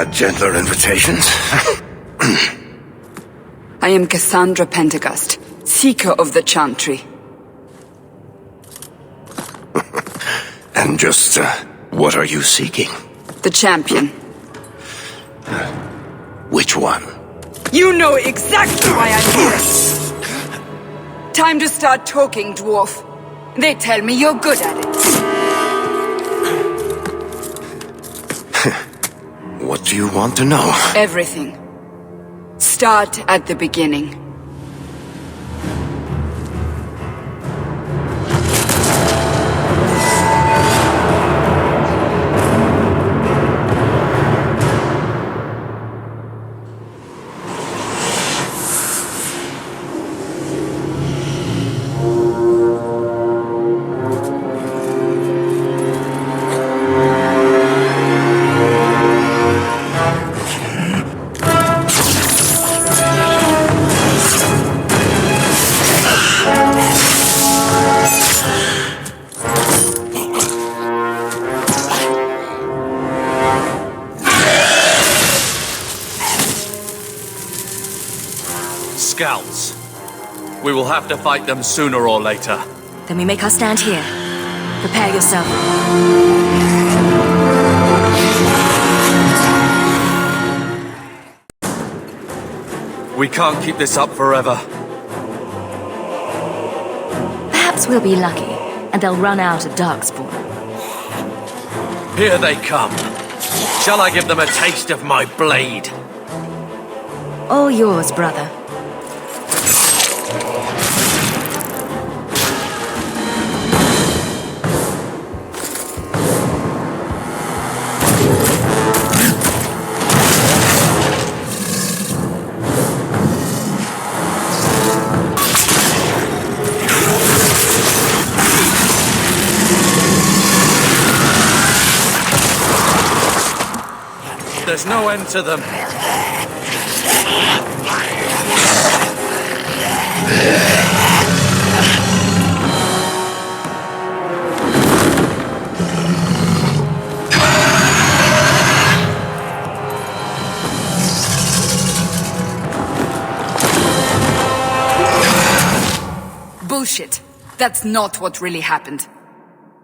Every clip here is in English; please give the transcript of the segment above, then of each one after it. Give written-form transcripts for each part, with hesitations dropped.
had gentler invitations. I am Cassandra Pentagust, Seeker of the Chantry. And just, what are you seeking? The champion. Which one? You know exactly why I'm here! Time to start talking, dwarf. They tell me you're good at it. What do you want to know? Everything. Start at the beginning. Scouts. We will have to fight them sooner or later. Then we make our stand here. Prepare yourself. We can't keep this up forever. Perhaps we'll be lucky, and they'll run out of Darkspawn. Here they come. Shall I give them a taste of my blade? All yours, brother. There's no end to them. Bullshit. That's not what really happened.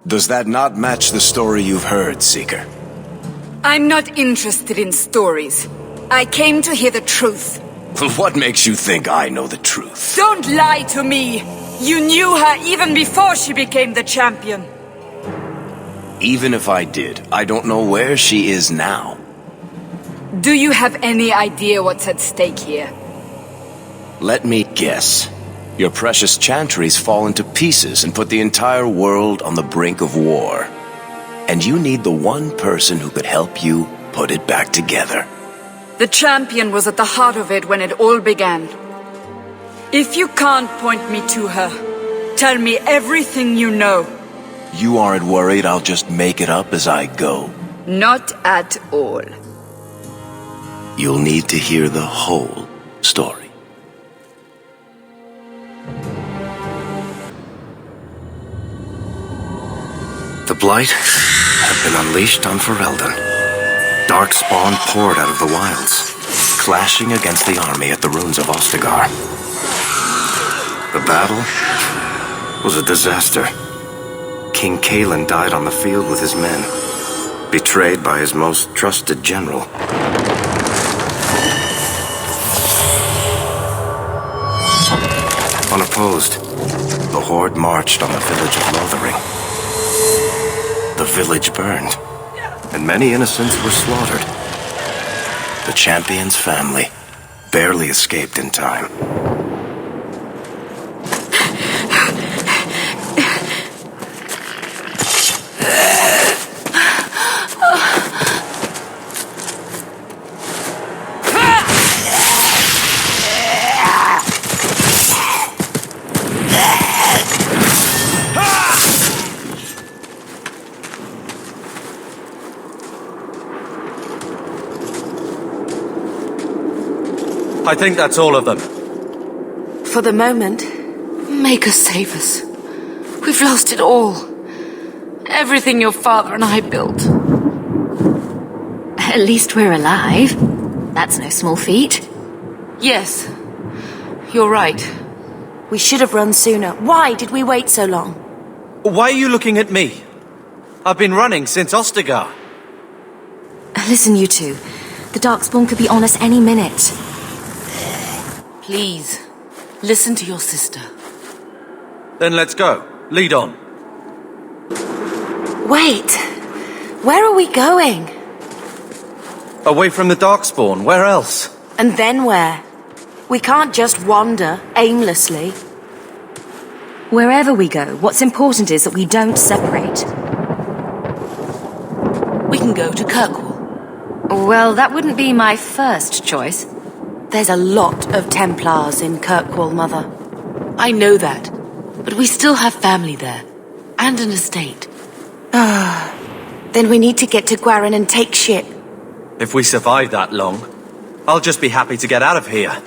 Does that not match the story you've heard, Seeker? I'm not interested in stories. I came to hear the truth. What makes you think I know the truth? Don't lie to me! You knew her even before she became the champion. Even if I did, I don't know where she is now. Do you have any idea what's at stake here? Let me guess. Your precious chantries fall into pieces and put the entire world on the brink of war. And you need the one person who could help you put it back together. The champion was at the heart of it when it all began. If you can't point me to her, tell me everything you know. You aren't worried I'll just make it up as I go? Not at all. You'll need to hear the whole story. The Blight had been unleashed on Ferelden. Darkspawn poured out of the wilds, clashing against the army at the ruins of Ostagar. The battle was a disaster. King Kalen died on the field with his men, betrayed by his most trusted general. Unopposed, the Horde marched on the village of Lothering. The village burned, and many innocents were slaughtered. The champion's family barely escaped in time. I think that's all of them. For the moment, make us save us. We've lost it all. Everything your father and I built. At least we're alive. That's no small feat. Yes, you're right. We should have run sooner. Why did we wait so long? Why are you looking at me? I've been running since Ostagar. Listen, you two. The Darkspawn could be on us any minute. Please, listen to your sister. Then let's go. Lead on. Wait, where are we going? Away from the Darkspawn. Where else? And then where? We can't just wander aimlessly. Wherever we go, what's important is that we don't separate. We can go to Kirkwall. Well, that wouldn't be my first choice. There's a lot of Templars in Kirkwall, Mother. I know that, but we still have family there, and an estate. Then we need to get to Gwarin and take ship. If we survive that long, I'll just be happy to get out of here.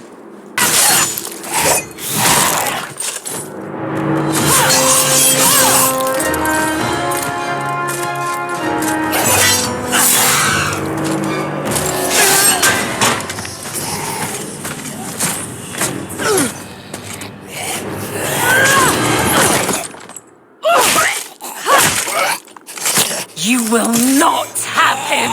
You will not have him!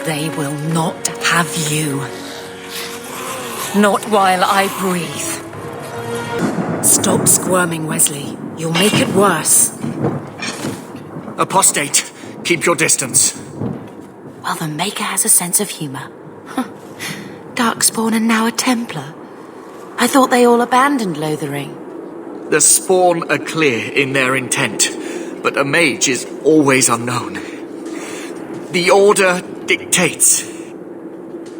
They will not have you. Not while I breathe. Stop squirming, Wesley. You'll make it worse. Apostate, keep your distance. Well, the Maker has a sense of humor. Darkspawn and now a Templar. I thought they all abandoned Lothering. The Spawn are clear in their intent, but a mage is always unknown. The Order dictates.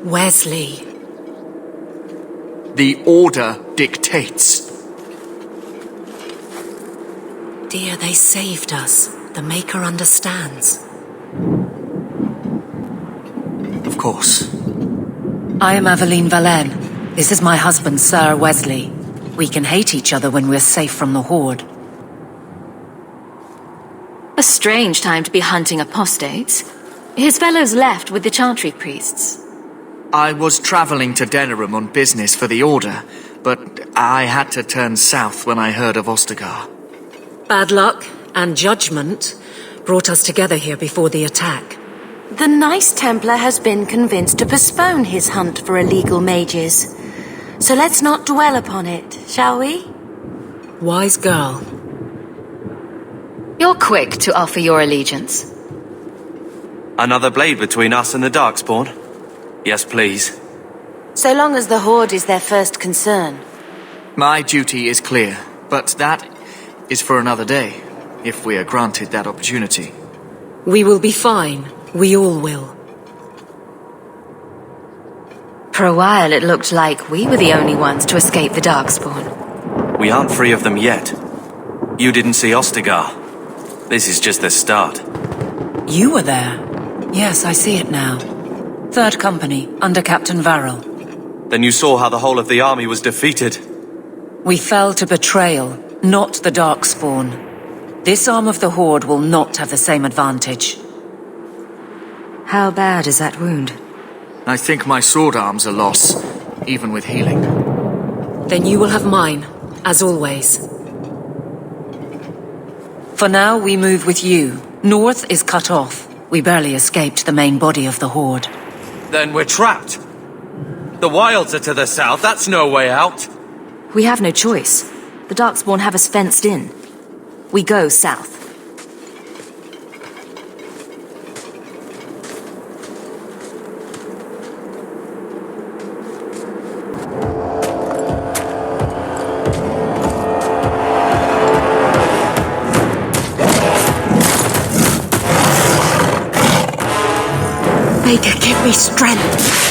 Wesley. The Order dictates. Dear, they saved us. The Maker understands. Of course. I am Aveline Valenne. This is my husband, Sir Wesley. We can hate each other when we're safe from the Horde. A strange time to be hunting apostates. His fellows left with the Chantry priests. I was traveling to Denerim on business for the Order, but I had to turn south when I heard of Ostagar. Bad luck and judgment brought us together here before the attack. The nice Templar has been convinced to postpone his hunt for illegal mages. So let's not dwell upon it, shall we? Wise girl. You're quick to offer your allegiance. Another blade between us and the Darkspawn? Yes, please. So long as the Horde is their first concern. My duty is clear, but that is for another day, if we are granted that opportunity. We will be fine. We all will. For a while, it looked like we were the only ones to escape the Darkspawn. We aren't free of them yet. You didn't see Ostagar. This is just the start. You were there. Yes, I see it now. Third Company, under Captain Varrel. Then you saw how the whole of the army was defeated. We fell to betrayal, not the Darkspawn. This arm of the Horde will not have the same advantage. How bad is that wound? I think my sword arm's a loss, even with healing. Then you will have mine, as always. For now, we move with you. North is cut off. We barely escaped the main body of the Horde. Then we're trapped. The wilds are to the south, that's no way out. We have no choice. The Darkspawn have us fenced in. We go south. Maker, give me strength!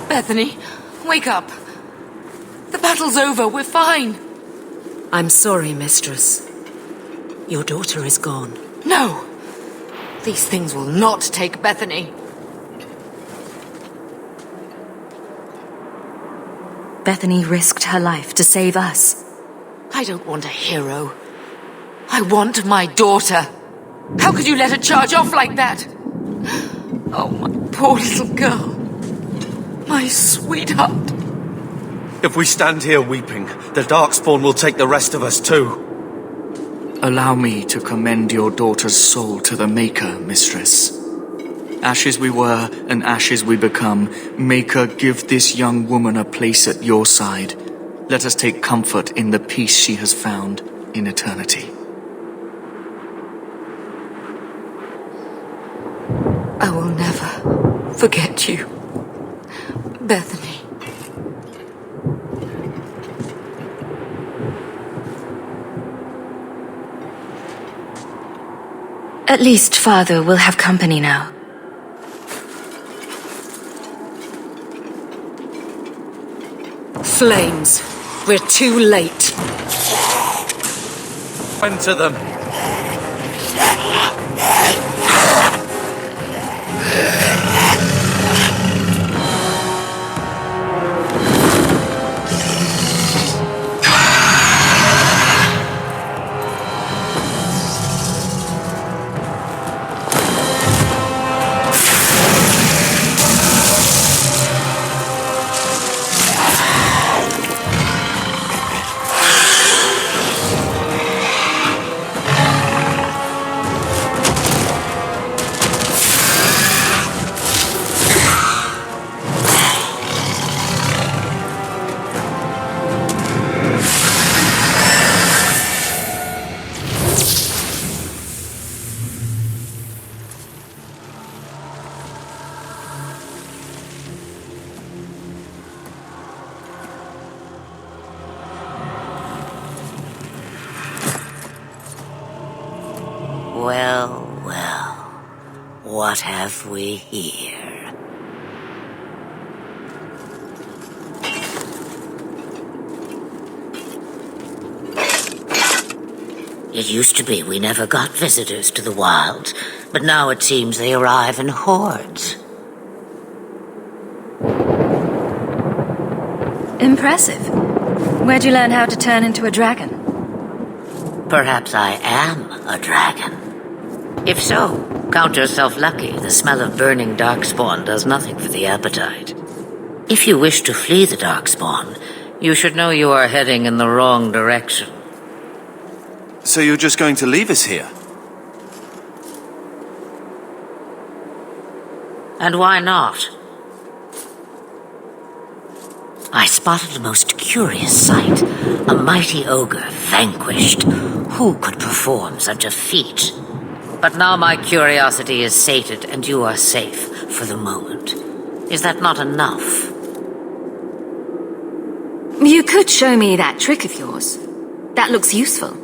Bethany, wake up. The battle's over, we're fine. I'm sorry, Mistress. Your daughter is gone. No! These things will not take Bethany. Bethany risked her life to save us. I don't want a hero. I want my daughter. How could you let her charge off like that? Oh, my poor little girl. My sweetheart. If we stand here weeping, the Darkspawn will take the rest of us too. Allow me to commend your daughter's soul to the Maker, mistress. Ashes we were, and ashes we become. Maker, give this young woman a place at your side. Let us take comfort in the peace she has found in eternity. I will never forget you, Bethany. At least Father will have company now. Flames. We're too late. Enter them. Well, well, what have we here? It used to be we never got visitors to the wilds, but now it seems they arrive in hordes. Impressive. Where'd you learn how to turn into a dragon? Perhaps I am a dragon. If so, count yourself lucky. The smell of burning darkspawn does nothing for the appetite. If you wish to flee the darkspawn, you should know you are heading in the wrong direction. So you're just going to leave us here? And why not? I spotted a most curious sight. A mighty ogre vanquished. Who could perform such a feat? But now my curiosity is sated and you are safe for the moment. Is that not enough? You could show me that trick of yours. That looks useful.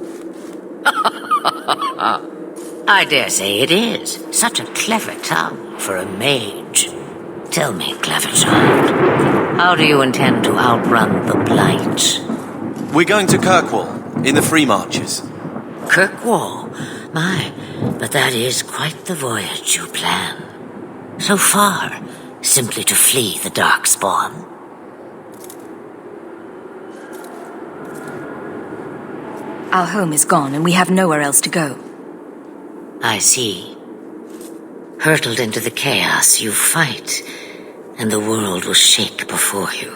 I dare say it is. Such a clever tongue for a mage. Tell me, clever child, how do you intend to outrun the Blight? We're going to Kirkwall, in the Free Marches. Kirkwall? My, but that is quite the voyage you plan. So far, simply to flee the Darkspawn. Our home is gone and we have nowhere else to go. I see. Hurtled into the chaos, you fight, and the world will shake before you.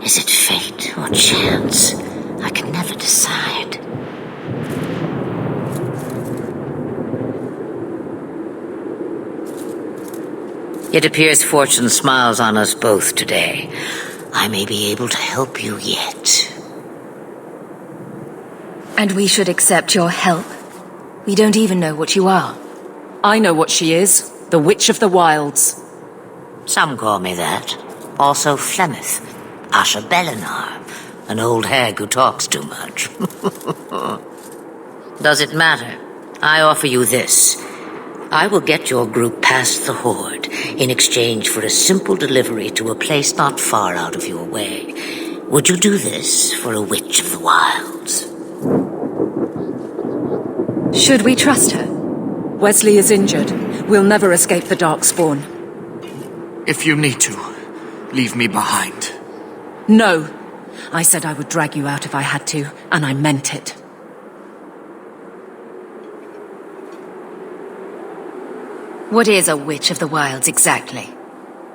Is it fate or chance? I can never decide. It appears fortune smiles on us both today. I may be able to help you yet. And we should accept your help? We don't even know what you are. I know what she is. The Witch of the Wilds. Some call me that. Also Flemeth, Asha Belinar, an old hag who talks too much. Does it matter? I offer you this. I will get your group past the Horde in exchange for a simple delivery to a place not far out of your way. Would you do this for a Witch of the Wilds? Should we trust her? Wesley is injured. We'll never escape the Darkspawn. If you need to, leave me behind. No. I said I would drag you out if I had to, and I meant it. What is a Witch of the Wilds exactly?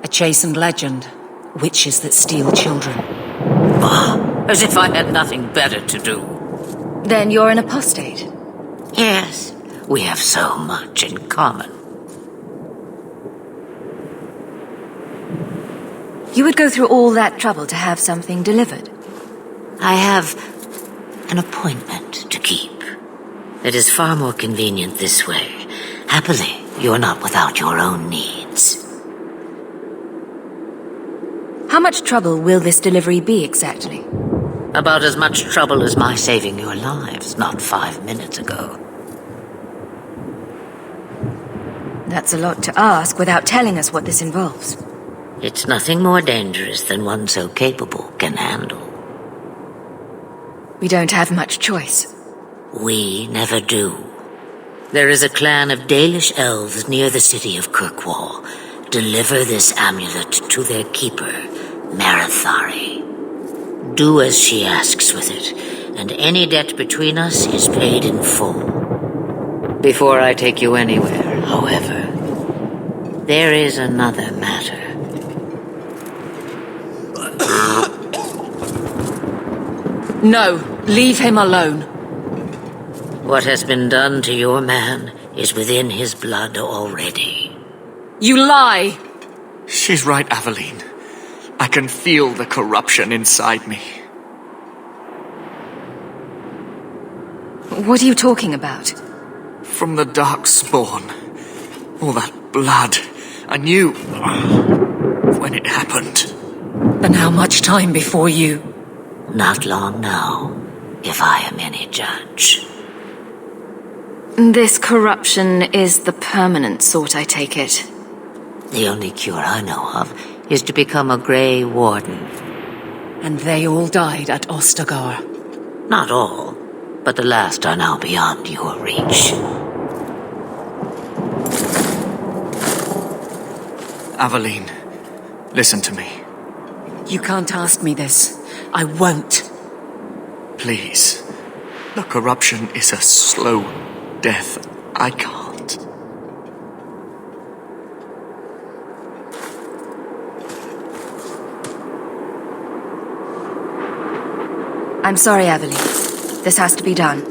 A chastened legend. Witches that steal children. Bah, as if I had nothing better to do. Then you're an apostate. Yes, we have so much in common. You would go through all that trouble to have something delivered? I have an appointment to keep. It is far more convenient this way. Happily, you're not without your own needs. How much trouble will this delivery be exactly? About as much trouble as my saving your lives not 5 minutes ago. That's a lot to ask without telling us what this involves. It's nothing more dangerous than one so capable can handle. We don't have much choice. We never do. There is a clan of Dalish elves near the city of Kirkwall. Deliver this amulet to their keeper, Marathari. Do as she asks with it, and any debt between us is paid in full. Before I take you anywhere, however, there is another matter. No, leave him alone. What has been done to your man is within his blood already. You lie! She's right, Aveline. I can feel the corruption inside me. What are you talking about? From the Darkspawn. All that blood. I knew when it happened. And how much time before you... Not long now, if I am any judge. This corruption is the permanent sort, I take it. The only cure I know of is to become a Grey Warden. And they all died at Ostagar. Not all, but the last are now beyond your reach. Aveline, listen to me. You can't ask me this. I won't. Please. The corruption is a slow death. I can't. I'm sorry, Aveline. This has to be done.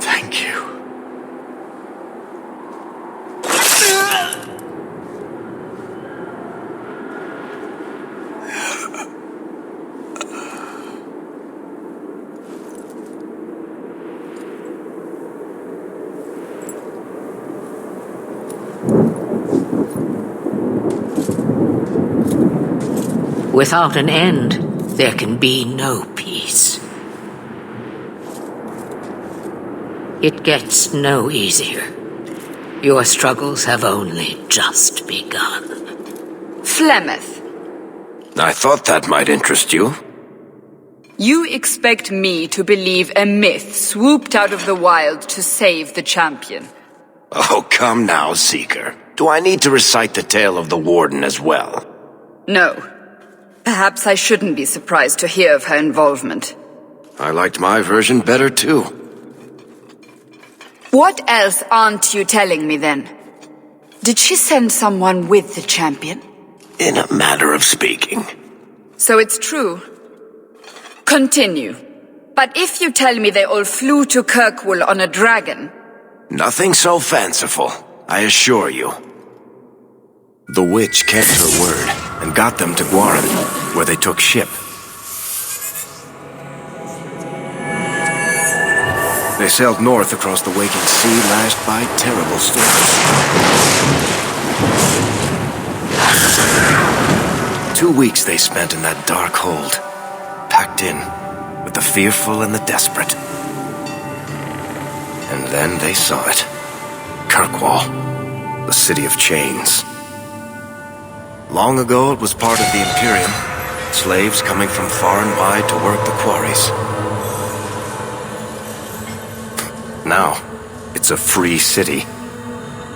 Thank you. Without an end, there can be no peace. It gets no easier. Your struggles have only just begun. Flemeth, I thought that might interest you. you expect me to believe a myth swooped out of the wild to save the champion? Oh, come now, Seeker. Do I need to recite the tale of the Warden as well? No. Perhaps I shouldn't be surprised to hear of her involvement. I liked my version better, too. What else aren't you telling me, then? Did she send someone with the champion? In a manner of speaking. So it's true. Continue. But if you tell me they all flew to Kirkwall on a dragon... Nothing so fanciful, I assure you. The witch kept her word and got them to Guaran, where they took ship. They sailed north across the waking sea, lashed by terrible storms. 2 weeks they spent in that dark hold, packed in with the fearful and the desperate. And then they saw it. Kirkwall, the city of chains. Long ago it was part of the Imperium, slaves coming from far and wide to work the quarries. Now, it's a free city,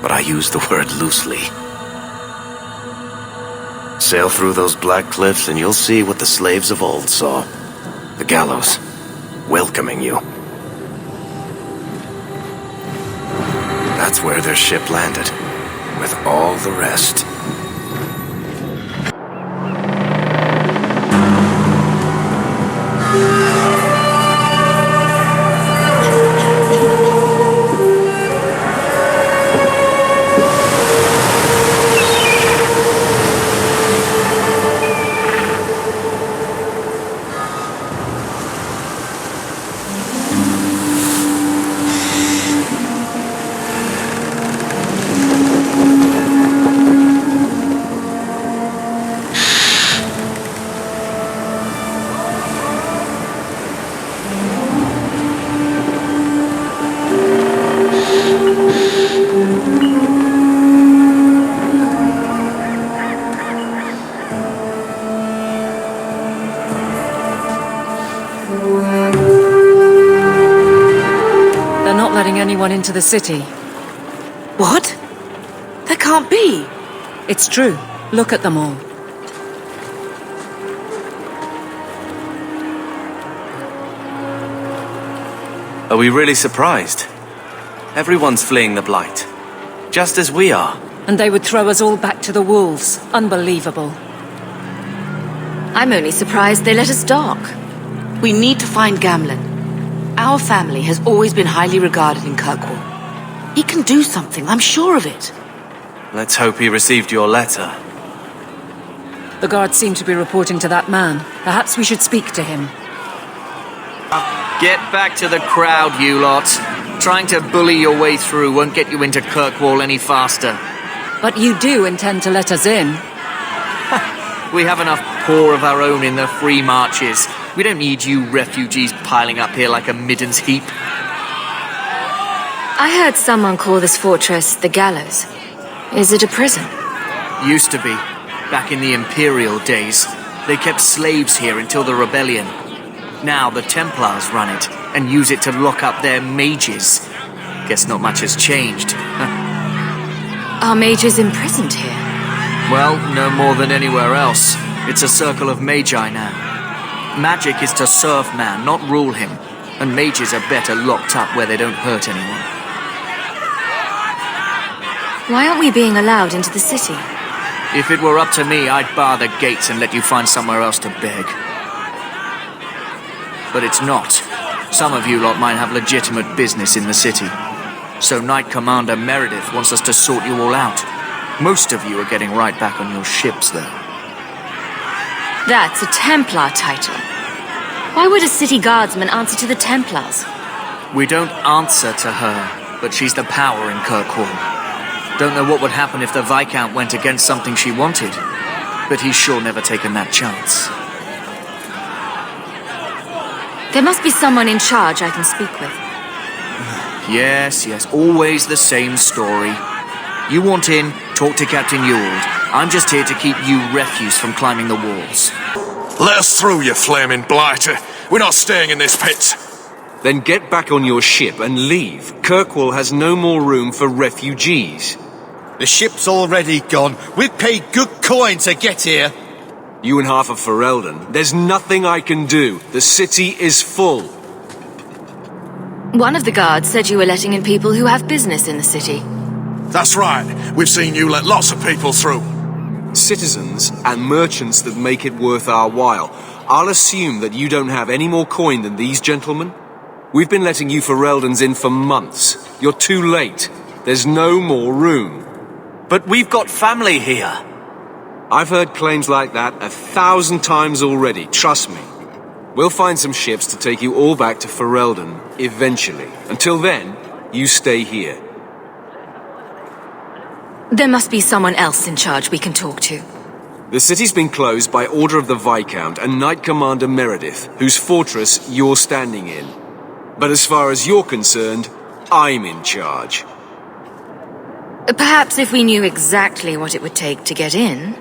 but I use the word loosely. Sail through those black cliffs and you'll see what the slaves of old saw. The gallows, welcoming you. That's where their ship landed, with all the rest. Anyone into the city. What? That can't be. It's true. Look at them all. Are we really surprised? Everyone's fleeing the Blight. Just as we are. And they would throw us all back to the wolves. Unbelievable. I'm only surprised they let us dock. We need to find Gamlen. Our family has always been highly regarded in Kirkwall. He can do something, I'm sure of it. Let's hope he received your letter. The guards seem to be reporting to that man. Perhaps we should speak to him. Get back to the crowd, you lot. Trying to bully your way through won't get you into Kirkwall any faster. But you do intend to let us in. We have enough poor of our own in the free marches. We don't need you refugees piling up here like a middens heap. I heard someone call this fortress the Gallows. Is it a prison? Used to be. Back in the Imperial days. They kept slaves here until the rebellion. Now the Templars run it and use it to lock up their mages. Guess not much has changed. Are mages imprisoned here? Well, no more than anywhere else. It's a circle of magi now. Magic is to serve man, not rule him. And mages are better locked up where they don't hurt anyone. Why aren't we being allowed into the city? If it were up to me, I'd bar the gates and let you find somewhere else to beg. But it's not. Some of you lot might have legitimate business in the city. So Knight Commander Meredith wants us to sort you all out. Most of you are getting right back on your ships, though. That's a Templar title. Why would a city guardsman answer to the Templars? We don't answer to her, but she's the power in Kirkwall. Don't know what would happen if the Viscount went against something she wanted, but he's sure never taken that chance. There must be someone in charge I can speak with. Yes, always the same story. You want in, talk to Captain Ewald. I'm just here to keep you refuse from climbing the walls. Let us through, you flaming blighter. We're not staying in this pit. Then get back on your ship and leave. Kirkwall has no more room for refugees. The ship's already gone. We've paid good coin to get here. You and half of Ferelden. There's nothing I can do. The city is full. One of the guards said you were letting in people who have business in the city. That's right. We've seen you let lots of people through. Citizens and merchants that make it worth our while. I'll assume that you don't have any more coin than these gentlemen. We've been letting you Fereldans in for months. You're too late. There's no more room. But we've got family here. I've heard claims like that 1,000 times already, trust me. We'll find some ships to take you all back to Ferelden, eventually. Until then, you stay here. There must be someone else in charge we can talk to. The city's been closed by order of the Viscount and Knight Commander Meredith, whose fortress you're standing in. But as far as you're concerned, I'm in charge. Perhaps if we knew exactly what it would take to get in.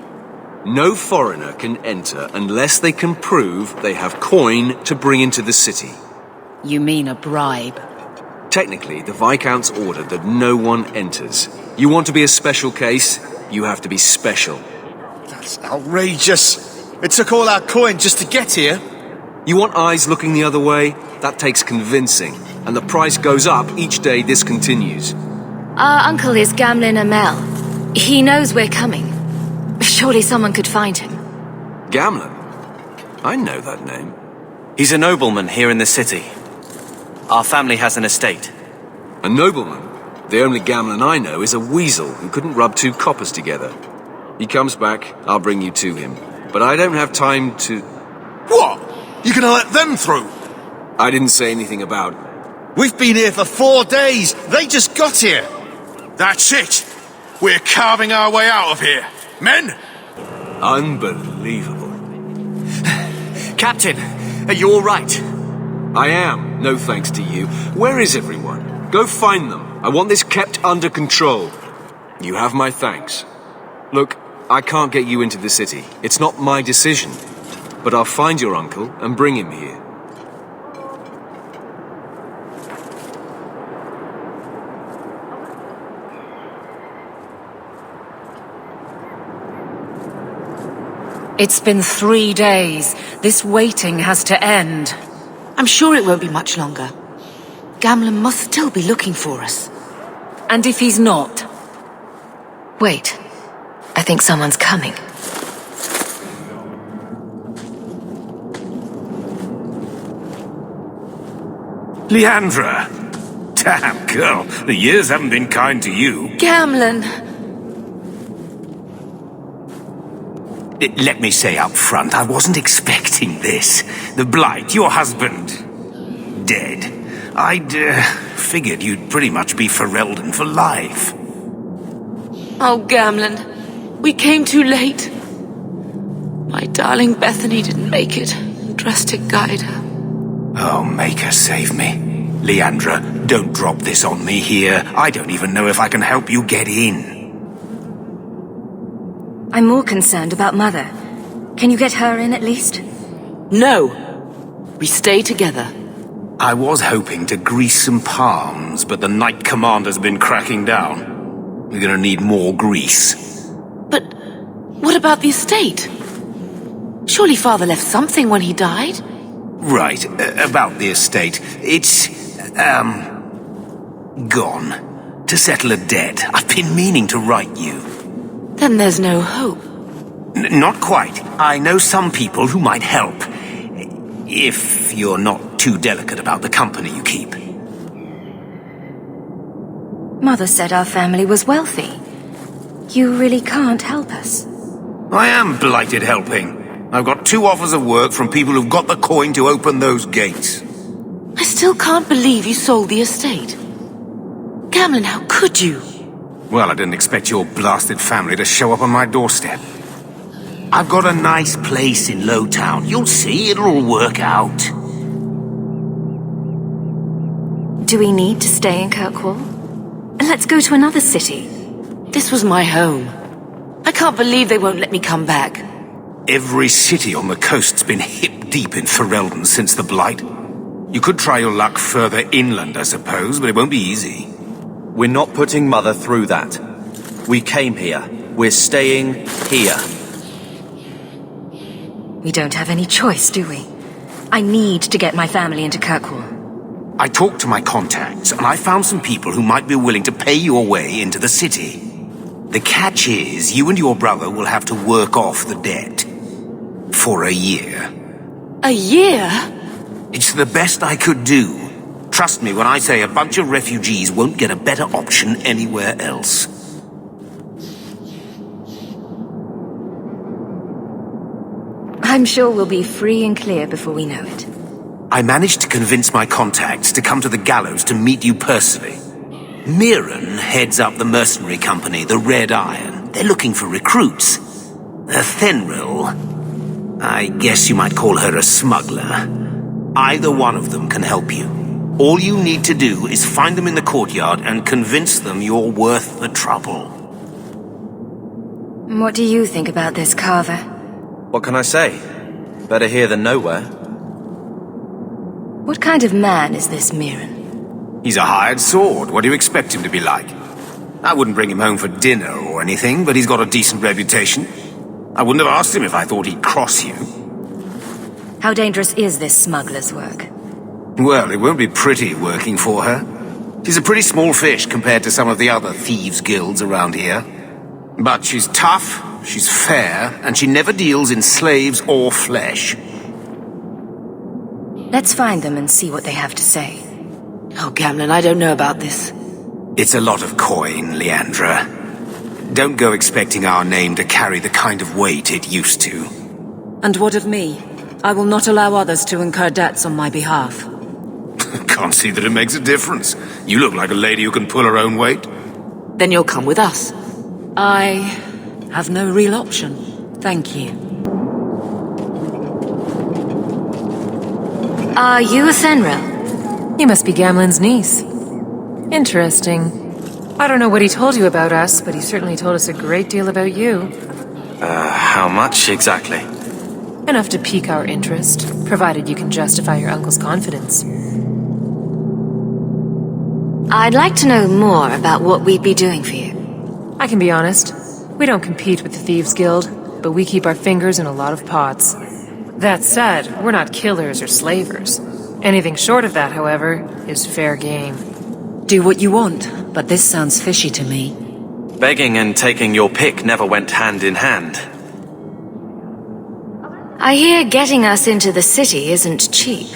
No foreigner can enter unless they can prove they have coin to bring into the city. You mean a bribe? Technically, the Viscount's ordered that no one enters. You want to be a special case, you have to be special. That's outrageous. It took all our coin just to get here. You want eyes looking the other way? That takes convincing. And the price goes up each day this continues. Our uncle is Gamlin Amel. He knows we're coming. Surely someone could find him. Gamlin? I know that name. He's a nobleman here in the city. Our family has an estate. A nobleman? The only Gamlin I know is a weasel who couldn't rub two coppers together. He comes back, I'll bring you to him. But I don't have time to... What? You gonna let them through? I didn't say anything about... We've been here for 4 days. They just got here. That's it. We're carving our way out of here. Men? Unbelievable. Captain, are you all right? I am, no thanks to you. Where is everyone? Go find them. I want this kept under control. You have my thanks. Look, I can't get you into the city. It's not my decision. But I'll find your uncle and bring him here. It's been 3 days. This waiting has to end. I'm sure it won't be much longer. Gamlin must still be looking for us. And if he's not? Wait. I think someone's coming. Leandra! Damn, girl, the years haven't been kind to you. Gamlin! Let me say up front, I wasn't expecting this. The Blight, your husband, dead. I'd figured you'd pretty much be Ferelden for life. Oh, Gamlin. We came too late. My darling Bethany didn't make it. Drastic guide her. Oh, Maker, save me. Leandra, don't drop this on me here. I don't even know if I can help you get in. I'm more concerned about Mother. Can you get her in at least? No. We stay together. I was hoping to grease some palms, but the Knight Commander's been cracking down. We're gonna need more grease. But what about the estate? Surely Father left something when he died? Right, about the estate. It's, gone. To settle a debt. I've been meaning to write you. Then there's no hope. Not quite. I know some people who might help. If you're not too delicate about the company you keep. Mother said our family was wealthy. You really can't help us. I am blighted helping. I've got 2 offers of work from people who've got the coin to open those gates. I still can't believe you sold the estate. Gamlin, how could you? Well, I didn't expect your blasted family to show up on my doorstep. I've got a nice place in Lowtown. You'll see, it'll all work out. Do we need to stay in Kirkwall? Let's go to another city. This was my home. I can't believe they won't let me come back. Every city on the coast's been hip-deep in Ferelden since the Blight. You could try your luck further inland, I suppose, but it won't be easy. We're not putting Mother through that. We came here. We're staying here. We don't have any choice, do we? I need to get my family into Kirkwall. I talked to my contacts, and I found some people who might be willing to pay your way into the city. The catch is, you and your brother will have to work off the debt. For a year. A year? It's the best I could do. Trust me when I say a bunch of refugees won't get a better option anywhere else. I I'm sure we'll be free and clear before we know it. I managed to convince my contacts to come to the gallows to meet you personally. Mirren heads up the mercenary company, the Red Iron. They're looking for recruits. Fenrir, I guess you might call her a smuggler. Either one of them can help you. All you need to do is find them in the courtyard and convince them you're worth the trouble. What do you think about this, Carver? What can I say? Better here than nowhere. What kind of man is this Mirren? He's a hired sword. What do you expect him to be like? I wouldn't bring him home for dinner or anything, but he's got a decent reputation. I wouldn't have asked him if I thought he'd cross you. How dangerous is this smuggler's work? Well, it won't be pretty working for her. She's a pretty small fish compared to some of the other thieves' guilds around here. But she's tough, she's fair, and she never deals in slaves or flesh. Let's find them and see what they have to say. Oh, Gamlin, I don't know about this. It's a lot of coin, Leandra. Don't go expecting our name to carry the kind of weight it used to. And what of me? I will not allow others to incur debts on my behalf. Can't see that it makes a difference. You look like a lady who can pull her own weight. Then you'll come with us. I have no real option. Thank you. Are you a Fenrir? You must be Gamlin's niece. Interesting. I don't know what he told you about us, but he certainly told us a great deal about you. How much exactly? Enough to pique our interest, provided you can justify your uncle's confidence. I'd like to know more about what we'd be doing for you. I can be honest. We don't compete with the Thieves' Guild, but we keep our fingers in a lot of pots. That said, we're not killers or slavers. Anything short of that, however, is fair game. Do what you want, but this sounds fishy to me. Begging and taking your pick never went hand in hand. I hear getting us into the city isn't cheap.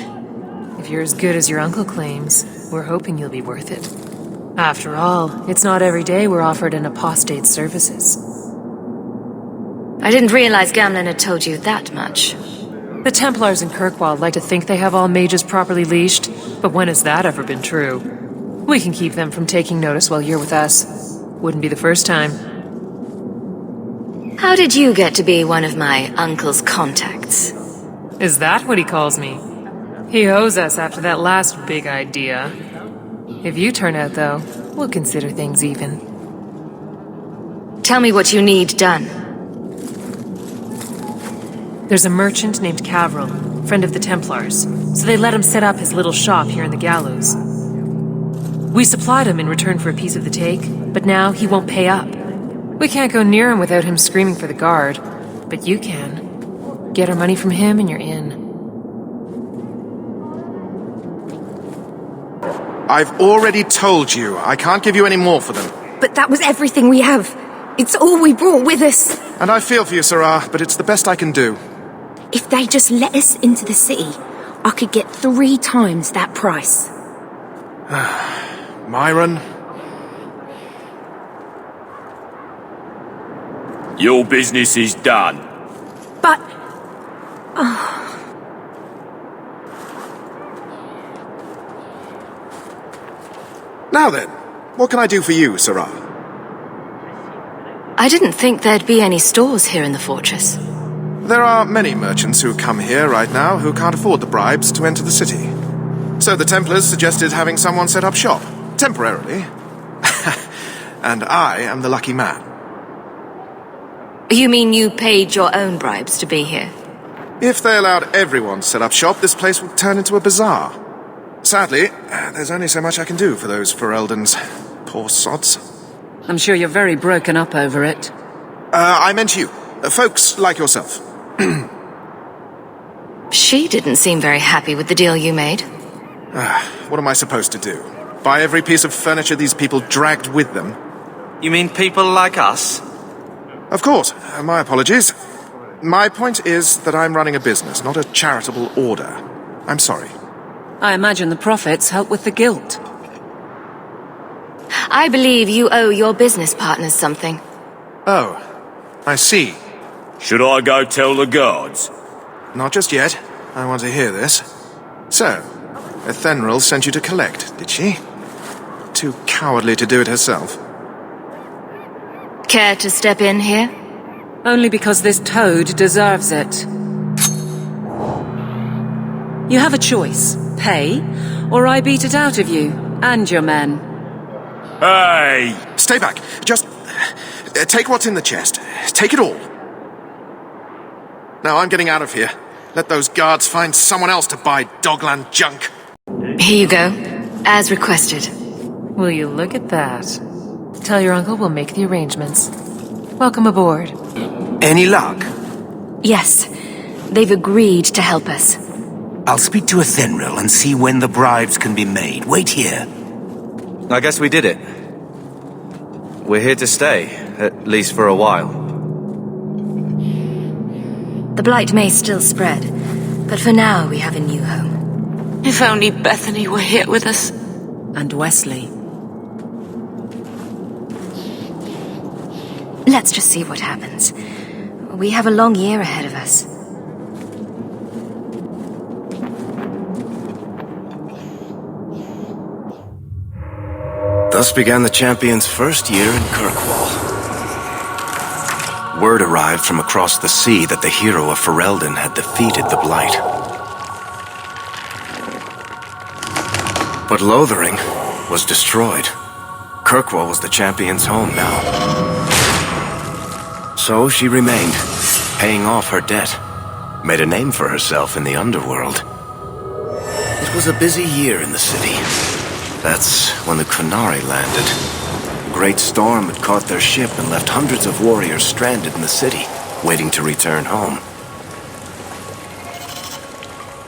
If you're as good as your uncle claims, we're hoping you'll be worth it. After all, it's not every day we're offered an apostate's services. I didn't realize Gamlin had told you that much. The Templars in Kirkwall like to think they have all mages properly leashed, but when has that ever been true? We can keep them from taking notice while you're with us. Wouldn't be the first time. How did you get to be one of my uncle's contacts? Is that what he calls me? He owes us after that last big idea. If you turn out, though, we'll consider things even. Tell me what you need done. There's a merchant named Cavril, friend of the Templars, so they let him set up his little shop here in the gallows. We supplied him in return for a piece of the take, but now he won't pay up. We can't go near him without him screaming for the guard, but you can. Get our money from him and you're in. I've already told you, I can't give you any more for them. But that was everything we have. It's all we brought with us. And I feel for you, Sarah, but it's the best I can do. If they just let us into the city, I could get 3 times that price. Myron? Your business is done. But... Now then, what can I do for you, Sarah? I didn't think there'd be any stores here in the fortress. There are many merchants who come here right now who can't afford the bribes to enter the city. So the Templars suggested having someone set up shop, temporarily. And I am the lucky man. You mean you paid your own bribes to be here? If they allowed everyone to set up shop, this place would turn into a bazaar. Sadly, there's only so much I can do for those Fereldans. Poor sods. I'm sure you're very broken up over it. I meant you. Folks like yourself. She didn't seem very happy with the deal you made. What am I supposed to do? Buy every piece of furniture these people dragged with them? You mean people like us? Of course. My apologies. My point is that I'm running a business, not a charitable order. I'm sorry. I imagine the profits help with the guilt. I believe you owe your business partners something. Oh, I see. Should I go tell the guards? Not just yet. I want to hear this. So, Ethenril sent you to collect, did she? Too cowardly to do it herself. Care to step in here? Only because this toad deserves it. You have a choice. Pay, or I beat it out of you, and your men. Hey! Stay back. Just take what's in the chest. Take it all. Now I'm getting out of here. Let those guards find someone else to buy Dogland junk. Here you go, as requested. Will you look at that? Tell your uncle we'll make the arrangements. Welcome aboard. Any luck? Yes, they've agreed to help us. I'll speak to Ethenril and see when the bribes can be made. Wait here. I guess we did it. We're here to stay, at least for a while. The blight may still spread, but for now we have a new home. If only Bethany were here with us. And Wesley. Let's just see what happens. We have a long year ahead of us. Thus began the champion's first year in Kirkwall. Word arrived from across the sea that the hero of Ferelden had defeated the Blight. But Lothering was destroyed. Kirkwall was the champion's home now. So she remained, paying off her debt. Made a name for herself in the underworld. It was a busy year in the city. That's when the Kunari landed. A great storm had caught their ship and left hundreds of warriors stranded in the city, waiting to return home.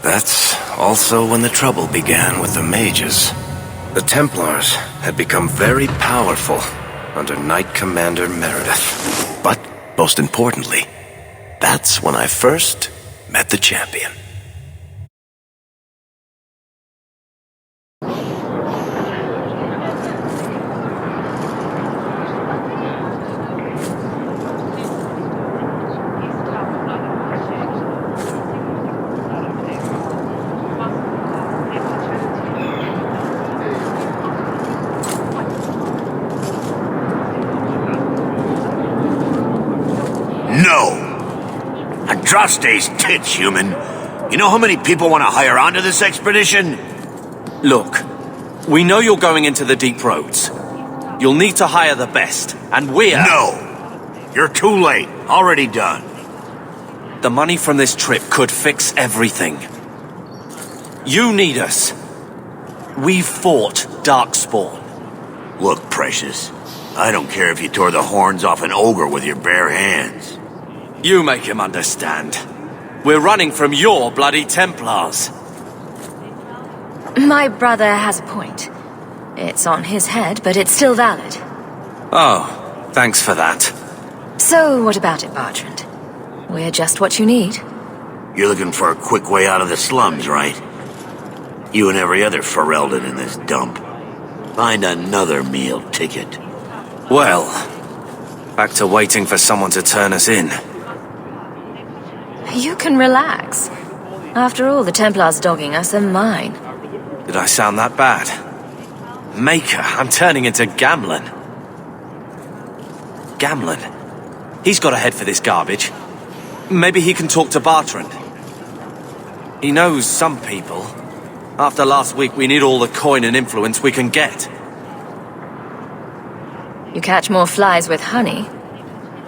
That's also when the trouble began with the mages. The Templars had become very powerful under Knight Commander Meredith. But, most importantly, that's when I first met the champion. Andraste's tits, human. You know how many people want to hire onto this expedition? Look, we know you're going into the deep roads. You'll need to hire the best, and we're... No! You're too late. Already done. The money from this trip could fix everything. You need us. We've fought Darkspawn. Look, Precious. I don't care if you tore the horns off an ogre with your bare hands. You make him understand. We're running from your bloody Templars. My brother has a point. It's on his head, but it's still valid. Oh, thanks for that. So, what about it, Bertrand? We're just what you need. You're looking for a quick way out of the slums, right? You and every other Ferelden in this dump. Find another meal ticket. Well, back to waiting for someone to turn us in. You can relax. After all, the Templars dogging us are mine. Did I sound that bad? Maker, I'm turning into Gamlen. Gamlen? He's got a head for this garbage. Maybe he can talk to Bertrand. He knows some people. After last week, we need all the coin and influence we can get. You catch more flies with honey.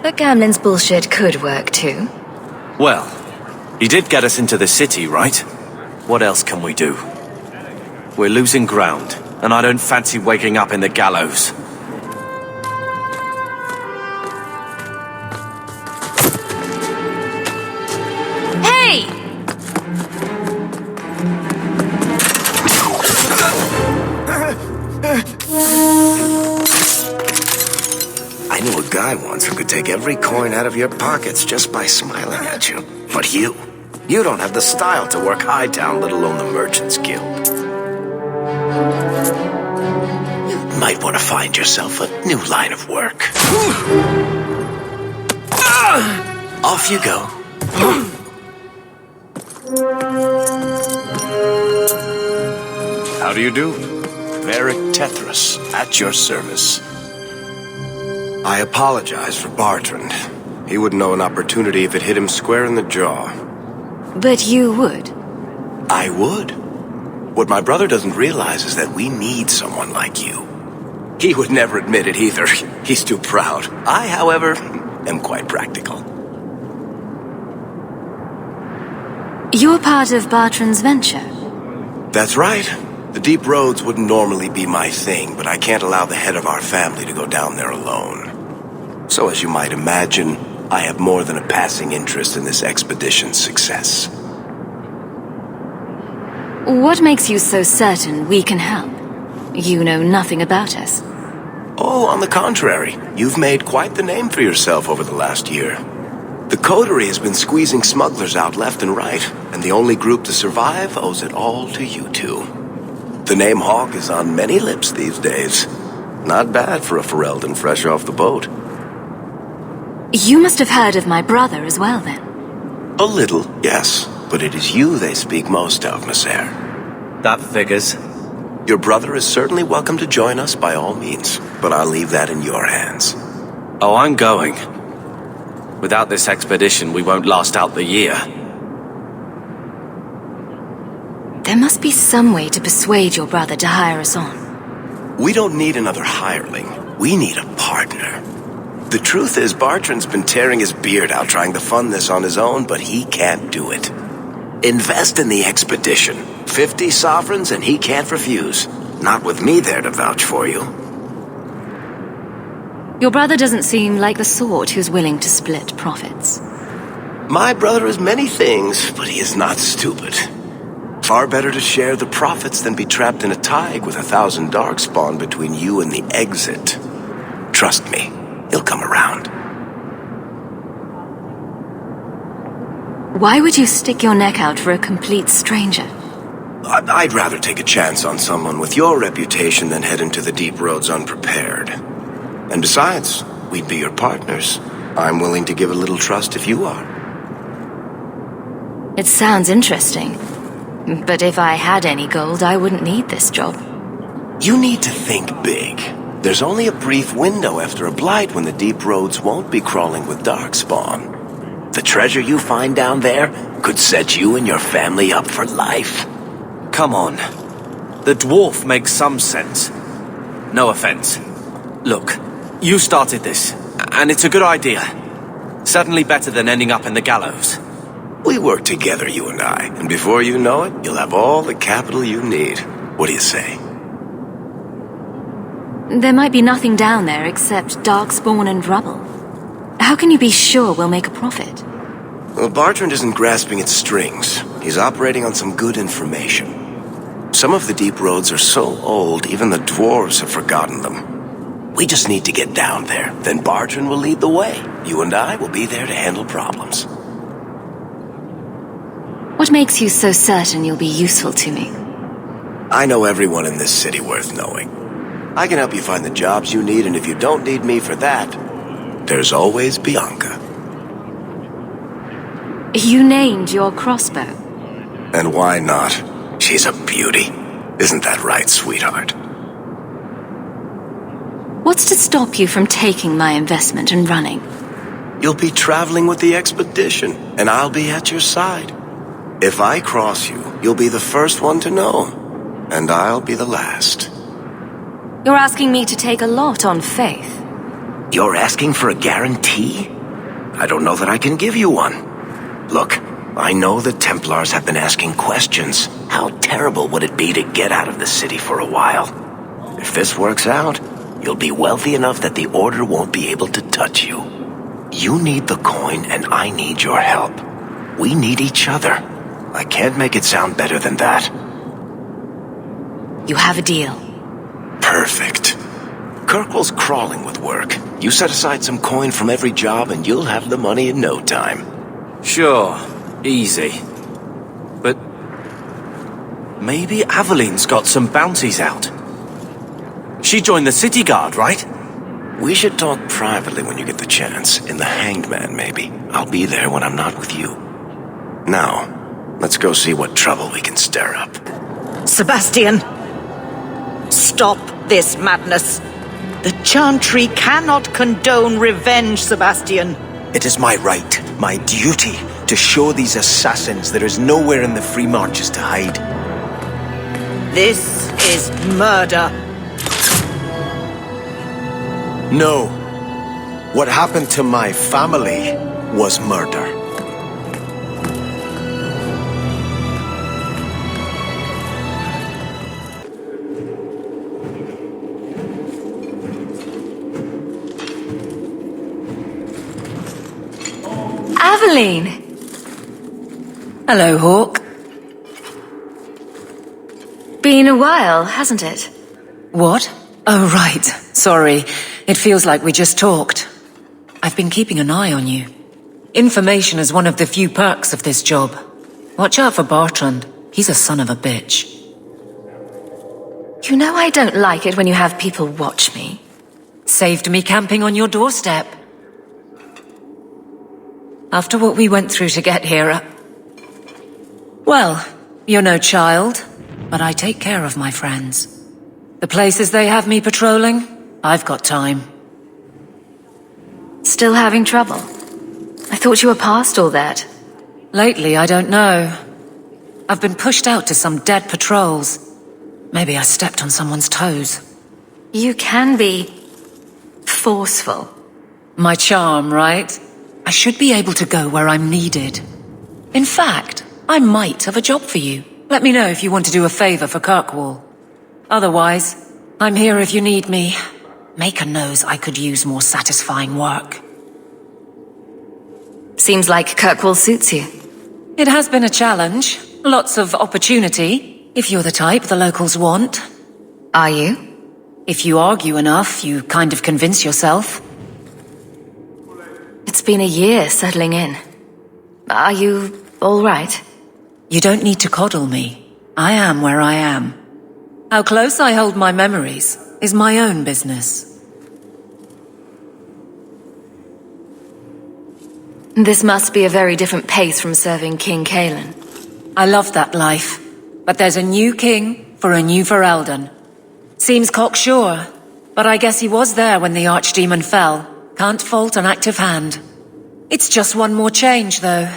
But Gamlen's bullshit could work too. Well, he did get us into the city, right? What else can we do? We're losing ground, and I don't fancy waking up in the gallows. Hey! I knew a guy once who could take every coin out of your pockets just by smiling at you. But you don't have the style to work Hightown, let alone the Merchants Guild. You might want to find yourself a new line of work. Off you go. How do you do? Varric Tethras, at your service. I apologize for Bartrand. He wouldn't know an opportunity if it hit him square in the jaw. But you would. I would. What my brother doesn't realize is that we need someone like you. He would never admit it either. He's too proud. I, however, am quite practical. You're part of Bartrand's venture. That's right. The deep roads wouldn't normally be my thing, but I can't allow the head of our family to go down there alone. So as you might imagine, I have more than a passing interest in this expedition's success. What makes you so certain we can help? You know nothing about us. Oh, on the contrary, you've made quite the name for yourself over the last year. The coterie has been squeezing smugglers out left and right, and the only group to survive owes it all to you two. The name Hawk is on many lips these days. Not bad for a Ferelden fresh off the boat. You must have heard of my brother as well, then. A little, yes, but it is you they speak most of, Messer. That figures. Your brother is certainly welcome to join us by all means, but I'll leave that in your hands. Oh, I'm going. Without this expedition, we won't last out the year. There must be some way to persuade your brother to hire us on. We don't need another hireling. We need a partner. The truth is, Bartrand's been tearing his beard out trying to fund this on his own, but he can't do it. Invest in the expedition. 50 sovereigns and he can't refuse. Not with me there to vouch for you. Your brother doesn't seem like the sort who's willing to split profits. My brother is many things, but he is not stupid. Far better to share the profits than be trapped in a tide with 1,000 darkspawn between you and the exit. Trust me, he'll come around. Why would you stick your neck out for a complete stranger? I'd rather take a chance on someone with your reputation than head into the deep roads unprepared. And besides, we'd be your partners. I'm willing to give a little trust if you are. It sounds interesting. But if I had any gold, I wouldn't need this job. You need to think big. There's only a brief window after a blight when the deep roads won't be crawling with darkspawn. The treasure you find down there could set you and your family up for life. Come on. The dwarf makes some sense. No offense. Look, you started this, and it's a good idea. Certainly better than ending up in the gallows. We work together, you and I, and before you know it, you'll have all the capital you need. What do you say? There might be nothing down there except darkspawn and rubble. How can you be sure we'll make a profit? Well, Bartrand isn't grasping at strings. He's operating on some good information. Some of the deep roads are so old, even the dwarves have forgotten them. We just need to get down there. Then Bartrand will lead the way. You and I will be there to handle problems. What makes you so certain you'll be useful to me? I know everyone in this city worth knowing. I can help you find the jobs you need, and if you don't need me for that, there's always Bianca. You named your crossbow. And why not? She's a beauty. Isn't that right, sweetheart? What's to stop you from taking my investment and running? You'll be traveling with the expedition, and I'll be at your side. If I cross you, you'll be the first one to know, and I'll be the last. You're asking me to take a lot on faith. You're asking for a guarantee? I don't know that I can give you one. Look, I know the Templars have been asking questions. How terrible would it be to get out of the city for a while? If this works out, you'll be wealthy enough that the Order won't be able to touch you. You need the coin, and I need your help. We need each other. I can't make it sound better than that. You have a deal. Perfect. Kirkwall's crawling with work. You set aside some coin from every job, and you'll have the money in no time. Sure. Easy. But maybe Aveline's got some bounties out. She joined the city guard, right? We should talk privately when you get the chance. In the Hanged Man, maybe. I'll be there when I'm not with you. Now, let's go see what trouble we can stir up. Sebastian, Stop this madness. The Chantry cannot condone revenge, Sebastian. It is my right, my duty, to show these assassins there is nowhere in the Free Marches to hide. This is murder. No. What happened to my family was murder. Aveline! Hello, Hawk. Been a while, hasn't it? What? Oh, right. Sorry. It feels like we just talked. I've been keeping an eye on you. Information is one of the few perks of this job. Watch out for Bartrand. He's a son of a bitch. You know I don't like it when you have people watch me. Saved me camping on your doorstep. After what we went through to get here, well, you're no child, but I take care of my friends. The places they have me patrolling, I've got time. Still having trouble? I thought you were past all that. Lately, I don't know. I've been pushed out to some dead patrols. Maybe I stepped on someone's toes. You can be forceful. My charm, right? I should be able to go where I'm needed. In fact, I might have a job for you. Let me know if you want to do a favor for Kirkwall. Otherwise, I'm here if you need me. Maker knows I could use more satisfying work. Seems like Kirkwall suits you. It has been a challenge. Lots of opportunity, if you're the type the locals want. Are you? If you argue enough, you kind of convince yourself. It's been a year settling in. Are you all right? You don't need to coddle me. I am where I am. How close I hold my memories is my own business. This must be a very different pace from serving King Kalen. I love that life, but there's a new king for a new Ferelden. Seems cocksure, but I guess he was there when the Archdemon fell. Can't fault an active hand. It's just one more change, though.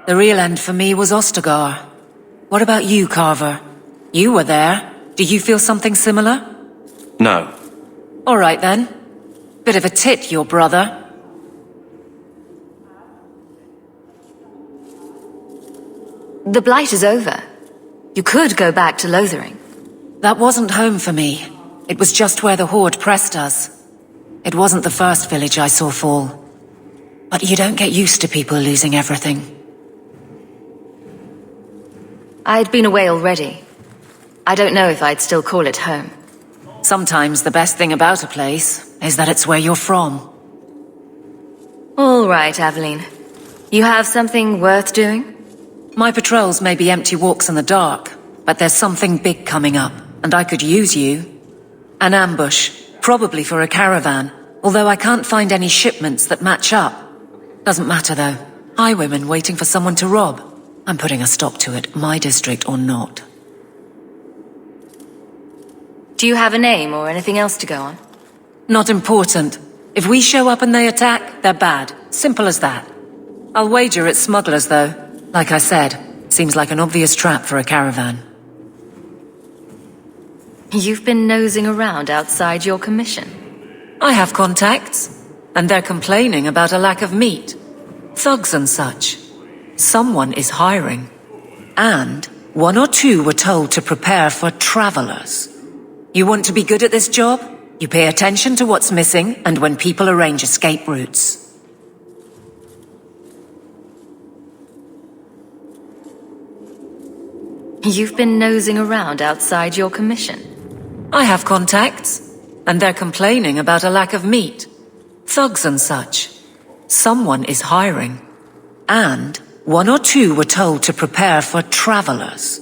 The real end for me was Ostagar. What about you, Carver? You were there. Do you feel something similar? No. All right, then. Bit of a tit, your brother. The Blight is over. You could go back to Lothering. That wasn't home for me. It was just where the Horde pressed us. It wasn't the first village I saw fall. But you don't get used to people losing everything. I'd been away already. I don't know if I'd still call it home. Sometimes the best thing about a place is that it's where you're from. All right, Aveline. You have something worth doing? My patrols may be empty walks in the dark, but there's something big coming up, and I could use you. An ambush, probably for a caravan, although I can't find any shipments that match up. Doesn't matter though. Highwaymen waiting for someone to rob. I'm putting a stop to it, my district or not. Do you have a name or anything else to go on? Not important. If we show up and they attack, they're bad. Simple as that. I'll wager it's smugglers though. Like I said, seems like an obvious trap for a caravan. You've been nosing around outside your commission. I have contacts, and they're complaining about a lack of meat. Thugs and such. Someone is hiring. And one or two were told to prepare for travelers. You want to be good at this job? You pay attention to what's missing and when people arrange escape routes. You've been nosing around outside your commission. I have contacts, and they're complaining about a lack of meat. Thugs and such. Someone is hiring. And one or two were told to prepare for travelers.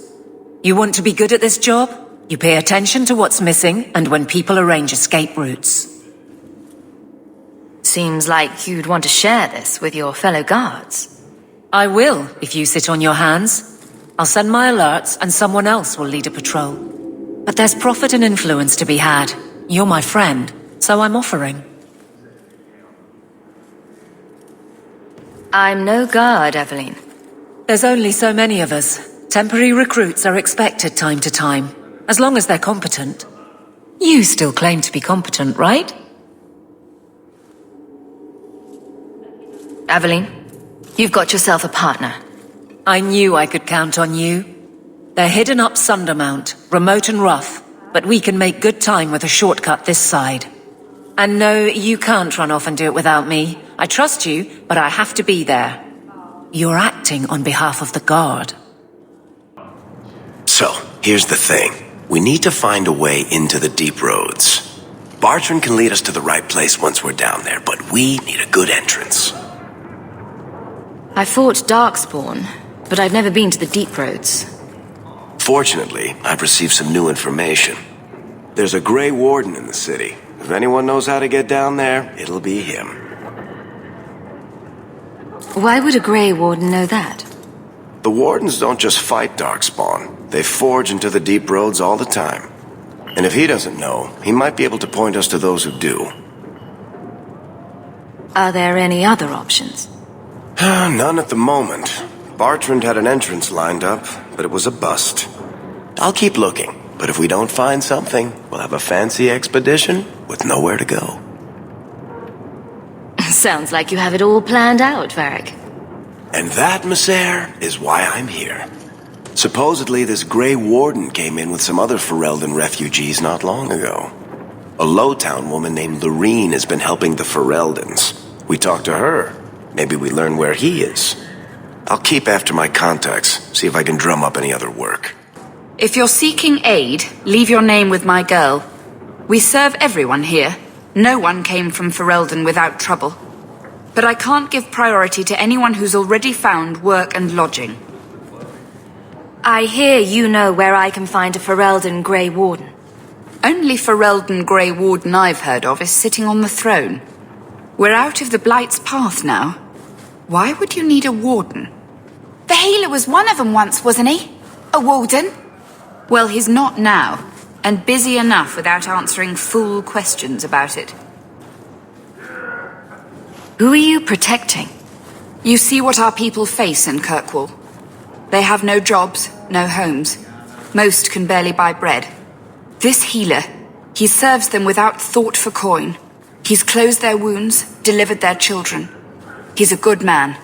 You want to be good at this job? You pay attention to what's missing and when people arrange escape routes. Seems like you'd want to share this with your fellow guards. I will, if you sit on your hands. I'll send my alerts and someone else will lead a patrol. But there's profit and influence to be had. You're my friend, so I'm offering. I'm no guard, Evelyn. There's only so many of us. Temporary recruits are expected time to time, as long as they're competent. You still claim to be competent, right? Evelyn, you've got yourself a partner. I knew I could count on you. They're hidden up Sundermount, remote and rough, but we can make good time with a shortcut this side. And no, you can't run off and do it without me. I trust you, but I have to be there. You're acting on behalf of the Guard. So, here's the thing. We need to find a way into the deep roads. Bartrand can lead us to the right place once we're down there, but we need a good entrance. I fought Darkspawn, but I've never been to the deep roads. Fortunately, I've received some new information. There's a Grey Warden in the city. If anyone knows how to get down there, it'll be him. Why would a Grey Warden know that? The Wardens don't just fight Darkspawn. They forge into the deep roads all the time. And if he doesn't know, he might be able to point us to those who do. Are there any other options? None at the moment. Bartrand had an entrance lined up, but it was a bust. I'll keep looking, but if we don't find something, we'll have a fancy expedition with nowhere to go. Sounds like you have it all planned out, Varric. And that, Messer, is why I'm here. Supposedly, this Grey Warden came in with some other Ferelden refugees not long ago. A Lowtown woman named Lorene has been helping the Fereldans. We talked to her. Maybe we learn where he is. I'll keep after my contacts, see if I can drum up any other work. If you're seeking aid, leave your name with my girl. We serve everyone here. No one came from Ferelden without trouble. But I can't give priority to anyone who's already found work and lodging. I hear you know where I can find a Ferelden Grey Warden. Only Ferelden Grey Warden I've heard of is sitting on the throne. We're out of the Blight's path now. Why would you need a warden? The healer was one of them once, wasn't he? A warden? Well, he's not now, and busy enough without answering fool questions about it. Who are you protecting? You see what our people face in Kirkwall. They have no jobs, no homes. Most can barely buy bread. This healer, he serves them without thought for coin. He's closed their wounds, delivered their children. He's a good man.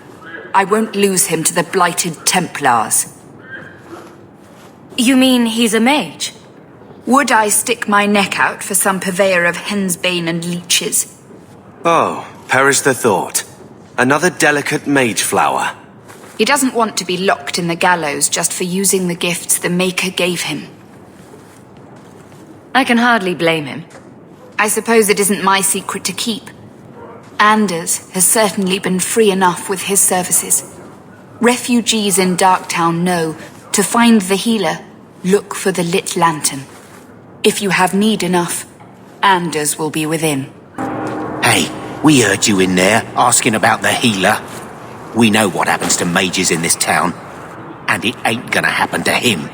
I won't lose him to the blighted Templars. You mean he's a mage? Would I stick my neck out for some purveyor of hensbane and leeches? Oh, perish the thought. Another delicate mage flower. He doesn't want to be locked in the gallows just for using the gifts the Maker gave him. I can hardly blame him. I suppose it isn't my secret to keep. Anders has certainly been free enough with his services. Refugees in Darktown know to find the healer, look for the lit lantern. If you have need enough, Anders will be within. Hey, we heard you in there asking about the healer. We know what happens to mages in this town, and it ain't gonna happen to him.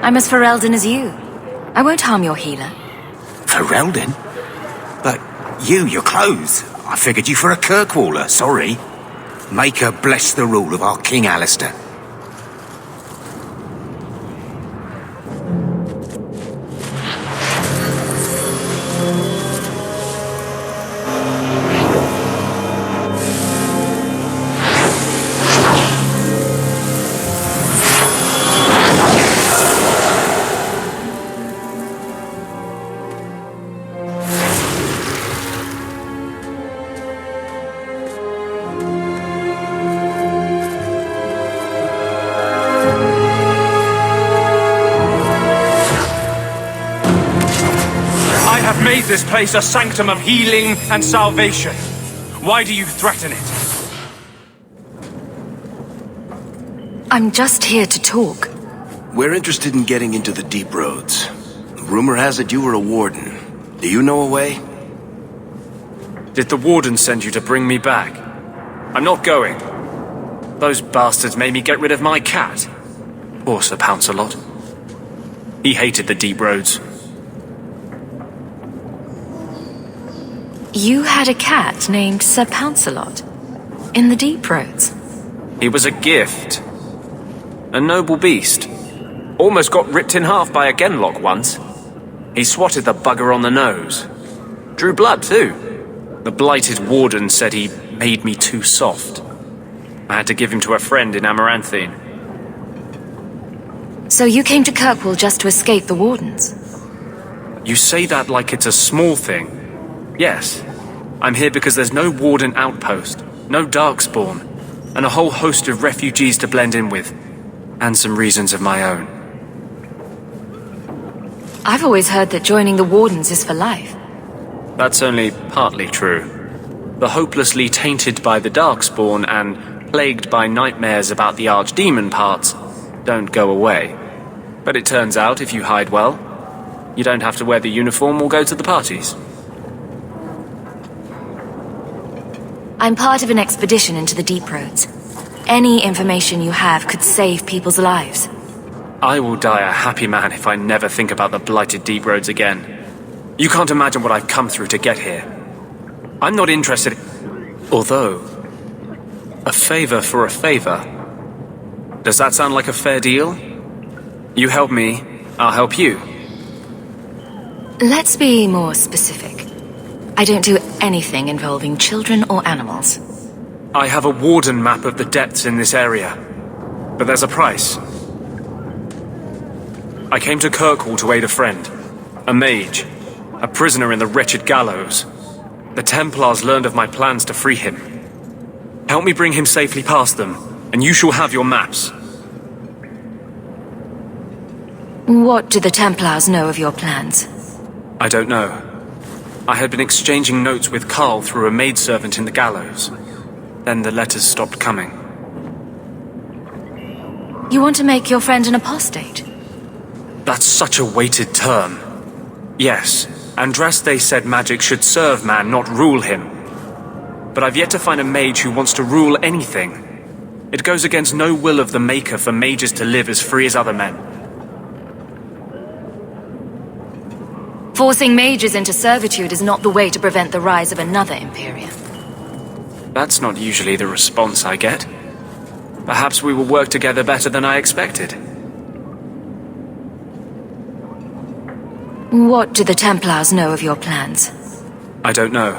I'm as Ferelden as you. I won't harm your healer. Ferelden? But your clothes. I figured you for a Kirkwaller, sorry. Maker bless the rule of our King Alistair. Made this place a sanctum of healing and salvation. Why do you threaten it? I'm just here to talk. We're interested in getting into the deep roads. Rumor has it you were a warden. Do you know a way? Did the warden send you to bring me back? I'm not going. Those bastards made me get rid of my cat. or Sir Pouncelot. He hated the deep roads. You had a cat named Sir Pouncelot in the deep roads? He was a gift. A noble beast. Almost got ripped in half by a genlock once. He swatted the bugger on the nose. Drew blood, too. The blighted warden said he made me too soft. I had to give him to a friend in Amaranthine. So you came to Kirkwall just to escape the wardens? You say that like it's a small thing. Yes. I'm here because there's no warden outpost, no darkspawn, and a whole host of refugees to blend in with. And some reasons of my own. I've always heard that joining the wardens is for life. That's only partly true. The hopelessly tainted by the darkspawn and plagued by nightmares about the archdemon parts don't go away. But it turns out if you hide well, you don't have to wear the uniform or go to the parties. I'm part of an expedition into the deep roads. Any information you have could save people's lives. I will die a happy man if I never think about the blighted deep roads again. You can't imagine what I've come through to get here. I'm not interested... Although... a favor for a favor. Does that sound like a fair deal? You help me, I'll help you. Let's be more specific. I don't do anything involving children or animals. I have a warden map of the depths in this area. But there's a price. I came to Kirkwall to aid a friend. A mage. A prisoner in the wretched gallows. The Templars learned of my plans to free him. Help me bring him safely past them, and you shall have your maps. What do the Templars know of your plans? I don't know. I had been exchanging notes with Carl through a maidservant in the gallows. Then the letters stopped coming. You want to make your friend an apostate? That's such a weighted term. Yes, Andraste said magic should serve man, not rule him. But I've yet to find a mage who wants to rule anything. It goes against no will of the Maker for mages to live as free as other men. Forcing mages into servitude is not the way to prevent the rise of another Imperium. That's not usually the response I get. Perhaps we will work together better than I expected. What do the Templars know of your plans? I don't know.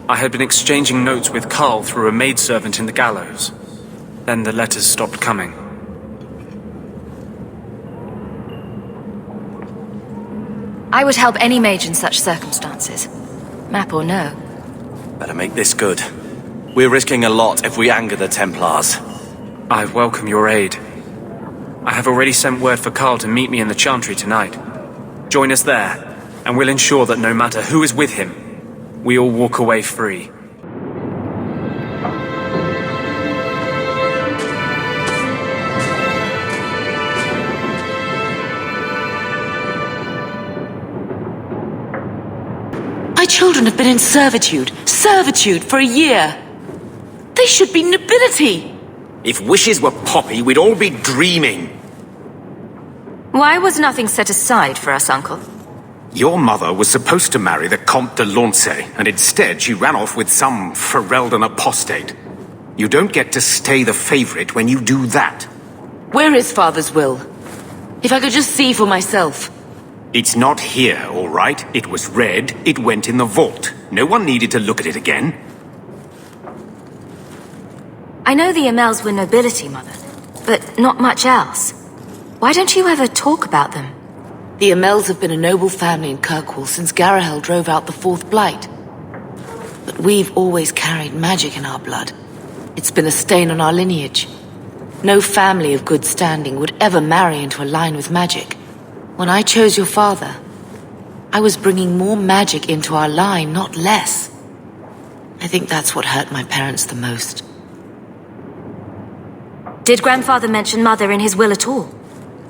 I had been exchanging notes with Carl through a maidservant in the gallows. Then the letters stopped coming. I would help any mage in such circumstances. Map or no. Better make this good. We're risking a lot if we anger the Templars. I welcome your aid. I have already sent word for Carl to meet me in the Chantry tonight. Join us there, and we'll ensure that no matter who is with him, we all walk away free. My children have been in servitude for a year. They should be nobility. If wishes were poppy, we'd all be dreaming. Why was nothing set aside for us, Uncle? Your mother was supposed to marry the Comte de Launcey, and instead she ran off with some Ferelden apostate. You don't get to stay the favorite when you do that. Where is Father's will? If I could just see for myself. It's not here, all right? It was read, it went in the vault. No one needed to look at it again. I know the Amels were nobility, Mother, but not much else. Why don't you ever talk about them? The Amels have been a noble family in Kirkwall since Garahel drove out the Fourth Blight. But we've always carried magic in our blood. It's been a stain on our lineage. No family of good standing would ever marry into a line with magic. When I chose your father, I was bringing more magic into our line, not less. I think that's what hurt my parents the most. Did Grandfather mention Mother in his will at all?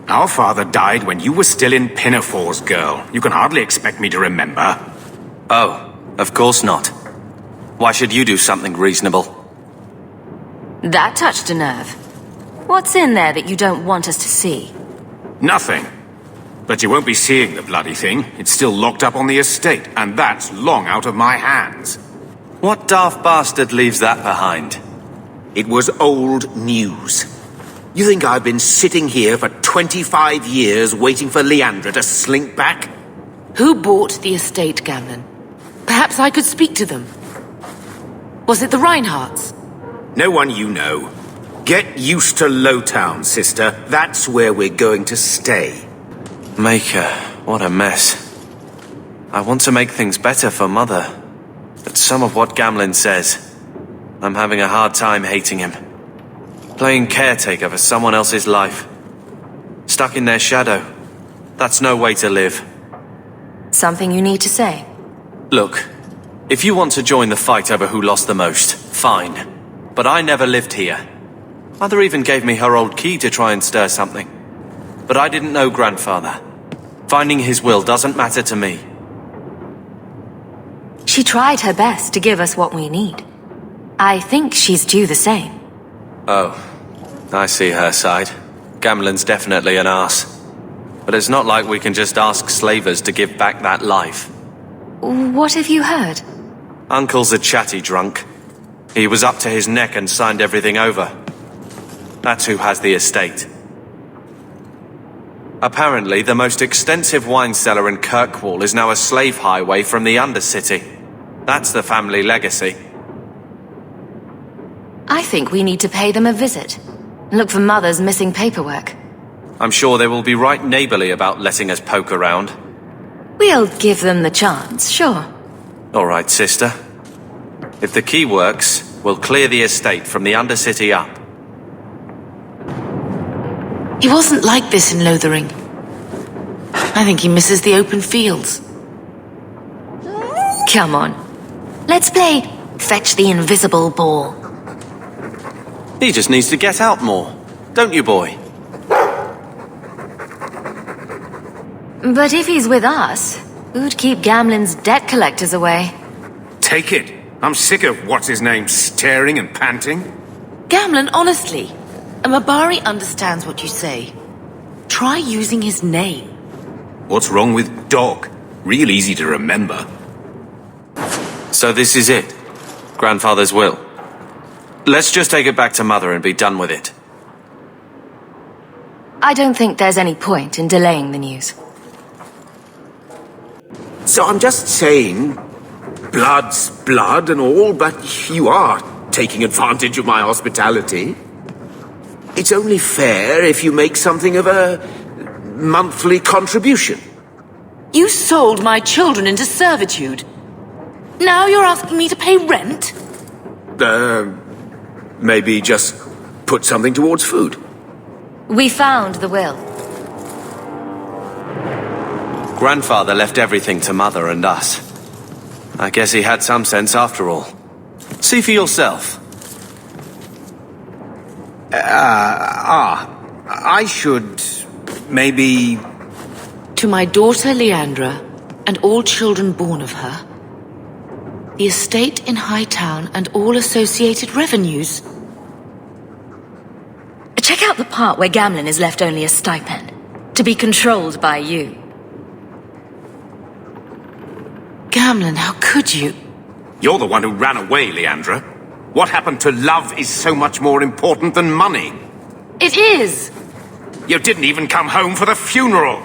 Our father died when you were still in Pinafores, girl. You can hardly expect me to remember. Oh, of course not. Why should you do something reasonable? That touched a nerve. What's in there that you don't want us to see? Nothing. But you won't be seeing the bloody thing. It's still locked up on the estate, and that's long out of my hands. What daft bastard leaves that behind? It was old news. You think I've been sitting here for 25 years waiting for Leandra to slink back? Who bought the estate, Gamlen? Perhaps I could speak to them. Was it the Reinhardts? No one you know. Get used to Lowtown, sister. That's where we're going to stay. Maker, what a mess. I want to make things better for Mother. But some of what Gamlen says, I'm having a hard time hating him. Playing caretaker for someone else's life. Stuck in their shadow. That's no way to live. Something you need to say? Look, if you want to join the fight over who lost the most, fine. But I never lived here. Mother even gave me her old key to try and stir something. But I didn't know Grandfather. Finding his will doesn't matter to me. She tried her best to give us what we need. I think she's due the same. Oh, I see her side. Gamlen's definitely an arse. But it's not like we can just ask slavers to give back that life. What have you heard? Uncle's a chatty drunk. He was up to his neck and signed everything over. That's who has the estate. Apparently, the most extensive wine cellar in Kirkwall is now a slave highway from the Undercity. That's the family legacy. I think we need to pay them a visit. Look for Mother's missing paperwork. I'm sure they will be right neighborly about letting us poke around. We'll give them the chance, sure. All right, sister. If the key works, we'll clear the estate from the Undercity up. He wasn't like this in Lothering. I think he misses the open fields. Come on. Let's play Fetch the Invisible Ball. He just needs to get out more. Don't you, boy? But if he's with us, who'd keep Gamlen's debt collectors away? Take it. I'm sick of what's-his-name staring and panting. Gamlen, honestly, a Mabari understands what you say. Try using his name. What's wrong with Dog? Real easy to remember. So this is it. Grandfather's will. Let's just take it back to Mother and be done with it. I don't think there's any point in delaying the news. So I'm just saying, blood's blood and all, but you are taking advantage of my hospitality. It's only fair if you make something of a monthly contribution. You sold my children into servitude. Now you're asking me to pay rent? Maybe just put something towards food. We found the will. Grandfather left everything to Mother and us. I guess he had some sense after all. See for yourself. I should maybe... To my daughter Leandra, and all children born of her, the estate in Hightown and all associated revenues. Check out the part where Gamlen is left only a stipend, to be controlled by you. Gamlen, how could you? You're the one who ran away, Leandra. What happened to love is so much more important than money. It is! You didn't even come home for the funeral.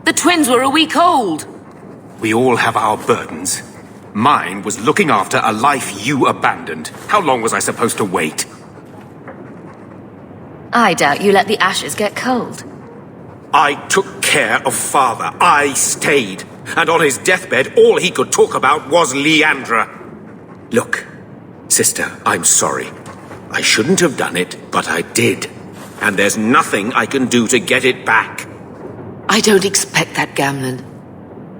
The twins were a week old. We all have our burdens. Mine was looking after a life you abandoned. How long was I supposed to wait? I doubt you let the ashes get cold. I took care of Father. I stayed. And on his deathbed, all he could talk about was Leandra. Look, sister, I'm sorry. I shouldn't have done it, but I did. And there's nothing I can do to get it back. I don't expect that, Gamlen.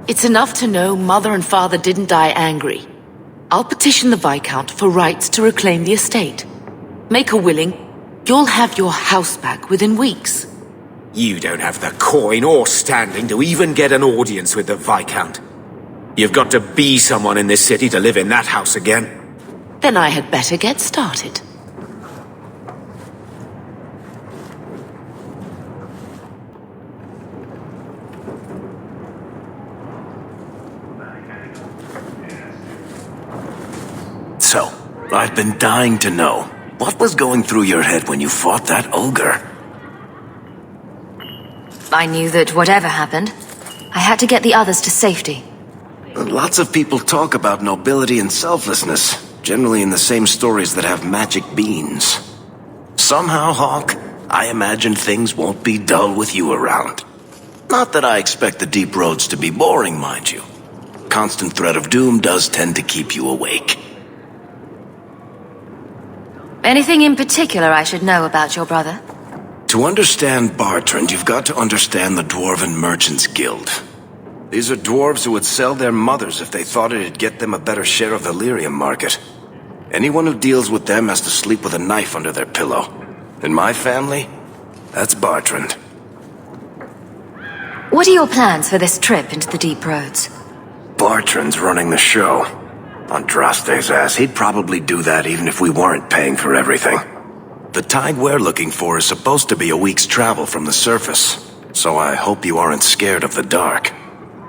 It's enough to know Mother and Father didn't die angry. I'll petition the Viscount for rights to reclaim the estate. Make her willing, you'll have your house back within weeks. You don't have the coin or standing to even get an audience with the Viscount. You've got to be someone in this city to live in that house again. Then I had better get started. I've been dying to know. What was going through your head when you fought that ogre? I knew that whatever happened, I had to get the others to safety. Lots of people talk about nobility and selflessness, generally in the same stories that have magic beans. Somehow, Hawk, I imagine things won't be dull with you around. Not that I expect the deep roads to be boring, mind you. Constant threat of doom does tend to keep you awake. Anything in particular I should know about your brother? To understand Bartrand, you've got to understand the Dwarven Merchants Guild. These are dwarves who would sell their mothers if they thought it'd get them a better share of the lyrium market. Anyone who deals with them has to sleep with a knife under their pillow. In my family, that's Bartrand. What are your plans for this trip into the deep roads? Bartrand's running the show. Andraste's ass, he'd probably do that even if we weren't paying for everything. The tide we're looking for is supposed to be a week's travel from the surface, so I hope you aren't scared of the dark.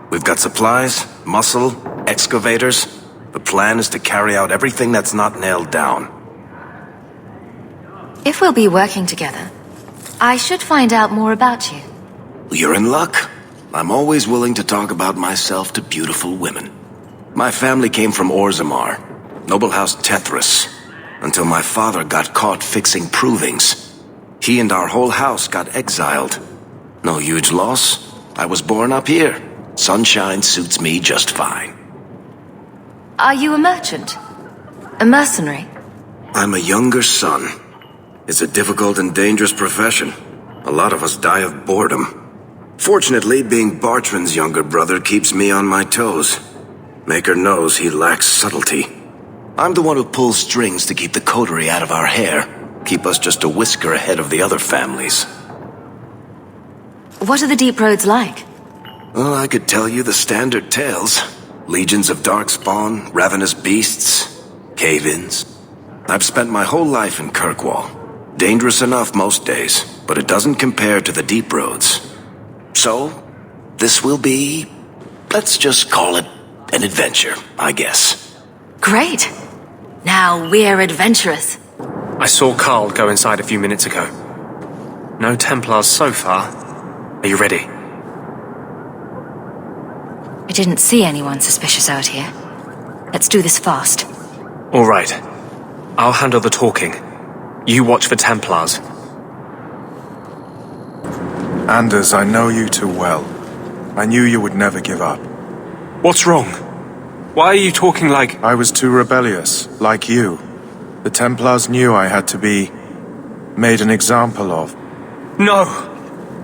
We've got supplies, muscle, excavators. The plan is to carry out everything that's not nailed down. If we'll be working together, I should find out more about you. You're in luck. I'm always willing to talk about myself to beautiful women. My family came from Orzammar, noble house Tethras, until my father got caught fixing provings. He and our whole house got exiled. No huge loss. I was born up here. Sunshine suits me just fine. Are you a merchant? A mercenary? I'm a younger son. It's a difficult and dangerous profession. A lot of us die of boredom. Fortunately, being Bartrand's younger brother keeps me on my toes. Maker knows he lacks subtlety. I'm the one who pulls strings to keep the coterie out of our hair, keep us just a whisker ahead of the other families. What are the deep roads like? Well, I could tell you the standard tales. Legions of darkspawn, ravenous beasts, cave-ins. I've spent my whole life in Kirkwall. Dangerous enough most days, but it doesn't compare to the deep roads. So, this will be, let's just call it an adventure, I guess. Great. Now we're adventurous. I saw Carl go inside a few minutes ago. No Templars so far. Are you ready? I didn't see anyone suspicious out here. Let's do this fast. All right. I'll handle the talking. You watch for Templars. Anders, I know you too well. I knew you would never give up. What's wrong? Why are you talking like... I was too rebellious, like you. The Templars knew I had to be made an example of. No!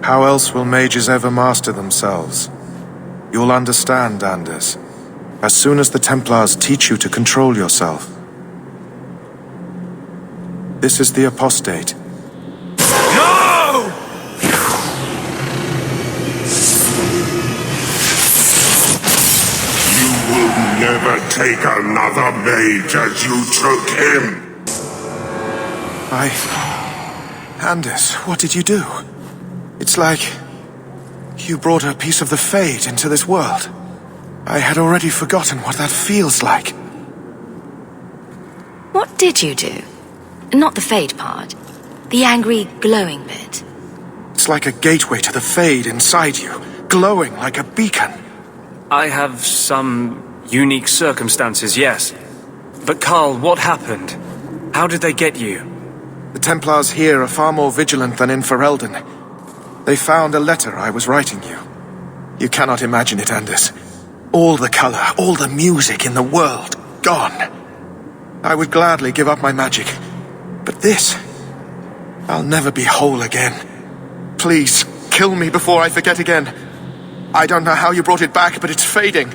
How else will mages ever master themselves? You'll understand, Anders. As soon as the Templars teach you to control yourself. This is the apostate. No! You will never take another mage as you took him. Anders, what did you do? It's like you brought a piece of the Fade into this world. I had already forgotten what that feels like. What did you do? Not the Fade part. The angry, glowing bit. It's like a gateway to the Fade inside you, glowing like a beacon. I have some unique circumstances, yes. But Carl, what happened? How did they get you? The Templars here are far more vigilant than in Ferelden. They found a letter I was writing you. You cannot imagine it, Anders. All the color, all the music in the world, gone. I would gladly give up my magic. But this... I'll never be whole again. Please, kill me before I forget again. I don't know how you brought it back, but it's fading.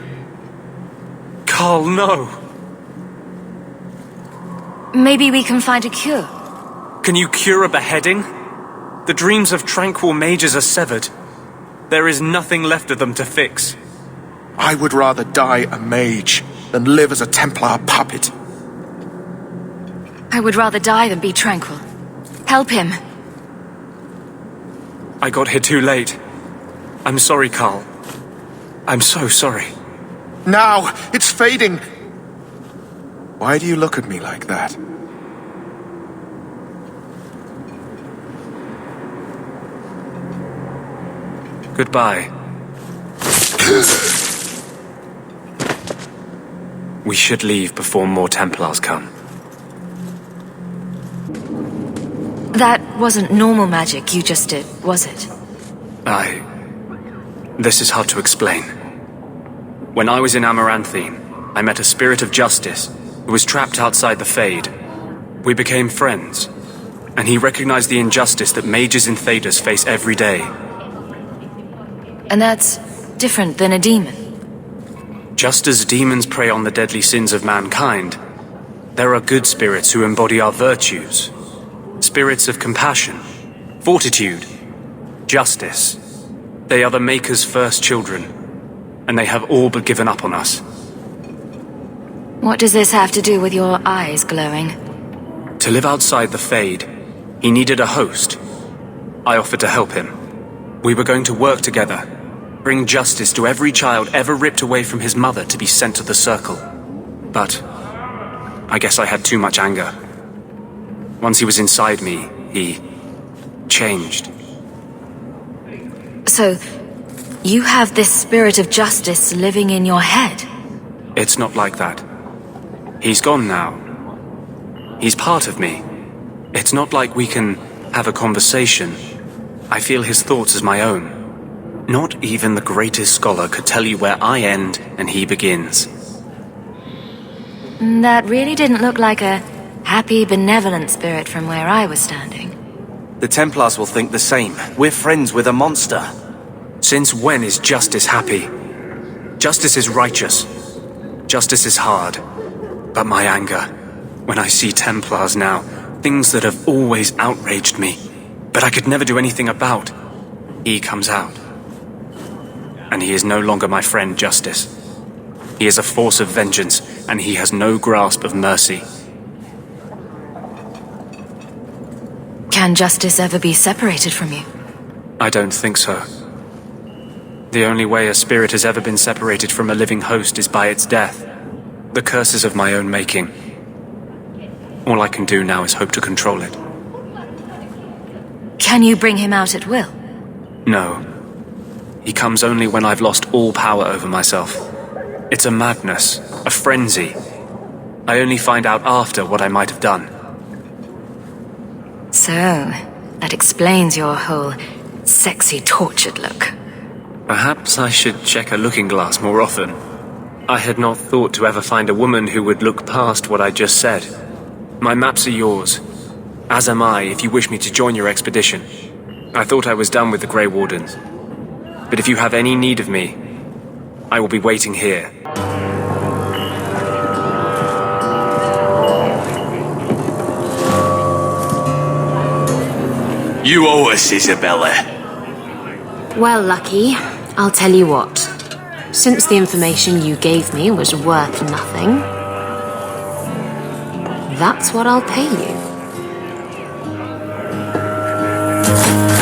Carl, no. Maybe we can find a cure. Can you cure a beheading? The dreams of tranquil mages are severed. There is nothing left of them to fix. I would rather die a mage than live as a Templar puppet. I would rather die than be tranquil. Help him. I got here too late. I'm sorry, Carl. I'm so sorry. Now! It's fading! Why do you look at me like that? Goodbye. We should leave before more Templars come. That wasn't normal magic you just did, was it? This is hard to explain. When I was in Amaranthine, I met a spirit of justice who was trapped outside the Fade. We became friends, and he recognized the injustice that mages in Thedas face every day. And that's different than a demon. Just as demons prey on the deadly sins of mankind, there are good spirits who embody our virtues. Spirits of compassion, fortitude, justice. They are the Maker's first children, and they have all but given up on us. What does this have to do with your eyes glowing? To live outside the Fade, he needed a host. I offered to help him. We were going to work together, bring justice to every child ever ripped away from his mother to be sent to the Circle. But I guess I had too much anger. Once he was inside me, he changed. So, you have this spirit of justice living in your head? It's not like that. He's gone now. He's part of me. It's not like we can have a conversation. I feel his thoughts as my own. Not even the greatest scholar could tell you where I end and he begins. That really didn't look like a happy, benevolent spirit from where I was standing. The Templars will think the same. We're friends with a monster. Since when is justice happy? Justice is righteous. Justice is hard. But my anger, when I see Templars now, things that have always outraged me, but I could never do anything about, he comes out. And he is no longer my friend, Justice. He is a force of vengeance, and he has no grasp of mercy. Can justice ever be separated from you? I don't think so. The only way a spirit has ever been separated from a living host is by its death. The curses of my own making. All I can do now is hope to control it. Can you bring him out at will? No. He comes only when I've lost all power over myself. It's a madness, a frenzy. I only find out after what I might have done. So, that explains your whole sexy, tortured look. Perhaps I should check a looking glass more often. I had not thought to ever find a woman who would look past what I just said. My maps are yours. As am I, if you wish me to join your expedition. I thought I was done with the Grey Wardens. But if you have any need of me, I will be waiting here. You owe us, Isabella. Well, Lucky, I'll tell you what. Since the information you gave me was worth nothing, that's what I'll pay you.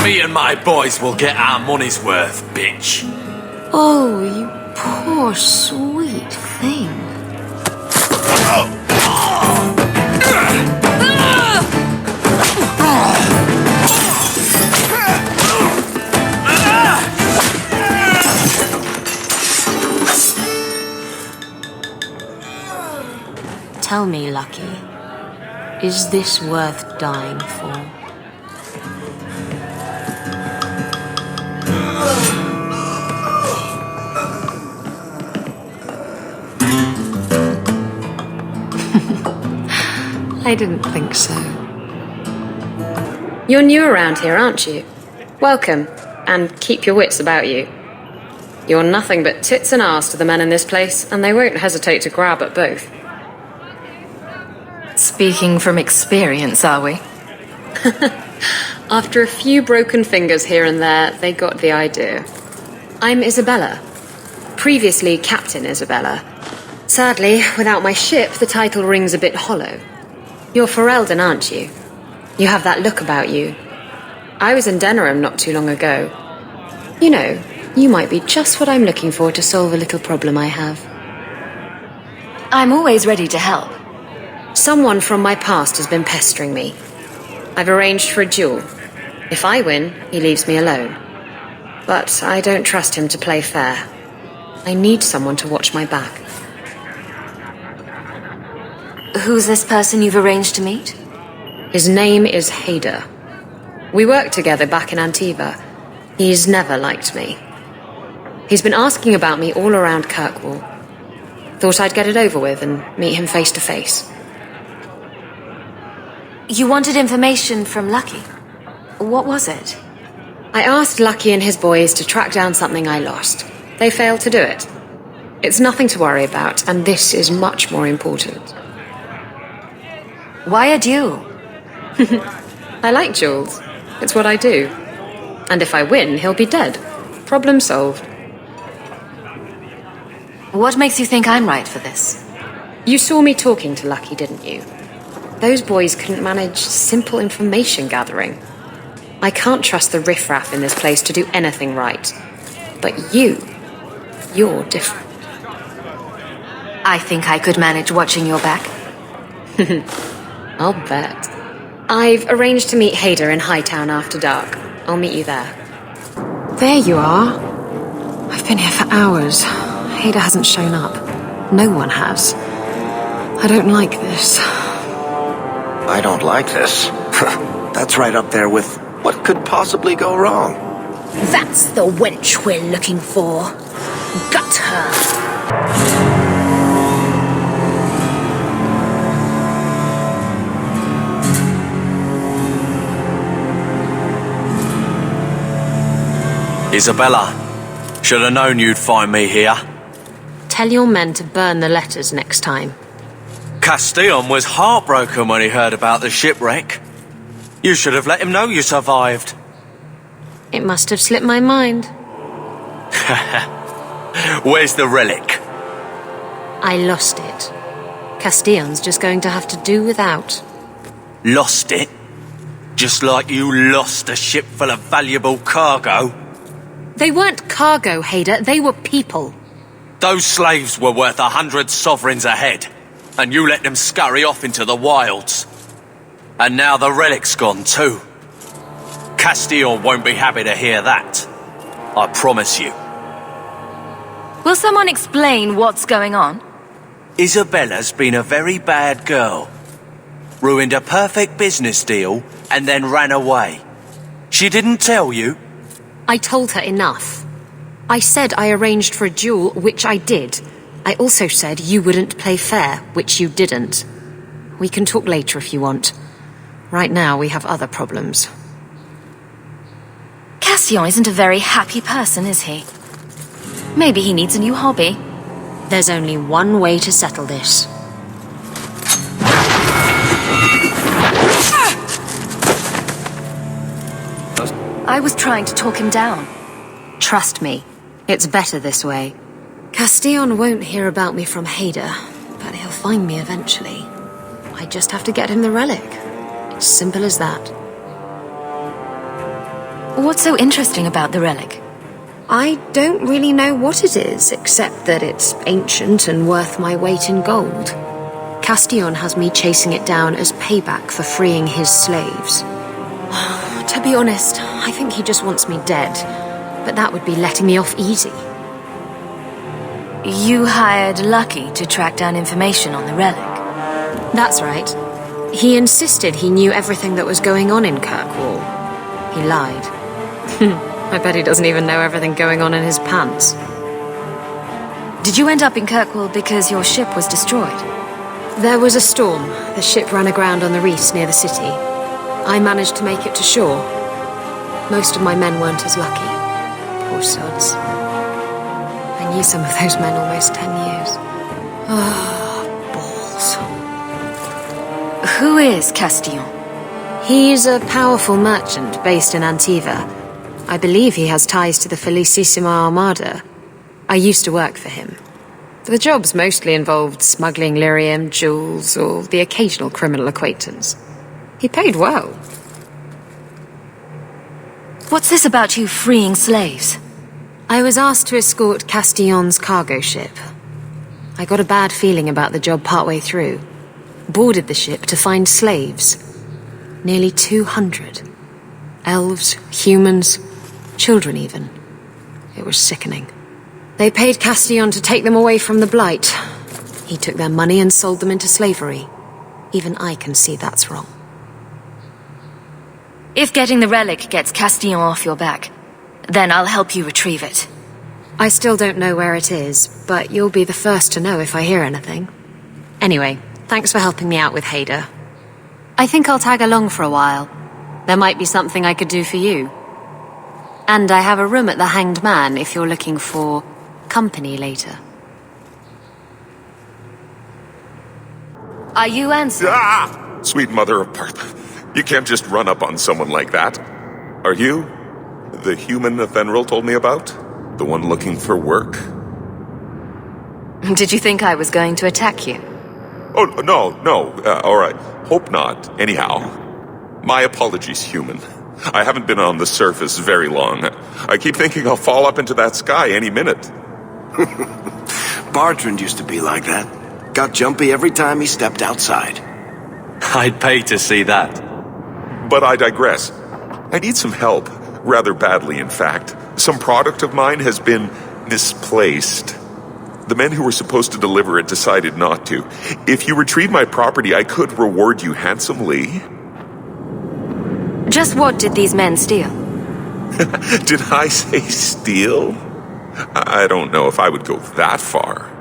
Me and my boys will get our money's worth, bitch. Oh, you poor sweet thing. Tell me, Lucky, is this worth dying for? I didn't think so. You're new around here, aren't you? Welcome, and keep your wits about you. You're nothing but tits and arse to the men in this place, and they won't hesitate to grab at both. Speaking from experience, are we? After a few broken fingers here and there, they got the idea. I'm Isabella. Previously Captain Isabella. Sadly, without my ship, the title rings a bit hollow. You're Ferelden, aren't you? You have that look about you. I was in Denerim not too long ago. You know, you might be just what I'm looking for to solve a little problem I have. I'm always ready to help. Someone from my past has been pestering me. I've arranged for a duel. If I win, he leaves me alone. But I don't trust him to play fair. I need someone to watch my back. Who's this person you've arranged to meet? His name is Hader. We worked together back in Antiva. He's never liked me. He's been asking about me all around Kirkwall. Thought I'd get it over with and meet him face to face. You wanted information from Lucky. What was it? I asked Lucky and his boys to track down something I lost. They failed to do it. It's nothing to worry about, and this is much more important. Why a duel? I like duels. It's what I do. And if I win, he'll be dead. Problem solved. What makes you think I'm right for this? You saw me talking to Lucky, didn't you? Those boys couldn't manage simple information gathering. I can't trust the riffraff in this place to do anything right. But you're different. I think I could manage watching your back. I'll bet. I've arranged to meet Hader in Hightown after dark. I'll meet you there. There you are. I've been here for hours. Hader hasn't shown up. No one has. I don't like this. I don't like this. That's right up there with what could possibly go wrong. That's the wench we're looking for. Got her. Isabella, should have known you'd find me here. Tell your men to burn the letters next time. Castillon was heartbroken when he heard about the shipwreck. You should have let him know you survived. It must have slipped my mind. Where's the relic? I lost it. Castillon's just going to have to do without. Lost it? Just like you lost a ship full of valuable cargo? They weren't cargo, Hader. They were people. Those slaves were worth 100 sovereigns a head, and you let them scurry off into the wilds. And now the relic's gone too. Castillon won't be happy to hear that. I promise you. Will someone explain what's going on? Isabella's been a very bad girl. Ruined a perfect business deal and then ran away. She didn't tell you? I told her enough. I said I arranged for a duel, which I did. I also said you wouldn't play fair, which you didn't. We can talk later if you want. Right now, we have other problems. Castillon isn't a very happy person, is he? Maybe he needs a new hobby. There's only one way to settle this. I was trying to talk him down. Trust me, it's better this way. Castillon won't hear about me from Hader, but he'll find me eventually. I just have to get him the relic. It's simple as that. What's so interesting about the relic? I don't really know what it is, except that it's ancient and worth my weight in gold. Castillon has me chasing it down as payback for freeing his slaves. To be honest, I think he just wants me dead, but that would be letting me off easy. You hired Lucky to track down information on the relic? That's right. He insisted he knew everything that was going on in Kirkwall. He lied. I bet he doesn't even know everything going on in his pants. Did you end up in Kirkwall because your ship was destroyed? There was a storm. The ship ran aground on the reefs near the city. I managed to make it to shore. Most of my men weren't as lucky. Poor sods. I knew some of those men almost 10 years. Ah, balls. Who is Castillon? He's a powerful merchant based in Antiva. I believe he has ties to the Felicissima Armada. I used to work for him. The jobs mostly involved smuggling lyrium, jewels, or the occasional criminal acquaintance. He paid well. What's this about you freeing slaves? I was asked to escort Castillon's cargo ship. I got a bad feeling about the job partway through. boarded the ship to find slaves. Nearly 200. Elves, humans, children even. It was sickening. They paid Castillon to take them away from the Blight. He took their money and sold them into slavery. Even I can see that's wrong. If getting the relic gets Castillon off your back, then I'll help you retrieve it. I still don't know where it is, but you'll be the first to know if I hear anything. Anyway, thanks for helping me out with Hader. I think I'll tag along for a while. There might be something I could do for you. And I have a room at the Hanged Man if you're looking for company later. Are you Ansel? Ah! Sweet mother of Parth. You can't just run up on someone like that. Are you the human Athenril told me about? The one looking for work? Did you think I was going to attack you? Oh, no. All right. Hope not. Anyhow. My apologies, human. I haven't been on the surface very long. I keep thinking I'll fall up into that sky any minute. Bartrand used to be like that. Got jumpy every time he stepped outside. I'd pay to see that. But I digress. I need some help. Rather badly, in fact. Some product of mine has been misplaced. The men who were supposed to deliver it decided not to. If you retrieve my property, I could reward you handsomely. Just what did these men steal? Did I say steal? I don't know if I would go that far.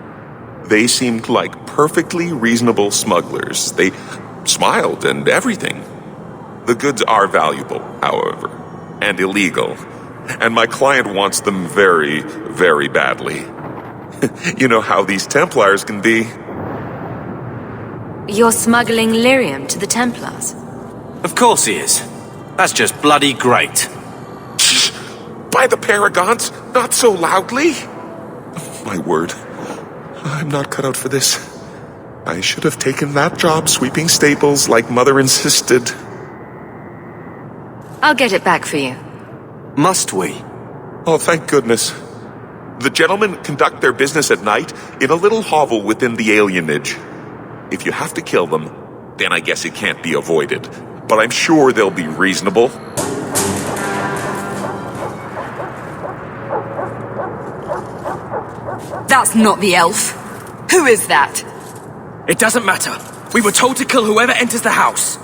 They seemed like perfectly reasonable smugglers. They smiled and everything. The goods are valuable, however, and illegal. And my client wants them very, very badly. You know how these Templars can be. You're smuggling lyrium to the Templars? Of course he is. That's just bloody great. By the Paragons, not so loudly. My word, I'm not cut out for this. I should have taken that job sweeping stables like Mother insisted. I'll get it back for you. Must we? Oh, thank goodness. The gentlemen conduct their business at night in a little hovel within the alienage. If you have to kill them, then I guess it can't be avoided. But I'm sure they'll be reasonable. That's not the elf. Who is that? It doesn't matter. We were told to kill whoever enters the house.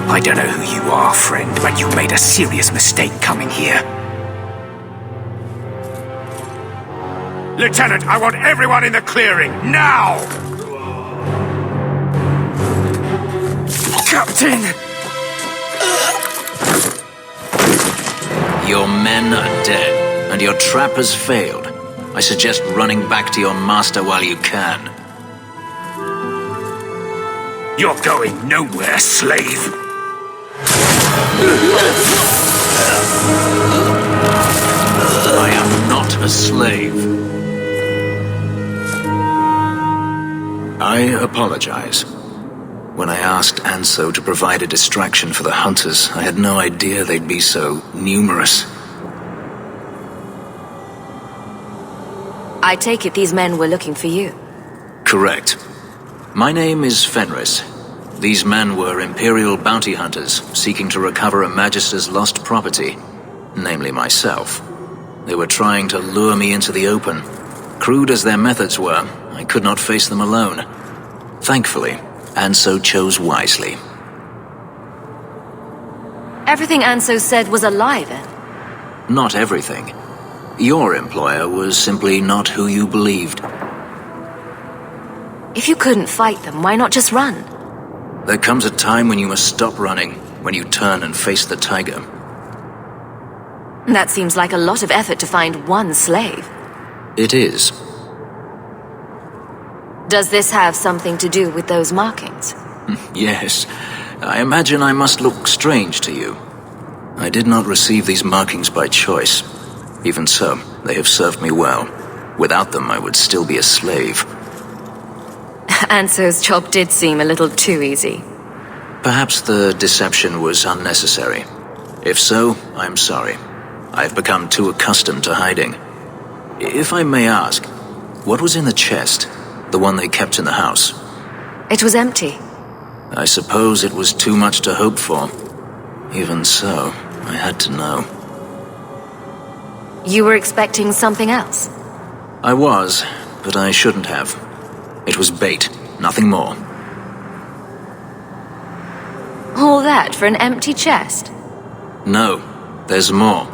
I don't know who you are, friend, but you made a serious mistake coming here. Lieutenant, I want everyone in the clearing, now! Captain! Your men are dead, and your trap has failed. I suggest running back to your master while you can. You're going nowhere, slave. I am not a slave. I apologize. When I asked Anso to provide a distraction for the hunters, I had no idea they'd be so numerous. I take it these men were looking for you. Correct. My name is Fenris. These men were Imperial bounty hunters seeking to recover a Magister's lost property, namely myself. They were trying to lure me into the open. Crude as their methods were, I could not face them alone. Thankfully, Anso chose wisely. Everything Anso said was a lie, then? Not everything. Your employer was simply not who you believed. If you couldn't fight them, why not just run? There comes a time when you must stop running, when you turn and face the tiger. That seems like a lot of effort to find one slave. It is. Does this have something to do with those markings? Yes. I imagine I must look strange to you. I did not receive these markings by choice. Even so, they have served me well. Without them, I would still be a slave. Anso's job did seem a little too easy. Perhaps the deception was unnecessary. If so, I'm sorry. I've become too accustomed to hiding. If I may ask, What was in the chest? The one they kept in the house? It was empty. I suppose it was too much to hope for. Even so, I had to know. You were expecting something else? I was, but I shouldn't have. It was bait, nothing more. All that for an empty chest? No, there's more.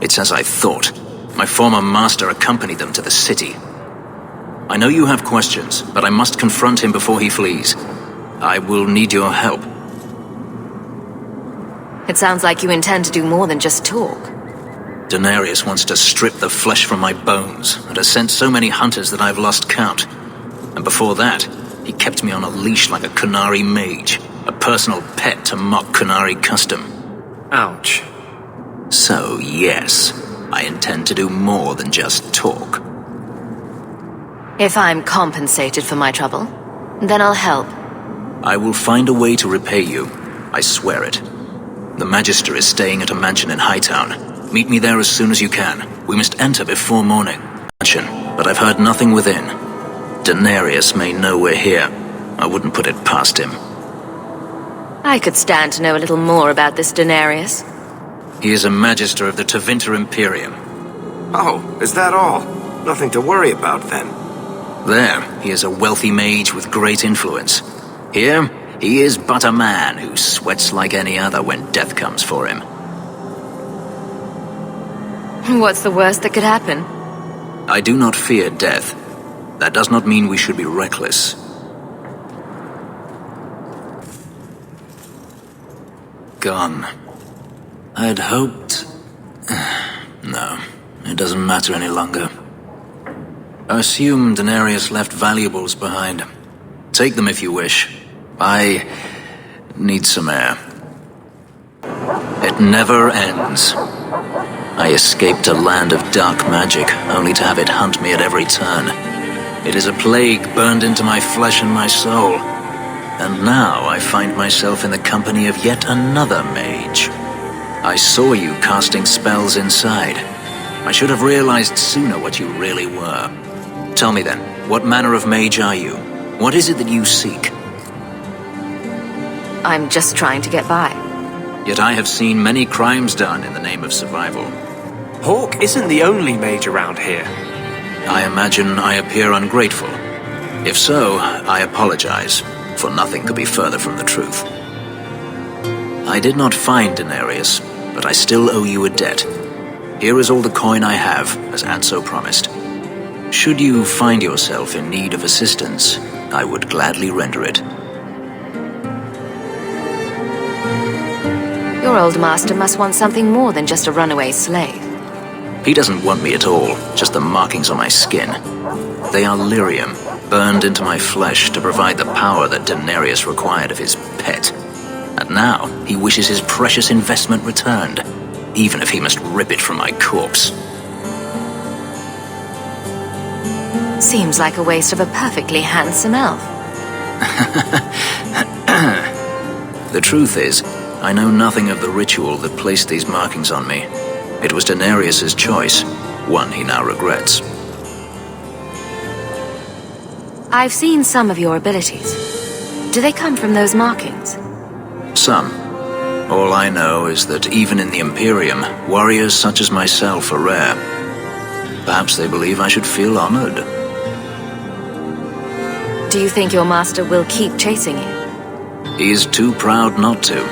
It's as I thought. My former master accompanied them to the city. I know you have questions, but I must confront him before he flees. I will need your help. It sounds like you intend to do more than just talk. Denarius wants to strip the flesh from my bones, and has sent so many hunters that I've lost count. And before that, he kept me on a leash like a Qunari mage, a personal pet to mock Qunari custom. Ouch. So, yes, I intend to do more than just talk. If I'm compensated for my trouble, then I'll help. I will find a way to repay you. I swear it. The Magister is staying at a mansion in Hightown. Meet me there as soon as you can. We must enter before morning. But I've heard nothing within. Denarius may know we're here. I wouldn't put it past him. I could stand to know a little more about this Denarius. He is a Magister of the Tevinter Imperium. Oh, is that all? Nothing to worry about then. There, he is a wealthy mage with great influence. Here, he is but a man who sweats like any other when death comes for him. What's the worst that could happen? I do not fear death. That does not mean we should be reckless. Gone. I'd hoped... No, it doesn't matter any longer. I assume Denarius left valuables behind. Take them if you wish. I need some air. It never ends. I escaped a land of dark magic, only to have it hunt me at every turn. It is a plague burned into my flesh and my soul. And now I find myself in the company of yet another mage. I saw you casting spells inside. I should have realized sooner what you really were. Tell me then, what manner of mage are you? What is it that you seek? I'm just trying to get by. Yet I have seen many crimes done in the name of survival. Hawk isn't the only mage around here. I imagine I appear ungrateful. If so, I apologize, for nothing could be further from the truth. I did not find Denarius, but I still owe you a debt. Here is all the coin I have, as Anso promised. Should you find yourself in need of assistance, I would gladly render it. Your old master must want something more than just a runaway slave. He doesn't want me at all, just the markings on my skin. They are lyrium, burned into my flesh to provide the power that Denarius required of his pet. And now, he wishes his precious investment returned, even if he must rip it from my corpse. Seems like a waste of a perfectly handsome elf. The truth is, I know nothing of the ritual that placed these markings on me. It was Denarius's choice, one he now regrets. I've seen some of your abilities. Do they come from those markings? Some. All I know is that even in the Imperium, warriors such as myself are rare. Perhaps they believe I should feel honored. Do you think your master will keep chasing you? He is too proud not to.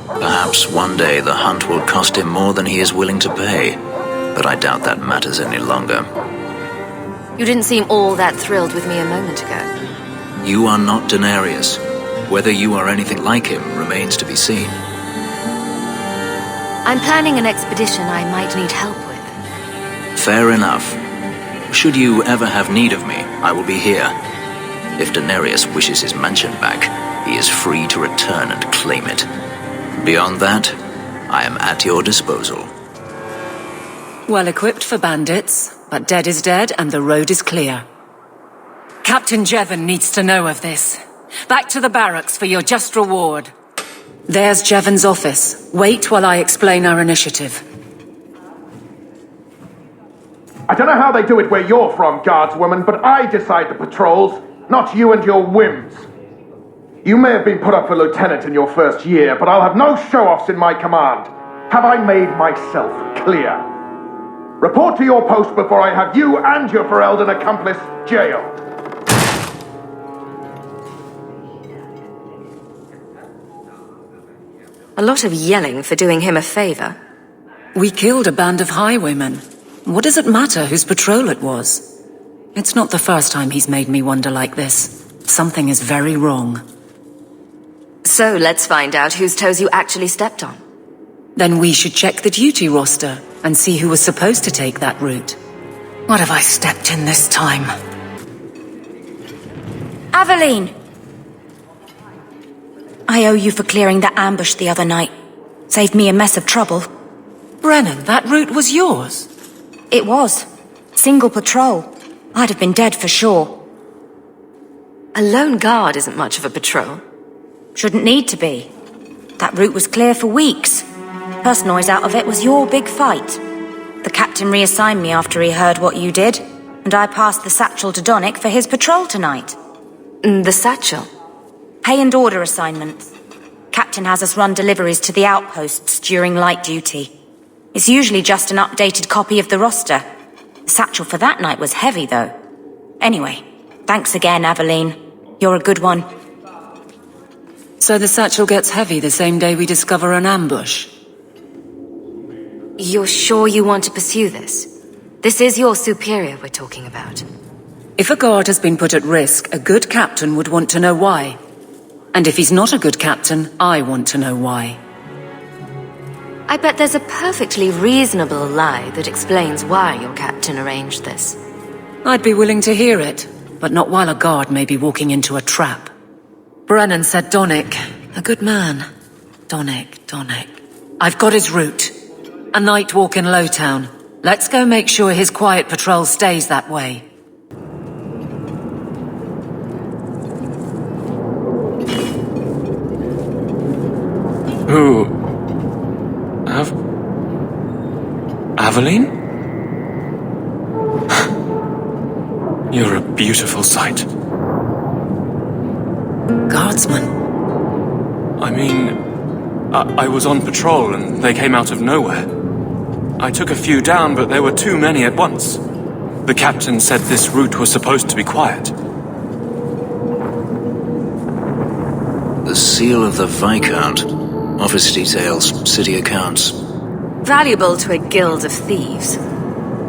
Perhaps one day the hunt will cost him more than he is willing to pay, but I doubt that matters any longer. You didn't seem all that thrilled with me a moment ago. You are not Denarius. Whether you are anything like him remains to be seen. I'm planning an expedition I might need help with. Fair enough. Should you ever have need of me, I will be here. If Denarius wishes his mansion back, he is free to return and claim it. Beyond that, I am at your disposal. Well equipped for bandits, but dead is dead and the road is clear. Captain Jevon needs to know of this. Back to the barracks for your just reward. There's Jevon's office. Wait while I explain our initiative. I don't know how they do it where you're from, guardswoman, but I decide the patrols, not you and your whims. You may have been put up for lieutenant in your first year, but I'll have no show-offs in my command. Have I made myself clear? Report to your post before I have you and your Ferelden accomplice jailed. A lot of yelling for doing him a favor. We killed a band of highwaymen. What does it matter whose patrol it was? It's not the first time he's made me wonder like this. Something is very wrong. So let's find out whose toes you actually stepped on. Then we should check the duty roster and see who was supposed to take that route. What have I stepped in this time? Aveline! I owe you for clearing that ambush the other night. Saved me a mess of trouble. Brennan, that route was yours? It was. Single patrol. I'd have been dead for sure. A lone guard isn't much of a patrol. Shouldn't need to be. That route was clear for weeks. First noise out of it was your big fight. The captain reassigned me after he heard what you did, and I passed the satchel to Donick for his patrol tonight. The satchel? Pay and order assignments. Captain has us run deliveries to the outposts during light duty. It's usually just an updated copy of the roster. The satchel for that night was heavy, though. Anyway, thanks again, Aveline. You're a good one. So the satchel gets heavy the same day we discover an ambush? You're sure you want to pursue this? This is your superior we're talking about. If a guard has been put at risk, a good captain would want to know why. And if he's not a good captain, I want to know why. I bet there's a perfectly reasonable lie that explains why your captain arranged this. I'd be willing to hear it, but not while a guard may be walking into a trap. Brennan said Donick. A good man. Donick. I've got his route. A night walk in Lowtown. Let's go make sure his quiet patrol stays that way. Who? Aveline? You're a beautiful sight. Guardsman? I mean, I was on patrol and they came out of nowhere. I took a few down, but there were too many at once. The captain said this route was supposed to be quiet. The seal of the Viscount. Office details, city accounts. Valuable to a guild of thieves.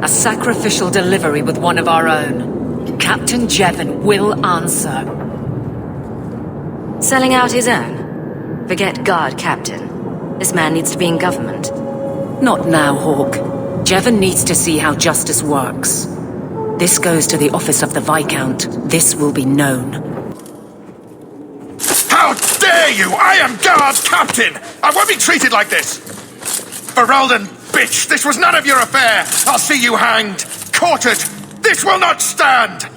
A sacrificial delivery with one of our own. Captain Jevon will answer. Selling out his own? Forget guard captain. This man needs to be in government. Not now, Hawk. Jevon needs to see how justice works. This goes to the office of the Viscount. This will be known. How dare you! I am guard captain! I won't be treated like this! Ferelden, bitch, this was none of your affair! I'll see you hanged! Quartered! This will not stand!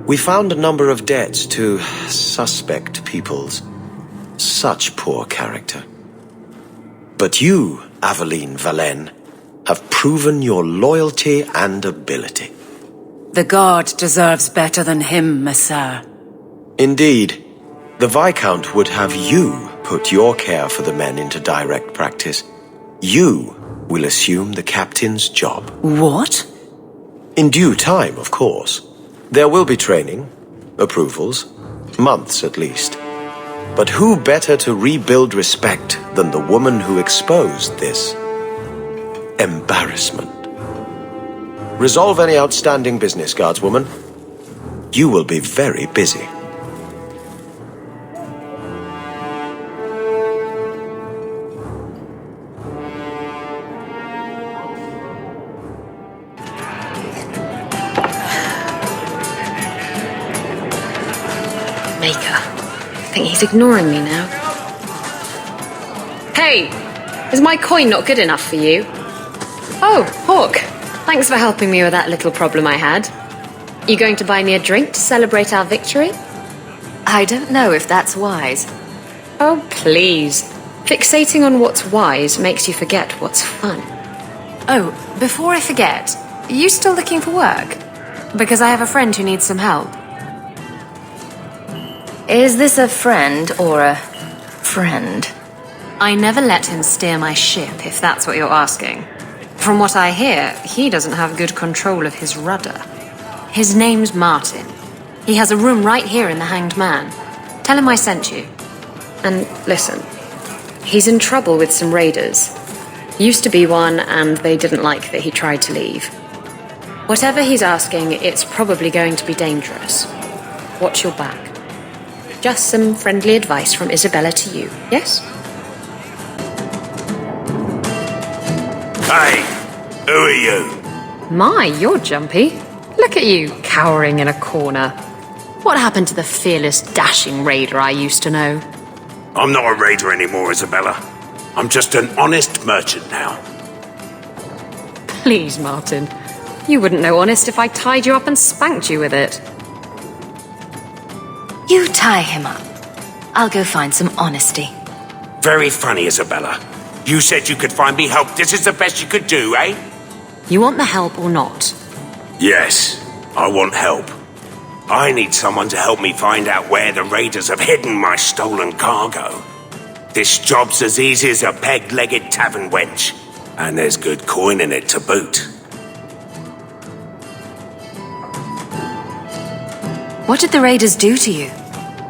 We found a number of debts to suspect peoples. Such poor character. But you, Aveline Valen, have proven your loyalty and ability. The guard deserves better than him, Messire. Indeed. The Viscount would have you put your care for the men into direct practice. You will assume the captain's job. What? In due time, of course. There will be training, approvals, months at least. But who better to rebuild respect than the woman who exposed this embarrassment? Resolve any outstanding business, guardswoman. You will be very busy. I think he's ignoring me now. Hey! Is my coin not good enough for you? Oh, Hawk. Thanks for helping me with that little problem I had. You going to buy me a drink to celebrate our victory? I don't know if that's wise. Oh, please. Fixating on what's wise makes you forget what's fun. Oh, before I forget, are you still looking for work? Because I have a friend who needs some help. Is this a friend or a friend? I never let him steer my ship, if that's what you're asking. From what I hear, he doesn't have good control of his rudder. His name's Martin. He has a room right here in the Hanged Man. Tell him I sent you. And listen, he's in trouble with some raiders. Used to be one, and they didn't like that he tried to leave. Whatever he's asking, it's probably going to be dangerous. Watch your back. Just some friendly advice from Isabella to you, yes? Hey, who are you? My, you're jumpy. Look at you, cowering in a corner. What happened to the fearless, dashing raider I used to know? I'm not a raider anymore, Isabella. I'm just an honest merchant now. Please, Martin. You wouldn't know honest if I tied you up and spanked you with it. You tie him up. I'll go find some honesty. Very funny, Isabella. You said you could find me help. This is the best you could do, eh? You want the help or not? Yes, I want help. I need someone to help me find out where the raiders have hidden my stolen cargo. This job's as easy as a peg-legged tavern wench, and there's good coin in it to boot. What did the raiders do to you?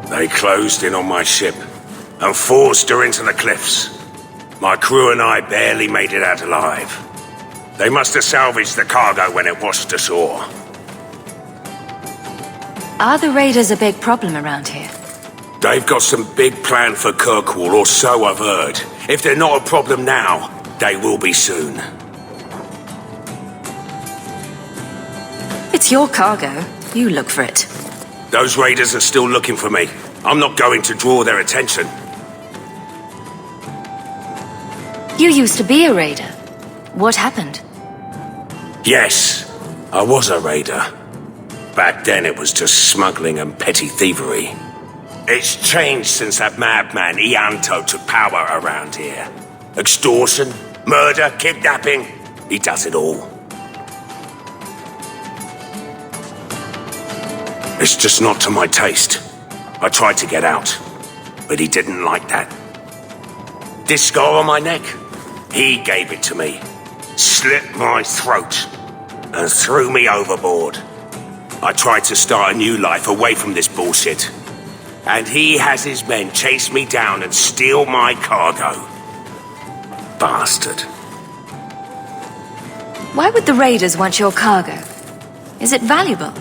They closed in on my ship and forced her into the cliffs. My crew and I barely made it out alive. They must have salvaged the cargo when it washed ashore. Are the raiders a big problem around here? They've got some big plan for Kirkwall, or so I've heard. If they're not a problem now, they will be soon. It's your cargo. You look for it. Those raiders are still looking for me. I'm not going to draw their attention. You used to be a raider. What happened? Yes, I was a raider. Back then it was just smuggling and petty thievery. It's changed since that madman Ianto took power around here. Extortion, murder, kidnapping. He does it all. It's just not to my taste. I tried to get out, but he didn't like that. This scar on my neck, he gave it to me. Slit my throat and threw me overboard. I tried to start a new life away from this bullshit. And he has his men chase me down and steal my cargo. Bastard. Why would the raiders want your cargo? Is it valuable?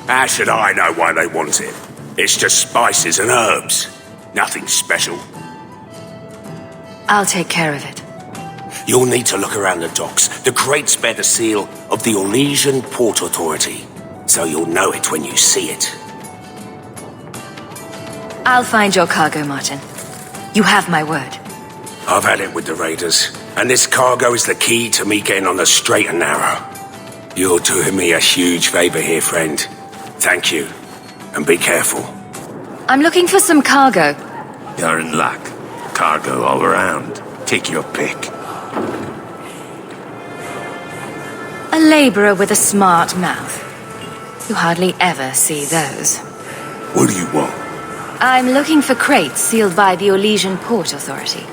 How should I know why they want it? It's just spices and herbs. Nothing special. I'll take care of it. You'll need to look around the docks. The crates bear the seal of the Orlesian Port Authority, so you'll know it when you see it. I'll find your cargo, Martin. You have my word. I've had it with the raiders, and this cargo is the key to me getting on the straight and narrow. You're doing me a huge favor here, friend. Thank you, and be careful. I'm looking for some cargo. You're in luck. Cargo all around. Take your pick. A laborer with a smart mouth. You hardly ever see those. What do you want? I'm looking for crates sealed by the Orlesian Port Authority.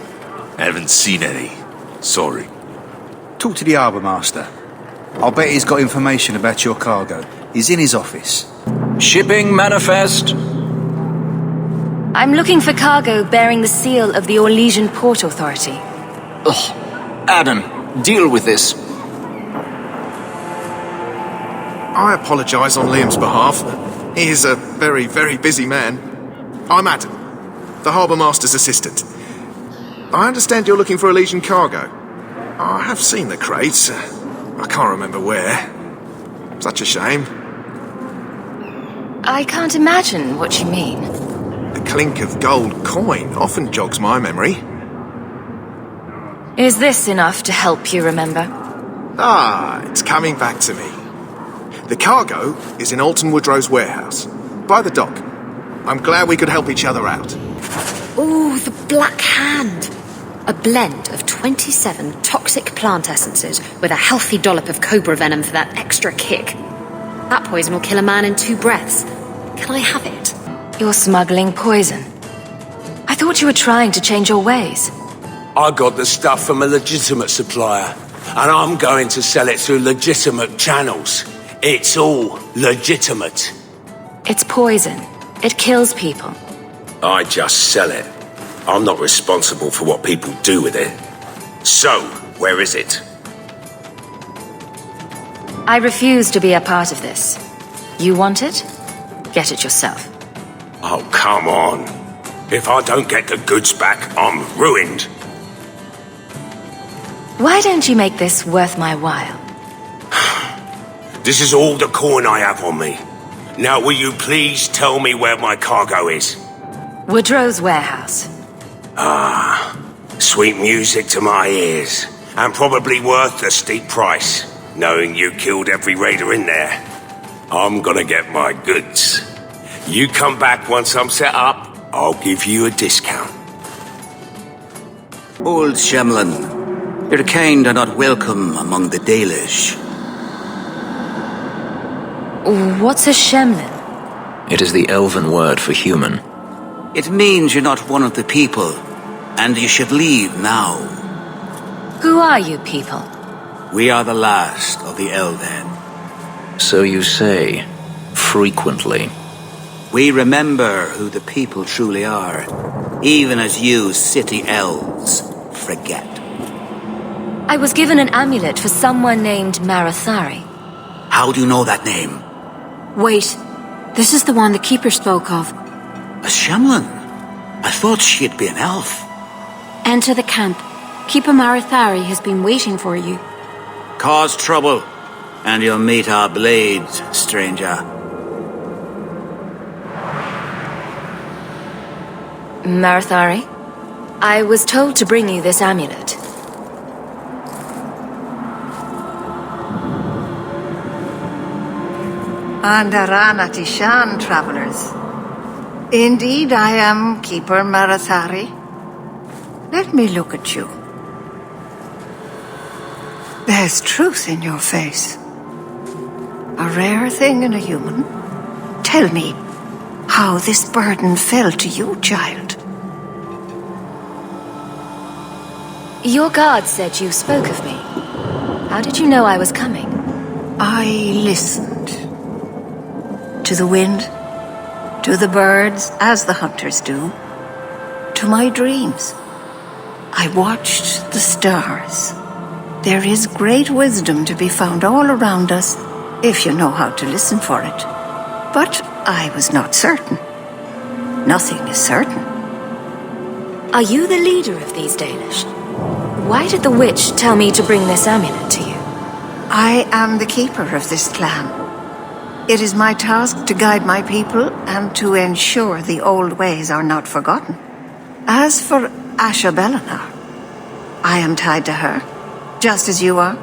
I haven't seen any. Sorry. Talk to the harbour master. I'll bet he's got information about your cargo. He's in his office. Shipping manifest. I'm looking for cargo bearing the seal of the Orlesian Port Authority. Ugh. Adam, deal with this. I apologise on Liam's behalf. He is a very, very busy man. I'm Adam, the Harbour Master's assistant. I understand you're looking for Orlesian cargo. I have seen the crates. I can't remember where. Such a shame. I can't imagine what you mean. The clink of gold coin often jogs my memory. Is this enough to help you remember? Ah, it's coming back to me. The cargo is in Alton Woodrow's warehouse, by the dock. I'm glad we could help each other out. Ooh, the Black Hand. A blend of 27 toxic plant essences with a healthy dollop of cobra venom for that extra kick. That poison will kill a man in 2 breaths. Can I have it? You're smuggling poison. I thought you were trying to change your ways. I got the stuff from a legitimate supplier, and I'm going to sell it through legitimate channels. It's all legitimate. It's poison. It kills people. I just sell it. I'm not responsible for what people do with it. So, where is it? I refuse to be a part of this. You want it? Get it yourself. Oh, come on. If I don't get the goods back, I'm ruined. Why don't you make this worth my while? This is all the coin I have on me. Now will you please tell me where my cargo is? Woodrow's warehouse. Ah, sweet music to my ears. And probably worth a steep price, knowing you killed every raider in there. I'm gonna get my goods. You come back once I'm set up, I'll give you a discount. Old Shemlin, your kind are not welcome among the Dalish. What's a Shemlin? It is the elven word for human. It means you're not one of the people, and you should leave now. Who are you people? We are the last of the Elven. So you say, frequently. We remember who the people truly are, even as you city elves forget. I was given an amulet for someone named Marathari. How do you know that name? Wait, this is the one the Keeper spoke of. A Shemlin? I thought she'd be an elf. Enter the camp. Keeper Marathari has been waiting for you. Cause trouble, and you'll meet our blades, stranger. Marathari, I was told to bring you this amulet. Andarana Tishan, travelers. Indeed, I am Keeper Marathari. Let me look at you. There's truth in your face. A rare thing in a human. Tell me how this burden fell to you, child. Your guard said you spoke of me. How did you know I was coming? I listened. To the wind, to the birds, as the hunters do, to my dreams. I watched the stars. There is great wisdom to be found all around us, if you know how to listen for it. But I was not certain. Nothing is certain. Are you the leader of these Dalish? Why did the witch tell me to bring this amulet to you? I am the keeper of this clan. It is my task to guide my people and to ensure the old ways are not forgotten. As for Asha Bellinar, I am tied to her, just as you are,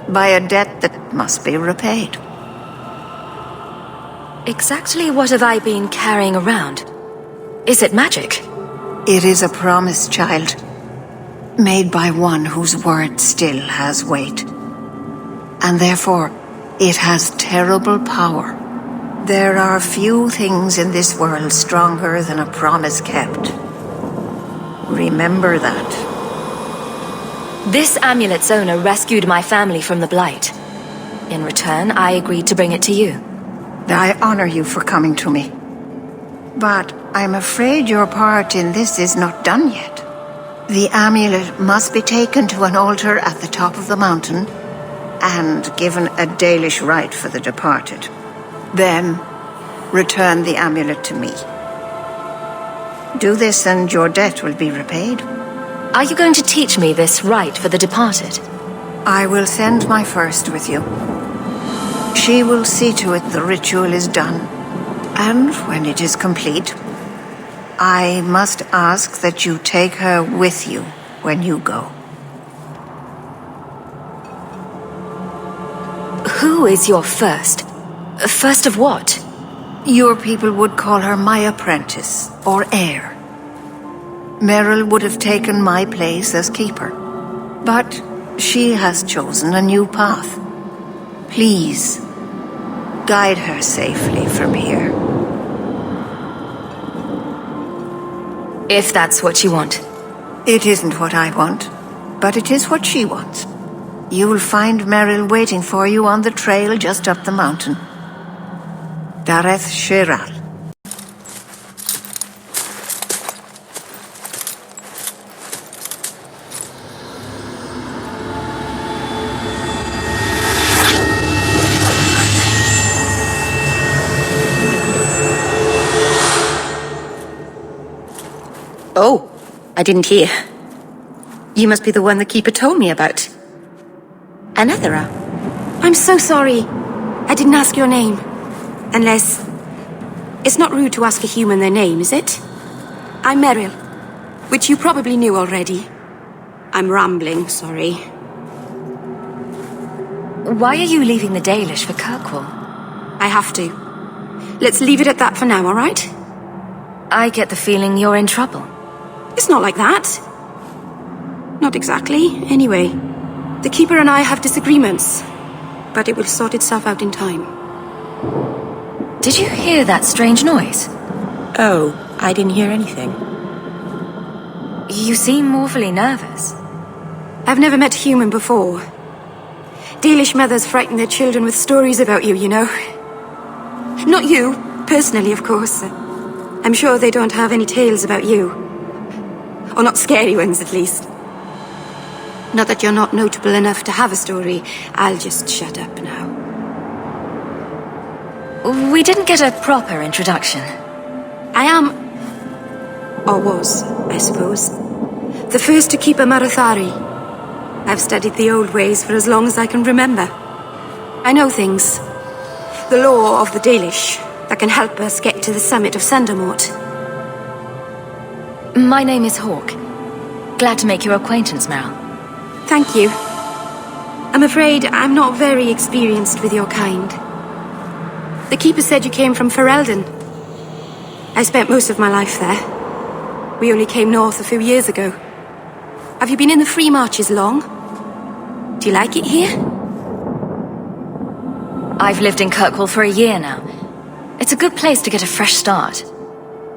by a debt that must be repaid. Exactly what have I been carrying around? Is it magic? It is a promise, child, made by one whose word still has weight. And therefore, it has terrible power. There are few things in this world stronger than a promise kept. Remember that. This amulet's owner rescued my family from the Blight. In return, I agreed to bring it to you. I honor you for coming to me. But I'm afraid your part in this is not done yet. The amulet must be taken to an altar at the top of the mountain and given a Dalish rite for the departed. Then, return the amulet to me. Do this and your debt will be repaid. Are you going to teach me this rite for the departed? I will send my first with you. She will see to it the ritual is done. And when it is complete, I must ask that you take her with you when you go. Who is your first? First of what? Your people would call her my apprentice, or heir. Meryl would have taken my place as keeper. But she has chosen a new path. Please, guide her safely from here. If that's what you want. It isn't what I want, but it is what she wants. You'll find Meryl waiting for you on the trail just up the mountain. Dareth Shiral. Oh, I didn't hear. You must be the one the Keeper told me about. Anethera. I'm so sorry. I didn't ask your name. Unless... It's not rude to ask a human their name, is it? I'm Meryl, which you probably knew already. I'm rambling, sorry. Why are you leaving the Dalish for Kirkwall? I have to. Let's leave it at that for now, all right? I get the feeling you're in trouble. It's not like that. Not exactly, anyway. The Keeper and I have disagreements, but it will sort itself out in time. Did you hear that strange noise? Oh, I didn't hear anything. You seem awfully nervous. I've never met a human before. Dalish mothers frighten their children with stories about you, you know. Not you, personally, of course. I'm sure they don't have any tales about you. Or not scary ones, at least. Not that you're not notable enough to have a story. I'll just shut up now. We didn't get a proper introduction. I am... or was, I suppose. The first to keep a Marathari. I've studied the old ways for as long as I can remember. I know things. The law of the Dalish that can help us get to the summit of Sundermort. My name is Hawk. Glad to make your acquaintance, Meryl. Thank you. I'm afraid I'm not very experienced with your kind. The Keeper said you came from Ferelden. I spent most of my life there. We only came north a few years ago. Have you been in the Free Marches long? Do you like it here? I've lived in Kirkwall for a year now. It's a good place to get a fresh start.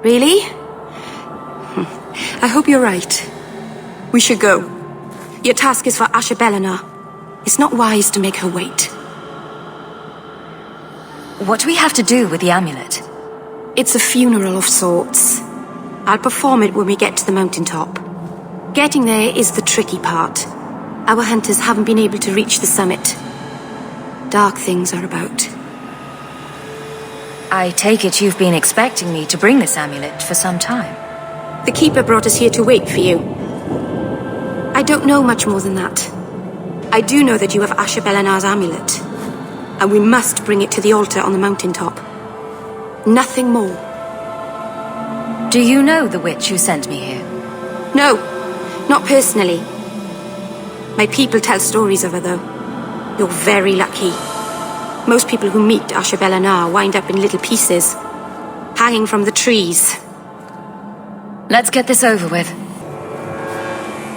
Really? I hope you're right. We should go. Your task is for Asher Bellinar. It's not wise to make her wait. What do we have to do with the amulet? It's a funeral of sorts. I'll perform it when we get to the mountaintop. Getting there is the tricky part. Our hunters haven't been able to reach the summit. Dark things are about. I take it you've been expecting me to bring this amulet for some time. The Keeper brought us here to wait for you. I don't know much more than that. I do know that you have Asher Bellinar's amulet, and we must bring it to the altar on the mountaintop. Nothing more. Do you know the witch who sent me here? No, not personally. My people tell stories of her, though. You're very lucky. Most people who meet Asher Bellinar wind up in little pieces, hanging from the trees. Let's get this over with.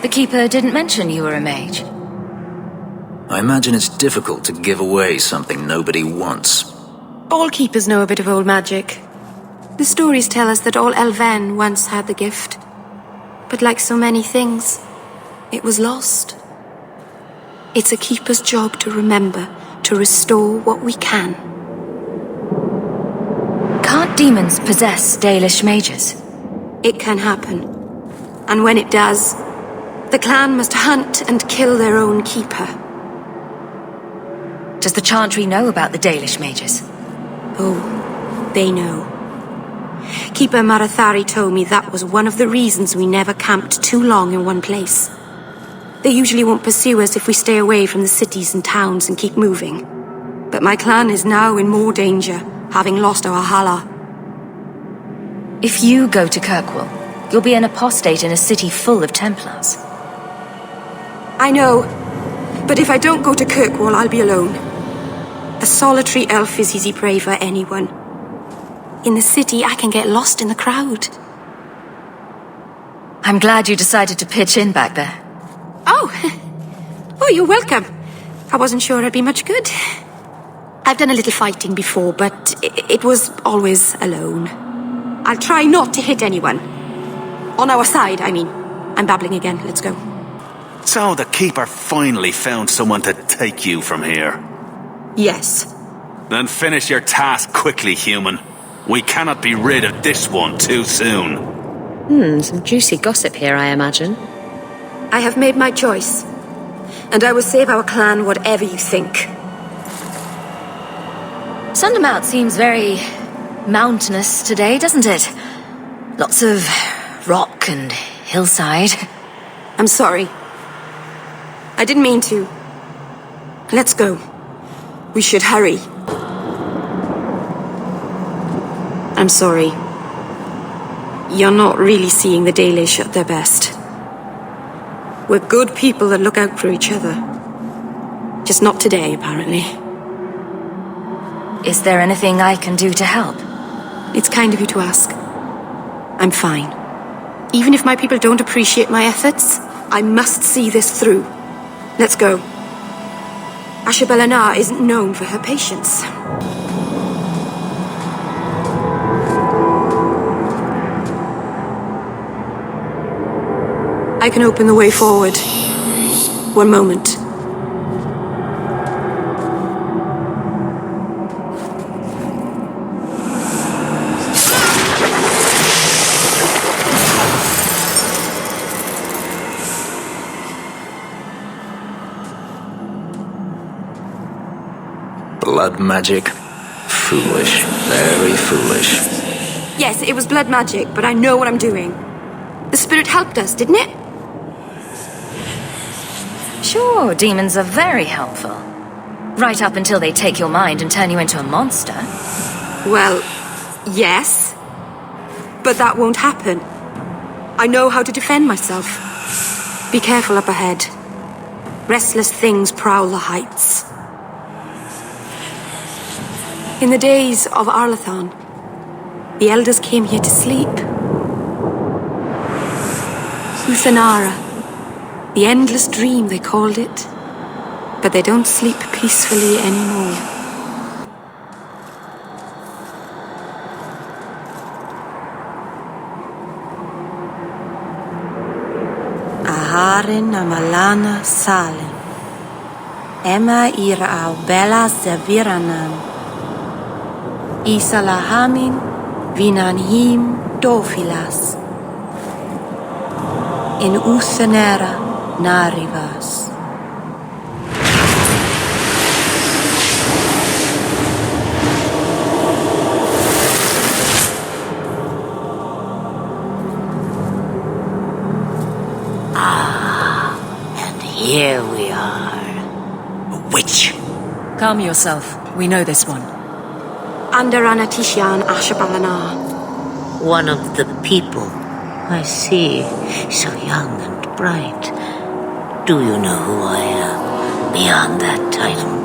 The Keeper didn't mention you were a mage. I imagine it's difficult to give away something nobody wants. All Keepers know a bit of old magic. The stories tell us that all Elven once had the gift. But like so many things, it was lost. It's a Keeper's job to remember, to restore what we can. Can't demons possess Dalish mages? It can happen. And when it does, the clan must hunt and kill their own Keeper. Does the Chantry know about the Dalish mages? Oh, they know. Keeper Marathari told me that was one of the reasons we never camped too long in one place. They usually won't pursue us if we stay away from the cities and towns and keep moving. But my clan is now in more danger, having lost our Hala. If you go to Kirkwall, you'll be an apostate in a city full of Templars. I know, but if I don't go to Kirkwall, I'll be alone. A solitary elf is easy prey for anyone. In the city, I can get lost in the crowd. I'm glad you decided to pitch in back there. Oh! Oh, you're welcome. I wasn't sure I'd be much good. I've done a little fighting before, but it was always alone. I'll try not to hit anyone. On our side, I mean. I'm babbling again. Let's go. So the Keeper finally found someone to take you from here. Yes. Then finish your task quickly, human. We cannot be rid of this one too soon. Some juicy gossip here, I imagine. I have made my choice. And I will save our clan whatever you think. Sundermount seems very mountainous today, doesn't it? Lots of rock and hillside. I'm sorry. I didn't mean to. Let's go. We should hurry. I'm sorry. You're not really seeing the Dalish at their best. We're good people that look out for each other. Just not today, apparently. Is there anything I can do to help? It's kind of you to ask. I'm fine. Even if my people don't appreciate my efforts, I must see this through. Let's go. Ashabelana isn't known for her patience. I can open the way forward. One moment. Blood magic? Foolish. Very foolish. Yes, it was blood magic, but I know what I'm doing. The spirit helped us, didn't it? Sure, demons are very helpful. Right up until they take your mind and turn you into a monster. Well, yes. But that won't happen. I know how to defend myself. Be careful up ahead. Restless things prowl the heights. In the days of Arlathon, the elders came here to sleep. Uthanara. The endless dream, they called it. But they don't sleep peacefully anymore. Aharin amalana salen. Emma ira au bella seviranan. Isalahamin vinanhim dofilas. In Uthanera narivas. And here we are. A witch. Calm yourself. We know this one. Andaranatishan Ashabalana. One of the people. I see. So young and bright. Do you know who I am, beyond that title?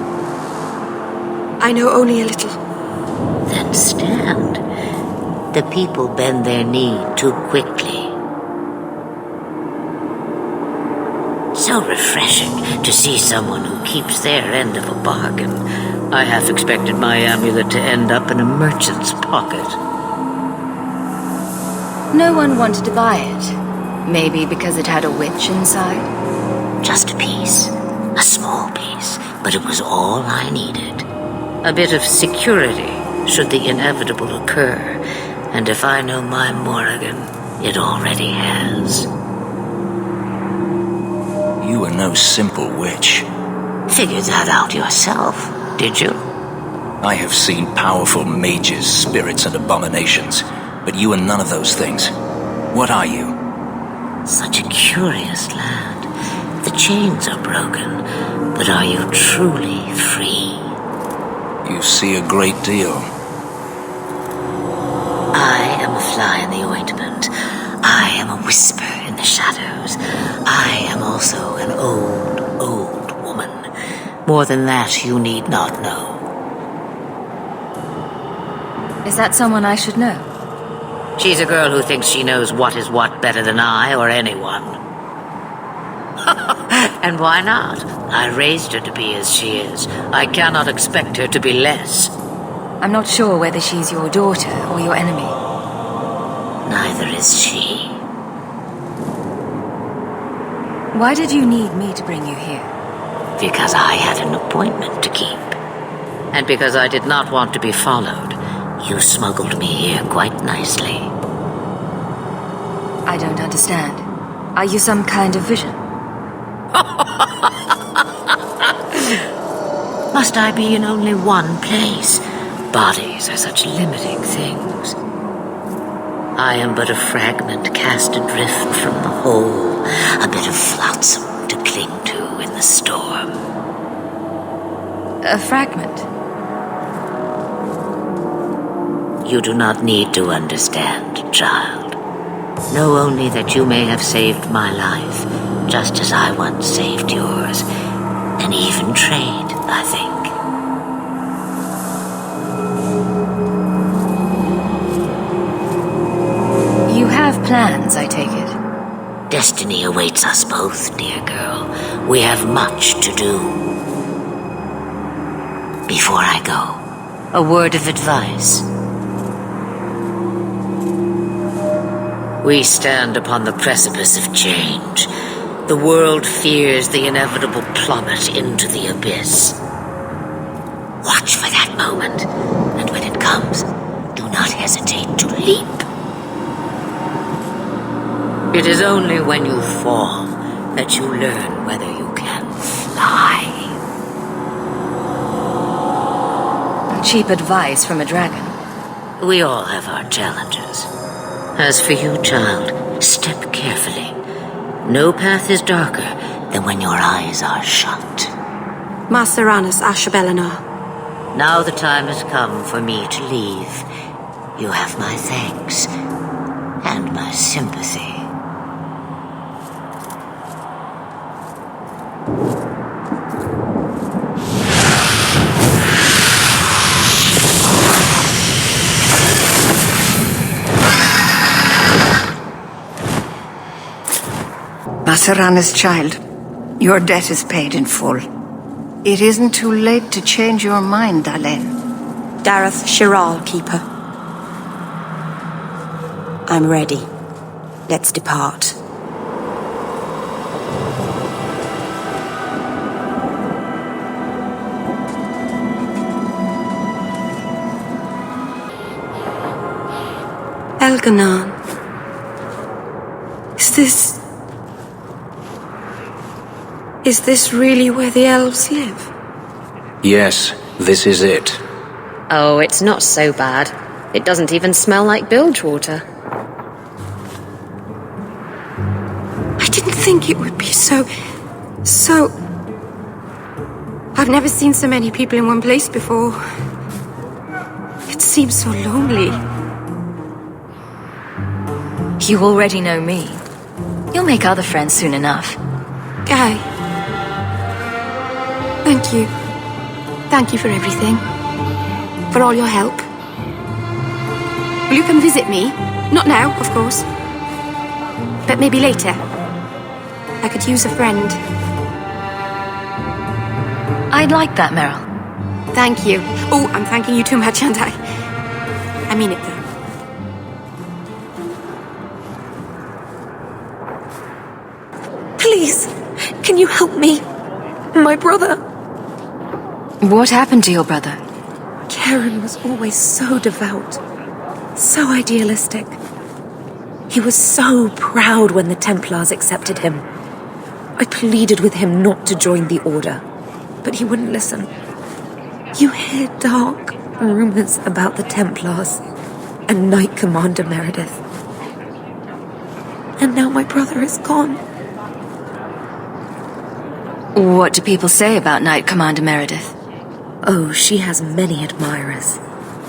I know only a little. Then stand. The people bend their knee too quickly. So refreshing to see someone who keeps their end of a bargain. I half expected my amulet to end up in a merchant's pocket. No one wanted to buy it. Maybe because it had a witch inside? Just a piece. A small piece. But it was all I needed. A bit of security, should the inevitable occur. And if I know my Morrigan, it already has. You are no simple witch. Figured that out yourself, did you? I have seen powerful mages, spirits, and abominations, but you are none of those things. What are you? Such a curious land. The chains are broken, but are you truly free? You see a great deal. I am a fly in the ointment. I am a whisper in the shadows. I am also an old woman. More than that, you need not know. Is that someone I should know? She's a girl who thinks she knows what is what better than I or anyone. And why not? I raised her to be as she is. I cannot expect her to be less. I'm not sure whether she's your daughter or your enemy. Neither is she. Why did you need me to bring you here? Because I had an appointment to keep. And because I did not want to be followed, you smuggled me here quite nicely. I don't understand. Are you some kind of vision? Must I be in only one place? Bodies are such limiting things. I am but a fragment cast adrift from the whole, a bit of flotsam to cling to in the storm. A fragment? You do not need to understand, child. Know only that you may have saved my life, just as I once saved yours. An even trade, I think. You have plans, I take it. Destiny awaits us both, dear girl. We have much to do. Before I go, a word of advice. We stand upon the precipice of change. The world fears the inevitable plummet into the abyss. Watch for that moment, and when it comes, do not hesitate to leap. It is only when you fall that you learn whether you can fly. Cheap advice from a dragon. We all have our challenges. As for you, child, step carefully. No path is darker than when your eyes are shut. Maceranus Ashabellinar. Now the time has come for me to leave. You have my thanks and my sympathy. Maceranus, child, your debt is paid in full. It isn't too late to change your mind, Dalen. Dareth Shiral, Keeper. I'm ready. Let's depart. Elganon. Is this really where the elves live? Yes, this is it. Oh, it's not so bad. It doesn't even smell like bilge water. I didn't think it would be so... I've never seen so many people in one place before. It seems so lonely. You already know me. You'll make other friends soon enough. Guy. Thank you. Thank you for everything. For all your help. Will you come visit me? Not now, of course. But maybe later. I could use a friend. I'd like that, Meryl. Thank you. Oh, I'm thanking you too much, aren't I? I mean it, though. Please, can you help me? My brother. What happened to your brother? Karen was always so devout, so idealistic. He was so proud when the Templars accepted him. I pleaded with him not to join the Order, but he wouldn't listen. You hear dark rumors about the Templars and Knight Commander Meredith. And now my brother is gone. What do people say about Knight Commander Meredith? Oh, she has many admirers.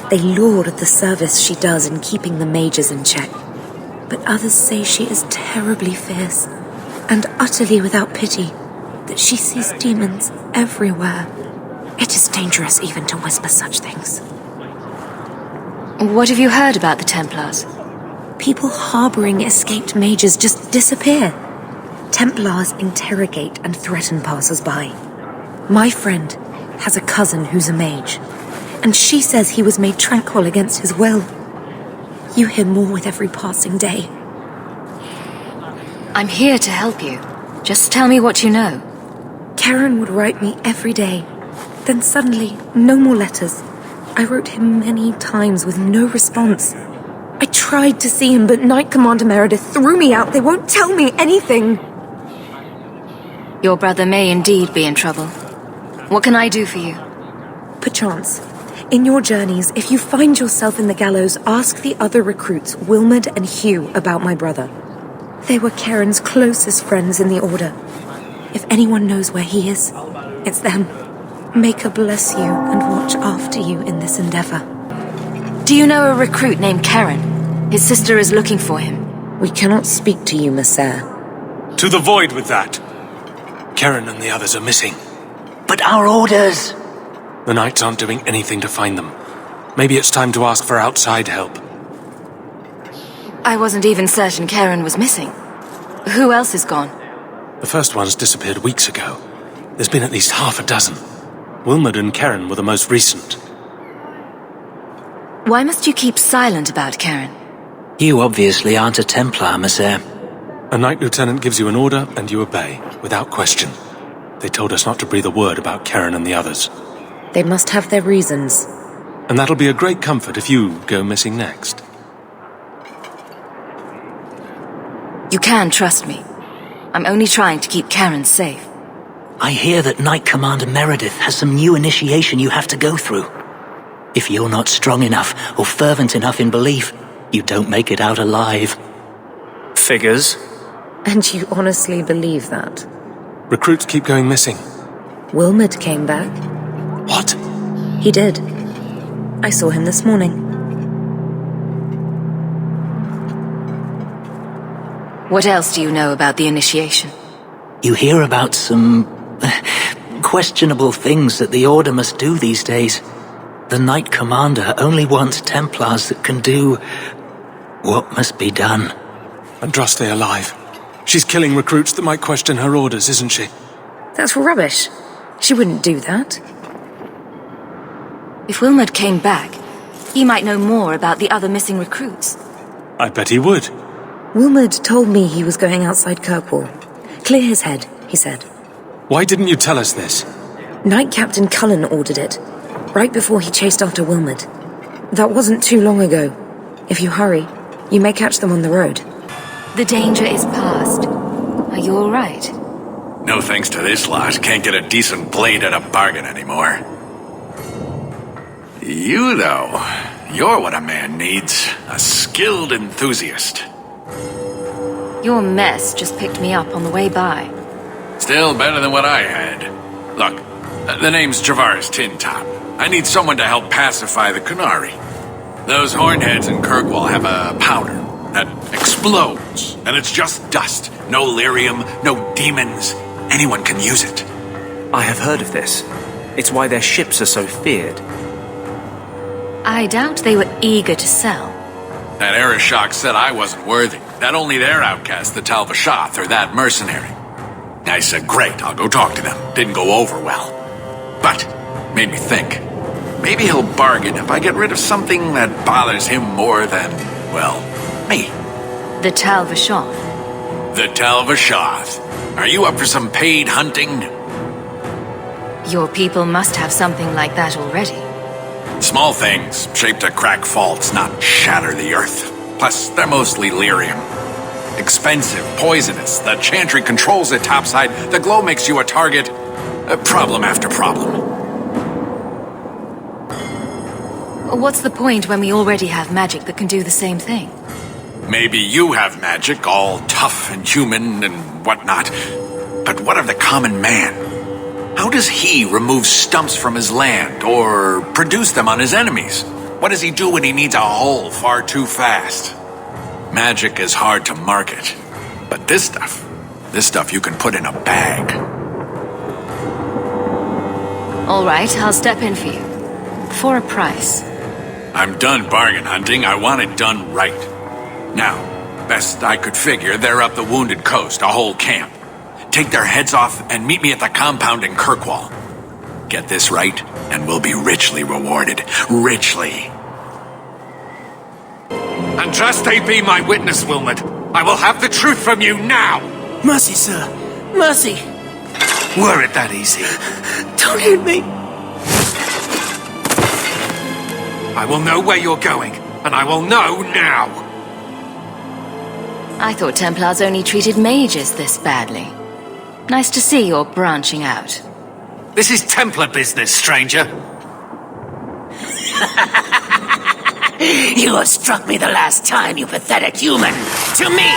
They laud the service she does in keeping the mages in check. But others say she is terribly fierce and utterly without pity, that she sees demons everywhere. It is dangerous even to whisper such things. What have you heard about the Templars? People harboring escaped mages just disappear. Templars interrogate and threaten passers-by. My friend has a cousin who's a mage, and she says he was made tranquil against his will. You hear more with every passing day. I'm here to help you. Just tell me what you know. Karen would write me every day. Then suddenly, no more letters. I wrote him many times with no response. I tried to see him, but Knight Commander Meredith threw me out. They won't tell me anything. Your brother may indeed be in trouble. What can I do for you? Perchance, in your journeys, if you find yourself in the gallows, ask the other recruits, Wilmerd and Hugh, about my brother. They were Karen's closest friends in the Order. If anyone knows where he is, it's them. May God bless you and watch after you in this endeavor. Do you know a recruit named Karen? His sister is looking for him. We cannot speak to you, Messer. To the void with that. Karen and the others are missing. But our orders... The Knights aren't doing anything to find them. Maybe it's time to ask for outside help. I wasn't even certain Karen was missing. Who else is gone? The first ones disappeared weeks ago. There's been at least half a dozen. Wilmerd and Karen were the most recent. Why must you keep silent about Karen? You obviously aren't a Templar, Messer. A Knight Lieutenant gives you an order and you obey, without question. They told us not to breathe a word about Karen and the others. They must have their reasons. And that'll be a great comfort if you go missing next. You can trust me. I'm only trying to keep Karen safe. I hear that Knight Commander Meredith has some new initiation you have to go through. If you're not strong enough or fervent enough in belief, you don't make it out alive. Figures. And you honestly believe that? Recruits keep going missing. Wilmerd came back. What? He did. I saw him this morning. What else do you know about the initiation? You hear about some... questionable things that the Order must do these days. The Knight Commander only wants Templars that can do... what must be done. Andraste alive. She's killing recruits that might question her orders, isn't she? That's rubbish. She wouldn't do that. If Wilmerd came back, he might know more about the other missing recruits. I bet he would. Wilmerd told me he was going outside Kirkwall. Clear his head, he said. Why didn't you tell us this? Knight Captain Cullen ordered it, right before he chased after Wilmerd. That wasn't too long ago. If you hurry, you may catch them on the road. The danger is past. Are you all right? No thanks to this lot, can't get a decent blade at a bargain anymore. You, though, you're what a man needs. A skilled enthusiast. Your mess just picked me up on the way by. Still better than what I had. Look, the name's Travaris Tintop. I need someone to help pacify the Qunari. Those hornheads in Kirkwall have a powder that explodes, and it's just dust. No lyrium, no demons. Anyone can use it. I have heard of this. It's why their ships are so feared. I doubt they were eager to sell. That Arishok said I wasn't worthy. That only their outcast, the Talvashath, or that mercenary. I said, great, I'll go talk to them. Didn't go over well. But, made me think. Maybe he'll bargain if I get rid of something that bothers him more than, well, me. The Talvashath. The Talvashath. Are you up for some paid hunting? Your people must have something like that already. Small things, shaped to crack faults, not shatter the earth. Plus, they're mostly lyrium. Expensive, poisonous, the chantry controls it topside, the glow makes you a target. Problem after problem. What's the point when we already have magic that can do the same thing? Maybe you have magic, all tough and human and whatnot. But what of the common man? How does he remove stumps from his land, or produce them on his enemies? What does he do when he needs a hole far too fast? Magic is hard to market. But this stuff you can put in a bag. All right, I'll step in for you. For a price. I'm done bargain hunting. I want it done right. Now, best I could figure, they're up the Wounded Coast, a whole camp. Take their heads off and meet me at the compound in Kirkwall. Get this right, and we'll be richly rewarded. Richly. And just be my witness, Wilmot. I will have the truth from you now! Mercy, sir. Mercy. Were it that easy? Don't hit me. I will know where you're going, and I will know now! I thought Templars only treated mages this badly. Nice to see you're branching out. This is Templar business, stranger. You have struck me the last time, you pathetic human! To me!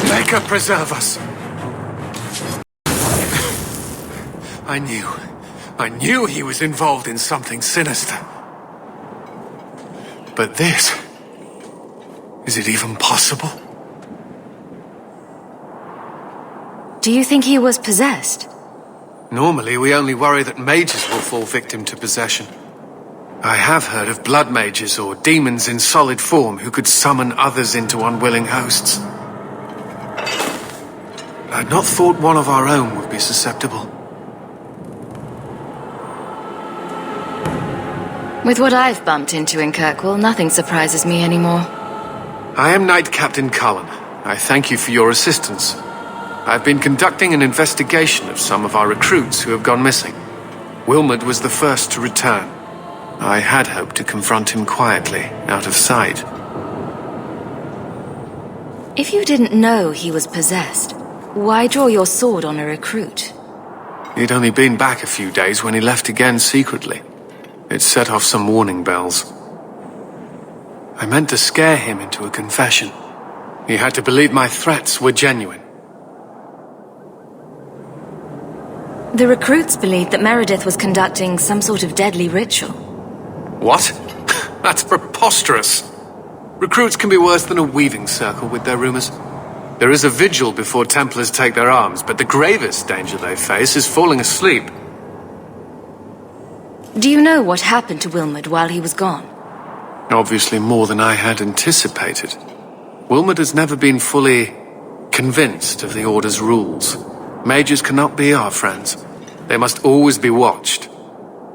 Maker preserve us! I knew he was involved in something sinister. But this... is it even possible? Do you think he was possessed? Normally, we only worry that mages will fall victim to possession. I have heard of blood mages or demons in solid form who could summon others into unwilling hosts. I'd not thought one of our own would be susceptible. With what I've bumped into in Kirkwall, nothing surprises me anymore. I am Knight Captain Cullen. I thank you for your assistance. I've been conducting an investigation of some of our recruits who have gone missing. Wilmot was the first to return. I had hoped to confront him quietly, out of sight. If you didn't know he was possessed, why draw your sword on a recruit? He'd only been back a few days when he left again secretly. It set off some warning bells. I meant to scare him into a confession. He had to believe my threats were genuine. The recruits believed that Meredith was conducting some sort of deadly ritual. What? That's preposterous. Recruits can be worse than a weaving circle with their rumors. There is a vigil before Templars take their arms, but the gravest danger they face is falling asleep. Do you know what happened to Wilmot while he was gone? Obviously more than I had anticipated. Wilmot has never been fully convinced of the Order's rules. Mages cannot be our friends. They must always be watched.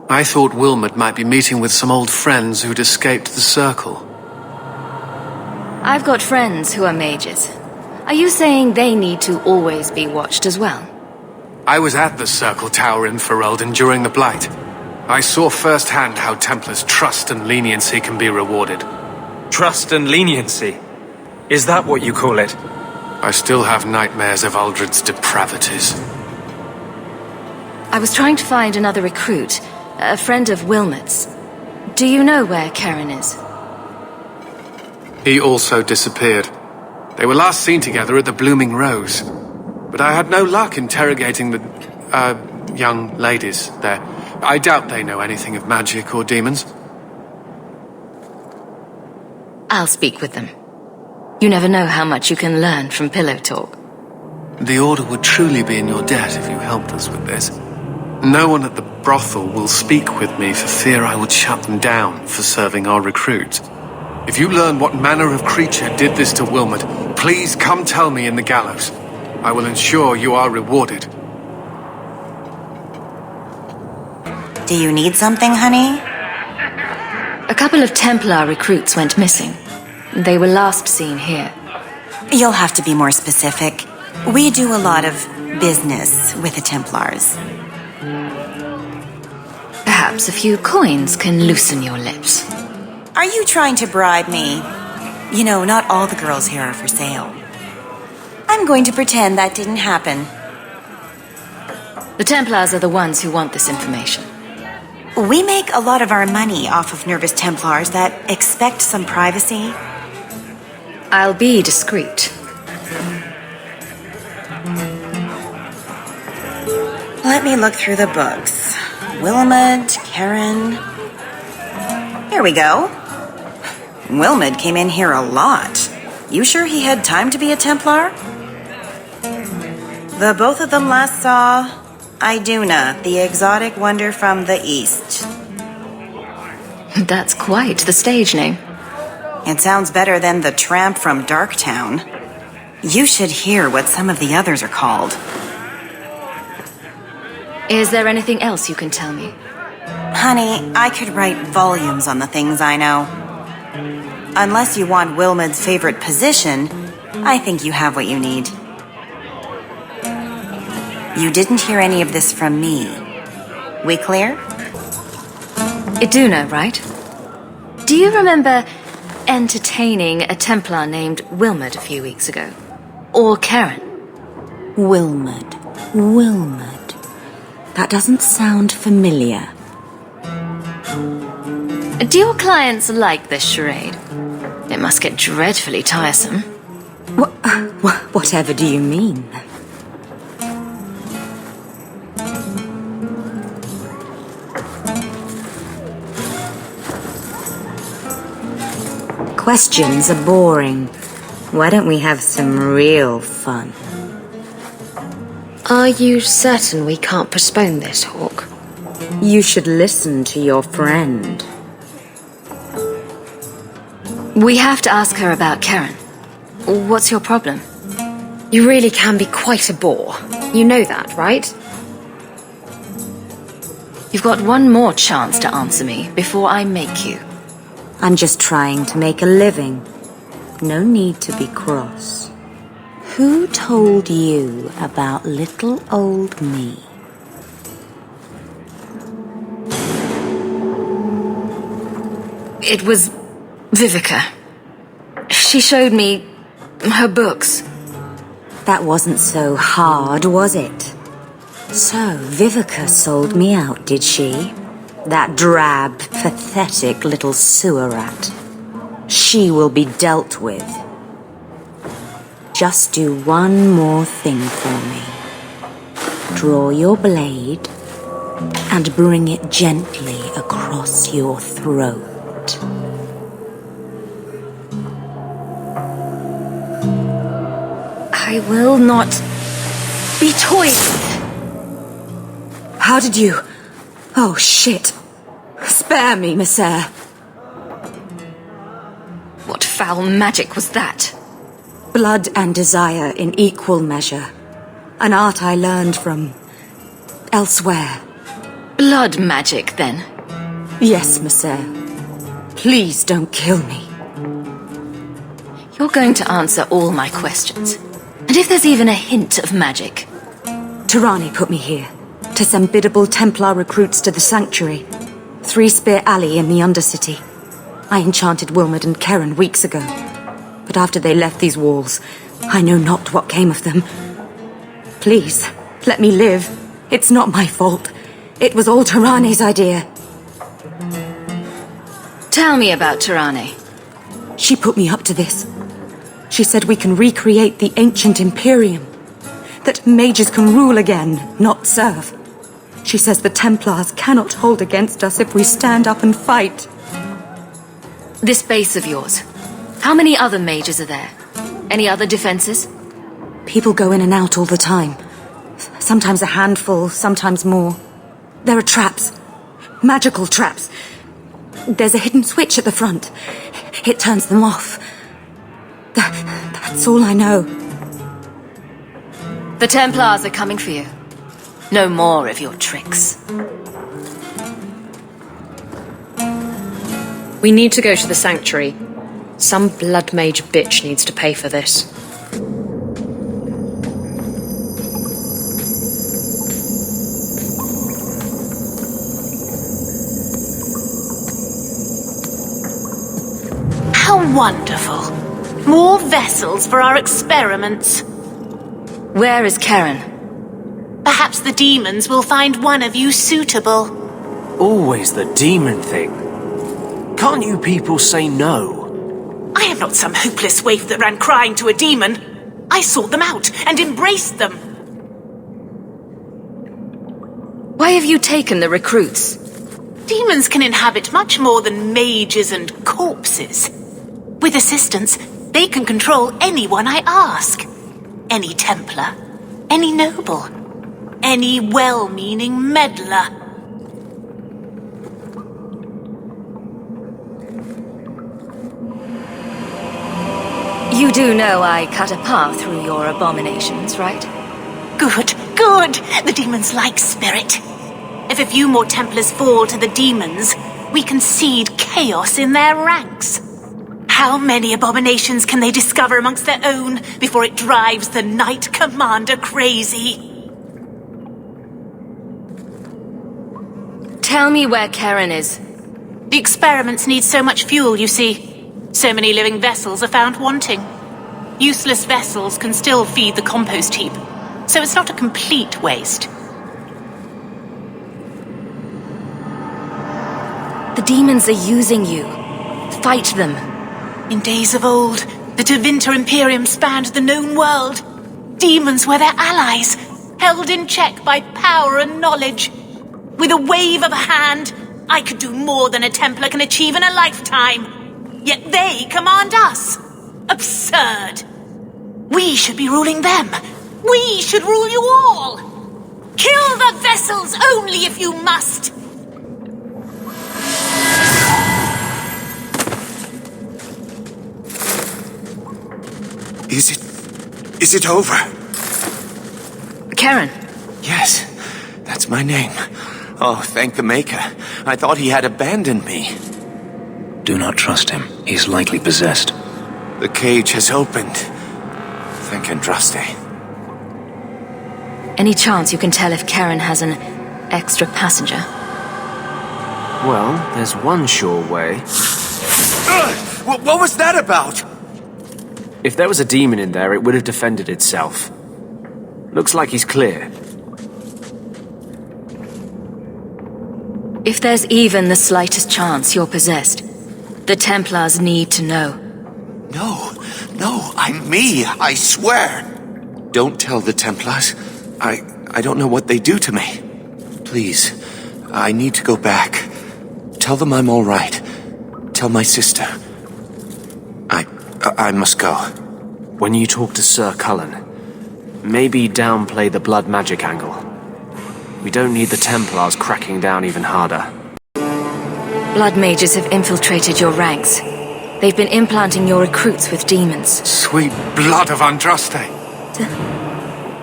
I thought Wilmot might be meeting with some old friends who'd escaped the Circle. I've got friends who are mages. Are you saying they need to always be watched as well? I was at the Circle Tower in Ferelden during the Blight. I saw firsthand how Templars' trust and leniency can be rewarded. Trust and leniency? Is that what you call it? I still have nightmares of Uldred's depravities. I was trying to find another recruit, a friend of Wilmot's. Do you know where Karen is? He also disappeared. They were last seen together at the Blooming Rose. But I had no luck interrogating the, young ladies there. I doubt they know anything of magic or demons. I'll speak with them. You never know how much you can learn from pillow talk. The Order would truly be in your debt if you helped us with this. No one at the brothel will speak with me for fear I would shut them down for serving our recruit. If you learn what manner of creature did this to Wilmot, please come tell me in the gallows. I will ensure you are rewarded. Do you need something, honey? A couple of Templar recruits went missing. They were last seen here. You'll have to be more specific. We do a lot of business with the Templars. Perhaps a few coins can loosen your lips. Are you trying to bribe me? You know, not all the girls here are for sale. I'm going to pretend that didn't happen. The Templars are the ones who want this information. We make a lot of our money off of nervous Templars that expect some privacy. I'll be discreet. Let me look through the books. Wilmot, Karen... Here we go. Wilmot came in here a lot. You sure he had time to be a Templar? The both of them last saw Iduna, the exotic wonder from the east. That's quite the stage name. It sounds better than the tramp from Darktown. You should hear what some of the others are called. Is there anything else you can tell me? Honey, I could write volumes on the things I know. Unless you want Wilmot's favorite position, I think you have what you need. You didn't hear any of this from me. We clear? Iduna, right? Do you remember entertaining a Templar named Wilmot a few weeks ago? Or Karen? Wilmot. That doesn't sound familiar. Do your clients like this charade? It must get dreadfully tiresome. Whatever do you mean? Questions are boring. Why don't we have some real fun? Are you certain we can't postpone this, Hawk? You should listen to your friend. We have to ask her about Karen. What's your problem? You really can be quite a bore. You know that, right? You've got one more chance to answer me before I make you. I'm just trying to make a living. No need to be cross. Who told you about little old me? It was Vivica. She showed me her books. That wasn't so hard, was it? So, Vivica sold me out, did she? That drab, pathetic little sewer rat. She will be dealt with. Just do one more thing for me. Draw your blade and bring it gently across your throat. I will not be toyed with. How did you... Oh, shit. Spare me, Messere. What foul magic was that? Blood and desire in equal measure. An art I learned from... elsewhere. Blood magic, then? Yes, Messere. Please don't kill me. You're going to answer all my questions. And if there's even a hint of magic... Tirani put me here. To send biddable Templar recruits to the Sanctuary. 3 Spear Alley in the Undercity. I enchanted Wilmot and Karen weeks ago. But after they left these walls, I know not what came of them. Please, let me live. It's not my fault. It was all Tirani's idea. Tell me about Tirani. She put me up to this. She said we can recreate the ancient Imperium. That mages can rule again, not serve. She says the Templars cannot hold against us if we stand up and fight. This base of yours, how many other mages are there? Any other defenses? People go in and out all the time. Sometimes a handful, sometimes more. There are traps. Magical traps. There's a hidden switch at the front. It turns them off. That's all I know. The Templars are coming for you. No more of your tricks. We need to go to the Sanctuary. Some blood mage bitch needs to pay for this. How wonderful. More vessels for our experiments. Where is Karen? Perhaps the demons will find one of you suitable. Always the demon thing. Can't you people say no? I am not some hopeless waif that ran crying to a demon. I sought them out and embraced them. Why have you taken the recruits? Demons can inhabit much more than mages and corpses. With assistance, they can control anyone I ask. Any Templar, any noble. any well-meaning meddler. You do know I cut a path through your abominations, right? Good, good. The demons like spirit. If a few more Templars fall to the demons, we can seed chaos in their ranks. How many abominations can they discover amongst their own before it drives the Knight Commander crazy? Tell me where Karen is. The experiments need so much fuel, you see. So many living vessels are found wanting. Useless vessels can still feed the compost heap, so it's not a complete waste. The demons are using you. Fight them. In days of old, the Tevinter Imperium spanned the known world. Demons were their allies, held in check by power and knowledge. With a wave of a hand, I could do more than a Templar can achieve in a lifetime. Yet they command us. Absurd. We should be ruling them. We should rule you all. Kill the vessels only if you must. Is it over? Karen. Yes, that's my name. Oh, thank the Maker. I thought he had abandoned me. Do not trust him. He's likely possessed. The cage has opened. Thank Andraste. Any chance you can tell if Karen has an extra passenger? Well, there's one sure way. What was that about? If there was a demon in there, it would have defended itself. Looks like he's clear. If there's even the slightest chance you're possessed, the Templars need to know. No, I'm me, I swear. Don't tell the Templars. I don't know what they do to me. Please, I need to go back. Tell them I'm all right. Tell my sister. I must go. When you talk to Sir Cullen, maybe downplay the blood magic angle. We don't need the Templars cracking down even harder. Blood mages have infiltrated your ranks. They've been implanting your recruits with demons. Sweet blood of Andraste.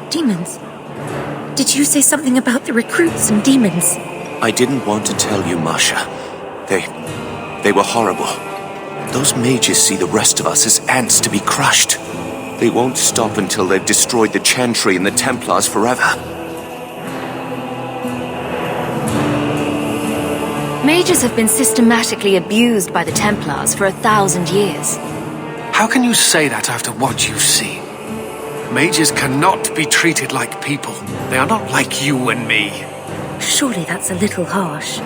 Demons? Did you say something about the recruits and demons? I didn't want to tell you, Masha. They were horrible. Those mages see the rest of us as ants to be crushed. They won't stop until they've destroyed the Chantry and the Templars forever. Mages have been systematically abused by the Templars for 1,000 years. How can you say that after what you've seen? Mages cannot be treated like people. They are not like you and me. Surely that's a little harsh.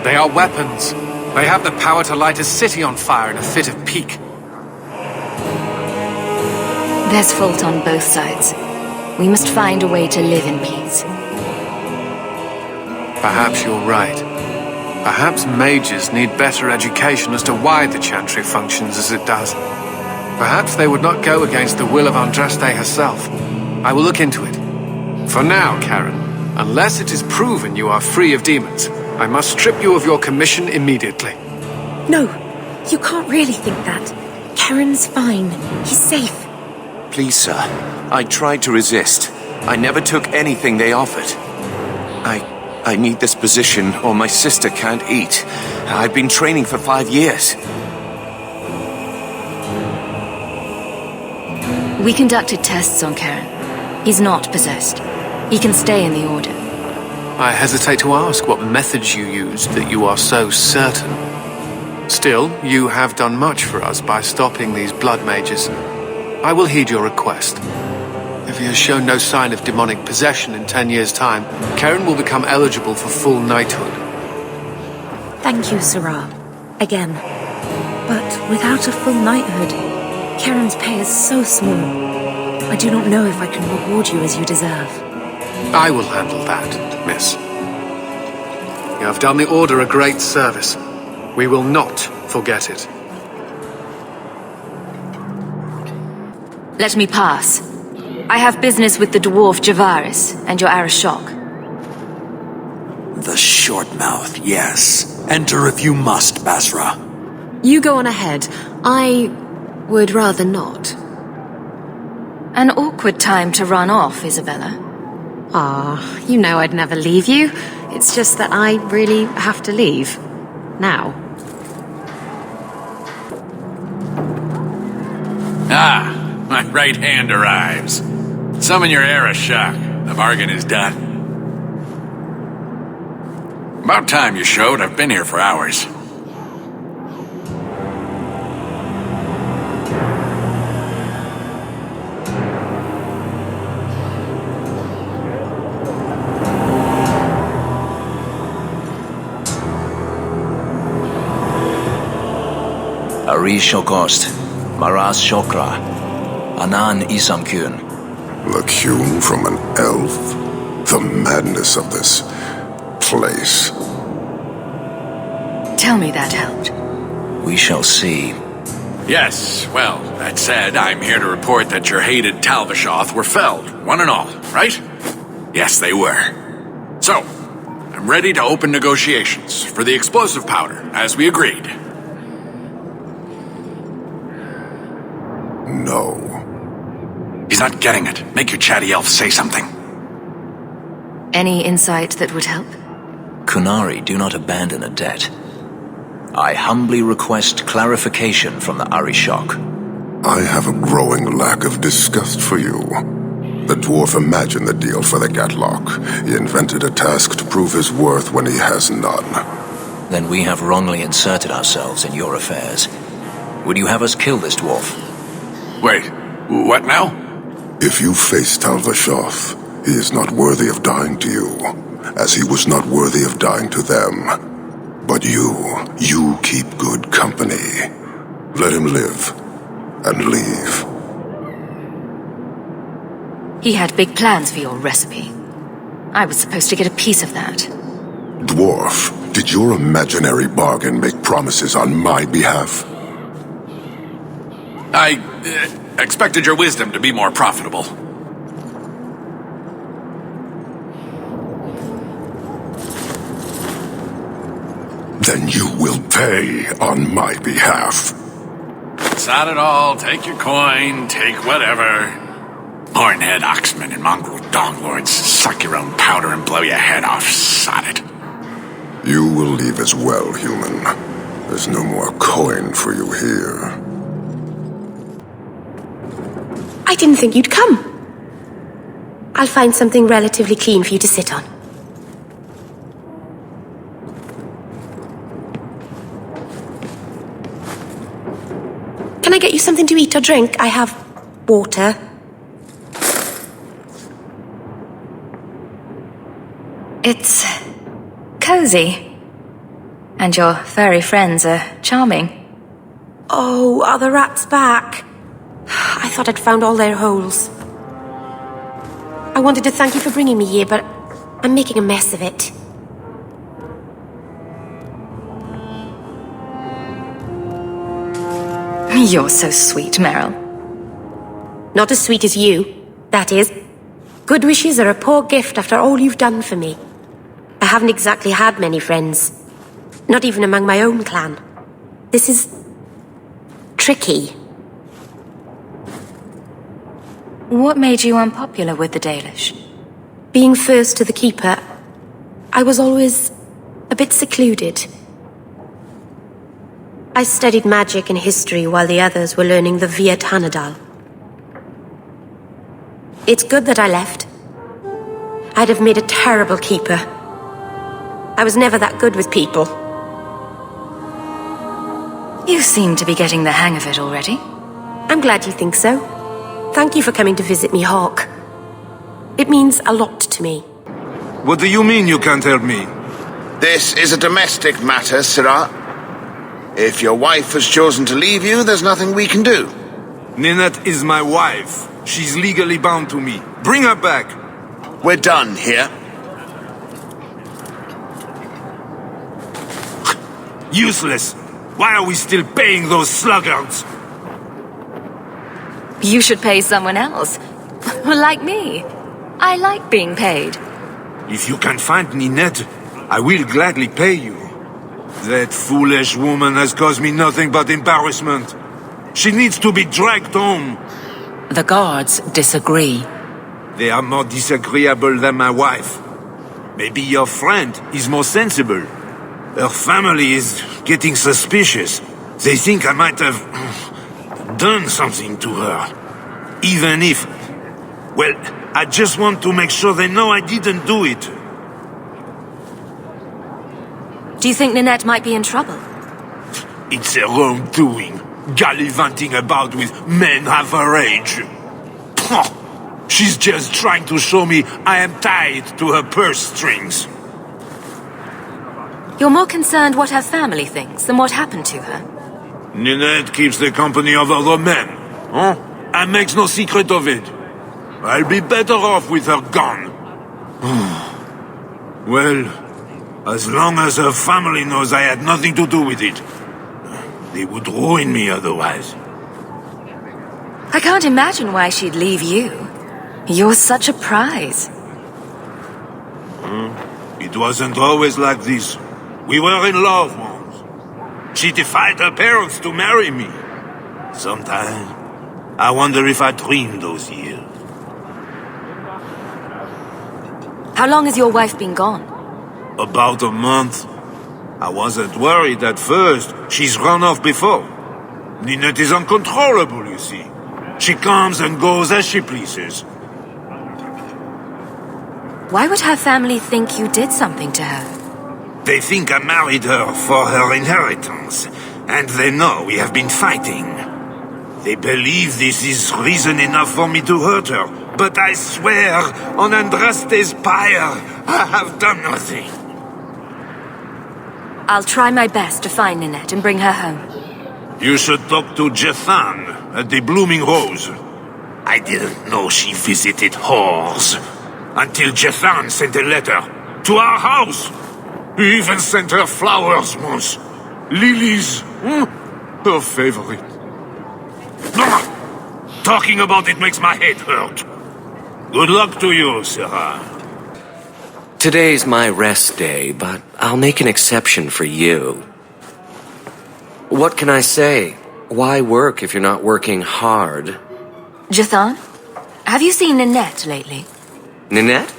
They are weapons. They have the power to light a city on fire in a fit of pique. There's fault on both sides. We must find a way to live in peace. Perhaps you're right. Perhaps mages need better education as to why the Chantry functions as it does. Perhaps they would not go against the will of Andraste herself. I will look into it. For now, Karen, unless it is proven you are free of demons, I must strip you of your commission immediately. No, you can't really think that. Karen's fine. He's safe. Please, sir. I tried to resist. I never took anything they offered. I need this position, or my sister can't eat. I've been training for 5 years. We conducted tests on Karen. He's not possessed. He can stay in the Order. I hesitate to ask what methods you used that you are so certain. Still, you have done much for us by stopping these blood mages. I will heed your request. If he has shown no sign of demonic possession in 10 years' time, Karen will become eligible for full knighthood. Thank you, Sarah. Again. But without a full knighthood, Karen's pay is so small. I do not know if I can reward you as you deserve. I will handle that, miss. You have done the Order a great service. We will not forget it. Let me pass. I have business with the dwarf Javaris and your Arashok. The short mouth, yes. Enter if you must, Basra. You go on ahead. I would rather not. An awkward time to run off, Isabella. Ah, you know I'd never leave you. It's just that I really have to leave. Now. Ah, my right hand arrives. Summon your Arashok. The bargain is done. About time you showed. I've been here for hours. Ari Shokost, Maras Shokra, Anan Isamkun. The Kuhn from an elf? The madness of this place. Tell me that helped. We shall see. Yes, well, that said, I'm here to report that your hated Talvishoth were felled, one and all, right? Yes, they were. So, I'm ready to open negotiations for the explosive powder, as we agreed. No. He's not getting it. Make your chatty elf say something. Any insight that would help? Kunari, do not abandon a debt. I humbly request clarification from the Arishok. I have a growing lack of disgust for you. The dwarf imagined the deal for the Gatlock. He invented a task to prove his worth when he has none. Then we have wrongly inserted ourselves in your affairs. Would you have us kill this dwarf? Wait, what now? If you face Talvishoth, he is not worthy of dying to you, as he was not worthy of dying to them. But you keep good company. Let him live, and leave. He had big plans for your recipe. I was supposed to get a piece of that. Dwarf, did your imaginary bargain make promises on my behalf? I expected your wisdom to be more profitable. Then you will pay on my behalf. Sod it all, take your coin, take whatever. Hornhead oxmen and mongrel donglords, suck your own powder and blow your head off, sod it. You will leave as well, human. There's no more coin for you here. I didn't think you'd come. I'll find something relatively clean for you to sit on. Can I get you something to eat or drink? I have water. It's cozy. And your furry friends are charming. Oh, are the rats back? I thought I'd found all their holes. I wanted to thank you for bringing me here, but I'm making a mess of it. You're so sweet, Meryl. Not as sweet as you, that is. Good wishes are a poor gift after all you've done for me. I haven't exactly had many friends. Not even among my own clan. This is tricky. What made you unpopular with the Dalish? Being first to the Keeper, I was always a bit secluded. I studied magic and history while the others were learning the Viet Hanadal. It's good that I left. I'd have made a terrible keeper. I was never that good with people. You seem to be getting the hang of it already. I'm glad you think so. Thank you for coming to visit me, Hawk. It means a lot to me. What do you mean you can't help me? This is a domestic matter, Sirah. If your wife has chosen to leave you, there's nothing we can do. Ninette is my wife. She's legally bound to me. Bring her back. We're done here. Useless. Why are we still paying those sluggards? You should pay someone else. Like me. I like being paid. If you can find Ninette, I will gladly pay you. That foolish woman has caused me nothing but embarrassment. She needs to be dragged home. The guards disagree. They are more disagreeable than my wife. Maybe your friend is more sensible. Her family is getting suspicious. They think I might have done something to her. Even if... Well, I just want to make sure they know I didn't do it. Do you think Ninette might be in trouble? It's her own doing, gallivanting about with men half her age. She's just trying to show me I am tied to her purse strings. You're more concerned what her family thinks than what happened to her. Ninette keeps the company of other men, huh? And makes no secret of it. I'll be better off with her gone. Well, as long as her family knows I had nothing to do with it, they would ruin me otherwise. I can't imagine why she'd leave you. You're such a prize. It wasn't always like this. We were in love once. She defied her parents to marry me. Sometimes, I wonder if I dreamed those years. How long has your wife been gone? About a month. I wasn't worried at first. She's run off before. Ninette is uncontrollable, you see. She comes and goes as she pleases. Why would her family think you did something to her? They think I married her for her inheritance, and they know we have been fighting. They believe this is reason enough for me to hurt her, but I swear on Andraste's pyre, I have done nothing. I'll try my best to find Ninette and bring her home. You should talk to Jethan at the Blooming Rose. I didn't know she visited whores until Jethan sent a letter to our house. He even sent her flowers once. Lilies. Her favorite. Talking about it makes my head hurt. Good luck to you, Sarah. Today's my rest day, but I'll make an exception for you. What can I say? Why work if you're not working hard? Jethan, have you seen Ninette lately? Ninette?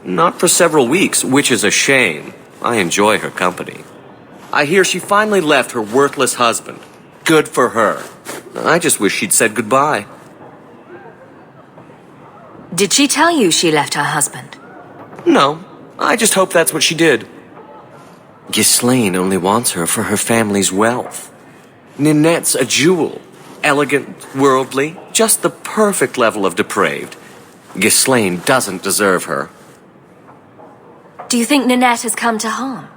Not for several weeks, which is a shame. I enjoy her company. I hear she finally left her worthless husband. Good for her. I just wish she'd said goodbye. Did she tell you she left her husband? No, I just hope that's what she did. Ghislaine only wants her for her family's wealth. Ninette's a jewel. Elegant, worldly, just the perfect level of depraved. Ghislaine doesn't deserve her. Do you think Ninette has come to harm?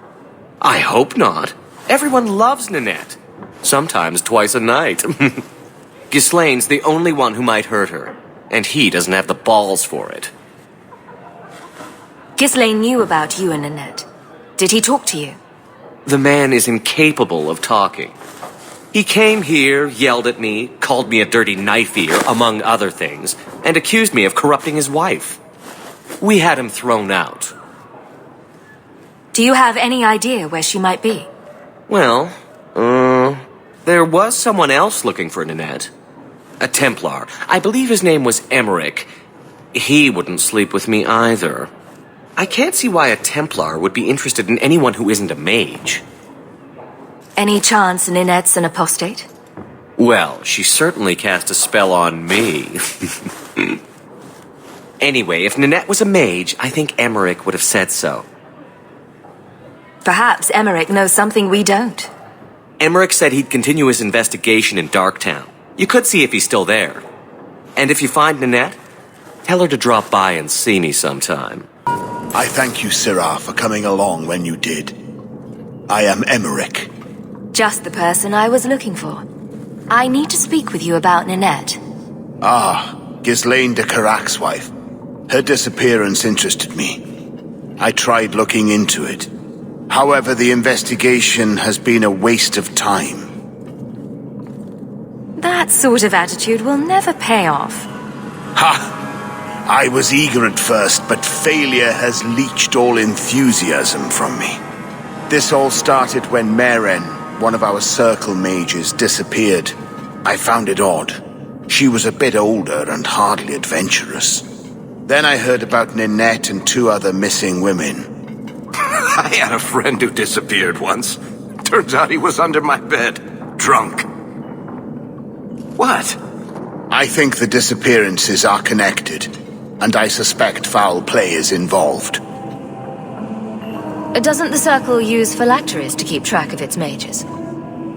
I hope not. Everyone loves Ninette. Sometimes twice a night. Ghislaine's the only one who might hurt her, and he doesn't have the balls for it. Ghislaine knew about you and Ninette. Did he talk to you? The man is incapable of talking. He came here, yelled at me, called me a dirty knife ear, among other things, and accused me of corrupting his wife. We had him thrown out. Do you have any idea where she might be? Well, there was someone else looking for Ninette. A Templar. I believe his name was Emmerich. He wouldn't sleep with me either. I can't see why a Templar would be interested in anyone who isn't a mage. Any chance Ninette's an apostate? Well, she certainly cast a spell on me. Anyway, if Ninette was a mage, I think Emmerich would have said so. Perhaps Emmerich knows something we don't. Emmerich said he'd continue his investigation in Darktown. You could see if he's still there. And if you find Ninette, tell her to drop by and see me sometime. I thank you, Syrah, for coming along when you did. I am Emmerich. Just the person I was looking for. I need to speak with you about Ninette. Ah, Ghislaine de Carac's wife. Her disappearance interested me. I tried looking into it. However, the investigation has been a waste of time. That sort of attitude will never pay off. Ha! I was eager at first, but failure has leached all enthusiasm from me. This all started when Meren, one of our circle mages, disappeared. I found it odd. She was a bit older and hardly adventurous. Then I heard about Ninette and 2 other missing women. I had a friend who disappeared once. Turns out he was under my bed, drunk. What? I think the disappearances are connected, and I suspect foul play is involved. Doesn't the Circle use phylacteries to keep track of its mages?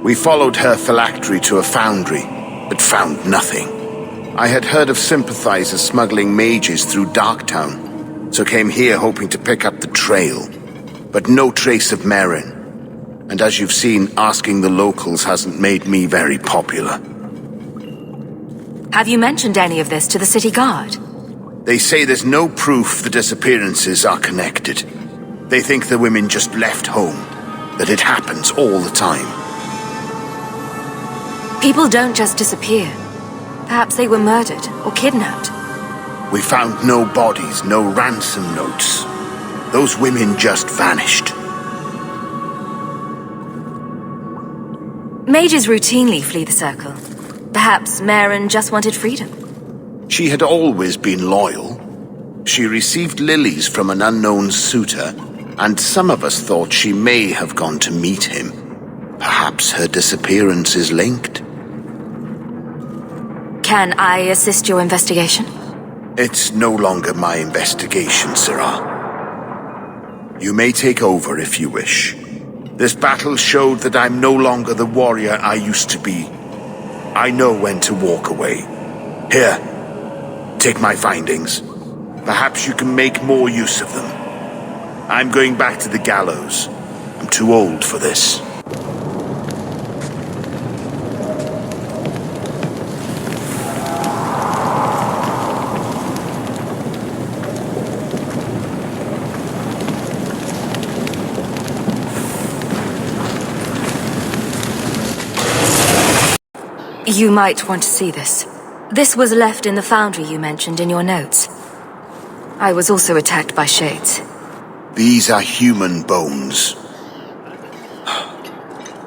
We followed her phylactery to a foundry, but found nothing. I had heard of sympathizers smuggling mages through Darktown, so came here hoping to pick up the trail. But no trace of Meren. And as you've seen, asking the locals hasn't made me very popular. Have you mentioned any of this to the city guard? They say there's no proof the disappearances are connected. They think the women just left home, that it happens all the time. People don't just disappear. Perhaps they were murdered or kidnapped. We found no bodies, no ransom notes. Those women just vanished. Mages routinely flee the Circle. Perhaps Meren just wanted freedom. She had always been loyal. She received lilies from an unknown suitor, and some of us thought she may have gone to meet him. Perhaps her disappearance is linked. Can I assist your investigation? It's no longer my investigation, Sirrah. You may take over if you wish. This battle showed that I'm no longer the warrior I used to be. I know when to walk away. Here, take my findings. Perhaps you can make more use of them. I'm going back to the gallows. I'm too old for this. You might want to see this. This was left in the foundry you mentioned in your notes. I was also attacked by shades. These are human bones.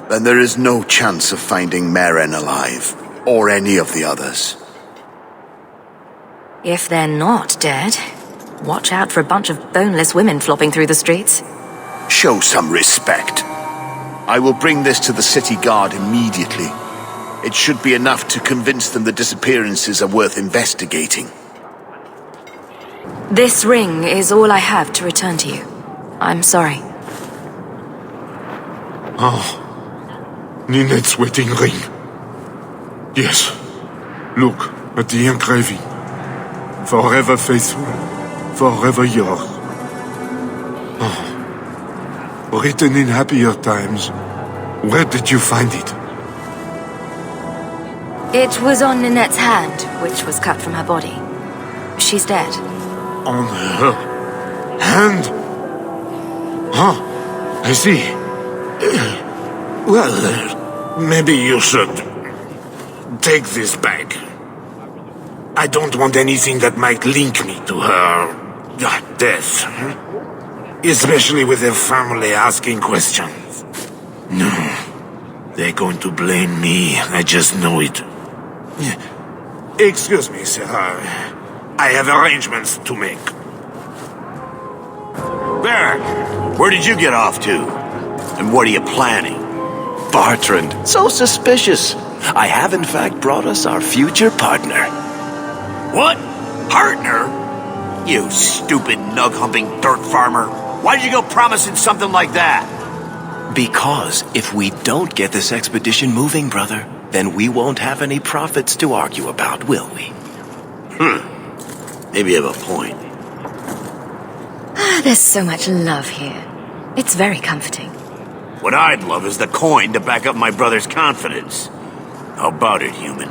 Then there is no chance of finding Meren alive, or any of the others. If they're not dead, watch out for a bunch of boneless women flopping through the streets. Show some respect. I will bring this to the city guard immediately. It should be enough to convince them the disappearances are worth investigating. This ring is all I have to return to you. I'm sorry. Oh. Ninette's wedding ring. Yes. Look at the engraving. Forever faithful, forever yours. Oh. Written in happier times. Where did you find it? It was on Ninette's hand, which was cut from her body. She's dead. On her hand? Huh, I see. Well, maybe you should take this back. I don't want anything that might link me to her death. Especially with her family asking questions. No, they're going to blame me. I just know it. Excuse me, sir. I have arrangements to make. Baron, where did you get off to? And what are you planning? Bartrand, so suspicious. I have in fact brought us our future partner. What? Partner? You stupid nug-humping dirt farmer. Why did you go promising something like that? Because if we don't get this expedition moving, brother, then we won't have any profits to argue about, will we? Maybe you have a point. There's so much love here. It's very comforting. What I'd love is the coin to back up my brother's confidence. How about it, human?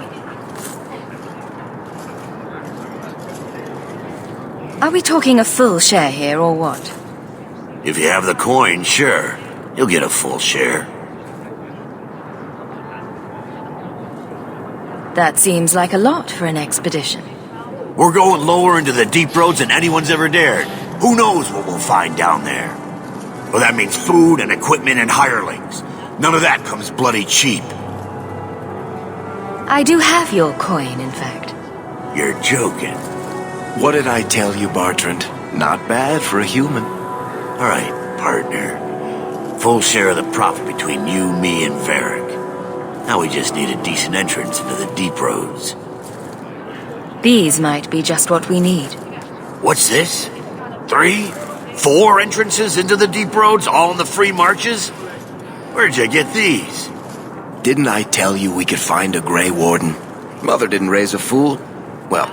Are we talking a full share here, or what? If you have the coin, sure. You'll get a full share. That seems like a lot for an expedition. We're going lower into the deep roads than anyone's ever dared. Who knows what we'll find down there? Well, that means food and equipment and hirelings. None of that comes bloody cheap. I do have your coin, in fact. You're joking. What did I tell you, Bartrand? Not bad for a human. All right, partner. Full share of the profit between you, me, and Varric. Now we just need a decent entrance into the deep roads. These might be just what we need. What's this? 3? 4 entrances into the deep roads, all in the free marches? Where'd you get these? Didn't I tell you we could find a Grey Warden? Mother didn't raise a fool. Well,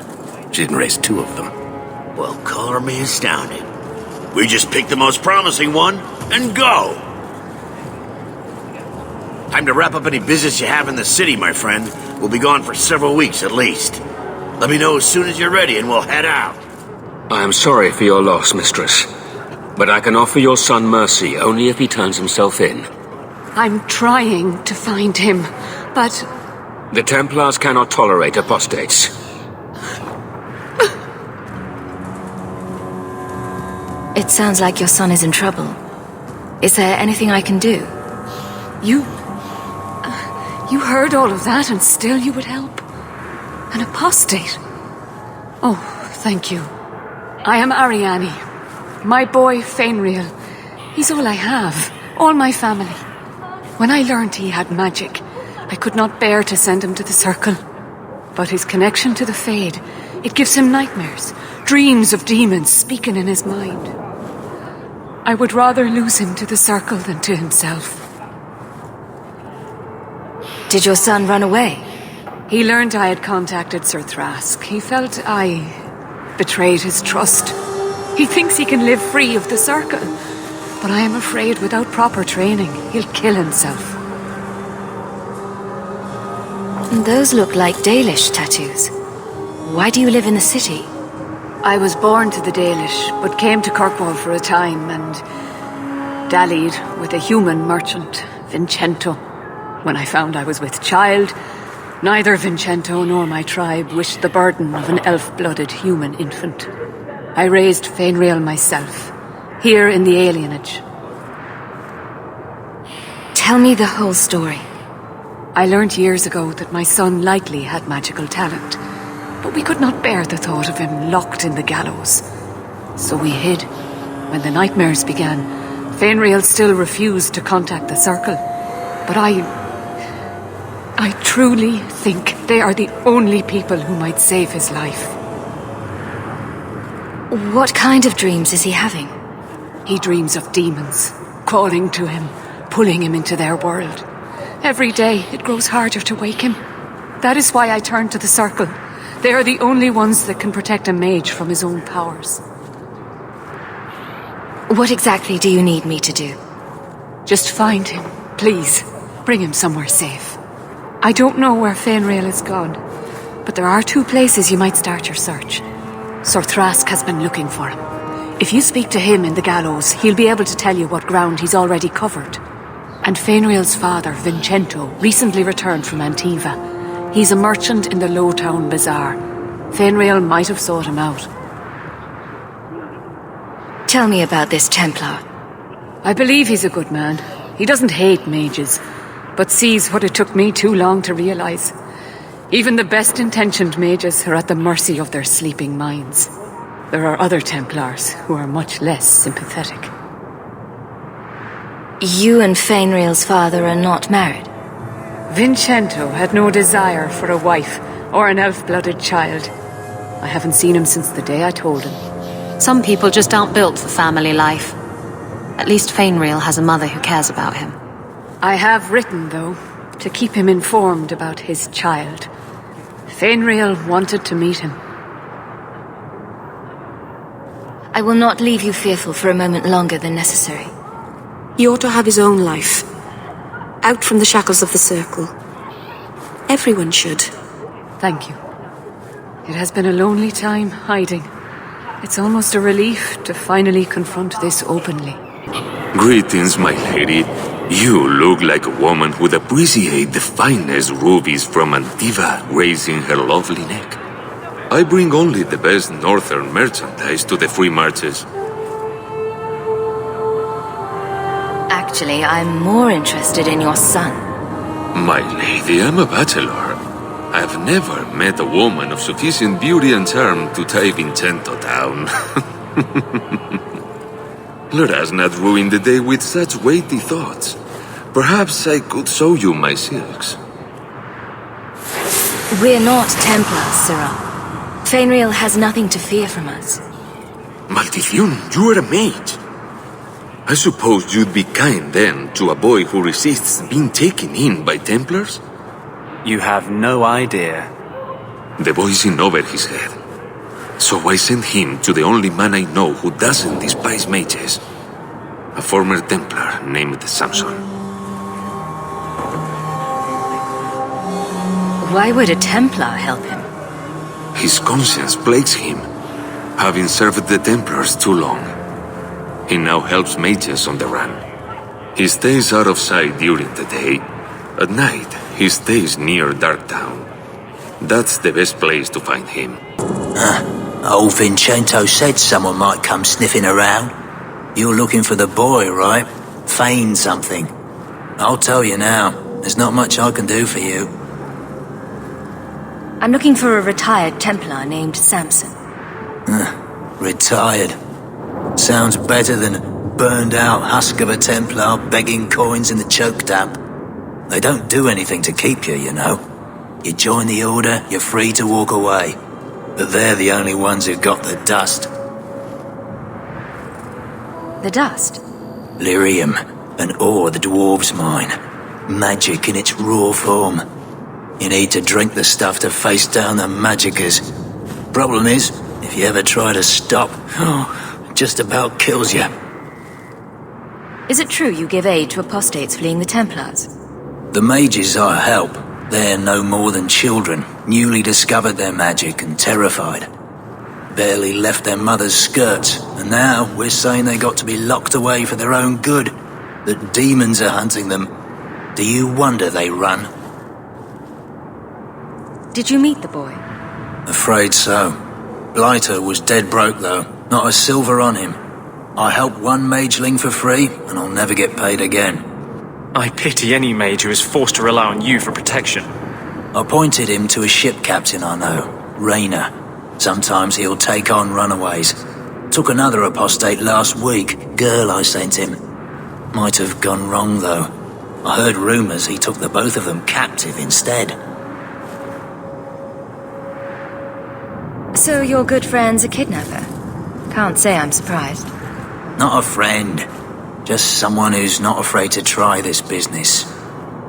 she didn't raise 2 of them. Well, color me astounded. We just picked the most promising one and go! Time to wrap up any business you have in the city, my friend. We'll be gone for several weeks at least. Let me know as soon as you're ready and we'll head out. I am sorry for your loss, mistress. But I can offer your son mercy only if he turns himself in. I'm trying to find him, but... The Templars cannot tolerate apostates. It sounds like your son is in trouble. Is there anything I can do? You heard all of that and still you would help? An apostate? Oh, thank you. I am Ariane. My boy, Fainriel. He's all I have. All my family. When I learned he had magic, I could not bear to send him to the Circle. But his connection to the Fade, it gives him nightmares. Dreams of demons speaking in his mind. I would rather lose him to the Circle than to himself. Did your son run away? He learned I had contacted Sir Thrask. He felt I betrayed his trust. He thinks he can live free of the Circle. But I am afraid without proper training, he'll kill himself. Those look like Dalish tattoos. Why do you live in the city? I was born to the Dalish, but came to Kirkwall for a time and dallied with a human merchant, Vincento. When I found I was with child, neither Vincento nor my tribe wished the burden of an elf-blooded human infant. I raised Fainriel myself, here in the alienage. Tell me the whole story. I learned years ago that my son likely had magical talent, but we could not bear the thought of him locked in the gallows. So we hid. When the nightmares began, Fainriel still refused to contact the Circle. But I truly think they are the only people who might save his life. What kind of dreams is he having? He dreams of demons, calling to him, pulling him into their world. Every day it grows harder to wake him. That is why I turn to the Circle. They are the only ones that can protect a mage from his own powers. What exactly do you need me to do? Just find him, please. Bring him somewhere safe. I don't know where Fainriel is gone, but there are 2 places you might start your search. Sir Thrask has been looking for him. If you speak to him in the gallows, he'll be able to tell you what ground he's already covered. And Fainriel's father, Vincento, recently returned from Antiva. He's a merchant in the Lowtown Bazaar. Fainriel might have sought him out. Tell me about this Templar. I believe he's a good man. He doesn't hate mages, but sees what it took me too long to realize. Even the best-intentioned mages are at the mercy of their sleeping minds. There are other Templars who are much less sympathetic. You and Fainriel's father are not married? Vincento had no desire for a wife or an elf-blooded child. I haven't seen him since the day I told him. Some people just aren't built for family life. At least Fainriel has a mother who cares about him. I have written, though, to keep him informed about his child. Fainriel wanted to meet him. I will not leave you fearful for a moment longer than necessary. He ought to have his own life. Out from the shackles of the Circle. Everyone should. Thank you. It has been a lonely time hiding. It's almost a relief to finally confront this openly. Greetings, my lady. You look like a woman who'd appreciate the finest rubies from Antiva raising her lovely neck. I bring only the best northern merchandise to the free marches. Actually, I'm more interested in your son. My lady, I'm a bachelor. I've never met a woman of sufficient beauty and charm to tie Vincento down. Let us not ruin the day with such weighty thoughts. Perhaps I could show you my silks. We're not Templars, Sirrah. Fainriel has nothing to fear from us. Maldición, you are a mage. I suppose you'd be kind then to a boy who resists being taken in by Templars? You have no idea. The boy's in over his head. So I sent him to the only man I know who doesn't despise mages. A former Templar named Samson. Why would a Templar help him? His conscience plagues him, having served the Templars too long. He now helps mages on the run. He stays out of sight during the day. At night, he stays near Darktown. That's the best place to find him. Old Vincento said someone might come sniffing around. You're looking for the boy, right? Feign something. I'll tell you now, there's not much I can do for you. I'm looking for a retired Templar named Samson. Retired. Sounds better than burned-out husk of a Templar begging coins in the choke damp. They don't do anything to keep you, you know. You join the Order, you're free to walk away. But they're the only ones who've got the dust. The dust? Lyrium, an ore the dwarves mine. Magic in its raw form. You need to drink the stuff to face down the magicers. Problem is, if you ever try to stop, it just about kills you. Is it true you give aid to apostates fleeing the Templars? The mages I help, they're no more than children, newly discovered their magic and terrified. Barely left their mother's skirts, and now we're saying they got to be locked away for their own good. That demons are hunting them. Do you wonder they run? Did you meet the boy? Afraid so. Blighter was dead broke though, not a silver on him. I helped one mageling for free, and I'll never get paid again. I pity any mage who is forced to rely on you for protection. I pointed him to a ship captain I know, Rayner. Sometimes he'll take on runaways. Took another apostate last week, girl I sent him. Might have gone wrong though. I heard rumours he took the both of them captive instead. So your good friend's a kidnapper? Can't say I'm surprised. Not a friend. Just someone who's not afraid to try this business.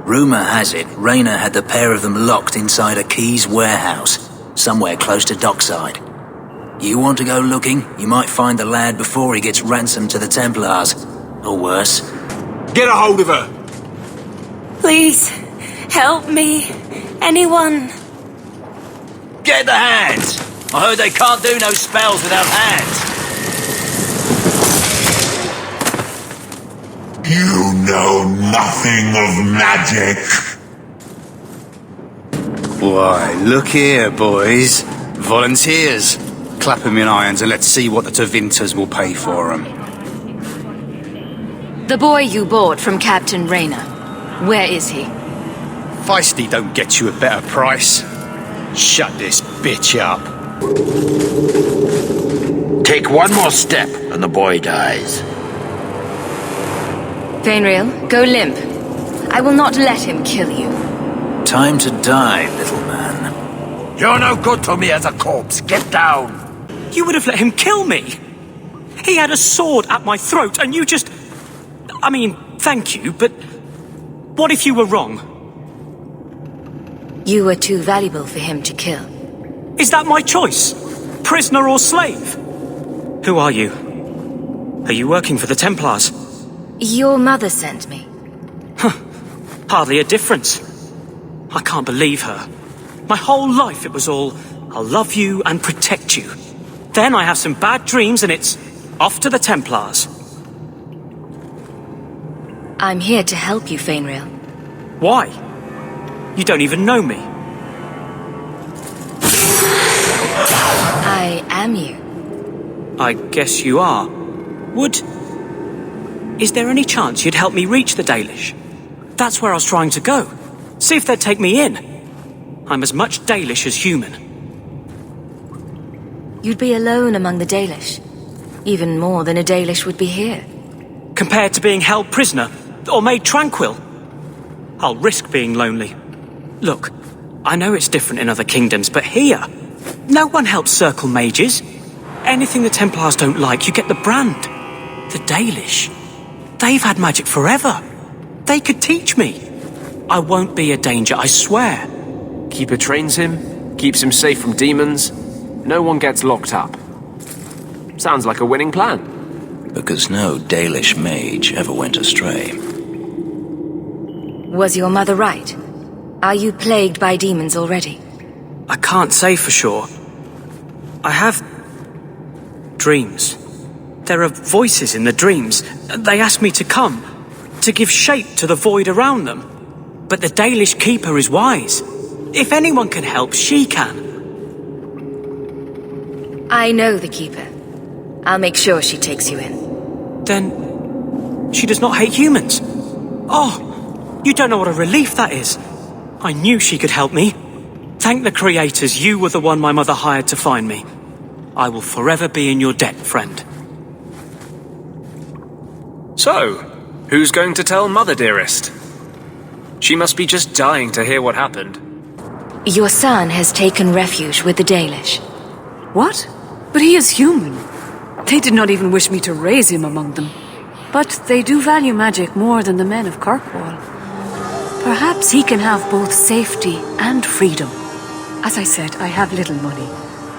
Rumour has it, Rayner had the pair of them locked inside a Keys warehouse, somewhere close to Dockside. You want to go looking, you might find the lad before he gets ransomed to the Templars. Or worse. Get a hold of her! Please, help me. Anyone. Get the hands! I heard they can't do no spells without hands. You know nothing of magic. Why, look here, boys. Volunteers. Clap 'em in irons and let's see what the Tevinters will pay for 'em. The boy you bought from Captain Rayner. Where is he? Feisty don't get you a better price. Shut this bitch up. Take one more step and the boy dies. Fainriel, go limp. I will not let him kill you. Time to die, little man. You're no good to me as a corpse. Get down. You would have let him kill me. He had a sword at my throat and you just... I mean, thank you, but what if you were wrong? You were too valuable for him to kill. Is that my choice? Prisoner or slave? Who are you? Are you working for the Templars? Your mother sent me. Hardly a difference. I can't believe her. My whole life it was all, I'll love you and protect you. Then I have some bad dreams and it's off to the Templars. I'm here to help you, Fainriel. Why? You don't even know me. am you. I guess you are. Is there any chance you'd help me reach the Dalish? That's where I was trying to go. See if they'd take me in. I'm as much Dalish as human. You'd be alone among the Dalish. Even more than a Dalish would be here. Compared to being held prisoner, or made tranquil. I'll risk being lonely. Look, I know it's different in other kingdoms, but here, no one helps circle mages. Anything the Templars don't like, you get the brand. The Dalish, they've had magic forever. They could teach me. I won't be a danger, I swear. Keeper trains him, keeps him safe from demons. No one gets locked up. Sounds like a winning plan. Because no Dalish mage ever went astray. Was your mother right? Are you plagued by demons already? I can't say for sure. I have dreams. There are voices in the dreams. They ask me to come, to give shape to the void around them. But the Dalish keeper is wise. If anyone can help, she can. I know the keeper. I'll make sure she takes you in. Then she does not hate humans. Oh, you don't know what a relief that is. I knew she could help me. Thank the creators, you were the one my mother hired to find me. I will forever be in your debt, friend. So, who's going to tell Mother, dearest? She must be just dying to hear what happened. Your son has taken refuge with the Dalish. What? But he is human. They did not even wish me to raise him among them. But they do value magic more than the men of Kirkwall. Perhaps he can have both safety and freedom. As I said, I have little money.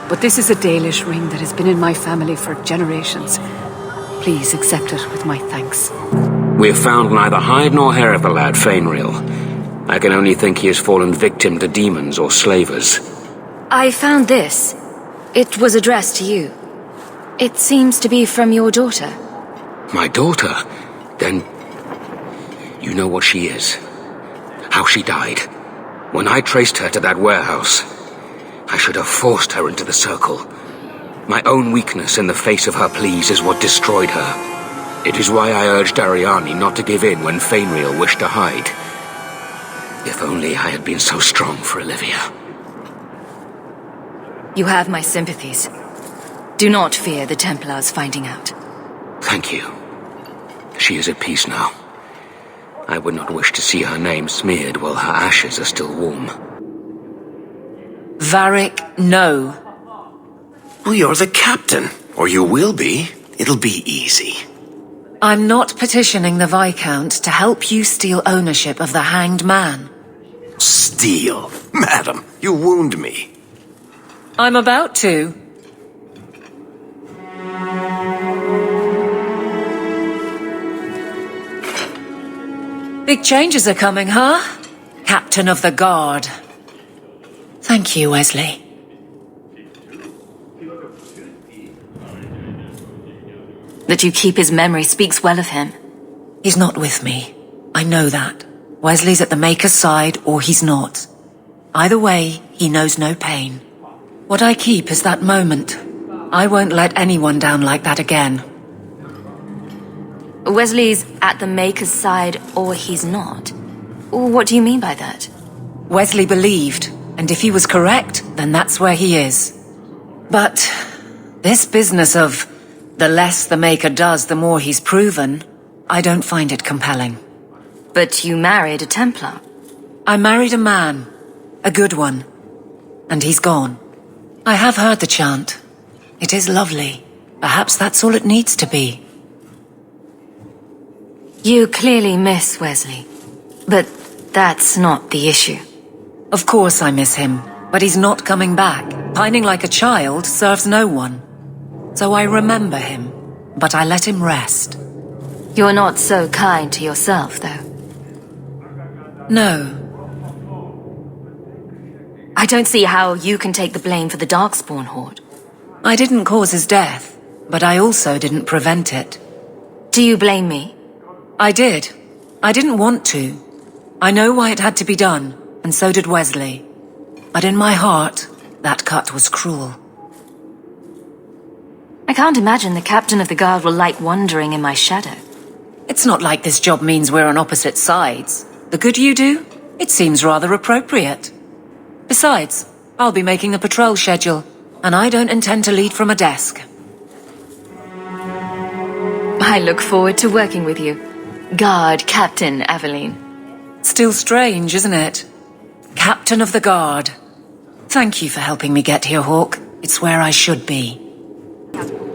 But this is a Dalish ring that has been in my family for generations. Please accept it with my thanks. We have found neither hide nor hair of the lad Fainreal. I can only think he has fallen victim to demons or slavers. I found this. It was addressed to you. It seems to be from your daughter. My daughter? Then you know what she is. How she died. When I traced her to that warehouse, I should have forced her into the circle. My own weakness in the face of her pleas is what destroyed her. It is why I urged Ariani not to give in when Fainreal wished to hide. If only I had been so strong for Olivia. You have my sympathies. Do not fear the Templars finding out. Thank you. She is at peace now. I would not wish to see her name smeared while her ashes are still warm. Varric, no. Well, you're the captain. Or you will be. It'll be easy. I'm not petitioning the Viscount to help you steal ownership of the Hanged Man. Steal? Madam, you wound me. I'm about to. Big changes are coming, huh? Captain of the Guard. Thank you, Wesley. That you keep his memory speaks well of him. He's not with me. I know that. Wesley's at the Maker's side, or he's not. Either way, he knows no pain. What I keep is that moment. I won't let anyone down like that again. Wesley's at the Maker's side, or he's not. What do you mean by that? Wesley believed, and if he was correct, then that's where he is. But this business of the less the Maker does, the more he's proven, I don't find it compelling. But you married a Templar. I married a man. A good one. And he's gone. I have heard the chant. It is lovely. Perhaps that's all it needs to be. You clearly miss Wesley. But that's not the issue. Of course I miss him. But he's not coming back. Pining like a child serves no one. So I remember him. But I let him rest. You're not so kind to yourself, though. No. I don't see how you can take the blame for the Darkspawn Horde. I didn't cause his death, but I also didn't prevent it. Do you blame me? I did. I didn't want to. I know why it had to be done, and so did Wesley. But in my heart, that cut was cruel. I can't imagine the captain of the guard will like wandering in my shadow. It's not like this job means we're on opposite sides. The good you do, it seems rather appropriate. Besides, I'll be making the patrol schedule, and I don't intend to lead from a desk. I look forward to working with you. Guard Captain Aveline. Still strange, isn't it? Captain of the Guard. Thank you for helping me get here, Hawk. It's where I should be.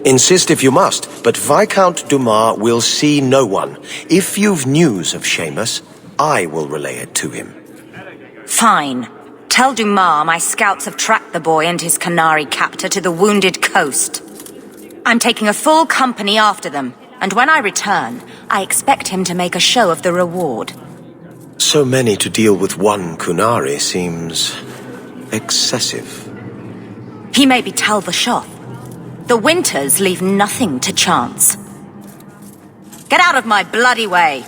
Insist if you must, but Viscount Dumas will see no one. If you've news of Seamus, I will relay it to him. Fine. Tell Dumas my scouts have tracked the boy and his Canary captor to the Wounded Coast. I'm taking a full company after them, and when I return, I expect him to make a show of the reward. So many to deal with one Kunari seems excessive. He may be Talvashoth. The Winters leave nothing to chance. Get out of my bloody way!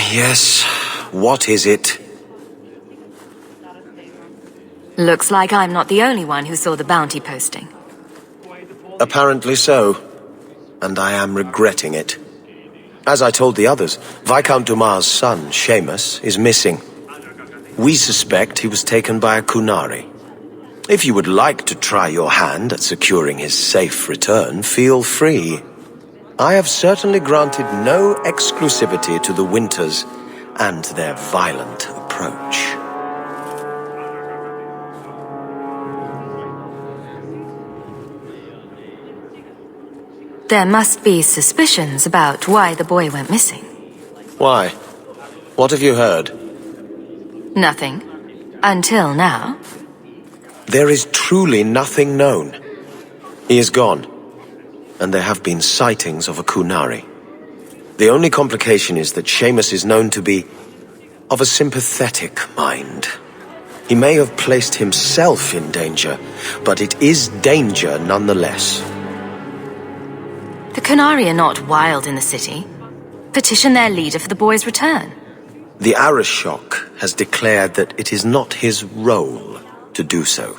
Yes, what is it? Looks like I'm not the only one who saw the bounty posting. Apparently so, and I am regretting it. As I told the others, Viscount Dumas' son, Seamus, is missing. We suspect he was taken by a Kunari. If you would like to try your hand at securing his safe return, feel free. I have certainly granted no exclusivity to the Winters and their violent approach. There must be suspicions about why the boy went missing. Why? What have you heard? Nothing. Until now. There is truly nothing known. He is gone, and there have been sightings of a Kunari. The only complication is that Seamus is known to be of a sympathetic mind. He may have placed himself in danger, but it is danger nonetheless. The Kunari are not wild in the city. Petition their leader for the boy's return. The Arishok has declared that it is not his role to do so.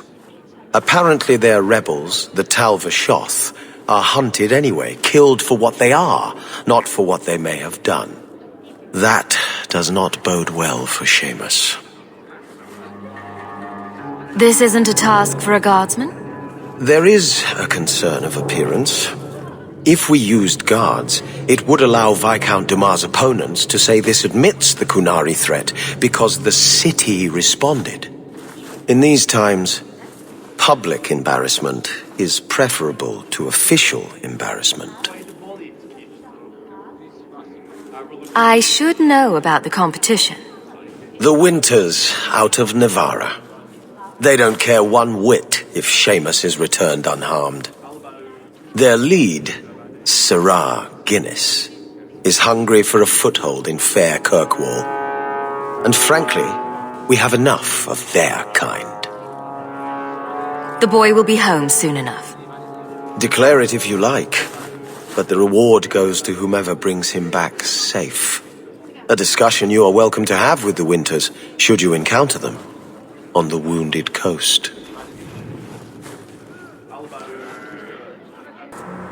Apparently their rebels, the Talvashoth, are hunted anyway, killed for what they are, not for what they may have done. That does not bode well for Seamus. This isn't a task for a guardsman? There is a concern of appearance. If we used guards, it would allow Viscount Dumas' opponents to say this admits the Kunari threat because the city responded. In these times, public embarrassment is preferable to official embarrassment. I should know about the competition. The Winters out of Navarra. They don't care one whit if Seamus is returned unharmed. Their lead, Sirrah Guinness, is hungry for a foothold in fair Kirkwall. And frankly, we have enough of their kind. The boy will be home soon enough. Declare it if you like, but the reward goes to whomever brings him back safe. A discussion you are welcome to have with the Winters, should you encounter them, on the Wounded Coast.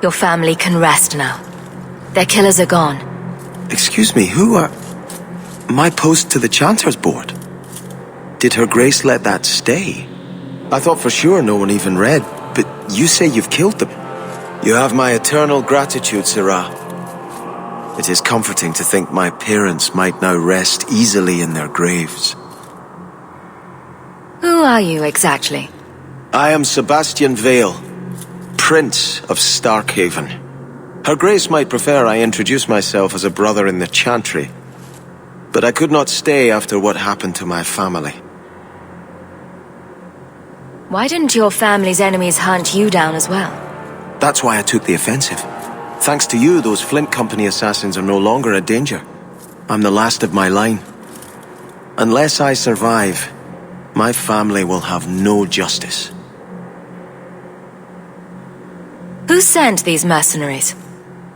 Your family can rest now. Their killers are gone. Excuse me, who are... My post to the Chanter's board? Did Her Grace let that stay? I thought for sure no one even read, but you say you've killed them. You have my eternal gratitude, Sirrah. It is comforting to think my parents might now rest easily in their graves. Who are you exactly? I am Sebastian Vale, Prince of Starkhaven. Her Grace might prefer I introduce myself as a brother in the Chantry, but I could not stay after what happened to my family. Why didn't your family's enemies hunt you down as well? That's why I took the offensive. Thanks to you, those Flint Company assassins are no longer a danger. I'm the last of my line. Unless I survive, my family will have no justice. Who sent these mercenaries?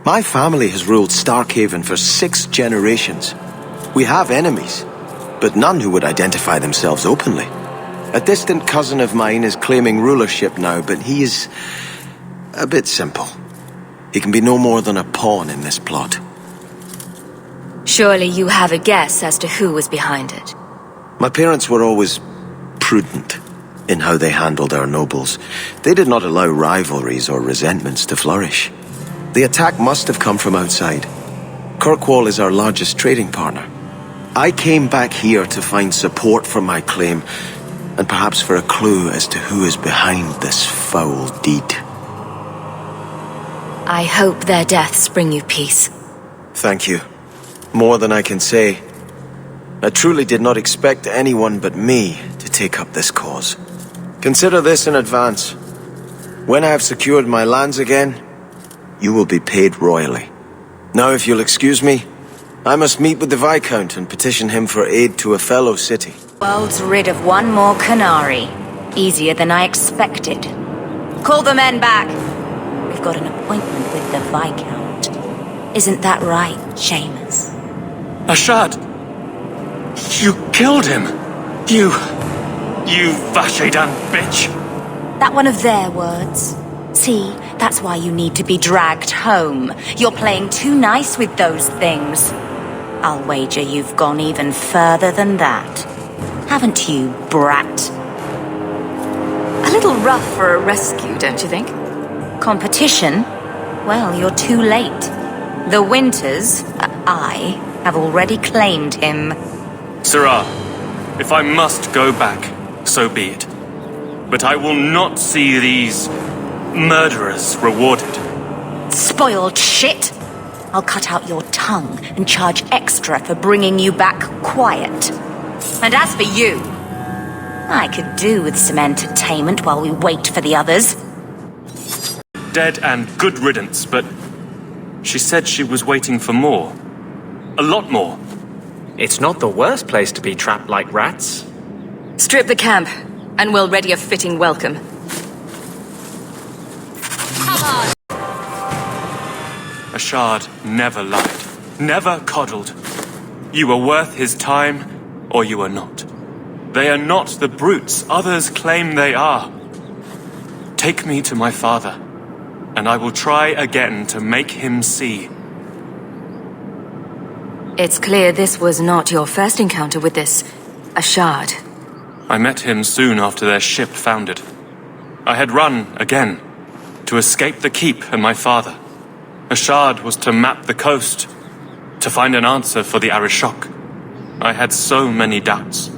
My family has ruled Starkhaven for 6 generations. We have enemies, but none who would identify themselves openly. A distant cousin of mine is claiming rulership now, but he is a bit simple. He can be no more than a pawn in this plot. Surely you have a guess as to who was behind it. My parents were always prudent in how they handled our nobles. They did not allow rivalries or resentments to flourish. The attack must have come from outside. Kirkwall is our largest trading partner. I came back here to find support for my claim, and perhaps for a clue as to who is behind this foul deed. I hope their deaths bring you peace. Thank you. More than I can say. I truly did not expect anyone but me to take up this cause. Consider this in advance. When I have secured my lands again, you will be paid royally. Now, if you'll excuse me, I must meet with the Viscount and petition him for aid to a fellow city. World's rid of one more Canary. Easier than I expected. Call the men back. We've got an appointment with the Viscount. Isn't that right, Seamus? Ashad! You killed him! You Vashedan bitch! That one of their words. See, that's why you need to be dragged home. You're playing too nice with those things. I'll wager you've gone even further than that. Haven't you, brat? A little rough for a rescue, don't you think? Competition? Well, you're too late. The Winters, I, have already claimed him. Sirrah, if I must go back, so be it. But I will not see these murderers rewarded. Spoiled shit! I'll cut out your tongue and charge extra for bringing you back quiet. And as for you, I could do with some entertainment while we wait for the others. Dead and good riddance, but she said she was waiting for more. A lot more. It's not the worst place to be trapped like rats. Strip the camp, and we'll ready a fitting welcome. Ashad never lied, never coddled. You were worth his time, or you are not. They are not the brutes others claim they are. Take me to my father, and I will try again to make him see. It's clear this was not your first encounter with this Ashad. I met him soon after their ship foundered. I had run again, to escape the keep and my father. Ashad was to map the coast, to find an answer for the Arishok. I had so many doubts.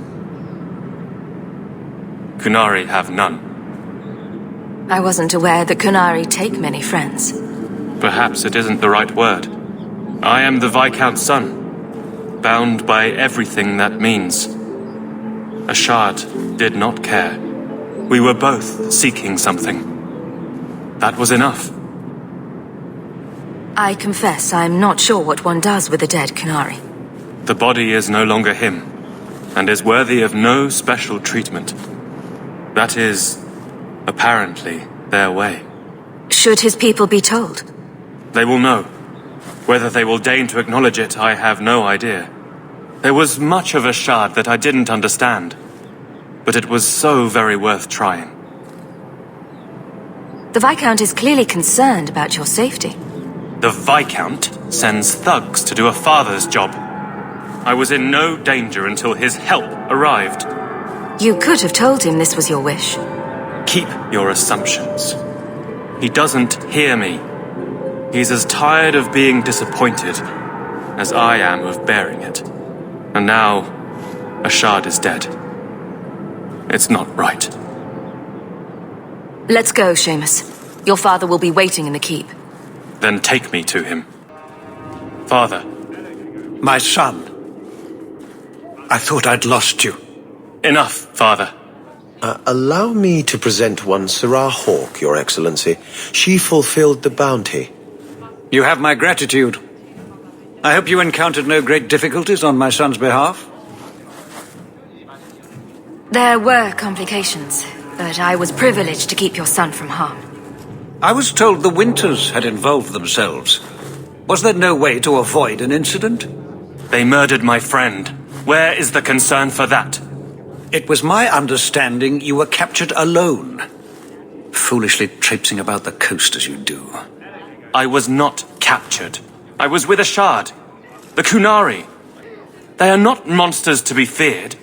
Kunari have none. I wasn't aware that Kunari take many friends. Perhaps it isn't the right word. I am the Viscount's son, bound by everything that means. Ashad did not care. We were both seeking something. That was enough. I confess I'm not sure what one does with a dead Kunari. The body is no longer him, and is worthy of no special treatment. That is, apparently, their way. Should his people be told? They will know. Whether they will deign to acknowledge it, I have no idea. There was much of Ashad that I didn't understand, but it was so very worth trying. The Viscount is clearly concerned about your safety. The Viscount sends thugs to do a father's job. I was in no danger until his help arrived. You could have told him this was your wish. Keep your assumptions. He doesn't hear me. He's as tired of being disappointed as I am of bearing it. And now, Ashad is dead. It's not right. Let's go, Seamus. Your father will be waiting in the keep. Then take me to him. Father. My son. I thought I'd lost you. Enough, Father. Allow me to present one Sarah Hawke, Your Excellency. She fulfilled the bounty. You have my gratitude. I hope you encountered no great difficulties on my son's behalf. There were complications, but I was privileged to keep your son from harm. I was told the Winters had involved themselves. Was there no way to avoid an incident? They murdered my friend. Where is the concern for that? It was my understanding you were captured alone. Foolishly traipsing about the coast as you do. I was not captured. I was with a shard. The Kunari. They are not monsters to be feared.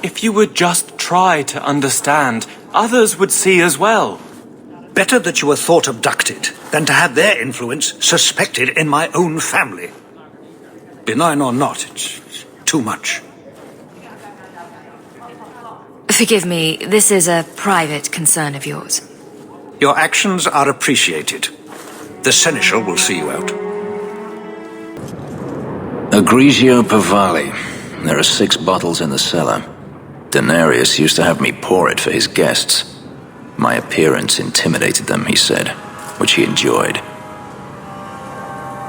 If you would just try to understand, others would see as well. Better that you were thought abducted than to have their influence suspected in my own family. Benign or not, it's too much. Forgive me, this is a private concern of yours. Your actions are appreciated. The Seneschal will see you out. Agrigio Pavali. There are 6 bottles in the cellar. Denarius used to have me pour it for his guests. My appearance intimidated them, he said, which he enjoyed.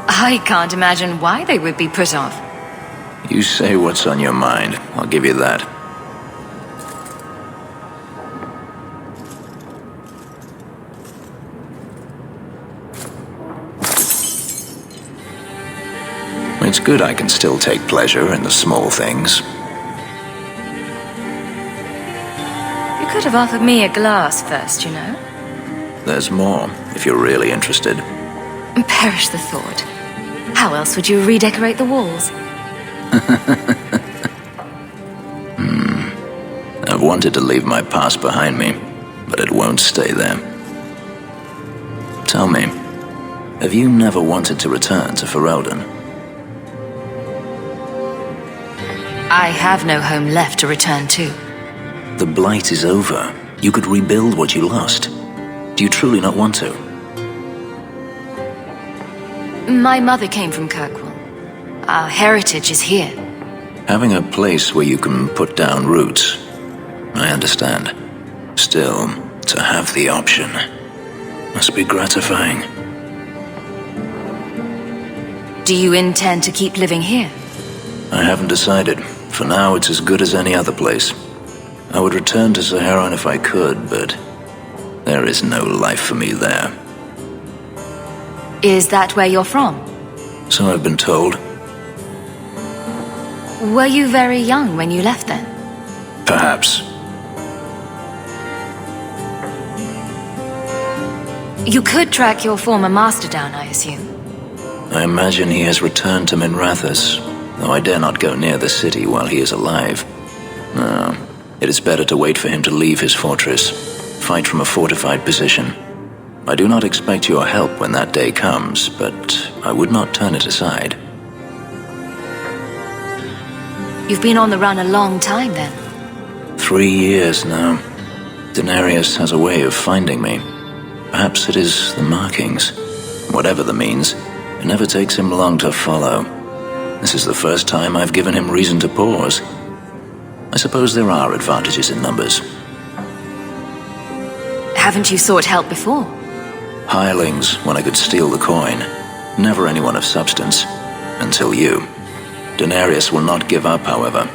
I can't imagine why they would be put off. You say what's on your mind, I'll give you that. It's good I can still take pleasure in the small things. You could have offered me a glass first, you know. There's more, if you're really interested. Perish the thought. How else would you redecorate the walls? I've wanted to leave my past behind me, but it won't stay there. Tell me, have you never wanted to return to Ferelden? I have no home left to return to. The Blight is over. You could rebuild what you lost. Do you truly not want to? My mother came from Kirkwall. Our heritage is here. Having a place where you can put down roots, I understand. Still, to have the option must be gratifying. Do you intend to keep living here? I haven't decided. For now, it's as good as any other place. I would return to Saharan if I could, but there is no life for me there. Is that where you're from? So I've been told. Were you very young when you left then? Perhaps. You could track your former master down, I assume. I imagine he has returned to Minrathous, though I dare not go near the city while he is alive. No, it is better to wait for him to leave his fortress, fight from a fortified position. I do not expect your help when that day comes, but I would not turn it aside. You've been on the run a long time then. 3 years now. Denarius has a way of finding me. Perhaps it is the markings. Whatever the means, it never takes him long to follow. This is the first time I've given him reason to pause. I suppose there are advantages in numbers. Haven't you sought help before? Hirelings, when I could steal the coin. Never anyone of substance. Until you. Denarius will not give up, however.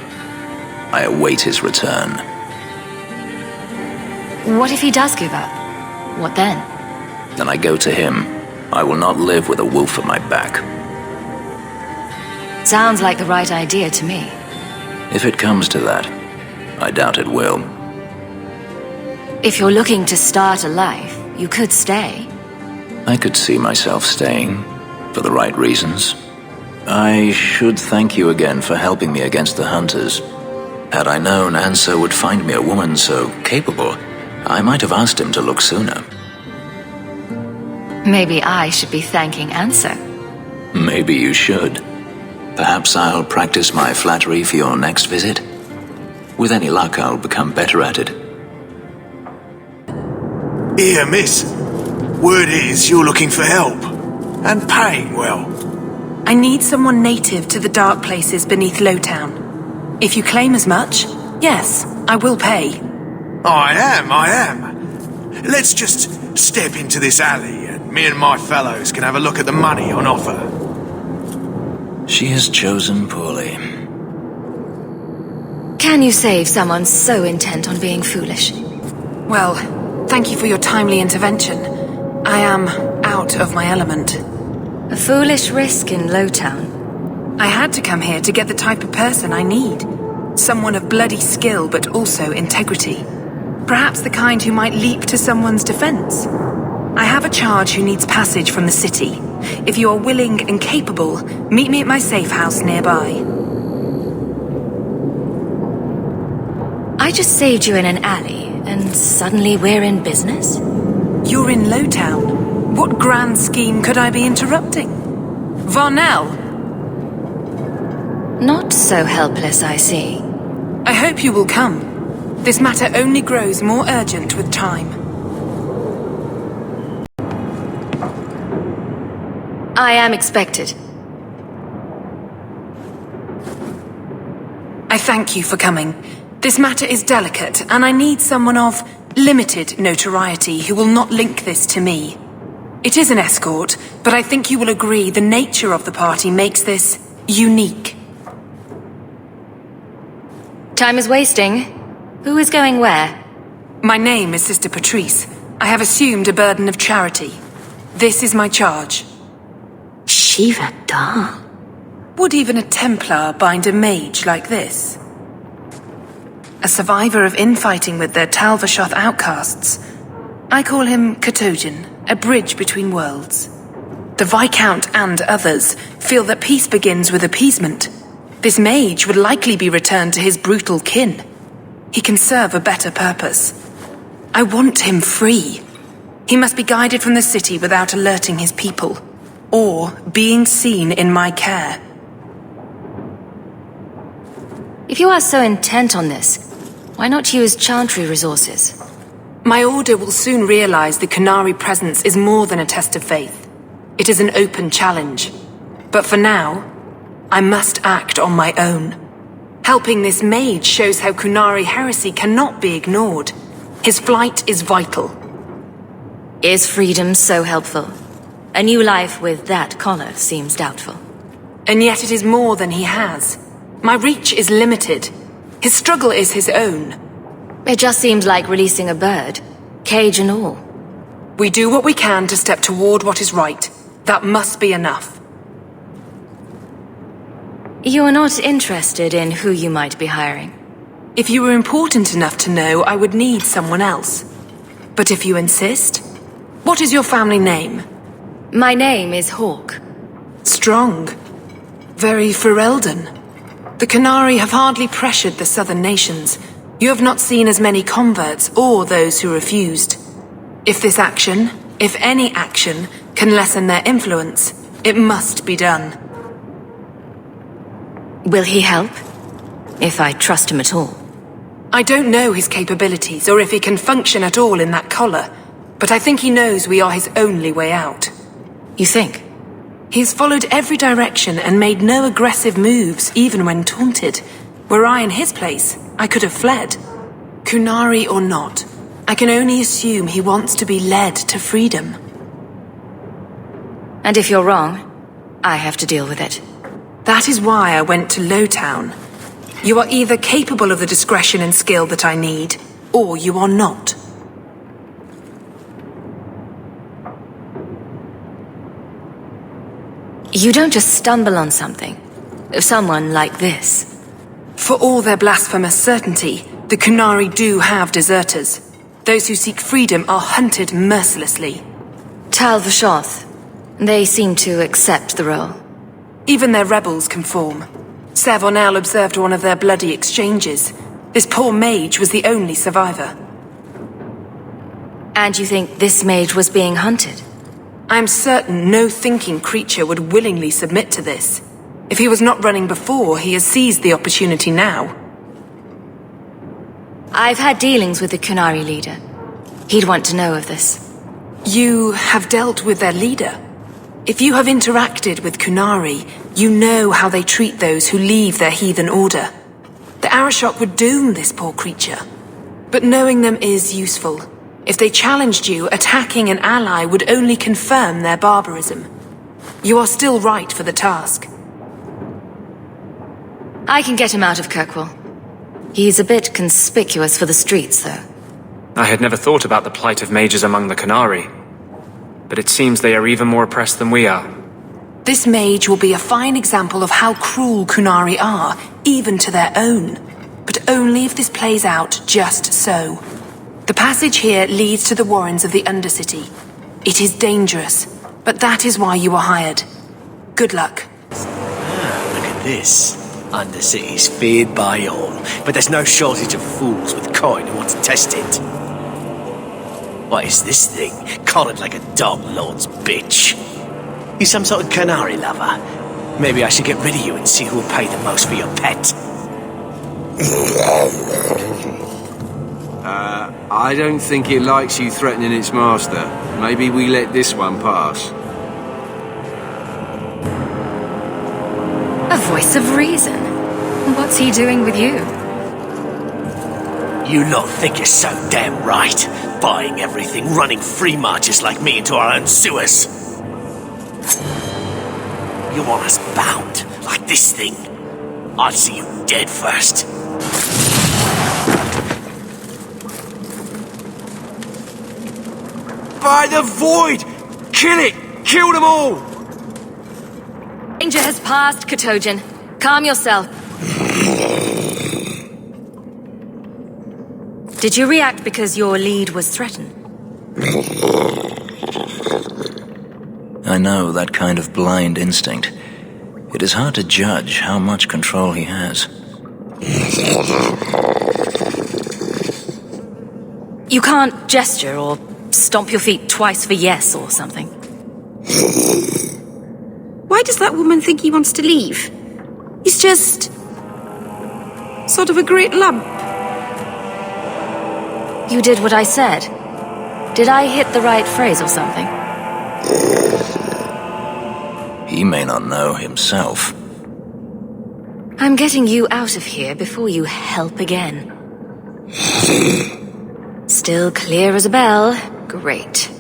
I await his return. What if he does give up? What then? Then I go to him. I will not live with a wolf at my back. Sounds like the right idea to me. If it comes to that, I doubt it will. If you're looking to start a life, you could stay. I could see myself staying, for the right reasons. I should thank you again for helping me against the hunters. Had I known Anso would find me a woman so capable, I might have asked him to look sooner. Maybe I should be thanking Anso. Maybe you should. Perhaps I'll practice my flattery for your next visit. With any luck, I'll become better at it. Here, miss. Word is you're looking for help. And paying well. I need someone native to the dark places beneath Lowtown. If you claim as much, yes, I will pay. I am. Let's just step into this alley and me and my fellows can have a look at the money on offer. She has chosen poorly. Can you save someone so intent on being foolish? Well, thank you for your timely intervention. I am out of my element. A foolish risk in Lowtown. I had to come here to get the type of person I need. Someone of bloody skill, but also integrity. Perhaps the kind who might leap to someone's defense. I have a charge who needs passage from the city. If you are willing and capable, meet me at my safe house nearby. I just saved you in an alley, and suddenly we're in business? You're in Lowtown. What grand scheme could I be interrupting? Varnell! Not so helpless, I see. I hope you will come. This matter only grows more urgent with time. I am expected. I thank you for coming. This matter is delicate, and I need someone of limited notoriety who will not link this to me. It is an escort, but I think you will agree the nature of the party makes this unique. Time is wasting. Who is going where? My name is Sister Patrice. I have assumed a burden of charity. This is my charge. Shiva Da. Would even a Templar bind a mage like this? A survivor of infighting with their Talvashoth outcasts. I call him Katojan, a bridge between worlds. The Viscount and others feel that peace begins with appeasement. This mage would likely be returned to his brutal kin. He can serve a better purpose. I want him free. He must be guided from the city without alerting his people, or being seen in my care. If you are so intent on this, why not use Chantry resources? My order will soon realize the Qunari presence is more than a test of faith. It is an open challenge. But for now, I must act on my own. Helping this mage shows how Qunari heresy cannot be ignored. His flight is vital. Is freedom so helpful? A new life with that collar seems doubtful. And yet it is more than he has. My reach is limited. His struggle is his own. It just seems like releasing a bird, cage and all. We do what we can to step toward what is right. That must be enough. You are not interested in who you might be hiring? If you were important enough to know, I would need someone else. But if you insist, what is your family name? My name is Hawk. Strong. Very Ferelden. The Qunari have hardly pressured the southern nations. You have not seen as many converts or those who refused. If this action, if any action, can lessen their influence, it must be done. Will he help? If I trust him at all. I don't know his capabilities or if he can function at all in that collar, but I think he knows we are his only way out. You think? He's followed every direction and made no aggressive moves, even when taunted. Were I in his place, I could have fled. Qunari or not, I can only assume he wants to be led to freedom. And if you're wrong, I have to deal with it. That is why I went to Lowtown. You are either capable of the discretion and skill that I need, or you are not. You don't just stumble on something. Someone like this. For all their blasphemous certainty, the Qunari do have deserters. Those who seek freedom are hunted mercilessly. Talvashoth. They seem to accept the role. Even their rebels conform. Savonel observed one of their bloody exchanges. This poor mage was the only survivor. And you think this mage was being hunted? I'm certain no thinking creature would willingly submit to this. If he was not running before, he has seized the opportunity now. I've had dealings with the Qunari leader. He'd want to know of this. You have dealt with their leader? If you have interacted with Qunari, you know how they treat those who leave their heathen order. The Arashok would doom this poor creature. But knowing them is useful. If they challenged you, attacking an ally would only confirm their barbarism. You are still right for the task. I can get him out of Kirkwall. He's a bit conspicuous for the streets, though. I had never thought about the plight of mages among the Qunari. But it seems they are even more oppressed than we are. This mage will be a fine example of how cruel Qunari are, even to their own. but only if this plays out just so. The passage here leads to the warrens of the Undercity. It is dangerous, but that is why you were hired. Good luck. Look at this. Undercity's feared by all, but there's no shortage of fools with coin who want to test it. What is this thing? Collared like a dog lord's bitch. You some sort of canary lover? Maybe I should get rid of you and see who will pay the most for your pet. I don't think it likes you threatening its master. Maybe we let this one pass. A voice of reason. What's he doing with you? You lot think you're so damn right, buying everything, running free marches like me into our own sewers. You want us bound, like this thing? I'll see you dead first. By the void! Kill it! Kill them all! Danger has passed, Katojan. Calm yourself. Did you react because your lead was threatened? I know that kind of blind instinct. It is hard to judge how much control he has. You can't gesture or stomp your feet twice for yes or something. Why does that woman think he wants to leave? He's just... sort of a great lump. You did what I said. Did I hit the right phrase or something? He may not know himself. I'm getting you out of here before you help again. Still clear as a bell. Great.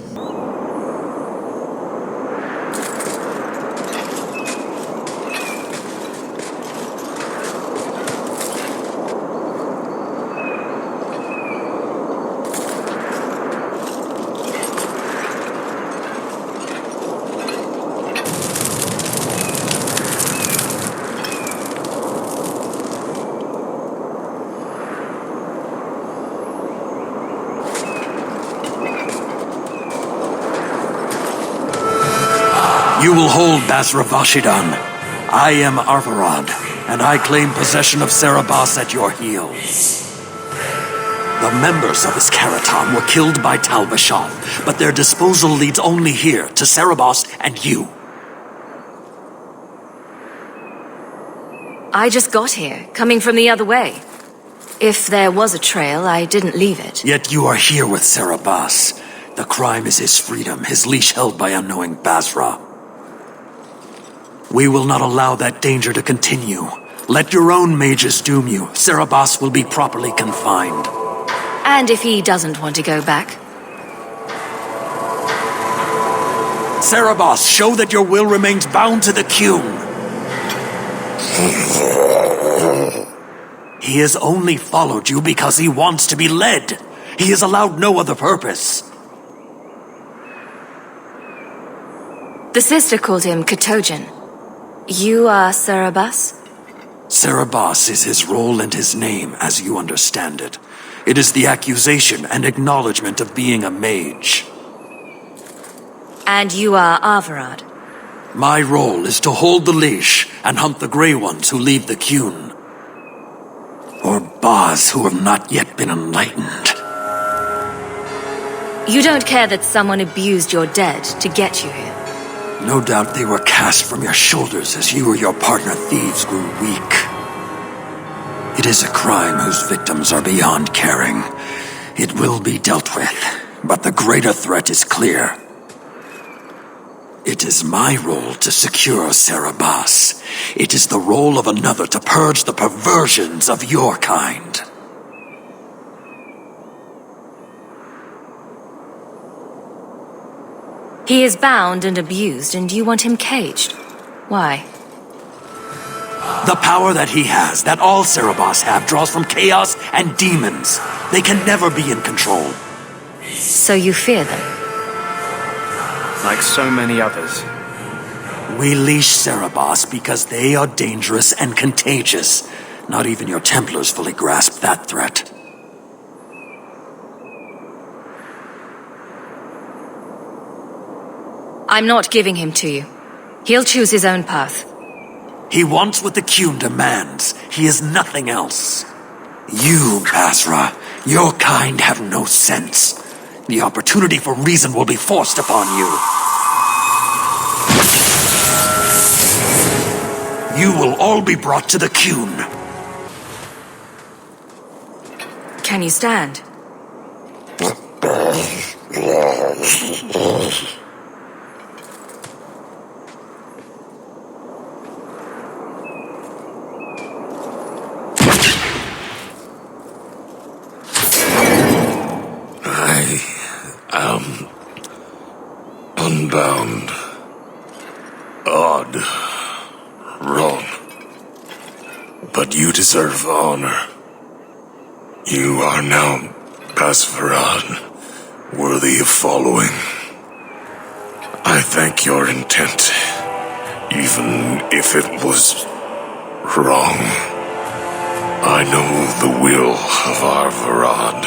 You will hold Basra Vashidan. I am Arvarad, and I claim possession of Serabas at your heels. The members of Iskaratam were killed by Tal Vashath, but their disposal leads only here, to Serabas and you. I just got here, coming from the other way. If there was a trail, I didn't leave it. Yet you are here with Serabas. The crime is his freedom, his leash held by unknowing Basra. We will not allow that danger to continue. Let your own mages doom you. Serabas will be properly confined. And if he doesn't want to go back? Serabas, show that your will remains bound to the Qun. He has only followed you because he wants to be led. He has allowed no other purpose. The sister called him Katojan. You are Serabas? Serabas is his role and his name, as you understand it. It is the accusation and acknowledgement of being a mage. And you are Arvarad? My role is to hold the leash and hunt the Grey Ones who leave the Qun. Or Baz who have not yet been enlightened. You don't care that someone abused your dead to get you here? No doubt they were cast from your shoulders as you or your partner thieves grew weak. It is a crime whose victims are beyond caring. It will be dealt with, but the greater threat is clear. It is my role to secure Serabas. It is the role of another to purge the perversions of your kind. He is bound and abused, and you want him caged. Why? The power that he has, that all Serabas have, draws from chaos and demons. They can never be in control. So you fear them? Like so many others. We leash Serabas because they are dangerous and contagious. Not even your Templars fully grasp that threat. I'm not giving him to you. He'll choose his own path. He wants what the Qun demands. He is nothing else. You, Basra, your kind have no sense. The opportunity for reason will be forced upon you. You will all be brought to the Qun. Can you stand? Unbound. Odd. Wrong. But you deserve honor. You are now Basvarad, worthy of following. I thank your intent, even if it was wrong. I know the will of Arvarad.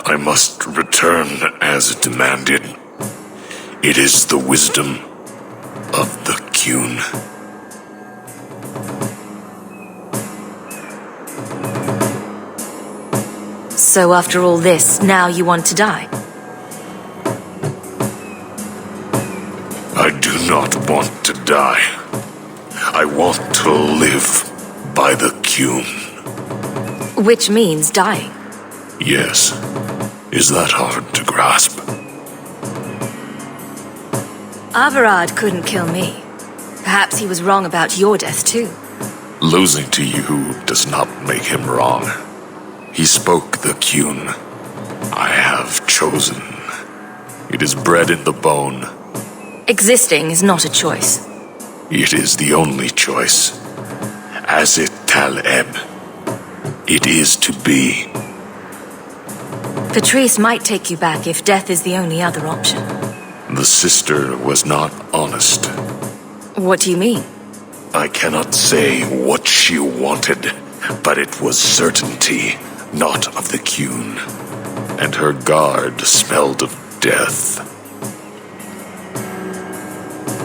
I must return as demanded. It is the wisdom of the Qun. So after all this, now you want to die? I do not want to die. I want to live by the Qun. Which means dying. Yes. Is that hard to grasp? Arvarad couldn't kill me. Perhaps he was wrong about your death too. Losing to you does not make him wrong. He spoke the Qun. I have chosen. It is bred in the bone. Existing is not a choice. It is the only choice. As it Taleb. It is to be. Patrice might take you back if death is the only other option. The sister was not honest. What do you mean? I cannot say what she wanted, but it was certainty, not of the Qun. And her guard smelled of death.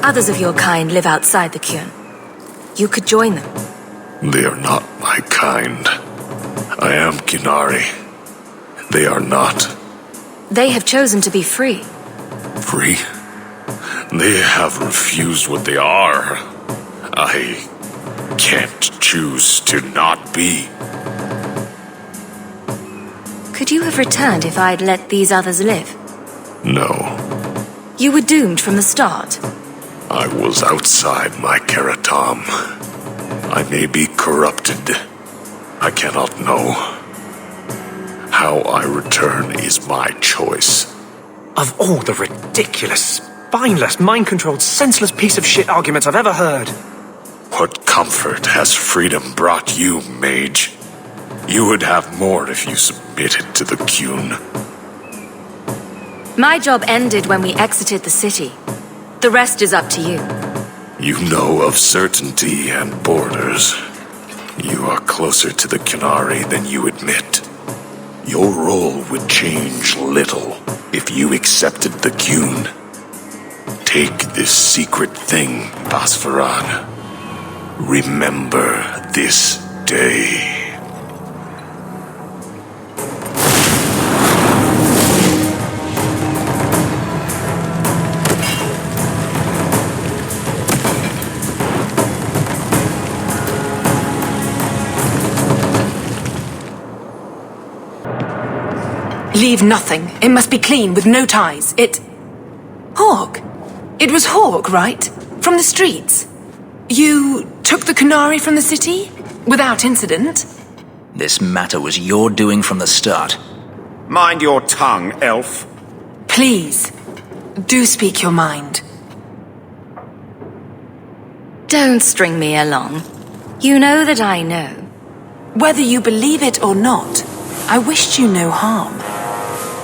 Others of your kind live outside the Qun. You could join them. They are not my kind. I am Qunari. They are not. They have chosen to be free. Free? They have refused what they are. I can't choose to not be. Could you have returned if I'd let these others live? No. You were doomed from the start. I was outside my Keratam. I may be corrupted. I cannot know. How I return is my choice. Of all the ridiculous, spineless, mind-controlled, senseless piece of shit arguments I've ever heard. What comfort has freedom brought you, mage? You would have more if you submitted to the Qun. My job ended when we exited the city. The rest is up to you. You know of certainty and borders. You are closer to the Qunari than you admit. Your role would change little if you accepted the Qun. Take this secret thing, Basvarad. Remember this day. Leave nothing. It must be clean, with no ties. Hawk. It was Hawk, right? From the streets. You took the Qunari from the city? Without incident? This matter was your doing from the start. Mind your tongue, elf. Please, do speak your mind. Don't string me along. You know that I know. Whether you believe it or not, I wished you no harm.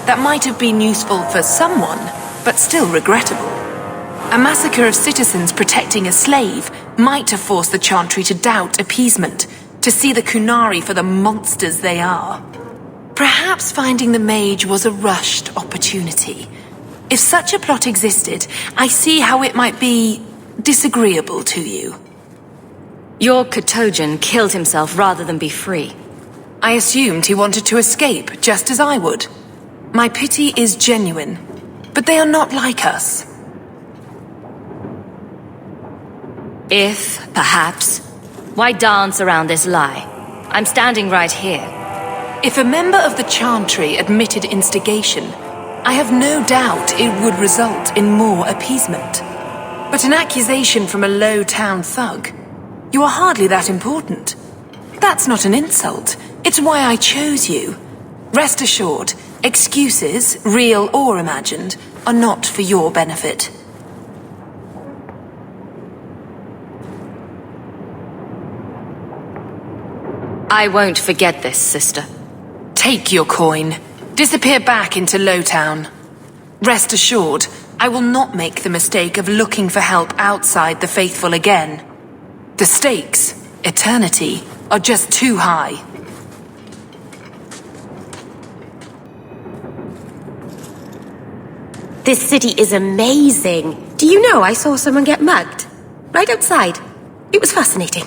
That might have been useful for someone, but still regrettable. A massacre of citizens protecting a slave might have forced the Chantry to doubt appeasement, To see the Kunari for the monsters they are. Perhaps finding the mage was a rushed opportunity. If such a plot existed, I see how it might be disagreeable to you. Your Katojan killed himself rather than be free. I assumed he wanted to escape, just as I would. My pity is genuine, but they are not like us. If, perhaps, why dance around this lie? I'm standing right here. If a member of the Chantry admitted instigation, I have no doubt it would result in more appeasement. But an accusation from a low-town thug? You are hardly that important. That's not an insult. It's why I chose you. Rest assured, excuses, real or imagined, are not for your benefit. I won't forget this, sister. Take your coin. Disappear back into Lowtown. Rest assured, I will not make the mistake of looking for help outside the faithful again. The stakes, eternity, are just too high. This city is amazing. Do you know I saw someone get mugged? Right outside. It was fascinating.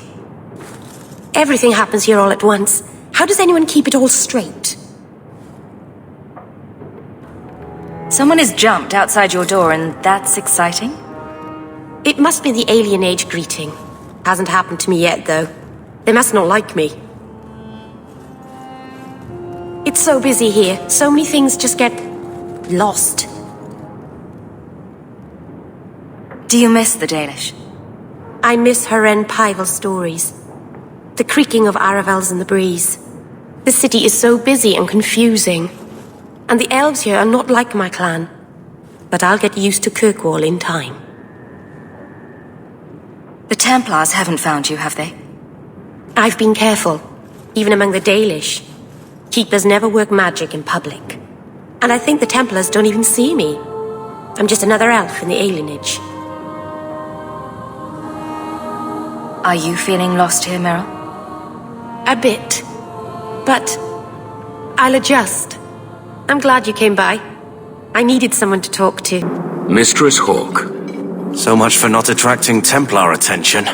Everything happens here all at once. How does anyone keep it all straight? Someone has jumped outside your door and that's exciting? It must be the alien age greeting. Hasn't happened to me yet, though. They must not like me. It's so busy here. So many things just get lost. Do you miss the Danish? I miss Haren Pival stories. The creaking of Aravels in the breeze. The city is so busy and confusing. And the elves here are not like my clan. But I'll get used to Kirkwall in time. The Templars haven't found you, have they? I've been careful, even among the Dalish. Keepers never work magic in public. And I think the Templars don't even see me. I'm just another elf in the alienage. Are you feeling lost here, Meryl? A bit. But I'll adjust. I'm glad you came by. I needed someone to talk to. Mistress Hawk. So much for not attracting Templar attention.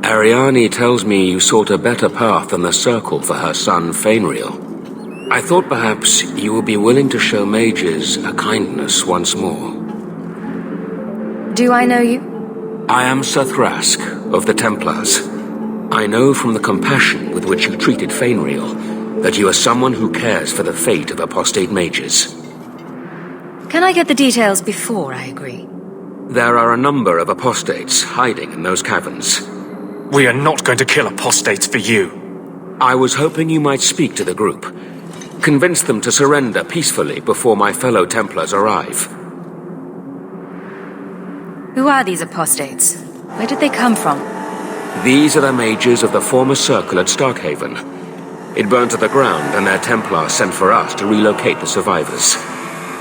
Ariane tells me you sought a better path than the Circle for her son, Fainriel. I thought perhaps you would be willing to show mages a kindness once more. Do I know you? I am Sir Thrask, of the Templars. I know from the compassion with which you treated Fainriel that you are someone who cares for the fate of apostate mages. Can I get the details before I agree? There are a number of apostates hiding in those caverns. We are not going to kill apostates for you. I was hoping you might speak to the group. Convince them to surrender peacefully before my fellow Templars arrive. Who are these apostates? Where did they come from? These are the mages of the former Circle at Starkhaven. It burned to the ground and their Templars sent for us to relocate the survivors.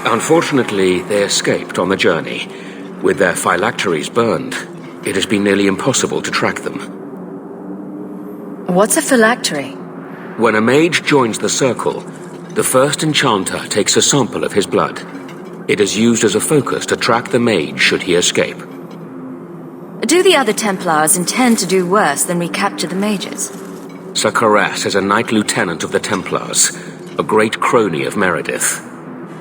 Unfortunately, they escaped on the journey. With their phylacteries burned, it has been nearly impossible to track them. What's a phylactery? When a mage joins the Circle, the first enchanter takes a sample of his blood. It is used as a focus to track the mage should he escape. Do the other Templars intend to do worse than recapture the mages? Sir Karas is a Knight Lieutenant of the Templars, a great crony of Meredith.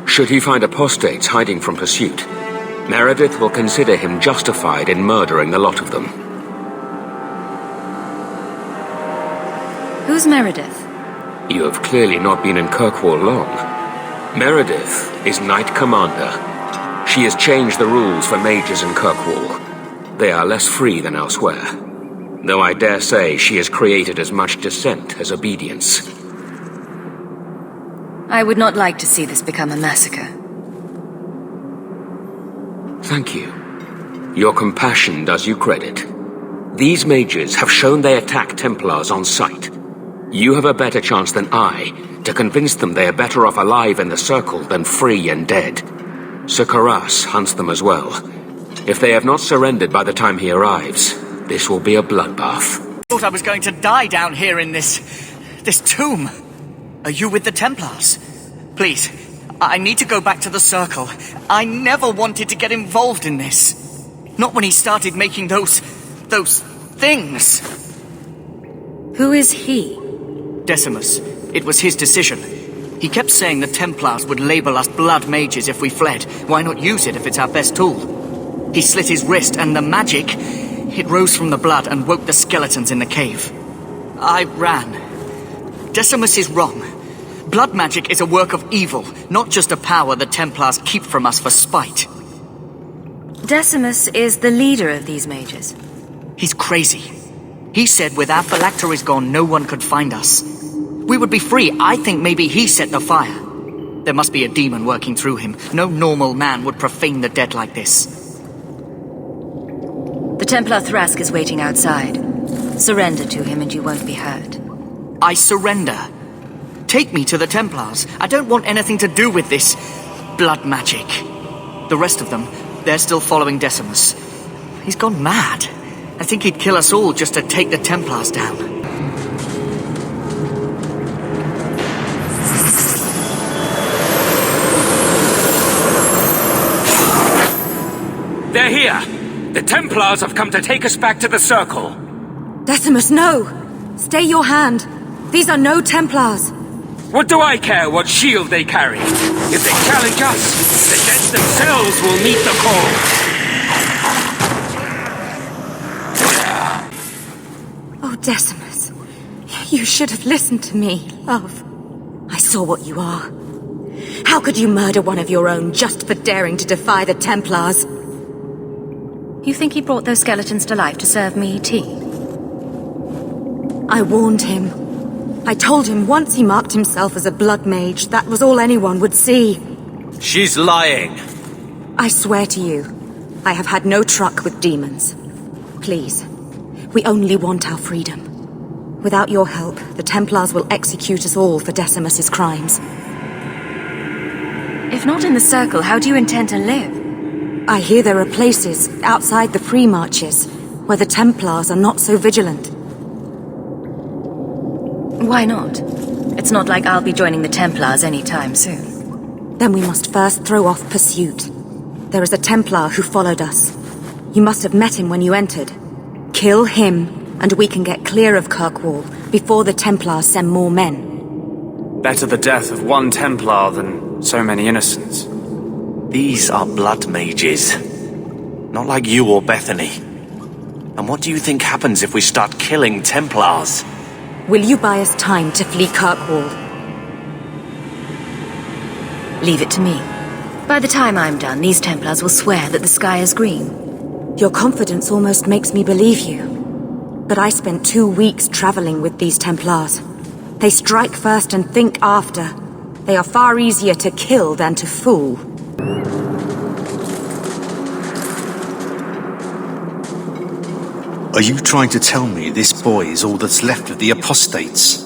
Should he find apostates hiding from pursuit, Meredith will consider him justified in murdering the lot of them. Who's Meredith? You have clearly not been in Kirkwall long. Meredith is Knight Commander. She has changed the rules for mages in Kirkwall. They are less free than elsewhere. Though I dare say she has created as much dissent as obedience. I would not like to see this become a massacre. Thank you. Your compassion does you credit. These mages have shown they attack Templars on sight. You have a better chance than I to convince them they are better off alive in the Circle than free and dead. Sir Karas hunts them as well. If they have not surrendered by the time he arrives, this will be a bloodbath. Thought I was going to die down here in this tomb. Are you with the Templars? Please, I need to go back to the Circle. I never wanted to get involved in this. Not when he started making those things. Who is he? Decimus. It was his decision. He kept saying the Templars would label us blood mages if we fled. Why not use it if it's our best tool? He slit his wrist, and the magic, it rose from the blood and woke the skeletons in the cave. I ran. Decimus is wrong. Blood magic is a work of evil, not just a power the Templars keep from us for spite. Decimus is the leader of these mages. He's crazy. He said with our phylacteries gone, no one could find us. We would be free. I think maybe he set the fire. There must be a demon working through him. No normal man would profane the dead like this. The Templar Thrask is waiting outside. Surrender to him and you won't be hurt. I surrender. Take me to the Templars. I don't want anything to do with this blood magic. The rest of them, they're still following Decimus. He's gone mad. I think he'd kill us all just to take the Templars down. They're here! The Templars have come to take us back to the Circle. Decimus, no! Stay your hand. These are no Templars. What do I care what shield they carry? If they challenge us, the dead themselves will meet the call. Oh, Decimus. You should have listened to me, love. I saw what you are. How could you murder one of your own just for daring to defy the Templars? You think he brought those skeletons to life to serve me tea? I warned him. I told him once he marked himself as a blood mage, that was all anyone would see. She's lying. I swear to you, I have had no truck with demons. Please, we only want our freedom. Without your help, the Templars will execute us all for Decimus's crimes. If not in the Circle, how do you intend to live? I hear there are places outside the pre-marches where the Templars are not so vigilant. Why not? It's not like I'll be joining the Templars anytime soon. Then we must first throw off pursuit. There is a Templar who followed us. You must have met him when you entered. Kill him, and we can get clear of Kirkwall before the Templars send more men. Better the death of one Templar than so many innocents. These are blood mages. Not like you or Bethany. And what do you think happens if we start killing Templars? Will you buy us time to flee Kirkwall? Leave it to me. By the time I'm done, these Templars will swear that the sky is green. Your confidence almost makes me believe you. But I spent 2 weeks traveling with these Templars. They strike first and think after. They are far easier to kill than to fool. Are you trying to tell me this boy is all that's left of the apostates?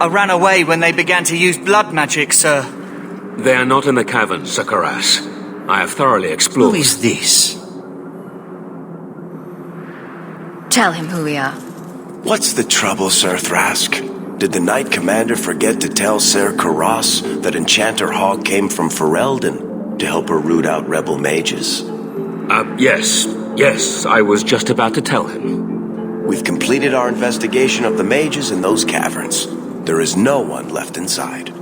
I ran away when they began to use blood magic, sir. They are not in the caverns, Sir Karas. I have thoroughly explored. Who is this? Tell him who we are. What's the trouble, Sir Thrask? Did the Knight Commander forget to tell Ser Karas that Enchanter Hogg came from Ferelden to help her root out rebel mages? Yes, I was just about to tell him. We've completed our investigation of the mages in those caverns. There is no one left inside.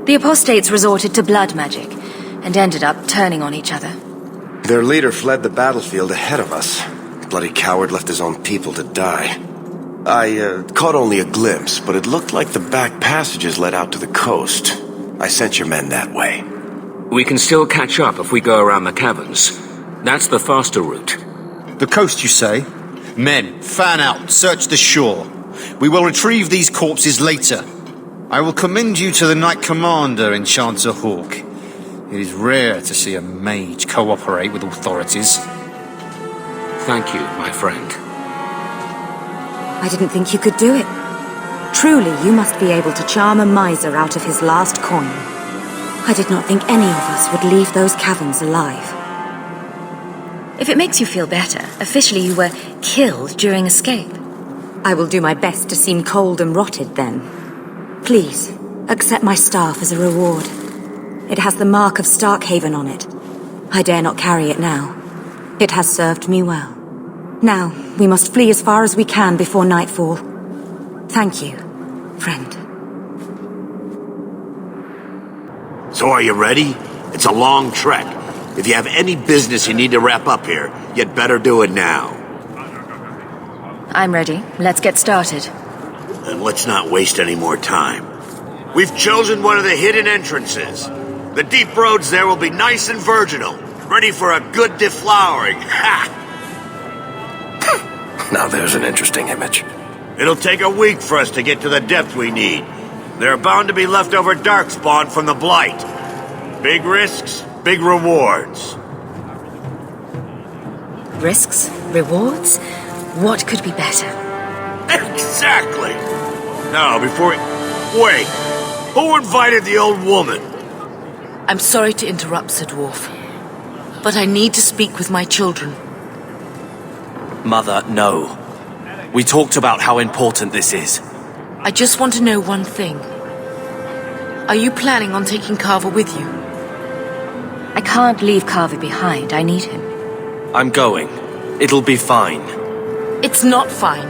The apostates resorted to blood magic and ended up turning on each other. Their leader fled the battlefield ahead of us. The bloody coward left his own people to die. I caught only a glimpse, but it looked like the back passages led out to the coast. I sent your men that way. We can still catch up if we go around the caverns. That's the faster route. The coast, you say? Men, fan out, search the shore. We will retrieve these corpses later. I will commend you to the Knight Commander, Enchanter Hawk. It is rare to see a mage cooperate with authorities. Thank you, my friend. I didn't think you could do it. Truly, you must be able to charm a miser out of his last coin. I did not think any of us would leave those caverns alive. If it makes you feel better, officially you were killed during escape. I will do my best to seem cold and rotted then. Please, accept my staff as a reward. It has the mark of Starkhaven on it. I dare not carry it now. It has served me well. Now, we must flee as far as we can before nightfall. Thank you, friend. So are you ready? It's a long trek. If you have any business you need to wrap up here, you'd better do it now. I'm ready. Let's get started. And let's not waste any more time. We've chosen one of the hidden entrances. The deep roads there will be nice and virginal, ready for a good deflowering. Ha! Now there's an interesting image. It'll take a week for us to get to the depth we need. There are bound to be leftover darkspawn from the Blight. Big risks, big rewards. Risks? Rewards? What could be better? Exactly! Now, before... Wait! Who invited the old woman? I'm sorry to interrupt, Sir Dwarf, but I need to speak with my children. Mother, no. We talked about how important this is. I just want to know one thing. Are you planning on taking Carver with you? I can't leave Carver behind. I need him. I'm going. It'll be fine. It's not fine.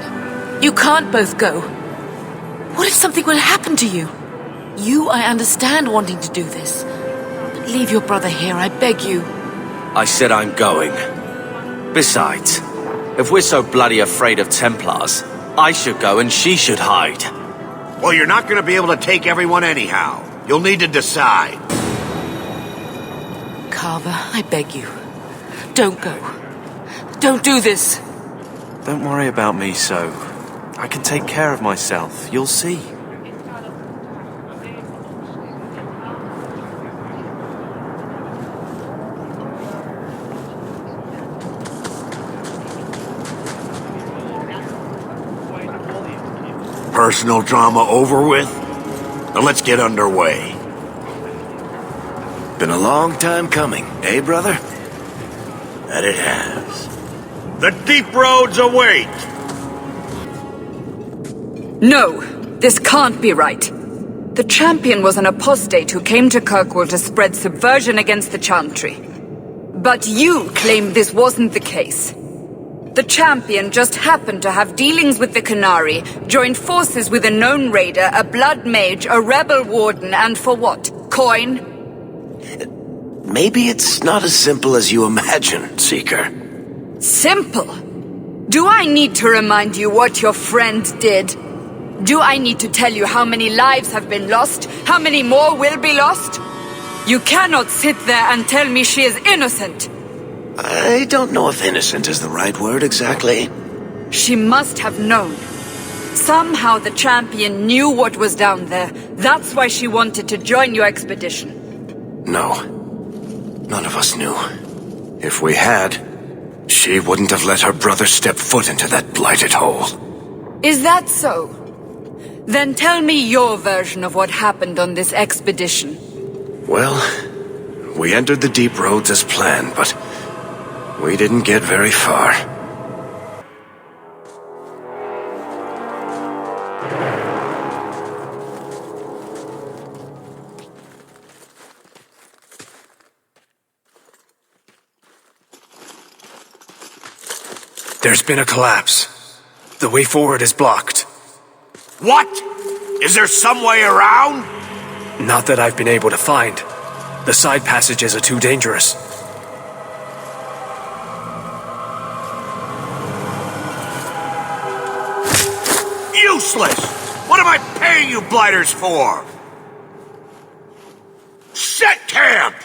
You can't both go. What if something will happen to you? I understand wanting to do this. But leave your brother here, I beg you. I said I'm going. Besides, if we're so bloody afraid of Templars, I should go and she should hide. Well, you're not going to be able to take everyone anyhow. You'll need to decide. Carver, I beg you. Don't go. Don't do this. Don't worry about me, so. I can take care of myself. You'll see. Personal drama over with? Now let's get underway. Been a long time coming, eh, brother? That it has. The deep roads await! No, this can't be right. The champion was an apostate who came to Kirkwall to spread subversion against the Chantry. But you claim this wasn't the case. The champion just happened to have dealings with the Canary, joined forces with a known raider, a blood mage, a rebel warden, and for what? Coin? Maybe it's not as simple as you imagine, Seeker. Simple? Do I need to remind you what your friend did? Do I need to tell you how many lives have been lost? How many more will be lost? You cannot sit there and tell me she is innocent. I don't know if innocent is the right word exactly. She must have known. Somehow the champion knew what was down there. That's why she wanted to join your expedition. No. None of us knew. If we had, she wouldn't have let her brother step foot into that blighted hole. Is that so? Then tell me your version of what happened on this expedition. Well, we entered the deep roads as planned, but we didn't get very far. There's been a collapse. The way forward is blocked. What? Is there some way around? Not that I've been able to find. The side passages are too dangerous. Useless! What am I paying you blighters for? Set camp!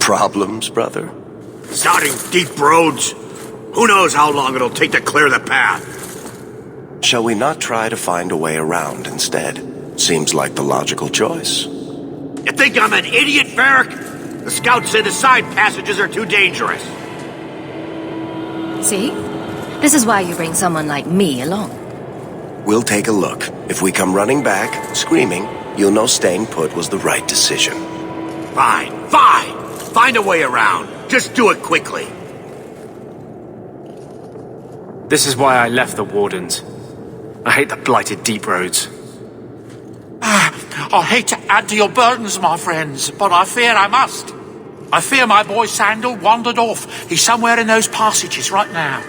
Problems, brother? Starting deep roads? Who knows how long it'll take to clear the path? Shall we not try to find a way around instead? Seems like the logical choice. You think I'm an idiot, Varric? The scouts say the side passages are too dangerous. See? This is why you bring someone like me along. We'll take a look. If we come running back, screaming, you'll know staying put was the right decision. Fine. Find a way around. Just do it quickly. This is why I left the Wardens. I hate the blighted deep roads. I hate to add to your burdens, my friends, but I fear I must. I fear my boy Sandal wandered off. He's somewhere in those passages right now.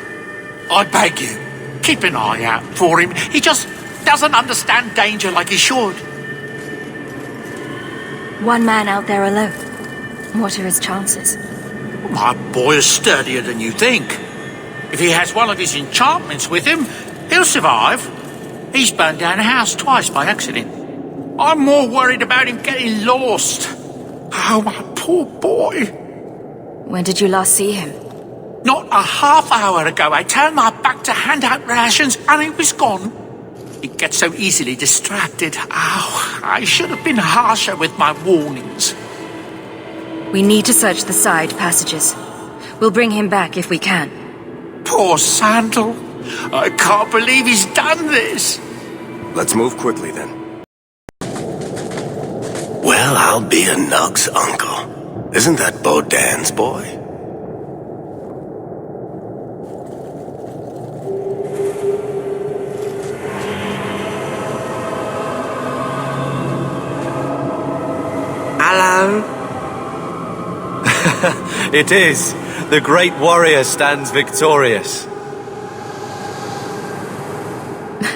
I beg you, keep an eye out for him. He just doesn't understand danger like he should. One man out there alone. What are his chances? My boy is sturdier than you think. If he has one of his enchantments with him, he'll survive. He's burned down a house twice by accident. I'm more worried about him getting lost. Oh, my poor boy. When did you last see him? Not a half hour ago. I turned my back to hand out rations and he was gone. He gets so easily distracted. Oh, I should have been harsher with my warnings. We need to search the side passages. We'll bring him back if we can. Poor Sandal. I can't believe he's done this. Let's move quickly then. Well, I'll be a Nug's uncle. Isn't that Bodan's boy? Hello? It is. The great warrior stands victorious.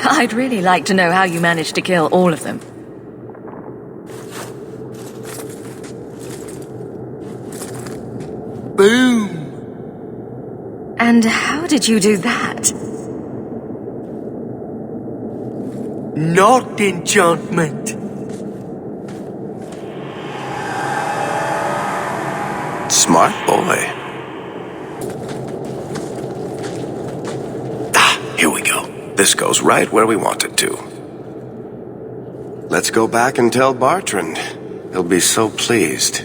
I'd really like to know how you managed to kill all of them. Boom! And how did you do that? Not enchantment. Smart boy. Here we go. This goes right where we want it to. Let's go back and tell Bartrand. He'll be so pleased.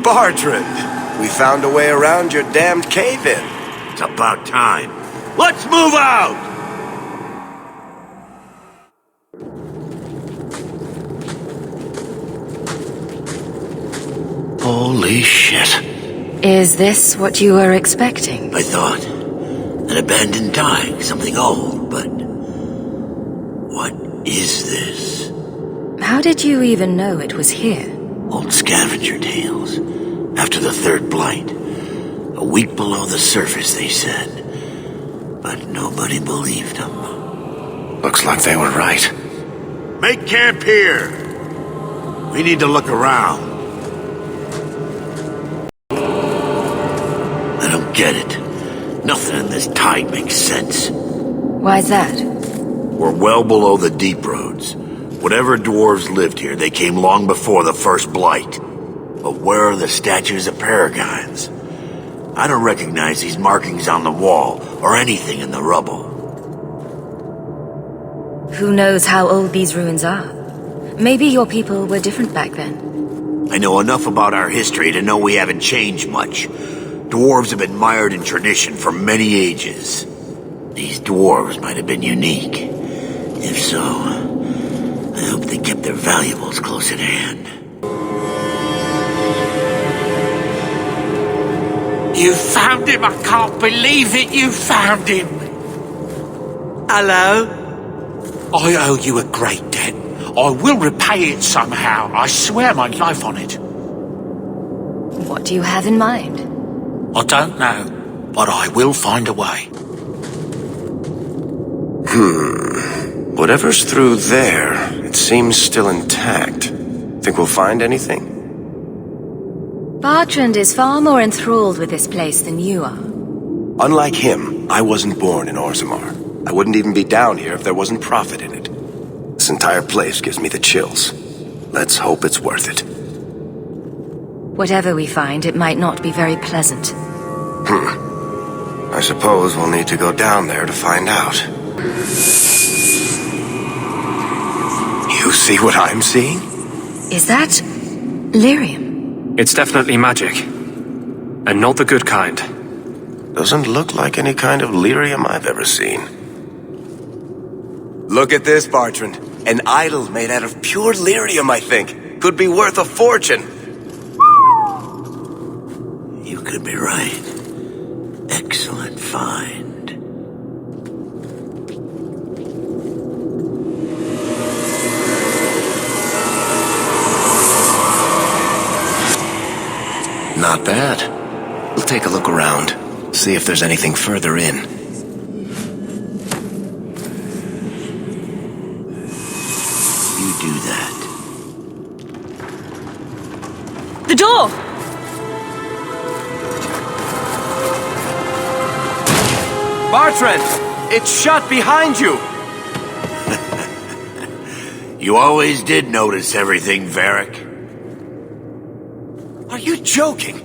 Bartrand! We found a way around your damned cave-in. It's about time. Let's move out! Holy shit. Is this what you were expecting? I thought. An abandoned dike, something old, but... what is this? How did you even know it was here? Old scavenger tales. After the third blight. A week below the surface, they said. But nobody believed them. Looks like they were right. Make camp here! We need to look around. I don't get it. Nothing in this tide makes sense. Why's that? We're well below the deep roads. Whatever dwarves lived here, they came long before the first blight. But where are the statues of paragons? I don't recognize these markings on the wall, or anything in the rubble. Who knows how old these ruins are? Maybe your people were different back then. I know enough about our history to know we haven't changed much. Dwarves have been mired in tradition for many ages. These dwarves might have been unique. If so, I hope they kept their valuables close at hand. You found him! I can't believe it! You found him! Hello? I owe you a great debt. I will repay it somehow. I swear my life on it. What do you have in mind? I don't know, but I will find a way. Whatever's through there, it seems still intact. Think we'll find anything? Bartrand is far more enthralled with this place than you are. Unlike him, I wasn't born in Orzammar. I wouldn't even be down here if there wasn't profit in it. This entire place gives me the chills. Let's hope it's worth it. Whatever we find, it might not be very pleasant. I suppose we'll need to go down there to find out. You see what I'm seeing? Is that lyrium? It's definitely magic. And not the good kind. Doesn't look like any kind of lyrium I've ever seen. Look at this, Bartrand. An idol made out of pure lyrium, I think. Could be worth a fortune. You could be right. Excellent find. Not bad. We'll take a look around. See if there's anything further in. You do that. The door! Bartrand! It's shut behind you! You always did notice everything, Varric. Are you joking?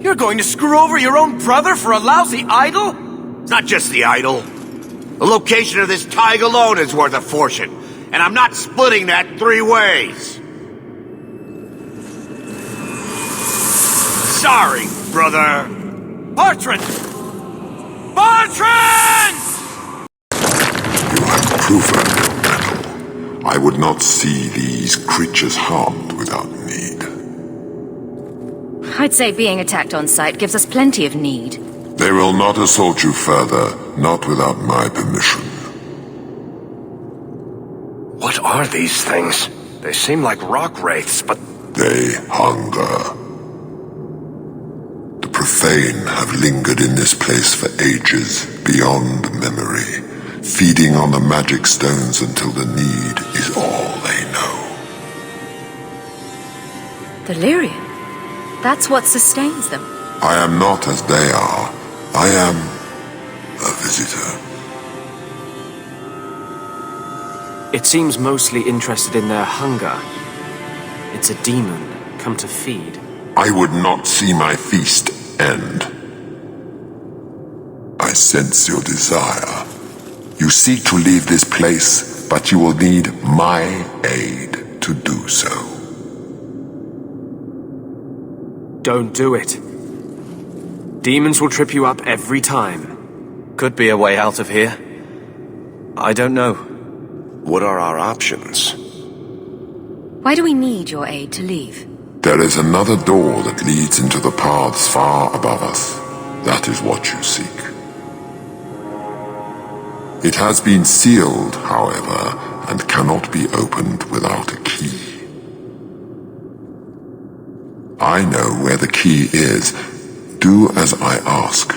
You're going to screw over your own brother for a lousy idol? It's not just the idol. The location of this tag alone is worth a fortune, and I'm not splitting that 3 ways. Sorry, brother. Bartrand! Bartrand! You have proven, I would not see these creatures harmed without need. I'd say being attacked on sight gives us plenty of need. They will not assault you further, not without my permission. What are these things? They seem like rock wraiths, but... They hunger. The profane have lingered in this place for ages, beyond memory, feeding on the magic stones until the need is all they know. The lyrium? That's what sustains them. I am not as they are. I am a visitor. It seems mostly interested in their hunger. It's a demon come to feed. I would not see my feast end. I sense your desire. You seek to leave this place, but you will need my aid to do so. Don't do it. Demons will trip you up every time. Could be a way out of here. I don't know. What are our options? Why do we need your aid to leave? There is another door that leads into the paths far above us. That is what you seek. It has been sealed, however, and cannot be opened without a key. I know where the key is. Do as I ask,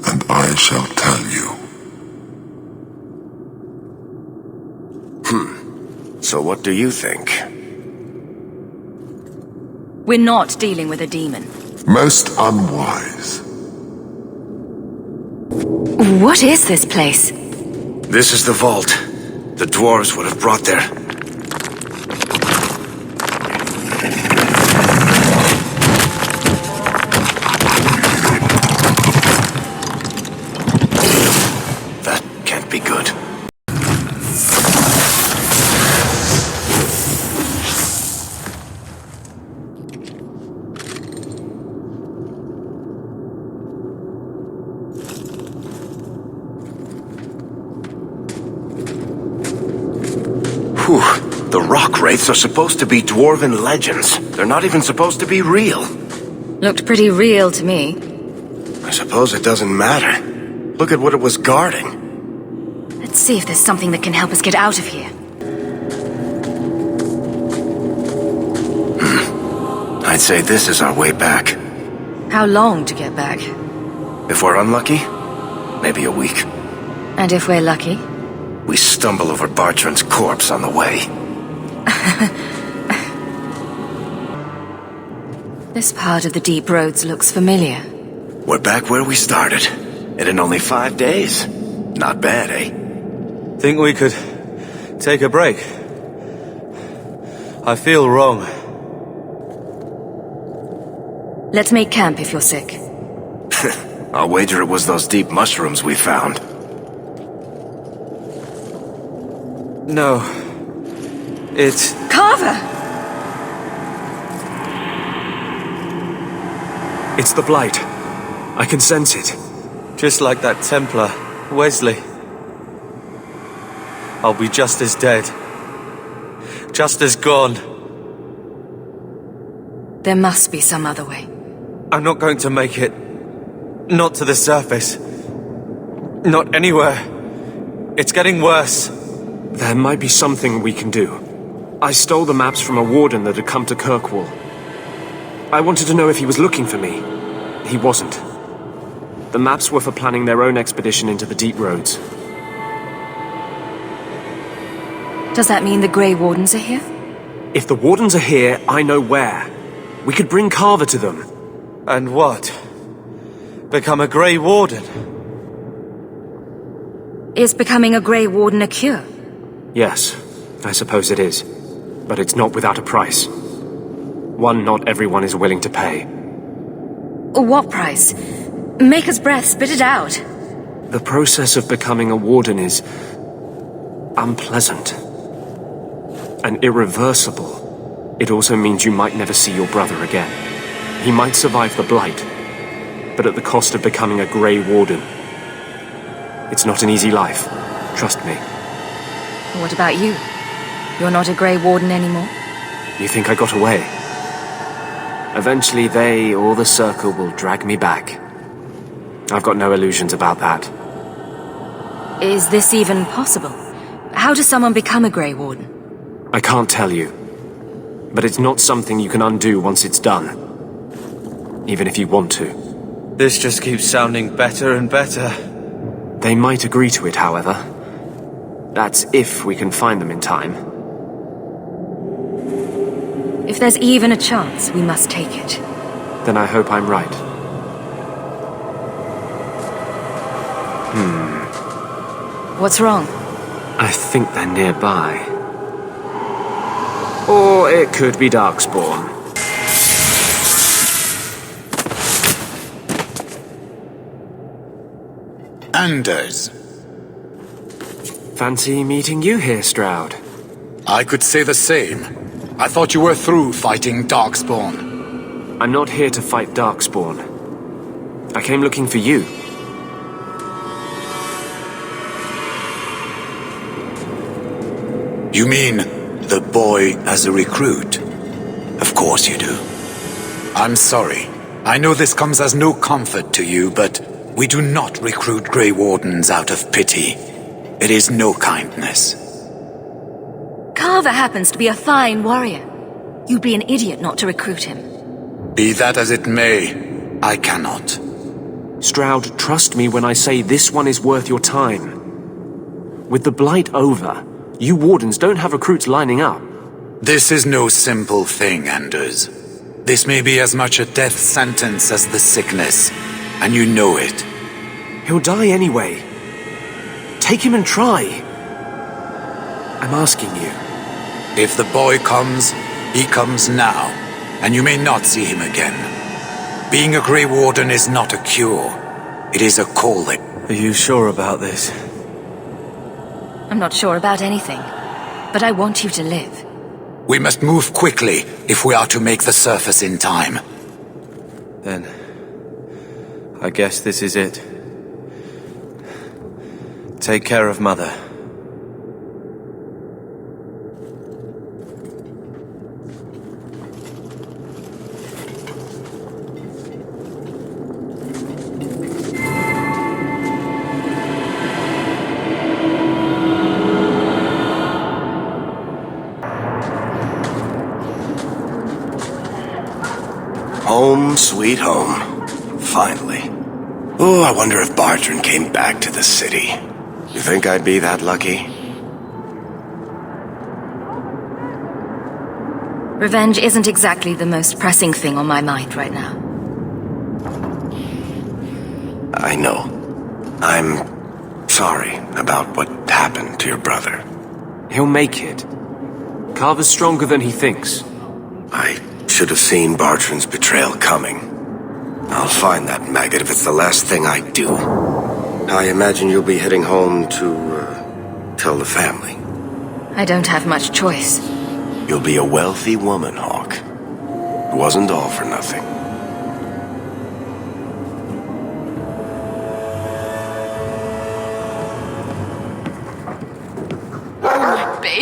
and I shall tell you. So what do you think? We're not dealing with a demon. Most unwise. What is this place? This is the vault. The dwarves would have brought their... That can't be good. The rock wraiths are supposed to be dwarven legends. They're not even supposed to be real. Looked pretty real to me. I suppose it doesn't matter. Look at what it was guarding. Let's see if there's something that can help us get out of here. I'd say this is our way back. How long to get back? If we're unlucky, maybe a week. And if we're lucky? We stumble over Bartrand's corpse on the way. This part of the deep roads looks familiar. We're back where we started. And in only 5 days. Not bad, eh? Think we could take a break? I feel wrong. Let's make camp if you're sick. I'll wager it was those deep mushrooms we found. No. It's... Carver! It's the Blight. I can sense it. Just like that Templar, Wesley. I'll be just as dead. Just as gone. There must be some other way. I'm not going to make it. Not to the surface. Not anywhere. It's getting worse. There might be something we can do. I stole the maps from a warden that had come to Kirkwall. I wanted to know if he was looking for me. He wasn't. The maps were for planning their own expedition into the deep roads. Does that mean the Grey Wardens are here? If the Wardens are here, I know where. We could bring Carver to them. And what? Become a Grey Warden? Is becoming a Grey Warden a cure? Yes, I suppose it is. But it's not without a price. One not everyone is willing to pay. What price? Maker's breath, spit it out. The process of becoming a warden is unpleasant and irreversible. It also means you might never see your brother again. He might survive the blight, but at the cost of becoming a Grey Warden. It's not an easy life, trust me. What about you? You're not a Grey Warden anymore? You think I got away? Eventually they or the Circle will drag me back. I've got no illusions about that. Is this even possible? How does someone become a Grey Warden? I can't tell you. But it's not something you can undo once it's done. Even if you want to. This just keeps sounding better and better. They might agree to it, however. That's if we can find them in time. If there's even a chance, we must take it. Then I hope I'm right. What's wrong? I think they're nearby. Or it could be Darkspawn. Anders. Fancy meeting you here, Stroud. I could say the same. I thought you were through fighting Darkspawn. I'm not here to fight Darkspawn. I came looking for you. You mean the boy as a recruit? Of course you do. I'm sorry. I know this comes as no comfort to you, but we do not recruit Grey Wardens out of pity. It is no kindness. Carver happens to be a fine warrior. You'd be an idiot not to recruit him. Be that as it may, I cannot. Stroud, trust me when I say this one is worth your time. With the Blight over, you Wardens don't have recruits lining up. This is no simple thing, Anders. This may be as much a death sentence as the sickness, and you know it. He'll die anyway. Take him and try. I'm asking you. If the boy comes, he comes now, and you may not see him again. Being a Grey Warden is not a cure. It is a calling. Are you sure about this? I'm not sure about anything, but I want you to live. We must move quickly if we are to make the surface in time. Then, I guess this is it. Take care of Mother. Home, sweet home. Finally. Oh, I wonder if Bartrand came back to the city. You think I'd be that lucky? Revenge isn't exactly the most pressing thing on my mind right now. I know. I'm sorry about what happened to your brother. He'll make it. Carver's stronger than he thinks. I should have seen Bartrand's betrayal coming. I'll find that maggot if it's the last thing I do. I imagine you'll be heading home to, tell the family. I don't have much choice. You'll be a wealthy woman, Hawk. It wasn't all for nothing.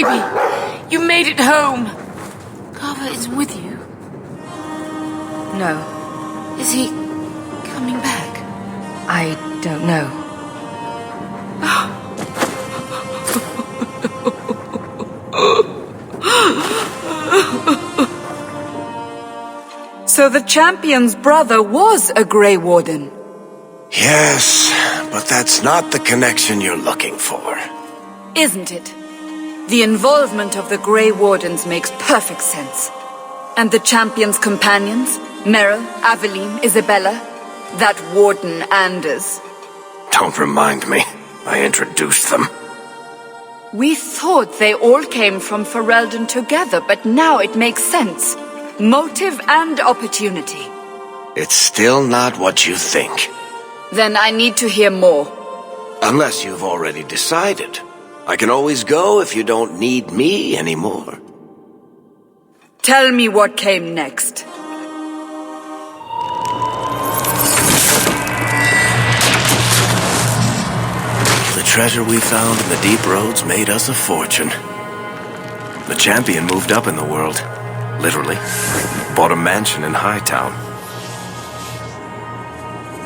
baby! You made it home! Carver isn't with you? No. Is he coming back? I don't know. So the champion's brother was a Grey Warden? Yes, but that's not the connection you're looking for. Isn't it? The involvement of the Grey Wardens makes perfect sense. And the champion's companions? Merrill, Aveline, Isabella? That Warden Anders? Don't remind me. I introduced them. We thought they all came from Ferelden together, but now it makes sense. Motive and opportunity. It's still not what you think. Then I need to hear more. Unless you've already decided. I can always go if you don't need me anymore. Tell me what came next. The treasure we found in the deep roads made us a fortune. The champion moved up in the world. Literally. Bought a mansion in Hightown.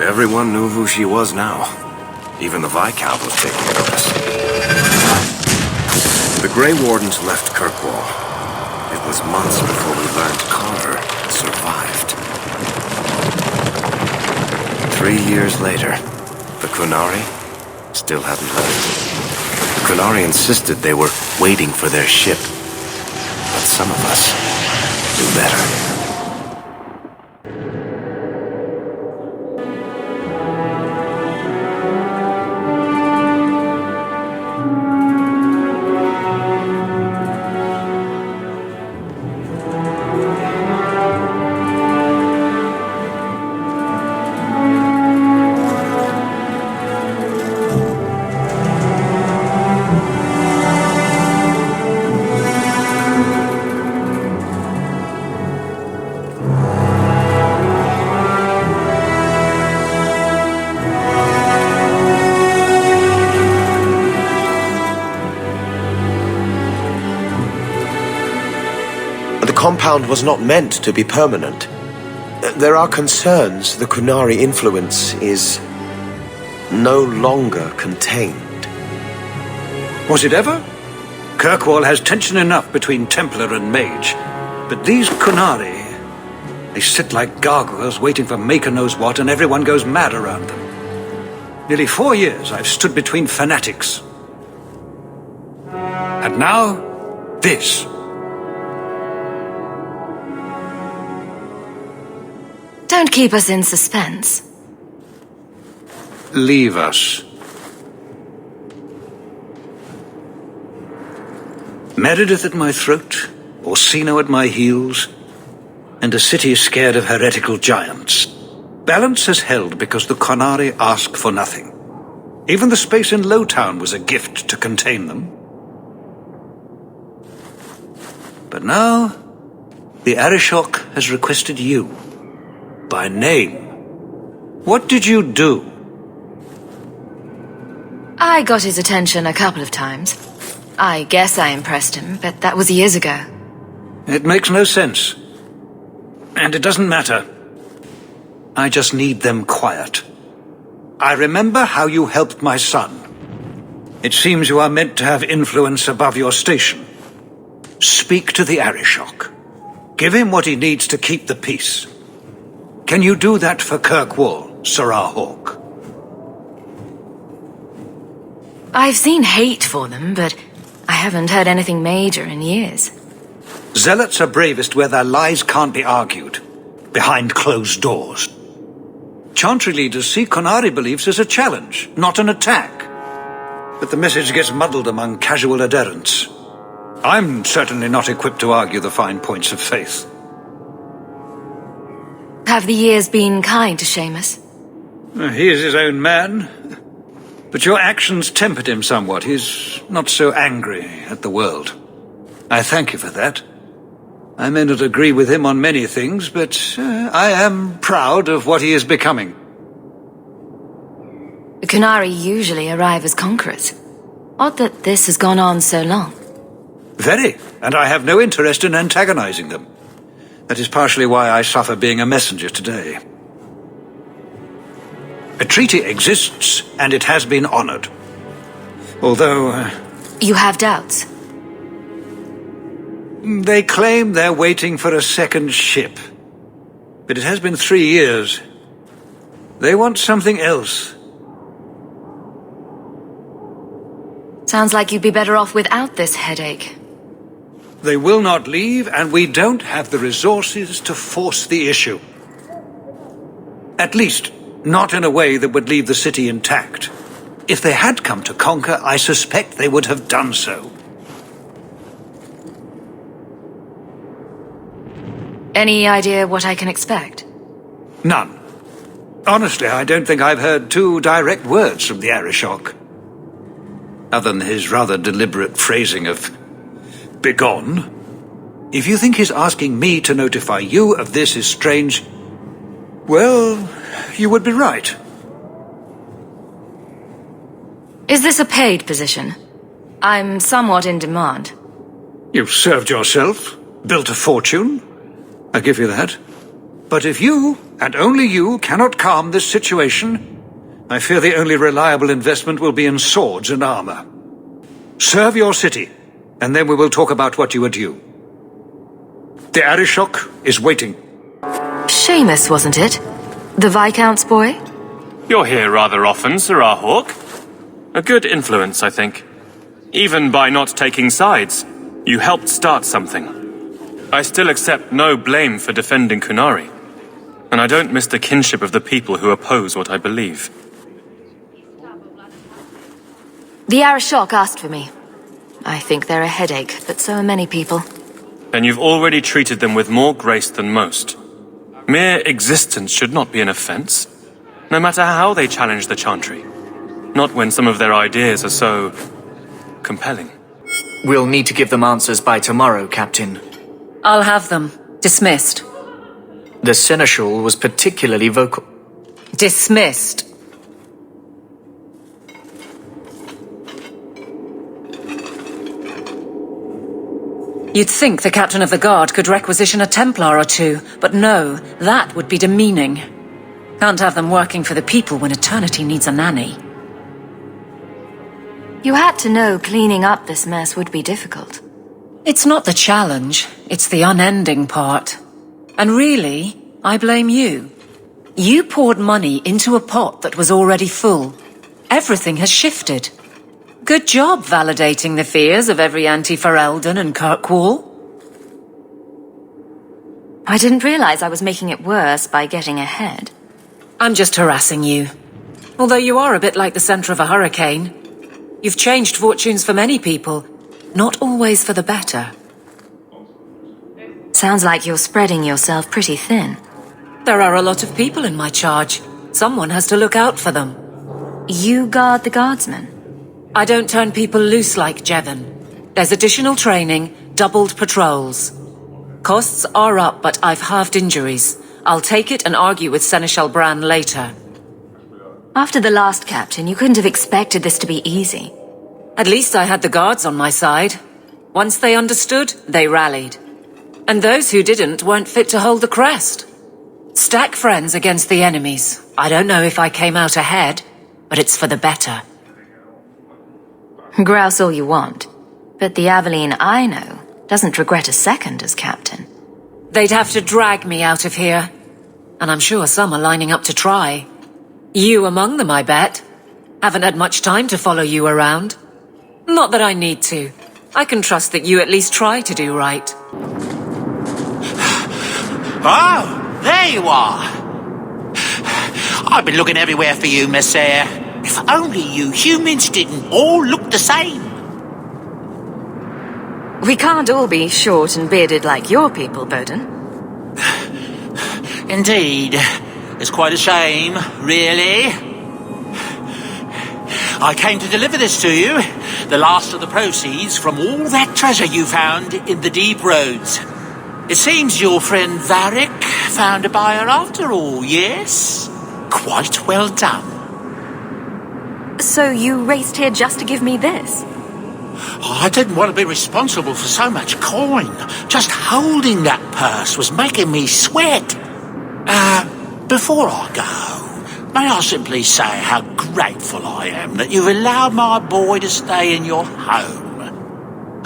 Everyone knew who she was now. Even the Viscount was taking notice. The Grey Wardens left Kirkwall. It was months before we learned Carver survived. 3 years later, the Qunari still hadn't left. The Qunari insisted they were waiting for their ship. But some of us knew better. The compound was not meant to be permanent. There are concerns the Qunari influence is no longer contained. Was it ever? Kirkwall has tension enough between Templar and Mage. But these Qunari, they sit like gargoyles waiting for Maker knows what, and everyone goes mad around them. Nearly 4 years I've stood between fanatics. And now, this. Don't keep us in suspense. Leave us. Meredith at my throat, Orsino at my heels, and a city scared of heretical giants. Balance has held because the Qunari ask for nothing. Even the space in Lowtown was a gift to contain them. But now, the Arishok has requested you. By name. What did you do? I got his attention a couple of times. I guess I impressed him, but that was years ago. It makes no sense. And it doesn't matter. I just need them quiet. I remember how you helped my son. It seems you are meant to have influence above your station. Speak to the Arishok. Give him what he needs to keep the peace. Can you do that for Kirkwall, Sirrah Hawk? I've seen hate for them, but I haven't heard anything major in years. Zealots are bravest where their lies can't be argued, behind closed doors. Chantry leaders see Qunari beliefs as a challenge, not an attack. But the message gets muddled among casual adherents. I'm certainly not equipped to argue the fine points of faith. Have the years been kind to Seamus? He is his own man. But your actions tempered him somewhat. He's not so angry at the world. I thank you for that. I may not agree with him on many things, but I am proud of what he is becoming. The Qunari usually arrive as conquerors. Odd that this has gone on so long. Very, and I have no interest in antagonizing them. That is partially why I suffer being a messenger today. A treaty exists, and it has been honored. Although... You have doubts? They claim they're waiting for a second ship. But it has been 3 years. They want something else. Sounds like you'd be better off without this headache. They will not leave, and we don't have the resources to force the issue. At least, not in a way that would leave the city intact. If they had come to conquer, I suspect they would have done so. Any idea what I can expect? None. Honestly, I don't think I've heard 2 direct words from the Arishok. Other than his rather deliberate phrasing of begone. If you think his asking me to notify you of this is strange, well, you would be right. Is this a paid position? I'm somewhat in demand. You've served yourself, built a fortune. I give you that. But if you, and only you, cannot calm this situation, I fear the only reliable investment will be in swords and armor. Serve your city, and then we will talk about what you are due. The Arishok is waiting. Seamus, wasn't it? The Viscount's boy? You're here rather often, Sirrah Hawk. A good influence, I think. Even by not taking sides, you helped start something. I still accept no blame for defending Kunari, and I don't miss the kinship of the people who oppose what I believe. The Arishok asked for me. I think they're a headache, but so are many people. And you've already treated them with more grace than most. Mere existence should not be an offense, no matter how they challenge the Chantry. Not when some of their ideas are so compelling. We'll need to give them answers by tomorrow, Captain. I'll have them. Dismissed. The Seneschal was particularly vocal. Dismissed. You'd think the Captain of the Guard could requisition a Templar or 2, but no, that would be demeaning. Can't have them working for the people when eternity needs a nanny. You had to know cleaning up this mess would be difficult. It's not the challenge, it's the unending part. And really, I blame you. You poured money into a pot that was already full. Everything has shifted. Good job validating the fears of every anti-Ferelden and Kirkwall. I didn't realize I was making it worse by getting ahead. I'm just harassing you. Although you are a bit like the center of a hurricane. You've changed fortunes for many people, not always for the better. Sounds like you're spreading yourself pretty thin. There are a lot of people in my charge. Someone has to look out for them. You guard the guardsmen? I don't turn people loose like Jevon. There's additional training, doubled patrols. Costs are up, but I've halved injuries. I'll take it and argue with Seneschal Bran later. After the last captain, you couldn't have expected this to be easy. At least I had the guards on my side. Once they understood, they rallied. And those who didn't weren't fit to hold the crest. Stack friends against the enemies. I don't know if I came out ahead, but it's for the better. Grouse all you want, but the Aveline I know doesn't regret a second as captain. They'd have to drag me out of here. And I'm sure some are lining up to try. You among them, I bet. Haven't had much time to follow you around. Not that I need to. I can trust that you at least try to do right. Oh, there you are. I've been looking everywhere for you, Messiah. If only you humans didn't all look the same. We can't all be short and bearded like your people, Bowden. Indeed. It's quite a shame, really. I came to deliver this to you, the last of the proceeds from all that treasure you found in the deep roads. It seems your friend Varric found a buyer after all, yes? Quite well done. So you raced here just to give me this? I didn't want to be responsible for so much coin. Just holding that purse was making me sweat. Before I go, may I simply say how grateful I am that you've allowed my boy to stay in your home.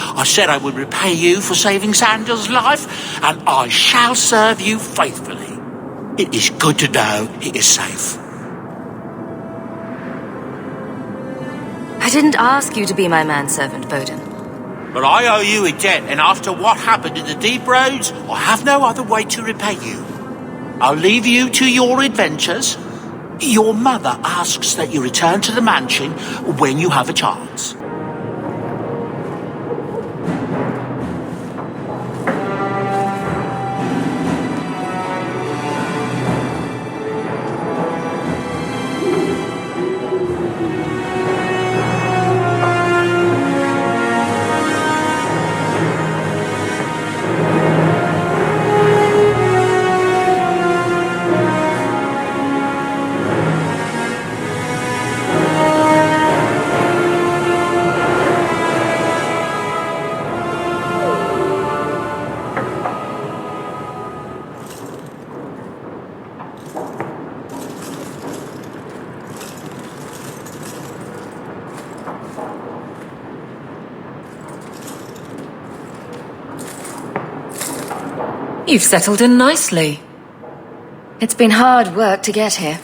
I said I would repay you for saving Sandel's life, and I shall serve you faithfully. It is good to know he is safe. I didn't ask you to be my manservant, Bowden. But I owe you a debt, and after what happened in the Deep Roads, I have no other way to repay you. I'll leave you to your adventures. Your mother asks that you return to the mansion when you have a chance. You've settled in nicely. It's been hard work to get here.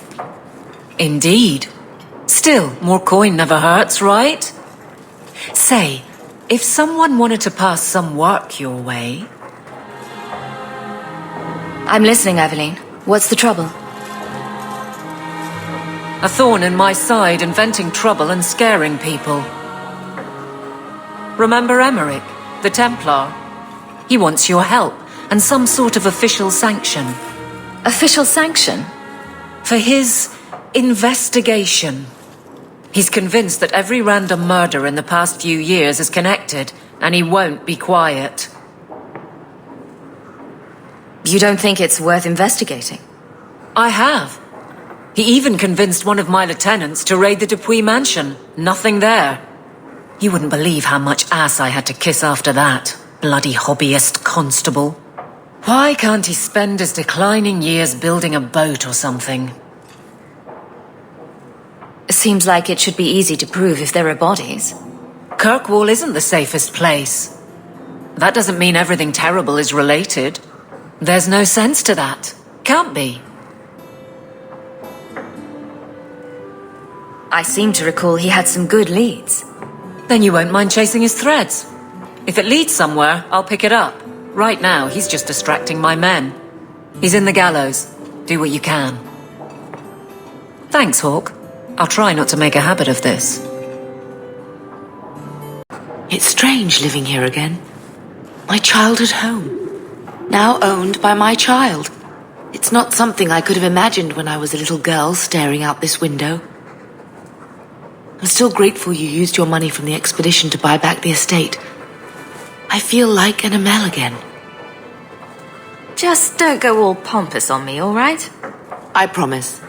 Indeed. Still, more coin never hurts, right? Say, if someone wanted to pass some work your way... I'm listening, Aveline. What's the trouble? A thorn in my side, inventing trouble and scaring people. Remember Emmerich, the Templar? He wants your help. And some sort of official sanction. Official sanction? For his investigation. He's convinced that every random murder in the past few years is connected, and he won't be quiet. You don't think it's worth investigating? I have. He even convinced one of my lieutenants to raid the Dupuis mansion. Nothing there. You wouldn't believe how much ass I had to kiss after that. Bloody hobbyist constable. Why can't he spend his declining years building a boat or something? Seems like it should be easy to prove if there are bodies. Kirkwall isn't the safest place. That doesn't mean everything terrible is related. There's no sense to that. Can't be. I seem to recall he had some good leads. Then you won't mind chasing his threads. If it leads somewhere, I'll pick it up. Right now, he's just distracting my men. He's in the gallows. Do what you can. Thanks, Hawk. I'll try not to make a habit of this. It's strange living here again. My childhood home. Now owned by my child. It's not something I could have imagined when I was a little girl staring out this window. I'm still grateful you used your money from the expedition to buy back the estate. I feel like an Amel again. Just don't go all pompous on me, all right? I promise.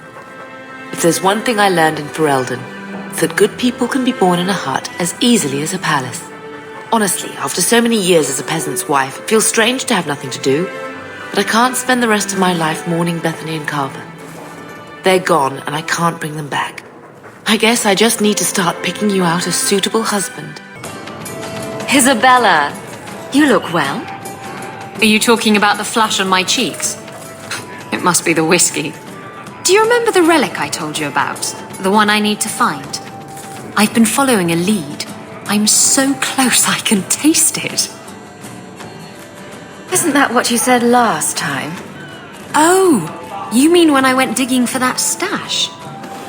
If there's one thing I learned in Ferelden, it's that good people can be born in a hut as easily as a palace. Honestly, after so many years as a peasant's wife, it feels strange to have nothing to do. But I can't spend the rest of my life mourning Bethany and Carver. They're gone, and I can't bring them back. I guess I just need to start picking you out a suitable husband. Isabella, you look well. Are you talking about the flush on my cheeks? It must be the whiskey. Do you remember the relic I told you about? The one I need to find? I've been following a lead. I'm so close I can taste it. Isn't that what you said last time? Oh, you mean when I went digging for that stash?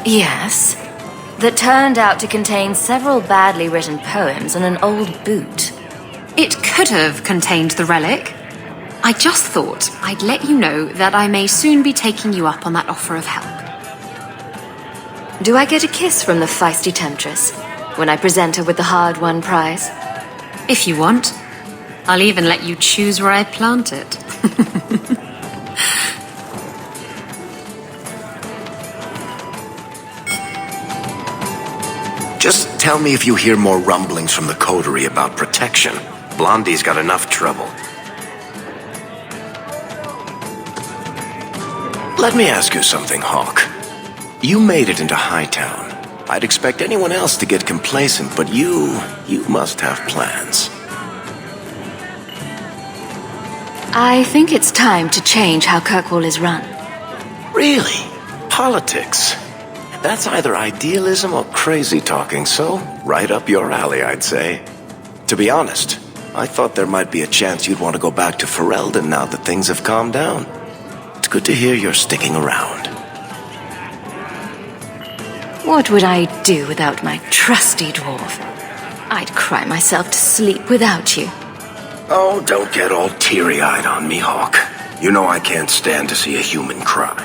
Yes. That turned out to contain several badly written poems and an old boot. It could have contained the relic. I just thought I'd let you know that I may soon be taking you up on that offer of help. Do I get a kiss from the feisty temptress when I present her with the hard-won prize? If you want. I'll even let you choose where I plant it. Just tell me if you hear more rumblings from the coterie about protection. Blondie's got enough trouble. Let me ask you something, Hawk. You made it into Hightown. I'd expect anyone else to get complacent, but you must have plans. I think it's time to change how Kirkwall is run. Really? Politics? That's either idealism or crazy talking, so right up your alley, I'd say. To be honest, I thought there might be a chance you'd want to go back to Ferelden now that things have calmed down. It's good to hear you're sticking around. What would I do without my trusty dwarf? I'd cry myself to sleep without you. Oh, don't get all teary-eyed on me, Hawk. You know I can't stand to see a human cry.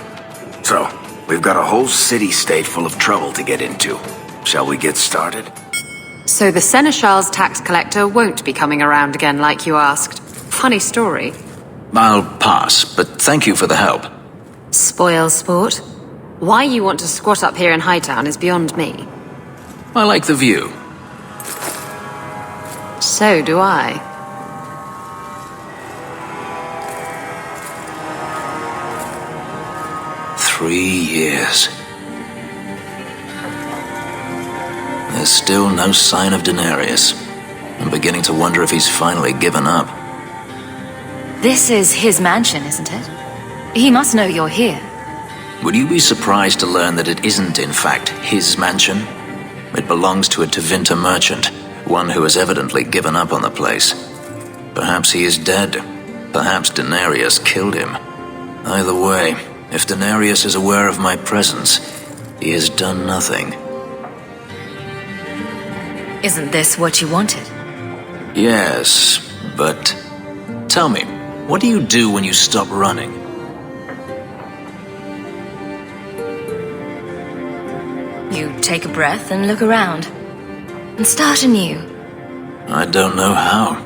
So, we've got a whole city-state full of trouble to get into. Shall we get started? So the Seneschal's tax collector won't be coming around again like you asked. Funny story. I'll pass, but thank you for the help. Spoil sport. Why you want to squat up here in Hightown is beyond me. I like the view. So do I. Years. There's still no sign of Denarius. I'm beginning to wonder if he's finally given up. This is his mansion, isn't it? He must know you're here. Would you be surprised to learn that it isn't, in fact, his mansion? It belongs to a Tevinter merchant, one who has evidently given up on the place. Perhaps he is dead. Perhaps Denarius killed him. Either way, if Denarius is aware of my presence, he has done nothing. Isn't this what you wanted? Yes, but... Tell me, what do you do when you stop running? You take a breath and look around. And start anew. I don't know how.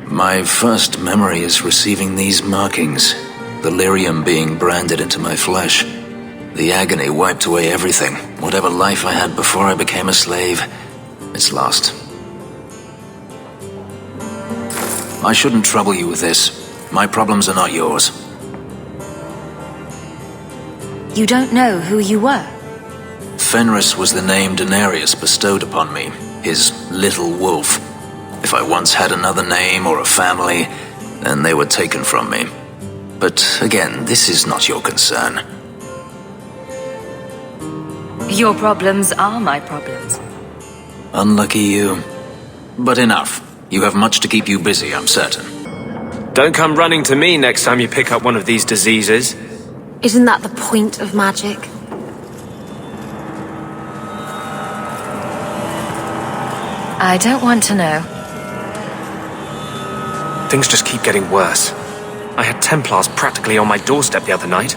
My first memory is receiving these markings. The lyrium being branded into my flesh. The agony wiped away everything. Whatever life I had before I became a slave, it's lost. I shouldn't trouble you with this. My problems are not yours. You don't know who you were? Fenris was the name Denarius bestowed upon me, his little wolf. If I once had another name or a family, then they were taken from me. But again, this is not your concern. Your problems are my problems. Unlucky you. But enough. You have much to keep you busy, I'm certain. Don't come running to me next time you pick up one of these diseases. Isn't that the point of magic? I don't want to know. Things just keep getting worse. I had Templars practically on my doorstep the other night.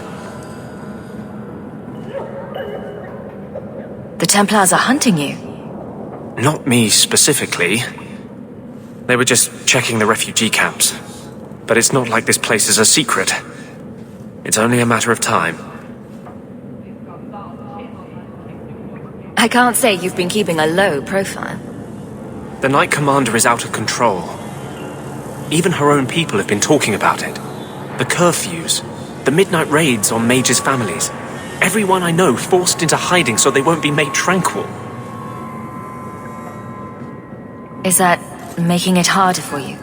The Templars are hunting you? Not me specifically. They were just checking the refugee camps. But it's not like this place is a secret. It's only a matter of time. I can't say you've been keeping a low profile. The Knight Commander is out of control. Even her own people have been talking about it. The curfews, the midnight raids on mages' families. Everyone I know forced into hiding so they won't be made tranquil. Is that making it harder for you?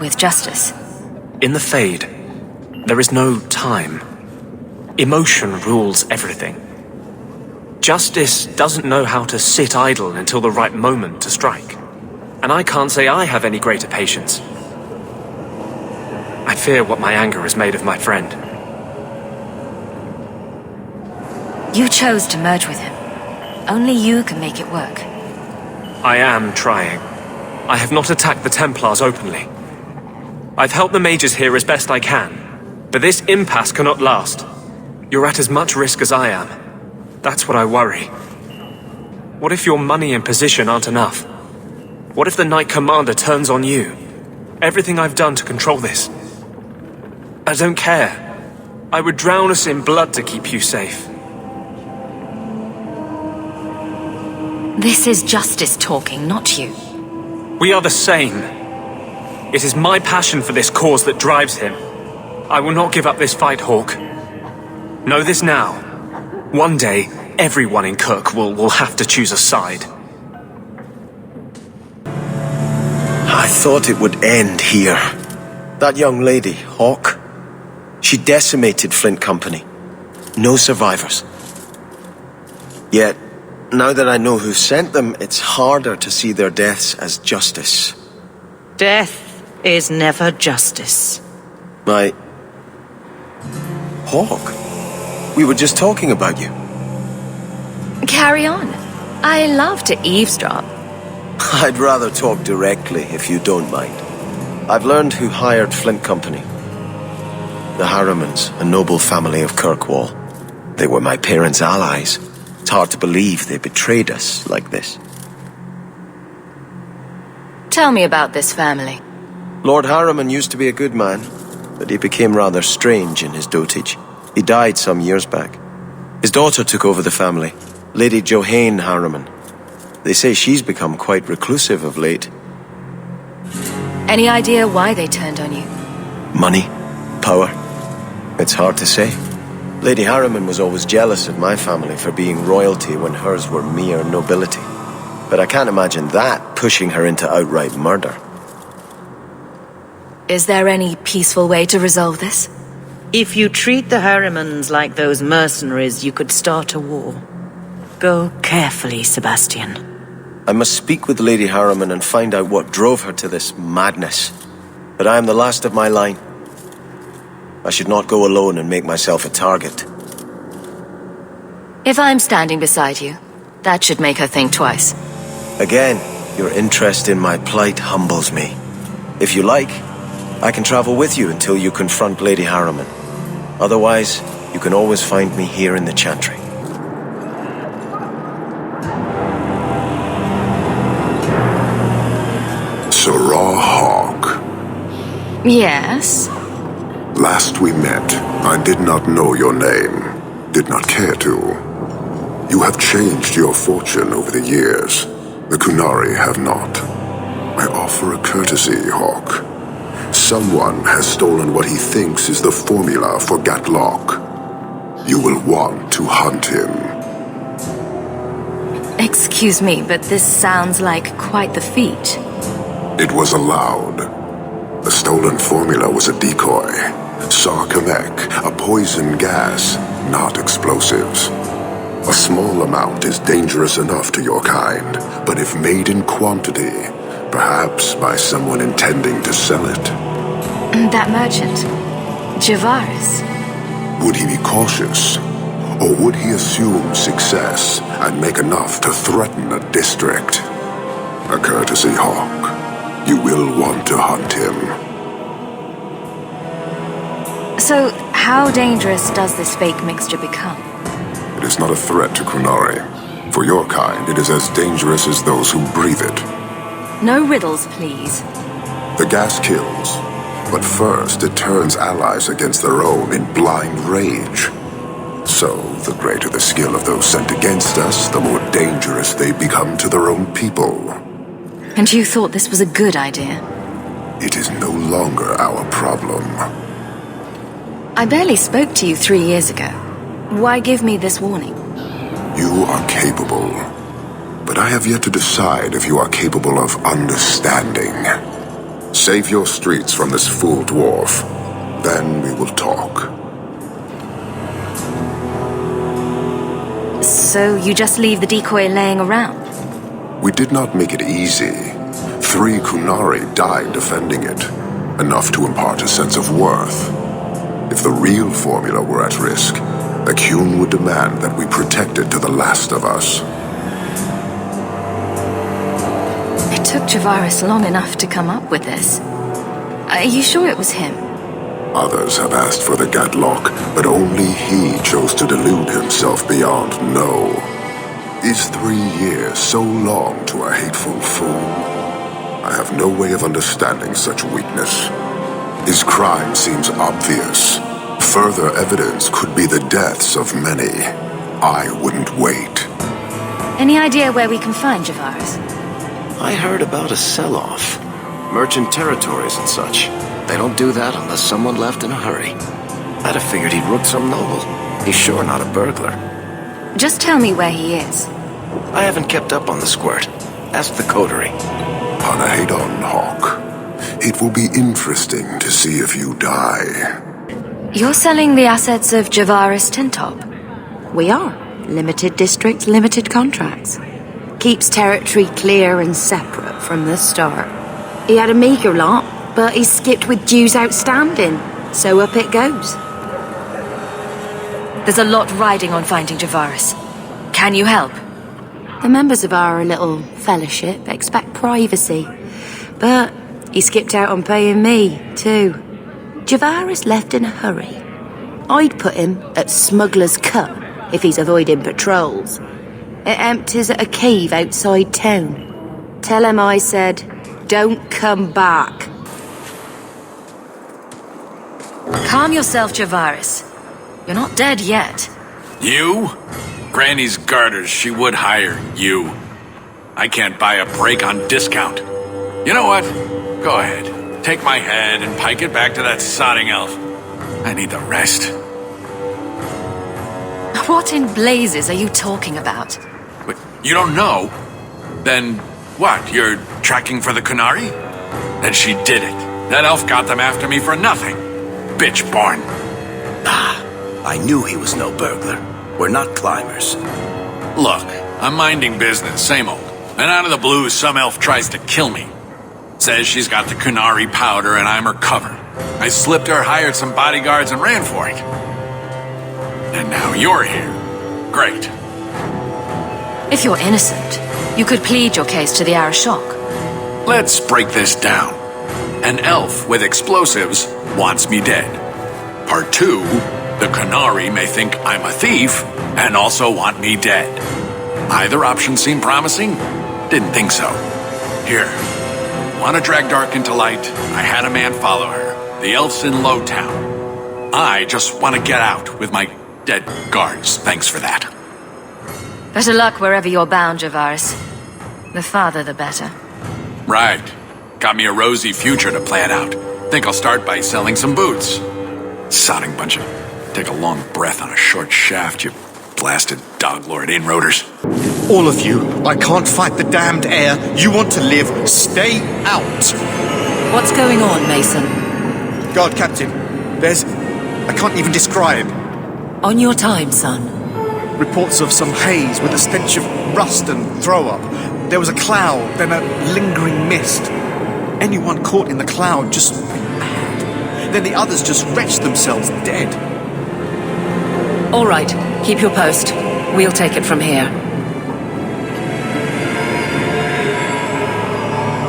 With justice? In the Fade, there is no time. Emotion rules everything. Justice doesn't know how to sit idle until the right moment to strike. And I can't say I have any greater patience. I fear what my anger has made of my friend. You chose to merge with him. Only you can make it work. I am trying. I have not attacked the Templars openly. I've helped the mages here as best I can. But this impasse cannot last. You're at as much risk as I am. That's what I worry. What if your money and position aren't enough? What if the Knight Commander turns on you? Everything I've done to control this. I don't care. I would drown us in blood to keep you safe. This is justice talking, not you. We are the same. It is my passion for this cause that drives him. I will not give up this fight, Hawk. Know this now. One day, everyone in Kirkwall will have to choose a side. I thought it would end here. That young lady, Hawk, she decimated Flint Company. No survivors. Yet, now that I know who sent them, it's harder to see their deaths as justice. Death is never justice. Hawk, we were just talking about you. Carry on. I love to eavesdrop. I'd rather talk directly, if you don't mind. I've learned who hired Flint Company. The Harrimans, a noble family of Kirkwall. They were my parents' allies. It's hard to believe they betrayed us like this. Tell me about this family. Lord Harriman used to be a good man, but he became rather strange in his dotage. He died some years back. His daughter took over the family, Lady Johanne Harriman. They say she's become quite reclusive of late. Any idea why they turned on you? Money? Power? It's hard to say. Lady Harriman was always jealous of my family for being royalty when hers were mere nobility. But I can't imagine that pushing her into outright murder. Is there any peaceful way to resolve this? If you treat the Harrimans like those mercenaries, you could start a war. Go carefully, Sebastian. I must speak with Lady Harriman and find out what drove her to this madness. But I am the last of my line. I should not go alone and make myself a target. If I'm standing beside you, that should make her think twice. Again, your interest in my plight humbles me. If you like, I can travel with you until you confront Lady Harriman. Otherwise, you can always find me here in the Chantry. Sarah Hawk. Yes? Last we met, I did not know your name. Did not care to. You have changed your fortune over the years. The Kunari have not. I offer a courtesy, Hawk. Someone has stolen what he thinks is the formula for Gatlock. You will want to hunt him. Excuse me, but this sounds like quite the feat. It was allowed. The stolen formula was a decoy. Sarkamek, a poison gas, not explosives. A small amount is dangerous enough to your kind, but if made in quantity, perhaps by someone intending to sell it. That merchant, Javaris. Would he be cautious? Or would he assume success and make enough to threaten a district? A courtesy, Hawk. You will want to hunt him. So, how dangerous does this fake mixture become? It is not a threat to Kunari. For your kind, it is as dangerous as those who breathe it. No riddles, please. The gas kills, but first it turns allies against their own in blind rage. So, the greater the skill of those sent against us, the more dangerous they become to their own people. And you thought this was a good idea? It is no longer our problem. I barely spoke to you 3 years ago. Why give me this warning? You are capable, but I have yet to decide if you are capable of understanding. Save your streets from this fool dwarf, then we will talk. So you just leave the decoy laying around? We did not make it easy. 3 Kunari died defending it, enough to impart a sense of worth. If the real formula were at risk, Akun would demand that we protect it to the last of us. It took Javaris long enough to come up with this. Are you sure it was him? Others have asked for the Gatlock, but only he chose to delude himself beyond no. Is 3 years so long to a hateful fool? I have no way of understanding such weakness. His crime seems obvious. Further evidence could be the deaths of many. I wouldn't wait. Any idea where we can find Javaris? I heard about a sell-off. Merchant territories and such. They don't do that unless someone left in a hurry. I'd have figured he'd rooked some noble. He's sure not a burglar. Just tell me where he is. I haven't kept up on the squirt. Ask the coterie. Panahedon, Hawk. It will be interesting to see if you die. You're selling the assets of Javaris Tintop? We are. Limited district, limited contracts. Keeps territory clear and separate from the start. He had a meager lot, but he skipped with dues outstanding, so up it goes. There's a lot riding on finding Javaris. Can you help? The members of our little fellowship expect privacy, but he skipped out on paying me, too. Javaris left in a hurry. I'd put him at Smuggler's Cut if he's avoiding patrols. It empties at a cave outside town. Tell him I said, don't come back. Calm yourself, Javaris. You're not dead yet. You? Granny's garters, she would hire you. I can't buy a break on discount. You know what? Go ahead. Take my head and pike it back to that sodding elf. I need the rest. What in blazes are you talking about? Wait, you don't know? Then what? You're tracking for the Kunari? Then she did it. That elf got them after me for nothing. Bitch born. I knew he was no burglar. We're not climbers. Look, I'm minding business, same old. And out of the blue, some elf tries to kill me. Says she's got the Kunari powder and I'm her cover. I slipped her, hired some bodyguards, and ran for it. And now you're here. Great. If you're innocent, you could plead your case to the Arashok. Let's break this down. An elf with explosives wants me dead. Part 2, the Kunari may think I'm a thief and also want me dead. Either option seemed promising? Didn't think so. Here. Want to drag Dark into light? I had a man follow her. The elf's in Lowtown. I just want to get out with my dead guards. Thanks for that. Better luck wherever you're bound, Javaris. The farther, the better. Right. Got me a rosy future to plan out. Think I'll start by selling some boots. Sodding bunch of... Take a long breath on a short shaft, you blasted doglord inroaders. All of you, I can't fight the damned air. You want to live, stay out. What's going on, Mason? Guard Captain, there's... I can't even describe. On your time, son. Reports of some haze with a stench of rust and throw-up. There was a cloud, then a lingering mist. Anyone caught in the cloud just went mad. Then the others just wretched themselves dead. All right, keep your post. We'll take it from here.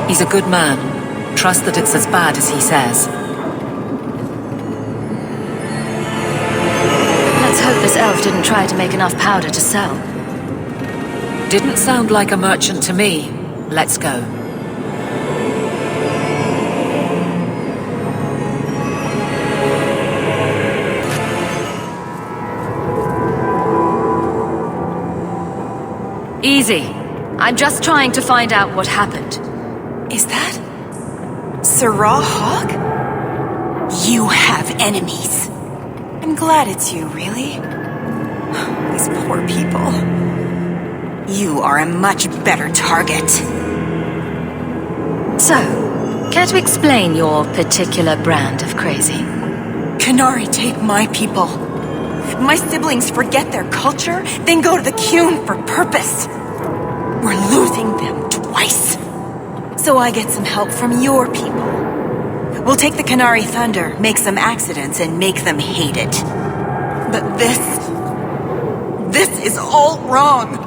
He's a good man. Trust that it's as bad as he says. Let's hope this elf didn't try to make enough powder to sell. Didn't sound like a merchant to me. Let's go. Easy. I'm just trying to find out what happened. Is that... Sirrah Hawk? You have enemies. I'm glad it's you, really. These poor people. You are a much better target. So, care to explain your particular brand of crazy? Kunari take my people. My siblings forget their culture, then go to the Qun for purpose. We're losing them twice. So I get some help from your people. We'll take the Kunari Thunder, make some accidents, and make them hate it. But this is all wrong.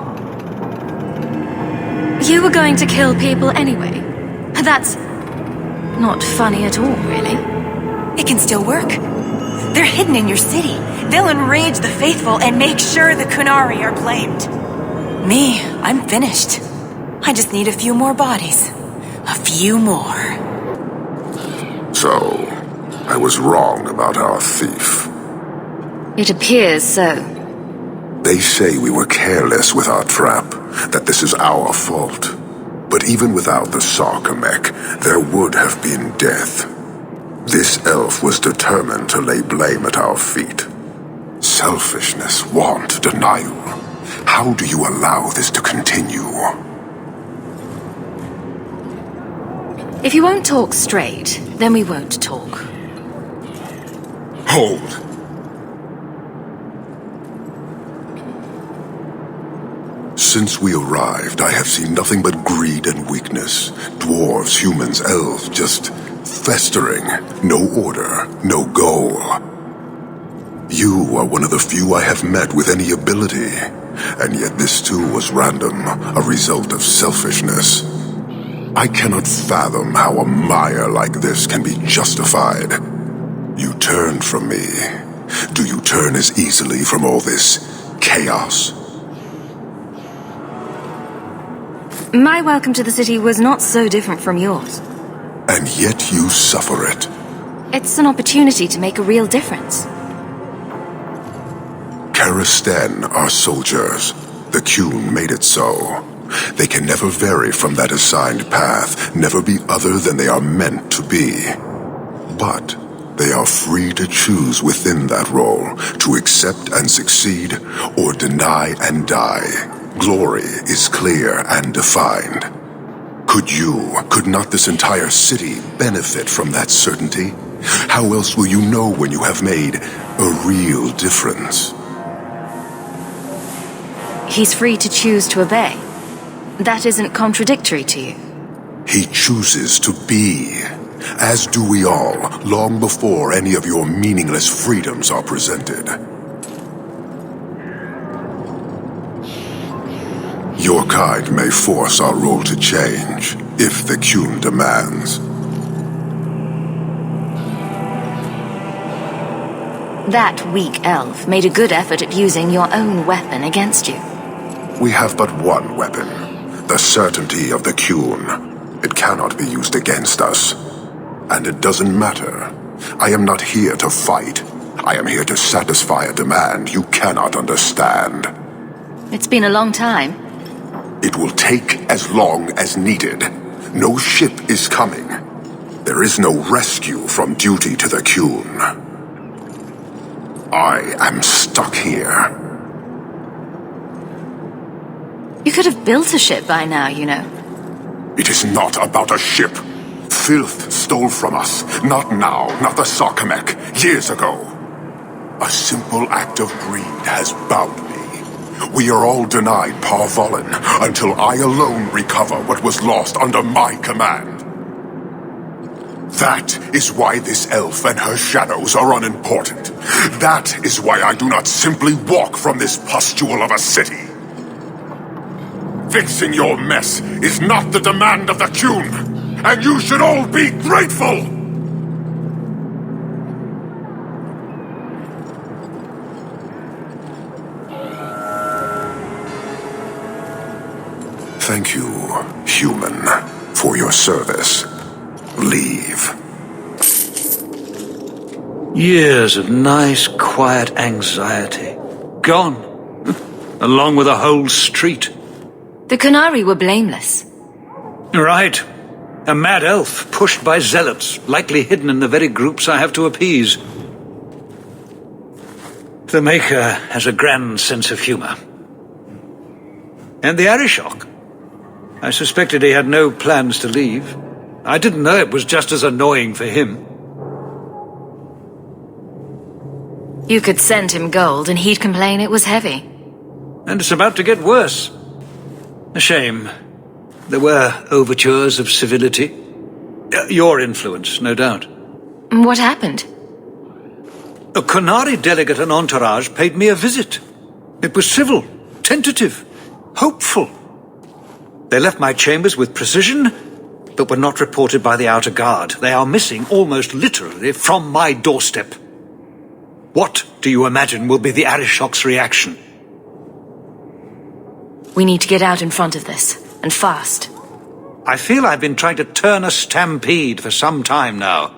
You were going to kill people anyway. That's not funny at all, really. It can still work. They're hidden in your city. They'll enrage the faithful and make sure the Kunari are blamed. Me, I'm finished. I just need a few more bodies. A few more. So, I was wrong about our thief. It appears so. They say we were careless with our trap, that this is our fault. But even without the Sarkamek, there would have been death. This elf was determined to lay blame at our feet. Selfishness, want, denial. How do you allow this to continue? If you won't talk straight, then we won't talk. Hold. Since we arrived, I have seen nothing but greed and weakness. Dwarves, humans, elves, just festering. No order, no goal. You are one of the few I have met with any ability. And yet this too was random, a result of selfishness. I cannot fathom how a mire like this can be justified. You turned from me. Do you turn as easily from all this chaos? My welcome to the city was not so different from yours. And yet you suffer it. It's an opportunity to make a real difference. Karisten are soldiers. The Qun made it so. They can never vary from that assigned path, never be other than they are meant to be. But they are free to choose within that role, to accept and succeed, or deny and die. Glory is clear and defined. Could not this entire city benefit from that certainty? How else will you know when you have made a real difference? He's free to choose to obey. That isn't contradictory to you. He chooses to be, as do we all, long before any of your meaningless freedoms are presented. Your kind may force our role to change, if the Qun demands. That weak elf made a good effort at using your own weapon against you. We have but one weapon, the certainty of the Qun. It cannot be used against us. And it doesn't matter. I am not here to fight. I am here to satisfy a demand you cannot understand. It's been a long time. It will take as long as needed. No ship is coming. There is no rescue from duty to the Qun. I am stuck here. You could have built a ship by now, you know. It is not about a ship. Filth stole from us. Not now, not the Sarkamek. Years ago. A simple act of greed has bound me. We are all denied Parvolin until I alone recover what was lost under my command. That is why this elf and her shadows are unimportant. That is why I do not simply walk from this pustule of a city. Fixing your mess is not the demand of the Qun, and you should all be grateful! Thank you, human, for your service. Leave. Years of nice, quiet anxiety. Gone. Along with a whole street. The Qunari were blameless. Right. A mad elf pushed by zealots, likely hidden in the very groups I have to appease. The Maker has a grand sense of humor. And the Arishok. I suspected he had no plans to leave. I didn't know it was just as annoying for him. You could send him gold and he'd complain it was heavy. And it's about to get worse. A shame. There were overtures of civility. Your influence, no doubt. What happened? A Qunari delegate and entourage paid me a visit. It was civil, tentative, hopeful. They left my chambers with precision, but were not reported by the outer guard. They are missing almost literally from my doorstep. What do you imagine will be the Arishok's reaction? We need to get out in front of this, and fast. I feel I've been trying to turn a stampede for some time now.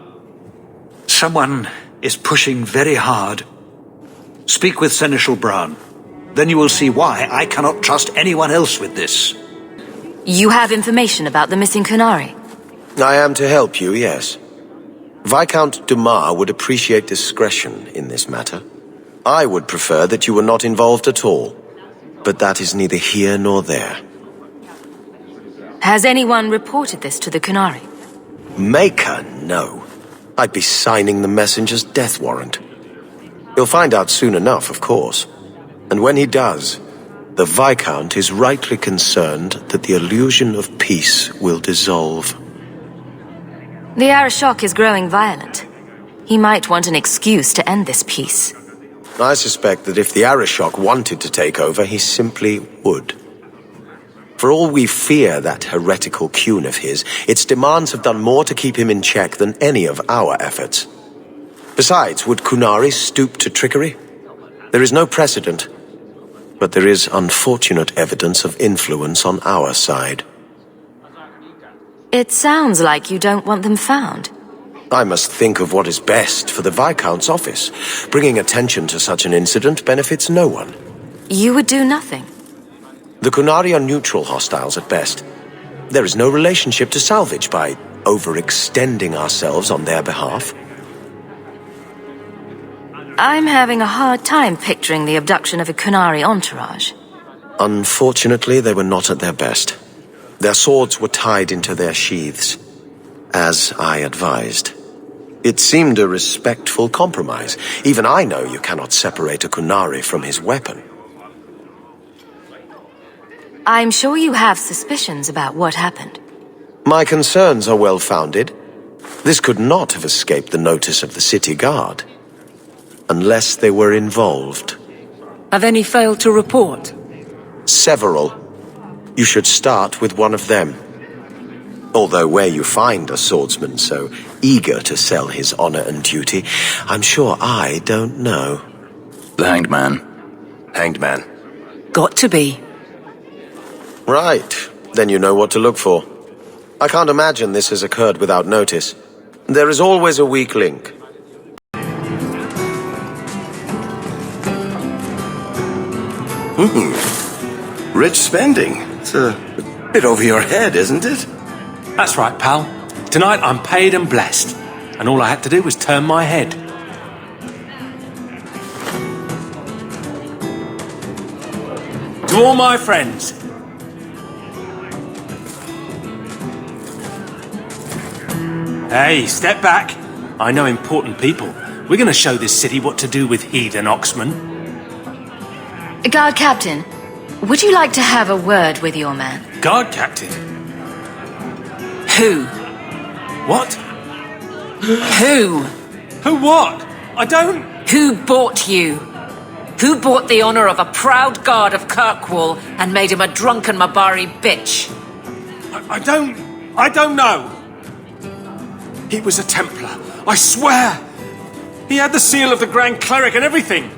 Someone is pushing very hard. Speak with Seneschal Bran. Then you will see why I cannot trust anyone else with this. You have information about the missing Kunari? I am to help you, yes. Viscount Dumas would appreciate discretion in this matter. I would prefer that you were not involved at all, but that is neither here nor there. Has anyone reported this to the Kunari? Maker, no. I'd be signing the messenger's death warrant. He'll find out soon enough, of course. And when he does, the Viscount is rightly concerned that the illusion of peace will dissolve. The Arashok is growing violent. He might want an excuse to end this peace. I suspect that if the Arashok wanted to take over, he simply would. For all we fear that heretical Qun of his, its demands have done more to keep him in check than any of our efforts. Besides, would Kunari stoop to trickery? There is no precedent, but there is unfortunate evidence of influence on our side. It sounds like you don't want them found. I must think of what is best for the Viscount's office. Bringing attention to such an incident benefits no one. You would do nothing. The Kunari are neutral hostiles at best. There is no relationship to salvage by overextending ourselves on their behalf. I'm having a hard time picturing the abduction of a Kunari entourage. Unfortunately, they were not at their best. Their swords were tied into their sheaths, as I advised. It seemed a respectful compromise. Even I know you cannot separate a Kunari from his weapon. I'm sure you have suspicions about what happened. My concerns are well-founded. This could not have escaped the notice of the city guard. Unless they were involved. Have any failed to report? Several. You should start with one of them. Although where you find a swordsman so eager to sell his honor and duty, I'm sure I don't know. The Hanged Man. Hanged Man. Got to be. Right. Then you know what to look for. I can't imagine this has occurred without notice. There is always a weak link. Rich spending. It's a bit over your head, isn't it? That's right, pal. Tonight I'm paid and blessed, and all I had to do was turn my head. To all my friends, hey, step back. I know important people. We're going to show this city what to do with heathen Oxman. Guard Captain, would you like to have a word with your man? Guard Captain? Who? What? Who? Who what? I don't... Who bought you? Who bought the honor of a proud guard of Kirkwall and made him a drunken Mabari bitch? I don't know. He was a Templar, I swear. He had the seal of the Grand Cleric and everything.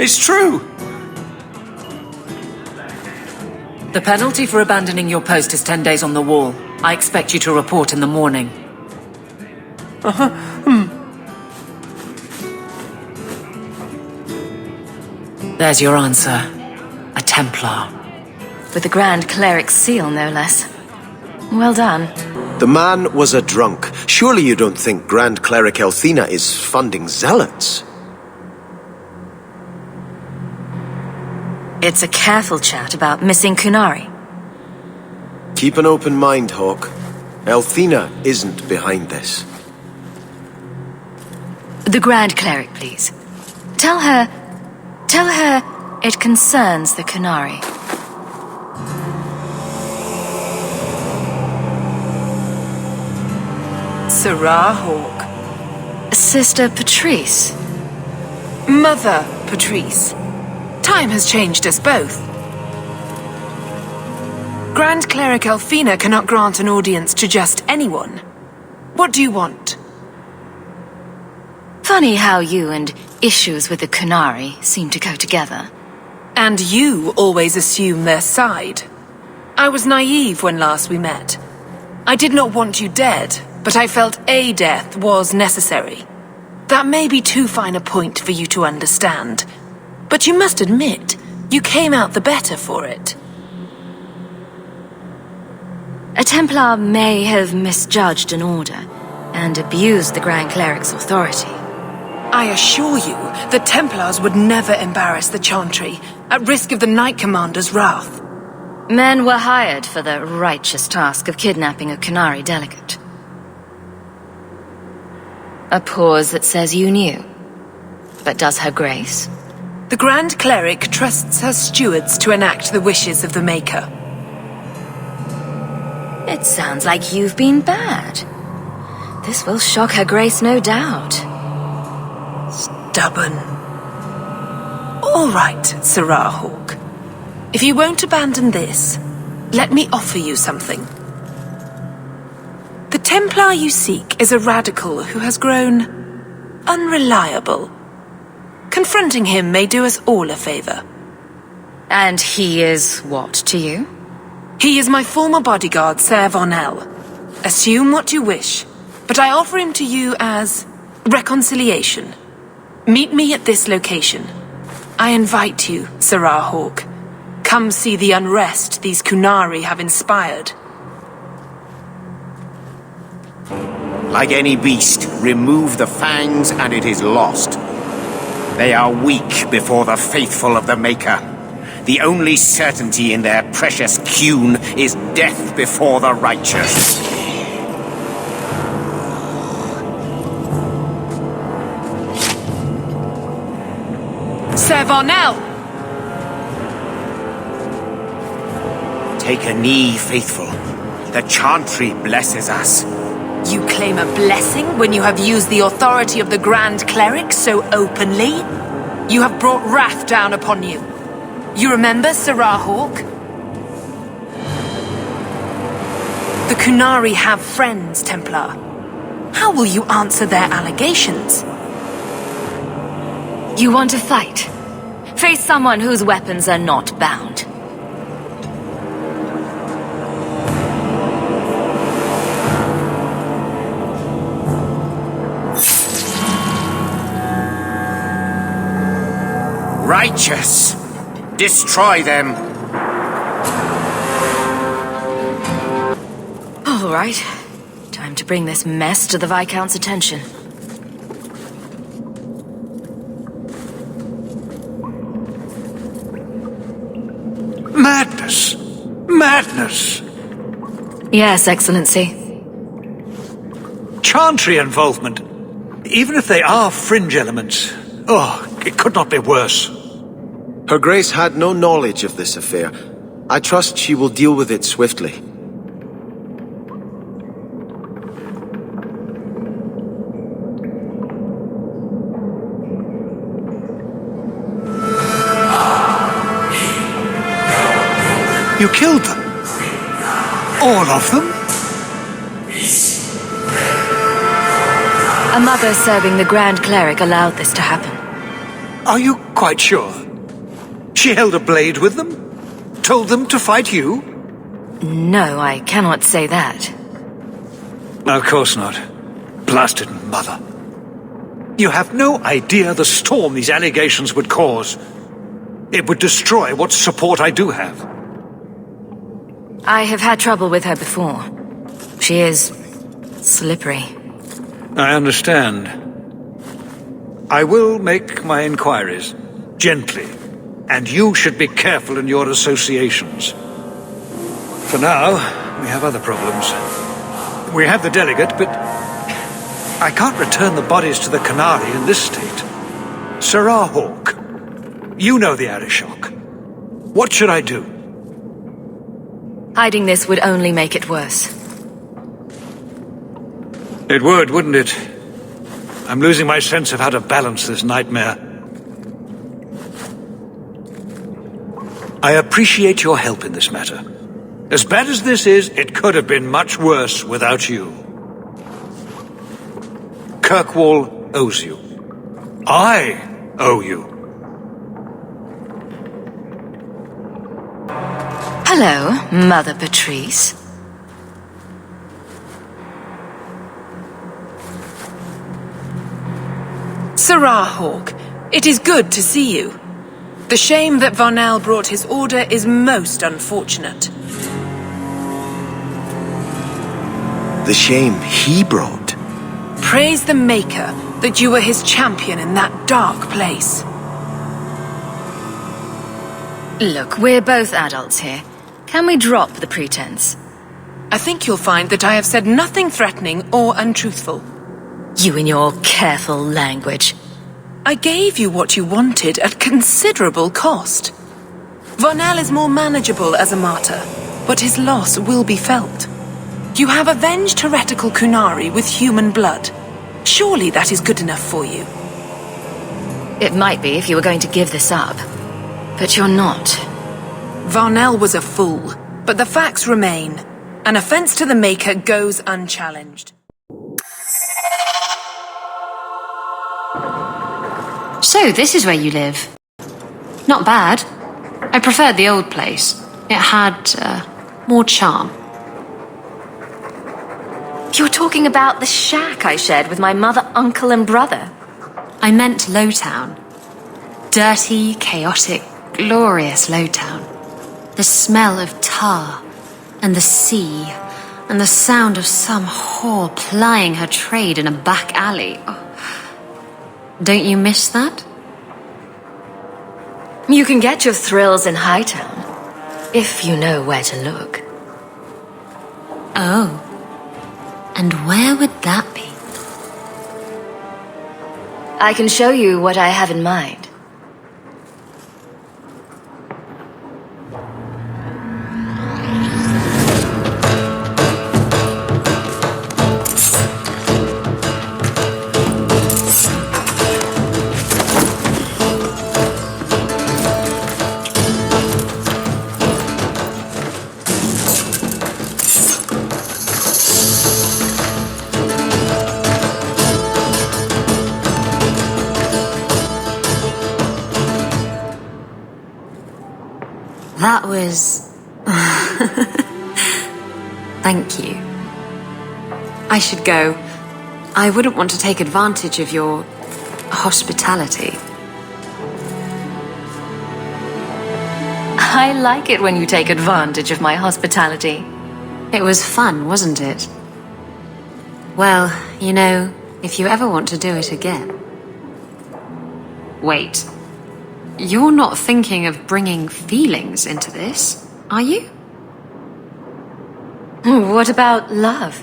It's true. The penalty for abandoning your post is 10 days on the wall. I expect you to report in the morning. There's your answer. A Templar. With the Grand Cleric's seal, no less. Well done. The man was a drunk. Surely you don't think Grand Cleric Elthina is funding zealots? It's a careful chat about missing Kunari. Keep an open mind, Hawk. Elthina isn't behind this. The Grand Cleric, please. Tell her it concerns the Kunari. Sarah Hawk. Sister Patrice. Mother Patrice. Time has changed us both. Grand Cleric Elfina cannot grant an audience to just anyone. What do you want? Funny how you and issues with the Kunari seem to go together. And you always assume their side. I was naive when last we met. I did not want you dead, but I felt a death was necessary. That may be too fine a point for you to understand. But you must admit, you came out the better for it. A Templar may have misjudged an order and abused the Grand Cleric's authority. I assure you, the Templars would never embarrass the Chantry, at risk of the Knight Commander's wrath. Men were hired for the righteous task of kidnapping a Qunari delegate. A pause that says you knew. But does her grace? The Grand Cleric trusts her stewards to enact the wishes of the Maker. It sounds like you've been bad. This will shock her grace, no doubt. Stubborn. All right, Sirrah Hawk. If you won't abandon this, let me offer you something. The Templar you seek is a radical who has grown unreliable. Confronting him may do us all a favor. And he is what to you? He is my former bodyguard, Ser Vonel. Assume what you wish, but I offer him to you as reconciliation. Meet me at this location. I invite you, Sirrah Hawk. Come see the unrest these Qunari have inspired. Like any beast, remove the fangs and it is lost. They are weak before the faithful of the Maker. The only certainty in their precious Qun is death before the righteous. Ser Vonel! Take a knee, faithful. The Chantry blesses us. You claim a blessing when you have used the authority of the Grand Cleric so openly? You have brought wrath down upon you. You remember, Sirrah Hawk? The Qunari have friends, Templar. How will you answer their allegations? You want to fight? Face someone whose weapons are not bound. Righteous! Destroy them! All right. Time to bring this mess to the Viscount's attention. Madness! Madness! Yes, Excellency. Chantry involvement. Even if they are fringe elements. Oh, it could not be worse. Her Grace had no knowledge of this affair. I trust she will deal with it swiftly. You killed them? All of them? A mother serving the Grand Cleric allowed this to happen. Are you quite sure? She held a blade with them? Told them to fight you? No, I cannot say that. Of course not. Blasted mother. You have no idea the storm these allegations would cause. It would destroy what support I do have. I have had trouble with her before. She is slippery. I understand. I will make my inquiries. Gently. And you should be careful in your associations. For now, we have other problems. We have the delegate, but I can't return the bodies to the Qunari in this state. Sirrah Hawk, you know the Arishok. What should I do? Hiding this would only make it worse. It would, wouldn't it? I'm losing my sense of how to balance this nightmare. I appreciate your help in this matter. As bad as this is, it could have been much worse without you. Kirkwall owes you. I owe you. Hello, Mother Patrice. Sirrah Hawk, it is good to see you. The shame that Varnell brought his order is most unfortunate. The shame he brought? Praise the Maker that you were his champion in that dark place. Look, we're both adults here. Can we drop the pretense? I think you'll find that I have said nothing threatening or untruthful. You and your careful language. I gave you what you wanted at considerable cost. Varnell is more manageable as a martyr, but his loss will be felt. You have avenged heretical Kunari with human blood. Surely that is good enough for you. It might be if you were going to give this up. But you're not. Varnell was a fool, but the facts remain. An offense to the Maker goes unchallenged. So, this is where you live. Not bad. I preferred the old place. It had, more charm. You're talking about the shack I shared with my mother, uncle, and brother. I meant Lowtown. Dirty, chaotic, glorious Lowtown. The smell of tar, and the sea, and the sound of some whore plying her trade in a back alley. Oh. Don't you miss that? You can get your thrills in Hightown, if you know where to look. Oh. And where would that be? I can show you what I have in mind. That was... Thank you. I should go. I wouldn't want to take advantage of your... hospitality. I like it when you take advantage of my hospitality. It was fun, wasn't it? Well, you know, if you ever want to do it again... Wait. You're not thinking of bringing feelings into this, are you? What about love?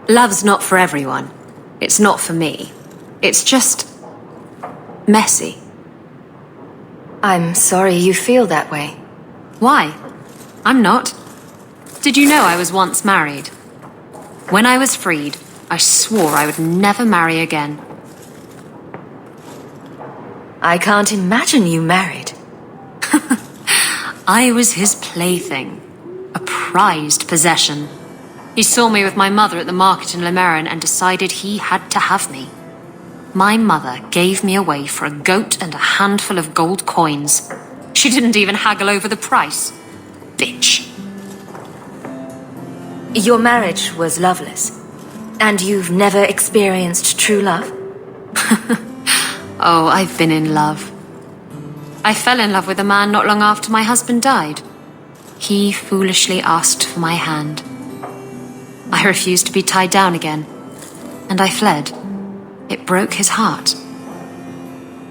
Love's not for everyone. It's not for me. It's just... messy. I'm sorry you feel that way. Why? I'm not. Did you know I was once married? When I was freed, I swore I would never marry again. I can't imagine you married. I was his plaything. A prized possession. He saw me with my mother at the market in Lemerin and decided he had to have me. My mother gave me away for a goat and a handful of gold coins. She didn't even haggle over the price. Bitch. Your marriage was loveless. And you've never experienced true love? Oh, I've been in love. I fell in love with a man not long after my husband died. He foolishly asked for my hand. I refused to be tied down again, and I fled. It broke his heart.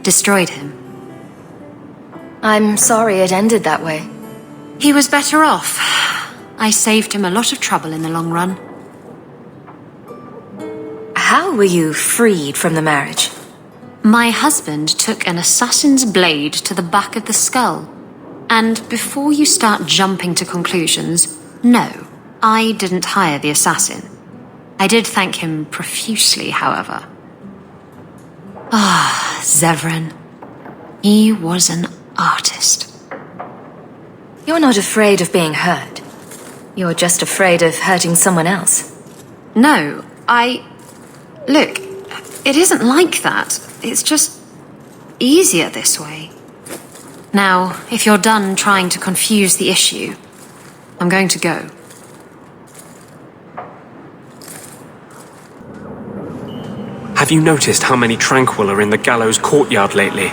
Destroyed him. I'm sorry it ended that way. He was better off. I saved him a lot of trouble in the long run. How were you freed from the marriage? My husband took an assassin's blade to the back of the skull. And before you start jumping to conclusions, no, I didn't hire the assassin. I did thank him profusely, however. Ah, Zevran. He was an artist. You're not afraid of being hurt. You're just afraid of hurting someone else. No, Look, it isn't like that. It's just easier this way. Now, if you're done trying to confuse the issue, I'm going to go. Have you noticed how many Tranquil are in the gallows courtyard lately?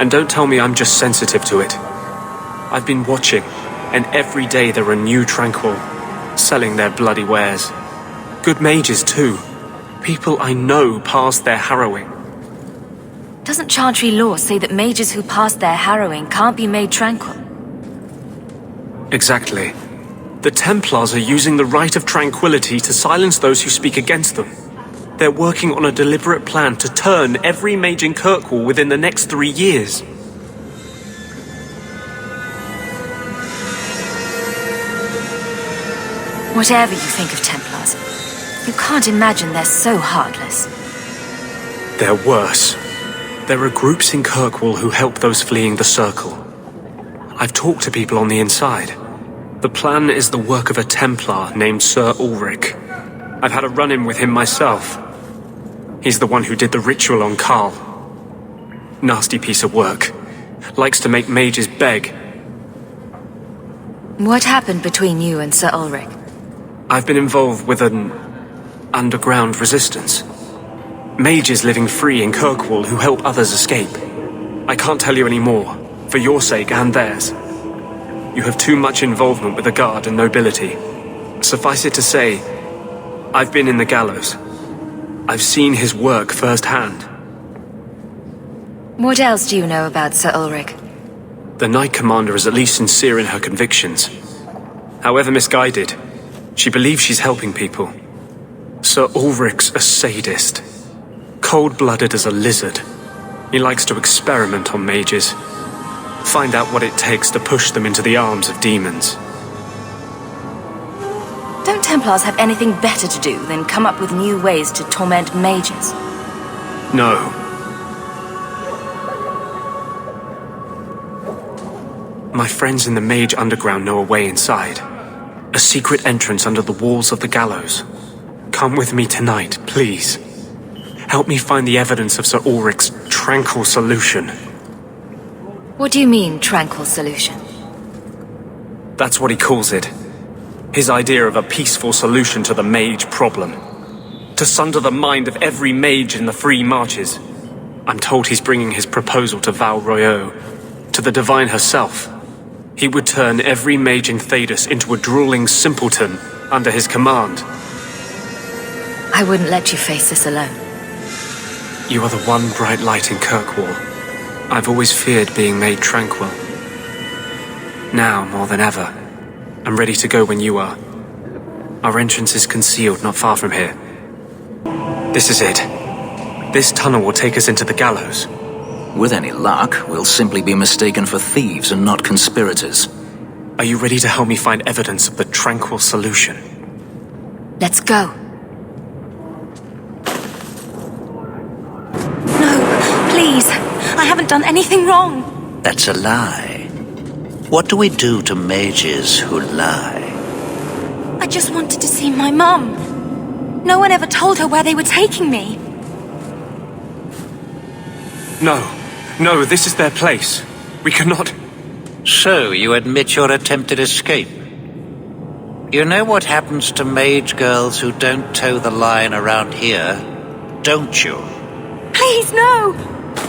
And don't tell me I'm just sensitive to it. I've been watching, and every day there are new Tranquil, selling their bloody wares. Good mages, too. People I know past their harrowing. Doesn't Chantry law say that mages who pass their harrowing can't be made tranquil? Exactly. The Templars are using the right of tranquility to silence those who speak against them. They're working on a deliberate plan to turn every mage in Kirkwall within the next 3 years. Whatever you think of Templars, you can't imagine they're so heartless. They're worse. There are groups in Kirkwall who help those fleeing the Circle. I've talked to people on the inside. The plan is the work of a Templar named Sir Ulrich. I've had a run-in with him myself. He's the one who did the ritual on Karl. Nasty piece of work. Likes to make mages beg. What happened between you and Sir Ulrich? I've been involved with an underground resistance. Mages living free in Kirkwall who help others escape. I can't tell you any more, for your sake and theirs. You have too much involvement with the Guard and nobility. Suffice it to say, I've been in the gallows. I've seen his work firsthand. What else do you know about Sir Ulrich? The Knight Commander is at least sincere in her convictions. However misguided, she believes she's helping people. Sir Ulrich's a sadist. Cold-blooded as a lizard. He likes to experiment on mages. Find out what it takes to push them into the arms of demons. Don't Templars have anything better to do than come up with new ways to torment mages? No. My friends in the Mage Underground know a way inside. A secret entrance under the walls of the gallows. Come with me tonight, please. Help me find the evidence of Sir Ulrich's tranquil solution. What do you mean, tranquil solution? That's what he calls it. His idea of a peaceful solution to the mage problem. To sunder the mind of every mage in the free marches. I'm told he's bringing his proposal to Val Royeaux, to the Divine herself. He would turn every mage in Thedas into a drooling simpleton under his command. I wouldn't let you face this alone. You are the one bright light in Kirkwall. I've always feared being made tranquil. Now, more than ever, I'm ready to go when you are. Our entrance is concealed not far from here. This is it. This tunnel will take us into the gallows. With any luck, we'll simply be mistaken for thieves and not conspirators. Are you ready to help me find evidence of the tranquil solution? Let's go. Please, I haven't done anything wrong. That's a lie. What do we do to mages who lie? I just wanted to see my mum. No one ever told her where they were taking me. No, this is their place. We cannot... So, you admit your attempted escape? You know what happens to mage girls who don't toe the line around here, don't you? Please, no!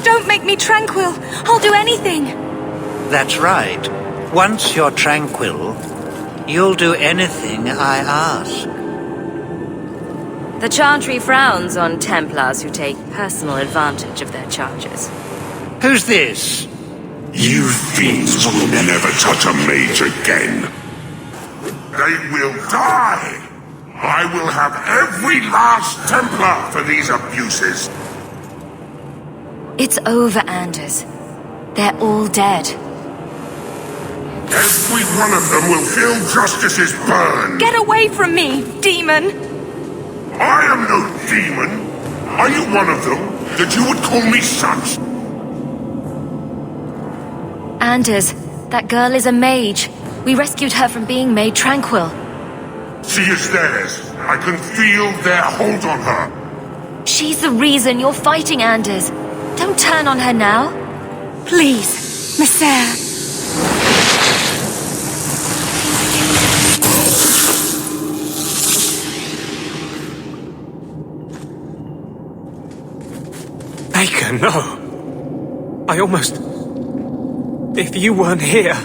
Don't make me tranquil. I'll do anything. That's right. Once you're tranquil, you'll do anything I ask. The Chantry frowns on Templars who take personal advantage of their charges. Who's this? You fiends will never touch a mage again. They will die. I will have every last Templar for these abuses. It's over, Anders. They're all dead. Every one of them will feel justice's burn. Get away from me, demon! I am no demon. Are you one of them, that you would call me such? Anders, that girl is a mage. We rescued her from being made tranquil. She is theirs. I can feel their hold on her. She's the reason you're fighting, Anders. Don't turn on her now. Please, Messer. Baker, no. I almost... If you weren't here,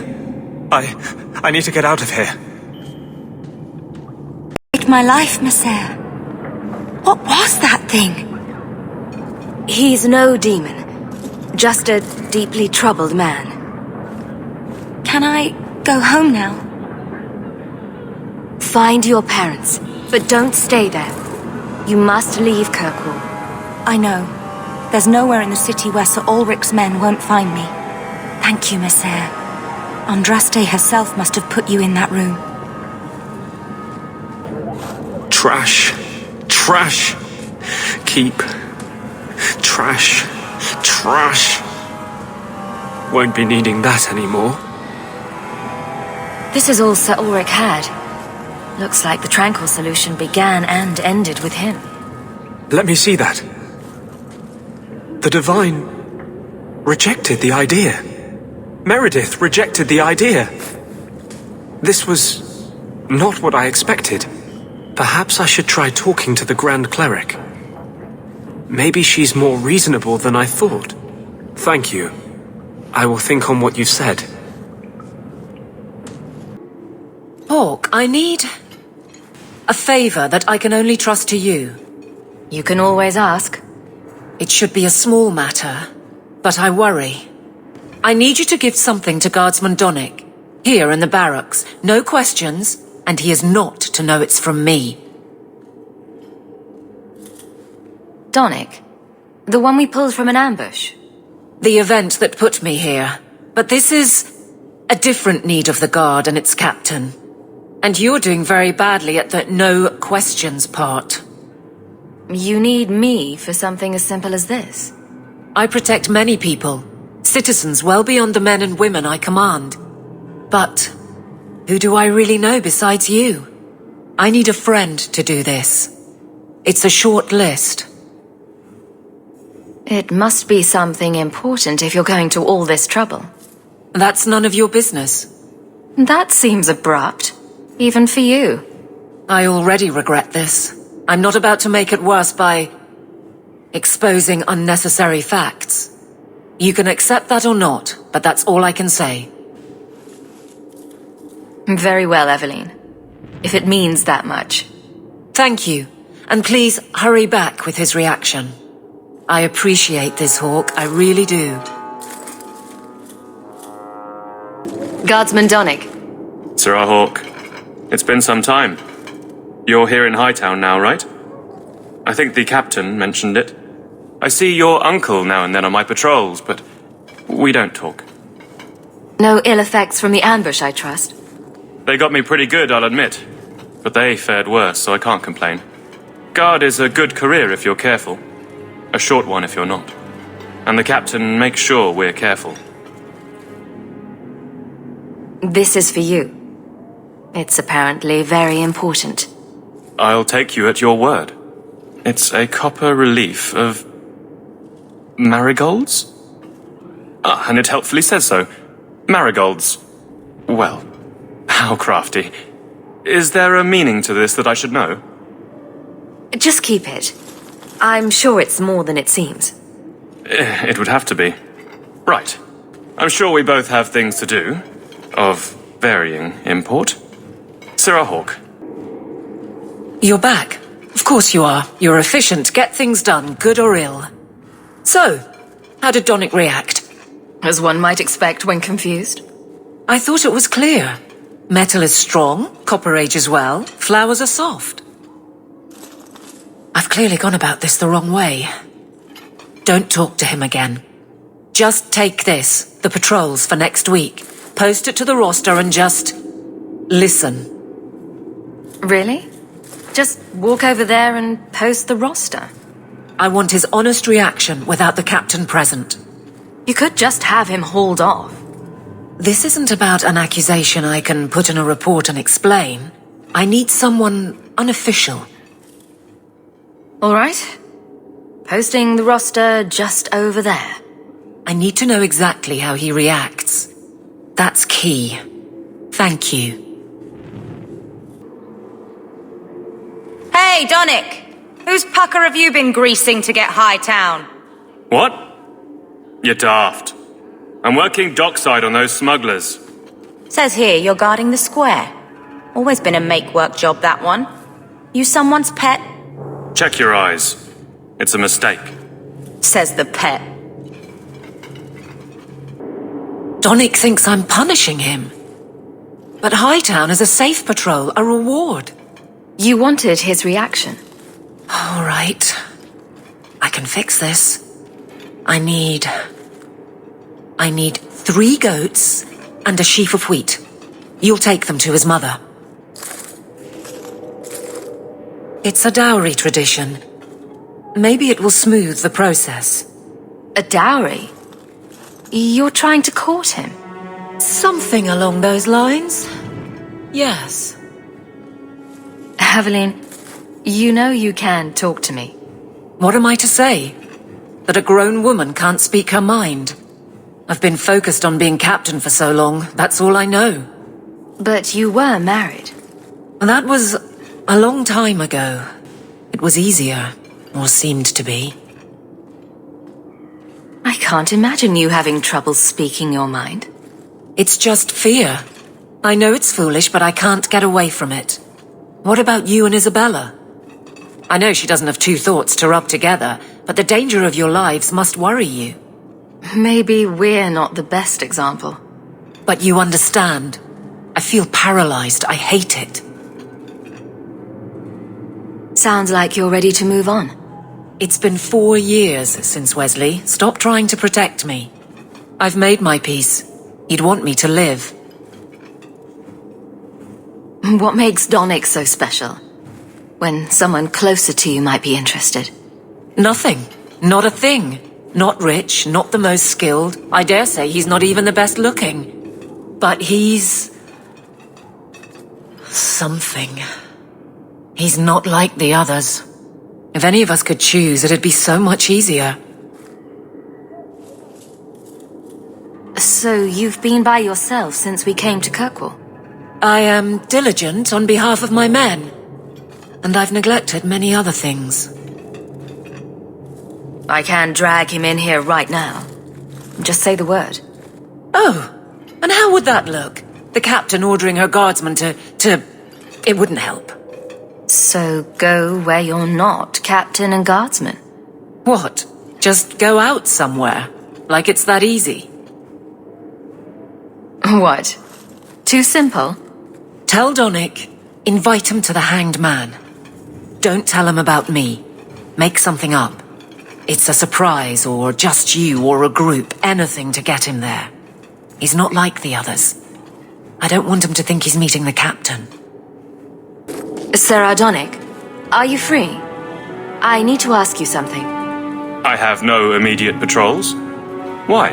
I need to get out of here. Saved my life, Monsieur. What was that thing? He's no demon. Just a deeply troubled man. Can I go home now? Find your parents, but don't stay there. You must leave Kirkwall. I know. There's nowhere in the city where Sir Ulrich's men won't find me. Thank you, Monsieur. Andraste herself must have put you in that room. Trash. Trash. Keep. Trash. Trash. Won't be needing that anymore. This is all Sir Ulrich had. Looks like the Tranquil solution began and ended with him. Let me see that. The Divine rejected the idea. Meredith rejected the idea. This was not what I expected. Perhaps I should try talking to the Grand Cleric. Maybe she's more reasonable than I thought. Thank you. I will think on what you've said. Hawk, I need a favor that I can only trust to you. You can always ask. It should be a small matter, but I worry. I need you to give something to Guardsman Donick, here in the barracks. No questions, and he is not to know it's from me. Donick? The one we pulled from an ambush? The event that put me here. But this is a different need of the Guard and its captain. And you're doing very badly at the no questions part. You need me for something as simple as this? I protect many people. Citizens well beyond the men and women I command. But who do I really know besides you? I need a friend to do this. It's a short list. It must be something important if you're going to all this trouble. That's none of your business. That seems abrupt, even for you. I already regret this. I'm not about to make it worse by exposing unnecessary facts. You can accept that or not, but that's all I can say. Very well, Eveline. If it means that much. Thank you. And please hurry back with his reaction. I appreciate this, Hawk. I really do. Guardsman Donick. Sir Hawk, it's been some time. You're here in Hightown now, right? I think the captain mentioned it. I see your uncle now and then on my patrols, but we don't talk. No ill effects from the ambush, I trust? They got me pretty good, I'll admit. But they fared worse, so I can't complain. Guard is a good career if you're careful. A short one if you're not. And the captain makes sure we're careful. This is for you. It's apparently very important. I'll take you at your word. It's a copper relief of marigolds? Ah, and it helpfully says so. Marigolds. Well, how crafty. Is there a meaning to this that I should know? Just keep it. I'm sure it's more than it seems. It would have to be. Right. I'm sure we both have things to do. Of varying import. Sir Hawk. You're back. Of course you are. You're efficient. Get things done, good or ill. So, how did Donick react? As one might expect when confused. I thought it was clear. Metal is strong, copper ages well, flowers are soft. I've clearly gone about this the wrong way. Don't talk to him again. Just take this, the patrols for next week. Post it to the roster and just listen. Really? Just walk over there and post the roster? I want his honest reaction without the captain present. You could just have him hauled off. This isn't about an accusation I can put in a report and explain. I need someone unofficial. All right. Posting the roster just over there. I need to know exactly how he reacts. That's key. Thank you. Hey, Donick! Whose pucker have you been greasing to get Hightown? What? You're daft. I'm working dockside on those smugglers. Says here you're guarding the square. Always been a make-work job, that one. You someone's pet? Check your eyes. It's a mistake. Says the pet. Donick thinks I'm punishing him. But Hightown is a safe patrol, a reward. You wanted his reaction. All right. I can fix this. I need 3 goats and a sheaf of wheat. You'll take them to his mother. It's a dowry tradition. Maybe it will smooth the process. A dowry? You're trying to court him? Something along those lines. Yes. Aveline, you know you can talk to me. What am I to say? That a grown woman can't speak her mind? I've been focused on being captain for so long, that's all I know. But you were married. That was a long time ago. It was easier, or seemed to be. I can't imagine you having trouble speaking your mind. It's just fear. I know it's foolish, but I can't get away from it. What about you and Isabella? I know she doesn't have 2 thoughts to rub together, but the danger of your lives must worry you. Maybe we're not the best example. But you understand. I feel paralyzed. I hate it. Sounds like you're ready to move on. It's been 4 years since Wesley. Stop trying to protect me. I've made my peace. You'd want me to live. What makes Donick so special? When someone closer to you might be interested. Nothing. Not a thing. Not rich, not the most skilled. I dare say he's not even the best looking. But he's... something. He's not like the others. If any of us could choose, it'd be so much easier. So you've been by yourself since we came to Kirkwall? I am diligent on behalf of my men. And I've neglected many other things. I can drag him in here right now. Just say the word. Oh, and how would that look? The captain ordering her guardsmen to... It wouldn't help. So go where you're not captain and guardsman. What? Just go out somewhere? Like it's that easy? What? Too simple? Tell Donick, invite him to the Hanged Man. Don't tell him about me. Make something up. It's a surprise, or just you, or a group, anything to get him there. He's not like the others. I don't want him to think he's meeting the captain. Sarah Donick, are you free? I need to ask you something. I have no immediate patrols. Why?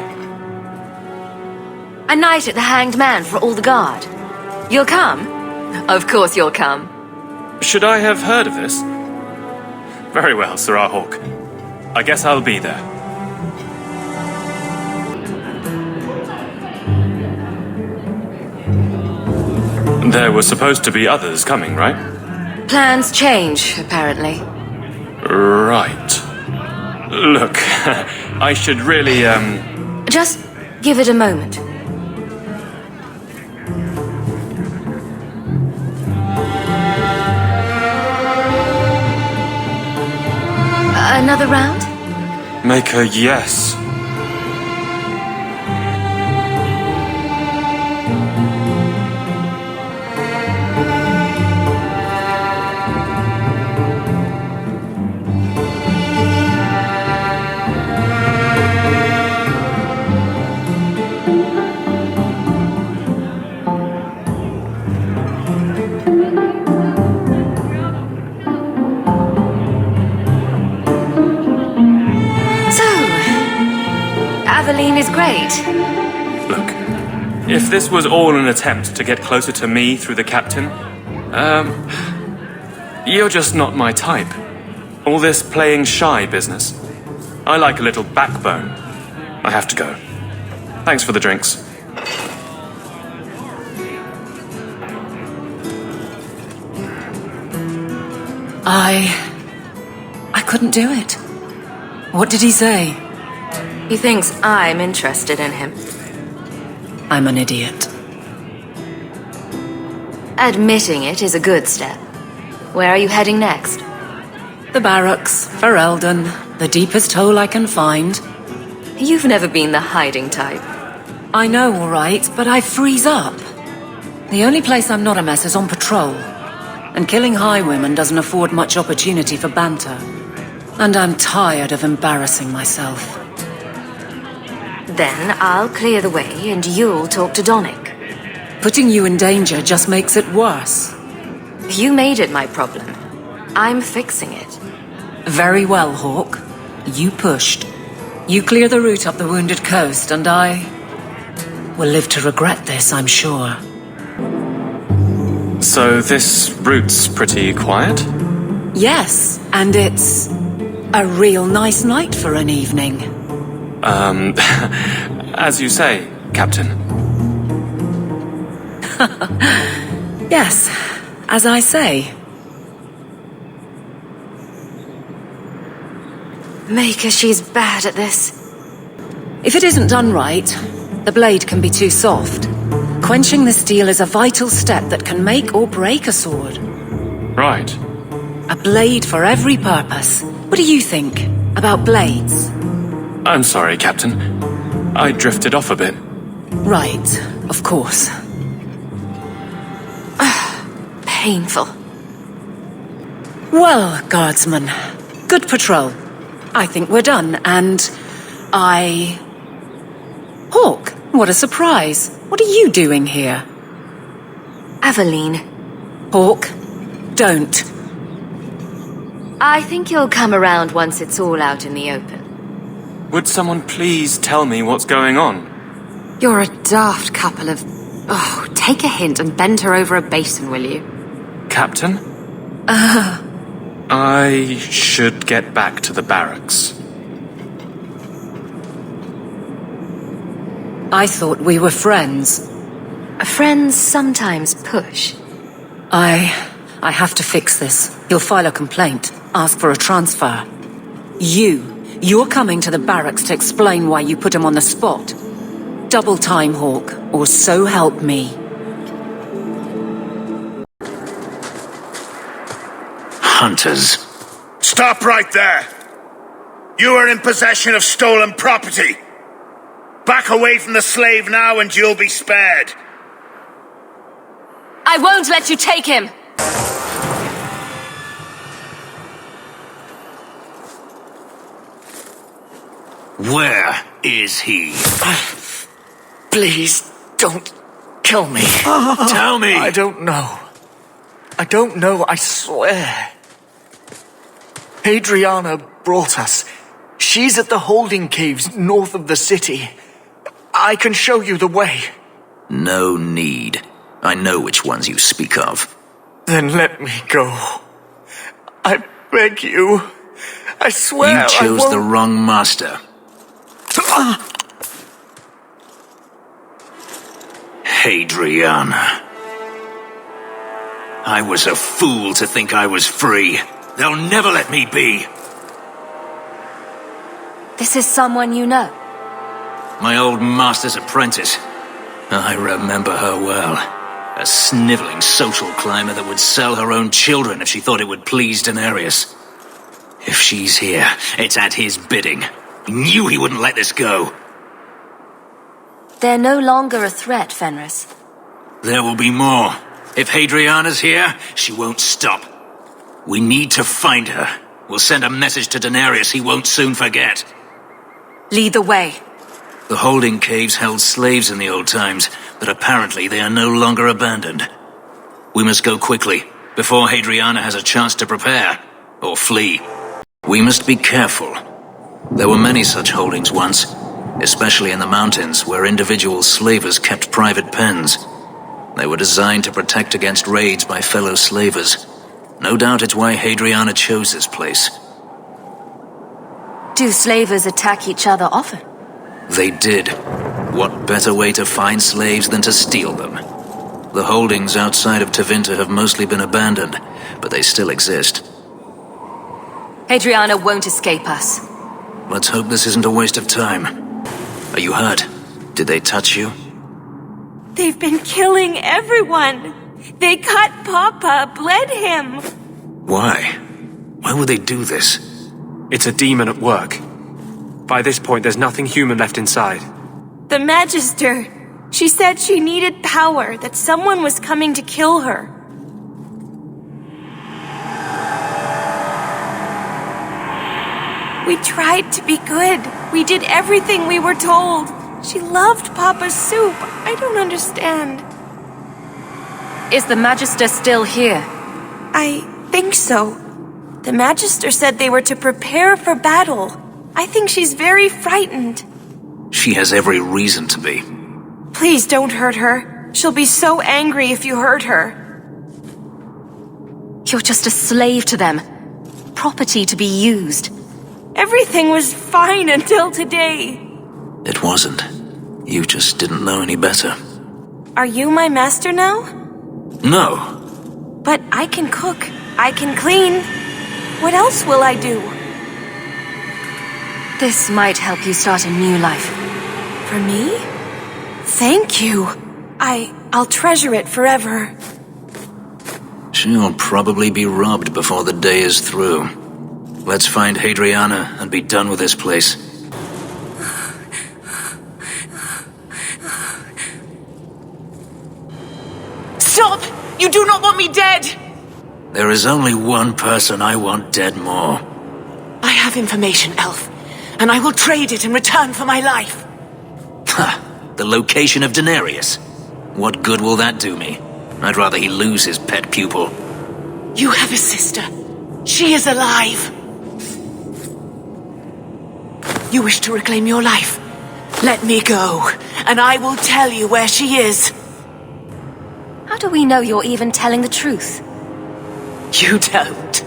A night at the Hanged Man for all the guard. You'll come? Of course you'll come. Should I have heard of this? Very well, Sarah Hawk. I guess I'll be there. There were supposed to be others coming, right? Plans change, apparently. Right. Look, I should really, Just give it a moment. Another round? Make a yes. Aveline is great. Look, if this was all an attempt to get closer to me through the captain, you're just not my type. All this playing shy business. I like a little backbone. I have to go. Thanks for the drinks. I couldn't do it. What did he say? He thinks I'm interested in him. I'm an idiot. Admitting it is a good step. Where are you heading next? The barracks, for Eldon, the deepest hole I can find. You've never been the hiding type. I know, all right, but I freeze up. The only place I'm not a mess is on patrol. And killing highwaymen doesn't afford much opportunity for banter. And I'm tired of embarrassing myself. Then I'll clear the way and you'll talk to Donick. Putting you in danger just makes it worse. You made it my problem. I'm fixing it. Very well, Hawk. You pushed. You clear the route up the Wounded Coast, and I will live to regret this, I'm sure. So this route's pretty quiet? Yes, and it's a real nice night for an evening. As you say, Captain. Yes, as I say. Maker, she's bad at this. If it isn't done right, the blade can be too soft. Quenching the steel is a vital step that can make or break a sword. Right. A blade for every purpose. What do you think about blades? I'm sorry, Captain. I drifted off a bit. Right, of course. Painful. Well, guardsman, good patrol. I think we're done, and Hawk, what a surprise. What are you doing here? Aveline. Hawk, don't. I think you'll come around once it's all out in the open. Would someone please tell me what's going on? You're a daft couple of... Oh, take a hint and bend her over a basin, will you? Captain? I should get back to the barracks. I thought we were friends. Friends sometimes push. I have to fix this. He'll file a complaint, ask for a transfer. You're coming to the barracks to explain why you put him on the spot. Double time, Hawk, or so help me. Hunters. Stop right there! You are in possession of stolen property! Back away from the slave now and you'll be spared! I won't let you take him! Where is he? Please, don't kill me. Tell me! I don't know. I don't know, I swear. Adriana brought us. She's at the holding caves north of the city. I can show you the way. No need. I know which ones you speak of. Then let me go. I beg you. I swear You chose I won't... the wrong master. Adriana. I was a fool to think I was free. They'll never let me be. This is someone you know. My old master's apprentice. I remember her well. A sniveling social climber that would sell her own children if she thought it would please Daenerys. If she's here, it's at his bidding. He knew he wouldn't let this go. They're no longer a threat, Fenris. There will be more. If Hadriana's here, she won't stop. We need to find her. We'll send a message to Daenerys he won't soon forget. Lead the way. The holding caves held slaves in the old times, but apparently they are no longer abandoned. We must go quickly, before Hadriana has a chance to prepare, or flee. We must be careful. There were many such holdings once, especially in the mountains where individual slavers kept private pens. They were designed to protect against raids by fellow slavers. No doubt it's why Hadriana chose this place. Do slavers attack each other often? They did. What better way to find slaves than to steal them? The holdings outside of Tevinter have mostly been abandoned, but they still exist. Hadriana won't escape us. Let's hope this isn't a waste of time. Are you hurt? Did they touch you? They've been killing everyone. They cut Papa, bled him. Why? Why would they do this? It's a demon at work. By this point, there's nothing human left inside. The Magister. She said she needed power, that someone was coming to kill her. We tried to be good. We did everything we were told. She loved Papa's soup. I don't understand. Is the Magister still here? I think so. The Magister said they were to prepare for battle. I think she's very frightened. She has every reason to be. Please don't hurt her. She'll be so angry if you hurt her. You're just a slave to them. Property to be used. Everything was fine until today. It wasn't. You just didn't know any better. Are you my master now? No. But I can cook. I can clean. What else will I do? This might help you start a new life. For me? Thank you. I'll treasure it forever. She'll probably be robbed before the day is through. Let's find Hadriana and be done with this place. Stop! You do not want me dead! There is only one person I want dead more. I have information, Elf, and I will trade it in return for my life. Ha! The location of Denarius. What good will that do me? I'd rather he lose his pet pupil. You have a sister. She is alive. You wish to reclaim your life? Let me go, and I will tell you where she is. How do we know you're even telling the truth? You don't.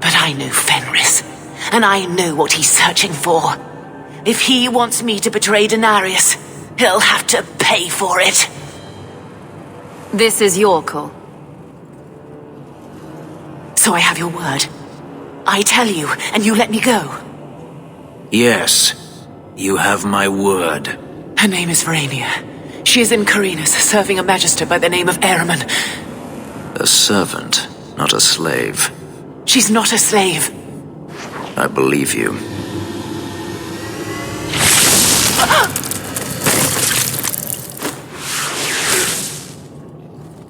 But I knew Fenris, and I know what he's searching for. If he wants me to betray Denarius, he'll have to pay for it. This is your call. So I have your word. I tell you, and you let me go. Yes, you have my word. Her name is Verania. She is in Carinus, serving a magister by the name of Ehrman. A servant, not a slave. She's not a slave. I believe you.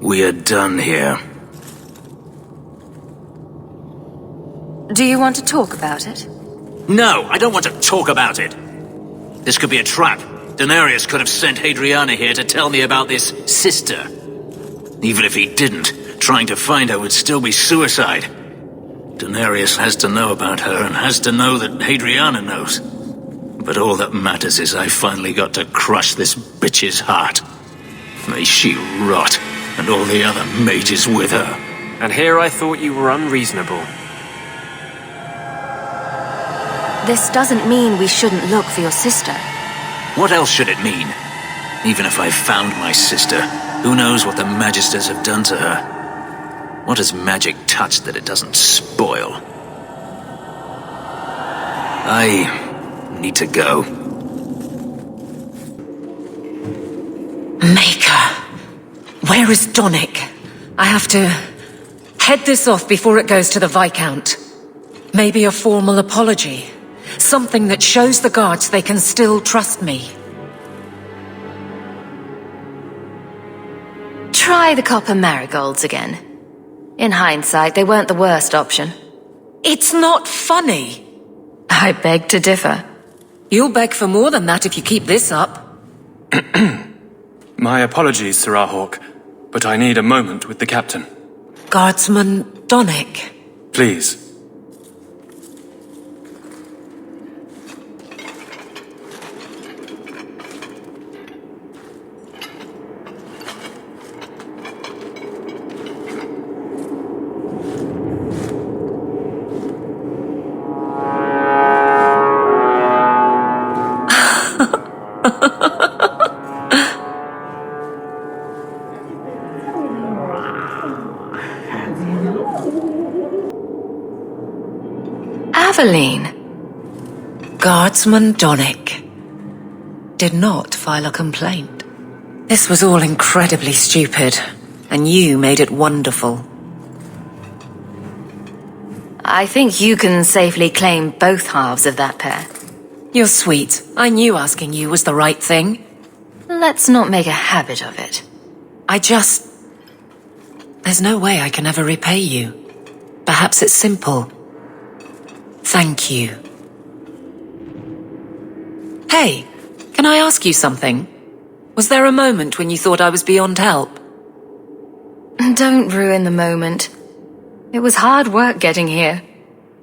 We are done here. Do you want to talk about it? No, I don't want to talk about it. This could be a trap. Denarius could have sent Hadriana here to tell me about this sister. Even if he didn't, trying to find her would still be suicide. Denarius has to know about her and has to know that Hadriana knows. But all that matters is I finally got to crush this bitch's heart. May she rot, and all the other mages with her. And here I thought you were unreasonable. This doesn't mean we shouldn't look for your sister. What else should it mean? Even if I found my sister, who knows what the Magisters have done to her? What has magic touched that it doesn't spoil? I need to go. Maker, where is Donick? I have to head this off before it goes to the Viscount. Maybe a formal apology. Something that shows the guards they can still trust me. Try the copper marigolds again. In hindsight, they weren't the worst option. It's not funny. I beg to differ. You'll beg for more than that if you keep this up. My apologies, Sir Hawk, but I need a moment with the captain. Guardsman Donick. Please. Aveline. Guardsman Donick did not file a complaint. This was all incredibly stupid, and you made it wonderful. I think you can safely claim both halves of that pair. You're sweet. I knew asking you was the right thing. Let's not make a habit of it. There's no way I can ever repay you. Perhaps it's simple. Thank you. Hey, can I ask you something? Was there a moment when you thought I was beyond help? Don't ruin the moment. It was hard work getting here.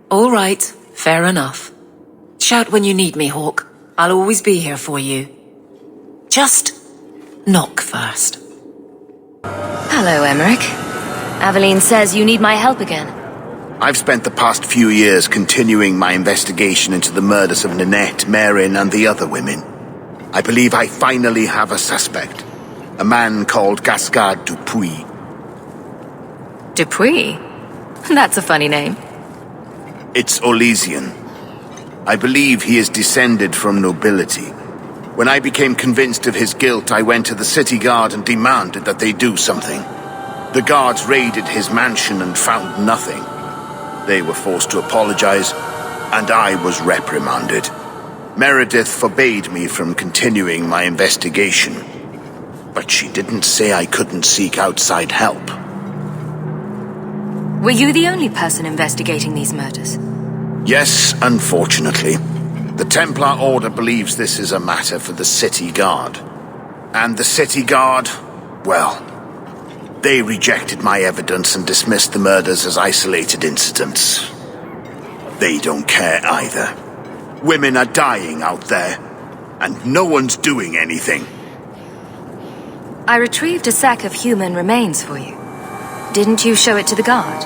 All right, fair enough. Shout when you need me, Hawk. I'll always be here for you. Just knock first. Hello, Emmerich. Aveline says you need my help again. I've spent the past few years continuing my investigation into the murders of Ninette, Marin, and the other women. I believe I finally have a suspect. A man called Gascard Dupuis. Dupuis? That's a funny name. It's Olesian. I believe he is descended from nobility. When I became convinced of his guilt, I went to the city guard and demanded that they do something. The guards raided his mansion and found nothing. They were forced to apologize, and I was reprimanded. Meredith forbade me from continuing my investigation, but she didn't say I couldn't seek outside help. Were you the only person investigating these murders? Yes, unfortunately. The Templar Order believes this is a matter for the City Guard. And the City Guard, well, they rejected my evidence and dismissed the murders as isolated incidents. They don't care either. Women are dying out there, and no one's doing anything. I retrieved a sack of human remains for you. Didn't you show it to the guard?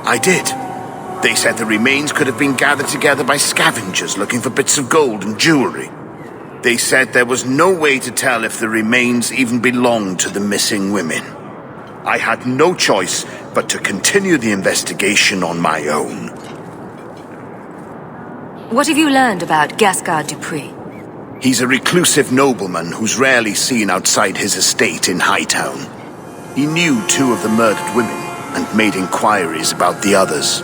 I did. They said the remains could have been gathered together by scavengers looking for bits of gold and jewelry. They said there was no way to tell if the remains even belonged to the missing women. I had no choice but to continue the investigation on my own. What have you learned about Gascard Dupuis? He's a reclusive nobleman who's rarely seen outside his estate in Hightown. He knew 2 of the murdered women and made inquiries about the others.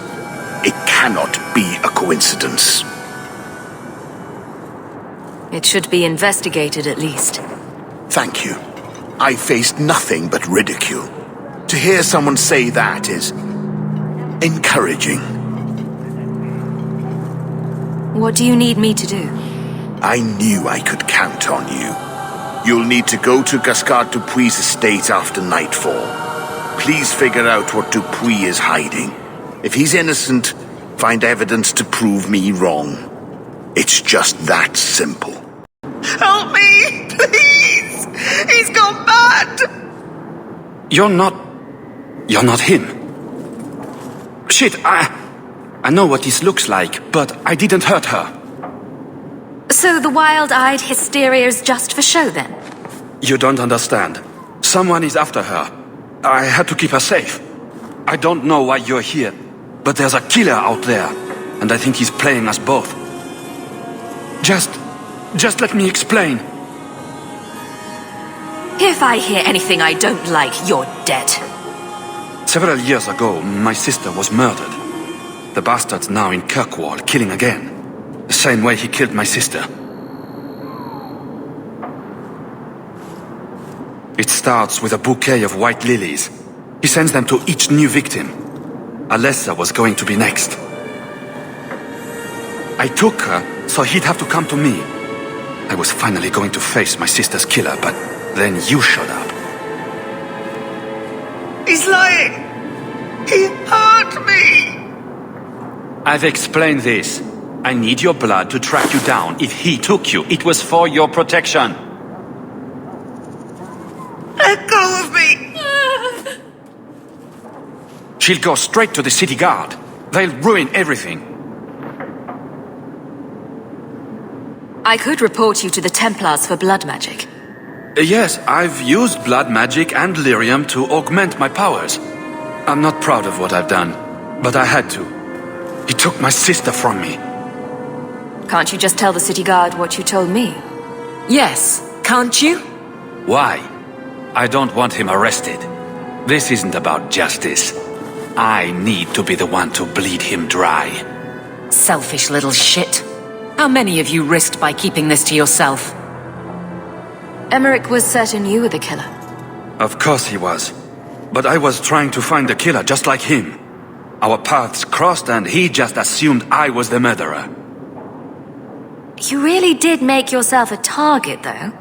It cannot be a coincidence. It should be investigated at least. Thank you. I faced nothing but ridicule. To hear someone say that is encouraging. What do you need me to do? I knew I could count on you. You'll need to go to Gascard Dupuis' estate after nightfall. Please figure out what Dupuis is hiding. If he's innocent, find evidence to prove me wrong. It's just that simple. Help me, please! He's gone mad! You're not him. Shit, I know what this looks like, but I didn't hurt her. So the wild-eyed hysteria is just for show, then? You don't understand. Someone is after her. I had to keep her safe. I don't know why you're here, but there's a killer out there, and I think he's playing us both. Just let me explain. If I hear anything I don't like, you're dead. Several years ago, my sister was murdered. The bastard's now in Kirkwall, killing again. The same way he killed my sister. It starts with a bouquet of white lilies. He sends them to each new victim. Alessa was going to be next. I took her, so he'd have to come to me. I was finally going to face my sister's killer, but then you showed up. He's lying! He hurt me! I've explained this. I need your blood to track you down. If he took you, it was for your protection. Let go of me! She'll go straight to the city guard. They'll ruin everything. I could report you to the Templars for blood magic. Yes, I've used blood magic and lyrium to augment my powers. I'm not proud of what I've done, but I had to. He took my sister from me. Can't you just tell the city guard what you told me? Yes, can't you? Why? I don't want him arrested. This isn't about justice. I need to be the one to bleed him dry. Selfish little shit. How many of you risked by keeping this to yourself? Emmerich was certain you were the killer. Of course he was. But I was trying to find the killer just like him. Our paths crossed and he just assumed I was the murderer. You really did make yourself a target, though.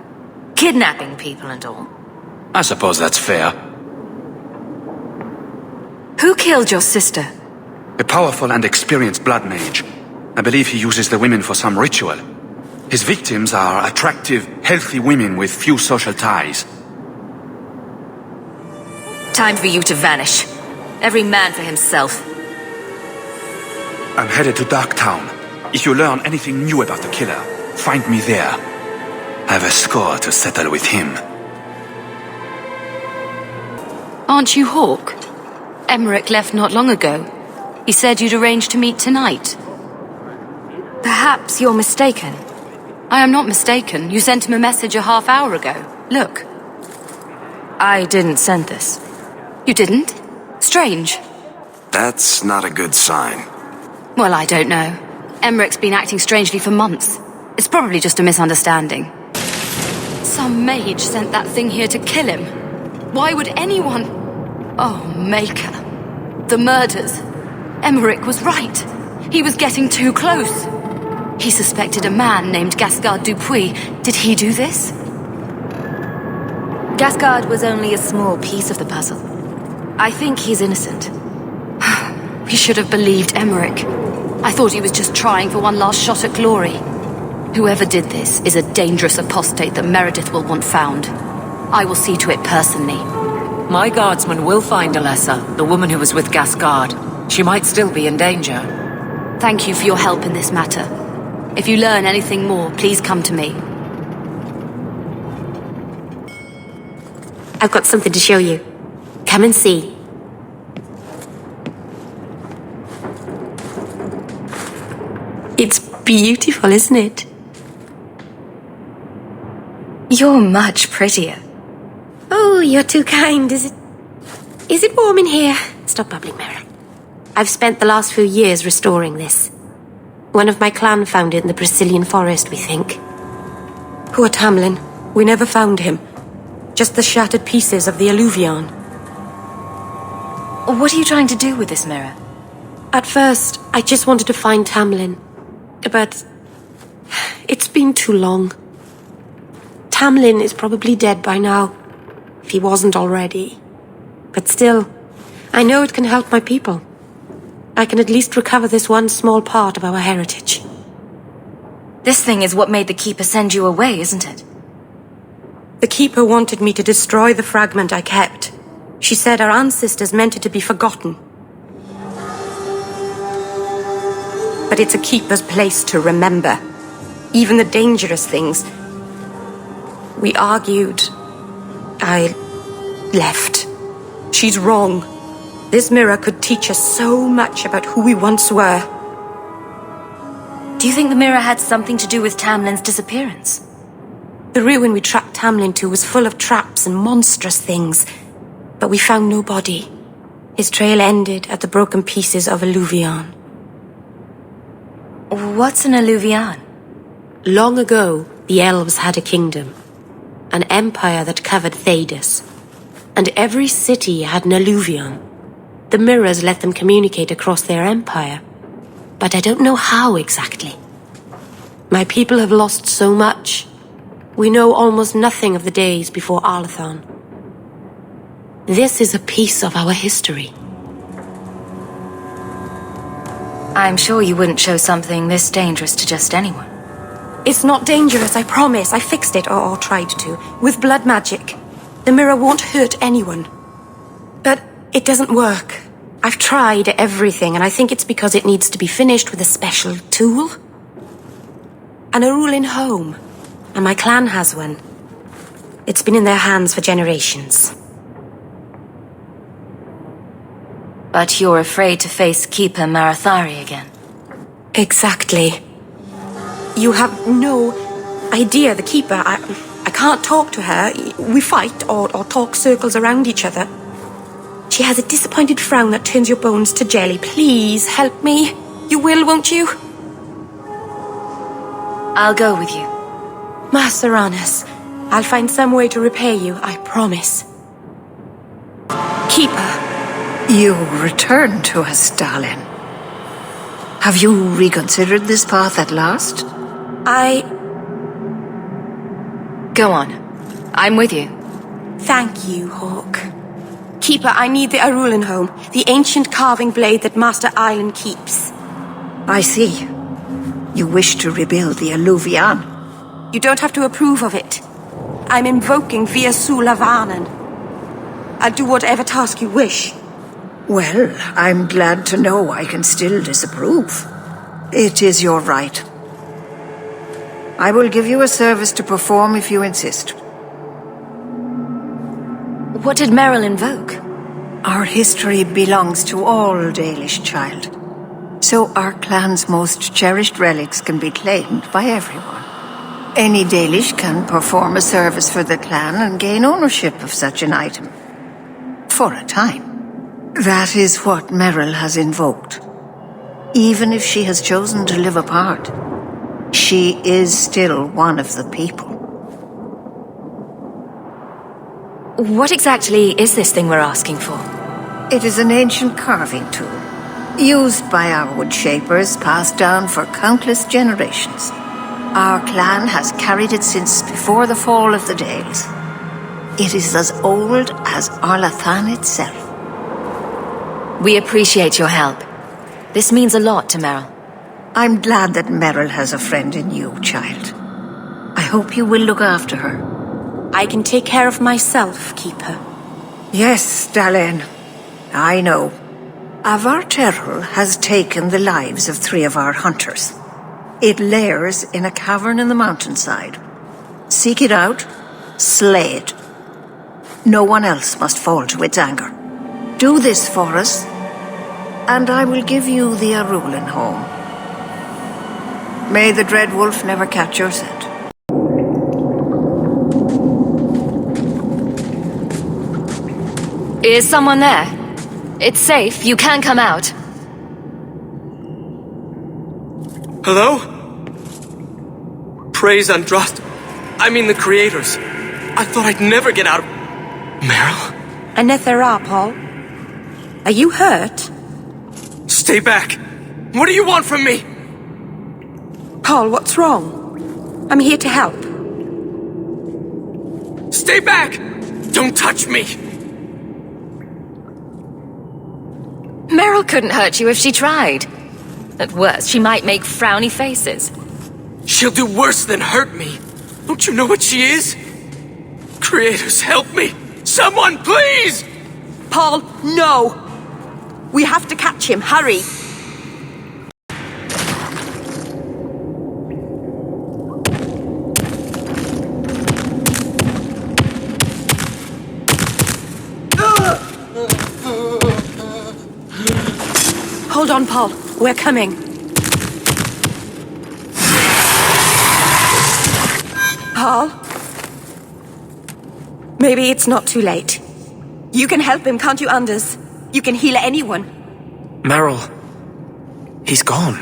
Kidnapping people and all. I suppose that's fair. Who killed your sister? A powerful and experienced blood mage. I believe he uses the women for some ritual. His victims are attractive, healthy women with few social ties. Time for you to vanish. Every man for himself. I'm headed to Darktown. If you learn anything new about the killer, find me there. I have a score to settle with him. Aren't you Hawk? Emmerich left not long ago. He said you'd arranged to meet tonight. Perhaps you're mistaken. I am not mistaken. You sent him a message a half hour ago. Look. I didn't send this. You didn't? Strange. That's not a good sign. Well, I don't know. Emmerich's been acting strangely for months. It's probably just a misunderstanding. Some mage sent that thing here to kill him. Why would anyone... Oh, Maker. The murders. Emmerich was right. He was getting too close. He suspected a man named Gascard Dupuis. Did he do this? Gascard was only a small piece of the puzzle. I think he's innocent. We should have believed Emmerich. I thought he was just trying for one last shot at glory. Whoever did this is a dangerous apostate that Meredith will want found. I will see to it personally. My guardsman will find Alessa, the woman who was with Gascard. She might still be in danger. Thank you for your help in this matter. If you learn anything more, please come to me. I've got something to show you. Come and see. It's beautiful, isn't it? You're much prettier. Oh, you're too kind. Is it warm in here? Stop bubbling, Mara. I've spent the last few years restoring this. One of my clan found it in the Brazilian forest, we think. Poor Tamlin. We never found him. Just the shattered pieces of the alluvion. What are you trying to do with this mirror? At first, I just wanted to find Tamlin. But it's been too long. Tamlin is probably dead by now, if he wasn't already. But still, I know it can help my people. I can at least recover this one small part of our heritage. This thing is what made the Keeper send you away, isn't it? The Keeper wanted me to destroy the fragment I kept. She said our ancestors meant it to be forgotten. But it's a Keeper's place to remember. Even the dangerous things. We argued. I left. She's wrong. This mirror could teach us so much about who we once were. Do you think the mirror had something to do with Tamlin's disappearance? The ruin we tracked Tamlin to was full of traps and monstrous things. But we found no body. His trail ended at the broken pieces of alluvion. What's an alluvion? Long ago, the elves had a kingdom. An empire that covered Thedas. And every city had an alluvion. The mirrors let them communicate across their empire. But I don't know how exactly. My people have lost so much. We know almost nothing of the days before Arlathon. This is a piece of our history. I'm sure you wouldn't show something this dangerous to just anyone. It's not dangerous, I promise. I fixed it, or tried to, with blood magic. The mirror won't hurt anyone. But it doesn't work. I've tried everything, and I think it's because it needs to be finished with a special tool. An Arulin home. And my clan has one. It's been in their hands for generations. But you're afraid to face Keeper Marathari again. Exactly. You have no idea. The Keeper, I can't talk to her. We fight or talk circles around each other. She has a disappointed frown that turns your bones to jelly. Please, help me. You will, won't you? I'll go with you. Master Ananas, I'll find some way to repay you, I promise. Keeper. You return to us, darling. Have you reconsidered this path at last? Go on. I'm with you. Thank you, Hawk. Keeper, I need the Arulin home, the ancient carving blade that Master Island keeps. I see. You wish to rebuild the Alluvian. You don't have to approve of it. I'm invoking via Sulavanen. I'll do whatever task you wish. Well, I'm glad to know I can still disapprove. It is your right. I will give you a service to perform if you insist. What did Merrill invoke? Our history belongs to all Dalish, child. So our clan's most cherished relics can be claimed by everyone. Any Dalish can perform a service for the clan and gain ownership of such an item. For a time. That is what Merrill has invoked. Even if she has chosen to live apart, she is still one of the people. What exactly is this thing we're asking for? It is an ancient carving tool, used by our wood shapers, passed down for countless generations. Our clan has carried it since before the fall of the Dales. It is as old as Arlathan itself. We appreciate your help. This means a lot to Merrill. I'm glad that Merrill has a friend in you, child. I hope you will look after her. I can take care of myself, Keeper. Yes, Dalen. I know. Avar Terrell has taken the lives of 3 of our hunters. It lairs in a cavern in the mountainside. Seek it out, slay it. No one else must fall to its anger. Do this for us, and I will give you the Arulin home. May the Dread Wolf never catch your scent. Is someone there? It's safe. You can come out. Hello? Praise Andrast. I mean the creators. I thought I'd never get out of... Merrill? Anethera, Paul. Are you hurt? Stay back! What do you want from me? Paul, what's wrong? I'm here to help. Stay back! Don't touch me! Merrill couldn't hurt you if she tried. At worst, she might make frowny faces. She'll do worse than hurt me. Don't you know what she is? Creators, help me! Someone, please! Paul, no! We have to catch him. Hurry! Hold on, Paul. We're coming. Paul? Maybe it's not too late. You can help him, can't you, Anders? You can heal anyone. Merrill. He's gone.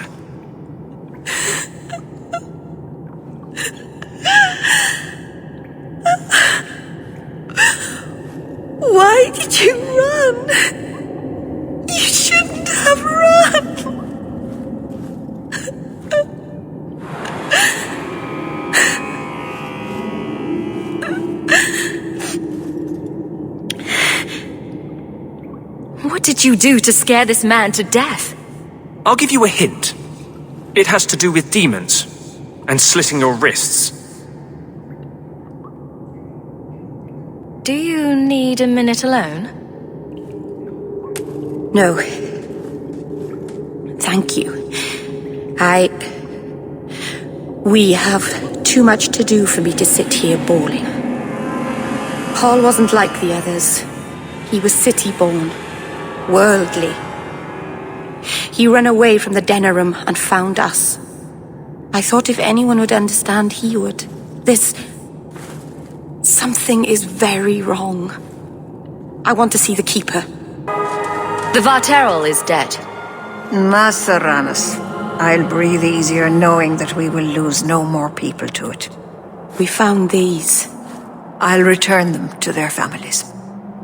Why did you run? You shouldn't have run. What did you do to scare this man to death? I'll give you a hint. It has to do with demons and slitting your wrists. Do you need a minute alone? No. Thank you. We have too much to do for me to sit here bawling. Paul wasn't like the others. He was city-born, worldly. He ran away from the Denerim and found us. I thought if anyone would understand, he would. This Something is very wrong. I want to see the Keeper. The Varterol is dead. Maceranus, I'll breathe easier knowing that we will lose no more people to it. We found these. I'll return them to their families.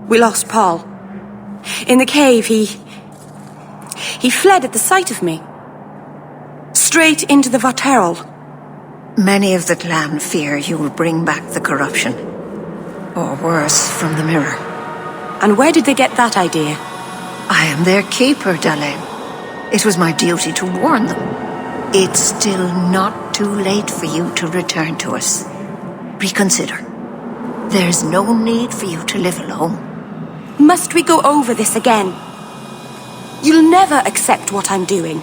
We lost Paul. In the cave, he fled at the sight of me. Straight into the Varterol. Many of the clan fear you will bring back the corruption. Or worse, from the mirror. And where did they get that idea? I am their keeper, Dalain. It was my duty to warn them. It's still not too late for you to return to us. Reconsider. There's no need for you to live alone. Must we go over this again? You'll never accept what I'm doing.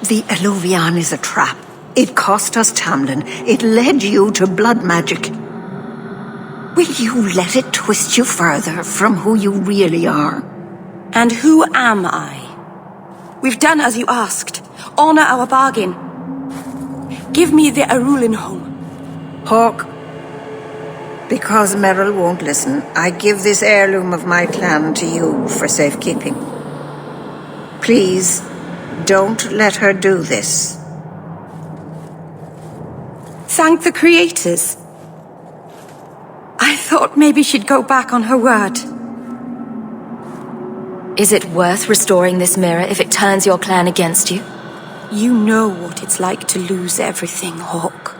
The Alluvion is a trap. It cost us Tamlin. It led you to blood magic. Will you let it twist you further from who you really are? And who am I? We've done as you asked. Honor our bargain. Give me the Arulin home. Hawk, because Merrill won't listen, I give this heirloom of my clan to you for safekeeping. Please, don't let her do this. Thank the creators. I thought maybe she'd go back on her word. Is it worth restoring this mirror if it turns your clan against you? You know what it's like to lose everything, Hawk.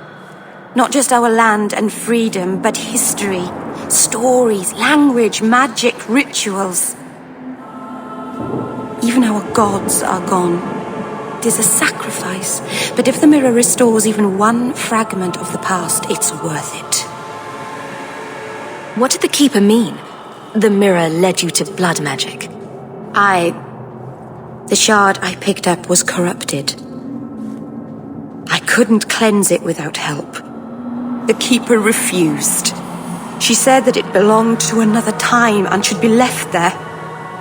Not just our land and freedom, but history, stories, language, magic, rituals. Even our gods are gone. It is a sacrifice, but if the mirror restores even one fragment of the past, it's worth it. What did the Keeper mean? The mirror led you to blood magic. The shard I picked up was corrupted. I couldn't cleanse it without help. The Keeper refused. She said that it belonged to another time and should be left there.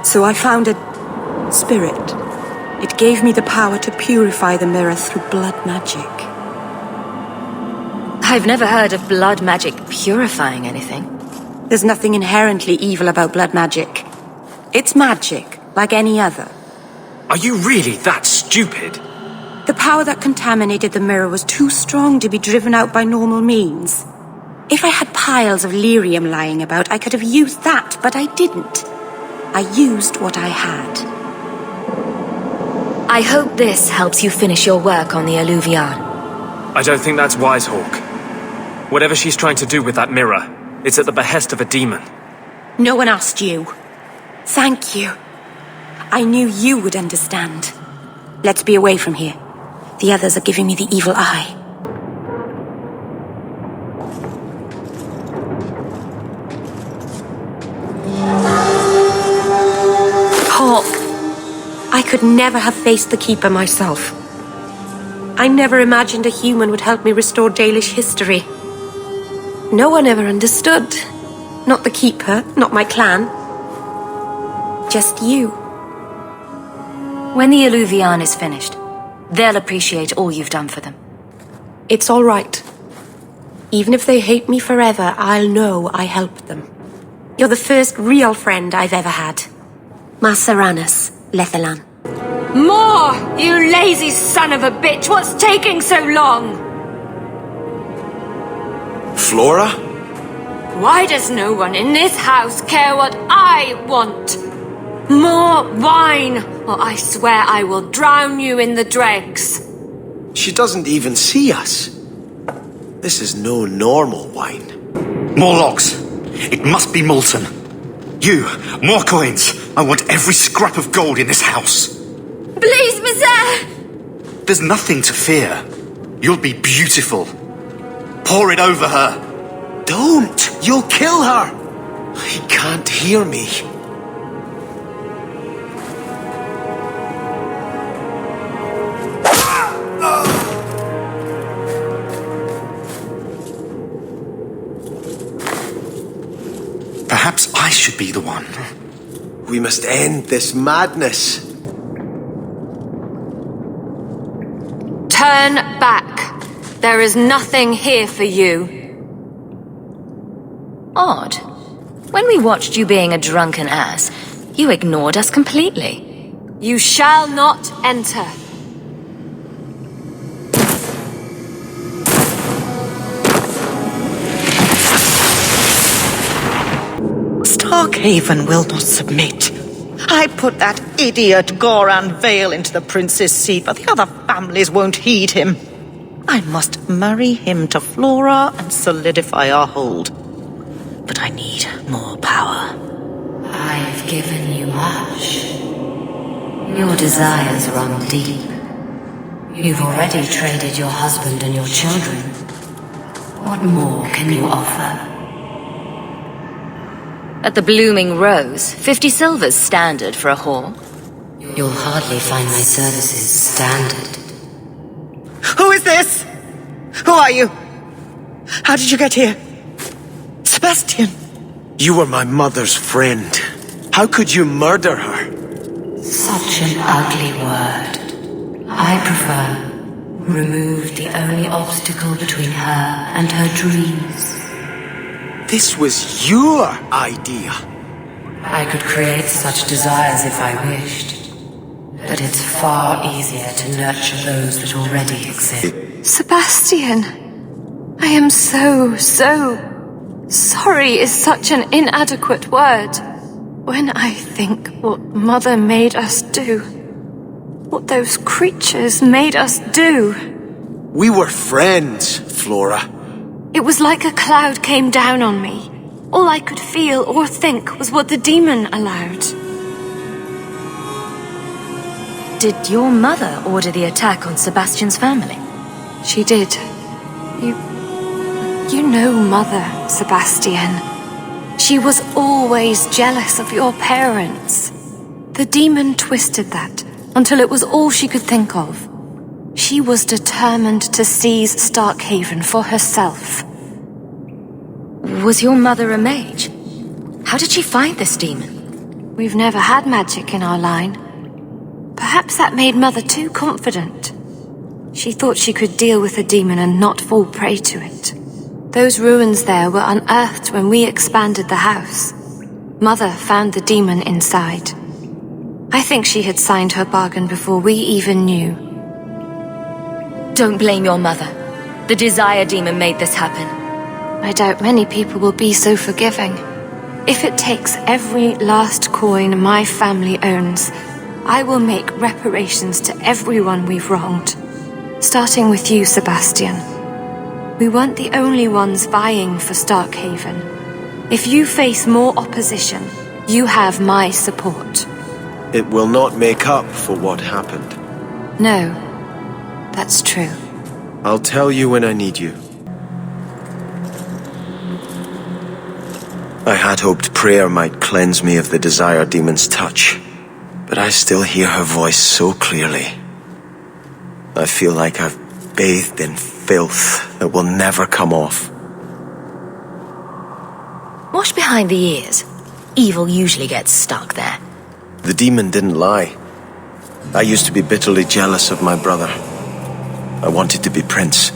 So I found a spirit. It gave me the power to purify the mirror through blood magic. I've never heard of blood magic purifying anything. There's nothing inherently evil about blood magic. It's magic, like any other. Are you really that stupid? The power that contaminated the mirror was too strong to be driven out by normal means. If I had piles of lyrium lying about, I could have used that, but I didn't. I used what I had. I hope this helps you finish your work on the Alluvion. I don't think that's wise, Hawk. Whatever she's trying to do with that mirror, it's at the behest of a demon. No one asked you. Thank you. I knew you would understand. Let's be away from here. The others are giving me the evil eye. Hawk, I could never have faced the Keeper myself. I never imagined a human would help me restore Dalish history. No one ever understood. Not the Keeper, not my clan. Just you. When the Alluvion is finished, they'll appreciate all you've done for them. It's all right. Even if they hate me forever, I'll know I helped them. You're the first real friend I've ever had. Maceranus, Lethalan. More! You lazy son of a bitch! What's taking so long? Flora? Why does no one in this house care what I want? More wine, or I swear I will drown you in the dregs. She doesn't even see us. This is no normal wine. More logs. It must be molten. You, more coins. I want every scrap of gold in this house. Please, Monsieur! There's nothing to fear. You'll be beautiful. Pour it over her. Don't! You'll kill her! He can't hear me. Perhaps I should be the one. We must end this madness. Turn back. There is nothing here for you. Odd. When we watched you being a drunken ass, you ignored us completely. You shall not enter. Starkhaven will not submit. I put that idiot Goran Vale into the prince's seat, but the other families won't heed him. I must marry him to Flora and solidify our hold. But I need more power. I've given you much. Your desires run deep. You've already traded your husband and your children. What more can you offer? At the Blooming Rose, 50 silver's standard for a whore. You'll hardly find my services standard. Who is this? Who are you? How did you get here? Sebastian! You were my mother's friend. How could you murder her? Such an ugly word. I prefer remove the only obstacle between her and her dreams. This was your idea. I could create such desires if I wished. But it's far easier to nurture those that already exist. Sebastian, I am so sorry is such an inadequate word. When I think what Mother made us do, what those creatures made us do. We were friends, Flora. It was like a cloud came down on me. All I could feel or think was what the demon allowed. Did your mother order the attack on Sebastian's family? She did. You know Mother, Sebastian. She was always jealous of your parents. The demon twisted that until it was all she could think of. She was determined to seize Starkhaven for herself. Was your mother a mage? How did she find this demon? We've never had magic in our line. Perhaps that made Mother too confident. She thought she could deal with the demon and not fall prey to it. Those ruins there were unearthed when we expanded the house. Mother found the demon inside. I think she had signed her bargain before we even knew. Don't blame your mother. The Desire Demon made this happen. I doubt many people will be so forgiving. If it takes every last coin my family owns, I will make reparations to everyone we've wronged. Starting with you, Sebastian. We weren't the only ones vying for Starkhaven. If you face more opposition, you have my support. It will not make up for what happened. No, that's true. I'll tell you when I need you. I had hoped prayer might cleanse me of the Desire Demon's touch, but I still hear her voice so clearly. I feel like I've bathed in filth that will never come off. Wash behind the ears. Evil usually gets stuck there. The demon didn't lie. I used to be bitterly jealous of my brother. I wanted to be prince.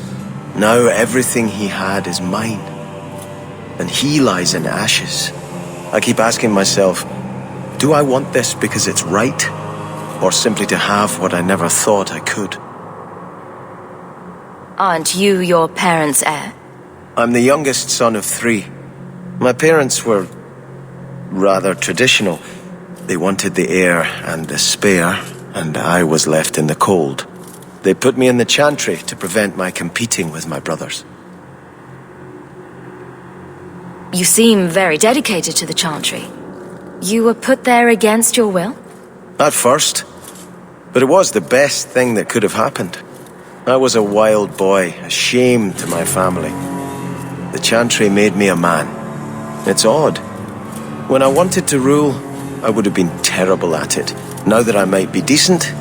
Now everything he had is mine. And he lies in ashes. I keep asking myself, do I want this because it's right? Or simply to have what I never thought I could? Aren't you your parents' heir? I'm the youngest son of 3. My parents were rather traditional. They wanted the heir and the spare, and I was left in the cold. They put me in the chantry to prevent my competing with my brothers. You seem very dedicated to the chantry. You were put there against your will? At first. But it was the best thing that could have happened. I was a wild boy, a shame to my family. The chantry made me a man. It's odd. When I wanted to rule, I would have been terrible at it. Now that I might be decent,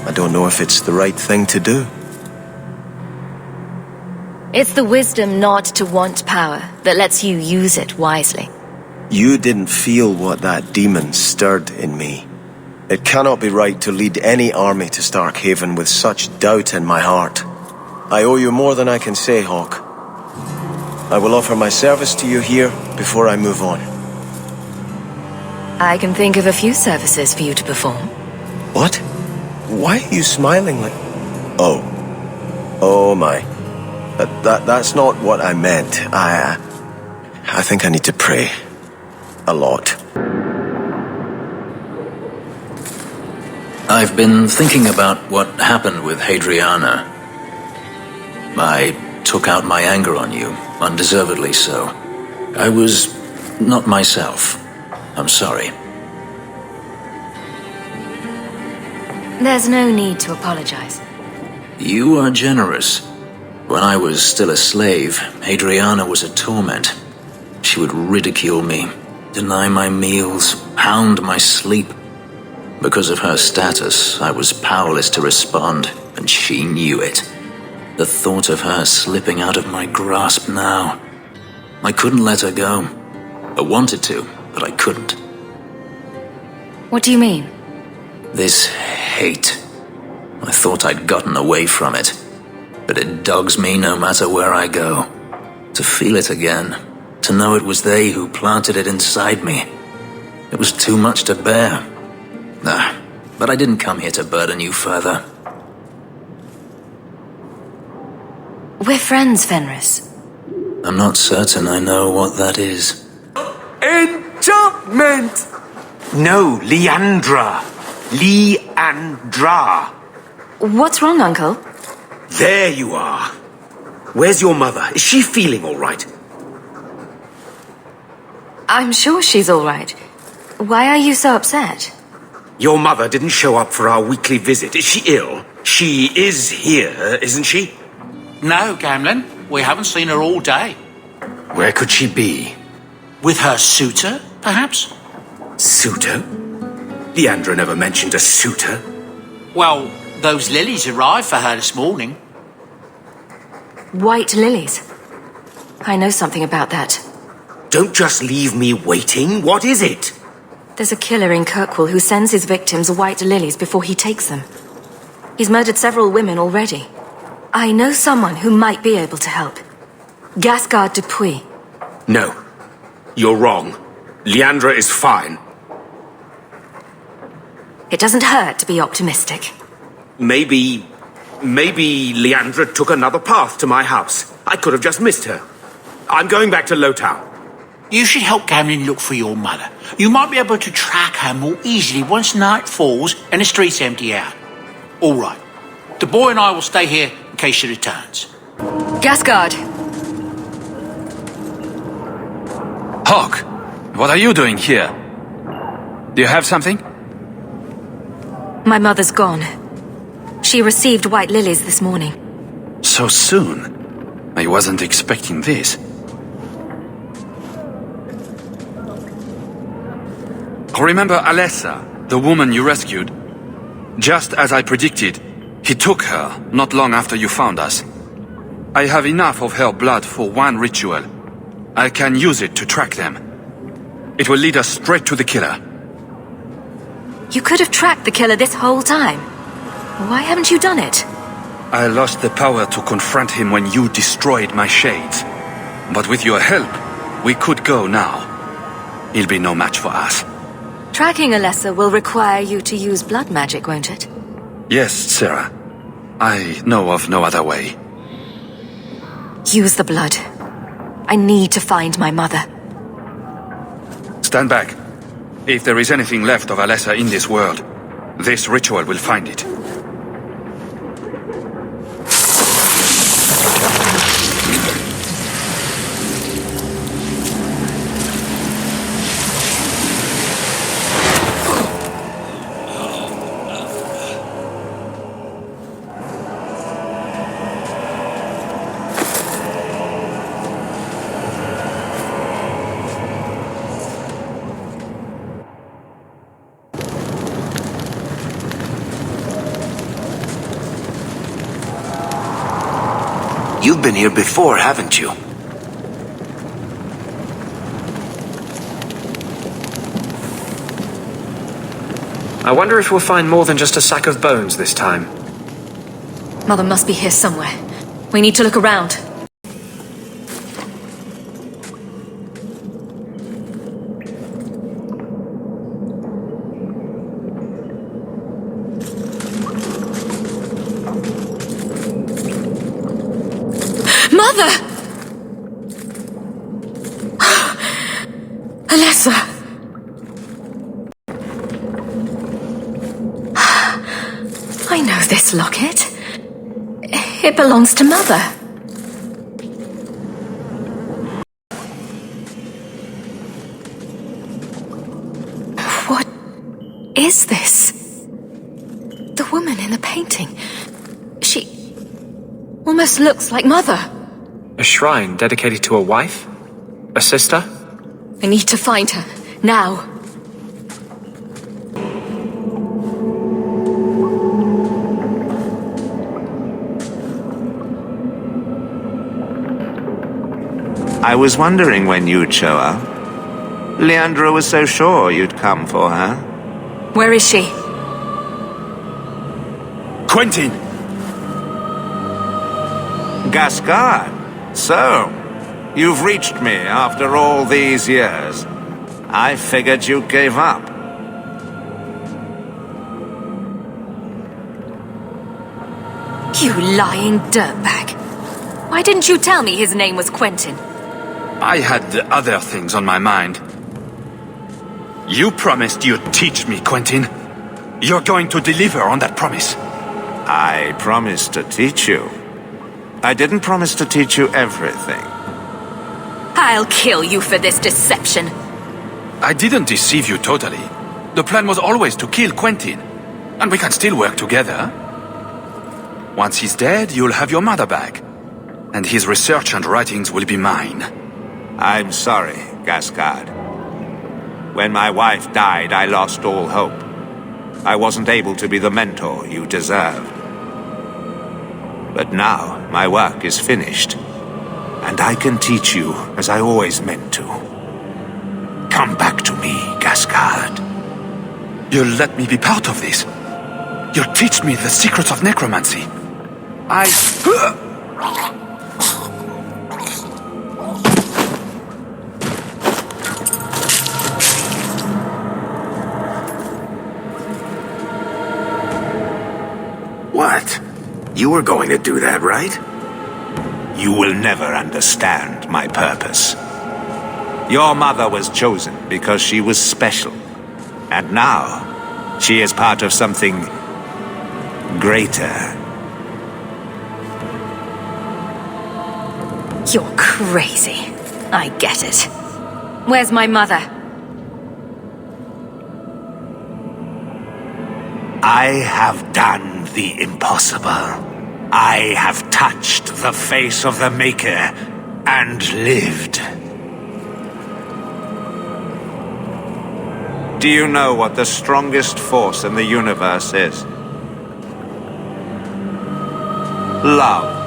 I don't know if it's the right thing to do. It's the wisdom not to want power that lets you use it wisely. You didn't feel what that demon stirred in me. It cannot be right to lead any army to Starkhaven with such doubt in my heart. I owe you more than I can say, Hawk. I will offer my service to you here before I move on. I can think of a few services for you to perform. What? Why are you smiling like... Oh. Oh my. That's not what I meant. I think I need to pray. A lot. I've been thinking about what happened with Hadriana. I took out my anger on you, undeservedly so. I was not myself. I'm sorry. There's no need to apologize. You are generous. When I was still a slave, Hadriana was a torment. She would ridicule me, deny my meals, hound my sleep. Because of her status, I was powerless to respond, and she knew it. The thought of her slipping out of my grasp now. I couldn't let her go. I wanted to, but I couldn't. What do you mean? This hate. I thought I'd gotten away from it. But it dogs me no matter where I go. To feel it again. To know it was they who planted it inside me. It was too much to bear. Nah, but I didn't come here to burden you further. We're friends, Fenris. I'm not certain I know what that is. Enchantment! No, Leandra. Leandra. What's wrong, Uncle? There you are. Where's your mother? Is she feeling all right? I'm sure she's all right. Why are you so upset? Your mother didn't show up for our weekly visit. Is she ill? She is here, isn't she? No, Gamlin. We haven't seen her all day. Where could she be? With her suitor, perhaps? Suitor? Leandra never mentioned a suitor. Well, those lilies arrived for her this morning. White lilies. I know something about that. Don't just leave me waiting. What is it? There's a killer in Kirkwall who sends his victims white lilies before he takes them. He's murdered several women already. I know someone who might be able to help. Gasgard Dupuy. No. You're wrong. Leandra is fine. It doesn't hurt to be optimistic. Maybe Leandra took another path to my house. I could have just missed her. I'm going back to Lowtown. You should help Gamlin look for your mother. You might be able to track her more easily once night falls and the streets empty out. All right. The boy and I will stay here in case she returns. Gasgard! Hawk, what are you doing here? Do you have something? My mother's gone. She received white lilies this morning. So soon? I wasn't expecting this. Remember Alessa, the woman you rescued? Just as I predicted, he took her not long after you found us. I have enough of her blood for one ritual. I can use it to track them. It will lead us straight to the killer. You could have tracked the killer this whole time. Why haven't you done it? I lost the power to confront him when you destroyed my shades. But with your help, we could go now. He'll be no match for us. Tracking Alessa will require you to use blood magic, won't it? Yes, Sarah. I know of no other way. Use the blood. I need to find my mother. Stand back. If there is anything left of Alessa in this world, this ritual will find it. You've been here before, haven't you? I wonder if we'll find more than just a sack of bones this time. Mother must be here somewhere. We need to look around. Mother! Alessa! I know this locket. It belongs to Mother. What is this? The woman in the painting. She almost looks like Mother. A shrine dedicated to a wife? A sister? I need to find her, now. I was wondering when you'd show up. Leandra was so sure you'd come for her. Where is she? Quentin! Gascard! So, you've reached me after all these years. I figured you gave up. You lying dirtbag. Why didn't you tell me his name was Quentin? I had other things on my mind. You promised you'd teach me, Quentin. You're going to deliver on that promise. I promised to teach you. I didn't promise to teach you everything. I'll kill you for this deception. I didn't deceive you totally. The plan was always to kill Quentin. And we can still work together. Once he's dead, you'll have your mother back. And his research and writings will be mine. I'm sorry, Gascard. When my wife died, I lost all hope. I wasn't able to be the mentor you deserved. But now, my work is finished. And I can teach you as I always meant to. Come back to me, Gascard. You'll let me be part of this. You'll teach me the secrets of necromancy. What? You were going to do that, right? You will never understand my purpose. Your mother was chosen because she was special. And now, she is part of something greater. You're crazy. I get it. Where's my mother? I have done the impossible. I have touched the face of the Maker and lived. Do you know what the strongest force in the universe is? Love.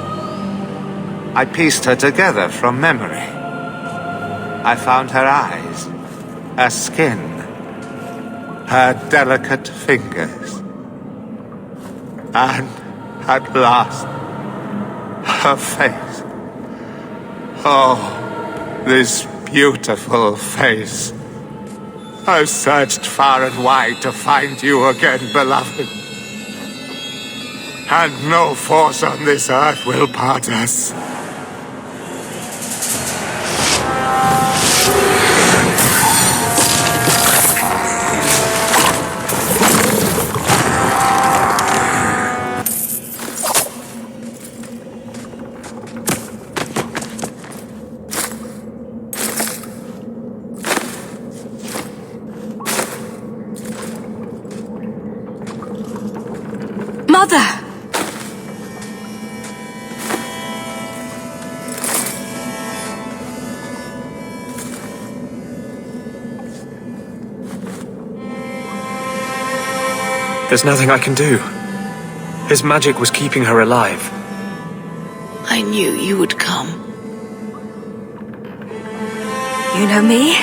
I pieced her together from memory. I found her eyes, her skin, her delicate fingers. And at last, her face. Oh, this beautiful face. I've searched far and wide to find you again, beloved. And no force on this earth will part us. Mother! There's nothing I can do. His magic was keeping her alive. I knew you would come. You know me?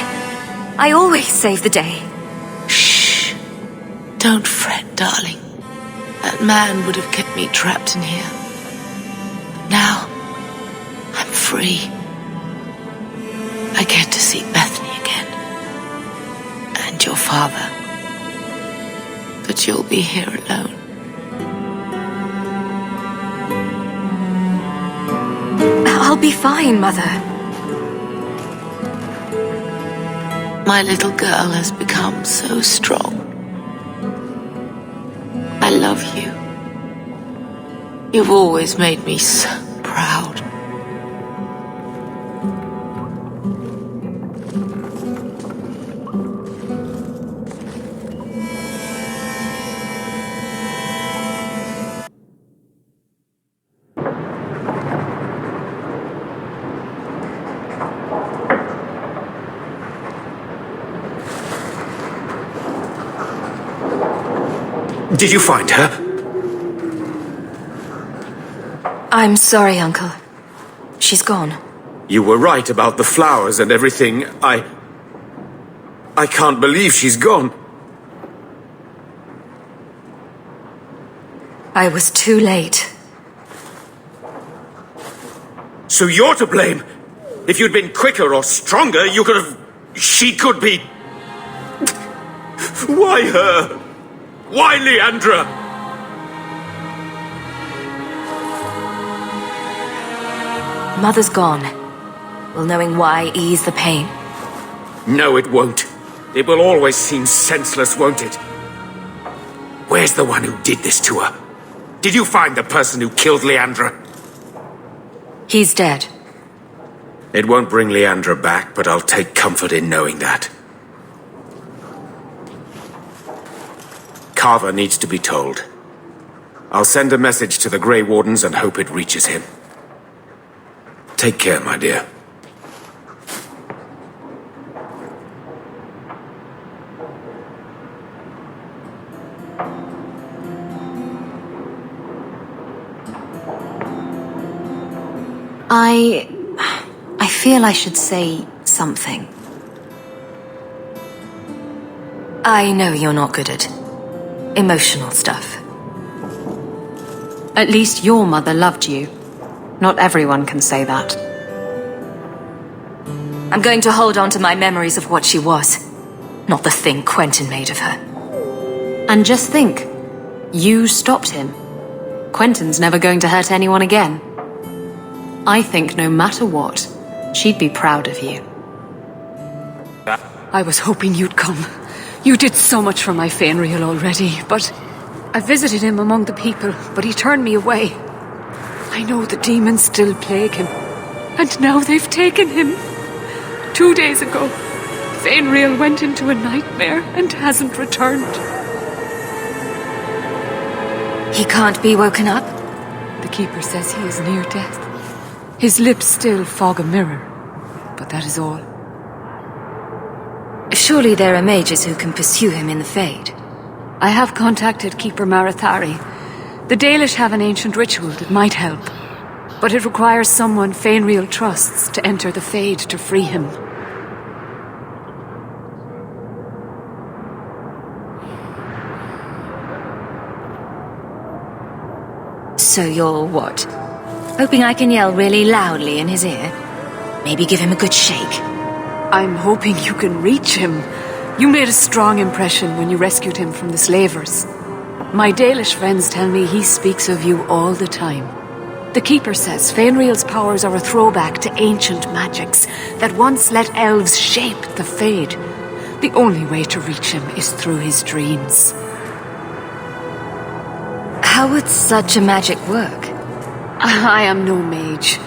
I always save the day. Shh. Don't fret, darling. That man would have kept me trapped in here. But now, I'm free. I get to see Bethany again. And your father. But you'll be here alone. I'll be fine, Mother. My little girl has become so strong. I love you. You've always made me so proud. Did you find her? I'm sorry, Uncle. She's gone. You were right about the flowers and everything. I can't believe she's gone. I was too late. So you're to blame. If you'd been quicker or stronger, you could have... She could be... Why her? Why Leandra? Mother's gone. Will knowing why ease the pain? No, it won't. It will always seem senseless, won't it? Where's the one who did this to her? Did you find the person who killed Leandra? He's dead. It won't bring Leandra back, but I'll take comfort in knowing that. Carver needs to be told. I'll send a message to the Grey Wardens and hope it reaches him. Take care, my dear. I feel I should say something. I know you're not good at emotional stuff. At least your mother loved you. Not everyone can say that. I'm going to hold on to my memories of what she was, not the thing Quentin made of her. And just think, you stopped him. Quentin's never going to hurt anyone again. I think no matter what, she'd be proud of you. I was hoping you'd come. You did so much for my Fainreal already, but I visited him among the people, but he turned me away. I know the demons still plague him, and now they've taken him. 2 days ago, Fainreal went into a nightmare and hasn't returned. He can't be woken up? The Keeper says he is near death. His lips still fog a mirror, but that is all. Surely there are mages who can pursue him in the Fade. I have contacted Keeper Marathari. The Dalish have an ancient ritual that might help, but it requires someone Fainreal trusts to enter the Fade to free him. So you're what? Hoping I can yell really loudly in his ear? Maybe give him a good shake? I'm hoping you can reach him. You made a strong impression when you rescued him from the slavers. My Dalish friends tell me he speaks of you all the time. The Keeper says Fainreal's powers are a throwback to ancient magics that once let elves shape the Fade. The only way to reach him is through his dreams. How would such a magic work? I am no mage.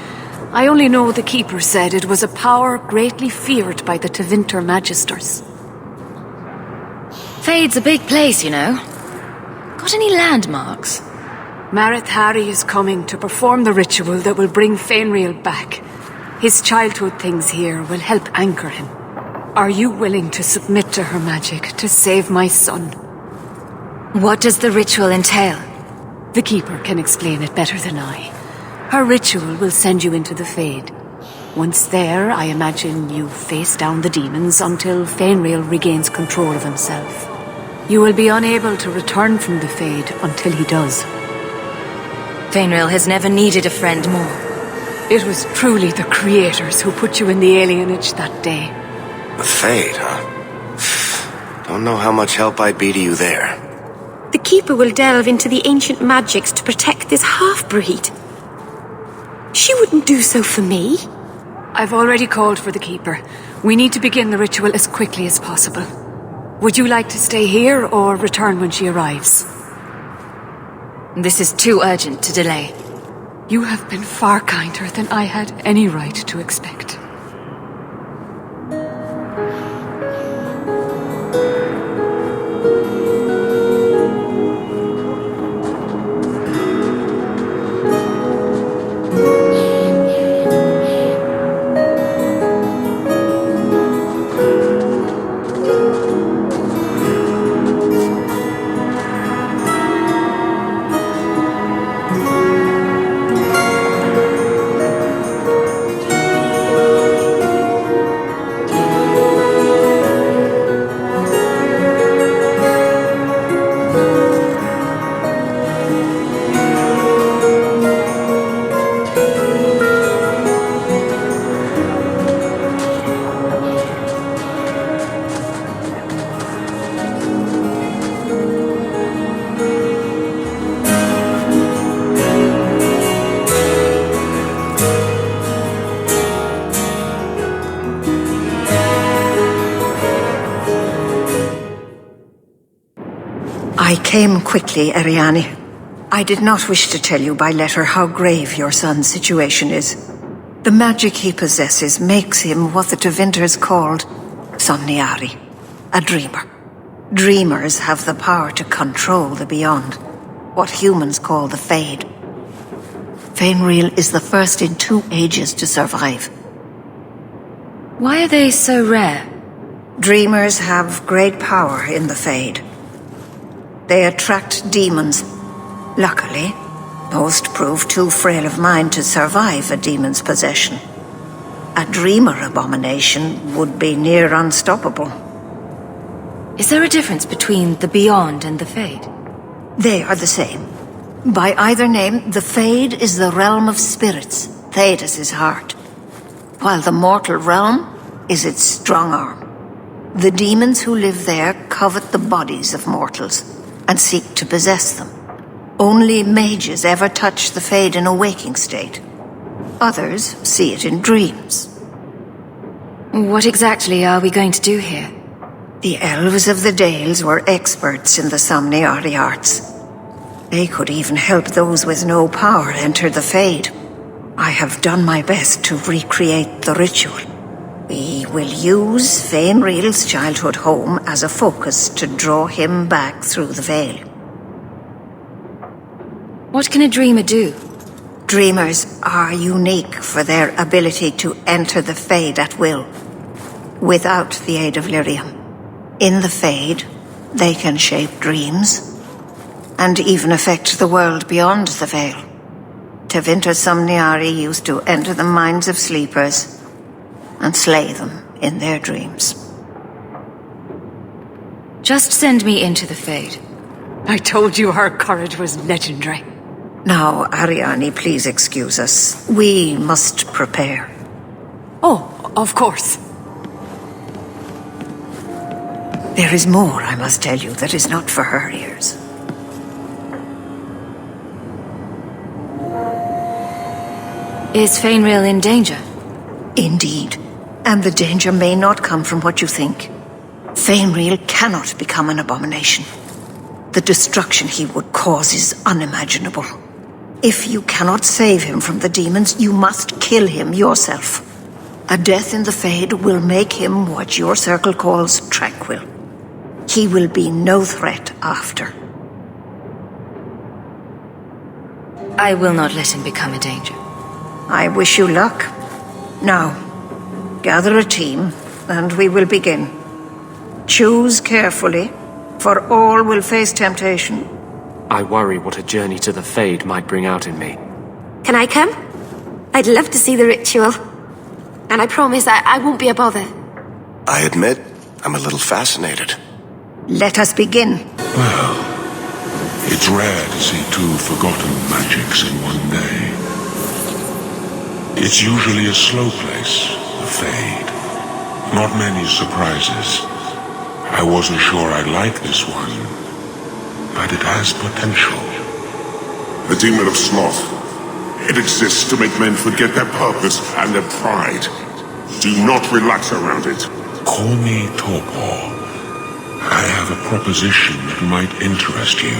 I only know the Keeper said it was a power greatly feared by the Tevinter Magisters. Fade's a big place, you know. Got any landmarks? Marathari is coming to perform the ritual that will bring Fainreal back. His childhood things here will help anchor him. Are you willing to submit to her magic to save my son? What does the ritual entail? The Keeper can explain it better than I. Her ritual will send you into the Fade. Once there, I imagine you face down the demons until Fainreal regains control of himself. You will be unable to return from the Fade until he does. Fainreal has never needed a friend more. It was truly the Creators who put you in the alienage that day. The Fade, huh? Don't know how much help I'd be to you there. The Keeper will delve into the ancient magics to protect this half-breed. She wouldn't do so for me. I've already called for the Keeper. We need to begin the ritual as quickly as possible. Would you like to stay here or return when she arrives? This is too urgent to delay. You have been far kinder than I had any right to expect. I came quickly, Ariane. I did not wish to tell you by letter how grave your son's situation is. The magic he possesses makes him what the Tevinters called Somniari, a dreamer. Dreamers have the power to control the beyond, what humans call the Fade. Fainreel is the first in 2 ages to survive. Why are they so rare? Dreamers have great power in the Fade. They attract demons. Luckily, most prove too frail of mind to survive a demon's possession. A dreamer abomination would be near unstoppable. Is there a difference between the Beyond and the Fade? They are the same. By either name, the Fade is the realm of spirits, Thedas' heart, while the mortal realm is its strong arm. The demons who live there covet the bodies of mortals and seek to possess them. Only mages ever touch the Fade in a waking state. Others see it in dreams. What exactly are we going to do here? The elves of the Dales were experts in the Somniari arts. They could even help those with no power enter the Fade. I have done my best to recreate the ritual. We will use Fainreel's childhood home as a focus to draw him back through the veil. What can a dreamer do? Dreamers are unique for their ability to enter the Fade at will, without the aid of lyrium. In the Fade, they can shape dreams, and even affect the world beyond the veil. Tevinter Somniari used to enter the minds of sleepers and slay them in their dreams. Just send me into the Fade. I told you her courage was legendary. Now, Ariane, please excuse us. We must prepare. Oh, of course. There is more, I must tell you, that is not for her ears. Is Fainreel in danger? Indeed. And the danger may not come from what you think. Fainreel cannot become an abomination. The destruction he would cause is unimaginable. If you cannot save him from the demons, you must kill him yourself. A death in the Fade will make him what your circle calls tranquil. He will be no threat after. I will not let him become a danger. I wish you luck. Now, gather a team, and we will begin. Choose carefully, for all will face temptation. I worry what a journey to the Fade might bring out in me. Can I come? I'd love to see the ritual. And I promise I won't be a bother. I admit, I'm a little fascinated. Let us begin. Well, it's rare to see 2 forgotten magics in one day. It's usually a slow place, the Fade. Not many surprises. I wasn't sure I'd like this one, but it has potential. The Demon of Sloth. It exists to make men forget their purpose and their pride. Do not relax around it. Call me Torpor. I have a proposition that might interest you.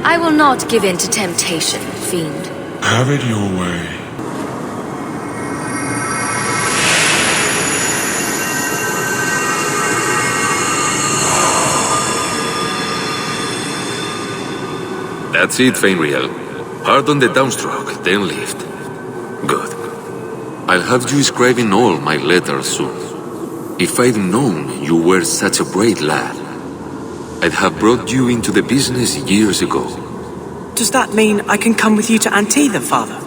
I will not give in to temptation, fiend. Have it your way. That's it, Fenrir. Hard on the downstroke, then lift. Good. I'll have you scribing all my letters soon. If I'd known you were such a brave lad, I'd have brought you into the business years ago. Does that mean I can come with you to Antitha, Father?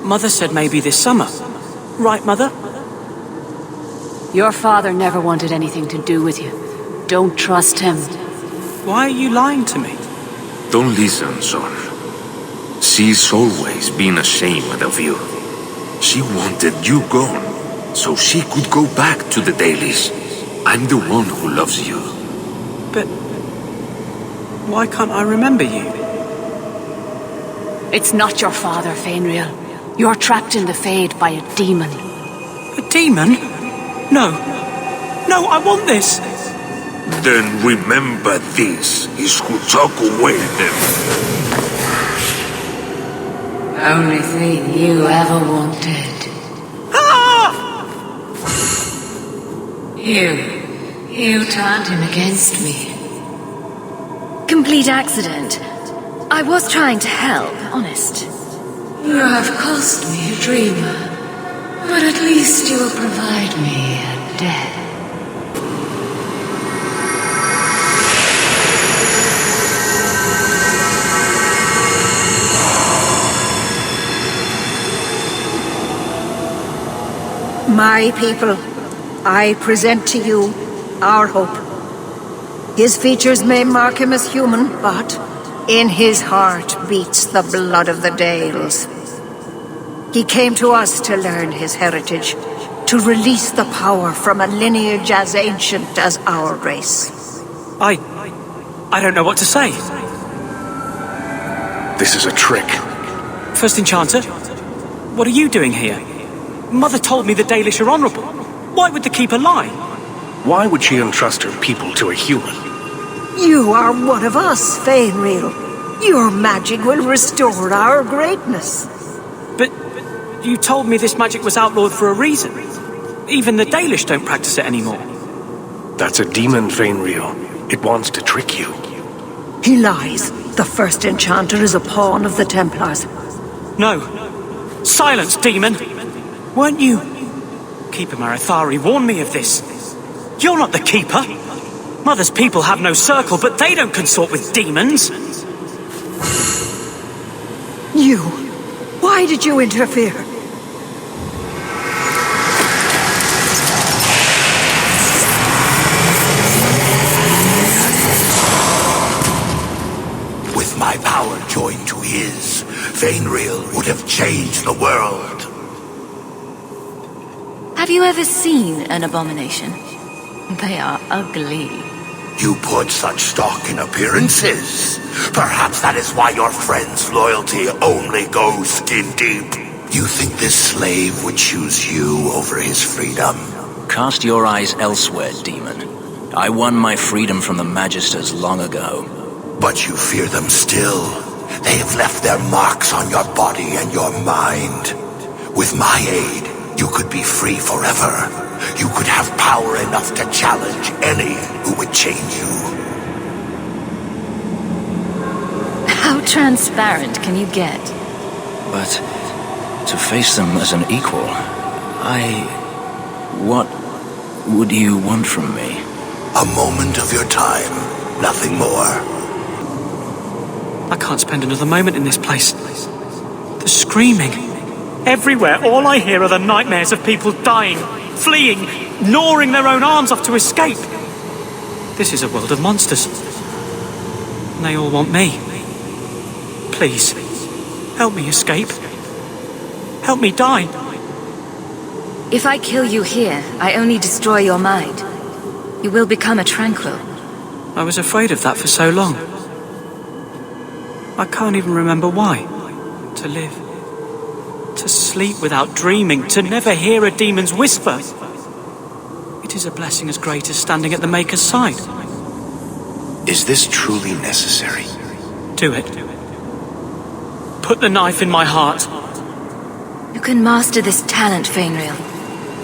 Mother said maybe this summer. Right, Mother? Your father never wanted anything to do with you. Don't trust him. Why are you lying to me? Don't listen, son. She's always been ashamed of you. She wanted you gone, so she could go back to the dailies. I'm the one who loves you. But why can't I remember you? It's not your father, Fenrir. You're trapped in the Fade by a demon. A demon? No. No, I want this! Then remember this is who took away them. Only thing you ever wanted. Ah! You turned him against me. Complete accident. I was trying to help, honest. You have cost me a dreamer, but at least you will provide me a death. My people, I present to you our hope. His features may mark him as human, but in his heart beats the blood of the Dales. He came to us to learn his heritage, to release the power from a lineage as ancient as our race. I don't know what to say. This is a trick. First Enchanter, what are you doing here? Mother told me the Dalish are honorable. Why would the Keeper lie? Why would she entrust her people to a human? You are one of us, Fenrir. Your magic will restore our greatness. But you told me this magic was outlawed for a reason. Even the Dalish don't practice it anymore. That's a demon, Fenrir. It wants to trick you. He lies. The First Enchanter is a pawn of the Templars. No. Silence, demon! Weren't you? Keeper Marathari warned me of this. You're not the Keeper. Mother's people have no circle, but they don't consort with demons. You. Why did you interfere? With my power joined to his, Fenrir would have changed the world. Have you ever seen an abomination? They are ugly. You put such stock in appearances. Perhaps that is why your friend's loyalty only goes skin deep. You think this slave would choose you over his freedom? Cast your eyes elsewhere, demon. I won my freedom from the Magisters long ago. But you fear them still. They have left their marks on your body and your mind. With my aid, you could be free forever. You could have power enough to challenge any who would chain you. How transparent can you get? But to face them as an equal, what would you want from me? A moment of your time, nothing more. I can't spend another moment in this place. The screaming. Everywhere, all I hear are the nightmares of people dying, fleeing, gnawing their own arms off to escape. This is a world of monsters. And they all want me. Please, help me escape. Help me die. If I kill you here, I only destroy your mind. You will become a tranquil. I was afraid of that for so long. I can't even remember why. To live. To sleep without dreaming. To never hear a demon's whisper. It is a blessing as great as standing at the Maker's side. Is this truly necessary? Do it. Put the knife in my heart. You can master this talent, Fainreal.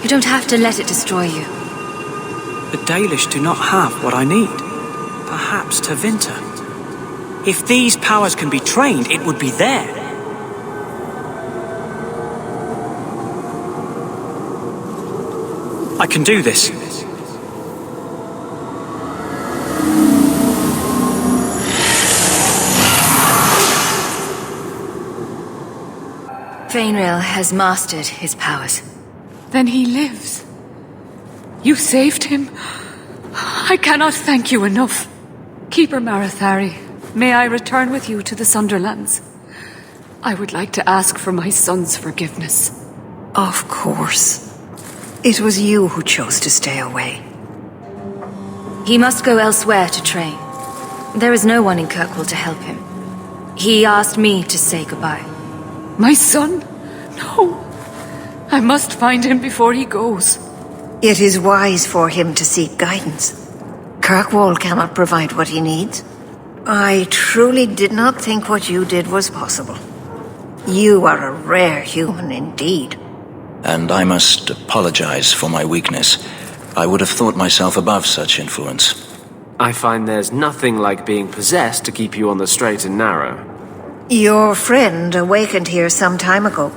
You don't have to let it destroy you. The Dalish do not have what I need. Perhaps Tevinter. If these powers can be trained, it would be there. I can do this. Fainreal has mastered his powers. Then he lives. You saved him. I cannot thank you enough. Keeper Marathari, may I return with you to the Sunderlands? I would like to ask for my son's forgiveness. Of course. It was you who chose to stay away. He must go elsewhere to train. There is no one in Kirkwall to help him. He asked me to say goodbye. My son? No. I must find him before he goes. It is wise for him to seek guidance. Kirkwall cannot provide what he needs. I truly did not think what you did was possible. You are a rare human indeed. And I must apologize for my weakness. I would have thought myself above such influence. I find there's nothing like being possessed to keep you on the straight and narrow. Your friend awakened here some time ago.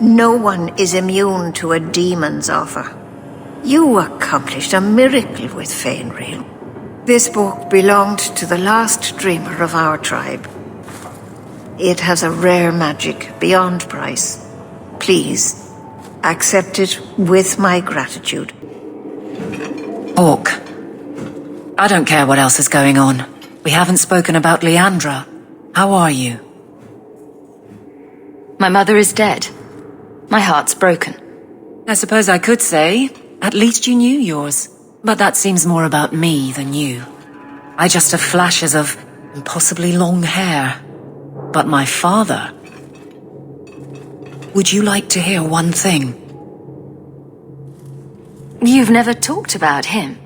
No one is immune to a demon's offer. You accomplished a miracle with Fainreal. This book belonged to the last dreamer of our tribe. It has a rare magic beyond price. Please, accept it with my gratitude. Orc. I don't care what else is going on. We haven't spoken about Leandra. How are you? My mother is dead. My heart's broken. I suppose I could say, at least you knew yours. But that seems more about me than you. I just have flashes of impossibly long hair. But my father... Would you like to hear one thing? You've never talked about him.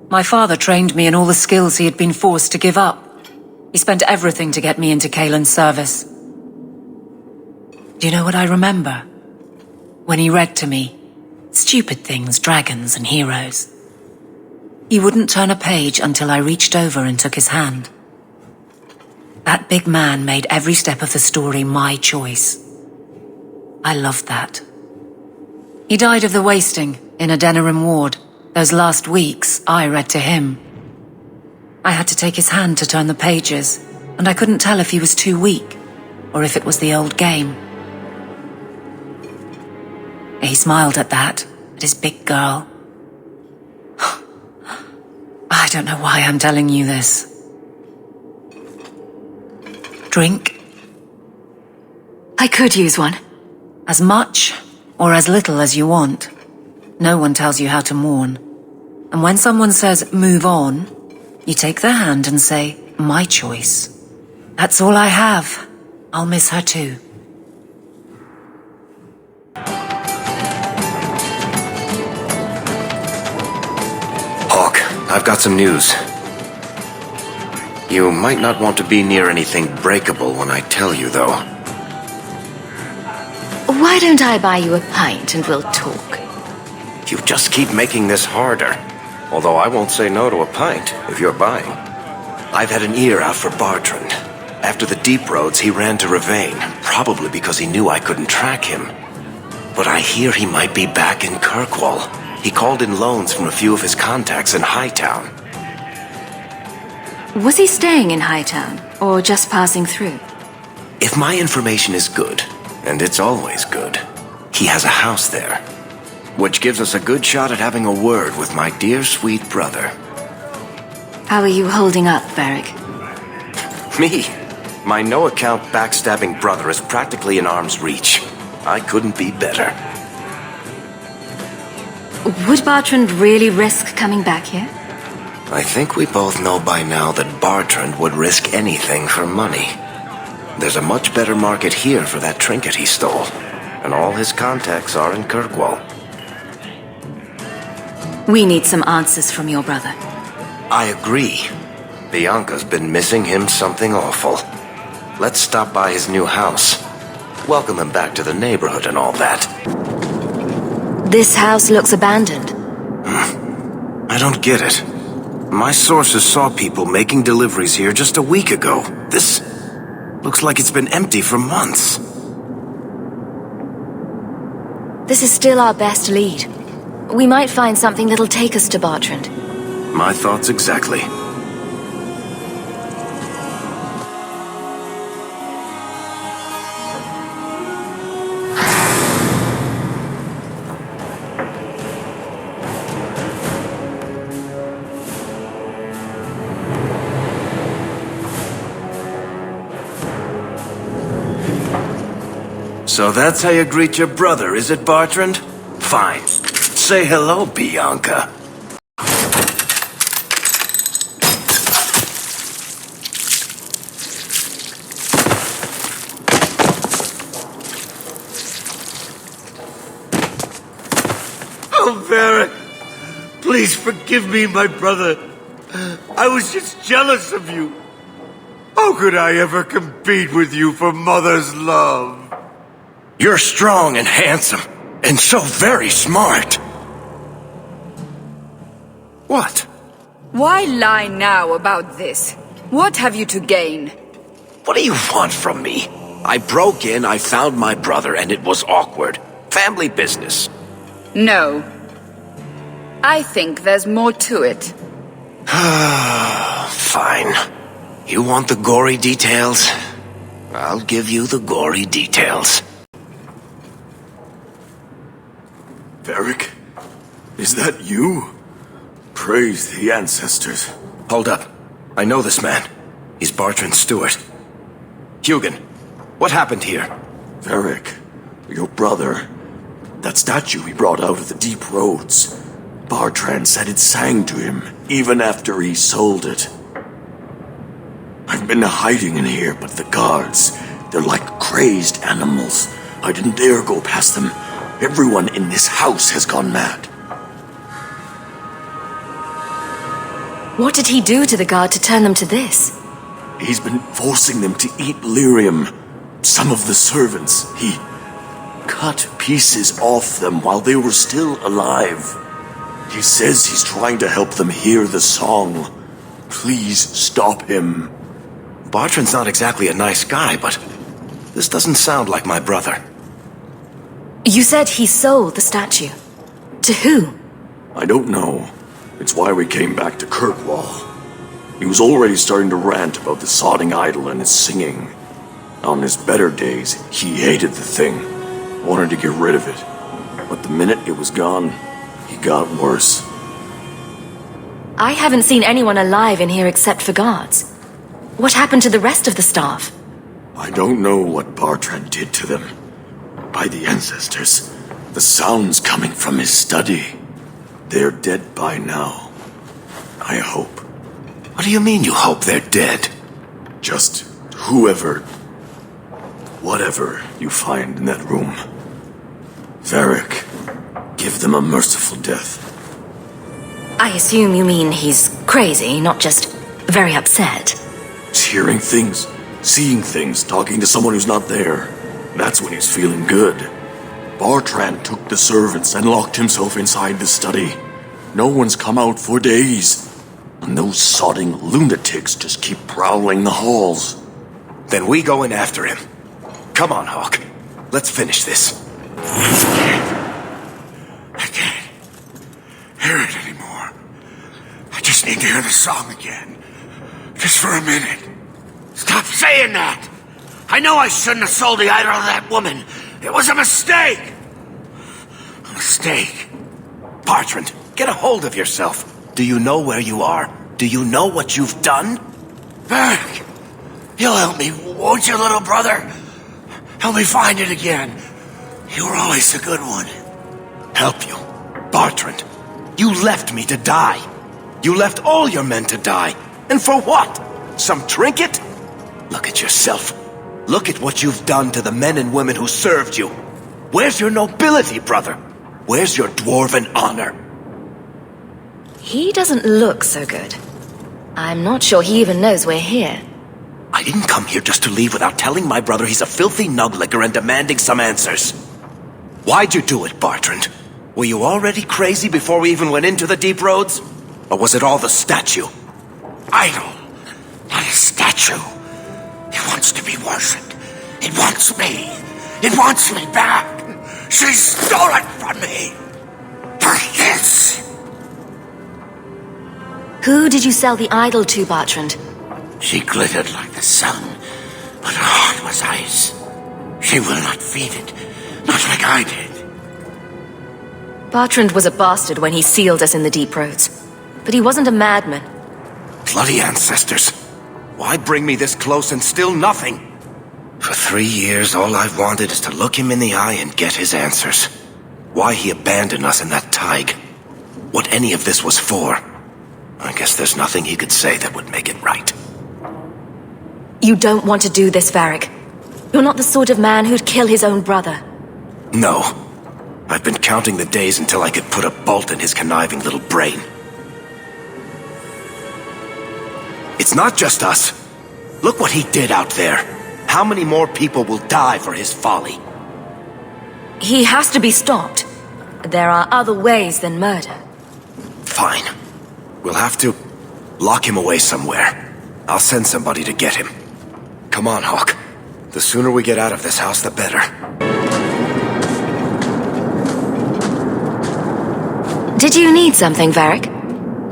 My father trained me in all the skills he had been forced to give up. He spent everything to get me into Kaelin's service. Do you know what I remember? When he read to me, stupid things, dragons and heroes. He wouldn't turn a page until I reached over and took his hand. That big man made every step of the story my choice. I loved that. He died of the wasting in a Denerim ward. Those last weeks, I read to him. I had to take his hand to turn the pages, and I couldn't tell if he was too weak, or if it was the old game. He smiled at that, at his big girl. I don't know why I'm telling you this. Drink? I could use one. As much or as little as you want. No one tells you how to mourn. And when someone says, move on, you take their hand and say, my choice. That's all I have. I'll miss her too. Hawk, I've got some news. You might not want to be near anything breakable when I tell you, though. Why don't I buy you a pint and we'll talk? You just keep making this harder. Although I won't say no to a pint, if you're buying. I've had an ear out for Bartrand. After the deep roads, he ran to Ravain, probably because he knew I couldn't track him. But I hear he might be back in Kirkwall. He called in loans from a few of his contacts in Hightown. Was he staying in Hightown, or just passing through? If my information is good, and it's always good, he has a house there. Which gives us a good shot at having a word with my dear sweet brother. How are you holding up, Varric? Me? My no-account backstabbing brother is practically in arm's reach. I couldn't be better. Would Bartrand really risk coming back here? I think we both know by now that Bartrand would risk anything for money. There's a much better market here for that trinket he stole. And all his contacts are in Kirkwall. We need some answers from your brother. I agree. Bianca's been missing him something awful. Let's stop by his new house. Welcome him back to the neighborhood and all that. This house looks abandoned. I don't get it. My sources saw people making deliveries here just a week ago. This looks like it's been empty for months. This is still our best lead. We might find something that'll take us to Bartrand. My thoughts exactly. So that's how you greet your brother, is it, Bartrand? Fine. Say hello, Bianca. Oh, Varric! Please forgive me, my brother. I was just jealous of you. How could I ever compete with you for Mother's love? You're strong and handsome, and so very smart. What? Why lie now about this? What have you to gain? What do you want from me? I broke in, I found my brother, and it was awkward. Family business. No. I think there's more to it. Fine. You want the gory details? I'll give you the gory details. Varric, is that you? Praise the ancestors. Hold up. I know this man. He's Bartrand's steward. Hugin, what happened here? Varric, your brother. That statue he brought out of the deep roads. Bartrand said it sang to him, even after he sold it. I've been hiding in here, but the guards, they're like crazed animals. I didn't dare go past them. Everyone in this house has gone mad. What did he do to the guard to turn them to this? He's been forcing them to eat lyrium. Some of the servants, he cut pieces off them while they were still alive. He says he's trying to help them hear the song. Please stop him. Bartrand's not exactly a nice guy, but this doesn't sound like my brother. You said he sold the statue. To who? I don't know. It's why we came back to Kirkwall. He was already starting to rant about the sodding idol and his singing. On his better days, he hated the thing. Wanted to get rid of it. But the minute it was gone, he got worse. I haven't seen anyone alive in here except for guards. What happened to the rest of the staff? I don't know what Bartrand did to them. By the ancestors, the sound's coming from his study. They're dead by now. I hope. What do you mean you hope they're dead? Just whoever, whatever you find in that room. Varric, give them a merciful death. I assume you mean he's crazy, not just very upset. He's hearing things, seeing things, talking to someone who's not there. That's when he's feeling good. Bartrand took the servants and locked himself inside the study. No one's come out for days. And those sodding lunatics just keep prowling the halls. Then we go in after him. Come on, Hawk. Let's finish this. I can't hear it anymore. I just need to hear the song again. Just for a minute. Stop saying that! I know I shouldn't have sold the idol of that woman. It was a mistake! A mistake. Bartrand, get a hold of yourself. Do you know where you are? Do you know what you've done? Varric, you'll help me, won't you, little brother? Help me find it again. You were always a good one. Help you? Bartrand, you left me to die. You left all your men to die. And for what? Some trinket? Look at yourself. Look at what you've done to the men and women who served you. Where's your nobility, brother? Where's your dwarven honor? He doesn't look so good. I'm not sure he even knows we're here. I didn't come here just to leave without telling my brother he's a filthy nuglicker and demanding some answers. Why'd you do it, Bartrand? Were you already crazy before we even went into the deep roads? Or was it all the statue? Idol, not a statue. It wants to be worshipped. It wants me. It wants me back. She stole it from me. For this. Who did you sell the idol to, Bartrand? She glittered like the sun, but her heart was ice. She will not feed it, not like I did. Bartrand was a bastard when he sealed us in the deep roads. But he wasn't a madman. Bloody ancestors. Why bring me this close and still nothing? For 3 years, all I've wanted is to look him in the eye and get his answers. Why he abandoned us in that thaig. What any of this was for. I guess there's nothing he could say that would make it right. You don't want to do this, Varric. You're not the sort of man who'd kill his own brother. No. I've been counting the days until I could put a bolt in his conniving little brain. It's not just us. Look what he did out there. How many more people will die for his folly? He has to be stopped. There are other ways than murder. Fine. We'll have to lock him away somewhere. I'll send somebody to get him. Come on, Hawk. The sooner we get out of this house, the better. Did you need something, Varric?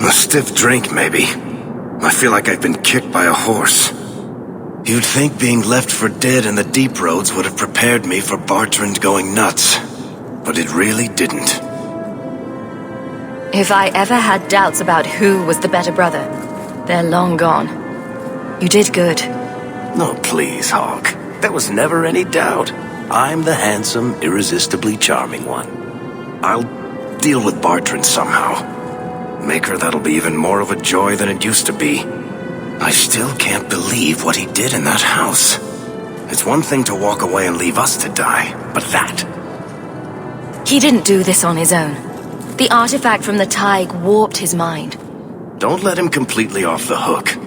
A stiff drink, maybe. I feel like I've been kicked by a horse. You'd think being left for dead in the deep roads would have prepared me for Bartrand going nuts. But it really didn't. If I ever had doubts about who was the better brother, they're long gone. You did good. No, please, Hawk. There was never any doubt. I'm the handsome, irresistibly charming one. I'll deal with Bartrand somehow. Make her that'll be even more of a joy than it used to be. I still can't believe what he did in that house. It's one thing to walk away and leave us to die, but that... He didn't do this on his own. The artifact from the thaig warped his mind. Don't let him completely off the hook.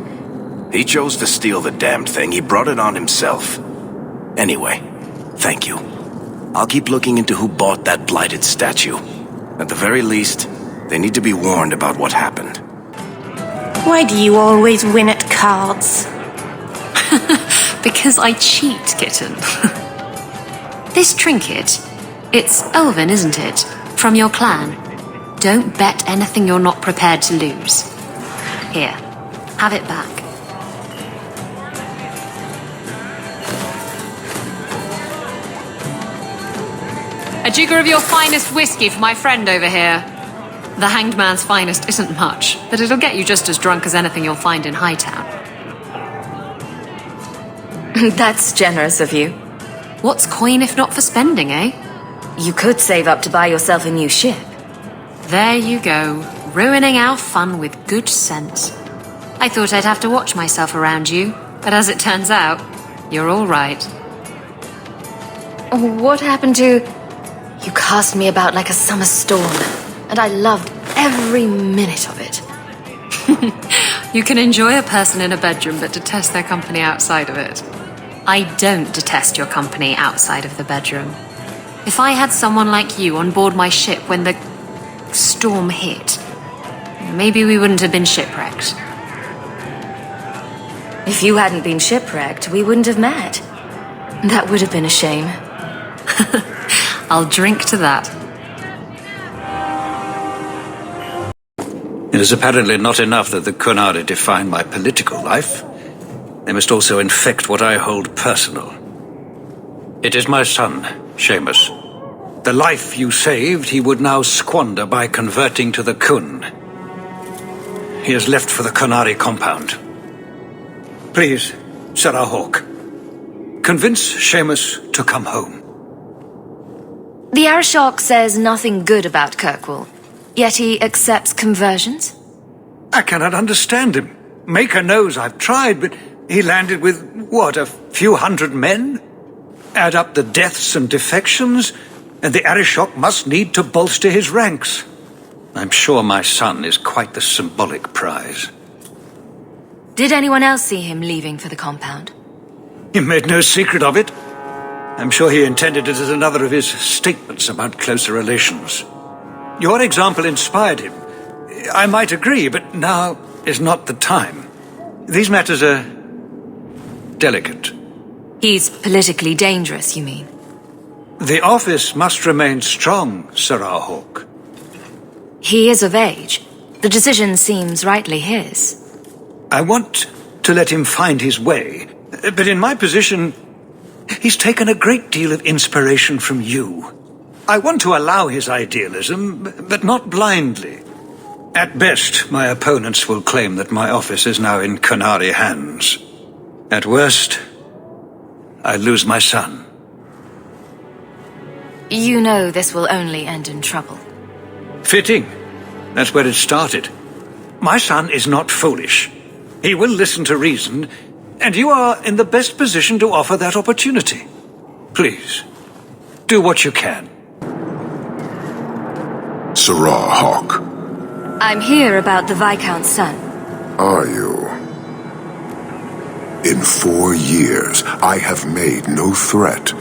He chose to steal the damned thing. He brought it on himself. Anyway, thank you. I'll keep looking into who bought that blighted statue. At the very least, they need to be warned about what happened. Why do you always win at cards? Because I cheat, kitten. This trinket, it's elven, isn't it? From your clan. Don't bet anything you're not prepared to lose. Here, have it back. A jigger of your finest whiskey for my friend over here. The Hanged Man's finest isn't much, but it'll get you just as drunk as anything you'll find in Hightown. That's generous of you. What's coin if not for spending, eh? You could save up to buy yourself a new ship. There you go, ruining our fun with good sense. I thought I'd have to watch myself around you, but as it turns out, you're all right. What happened to... You cast me about like a summer storm, and I loved every minute of it. You can enjoy a person in a bedroom but detest their company outside of it. I don't detest your company outside of the bedroom. If I had someone like you on board my ship when the storm hit, maybe we wouldn't have been shipwrecked. If you hadn't been shipwrecked, we wouldn't have met. That would have been a shame. I'll drink to that. It is apparently not enough that the Qunari define my political life. They must also infect what I hold personal. It is my son, Seamus. The life you saved, he would now squander by converting to the Khun. He has left for the Qunari compound. Please, Sarah Hawk, convince Seamus to come home. The Arashok says nothing good about Kirkwall, yet he accepts conversions? I cannot understand him. Maker knows I've tried, but he landed with What, a few hundred men? Add up the deaths and defections, and the Arishok must need to bolster his ranks. I'm sure my son is quite the symbolic prize. Did anyone else see him leaving for the compound? He made no secret of it. I'm sure he intended it as another of his statements about closer relations. Your example inspired him. I might agree, but now is not the time. These matters are delicate. He's politically dangerous, you mean? The office must remain strong, Sarah Hawke. He is of age. The decision seems rightly his. I want to let him find his way, but in my position, he's taken a great deal of inspiration from you. I want to allow his idealism, but not blindly. At best, my opponents will claim that my office is now in Qunari hands. At worst, I lose my son. You know this will only end in trouble. Fitting. That's where it started. My son is not foolish. He will listen to reason, and you are in the best position to offer that opportunity. Please, do what you can. Sarah Hawke. I'm here about the Viscount's son. Are you? In 4 years, I have made no threat,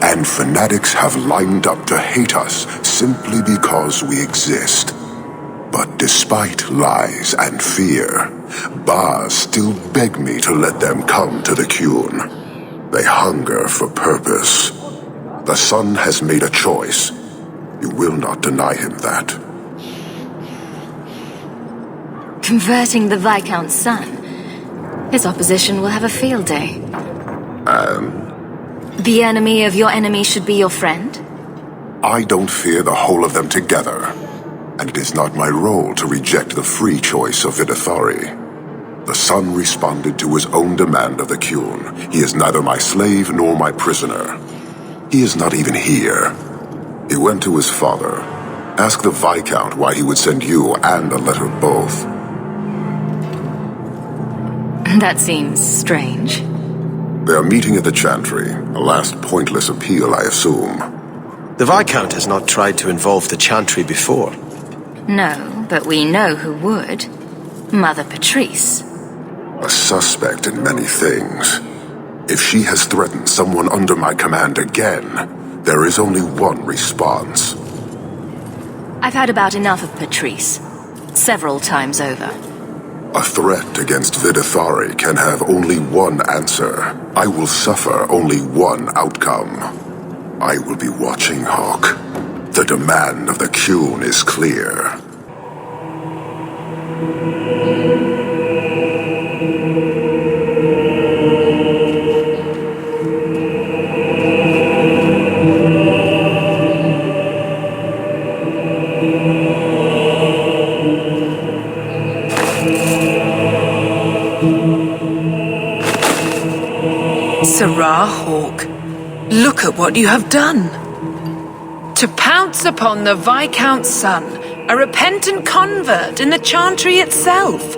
and fanatics have lined up to hate us simply because we exist. But despite lies and fear, Bars still beg me to let them come to the Qun. They hunger for purpose. The son has made a choice. You will not deny him that. Converting the Viscount's son. His opposition will have a field day. The enemy of your enemy should be your friend? I don't fear the whole of them together, and it is not my role to reject the free choice of Vidithari. The son responded to his own demand of the Qun. He is neither my slave nor my prisoner. He is not even here. He went to his father. Ask the Viscount why he would send you and a letter both. That seems strange. They are meeting at the Chantry. A last pointless appeal, I assume. The Viscount has not tried to involve the Chantry before. No, but we know who would. Mother Patrice. A suspect in many things. If she has threatened someone under my command again, there is only one response. I've had about enough of Patrice. Several times over. A threat against Vidithari can have only one answer. I will suffer only one outcome. I will be watching, Hawke. The demand of the Qun is clear. Sarah Hawke, look at what you have done. To pounce upon the Viscount's son, a repentant convert in the Chantry itself,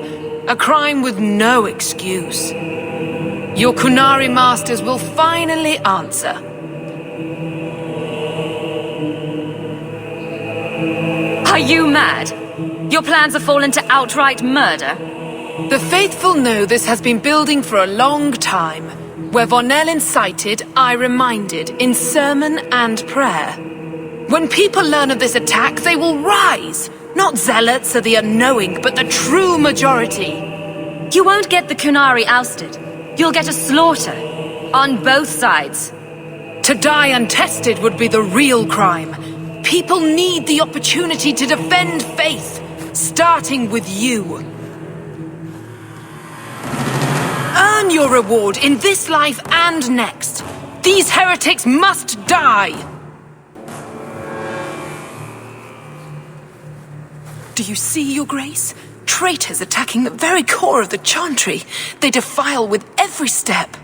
a crime with no excuse. Your Qunari masters will finally answer. Are you mad? Your plans have fallen to outright murder? The faithful know this has been building for a long time. Where Vonel incited, I reminded, in sermon and prayer. When people learn of this attack, they will rise. Not zealots or the unknowing, but the true majority. You won't get the Qunari ousted. You'll get a slaughter. On both sides. To die untested would be the real crime. People need the opportunity to defend faith, starting with you. Earn your reward in this life and next. These heretics must die. Do you see, Your Grace? Traitors attacking the very core of the Chantry. They defile with every step.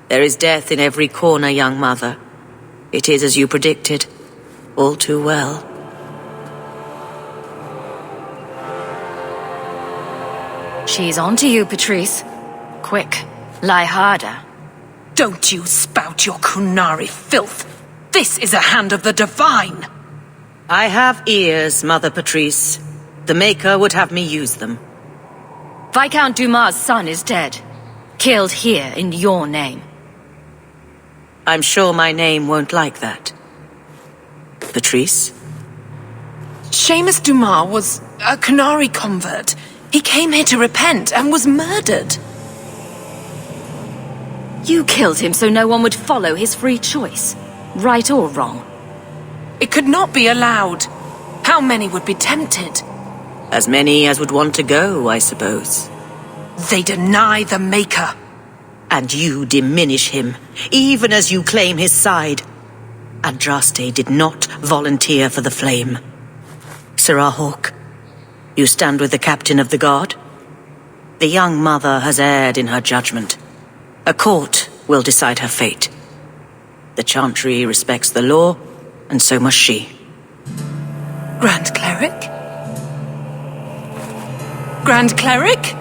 There is death in every corner, young mother. It is as you predicted. All too well. She's on to you, Patrice. Quick, lie harder. Don't you spout your Kunari filth. This is a hand of the divine. I have ears, Mother Patrice. The Maker would have me use them. Viscount Dumas' son is dead. Killed here in your name. I'm sure my name won't like that. Patrice? Seamus Dumas was a Kunari convert. He came here to repent and was murdered. You killed him so no one would follow his free choice. Right or wrong? It could not be allowed. How many would be tempted? As many as would want to go, I suppose. They deny the Maker. And you diminish him, even as you claim his side. Andraste did not volunteer for the flame. Sirrah Hawke, you stand with the captain of the guard? The young mother has erred in her judgment. A court will decide her fate. The Chantry respects the law, and so must she. Grand Cleric? Grand Cleric?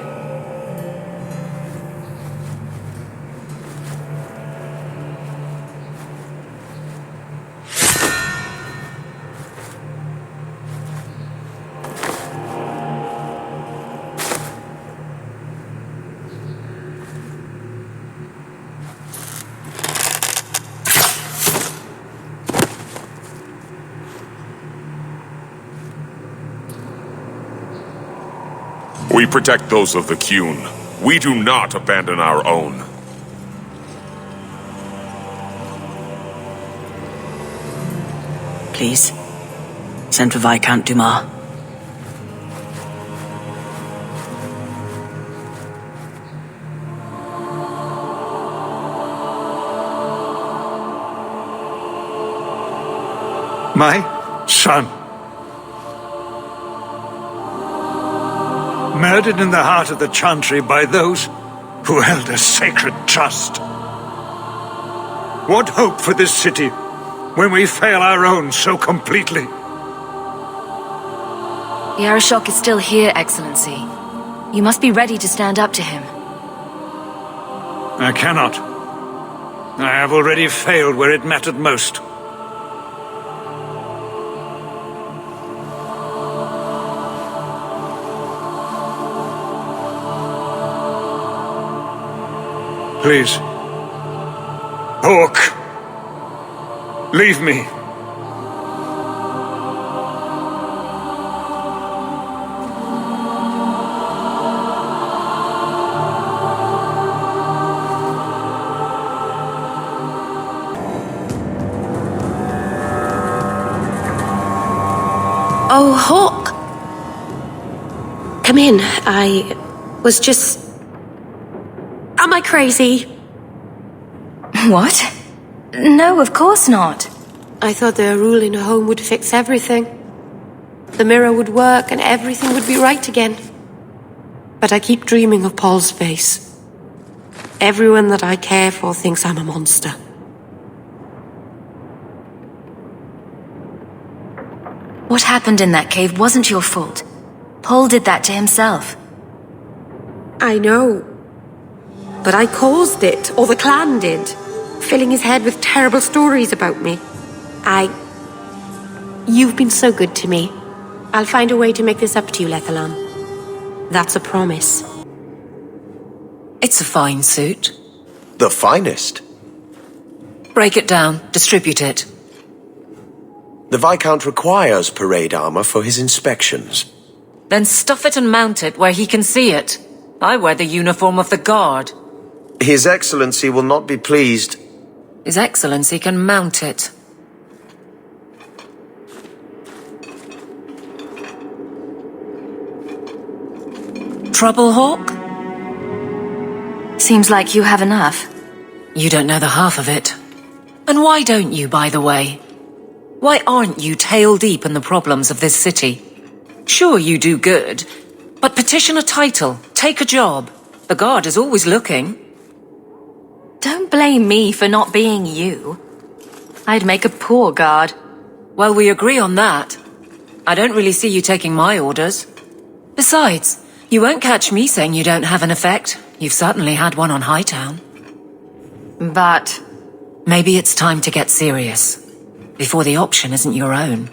We protect those of the Qun. We do not abandon our own. Please, send for Viscount Dumas. My son. Murdered in the heart of the Chantry by those who held a sacred trust. What hope for this city when we fail our own so completely? The Arishok is still here, Excellency. You must be ready to stand up to him. I cannot. I have already failed where it mattered most. Please. Hawke. Leave me. Oh, Hawke! Come in. I was just... Am I crazy? What? No, of course not. I thought their rule in a home would fix everything. The mirror would work and everything would be right again. But I keep dreaming of Paul's face. Everyone that I care for thinks I'm a monster. What happened in that cave wasn't your fault. Paul did that to himself. I know. But I caused it, or the clan did, filling his head with terrible stories about me. You've been so good to me. I'll find a way to make this up to you, Lethalan. That's a promise. It's a fine suit. The finest. Break it down, distribute it. The Viscount requires parade armor for his inspections. Then stuff it and mount it where he can see it. I wear the uniform of the guard. His Excellency will not be pleased. His Excellency can mount it. Trouble, Hawke? Seems like you have enough. You don't know the half of it. And why don't you, by the way? Why aren't you tail deep in the problems of this city? Sure, you do good, but petition a title, take a job. The guard is always looking. Don't blame me for not being you. I'd make a poor guard. Well, we agree on that. I don't really see you taking my orders. Besides, you won't catch me saying you don't have an effect. You've certainly had one on Hightown. but... Maybe it's time to get serious, before the option isn't your own.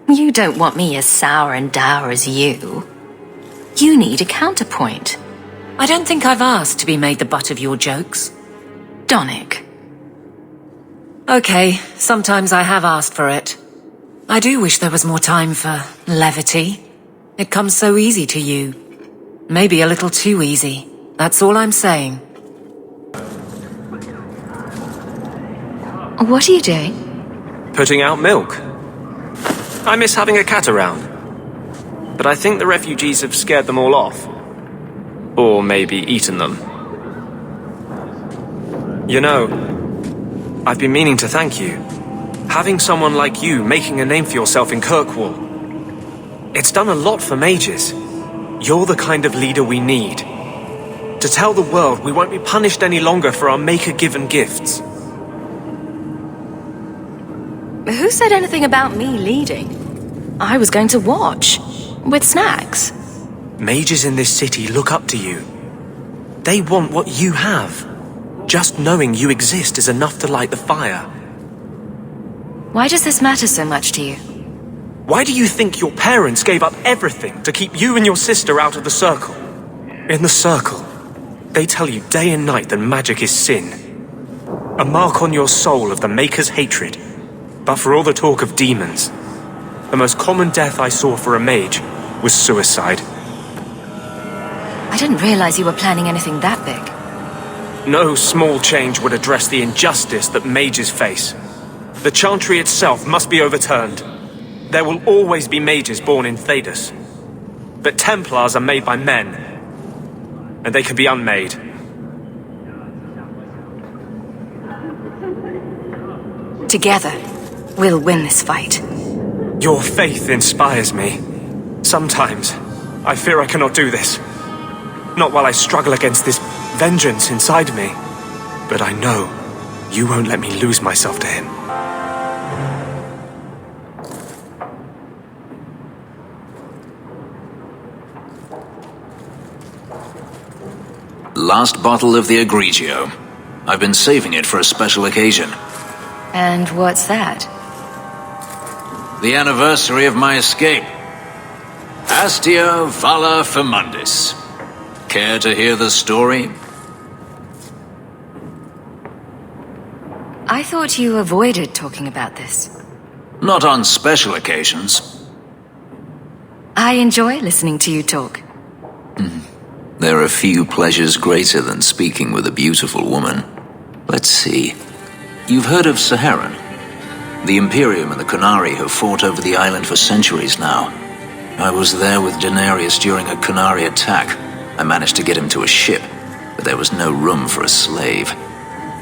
You don't want me as sour and dour as you. You need a counterpoint. I don't think I've asked to be made the butt of your jokes. Donick. Okay, sometimes I have asked for it. I do wish there was more time for levity. It comes so easy to you. Maybe a little too easy. That's all I'm saying. What are you doing? Putting out milk. I miss having a cat around. But I think the refugees have scared them all off. Or maybe eaten them. You know, I've been meaning to thank you. Having someone like you making a name for yourself in Kirkwall. It's done a lot for mages. You're the kind of leader we need. To tell the world we won't be punished any longer for our Maker-given gifts. Who said anything about me leading? I was going to watch. With snacks. Mages in this city look up to you. They want what you have. Just knowing you exist is enough to light the fire. Why does this matter so much to you? Why do you think your parents gave up everything to keep you and your sister out of the Circle? In the Circle, they tell you day and night that magic is sin. A mark on your soul of the Maker's hatred. But for all the talk of demons, the most common death I saw for a mage was suicide. I didn't realize you were planning anything that big. No small change would address the injustice that mages face. The Chantry itself must be overturned. There will always be mages born in Thedas. But Templars are made by men. And they can be unmade. Together, we'll win this fight. Your faith inspires me. Sometimes, I fear I cannot do this. Not while I struggle against this vengeance inside me. But I know you won't let me lose myself to him. Last bottle of the Egregio. I've been saving it for a special occasion. And what's that? The anniversary of my escape. Astia Vala Firmundis. Care to hear the story? I thought you avoided talking about this. Not on special occasions. I enjoy listening to you talk. There are few pleasures greater than speaking with a beautiful woman. Let's see. You've heard of Saharan? The Imperium and the Qunari have fought over the island for centuries now. I was there with Denarius during a Qunari attack. I managed to get him to a ship, but there was no room for a slave.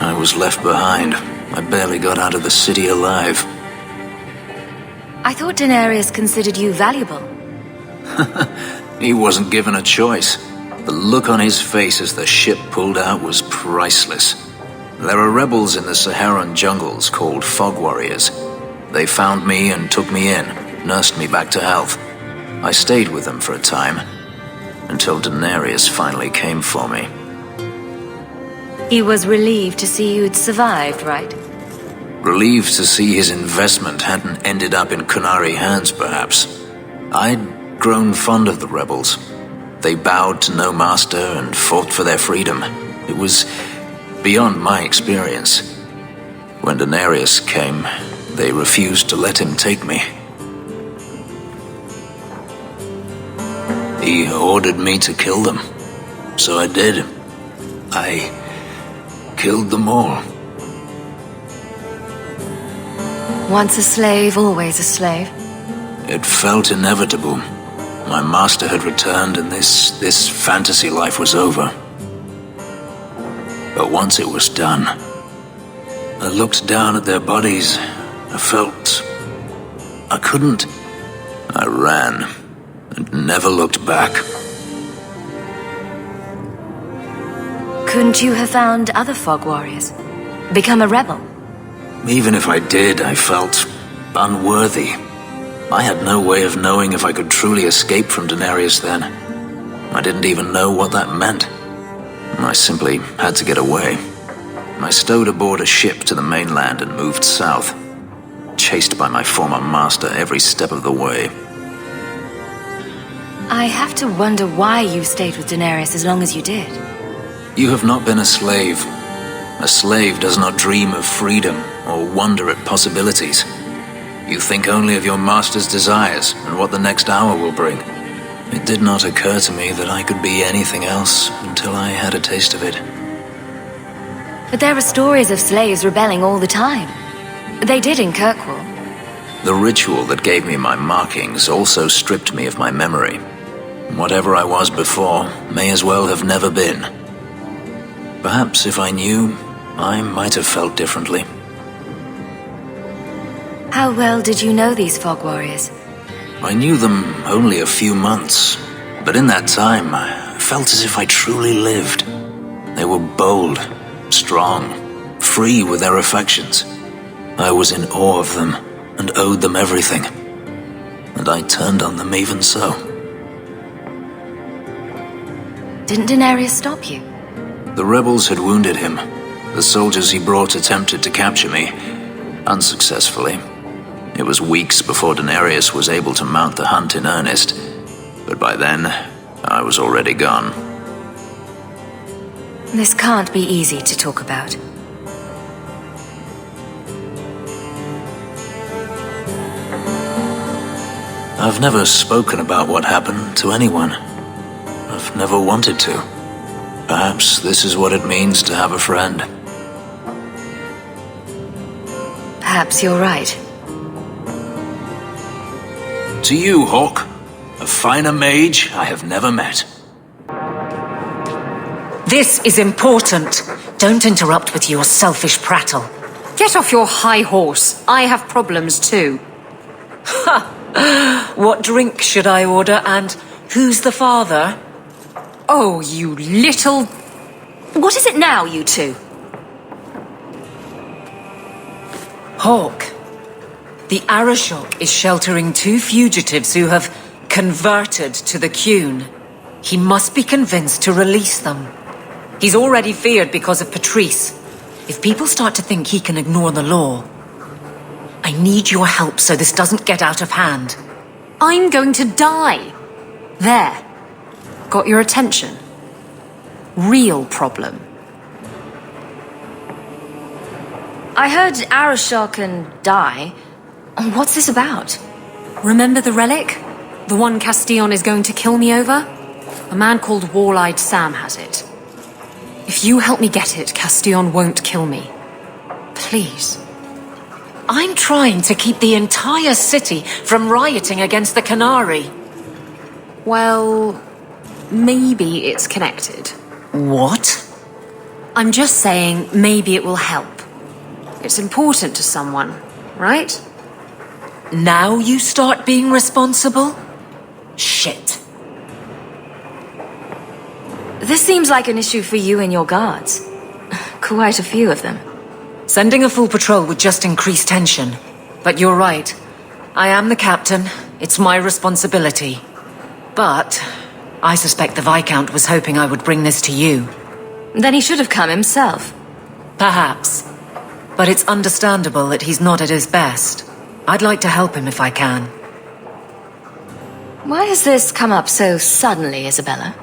I was left behind. I barely got out of the city alive. I thought Denarius considered you valuable. He wasn't given a choice. The look on his face as the ship pulled out was priceless. There are rebels in the Saharan jungles called Fog Warriors. They found me and took me in, nursed me back to health. I stayed with them for a time, until Denarius finally came for me. He was relieved to see you'd survived, right? Relieved to see his investment hadn't ended up in Qunari hands, perhaps. I'd grown fond of the rebels. They bowed to no master and fought for their freedom. It was beyond my experience. When Denarius came, they refused to let him take me. He ordered me to kill them. So I did. I killed them all. Once a slave, always a slave. It felt inevitable. My master had returned and this fantasy life was over. But once it was done, I looked down at their bodies. I felt I couldn't. I ran and never looked back. Couldn't you have found other Fog Warriors? Become a rebel? Even if I did, I felt unworthy. I had no way of knowing if I could truly escape from Denarius then. I didn't even know what that meant. I simply had to get away. I stowed aboard a ship to the mainland and moved south, chased by my former master every step of the way. I have to wonder why you stayed with Daenerys as long as you did. You have not been a slave. A slave does not dream of freedom or wonder at possibilities. You think only of your master's desires and what the next hour will bring. It did not occur to me that I could be anything else until I had a taste of it. But there are stories of slaves rebelling all the time. They did in Kirkwall. The ritual that gave me my markings also stripped me of my memory. Whatever I was before may as well have never been. Perhaps if I knew, I might have felt differently. How well did you know these fog warriors? I knew them only a few months, but in that time I felt as if I truly lived. They were bold, strong, free with their affections. I was in awe of them and owed them everything, and I turned on them even so. Didn't Daenerys stop you? The rebels had wounded him. The soldiers he brought attempted to capture me, unsuccessfully. It was weeks before Daenerys was able to mount the hunt in earnest, but by then, I was already gone. This can't be easy to talk about. I've never spoken about what happened to anyone. I've never wanted to. Perhaps this is what it means to have a friend. Perhaps you're right. To you, Hawk, a finer mage I have never met. This is important. Don't interrupt with your selfish prattle. Get off your high horse. I have problems too. Ha! What drink should I order, and who's the father? Oh, you little... What is it now, you two? Hawk. The Arashok is sheltering 2 fugitives who have converted to the Qun. He must be convinced to release them. He's already feared because of Patrice. If people start to think he can ignore the law, I need your help so this doesn't get out of hand. I'm going to die. There. Got your attention? Real problem. I heard Arashok can die. What's this about? Remember the relic? The one Castillon is going to kill me over? A man called Wall-Eyed Sam has it. If you help me get it, Castillon won't kill me. Please. I'm trying to keep the entire city from rioting against the Canary. Well, maybe it's connected. What? I'm just saying maybe it will help. It's important to someone, right? Now you start being responsible? Shit. This seems like an issue for you and your guards. Quite a few of them. Sending a full patrol would just increase tension. But you're right. I am the captain. It's my responsibility. But I suspect the Viscount was hoping I would bring this to you. Then he should have come himself. Perhaps. But it's understandable that he's not at his best. I'd like to help him if I can. Why has this come up so suddenly, Isabella?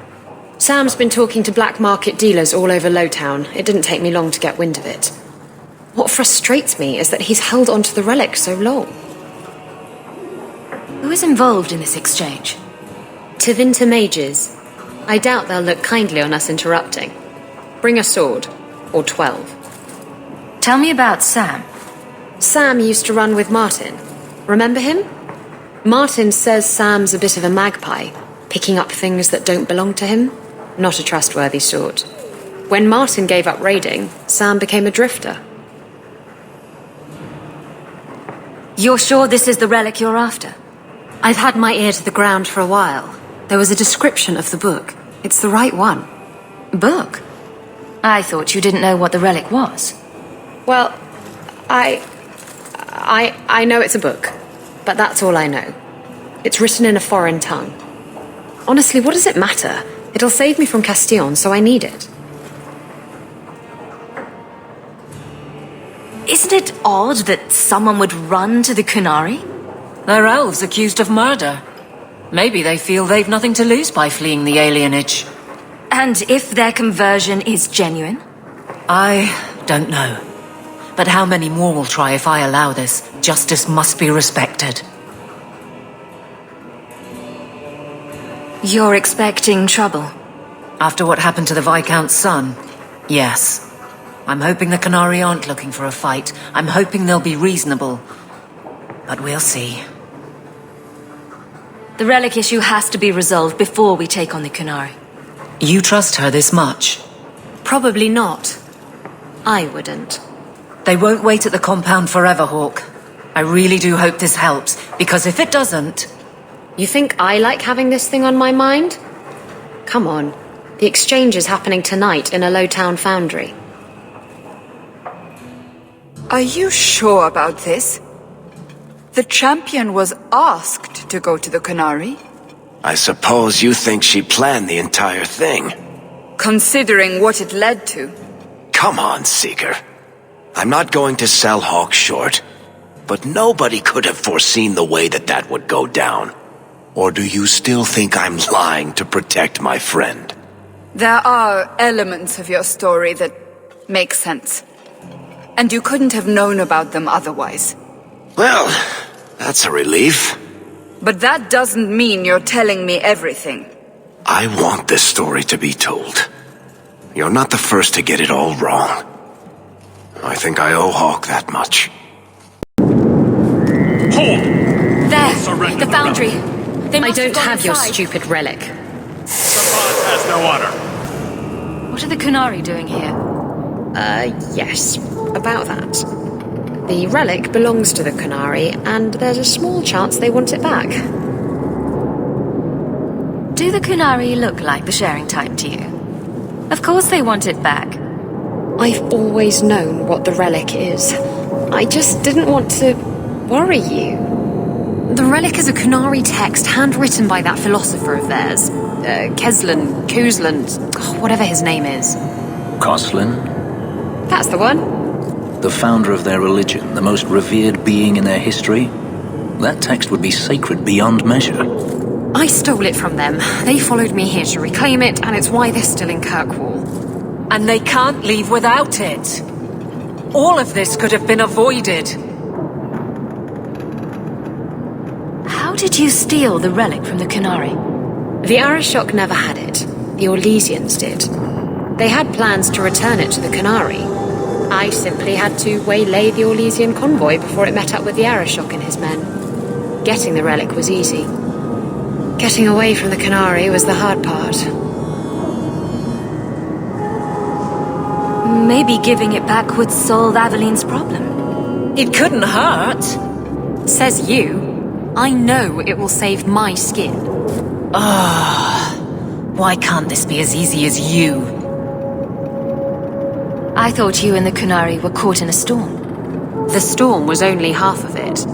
Sam's been talking to black market dealers all over Lowtown. It didn't take me long to get wind of it. What frustrates me is that he's held onto the relic so long. Who is involved in this exchange? Tevinter mages. I doubt they'll look kindly on us interrupting. Bring a sword. Or 12. Tell me about Sam. Sam used to run with Martin. Remember him? Martin says Sam's a bit of a magpie, picking up things that don't belong to him. Not a trustworthy sort. When Martin gave up raiding, Sam became a drifter. You're sure this is the relic you're after? I've had my ear to the ground for a while. There was a description of the book. It's the right one. Book? I thought you didn't know what the relic was. Well, I know it's a book, but that's all I know. It's written in a foreign tongue. Honestly, what does it matter? It'll save me from Castillon, so I need it. Isn't it odd that someone would run to the Kunari? They're elves accused of murder. Maybe they feel they've nothing to lose by fleeing the alienage. And if their conversion is genuine? I don't know. But how many more will try if I allow this? Justice must be respected. You're expecting trouble? After what happened to the Viscount's son, yes. I'm hoping the Kunari aren't looking for a fight. I'm hoping they'll be reasonable. But we'll see. The relic issue has to be resolved before we take on the Kunari. You trust her this much? Probably not. I wouldn't. They won't wait at the compound forever, Hawk. I really do hope this helps, because if it doesn't... You think I like having this thing on my mind? Come on. The exchange is happening tonight in a low-town foundry. Are you sure about this? The champion was asked to go to the Kunari. I suppose you think she planned the entire thing. Considering what it led to. Come on, Seeker. I'm not going to sell Hawk short, but nobody could have foreseen the way that would go down. Or do you still think I'm lying to protect my friend? There are elements of your story that make sense. And you couldn't have known about them otherwise. Well, that's a relief. But that doesn't mean you're telling me everything. I want this story to be told. You're not the first to get it all wrong. I think I owe Hawk that much. Hold! There! The foundry! I don't have your stupid relic. Savant has no honor. What are the Kunari doing here? Yes. About that. The relic belongs to the Kunari, and there's a small chance they want it back. Do the Kunari look like the sharing type to you? Of course they want it back. I've always known what the relic is. I just didn't want to worry you. The relic is a Kunari text handwritten by that philosopher of theirs. Kuzland, whatever his name is. Koslin? That's the one. The founder of their religion, the most revered being in their history? That text would be sacred beyond measure. I stole it from them. They followed me here to reclaim it, and it's why they're still in Kirkwall. And they can't leave without it. All of this could have been avoided. How did you steal the relic from the Kunari? The Arishok never had it. The Orlesians did. They had plans to return it to the Kunari. I simply had to waylay the Orlesian convoy before it met up with the Arishok and his men. Getting the relic was easy. Getting away from the Kunari was the hard part. Maybe giving it back would solve Aveline's problem. It couldn't hurt. Says you. I know it will save my skin. Why can't this be as easy as you? I thought you and the Kunari were caught in a storm. The storm was only half of it.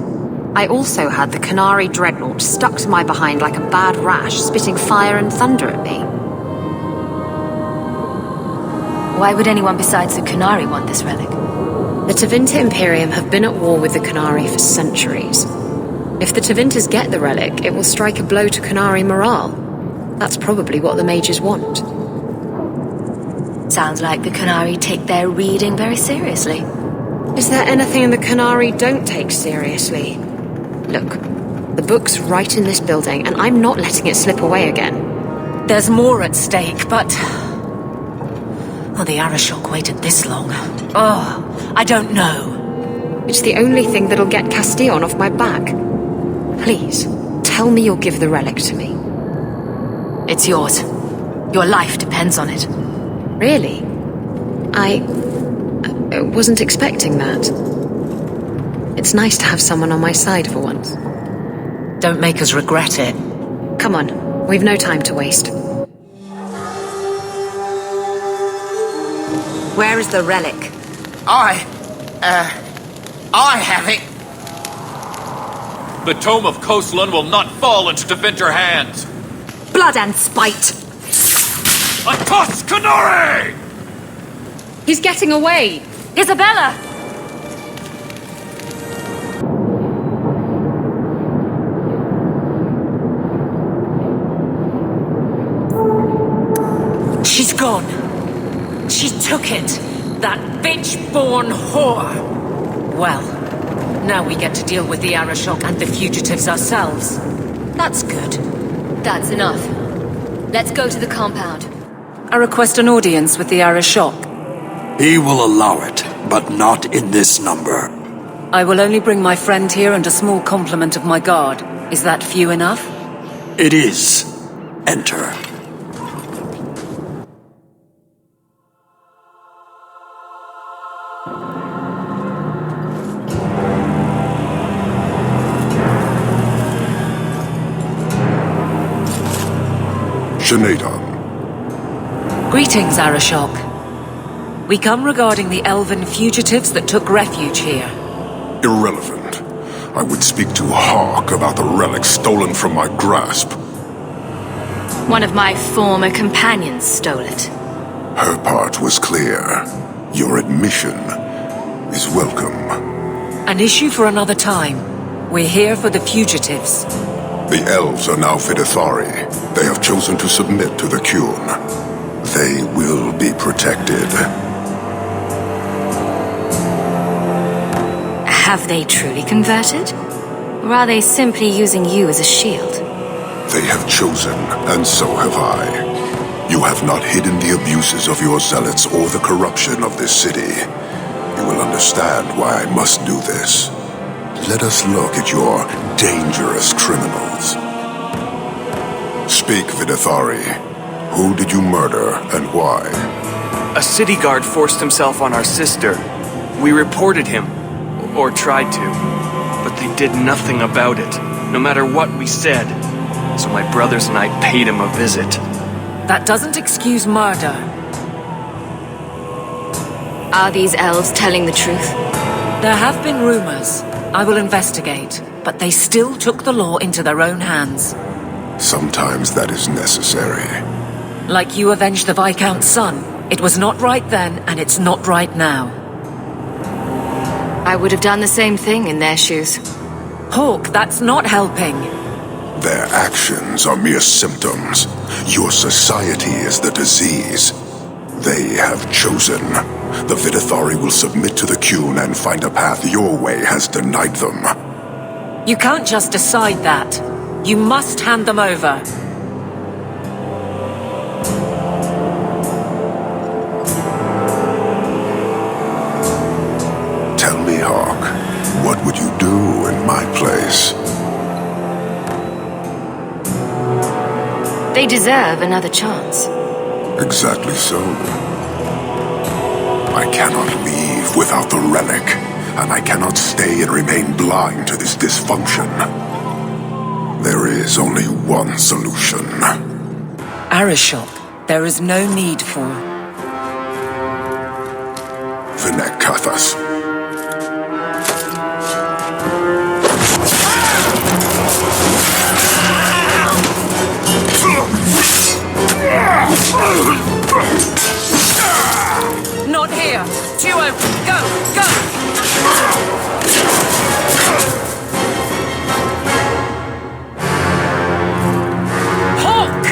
I also had the Kunari dreadnought stuck to my behind like a bad rash, spitting fire and thunder at me. Why would anyone besides the Kunari want this relic? The Tevinter Imperium have been at war with the Kunari for centuries. If the Tevinters get the relic, it will strike a blow to Kunari morale. That's probably what the mages want. Sounds like the Kunari take their reading very seriously. Is there anything the Kunari don't take seriously? Look, the book's right in this building, and I'm not letting it slip away again. There's more at stake, but... Oh, the Arishok waited this long. I don't know. It's the only thing that'll get Castillon off my back. Please, tell me you'll give the relic to me. It's yours. Your life depends on it. Really? I wasn't expecting that. It's nice to have someone on my side for once. Don't make us regret it. Come on, we've no time to waste. Where is the relic? I have it. The Tome of Koslan will not fall into Tevinter hands. Blood and spite! A Tuscanori! He's getting away! Isabella! gone. She took it. That bitch-born whore. Well, now we get to deal with the Arashok and the fugitives ourselves. That's good. That's enough. Let's go to the compound. I request an audience with the Arashok. He will allow it, but not in this number. I will only bring my friend here and a small complement of my guard. Is that few enough? It is. Enter. Shanadan. Greetings, Arashok. We come regarding the elven fugitives that took refuge here. Irrelevant. I would speak to Hawk about the relic stolen from my grasp. One of my former companions stole it. Her part was clear. Your admission is welcome. An issue for another time. We're here for the fugitives. The elves are now Vidithari. They have chosen to submit to the Qun. They will be protected. Have they truly converted? Or are they simply using you as a shield? They have chosen, and so have I. You have not hidden the abuses of your zealots or the corruption of this city. You will understand why I must do this. Let us look at your dangerous criminals. Speak, Vidithari. Who did you murder, and why? A city guard forced himself on our sister. We reported him, or tried to, but they did nothing about it, no matter what we said. So my brothers and I paid him a visit. That doesn't excuse murder. Are these elves telling the truth? There have been rumors. I will investigate, but they still took the law into their own hands. Sometimes that is necessary. Like you avenged the Viscount's son. It was not right then, and it's not right now. I would have done the same thing in their shoes. Hawk, that's not helping. Their actions are mere symptoms. Your society is the disease. They have chosen. The Vidithari will submit to the Qun and find a path your way has denied them. You can't just decide that. You must hand them over. Tell me, Hawk, what would you do in my place? They deserve another chance. Exactly so. I cannot leave without the relic, and I cannot stay and remain blind to this dysfunction. There is only one solution. Arashok, there is no need for... Vinek Kathas. Not here! Duo, go! Go! Hawk!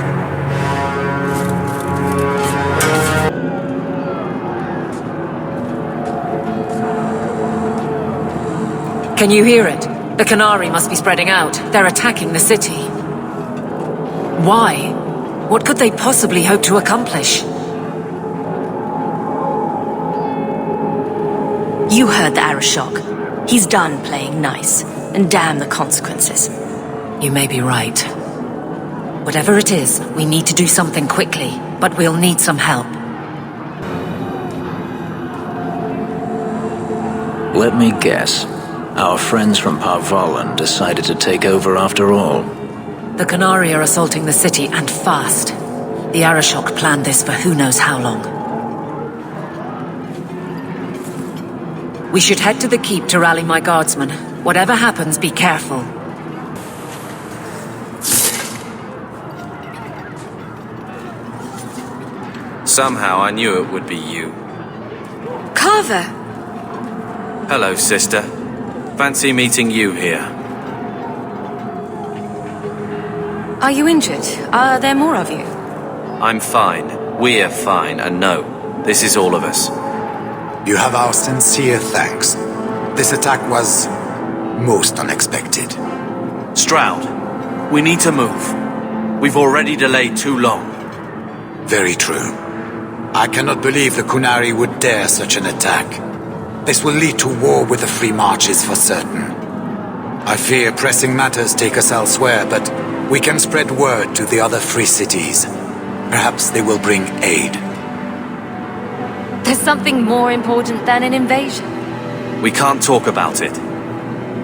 Can you hear it? The Canary must be spreading out. They're attacking the city. Why? What could they possibly hope to accomplish? You heard the Arashok. He's done playing nice, and damn the consequences. You may be right. Whatever it is, we need to do something quickly, but we'll need some help. Let me guess. Our friends from Parvalan decided to take over after all. The Canary are assaulting the city, and fast. The Arashok planned this for who knows how long. We should head to the keep to rally my guardsmen. Whatever happens, be careful. Somehow I knew it would be you. Carver! Hello, sister. Fancy meeting you here. Are you injured? Are there more of you? I'm fine. We're fine, and no, this is all of us. You have our sincere thanks. This attack was most unexpected. Stroud, we need to move. We've already delayed too long. Very true. I cannot believe the Kunari would dare such an attack. This will lead to war with the Free Marches for certain. I fear pressing matters take us elsewhere, but we can spread word to the other free cities. Perhaps they will bring aid. There's something more important than an invasion. We can't talk about it.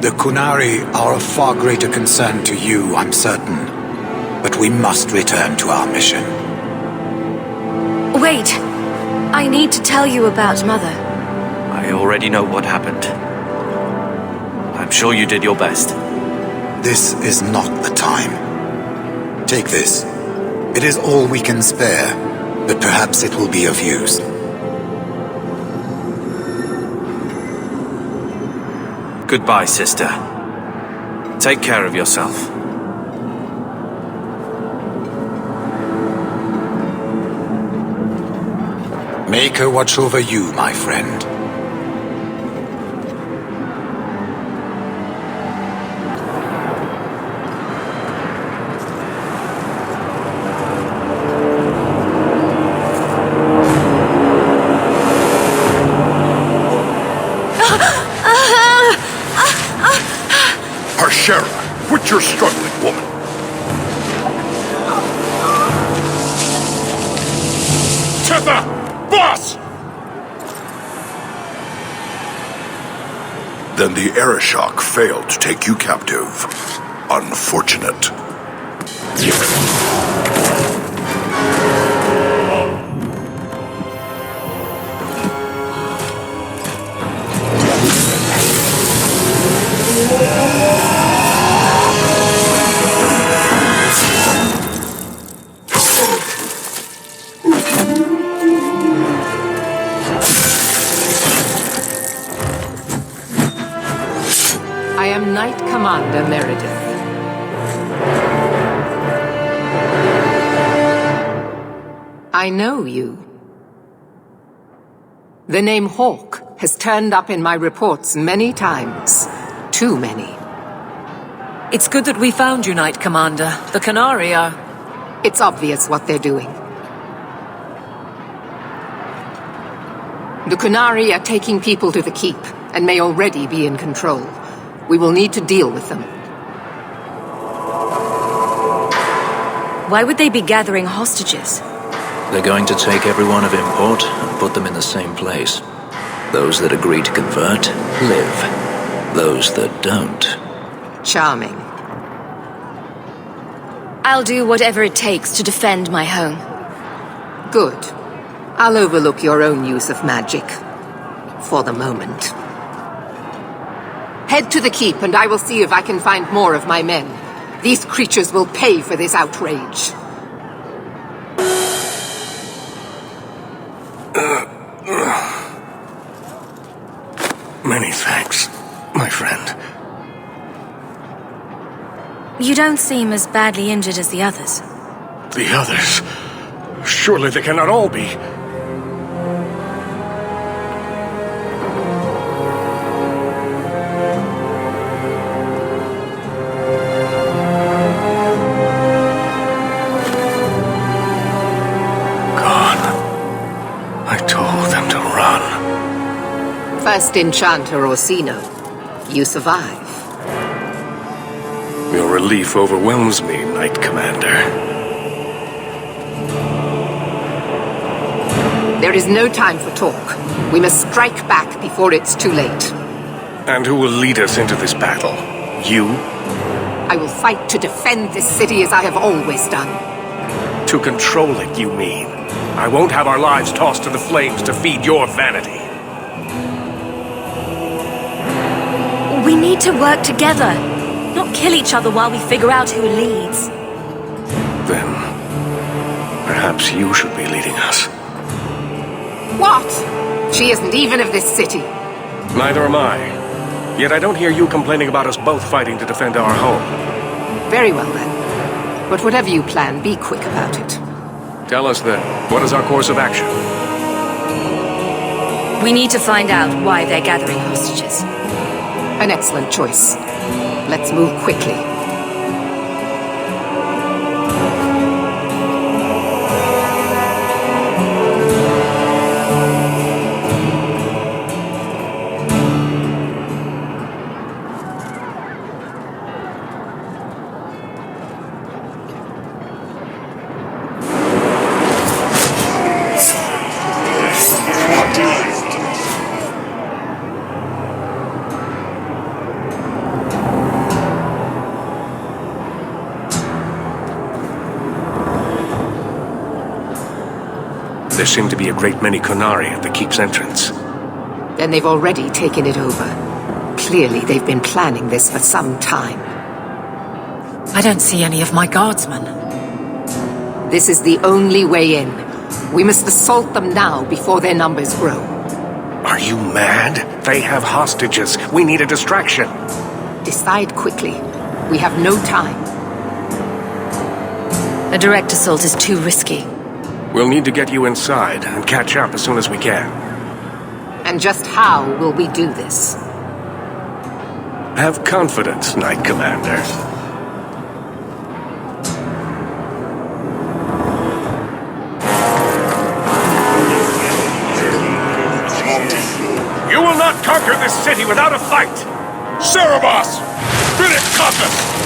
The Kunari are of far greater concern to you, I'm certain. But we must return to our mission. Wait. I need to tell you about Mother. I already know what happened. I'm sure you did your best. This is not the time. Take this. It is all we can spare, but perhaps it will be of use. Goodbye, sister. Take care of yourself. Make her watch over you, my friend. Harshera, quit your struggling, woman. Tetha! Boss! Then the Arishok failed to take you captive. Unfortunate. I am Knight Commander Meredith. I know you. The name Hawk has turned up in my reports many times. Too many. It's good that we found you, Knight Commander. The Kunari are... It's obvious what they're doing. The Kunari are taking people to the keep, and may already be in control. We will need to deal with them. Why would they be gathering hostages? They're going to take everyone of import and put them in the same place. Those that agree to convert, live. Those that don't... Charming. I'll do whatever it takes to defend my home. Good. I'll overlook your own use of magic. For the moment. Head to the keep and I will see if I can find more of my men. These creatures will pay for this outrage. Many thanks, my friend. You don't seem as badly injured as the others. The others? Surely they cannot all be. First Enchanter Orsino, you survive. Your relief overwhelms me, Knight Commander. There is no time for talk. We must strike back before it's too late. And who will lead us into this battle? You? I will fight to defend this city as I have always done. To control it, you mean? I won't have our lives tossed to the flames to feed your vanity. We need to work together, not kill each other while we figure out who leads. Then, perhaps you should be leading us. What? She isn't even of this city. Neither am I. Yet I don't hear you complaining about us both fighting to defend our home. Very well then. But whatever you plan, be quick about it. Tell us then, what is our course of action? We need to find out why they're gathering hostages. An excellent choice. Let's move quickly. There seem to be a great many Kunari at the keep's entrance. Then they've already taken it over. Clearly, they've been planning this for some time. I don't see any of my guardsmen. This is the only way in. We must assault them now before their numbers grow. Are you mad? They have hostages. We need a distraction. Decide quickly. We have no time. A direct assault is too risky. We'll need to get you inside and catch up as soon as we can. And just how will we do this? Have confidence, Knight Commander. You will not conquer this city without a fight! Cerebos! Spirit compass!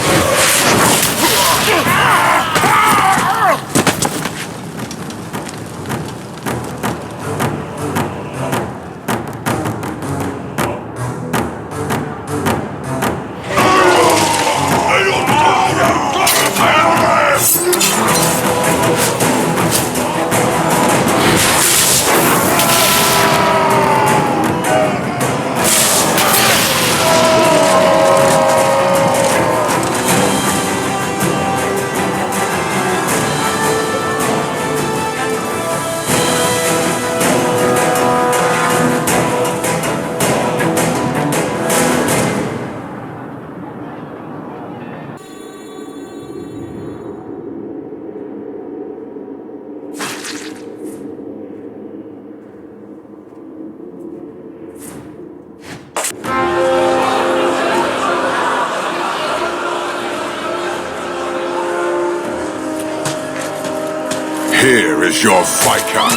Here is your viscount.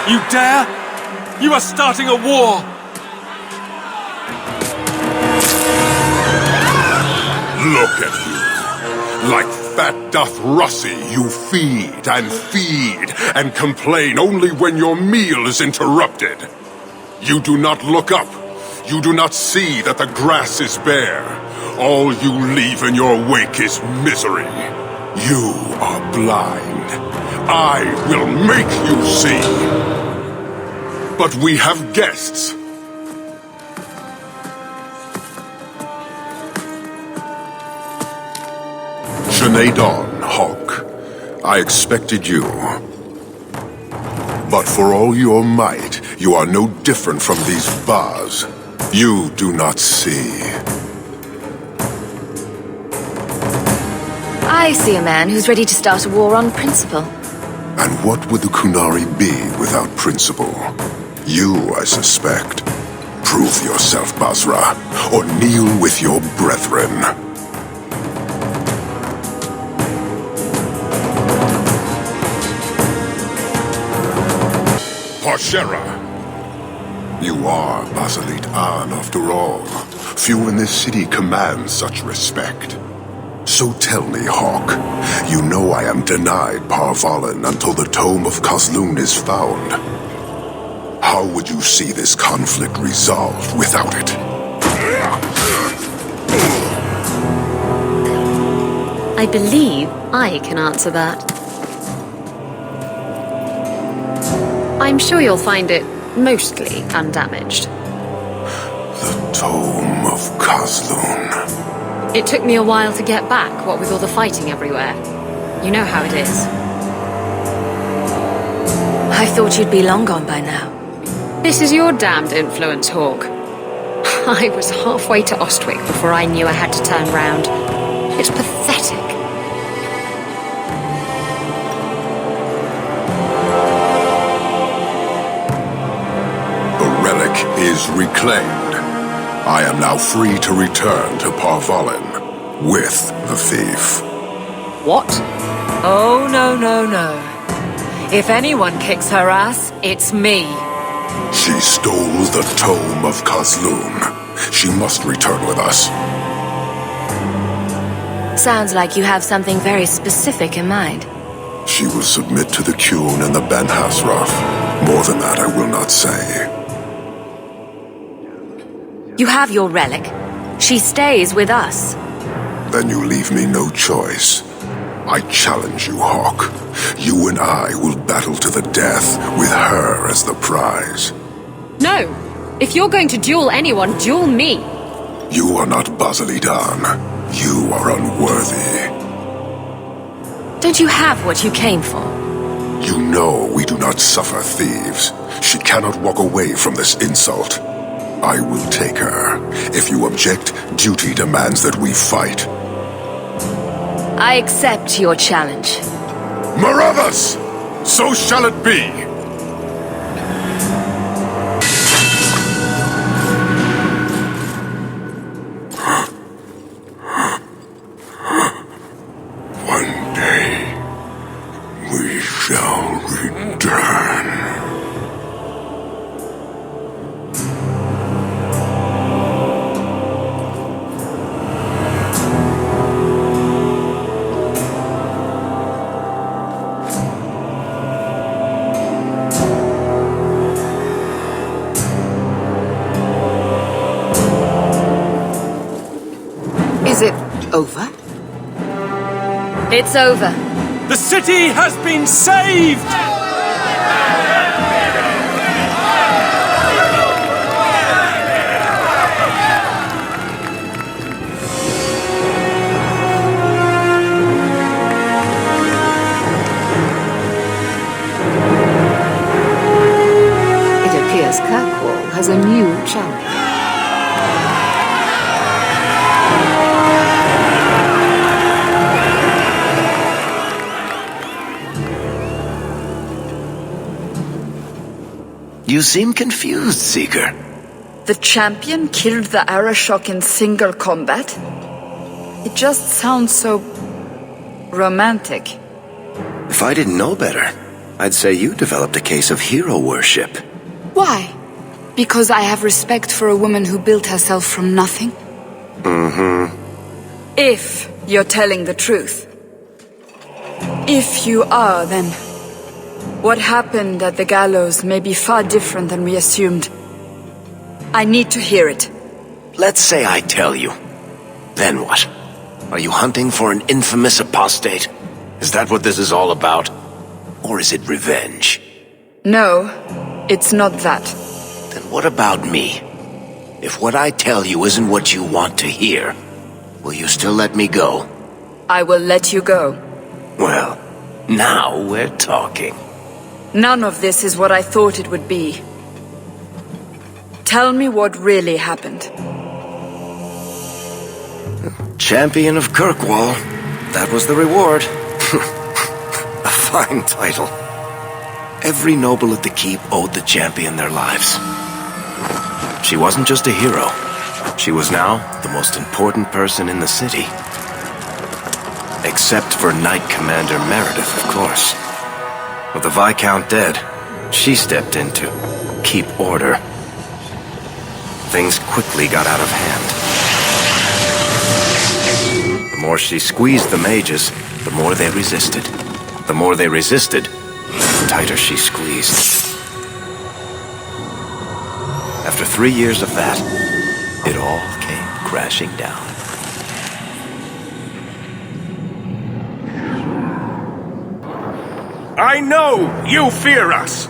You dare? You are starting a war! Look at you. Like fat doth Russie, you feed and complain only when your meal is interrupted. You do not look up. You do not see that the grass is bare. All you leave in your wake is misery. You are blind. I will make you see. But we have guests. Shenadon, Hawk. I expected you. But for all your might, you are no different from these bars. You do not see. I see a man who's ready to start a war on principle. And what would the Kunari be without principle? You, I suspect. Prove yourself, Basra, or kneel with your brethren. Parshera! You are Basalit An, after all. Few in this city command such respect. So tell me, Hawk, you know I am denied Parvalan until the Tome of Kozlun is found. How would you see this conflict resolved without it? I believe I can answer that. I'm sure you'll find it mostly undamaged. The Tome of Kozlun. It took me a while to get back, what with all the fighting everywhere. You know how it is. I thought you'd be long gone by now. This is your damned influence, Hawk. I was halfway to Ostwick before I knew I had to turn round. It's pathetic. is reclaimed. I am now free to return to Parvalin with the thief. What? Oh, no, no, no. If anyone kicks her ass, it's me. She stole the tome of Kazloon. She must return with us. Sounds like you have something very specific in mind. She will submit to the Qun and the Ben Hasraf. More than that, I will not say. You have your relic. She stays with us. Then you leave me no choice. I challenge you, Hawk. You and I will battle to the death with her as the prize. No! If you're going to duel anyone, duel me! You are not Basilidan. You are unworthy. Don't you have what you came for? You know we do not suffer thieves. She cannot walk away from this insult. I will take her. If you object, duty demands that we fight. I accept your challenge. Marathas! So shall it be! One day, we shall return. Is it over? It's over. The city has been saved! It appears Kirkwall has a new champion. You seem confused, Seeker. The champion killed the Arashok in single combat? It just sounds so romantic. If I didn't know better, I'd say you developed a case of hero worship. Why? Because I have respect for a woman who built herself from nothing? Mm-hmm. If you're telling the truth. If you are, then what happened at the gallows may be far different than we assumed. I need to hear it. Let's say I tell you. Then what? Are you hunting for an infamous apostate? Is that what this is all about? Or is it revenge? No, it's not that. Then what about me? If what I tell you isn't what you want to hear, will you still let me go? I will let you go. Well, now we're talking. None of this is what I thought it would be. Tell me what really happened. Champion of Kirkwall. That was the reward. A fine title. Every noble at the keep owed the champion their lives. She wasn't just a hero. She was now the most important person in the city. Except for Knight Commander Meredith, of course. With the Viscount dead, she stepped in to keep order. Things quickly got out of hand. The more she squeezed the mages, the more they resisted. The more they resisted, the tighter she squeezed. After 3 years of that, it all came crashing down. I know you fear us.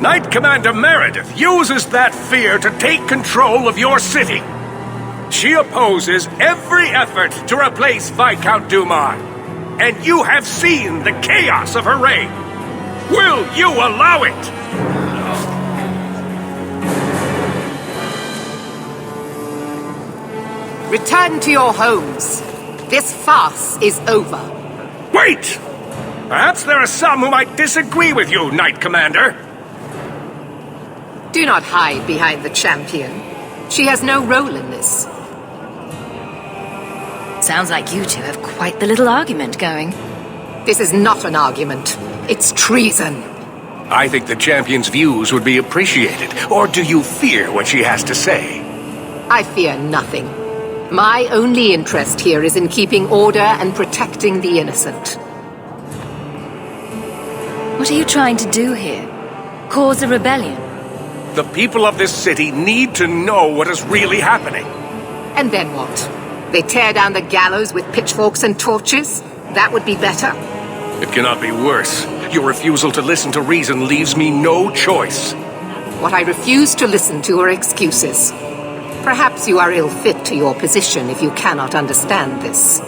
Knight Commander Meredith uses that fear to take control of your city. She opposes every effort to replace Viscount Dumar. And you have seen the chaos of her reign. Will you allow it? Return to your homes. This farce is over. Wait! Perhaps there are some who might disagree with you, Knight Commander. Do not hide behind the champion. She has no role in this. Sounds like you two have quite the little argument going. This is not an argument. It's treason. I think the champion's views would be appreciated. Or do you fear what she has to say? I fear nothing. My only interest here is in keeping order and protecting the innocent. What are you trying to do here? Cause a rebellion? The people of this city need to know what is really happening. And then what? They tear down the gallows with pitchforks and torches? That would be better. It cannot be worse. Your refusal to listen to reason leaves me no choice. What I refuse to listen to are excuses. Perhaps you are ill-fit to your position if you cannot understand this.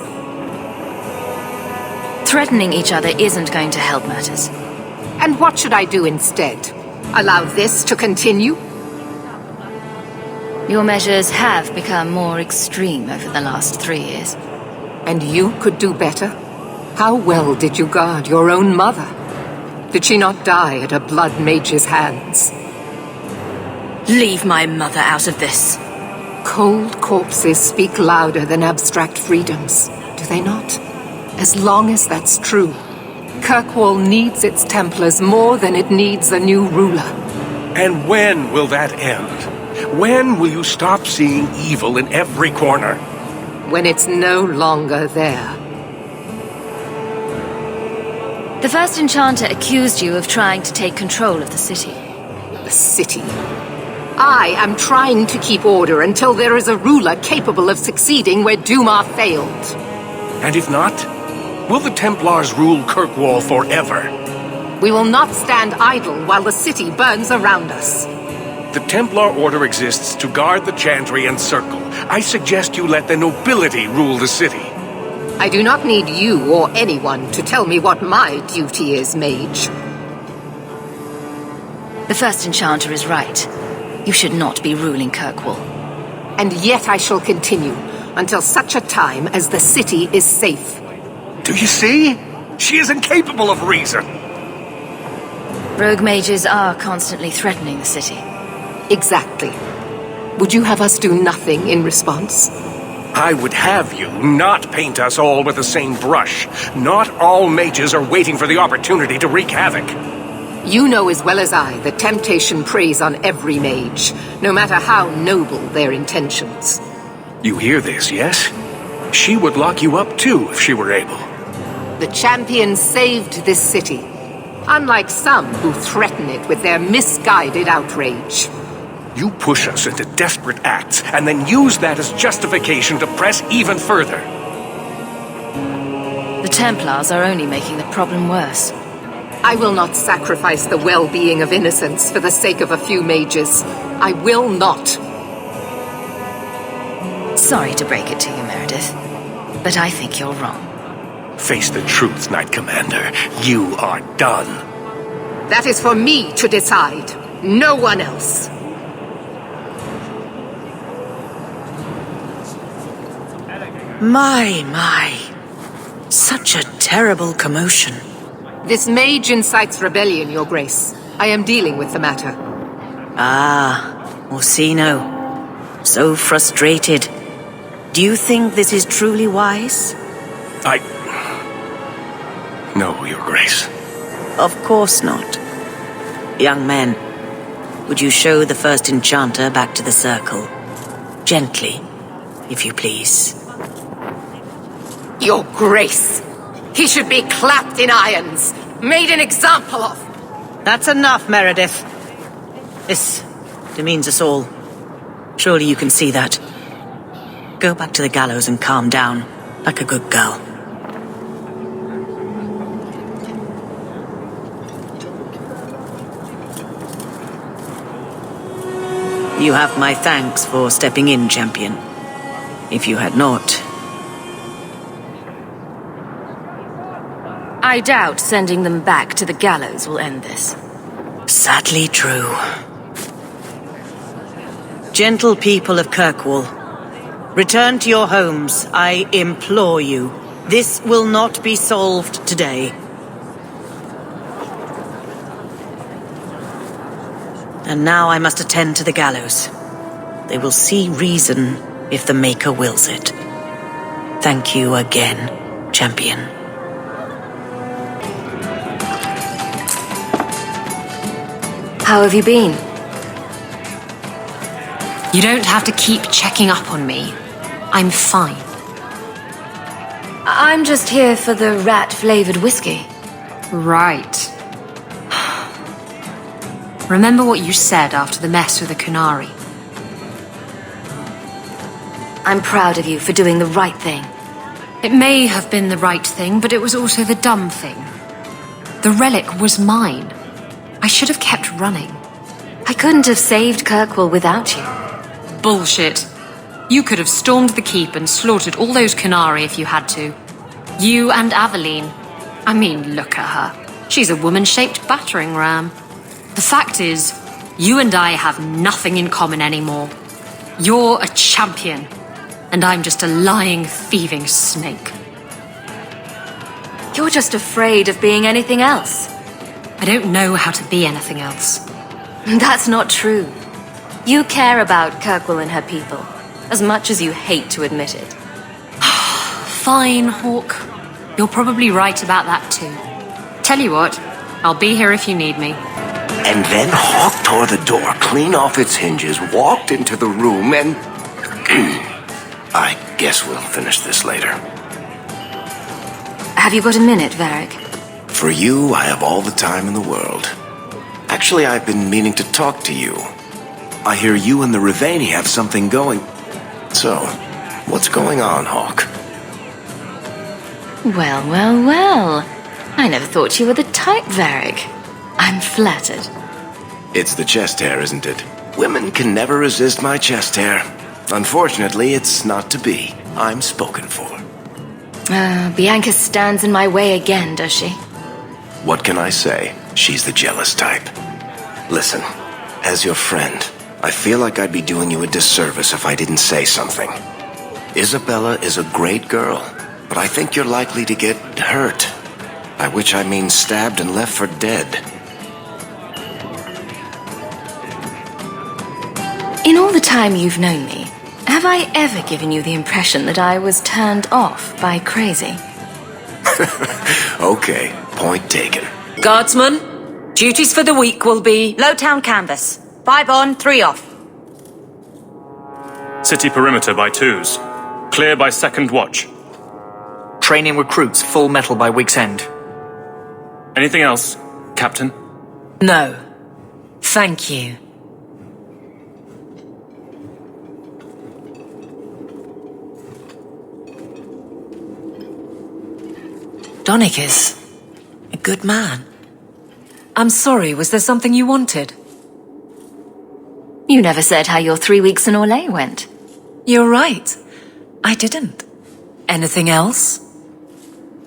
Threatening each other isn't going to help matters. And what should I do instead? Allow this to continue? Your measures have become more extreme over the last 3 years. And you could do better? How well did you guard your own mother? Did she not die at a blood mage's hands? Leave my mother out of this. Cold corpses speak louder than abstract freedoms, do they not? As long as that's true, Kirkwall needs its Templars more than it needs a new ruler. And when will that end? When will you stop seeing evil in every corner? When it's no longer there. The first enchanter accused you of trying to take control of the city. The city? I am trying to keep order until there is a ruler capable of succeeding where Dumar failed. And if not, will the Templars rule Kirkwall forever? We will not stand idle while the city burns around us. The Templar Order exists to guard the Chantry and Circle. I suggest you let the nobility rule the city. I do not need you or anyone to tell me what my duty is, mage. The first enchanter is right. You should not be ruling Kirkwall. And yet I shall continue until such a time as the city is safe. Do you see? She is incapable of reason. Rogue mages are constantly threatening the city. Exactly. Would you have us do nothing in response? I would have you not paint us all with the same brush. Not all mages are waiting for the opportunity to wreak havoc. You know as well as I that temptation preys on every mage, no matter how noble their intentions. You hear this, yes? She would lock you up too if she were able. The champion saved this city, unlike some who threaten it with their misguided outrage. You push us into desperate acts and then use that as justification to press even further. The Templars are only making the problem worse. I will not sacrifice the well-being of innocents for the sake of a few mages. I will not. Sorry to break it to you, Meredith, but I think you're wrong. Face the truth, Knight Commander. You are done. That is for me to decide. No one else. My. Such a terrible commotion. This mage incites rebellion, Your Grace. I am dealing with the matter. Ah, Orsino. So frustrated. Do you think this is truly wise? No, Your Grace. Of course not. Young men, would you show the first enchanter back to the circle? Gently, if you please. Your Grace! He should be clapped in irons, made an example of. That's enough, Meredith. This demeans us all. Surely you can see that. Go back to the gallows and calm down, like a good girl. You have my thanks for stepping in, champion. If you had not... I doubt sending them back to the gallows will end this. Sadly true. Gentle people of Kirkwall, return to your homes, I implore you. This will not be solved today. And now I must attend to the gallows. They will see reason if the Maker wills it. Thank you again, champion. How have you been? You don't have to keep checking up on me. I'm fine. I'm just here for the rat-flavored whiskey. Right. Remember what you said after the mess with the Kunari. I'm proud of you for doing the right thing. It may have been the right thing, but it was also the dumb thing. The relic was mine. I should have kept running. I couldn't have saved Kirkwall without you. Bullshit. You could have stormed the keep and slaughtered all those Kunari if you had to. You and Aveline. I mean, look at her. She's a woman-shaped battering ram. The fact is, you and I have nothing in common anymore. You're a champion, and I'm just a lying, thieving snake. You're just afraid of being anything else. I don't know how to be anything else. That's not true. You care about Kirkwall and her people, as much as you hate to admit it. Fine, Hawk. You're probably right about that too. Tell you what, I'll be here if you need me. And then Hawk tore the door clean off its hinges, walked into the room, and... I guess we'll finish this later. Have you got a minute, Varric? For you, I have all the time in the world. Actually, I've been meaning to talk to you. I hear you and the Riveni have something going. So, what's going on, Hawk? Well, well, well. I never thought you were the type, Varric. I'm flattered. It's the chest hair, isn't it? Women can never resist my chest hair. Unfortunately, it's not to be. I'm spoken for. Bianca stands in my way again, does she? What can I say? She's the jealous type. Listen, as your friend, I feel like I'd be doing you a disservice if I didn't say something. Isabella is a great girl, but I think you're likely to get hurt. By which I mean stabbed and left for dead. In all the time you've known me, have I ever given you the impression that I was turned off by crazy? Okay, point taken. Guardsman, duties for the week will be... Lowtown canvas. 5 on, 3 off. City perimeter by 2s. Clear by 2nd watch. Training recruits full metal by week's end. Anything else, Captain? No. Thank you. Donick is a good man. I'm sorry, was there something you wanted? You never said how your 3 weeks in Orlais went. You're right. I didn't. Anything else?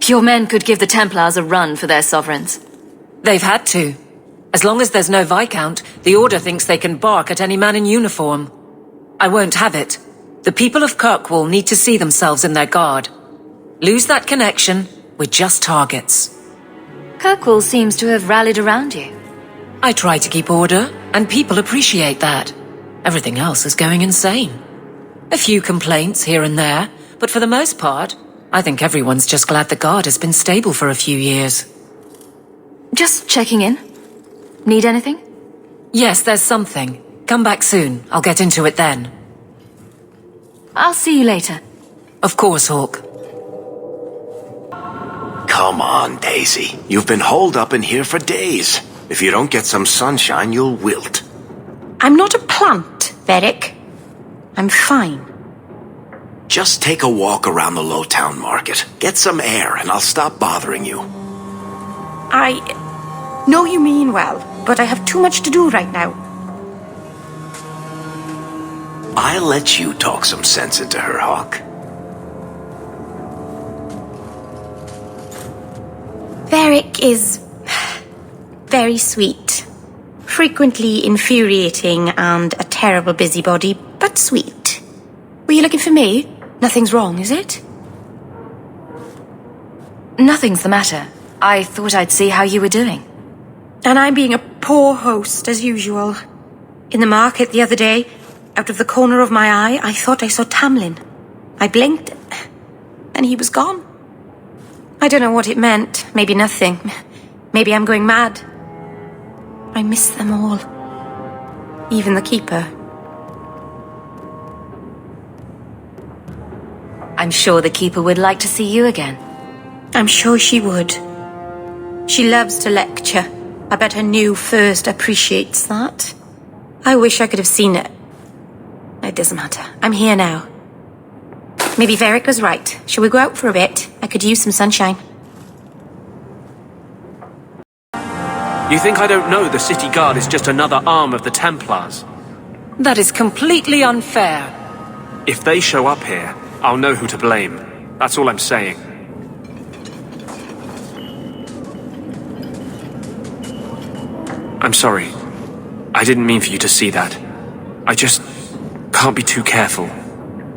Your men could give the Templars a run for their sovereigns. They've had to. As long as there's no Viscount, the Order thinks they can bark at any man in uniform. I won't have it. The people of Kirkwall need to see themselves in their guard. Lose that connection, we're just targets. Kirkwall seems to have rallied around you. I try to keep order, and people appreciate that. Everything else is going insane. A few complaints here and there, but for the most part, I think everyone's just glad the guard has been stable for a few years. Just checking in. Need anything? Yes, there's something. Come back soon. I'll get into it then. I'll see you later. Of course, Hawk. Come on, Daisy. You've been holed up in here for days. If you don't get some sunshine, you'll wilt. I'm not a plant, Varric. I'm fine. Just take a walk around the Lowtown Market. Get some air, and I'll stop bothering you. I know you mean well, but I have too much to do right now. I'll let you talk some sense into her, Hawk. Varric is very sweet. Frequently infuriating and a terrible busybody, but sweet. Were you looking for me? Nothing's wrong, is it? Nothing's the matter. I thought I'd see how you were doing. And I'm being a poor host, as usual. In the market the other day, out of the corner of my eye, I thought I saw Tamlin. I blinked, and he was gone. I don't know what it meant. Maybe nothing. Maybe I'm going mad. I miss them all. Even the Keeper. I'm sure the Keeper would like to see you again. I'm sure she would. She loves to lecture. I bet her new first appreciates that. I wish I could have seen it. It doesn't matter. I'm here now. Maybe Varric was right. Shall we go out for a bit? I could use some sunshine. You think I don't know the city guard is just another arm of the Templars? That is completely unfair. If they show up here, I'll know who to blame. That's all I'm saying. I'm sorry. I didn't mean for you to see that. I just can't be too careful,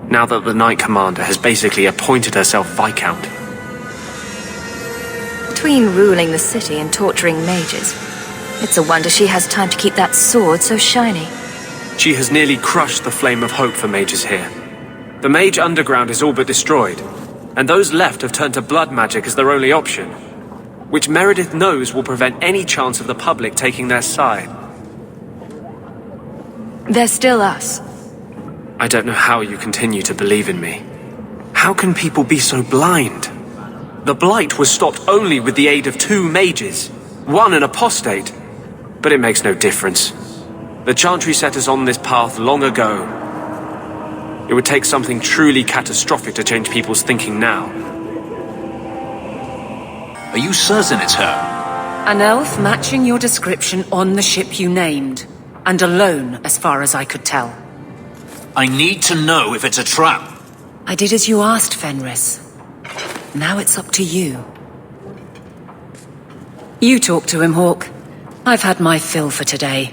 now that the Knight Commander has basically appointed herself Viscount. Between ruling the city and torturing mages, it's a wonder she has time to keep that sword so shiny. She has nearly crushed the flame of hope for mages here. The mage underground is all but destroyed, and those left have turned to blood magic as their only option, which Meredith knows will prevent any chance of the public taking their side. They're still us. I don't know how you continue to believe in me. How can people be so blind? The Blight was stopped only with the aid of 2 mages, one an apostate. But it makes no difference. The Chantry set us on this path long ago. It would take something truly catastrophic to change people's thinking now. Are you certain it's her? An elf matching your description on the ship you named. And alone, as far as I could tell. I need to know if it's a trap. I did as you asked, Fenris. Now it's up to you. You talk to him, Hawk. I've had my fill for today.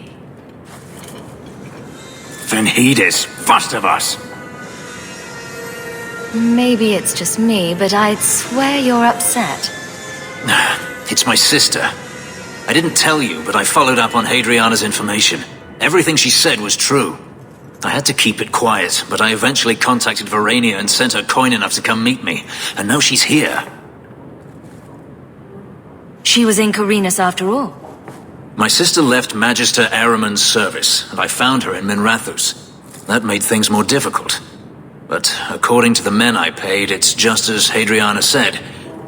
Venhedis, first of us. Maybe it's just me, but I'd swear you're upset. It's my sister. I didn't tell you, but I followed up on Hadriana's information. Everything she said was true. I had to keep it quiet, but I eventually contacted Verania and sent her coin enough to come meet me. And now she's here. She was in Carinus after all. My sister left Magister Araman's service, and I found her in Minrathus. That made things more difficult. But according to the men I paid, it's just as Hadriana said.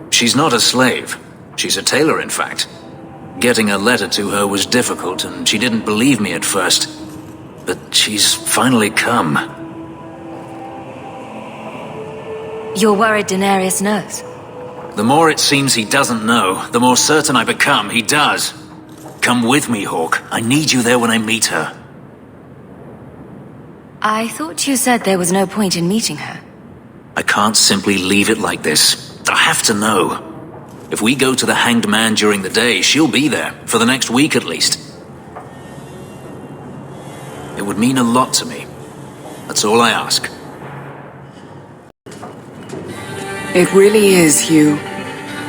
She's not a slave. She's a tailor, in fact. Getting a letter to her was difficult, and she didn't believe me at first. But she's finally come. You're worried Denarius knows? The more it seems he doesn't know, the more certain I become he does. Come with me, Hawk. I need you there when I meet her. I thought you said there was no point in meeting her. I can't simply leave it like this. I have to know. If we go to the Hanged Man during the day, she'll be there, for the next week at least. It would mean a lot to me. That's all I ask. It really is, Hugh.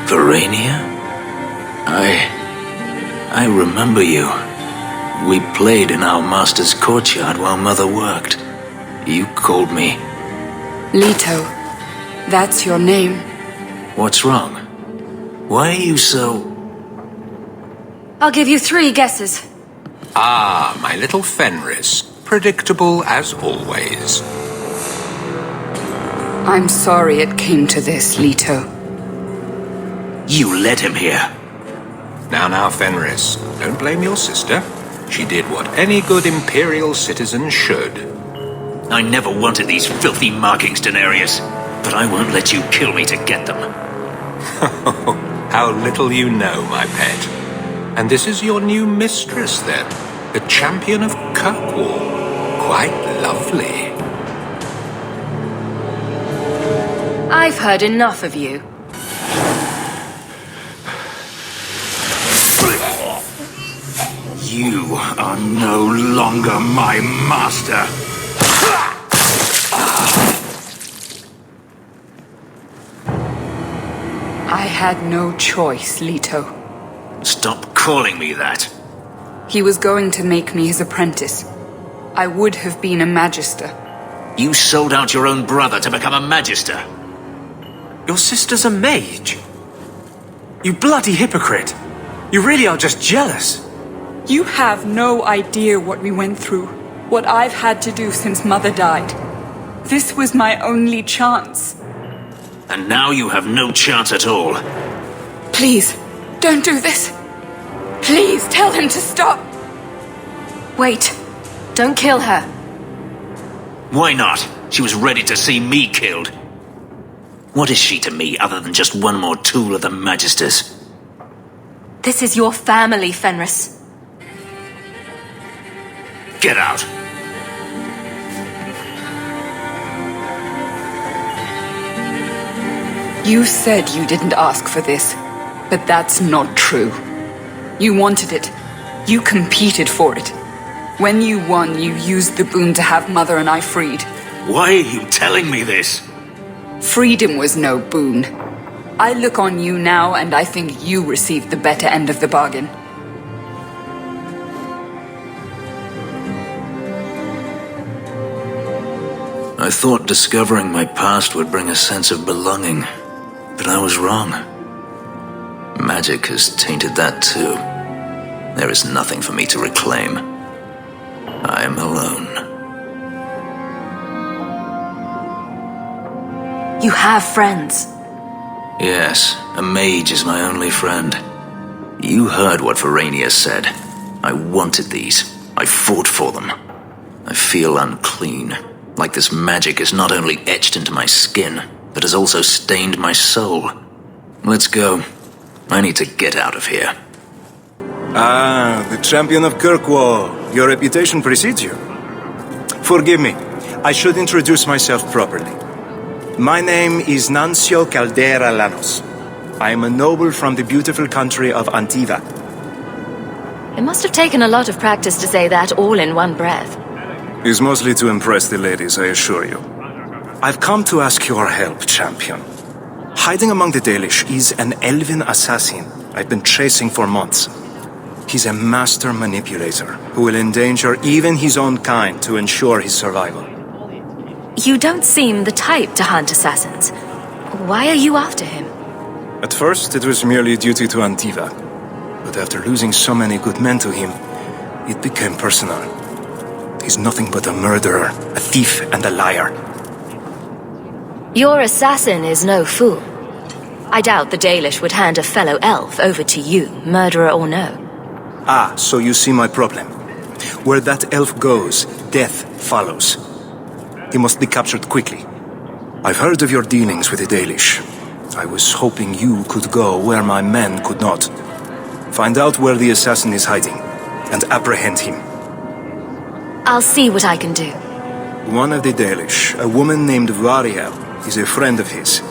Verania? I remember you. We played in our master's courtyard while Mother worked. You called me. Leto. That's your name. What's wrong? Why are you so... I'll give you 3 guesses. Ah, my little Fenris. Predictable as always. I'm sorry it came to this, Leto. You led him here. Now, Fenris. Don't blame your sister. She did what any good Imperial citizen should. I never wanted these filthy markings, Denarius. But I won't let you kill me to get them. How little you know, my pet. And this is your new mistress, then? The champion of Kirkwall. Quite lovely. I've heard enough of you. You are no longer my master. I had no choice, Leto. Stop calling me that. He was going to make me his apprentice. I would have been a magister. You sold out your own brother to become a magister. Your sister's a mage? You bloody hypocrite. You really are just jealous. You have no idea what we went through, what I've had to do since Mother died. This was my only chance. And now you have no chance at all. Please, don't do this. Please tell him to stop. Wait. Don't kill her. Why not? She was ready to see me killed. What is she to me other than just one more tool of the Magisters? This is your family, Fenris. Get out. You said you didn't ask for this, but that's not true. You wanted it. You competed for it. When you won, you used the boon to have Mother and I freed. Why are you telling me this? Freedom was no boon. I look on you now and I think you received the better end of the bargain. I thought discovering my past would bring a sense of belonging, but I was wrong. Magic has tainted that too. There is nothing for me to reclaim. I am alone. You have friends. Yes, a mage is my only friend. You heard what Verania said. I wanted these. I fought for them. I feel unclean, like this magic is not only etched into my skin, but has also stained my soul. Let's go. I need to get out of here. Ah, the champion of Kirkwall. Your reputation precedes you. Forgive me. I should introduce myself properly. My name is Nancio Caldera Lanos. I am a noble from the beautiful country of Antiva. It must have taken a lot of practice to say that all in one breath. It's mostly to impress the ladies, I assure you. I've come to ask your help, champion. Hiding among the Dalish is an elven assassin I've been chasing for months. He's a master manipulator who will endanger even his own kind to ensure his survival. You don't seem the type to hunt assassins. Why are you after him? At first, it was merely duty to Antiva. But after losing so many good men to him, it became personal. He's nothing but a murderer, a thief, and a liar. Your assassin is no fool. I doubt the Dalish would hand a fellow elf over to you, murderer or no. Ah, so you see my problem. Where that elf goes, death follows. He must be captured quickly. I've heard of your dealings with the Dalish. I was hoping you could go where my men could not. Find out where the assassin is hiding, and apprehend him. I'll see what I can do. One of the Dalish, a woman named Variel, is a friend of his.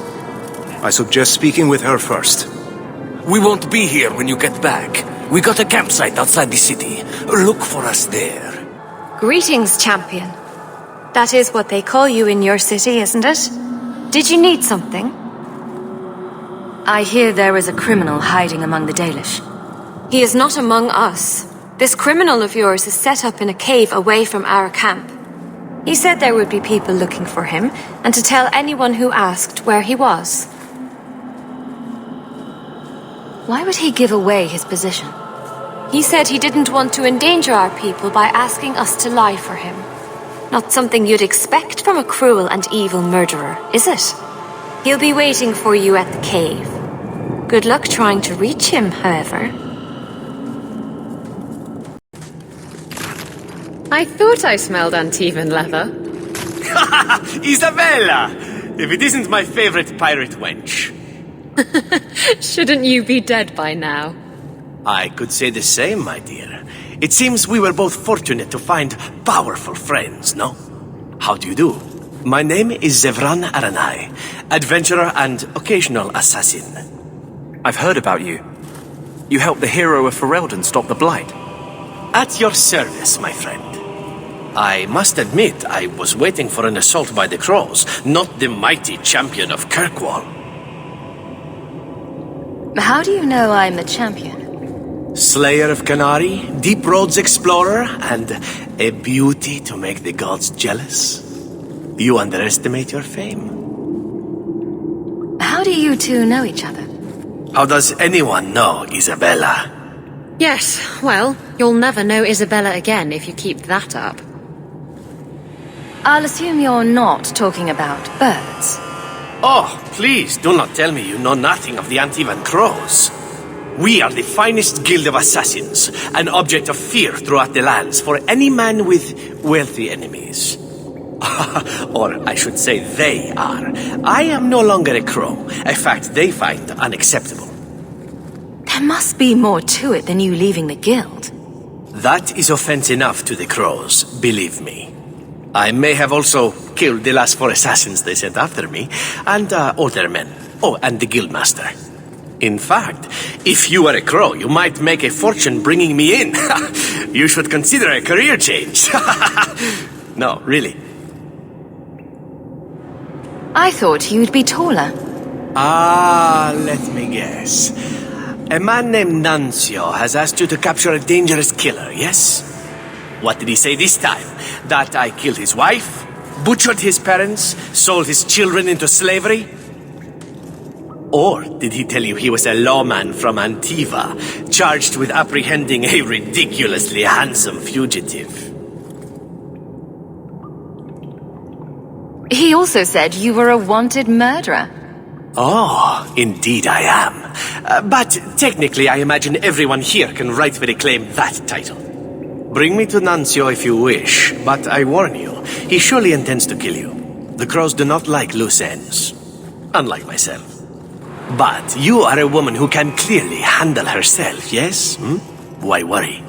I suggest speaking with her first. We won't be here when you get back. We got a campsite outside the city. Look for us there. Greetings, champion. That is what they call you in your city, isn't it? Did you need something? I hear there is a criminal hiding among the Dalish. He is not among us. This criminal of yours is set up in a cave away from our camp. He said there would be people looking for him, and to tell anyone who asked where he was. Why would he give away his position? He said he didn't want to endanger our people by asking us to lie for him. Not something you'd expect from a cruel and evil murderer, is it? He'll be waiting for you at the cave. Good luck trying to reach him, however. I thought I smelled Antivan leather. Isabella! If it isn't my favorite pirate wench. Shouldn't you be dead by now? I could say the same, my dear. It seems we were both fortunate to find powerful friends, no? How do you do? My name is Zevran Aranai, adventurer and occasional assassin. I've heard about you. You helped the hero of Ferelden stop the Blight. At your service, my friend. I must admit, I was waiting for an assault by the Crows, not the mighty champion of Kirkwall. How do you know I'm a champion? Slayer of Canary, deep roads explorer, and a beauty to make the gods jealous. You underestimate your fame. How do you two know each other? How does anyone know Isabella? Yes, well, you'll never know Isabella again if you keep that up. I'll assume you're not talking about birds. Oh, please, do not tell me you know nothing of the Antivan Crows. We are the finest guild of assassins, an object of fear throughout the lands for any man with wealthy enemies. Or I should say they are. I am no longer a crow, a fact they find unacceptable. There must be more to it than you leaving the guild. That is offense enough to the crows, believe me. I may have also killed the last 4 assassins they sent after me, and older men. Oh, and the guildmaster. In fact, if you were a crow, you might make a fortune bringing me in. You should consider a career change. No, really. I thought you'd be taller. Let me guess. A man named Nuncio has asked you to capture a dangerous killer, yes? What did he say this time? That I killed his wife, butchered his parents, sold his children into slavery? Or did he tell you he was a lawman from Antiva, charged with apprehending a ridiculously handsome fugitive? He also said you were a wanted murderer. Oh, indeed I am. But technically I imagine everyone here can rightfully claim that title. Bring me to Nuncio if you wish, but I warn you, he surely intends to kill you. The crows do not like loose ends, unlike myself. But you are a woman who can clearly handle herself, yes? Why worry?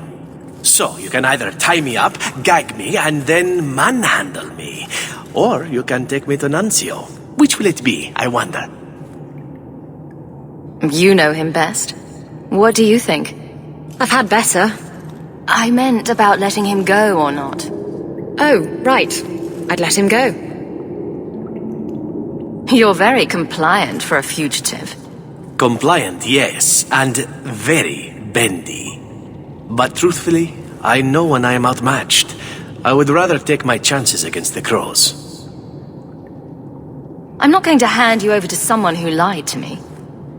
So you can either tie me up, gag me, and then manhandle me. Or you can take me to Nuncio. Which will it be, I wonder? You know him best. What do you think? I've had better. I meant about letting him go or not. Oh, right. I'd let him go. You're very compliant for a fugitive. Compliant, yes, and very bendy. But truthfully, I know when I am outmatched. I would rather take my chances against the crows. I'm not going to hand you over to someone who lied to me.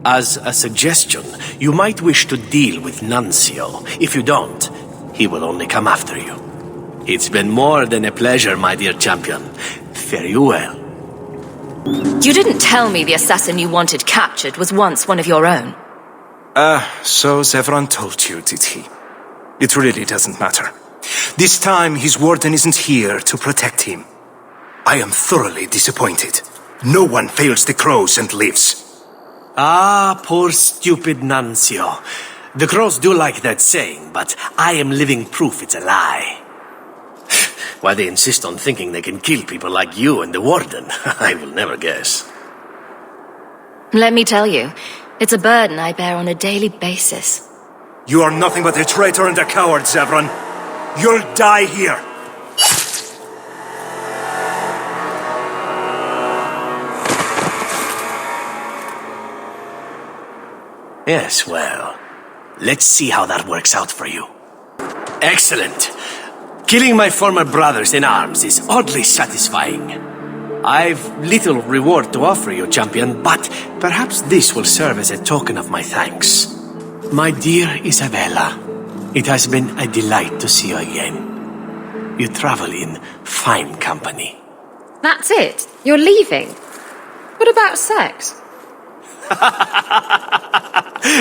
As a suggestion, you might wish to deal with Nuncio. If you don't, he will only come after you. It's been more than a pleasure, my dear champion. Fare you well. You didn't tell me the assassin you wanted captured was once one of your own. So Zevran told you, did he? It really doesn't matter. This time, his warden isn't here to protect him. I am thoroughly disappointed. No one fails the crows and lives. Ah, poor stupid Nuncio. The crows do like that saying, but I am living proof it's a lie. Why they insist on thinking they can kill people like you and the warden, I will never guess. Let me tell you, it's a burden I bear on a daily basis. You are nothing but a traitor and a coward, Zevran. You'll die here. Yes, well, let's see how that works out for you. Excellent. Killing my former brothers in arms is oddly satisfying. I've little reward to offer you, champion, but perhaps this will serve as a token of my thanks. My dear Isabella, it has been a delight to see you again. You travel in fine company. That's it? You're leaving? What about sex?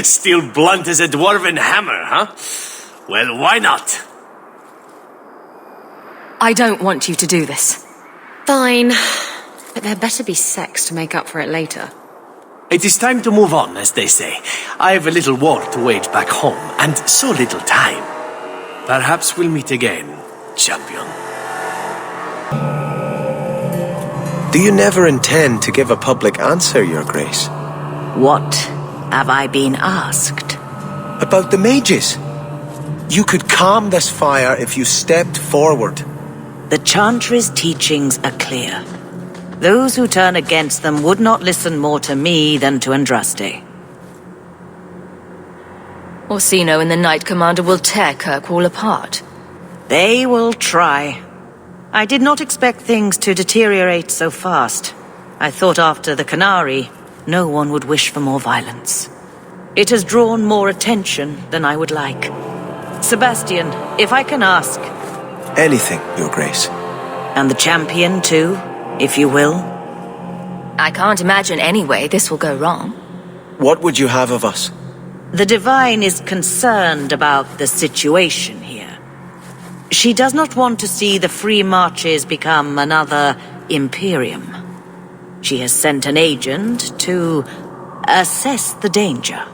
Still blunt as a dwarven hammer, huh? Well, why not? I don't want you to do this. Fine. But there better be sex to make up for it later. It is time to move on, as they say. I have a little war to wage back home, and so little time. Perhaps we'll meet again, champion. Do you never intend to give a public answer, Your Grace? What have I been asked? About the mages. You could calm this fire if you stepped forward. The Chantry's teachings are clear. Those who turn against them would not listen more to me than to Andraste. Orsino and the Knight Commander will tear Kirkwall apart. They will try. I did not expect things to deteriorate so fast. I thought after the Canary, no one would wish for more violence. It has drawn more attention than I would like. Sebastian, if I can ask. Anything, Your Grace. And the champion too, if you will. I can't imagine any way this will go wrong. What would you have of us? The Divine is concerned about the situation here. She does not want to see the Free Marches become another Imperium. She has sent an agent to assess the danger.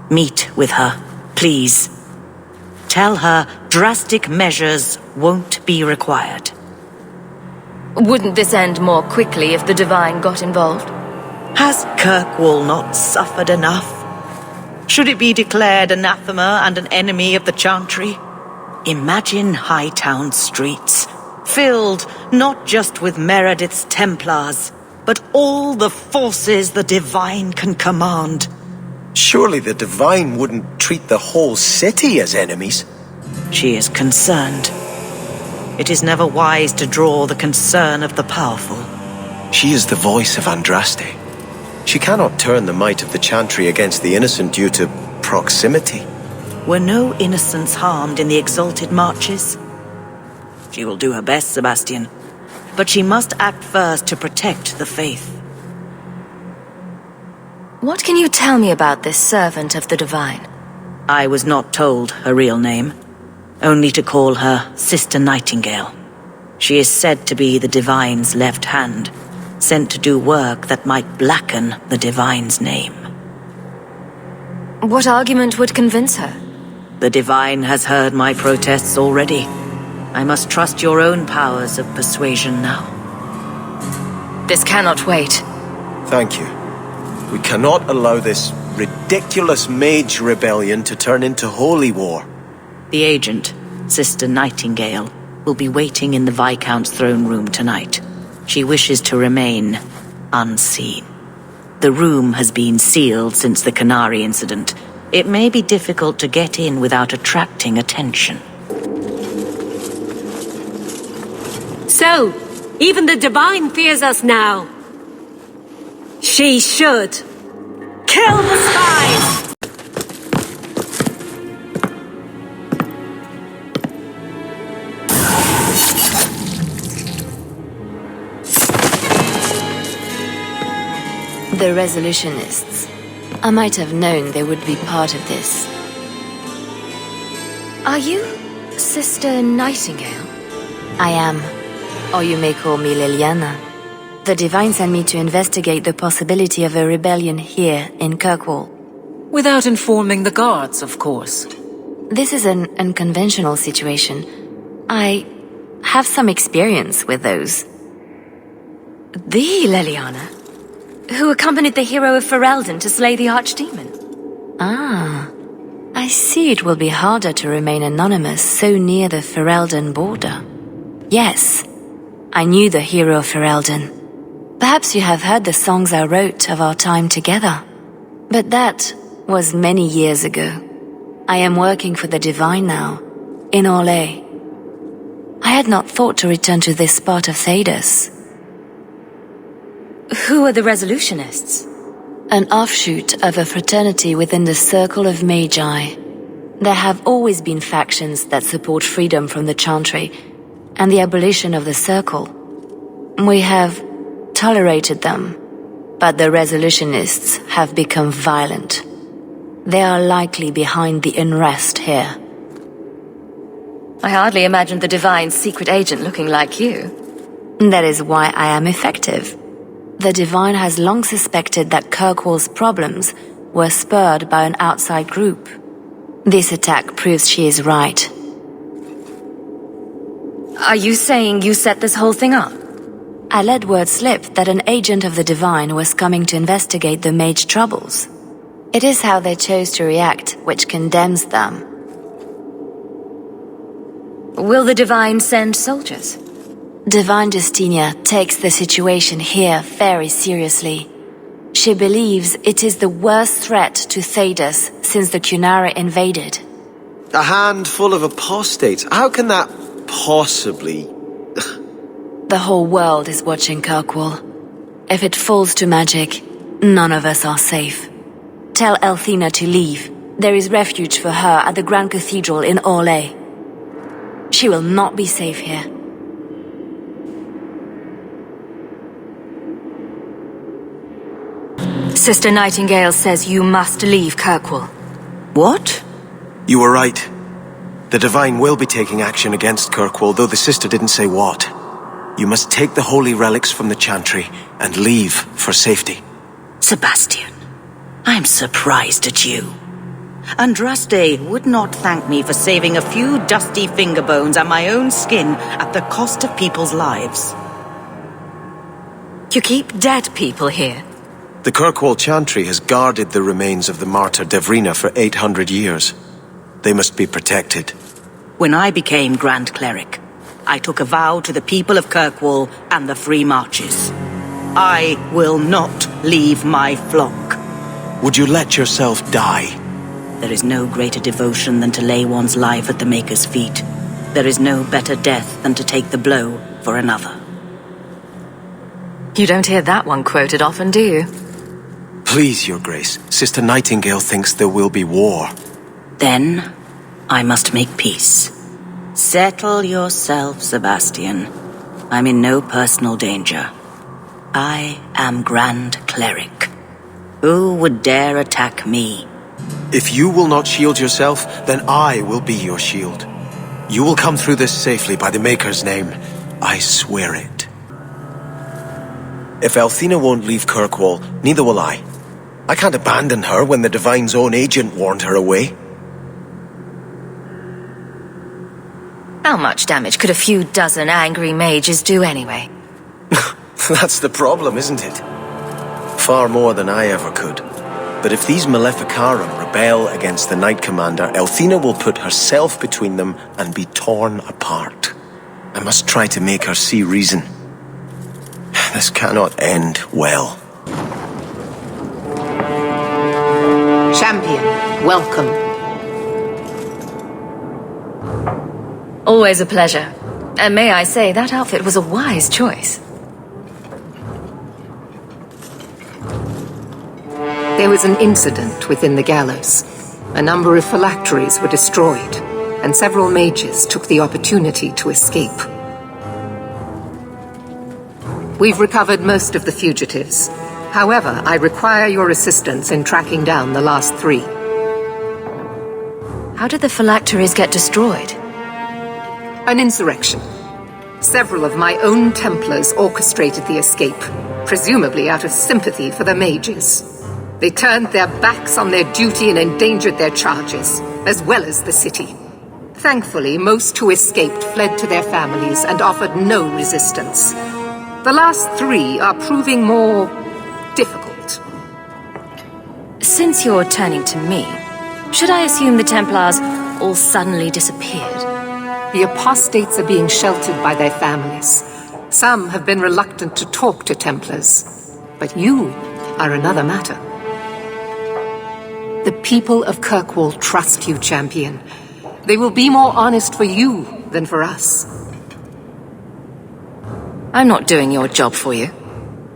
Meet with her, please. Tell her drastic measures won't be required. Wouldn't this end more quickly if the Divine got involved? Has Kirkwall not suffered enough? Should it be declared anathema and an enemy of the Chantry? Imagine Hightown streets, filled not just with Meredith's Templars, but all the forces the Divine can command. Surely the Divine wouldn't treat the whole city as enemies. She is concerned. It is never wise to draw the concern of the powerful. She is the voice of Andraste. She cannot turn the might of the Chantry against the innocent due to proximity. Were no innocents harmed in the exalted marches? She will do her best, Sebastian. But she must act first to protect the faith. What can you tell me about this servant of the Divine? I was not told her real name. Only to call her Sister Nightingale. She is said to be the Divine's left hand, sent to do work that might blacken the Divine's name. What argument would convince her? The Divine has heard my protests already. I must trust your own powers of persuasion now. This cannot wait. Thank you. We cannot allow this ridiculous mage rebellion to turn into holy war. The agent, Sister Nightingale, will be waiting in the Viscount's throne room tonight. She wishes to remain unseen. The room has been sealed since the Canary incident. It may be difficult to get in without attracting attention. So, even the Divine fears us now. She should. Kill the spies! The Resolutionists. I might have known they would be part of this. Are you Sister Nightingale? I am. Or you may call me Liliana. The Divine sent me to investigate the possibility of a rebellion here in Kirkwall. Without informing the guards, of course. This is an unconventional situation. I have some experience with those. The Liliana? Who accompanied the hero of Ferelden to slay the Archdemon? Ah, I see it will be harder to remain anonymous so near the Ferelden border. Yes, I knew the hero of Ferelden. Perhaps you have heard the songs I wrote of our time together. But that was many years ago. I am working for the Divine now, in Orlais. I had not thought to return to this part of Thedas. Who are the Resolutionists? An offshoot of a fraternity within the Circle of Magi. There have always been factions that support freedom from the Chantry and the abolition of the Circle. We have tolerated them, but the Resolutionists have become violent. They are likely behind the unrest here. I hardly imagined the Divine's secret agent looking like you. That is why I am effective. The Divine has long suspected that Kirkwall's problems were spurred by an outside group. This attack proves she is right. Are you saying you set this whole thing up? I let word slip that an agent of the Divine was coming to investigate the mage troubles. It is how they chose to react which condemns them. Will the Divine send soldiers? Divine Justinia takes the situation here very seriously. She believes it is the worst threat to Thedas since the Cunara invaded. A handful of apostates? How can that possibly... The whole world is watching Kirkwall. If it falls to magic, none of us are safe. Tell Elthina to leave. There is refuge for her at the Grand Cathedral in Orlais. She will not be safe here. Sister Nightingale says you must leave Kirkwall. What? You were right. The Divine will be taking action against Kirkwall, though the sister didn't say what. You must take the holy relics from the Chantry and leave for safety. Sebastian, I'm surprised at you. Andraste would not thank me for saving a few dusty finger bones and my own skin at the cost of people's lives. You keep dead people here. The Kirkwall Chantry has guarded the remains of the martyr Devrina for 800 years. They must be protected. When I became Grand Cleric, I took a vow to the people of Kirkwall and the Free Marches. I will not leave my flock. Would you let yourself die? There is no greater devotion than to lay one's life at the Maker's feet. There is no better death than to take the blow for another. You don't hear that one quoted often, do you? Please, Your Grace. Sister Nightingale thinks there will be war. Then, I must make peace. Settle yourself, Sebastian. I'm in no personal danger. I am Grand Cleric. Who would dare attack me? If you will not shield yourself, then I will be your shield. You will come through this safely by the Maker's name. I swear it. If Elthina won't leave Kirkwall, neither will I. I can't abandon her when the Divine's own agent warned her away. How much damage could a few dozen angry mages do anyway? That's the problem, isn't it? Far more than I ever could. But if these Maleficarum rebel against the Knight Commander, Elthina will put herself between them and be torn apart. I must try to make her see reason. This cannot end well. Champion, welcome. Always a pleasure. And may I say, that outfit was a wise choice. There was an incident within the gallows. A number of phylacteries were destroyed, and several mages took the opportunity to escape. We've recovered most of the fugitives. However, I require your assistance in tracking down the last 3. How did the phylacteries get destroyed? An insurrection. Several of my own Templars orchestrated the escape, presumably out of sympathy for the mages. They turned their backs on their duty and endangered their charges, as well as the city. Thankfully, most who escaped fled to their families and offered no resistance. The last 3 are proving more difficult. Since you're turning to me, should I assume the Templars all suddenly disappeared? The apostates are being sheltered by their families. Some have been reluctant to talk to Templars. But you are another matter. The people of Kirkwall trust you, Champion. They will be more honest for you than for us. I'm not doing your job for you.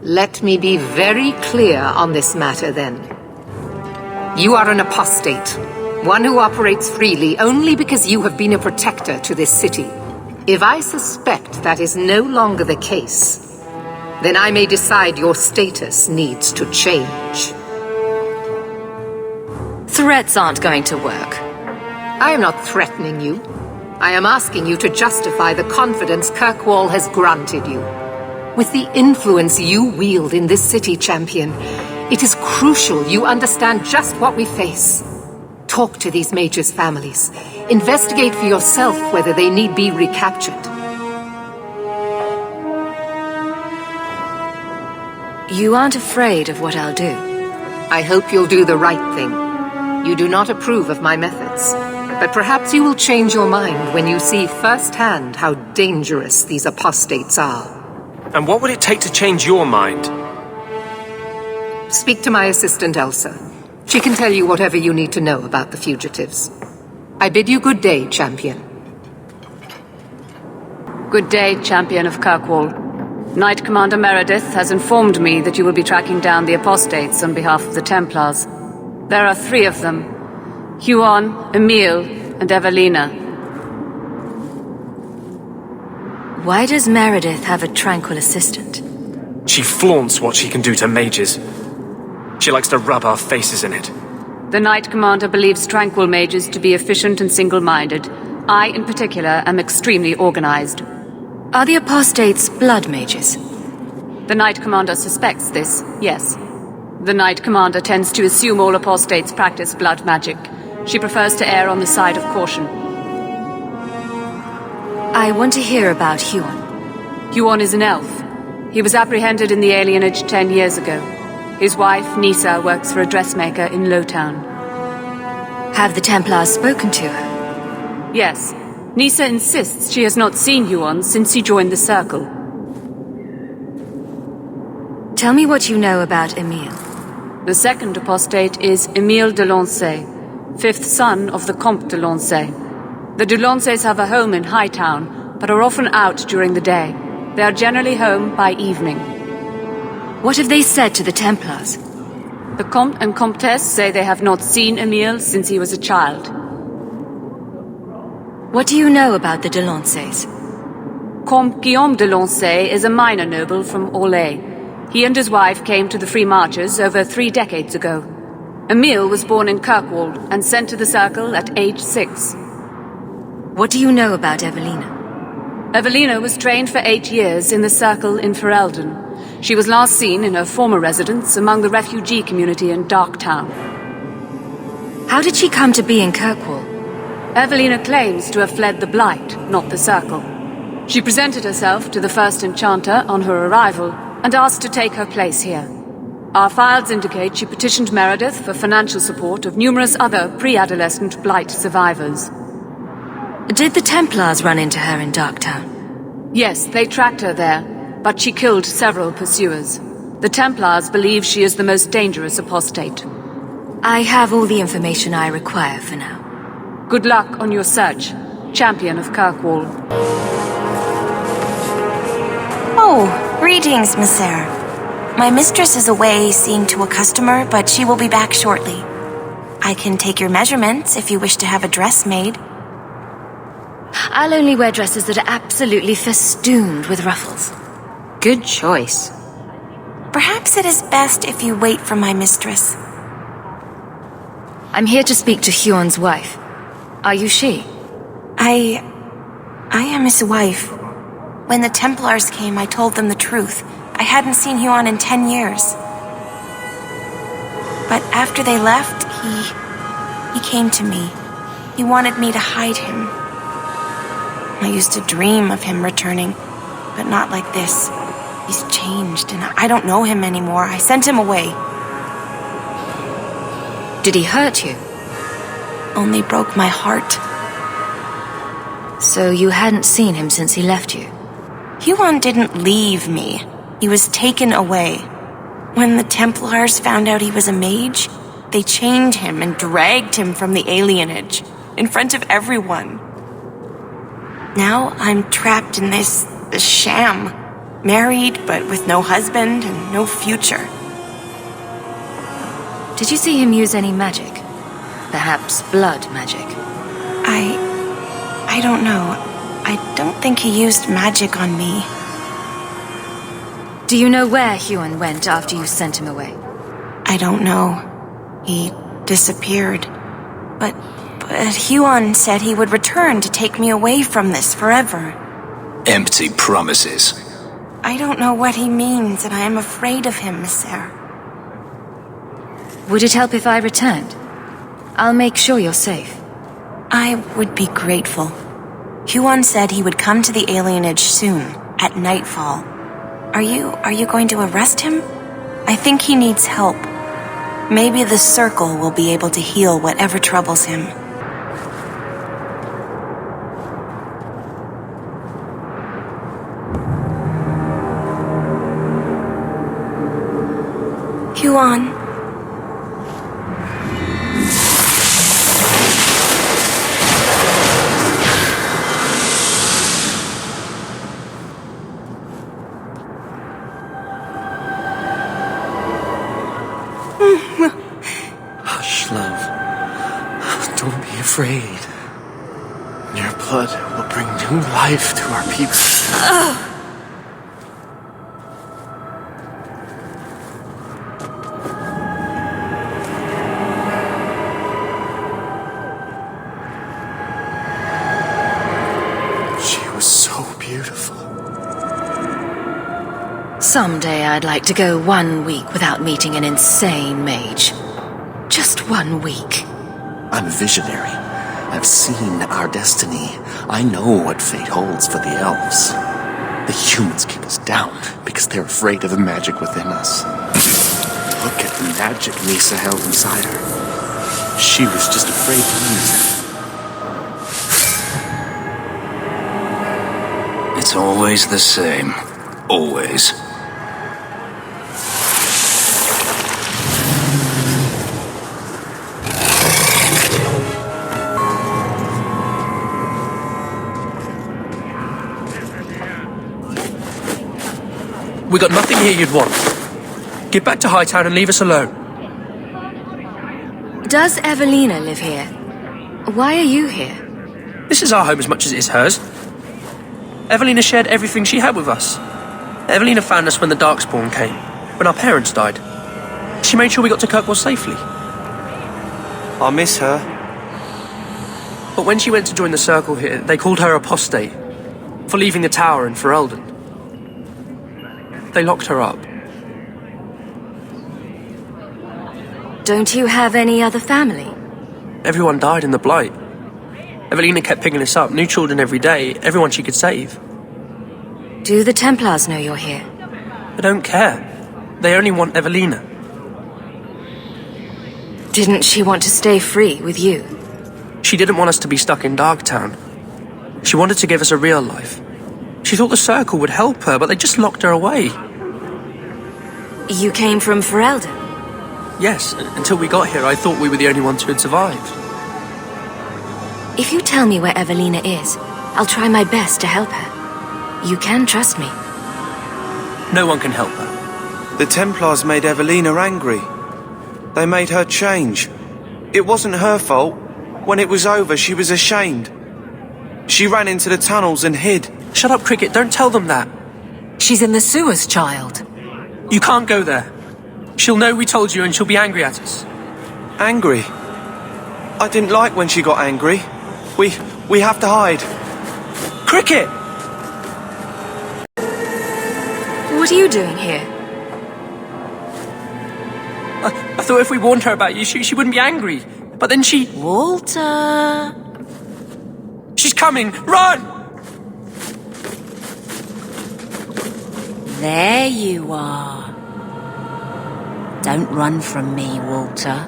Let me be very clear on this matter, then. You are an apostate, one who operates freely only because you have been a protector to this city. If I suspect that is no longer the case, then I may decide your status needs to change. Threats aren't going to work. I am not threatening you. I am asking you to justify the confidence Kirkwall has granted you. With the influence you wield in this city, Champion, it is crucial you understand just what we face. Talk to these mages' families. Investigate for yourself whether they need be recaptured. You aren't afraid of what I'll do? I hope you'll do the right thing. You do not approve of my methods, but perhaps you will change your mind when you see firsthand how dangerous these apostates are. And what would it take to change your mind? Speak to my assistant, Elsa. She can tell you whatever you need to know about the fugitives. I bid you good day, champion. Good day, champion of Kirkwall. Knight Commander Meredith has informed me that you will be tracking down the apostates on behalf of the Templars. There are 3 of them. Huon, Emile, and Evelina. Why does Meredith have a tranquil assistant? She flaunts what she can do to mages. She likes to rub our faces in it. The Knight Commander believes tranquil mages to be efficient and single-minded. I, in particular, am extremely organized. Are the apostates blood mages? The Knight Commander suspects this, yes. The Knight Commander tends to assume all apostates practice blood magic. She prefers to err on the side of caution. I want to hear about Huon. Huon is an elf. He was apprehended in the alienage 10 years ago. His wife, Nisa, works for a dressmaker in Lowtown. Have the Templars spoken to her? Yes. Nisa insists she has not seen Huon since he joined the Circle. Tell me what you know about Emile. The second apostate is Emile de Lancey, 5th son of the Comte de Lancey. The de Lanceys have a home in Hightown, but are often out during the day. They are generally home by evening. What have they said to the Templars? The Comte and Comtesse say they have not seen Emile since he was a child. What do you know about the de Lanceys? Comte Guillaume de Lancey is a minor noble from Orlais. He and his wife came to the Free Marches over 3 decades ago. Emile was born in Kirkwall and sent to the Circle at age 6. What do you know about Evelina? Evelina was trained for 8 years in the Circle in Ferelden. She was last seen in her former residence among the refugee community in Darktown. How did she come to be in Kirkwall? Evelina claims to have fled the Blight, not the Circle. She presented herself to the first enchanter on her arrival and asked to take her place here. Our files indicate she petitioned Meredith for financial support of numerous other pre-adolescent Blight survivors. Did the Templars run into her in Darktown? Yes, they tracked her there, but she killed several pursuers. The Templars believe she is the most dangerous apostate. I have all the information I require for now. Good luck on your search, champion of Kirkwall. Oh, greetings, Messer. My mistress is away seeing to a customer, but she will be back shortly. I can take your measurements if you wish to have a dress made. I'll only wear dresses that are absolutely festooned with ruffles. Good choice. Perhaps it is best if you wait for my mistress. I'm here to speak to Huon's wife. Are you she? I am his wife. When the Templars came, I told them the truth. I hadn't seen Huon in 10 years. But after they left, he came to me. He wanted me to hide him. I used to dream of him returning, but not like this. He's changed, and I don't know him anymore. I sent him away. Did he hurt you? Only broke my heart. So you hadn't seen him since he left you? Huon didn't leave me. He was taken away. When the Templars found out he was a mage, they chained him and dragged him from the alienage, in front of everyone. Now I'm trapped in this sham. Married, but with no husband and no future. Did you see him use any magic? Perhaps blood magic? I don't know. I don't think he used magic on me. Do you know where Huon went after you sent him away? I don't know. He disappeared. But Huon said he would return to take me away from this forever. Empty promises. I don't know what he means, and I am afraid of him, Messer. Would it help if I returned? I'll make sure you're safe. I would be grateful. Huon said he would come to the alienage soon, at nightfall. Are you going to arrest him? I think he needs help. Maybe the Circle will be able to heal whatever troubles him. Huan. Hush, love. Don't be afraid. Your blood will bring new life to our people. She was so beautiful. Someday I'd like to go 1 week without meeting an insane mage. Just 1 week. I'm a visionary. I've seen our destiny. I know what fate holds for the elves. The humans keep us down because they're afraid of the magic within us. Look at the magic Misa held inside her. She was just afraid to use it. It's always the same. Always. We got nothing here you'd want. Get back to Hightown and leave us alone. Does Evelina live here? Why are you here? This is our home as much as it is hers. Evelina shared everything she had with us. Evelina found us when the Darkspawn came, when our parents died. She made sure we got to Kirkwall safely. I miss her. But when she went to join the Circle here, they called her apostate for leaving the tower in Ferelden. They locked her up. Don't you have any other family? Everyone died in the Blight. Evelina kept picking us up, new children every day, everyone she could save. Do the Templars know you're here? They don't care. They only want Evelina. Didn't she want to stay free with you? She didn't want us to be stuck in Darktown. She wanted to give us a real life. She thought the Circle would help her, but they just locked her away. You came from Ferelden? Yes, until we got here, I thought we were the only ones who had survived. If you tell me where Evelina is, I'll try my best to help her. You can trust me. No one can help her. The Templars made Evelina angry. They made her change. It wasn't her fault. When it was over, she was ashamed. She ran into the tunnels and hid. Shut up, Cricket. Don't tell them that. She's in the sewers, child. You can't go there. She'll know we told you and she'll be angry at us. Angry? I didn't like when she got angry. We have to hide. Cricket! What are you doing here? I thought if we warned her about you, she wouldn't be angry. But then she... Walter! She's coming! Run! There you are. Don't run from me, Walter.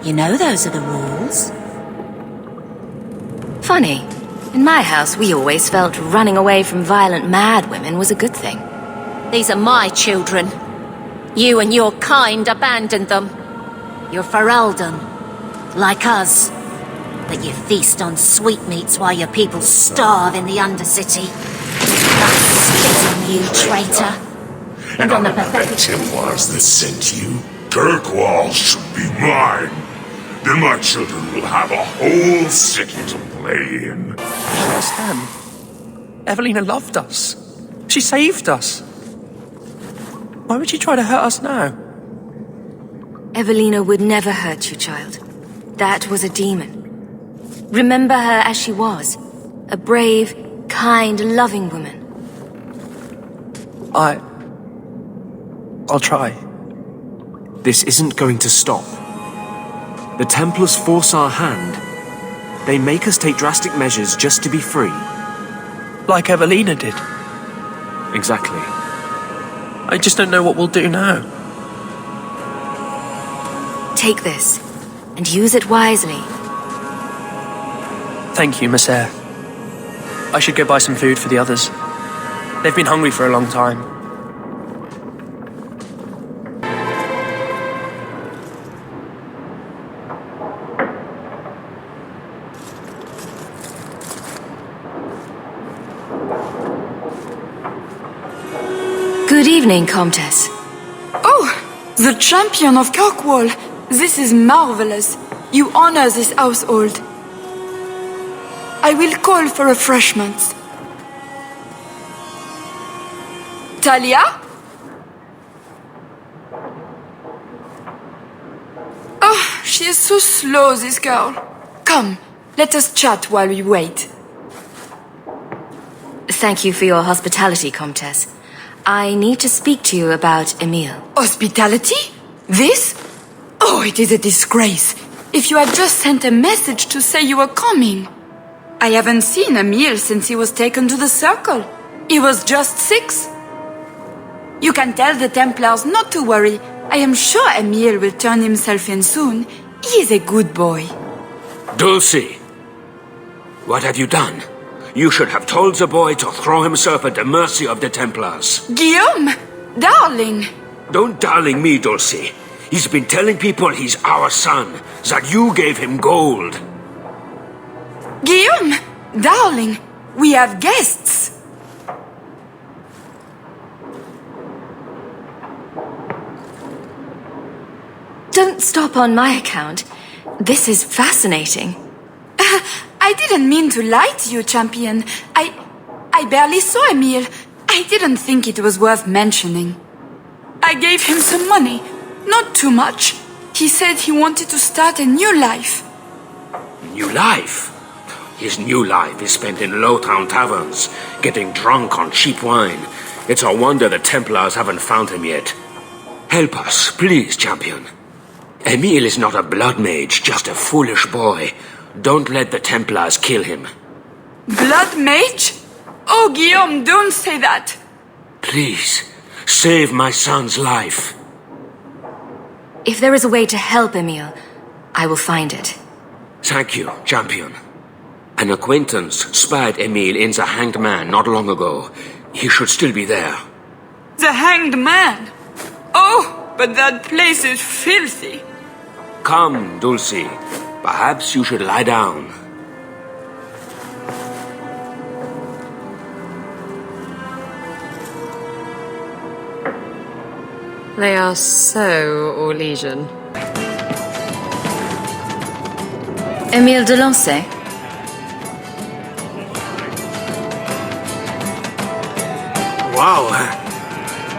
You know those are the rules. Funny. In my house, we always felt running away from violent mad women was a good thing. These are my children. You and your kind abandoned them. You're Ferelden, like us. But you feast on sweetmeats while your people starve in the Undercity. That's spit on you, traitor. And on the Templars that sent you, Kirkwall should be mine. Then my children will have a whole city to play in. I understand. Evelina loved us. She saved us. Why would she try to hurt us now? Evelina would never hurt you, child. That was a demon. Remember her as she was. A brave, kind, loving woman. I'll try. This isn't going to stop. The Templars force our hand. They make us take drastic measures just to be free. Like Evelina did. Exactly. I just don't know what we'll do now. Take this, and use it wisely. Thank you, Miss Eyre. I should go buy some food for the others. They've been hungry for a long time. evening, Comtesse. Oh, the champion of Kirkwall. This is marvelous. You honor this household. I will call for refreshments. Talia? Oh, she is so slow, this girl. Come, let us chat while we wait. Thank you for your hospitality, Comtesse. I need to speak to you about Emile. Hospitality? This? Oh, it is a disgrace. If you had just sent a message to say you were coming. I haven't seen Emile since he was taken to the Circle. He was just 6. You can tell the Templars not to worry. I am sure Emile will turn himself in soon. He is a good boy. Dulcie! What have you done? You should have told the boy to throw himself at the mercy of the Templars. Guillaume! Darling! Don't darling me, Dulcie. He's been telling people he's our son, that you gave him gold. Guillaume! Darling! We have guests! Don't stop on my account. This is fascinating. I didn't mean to lie to you, champion. I barely saw Emile. I didn't think it was worth mentioning. I gave him some money. Not too much. He said he wanted to start a new life. New life? His new life is spent in low-town taverns, getting drunk on cheap wine. It's a wonder the Templars haven't found him yet. Help us, please, champion. Emile is not a blood mage, just a foolish boy. Don't let the Templars kill him. Blood mage? Oh, Guillaume, don't say that. Please, save my son's life. If there is a way to help Emile, I will find it. Thank you, champion. An acquaintance spied Emile in the Hanged Man not long ago. He should still be there. The Hanged Man? Oh, but that place is filthy. Come, Dulcie. Perhaps you should lie down. They are so Orlesian. Emile de Lancey? Wow.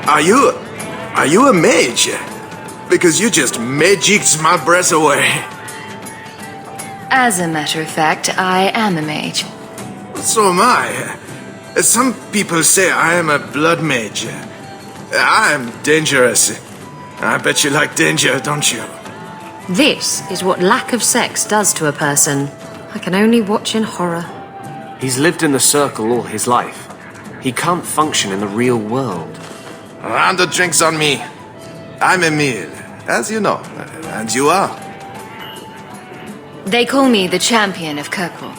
Are you a mage? Because you just magicked my breath away. As a matter of fact, I am a mage. So am I. Some people say I am a blood mage. I am dangerous. I bet you like danger, don't you? This is what lack of sex does to a person. I can only watch in horror. He's lived in the Circle all his life. He can't function in the real world. Round of drinks on me. I'm Emile, as you know, and you are. They call me the champion of Kirkwall.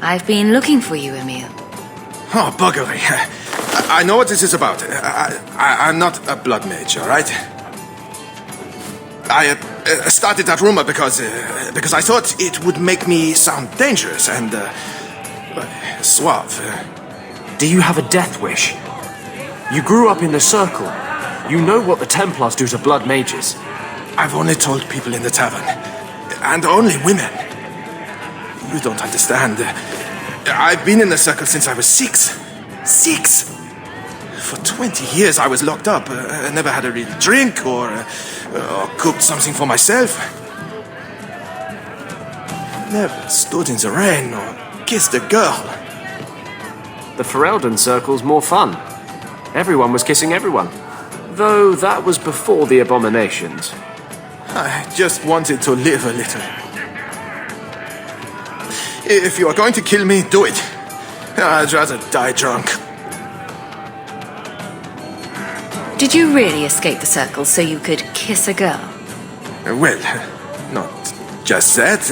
I've been looking for you, Emile. Oh, buggery. I know what this is about. I'm not a blood mage, all right? I started that rumor because I thought it would make me sound dangerous and suave. Do you have a death wish? You grew up in the Circle. You know what the Templars do to blood mages. I've only told people in the tavern. And only women. You don't understand. I've been in the Circle since I was 6. 6! For 20 years I was locked up. I never had a real drink or cooked something for myself. Never stood in the rain or kissed a girl. The Ferelden Circle's more fun. Everyone was kissing everyone. Though that was before the abominations. I just wanted to live a little. If you are going to kill me, do it. I'd rather die drunk. Did you really escape the Circle so you could kiss a girl? Well, not just that.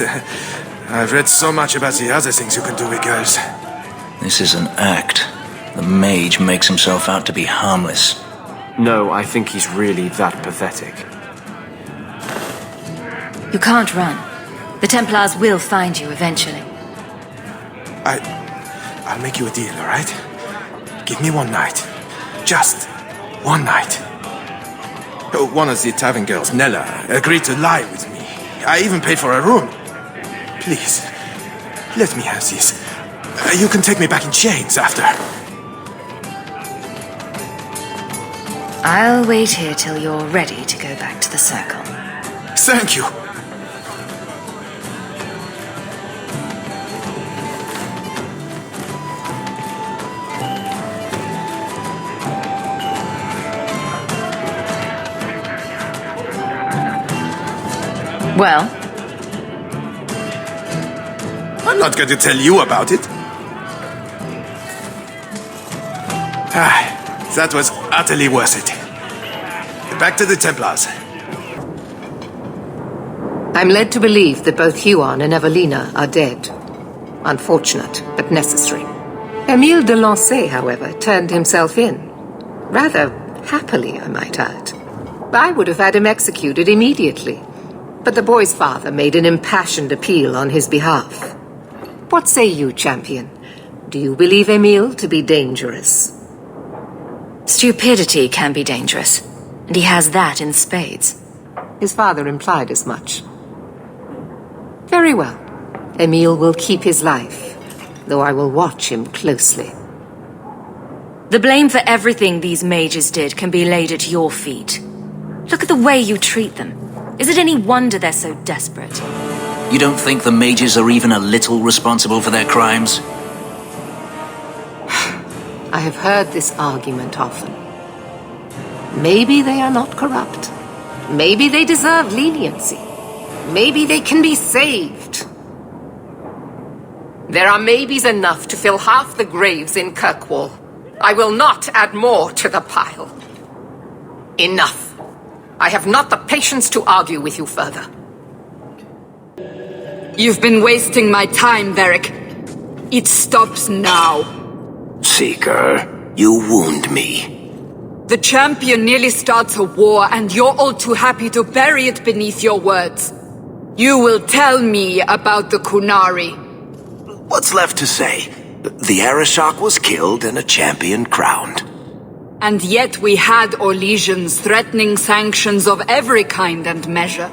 I've read so much about the other things you can do with girls. This is an act. The mage makes himself out to be harmless. No, I think he's really that pathetic. You can't run. The Templars will find you eventually. I'll make you a deal, all right? Give me one night. Just One night, one of the tavern girls, Nella, agreed to lie with me. I even paid for a room. Please, let me have this. You can take me back in chains after. I'll wait here till you're ready to go back to the circle. Thank you. Well? I'm not going to tell you about it. That was utterly worth it. Back to the Templars. I'm led to believe that both Huon and Evelina are dead. Unfortunate, but necessary. Emile de Lancey, however, turned himself in. Rather happily, I might add. I would have had him executed immediately. But the boy's father made an impassioned appeal on his behalf. What say you, champion? Do you believe Emile to be dangerous? Stupidity can be dangerous, and he has that in spades. His father implied as much. Very well. Emile will keep his life, though I will watch him closely. The blame for everything these mages did can be laid at your feet. Look at the way you treat them. Is it any wonder they're so desperate? You don't think the mages are even a little responsible for their crimes? I have heard this argument often. Maybe they are not corrupt. Maybe they deserve leniency. Maybe they can be saved. There are maybes enough to fill half the graves in Kirkwall. I will not add more to the pile. Enough. I have not the patience to argue with you further. You've been wasting my time, Varric. It stops now. Seeker, you wound me. The champion nearly starts a war, and you're all too happy to bury it beneath your words. You will tell me about the Kunari. What's left to say? The Arishok was killed and a champion crowned. And yet we had Orlesians threatening sanctions of every kind and measure.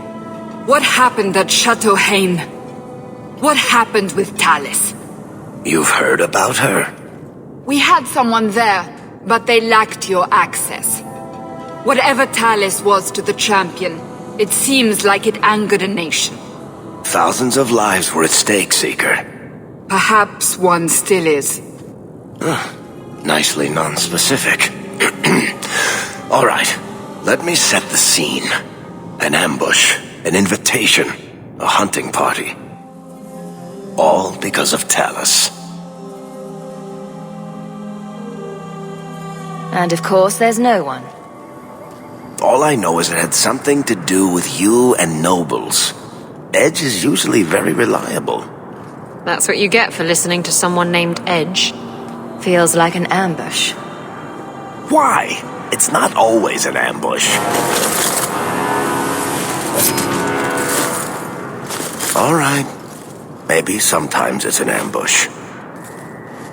What happened at Chateau Hain? What happened with Talis? You've heard about her? We had someone there, but they lacked your access. Whatever Talis was to the champion, it seems like it angered a nation. Thousands of lives were at stake, Seeker. Perhaps one still is. Nicely non-specific. All right, let me set the scene. An ambush, an invitation, a hunting party. All because of Talis. And of course, there's no one. All I know is it had something to do with you and nobles. Edge is usually very reliable. That's what you get for listening to someone named Edge. Feels like an ambush. Why? It's not always an ambush. All right. Maybe sometimes it's an ambush.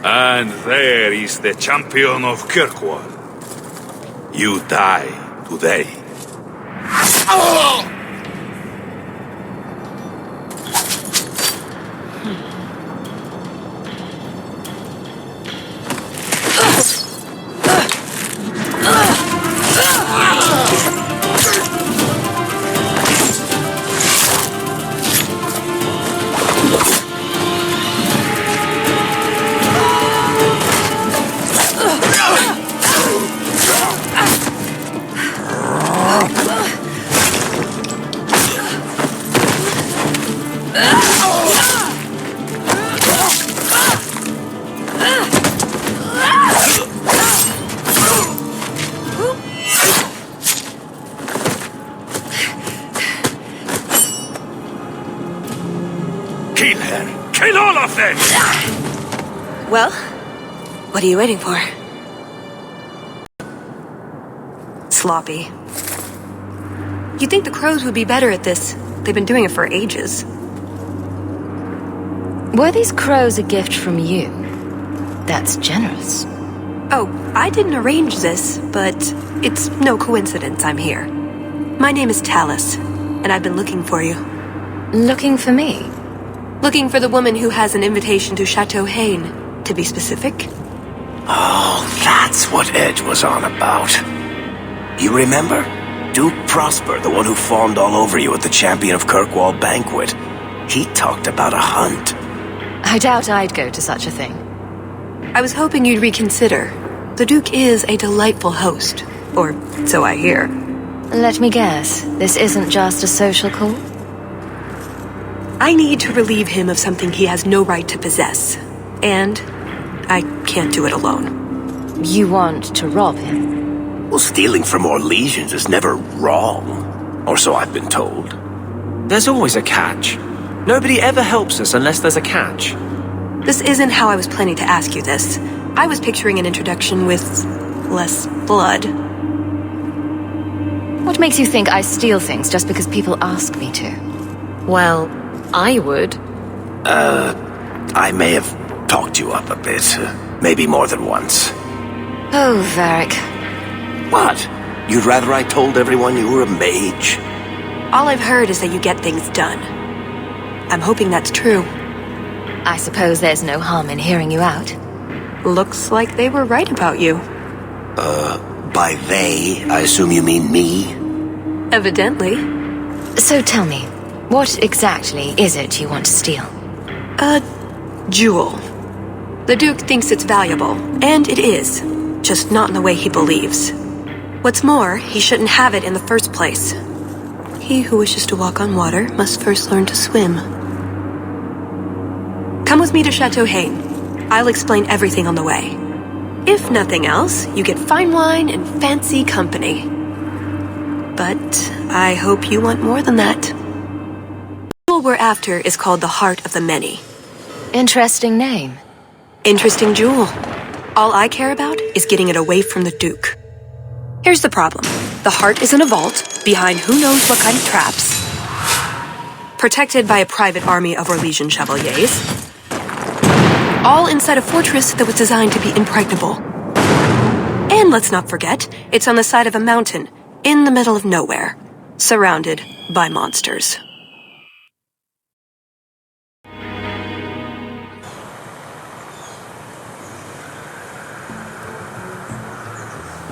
And there is the champion of Kirkwall. You die today. Kill her! Kill all of them! Well, what are you waiting for? Sloppy. You'd think the crows would be better at this. They've been doing it for ages. Were these crows a gift from you? That's generous. Oh, I didn't arrange this, but It's no coincidence I'm here. My name is Talus, and I've been looking for you. Looking for me? Looking for the woman who has an invitation to Chateau Haine, to be specific. Oh, that's what Edge was on about. You remember? Duke Prosper, the one who fawned all over you at the Champion of Kirkwall banquet. He talked about a hunt. I doubt I'd go to such a thing. I was hoping you'd reconsider. The Duke is a delightful host, or so I hear. Let me guess, this isn't just a social call? I need to relieve him of something he has no right to possess. And I can't do it alone. You want to rob him? Well, stealing from Orlesians is never wrong. Or so I've been told. There's always a catch. Nobody ever helps us unless there's a catch. This isn't how I was planning to ask you this. I was picturing an introduction with less blood. What makes you think I steal things just because people ask me to? Well, I would. I may have talked you up a bit. Maybe more than once. Oh, Varric. What? You'd rather I told everyone you were a mage? All I've heard is that you get things done. I'm hoping that's true. I suppose there's no harm in hearing you out. Looks like they were right about you. By they, I assume you mean me? Evidently. So tell me, what exactly is it you want to steal? A jewel. The Duke thinks it's valuable, and it is. Just not in the way he believes. What's more, he shouldn't have it in the first place. He who wishes to walk on water must first learn to swim. Come with me to Chateau Haine. I'll explain everything on the way. If nothing else, you get fine wine and fancy company. But I hope you want more than that. The jewel we're after is called the Heart of the Many. Interesting name. Interesting jewel. All I care about is getting it away from the Duke. Here's the problem. The heart is in a vault, behind who knows what kind of traps. Protected by a private army of Orlesian chevaliers. All inside a fortress that was designed to be impregnable. And let's not forget, it's on the side of a mountain, in the middle of nowhere, surrounded by monsters.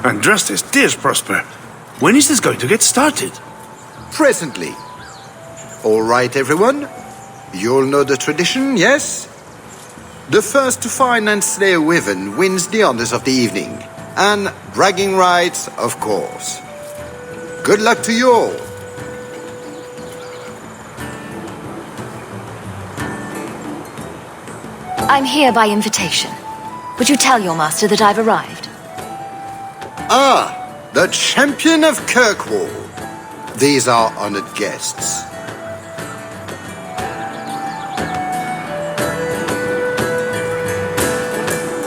Andrastes, dears Prosper, when is this going to get started? Presently. All right, everyone. You'll know the tradition, yes? The first to find and slay a wyvern wins the honors of the evening. And bragging rights, of course. Good luck to you all. I'm here by invitation. Would you tell your master that I've arrived? Ah, the champion of Kirkwall. These are honored guests.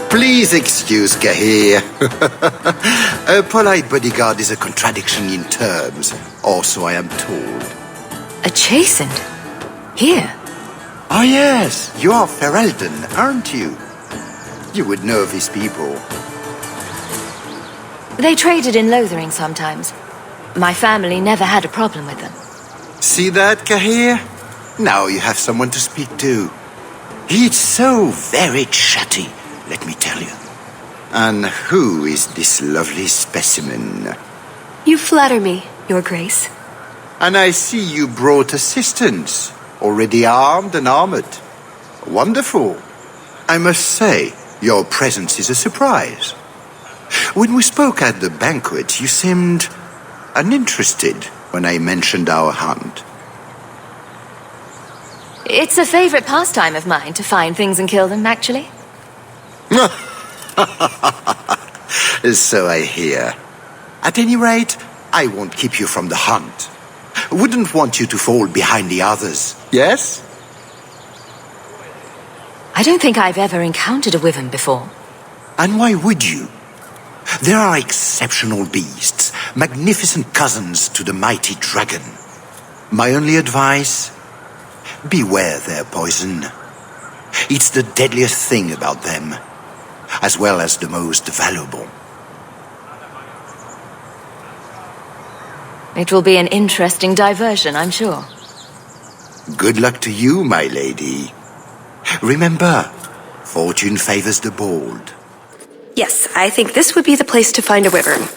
Please excuse Gahir. A polite bodyguard is a contradiction in terms, or so I am told. A chastened? Here? Ah yes, you are Ferelden, aren't you? You would know these people. They traded in Lothering sometimes. My family never had a problem with them. See that, Gahir? Now you have someone to speak to. He's so very chatty, let me tell you. And who is this lovely specimen? You flatter me, Your Grace. And I see you brought assistance, already armed and armored. Wonderful. I must say, your presence is a surprise. When we spoke at the banquet, you seemed uninterested when I mentioned our hunt. It's a favorite pastime of mine to find things and kill them, actually. So I hear. At any rate, I won't keep you from the hunt. Wouldn't want you to fall behind the others, yes? I don't think I've ever encountered a wyvern before. And why would you? There are exceptional beasts, magnificent cousins to the mighty dragon. My only advice? Beware their poison. It's the deadliest thing about them, as well as the most valuable. It will be an interesting diversion, I'm sure. Good luck to you, my lady. Remember, fortune favors the bold. Yes, I think this would be the place to find a wyvern.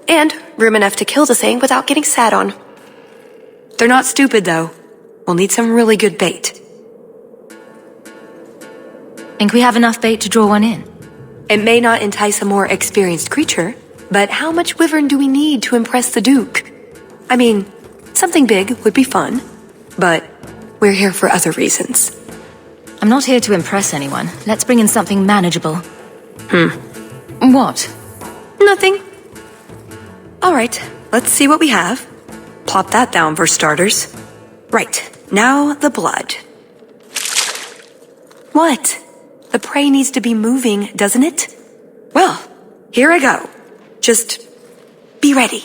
And room enough to kill the thing without getting sat on. They're not stupid, though. We'll need some really good bait. Think we have enough bait to draw one in? It may not entice a more experienced creature, but how much wyvern do we need to impress the Duke? I mean, something big would be fun, but we're here for other reasons. I'm not here to impress anyone. Let's bring in something manageable. What? Nothing. All right, let's see what we have. Plop that down for starters. Right, now the blood. What? The prey needs to be moving, doesn't it? Well, here I go. Just be ready.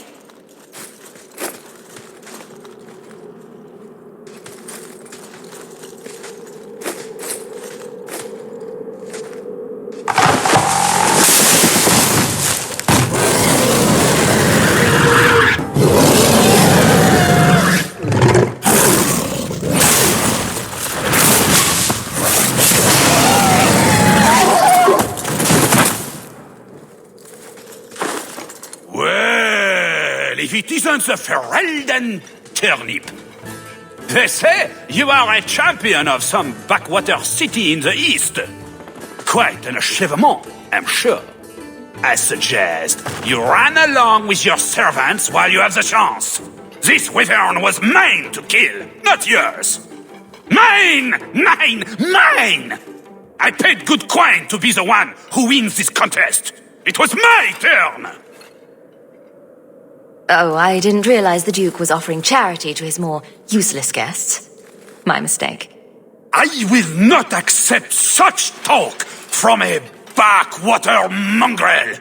If it isn't the Ferelden turnip. They say you are a champion of some backwater city in the east. Quite an achievement, I'm sure. I suggest you run along with your servants while you have the chance. This wyvern was mine to kill, not yours. Mine! Mine! Mine! I paid good coin to be the one who wins this contest. It was my turn! Oh, I didn't realize the Duke was offering charity to his more useless guests. My mistake. I will not accept such talk from a backwater mongrel!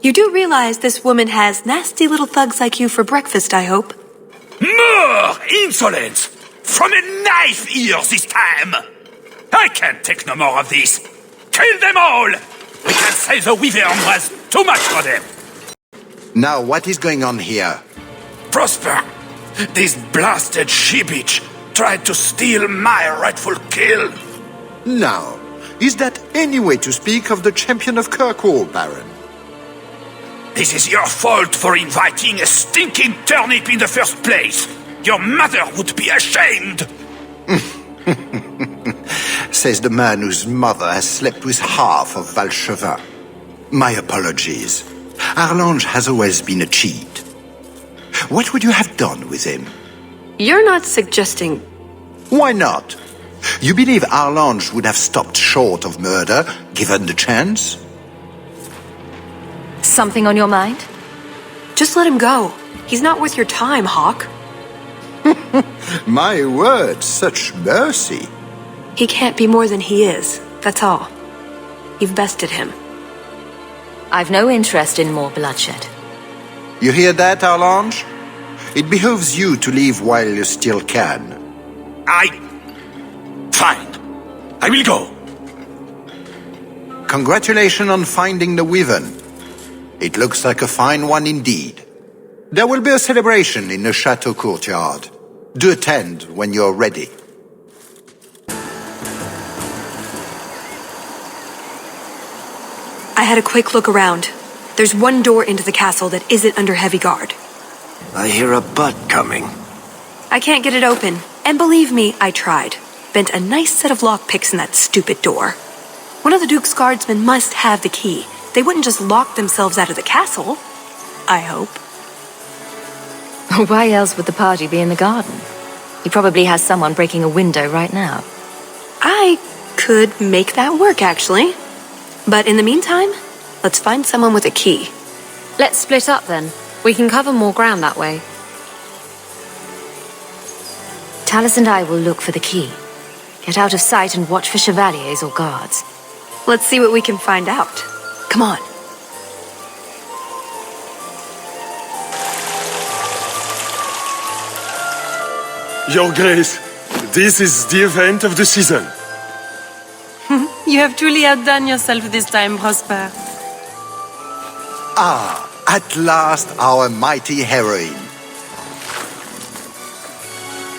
You do realize this woman has nasty little thugs like you for breakfast, I hope? More insolence! From a knife ear this time! I can't take no more of this! Kill them all! We can say the wyvern was too much for them! Now, what is going on here? Prosper! This blasted she-bitch tried to steal my rightful kill! Now, is that any way to speak of the champion of Kirkwall, Baron? This is your fault for inviting a stinking turnip in the first place! Your mother would be ashamed! Says the man whose mother has slept with half of Valchevin. My apologies. Arlange has always been a cheat. What would you have done with him? You're not suggesting... Why not? You believe Arlange would have stopped short of murder, given the chance? Something on your mind? Just let him go. He's not worth your time, Hawk. My word, such mercy. He can't be more than he is, that's all. You've bested him. I've no interest in more bloodshed. You hear that, Arlange? It behooves you to leave while you still can. Fine. I will go. Congratulations on finding the wyvern. It looks like a fine one indeed. There will be a celebration in the chateau courtyard. Do attend when you're ready. I had a quick look around. There's one door into the castle that isn't under heavy guard. I hear a butt coming. I can't get it open. And believe me, I tried. Bent a nice set of lockpicks in that stupid door. One of the Duke's guardsmen must have the key. They wouldn't just lock themselves out of the castle. I hope. Why else would the party be in the garden? He probably has someone breaking a window right now. I could make that work, actually. But in the meantime, let's find someone with a key. Let's split up then. We can cover more ground that way. Talus and I will look for the key. Get out of sight and watch for chevaliers or guards. Let's see what we can find out. Come on. Your Grace, this is the event of the season. You have truly outdone yourself this time, Prosper. Ah, at last our mighty heroine.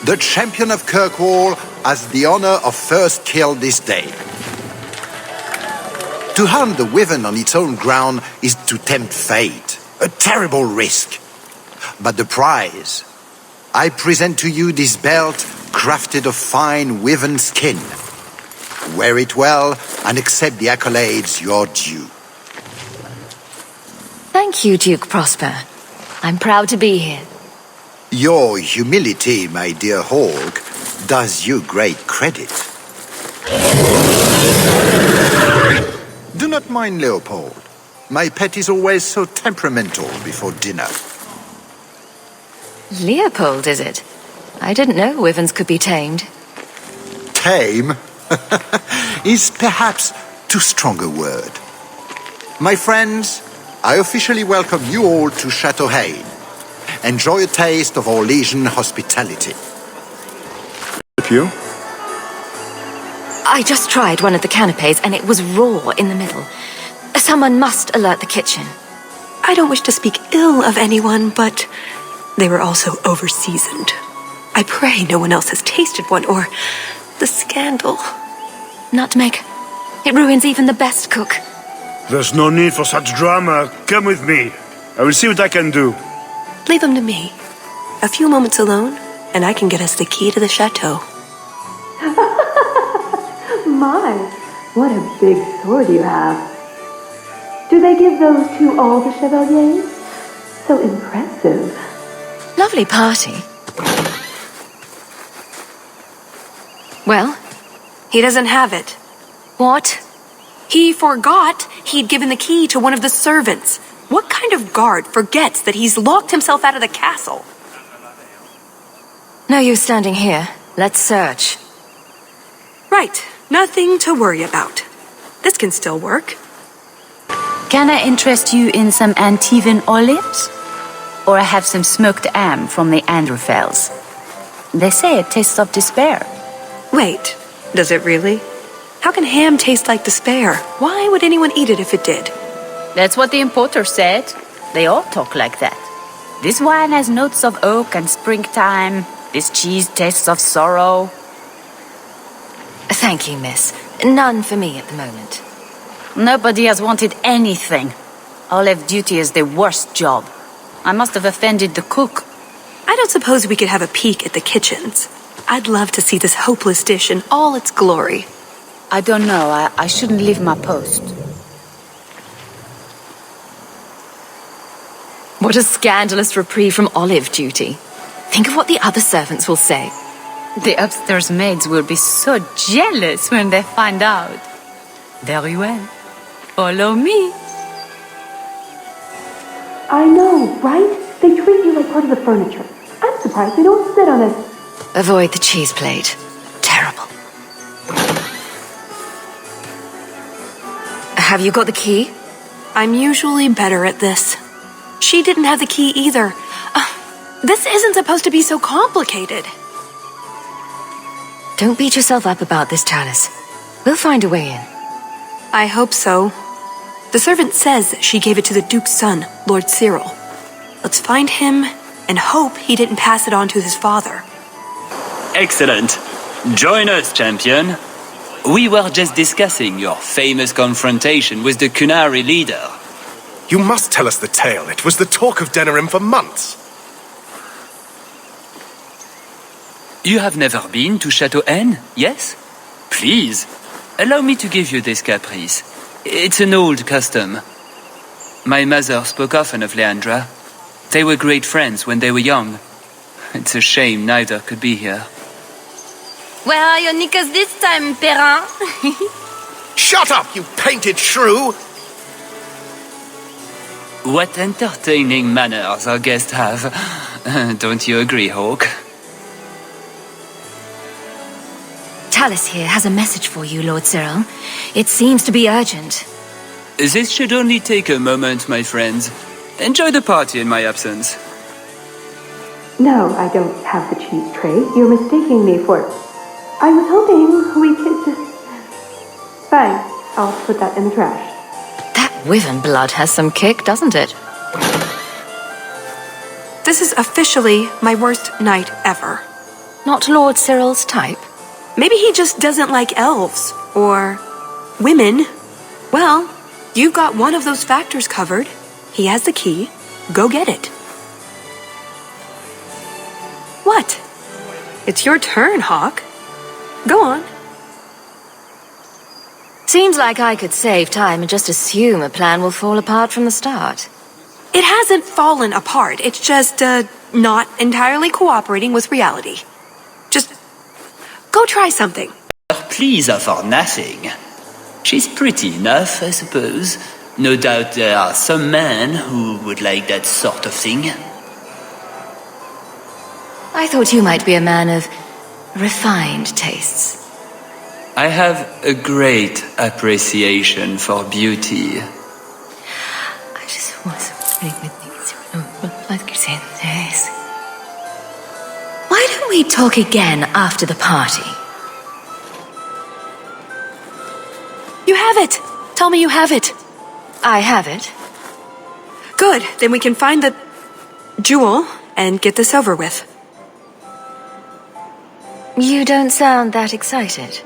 the champion of Kirkwall has the honor of first kill this day. To hunt the wyvern on its own ground is to tempt fate, a terrible risk. But the prize, I present to you this belt crafted of fine wyvern skin. Wear it well and accept the accolades you're due. Thank you, Duke Prosper. I'm proud to be here. Your humility, my dear Hawk, does you great credit. Do not mind Leopold. My pet is always so temperamental before dinner. Leopold, is it? I didn't know wyverns could be tamed. Tame is perhaps too strong a word. My friends, I officially welcome you all to Chateau Hain. Enjoy a taste of our Legion hospitality. You? I just tried one of the canapes and it was raw in the middle. Someone must alert the kitchen. I don't wish to speak ill of anyone, but they were also over-seasoned. I pray no one else has tasted one, or the scandal. Nutmeg. It ruins even the best cook. There's no need for such drama. Come with me. I will see what I can do. Leave them to me. A few moments alone, and I can get us the key to the chateau. My, what a big sword you have. Do they give those to all the chevaliers? So impressive. Lovely party. Well? He doesn't have it. What? He forgot he'd given the key to one of the servants. What kind of guard forgets that he's locked himself out of the castle? No use standing here. Let's search. Right. Nothing to worry about. This can still work. Can I interest you in some Antivan olives? Or I have some smoked ham from the Androfels. They say it tastes of despair. Wait, does it really? How can ham taste like despair? Why would anyone eat it if it did? That's what the importer said. They all talk like that. This wine has notes of oak and springtime. This cheese tastes of sorrow. Thank you, miss. None for me at the moment. Nobody has wanted anything. Olive duty is the worst job. I must have offended the cook. I don't suppose we could have a peek at the kitchens. I'd love to see this hopeless dish in all its glory. I don't know. I shouldn't leave my post. What a scandalous reprieve from olive duty. Think of what the other servants will say. The upstairs maids will be so jealous when they find out. Very well. Follow me. I know, right? They treat you like part of the furniture. I'm surprised they don't sit on it. Avoid the cheese plate. Terrible. Have you got the key? I'm usually better at this. She didn't have the key either. This isn't supposed to be so complicated. Don't beat yourself up about this, Chalice. We'll find a way in. I hope so. The servant says she gave it to the Duke's son, Lord Cyril. Let's find him and hope he didn't pass it on to his father. Excellent. Join us, champion. We were just discussing your famous confrontation with the Kunari leader. You must tell us the tale. It was the talk of Denerim for months. You have never been to Chateau Hain, yes? Please, allow me to give you this caprice. It's an old custom. My mother spoke often of Leandra. They were great friends when they were young. It's a shame neither could be here. Where are your knickers this time, Perrin? Shut up, you painted shrew! What entertaining manners our guests have. Don't you agree, Hawk? Chalice here has a message for you, Lord Cyril. It seems to be urgent. This should only take a moment, my friends. Enjoy the party in my absence. No, I don't have the cheese tray. You're mistaking me for... I was hoping we could... Fine, I'll put that in the trash. That wyvern blood has some kick, doesn't it? This is officially my worst night ever. not Lord Cyril's type? Maybe he just doesn't like elves. Or women. Well, you've got one of those factors covered. He has the key. Go get it. What? It's your turn, Hawk. Go on. Seems like I could save time and just assume a plan will fall apart from the start. It hasn't fallen apart. It's just, not entirely cooperating with reality. Just go try something. Please are for nothing. She's pretty enough, I suppose. No doubt there are some men who would like that sort of thing. I thought you might be a man of refined tastes. I have a great appreciation for beauty. I just want some... Why don't we talk again after the party? You have it! Tell me you have it. I have it. Good, then we can find the jewel and get this over with. You don't sound that excited.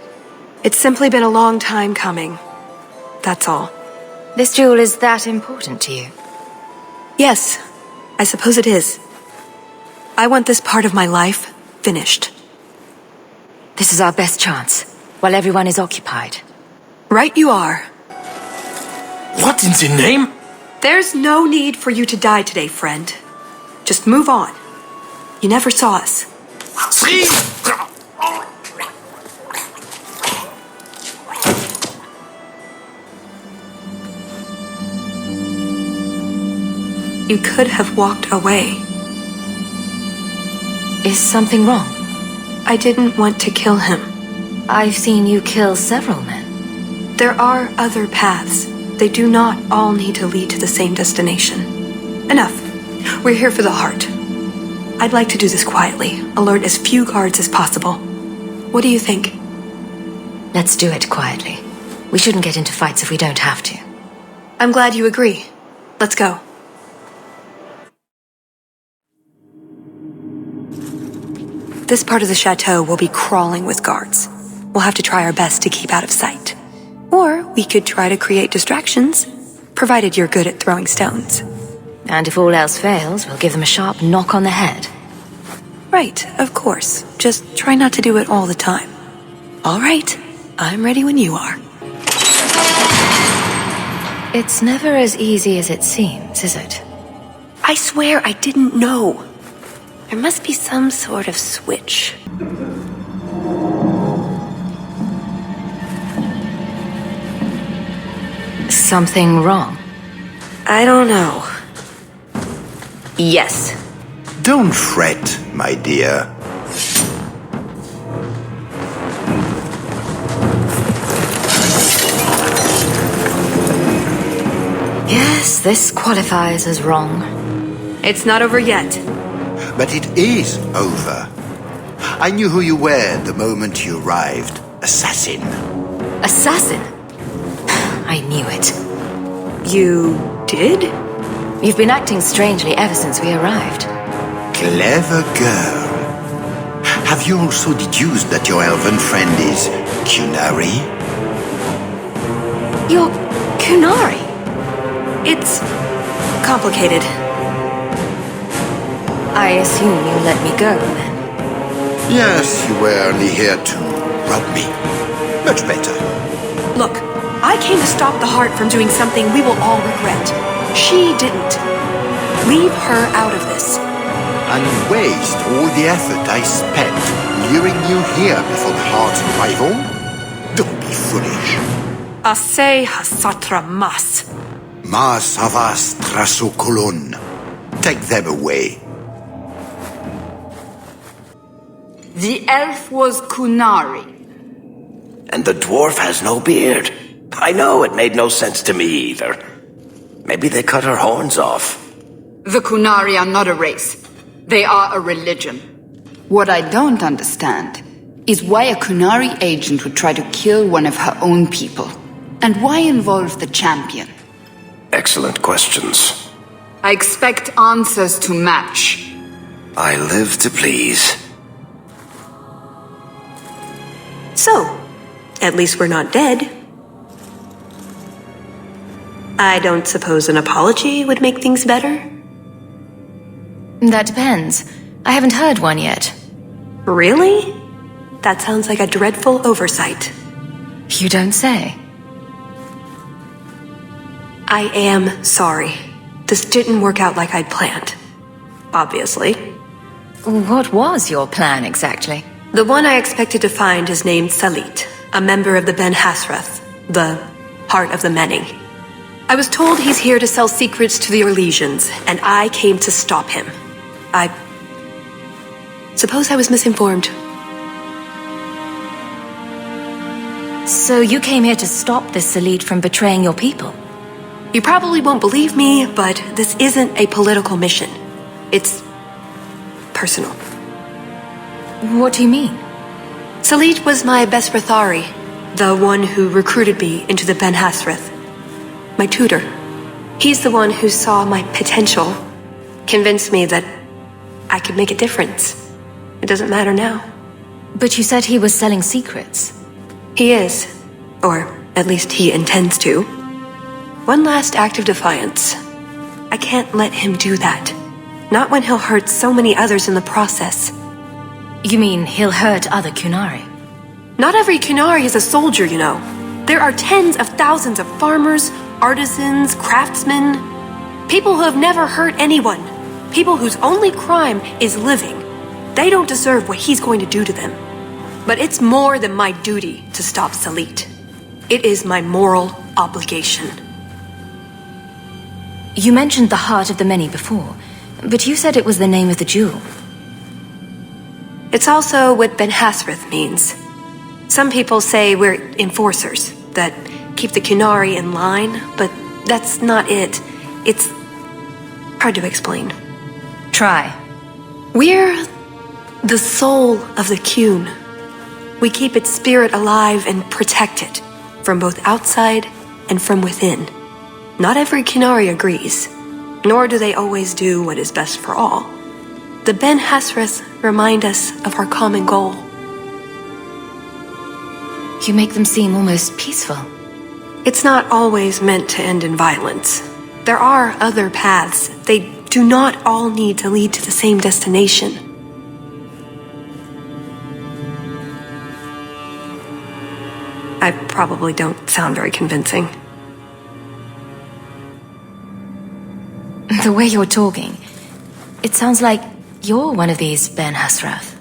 It's simply been a long time coming. That's all. This jewel is that important to you? Yes, I suppose it is. I want this part of my life finished. This is our best chance, while everyone is occupied. Right you are. What in the name? There's no need for you to die today, friend. Just move on. You never saw us. You could have walked away. Is something wrong? I didn't want to kill him. I've seen you kill several men. There are other paths. They do not all need to lead to the same destination. Enough. We're here for the heart. I'd like to do this quietly, alert as few guards as possible. What do you think? Let's do it quietly. We shouldn't get into fights if we don't have to. I'm glad you agree. Let's go. This part of the chateau will be crawling with guards. We'll have to try our best to keep out of sight. Or we could try to create distractions, provided you're good at throwing stones. And if all else fails, we'll give them a sharp knock on the head. Right, of course. Just try not to do it all the time. All right, I'm ready when you are. It's never as easy as it seems, is it? I swear I didn't know. There must be some sort of switch. Something wrong? I don't know. Yes. Don't fret, my dear. Yes, this qualifies as wrong. It's not over yet. But it is over. I knew who you were the moment you arrived. Assassin. Assassin? I knew it. You did? You've been acting strangely ever since we arrived. Clever girl. Have you also deduced that your elven friend is Kunari? You're Kunari? It's complicated. I assume you let me go, then? Yes, you were only here to rob me. Much better. Look, I came to stop the heart from doing something we will all regret. She didn't. Leave her out of this. And waste all the effort I spent luring you here before the heart's arrival? Don't be foolish. Ase hasatra mas. Mas havas trasokolon. Take them away. The elf was Kunari. And the dwarf has no beard. I know, it made no sense to me either. Maybe they cut her horns off. The Kunari are not a race. They are a religion. What I don't understand is why a Kunari agent would try to kill one of her own people. And why involve the champion? Excellent questions. I expect answers to match. I live to please. So, at least we're not dead. I don't suppose an apology would make things better? That depends. I haven't heard one yet. Really? That sounds like a dreadful oversight. You don't say. I am sorry. This didn't work out like I'd planned. Obviously. What was your plan exactly? The one I expected to find is named Salit, a member of the Ben Hasrath, the Heart of the Many. I was told he's here to sell secrets to the Orlesians, and I came to stop him. I suppose I was misinformed. So you came here to stop this Salit from betraying your people? You probably won't believe me, but this isn't a political mission. It's personal. What do you mean? Salit was my Besrathari, the one who recruited me into the Ben Hasrath. My tutor. He's the one who saw my potential, convinced me that I could make a difference. It doesn't matter now. But you said he was selling secrets. He is. Or at least he intends to. One last act of defiance. I can't let him do that. Not when he'll hurt so many others in the process. You mean he'll hurt other Kunari? Not every Kunari is a soldier, you know. There are tens of thousands of farmers, artisans, craftsmen. People who have never hurt anyone. People whose only crime is living. They don't deserve what he's going to do to them. But it's more than my duty to stop Salit. It is my moral obligation. You mentioned the Heart of the Many before, but you said it was the name of the jewel. It's also what Ben Hasrath means. Some people say we're enforcers, that keep the Kunari in line, but that's not it. It's hard to explain. Try. We're the soul of the Kun. We keep its spirit alive and protect it, from both outside and from within. Not every Kunari agrees, nor do they always do what is best for all. The Ben Hasrath remind us of our common goal. You make them seem almost peaceful. It's not always meant to end in violence. There are other paths. They do not all need to lead to the same destination. I probably don't sound very convincing. The way you're talking, it sounds like you're one of these Ben Hasrath.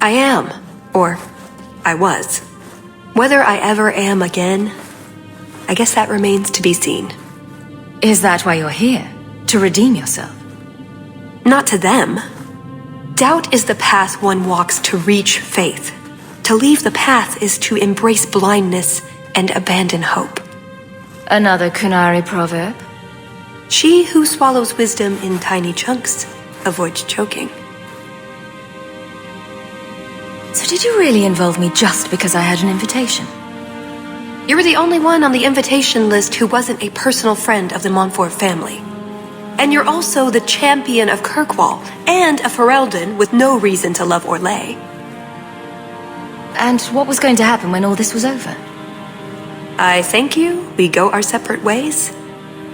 I am, or I was. Whether I ever am again, I guess that remains to be seen. Is that why you're here? To redeem yourself? Not to them. Doubt is the path one walks to reach faith. To leave the path is to embrace blindness and abandon hope. Another Kunari proverb? She who swallows wisdom in tiny chunks avoids choking. So did you really involve me just because I had an invitation? You were the only one on the invitation list who wasn't a personal friend of the Montfort family. And you're also the champion of Kirkwall and a Ferelden with no reason to love Orlais. And what was going to happen when all this was over? I thank you. We go our separate ways.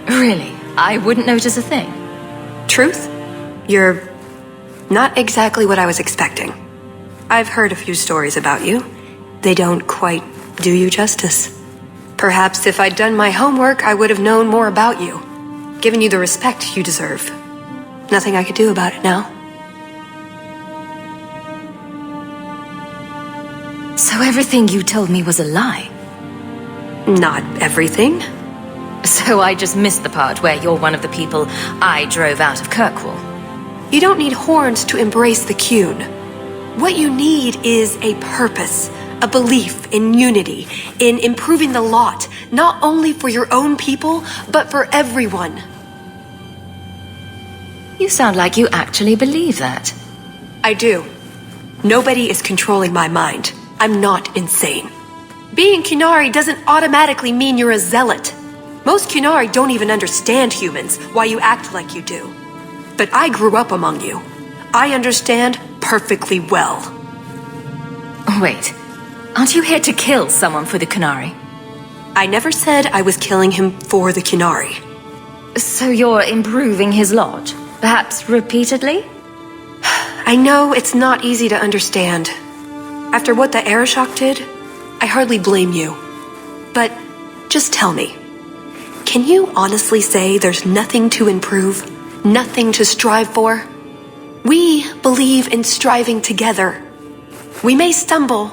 Really? I wouldn't notice a thing. Truth? You're not exactly what I was expecting. I've heard a few stories about you. They don't quite do you justice. Perhaps if I'd done my homework, I would have known more about you, given you the respect you deserve. Nothing I could do about it now. So everything you told me was a lie? Not everything. So I just missed the part where you're one of the people I drove out of Kirkwall. You don't need horns to embrace the Kun. What you need is a purpose, a belief in unity, in improving the lot, not only for your own people, but for everyone. You sound like you actually believe that. I do. Nobody is controlling my mind. I'm not insane. Being Kunari doesn't automatically mean you're a zealot. Most Kunari don't even understand humans, why you act like you do. But I grew up among you. I understand perfectly well. Wait, Aren't you here to kill someone for the Qunari? I never said I was killing him for the Qunari. So you're improving his lot? Perhaps repeatedly? I know it's not easy to understand. After what the Arishok did, I hardly blame you. But just tell me, can you honestly say there's nothing to improve? Nothing to strive for? We believe in striving together. We may stumble,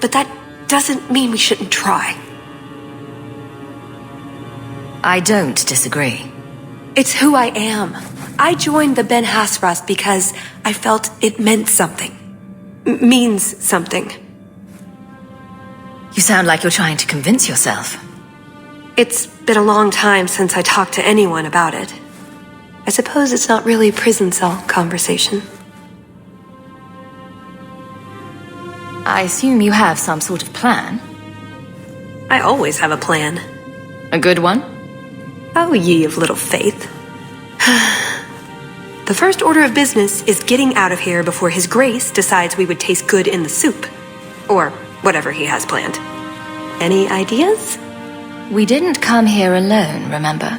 but that doesn't mean we shouldn't try. I don't disagree. It's who I am. I joined the Ben Hasras because I felt it meant something. Means something. You sound like you're trying to convince yourself. It's been a long time since I talked to anyone about it. I suppose it's not really prison cell conversation. I assume you have some sort of plan? I always have a plan. A good one? Oh, ye of little faith. The first order of business is getting out of here before His Grace decides we would taste good in the soup. Or whatever he has planned. Any ideas? We didn't come here alone, remember?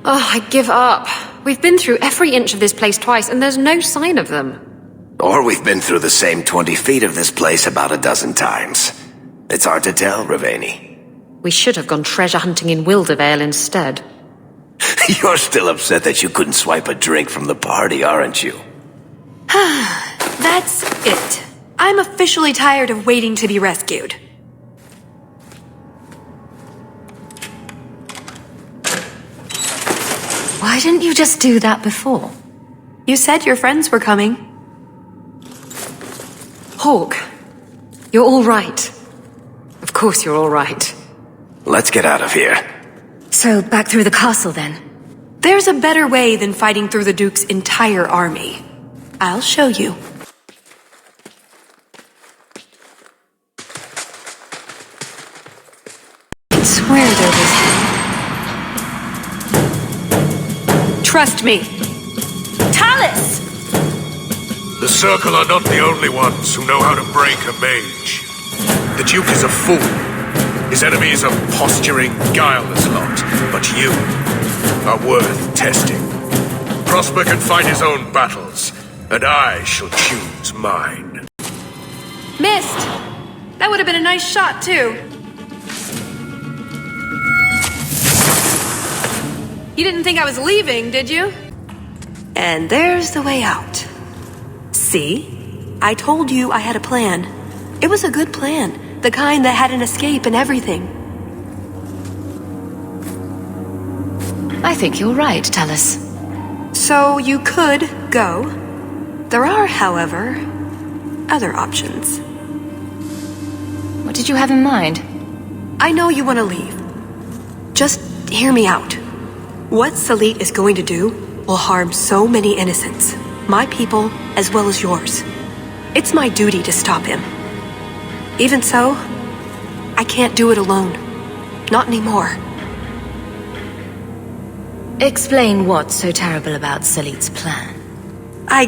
Oh, I give up. We've been through every inch of this place twice, and there's no sign of them. Or we've been through the same 20 feet of this place about a dozen times. It's hard to tell, Ravani. We should have gone treasure hunting in Wildervale instead. You're still upset that you couldn't swipe a drink from the party, aren't you? That's it. I'm officially tired of waiting to be rescued. Why didn't you just do that before? You said your friends were coming. Hawk, you're all right. Of course you're all right. Let's get out of here. So, back through the castle then? There's a better way than fighting through the Duke's entire army. I'll show you. I swear there was... Trust me. Talus! The Circle are not the only ones who know how to break a mage. The Duke is a fool. His enemies are posturing, guileless lot. But you are worth testing. Prosper can fight his own battles, and I shall choose mine. Missed! That would have been a nice shot, too. You didn't think I was leaving, did you? And there's the way out. See? I told you I had a plan. It was a good plan. The kind that had an escape and everything. I think you're right, Talus. So you could go. There are, however, other options. What did you have in mind? I know you want to leave. Just hear me out. What Salit is going to do will harm so many innocents. My people, as well as yours. It's my duty to stop him. Even so, I can't do it alone. Not anymore. Explain what's so terrible about Salit's plan. I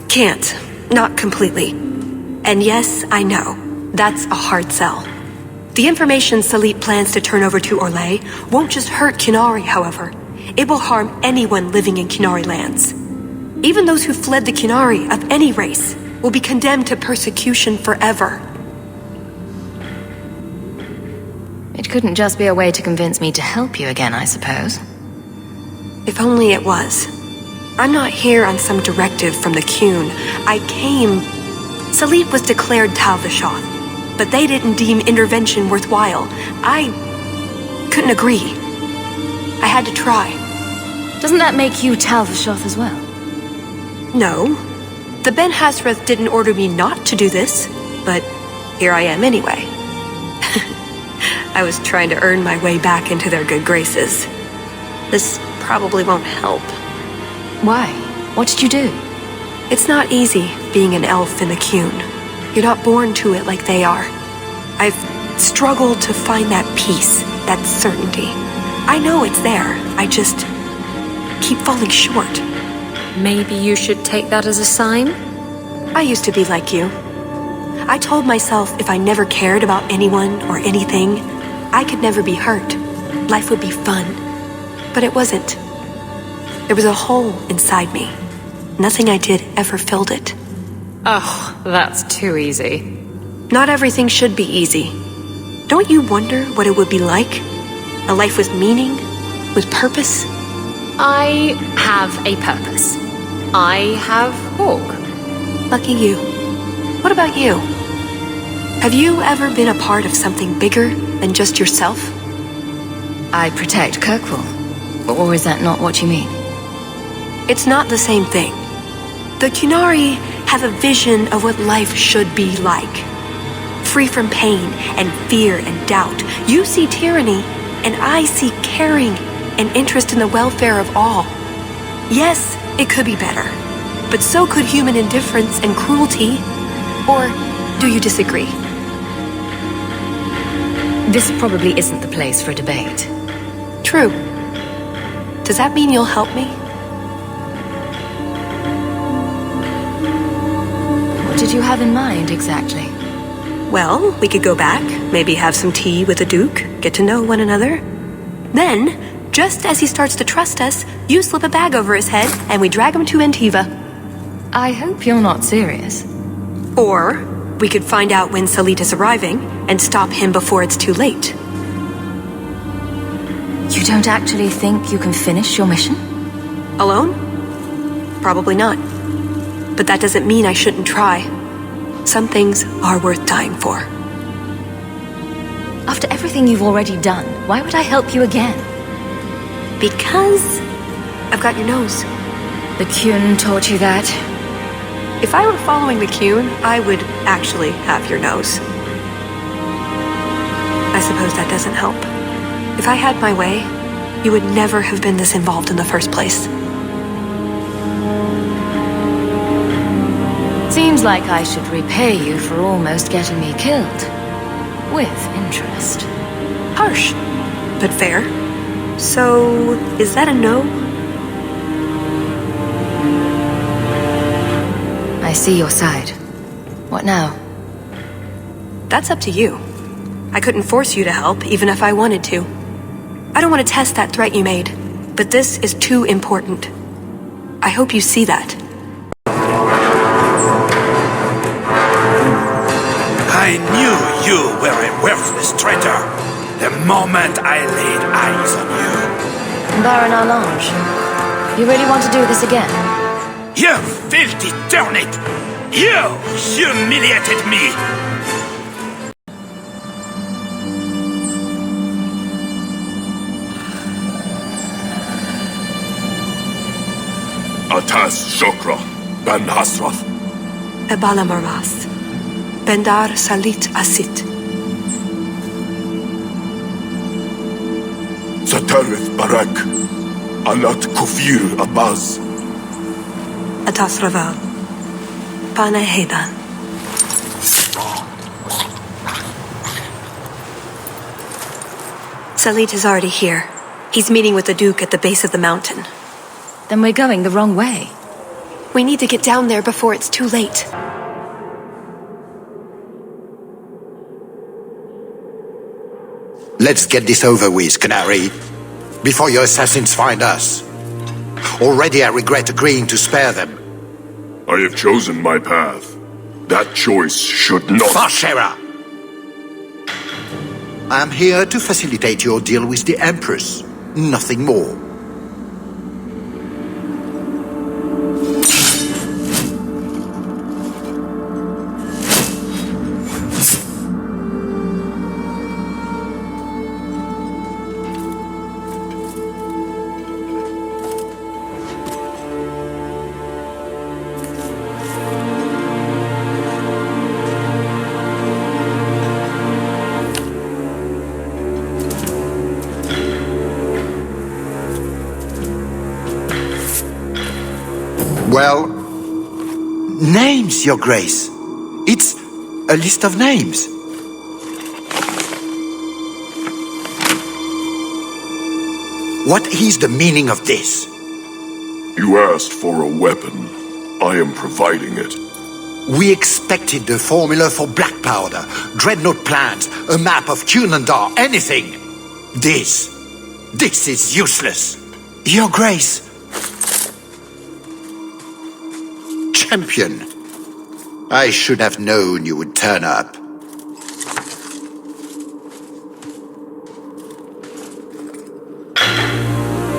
can't. Not completely. And yes, I know. That's a hard sell. The information Salit plans to turn over to Orlais won't just hurt Qunari, however. It will harm anyone living in Qunari lands. Even those who fled the Qunari of any race will be condemned to persecution forever. It couldn't just be a way to convince me to help you again, I suppose. If only it was. I'm not here on some directive from the Qun. I came... Salit was declared Tal Vashoth, but they didn't deem intervention worthwhile. I couldn't agree. I had to try. Doesn't that make you Tal Vashoth as well? No. The Ben Hasrath didn't order me not to do this, but here I am anyway. I was trying to earn my way back into their good graces. This probably won't help. Why? What did you do? It's not easy being an elf in the Qun. You're not born to it like they are. I've struggled to find that peace, that certainty. I know it's there. I just keep falling short. Maybe you should take that as a sign? I used to be like you. I told myself if I never cared about anyone or anything, I could never be hurt. Life would be fun. But it wasn't. There was a hole inside me. Nothing I did ever filled it. Oh, that's too easy. Not everything should be easy. Don't you wonder what it would be like? A life with meaning? With purpose? I have a purpose. I have Hawk. Lucky you. What about you? Have you ever been a part of something bigger than just yourself? I protect Kirkwall. Or is that not what you mean? It's not the same thing. The Qunari have a vision of what life should be like. Free from pain and fear and doubt. You see tyranny, and I see caring and interest in the welfare of all. Yes, it could be better, but so could human indifference and cruelty. Or do you disagree? This probably isn't the place for a debate. True. Does that mean you'll help me? What did you have in mind, exactly? Well, we could go back, maybe have some tea with the Duke, get to know one another. Then, just as he starts to trust us, you slip a bag over his head and we drag him to Antiva. I hope you're not serious. Or, we could find out when Salit is arriving and stop him before it's too late. You don't actually think you can finish your mission? Alone? Probably not. But that doesn't mean I shouldn't try. Some things are worth dying for. After everything you've already done, why would I help you again? Because I've got your nose. The Qun taught you that? If I were following the Qun, I would actually have your nose. I suppose that doesn't help. If I had my way, you would never have been this involved in the first place. Seems like I should repay you for almost getting me killed. With interest. Harsh, but fair. So, is that a no? I see your side. What now? That's up to you. I couldn't force you to help, even if I wanted to. I don't want to test that threat you made, but this is too important. I hope you see that. I knew you were a worthless traitor the moment I laid eyes on you. Baron Arlange, you really want to do this again? You filthy turnip! You humiliated me! Atas Shokra, Ben Hasrath. Ebala Marmas. Bendar Salit Asit. Zatarith Barak. Alat Kufir Abaz. Atas Raval. Pana Hedan. Salit is already here. He's meeting with the Duke at the base of the mountain. Then we're going the wrong way. We need to get down there before it's too late. Let's get this over with, Canary, before your assassins find us. Already I regret agreeing to spare them. I have chosen my path. That choice should not... Farshera! I am here to facilitate your deal with the Empress. Nothing more. Well, names, Your Grace. It's a list of names. What is the meaning of this? You asked for a weapon. I am providing it. We expected the formula for black powder, dreadnought plans, a map of Cunandar, anything. This is useless. Your Grace. Champion. I should have known you would turn up.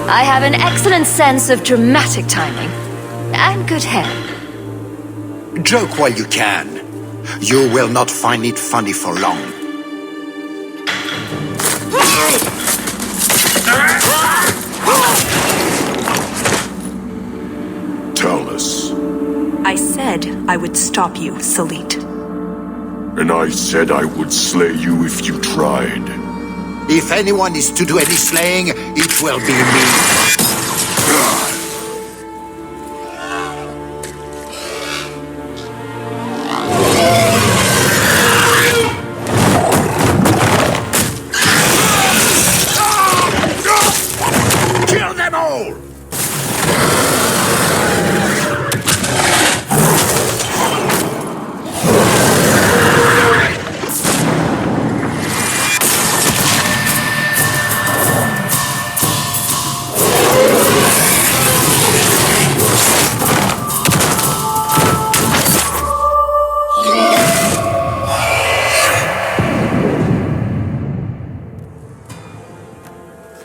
I have an excellent sense of dramatic timing. And good hair. Joke while you can. You will not find it funny for long. Tell us. I said I would stop you, Salit. And I said I would slay you if you tried. If anyone is to do any slaying, it will be me. Kill them all!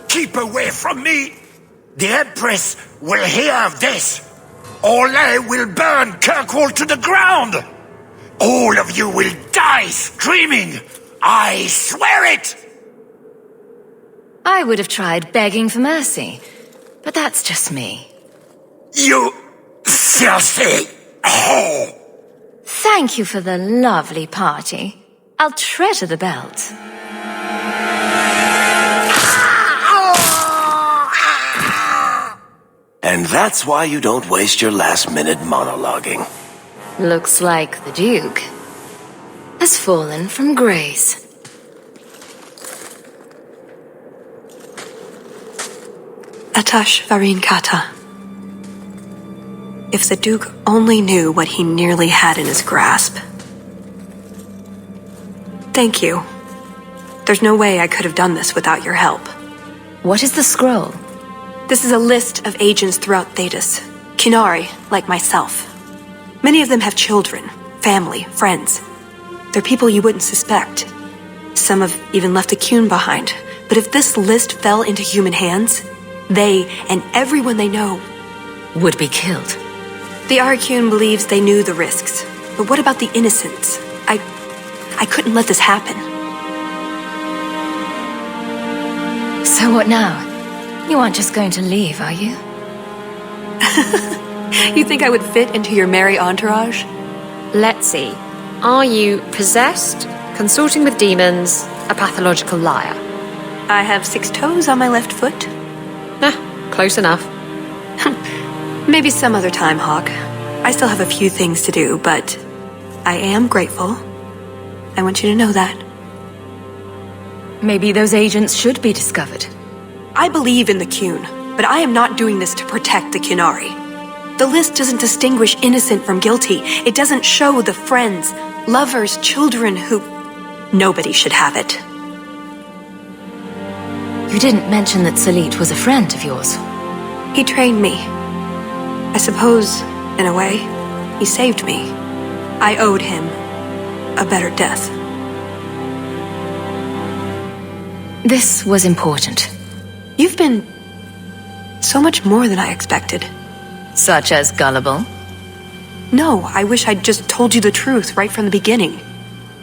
Keep away from me! The Empress will hear of this! Orlais will burn Kirkwall to the ground! All of you will die screaming! I swear it! I would have tried begging for mercy, but that's just me. You filthy whore! Thank you for the lovely party. I'll treasure the belt. And that's why you don't waste your last-minute monologuing. Looks like the Duke has fallen from grace. Atash Varin Kata. If the Duke only knew what he nearly had in his grasp. Thank you. There's no way I could have done this without your help. What is the scroll? This is a list of agents throughout Thetis. Kinari, like myself. Many of them have children, family, friends. They're people you wouldn't suspect. Some have even left a Cune behind. But if this list fell into human hands, they and everyone they know would be killed. The Arcune believes they knew the risks. But what about the innocents? I couldn't let this happen. So what now? You aren't just going to leave, are you? You think I would fit into your merry entourage? Let's see. Are you possessed, consorting with demons, a pathological liar? I have 6 toes on my left foot. Close enough. Maybe some other time, Hawk. I still have a few things to do, but I am grateful. I want you to know that. Maybe those agents should be discovered. I believe in the Cune, but I am not doing this to protect the Kinari. The list doesn't distinguish innocent from guilty. It doesn't show the friends, lovers, children who... Nobody should have it. You didn't mention that Salit was a friend of yours. He trained me. I suppose, in a way, he saved me. I owed him a better death. This was important. You've been so much more than I expected. Such as gullible? No, I wish I'd just told you the truth right from the beginning.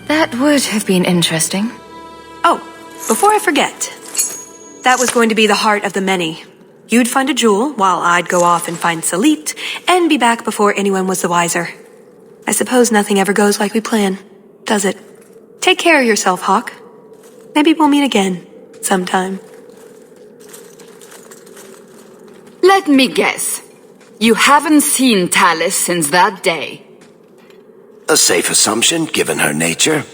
That would have been interesting. Oh, before I forget. That was going to be the heart of the many. You'd find a jewel, while I'd go off and find Salit, and be back before anyone was the wiser. I suppose nothing ever goes like we plan, does it? Take care of yourself, Hawk. Maybe we'll meet again, sometime. Let me guess. You haven't seen Tallis since that day. A safe assumption, given her nature.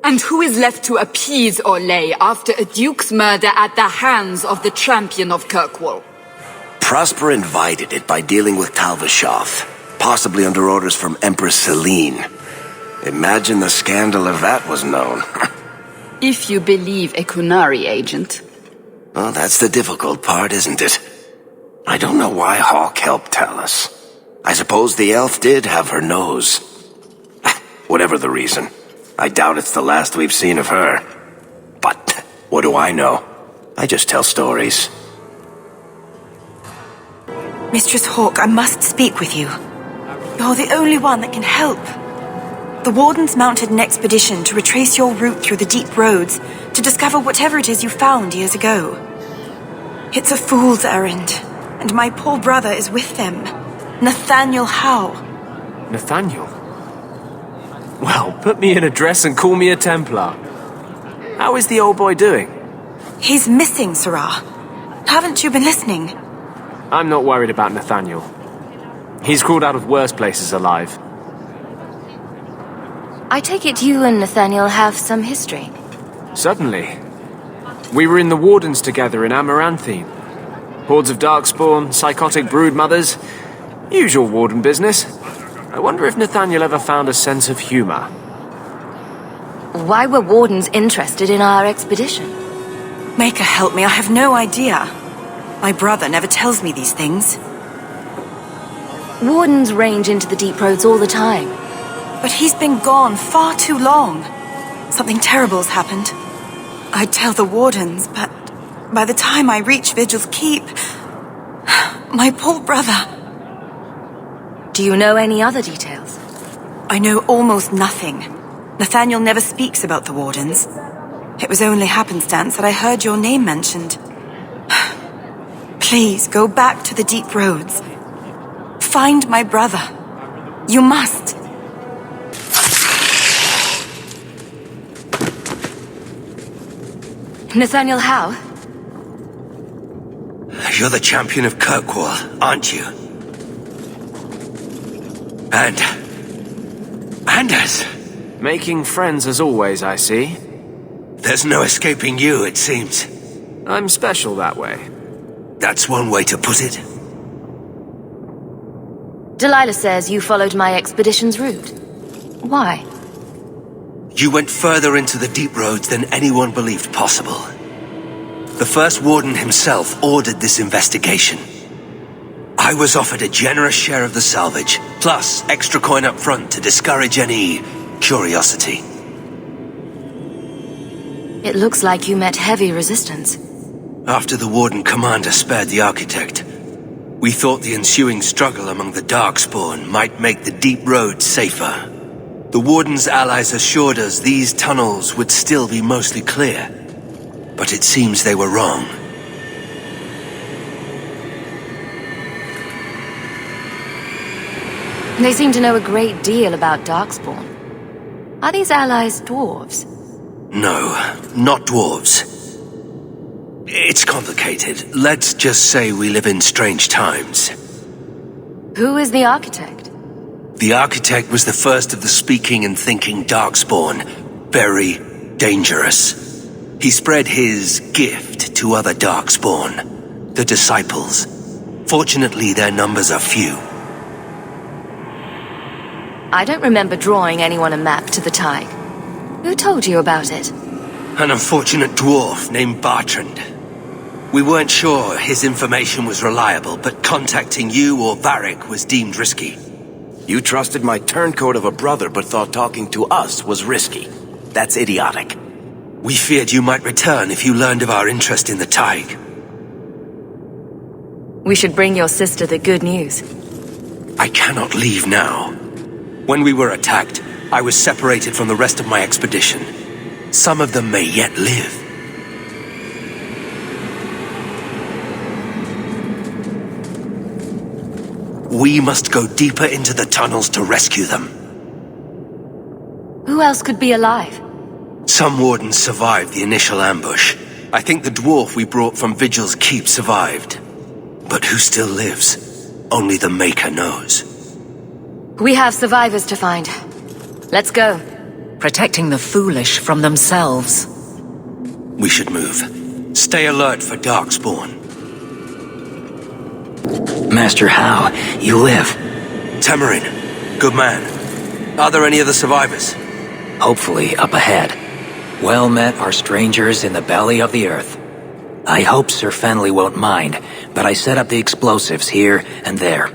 And who is left to appease Orlais after a duke's murder at the hands of the champion of Kirkwall? Prosper invited it by dealing with Talvashoth. possibly under orders from Empress Celine. Imagine the scandal if that was known. If you believe a Kunari agent. Well, that's the difficult part, isn't it? I don't know why Hawk helped tell us. I suppose the elf did have her nose. Whatever the reason, I doubt it's the last we've seen of her. But what do I know? I just tell stories. Mistress Hawk, I must speak with you. You're the only one that can help. The Wardens mounted an expedition to retrace your route through the deep roads to discover whatever it is you found years ago. It's a fool's errand, and my poor brother is with them. Nathaniel Howe. Nathaniel? Well, put me in a dress and call me a Templar. How is the old boy doing? He's missing, Sarah. Haven't you been listening? I'm not worried about Nathaniel. He's crawled out of worse places alive. I take it you and Nathaniel have some history. Certainly. We were in the Wardens together in Amaranthine. Hordes of Darkspawn, psychotic broodmothers. Usual Warden business. I wonder if Nathaniel ever found a sense of humor. Why were Wardens interested in our expedition? Maker help me, I have no idea. My brother never tells me these things. Wardens range into the deep roads all the time. But he's been gone far too long. Something terrible's happened. I'd tell the Wardens, but by the time I reach Vigil's Keep, my poor brother... Do you know any other details? I know almost nothing. Nathaniel never speaks about the Wardens. It was only happenstance that I heard your name mentioned. Please, go back to the deep roads. Find my brother. You must. Nathaniel Howe? You're the champion of Kirkwall, aren't you? And us. Making friends as always, I see. There's no escaping you, it seems. I'm special that way. That's one way to put it. Delilah says you followed my expedition's route. Why? You went further into the deep roads than anyone believed possible. The first Warden himself ordered this investigation. I was offered a generous share of the salvage, plus extra coin up front to discourage any curiosity. It looks like you met heavy resistance. After the Warden Commander spared the Architect, we thought the ensuing struggle among the Darkspawn might make the deep roads safer. The Warden's allies assured us these tunnels would still be mostly clear, but it seems they were wrong. They seem to know a great deal about Darkspawn. Are these allies dwarves? No, not dwarves. It's complicated. Let's just say we live in strange times. Who is the Architect? The Architect was the first of the speaking and thinking Darkspawn. Very dangerous. He spread his gift to other Darkspawn, the Disciples. Fortunately, their numbers are few. I don't remember drawing anyone a map to the Tig. Who told you about it? An unfortunate dwarf named Bartrand. We weren't sure his information was reliable, but contacting you or Varric was deemed risky. You trusted my turncoat of a brother, but thought talking to us was risky. That's idiotic. We feared you might return if you learned of our interest in the Tig. We should bring your sister the good news. I cannot leave now. When we were attacked, I was separated from the rest of my expedition. Some of them may yet live. We must go deeper into the tunnels to rescue them. Who else could be alive? Some Wardens survived the initial ambush. I think the dwarf we brought from Vigil's Keep survived. But who still lives? Only the Maker knows. We have survivors to find. Let's go. Protecting the foolish from themselves. We should move. Stay alert for Darkspawn. Master Howe, you live. Tamarin, good man. Are there any other survivors? Hopefully up ahead. Well met are strangers in the belly of the earth. I hope Sir Fenley won't mind, but I set up the explosives here and there.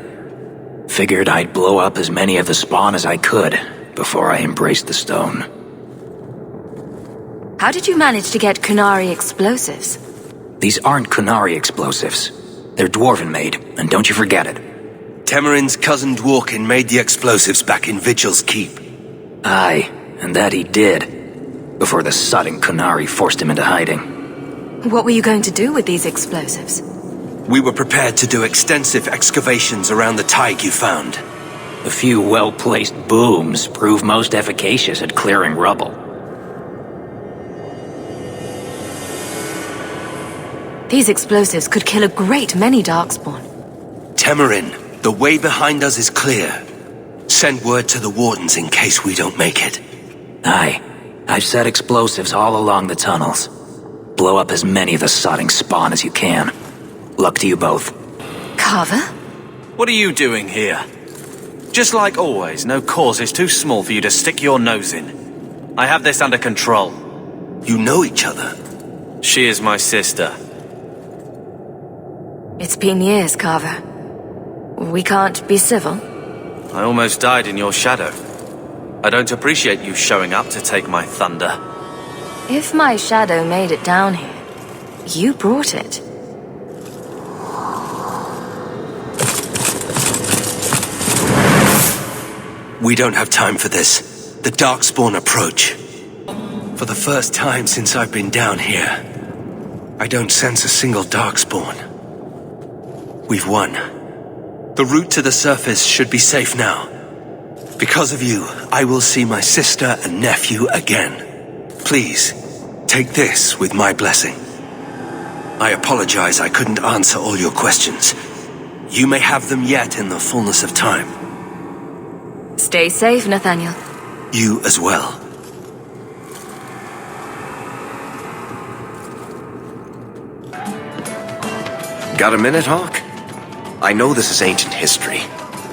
Figured I'd blow up as many of the spawn as I could before I embraced the stone. How did you manage to get Kunari explosives? These aren't Kunari explosives. They're Dwarven made, and don't you forget it. Tamarin's cousin Dworkin made the explosives back in Vigil's Keep. Aye, and that he did. Before the sodding Kunari forced him into hiding. What were you going to do with these explosives? We were prepared to do extensive excavations around the tide you found. A few well-placed booms prove most efficacious at clearing rubble. These explosives could kill a great many Darkspawn. Tamarin, the way behind us is clear. Send word to the Wardens in case we don't make it. Aye. I've set explosives all along the tunnels. Blow up as many of the sodding spawn as you can. Luck to you both. Carver? What are you doing here? Just like always, no cause is too small for you to stick your nose in. I have this under control. You know each other? She is my sister. It's been years, Carver. We can't be civil. I almost died in your shadow. I don't appreciate you showing up to take my thunder. If my shadow made it down here, you brought it. We don't have time for this. The Darkspawn approach. For the first time since I've been down here, I don't sense a single Darkspawn. We've won. The route to the surface should be safe now. Because of you, I will see my sister and nephew again. Please, take this with my blessing. I apologize I couldn't answer all your questions. You may have them yet in the fullness of time. Stay safe, Nathaniel. You as well. Got a minute, Hawk? I know this is ancient history,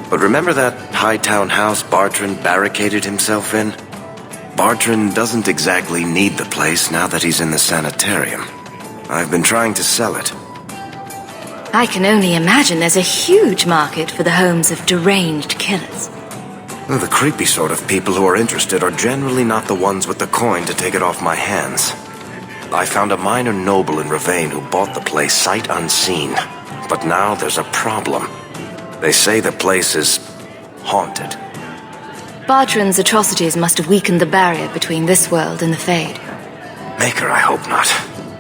but remember that Hightown house Bartrand barricaded himself in? Bartrand doesn't exactly need the place now that he's in the sanitarium. I've been trying to sell it. I can only imagine there's a huge market for the homes of deranged killers. Well, the creepy sort of people who are interested are generally not the ones with the coin to take it off my hands. I found a minor noble in Ravane who bought the place sight unseen. But now there's a problem. They say the place is haunted. Bartrand's atrocities must have weakened the barrier between this world and the Fade. Maker, I hope not.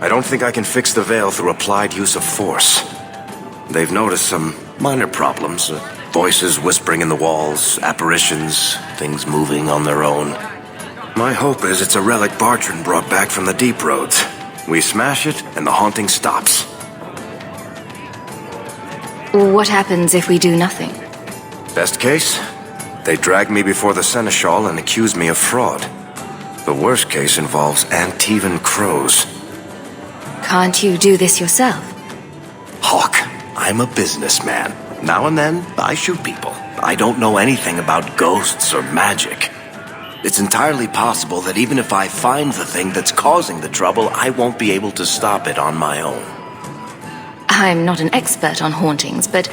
I don't think I can fix the veil through applied use of force. They've noticed some minor problems. Voices whispering in the walls, apparitions, things moving on their own. My hope is it's a relic Bartrand brought back from the deep roads. We smash it, and the haunting stops. What happens if we do nothing? Best case, they drag me before the Seneschal and accuse me of fraud. The worst case involves Antivan crows. Can't you do this yourself? Hawk, I'm a businessman. Now and then, I shoot people. I don't know anything about ghosts or magic. It's entirely possible that even if I find the thing that's causing the trouble, I won't be able to stop it on my own. I'm not an expert on hauntings, but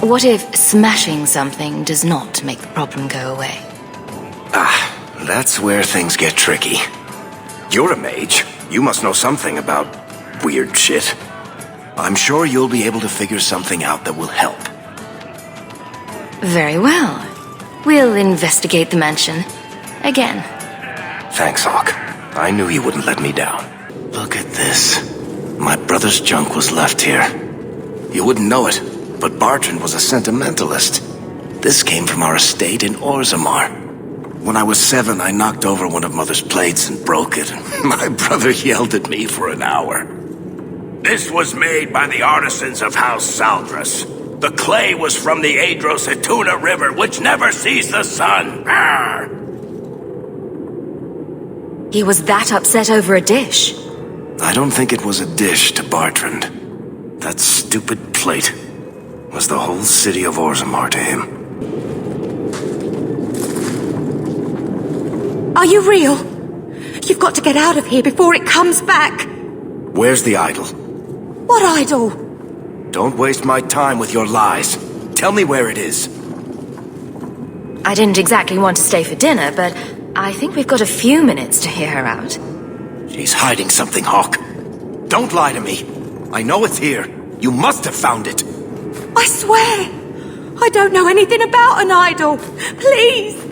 what if smashing something does not make the problem go away? That's where things get tricky. You're a mage. You must know something about weird shit. I'm sure you'll be able to figure something out that will help. Very well. We'll investigate the mansion. Again. Thanks, Hawk. I knew you wouldn't let me down. Look at this. My brother's junk was left here. You wouldn't know it, but Bartrand was a sentimentalist. This came from our estate in Orzammar. When I was 7, I knocked over one of Mother's plates and broke it. My brother yelled at me for an hour. This was made by the artisans of House Saldras. The clay was from the Adrosetuna River, which never sees the sun. Arr! He was that upset over a dish. I don't think it was a dish to Bartrand. That stupid plate was the whole city of Orzammar to him. Are you real? You've got to get out of here before it comes back. Where's the idol? What idol? Don't waste my time with your lies. Tell me where it is. I didn't exactly want to stay for dinner, but I think we've got a few minutes to hear her out. She's hiding something, Hawk. Don't lie to me. I know it's here. You must have found it. I swear! I don't know anything about an idol. Please!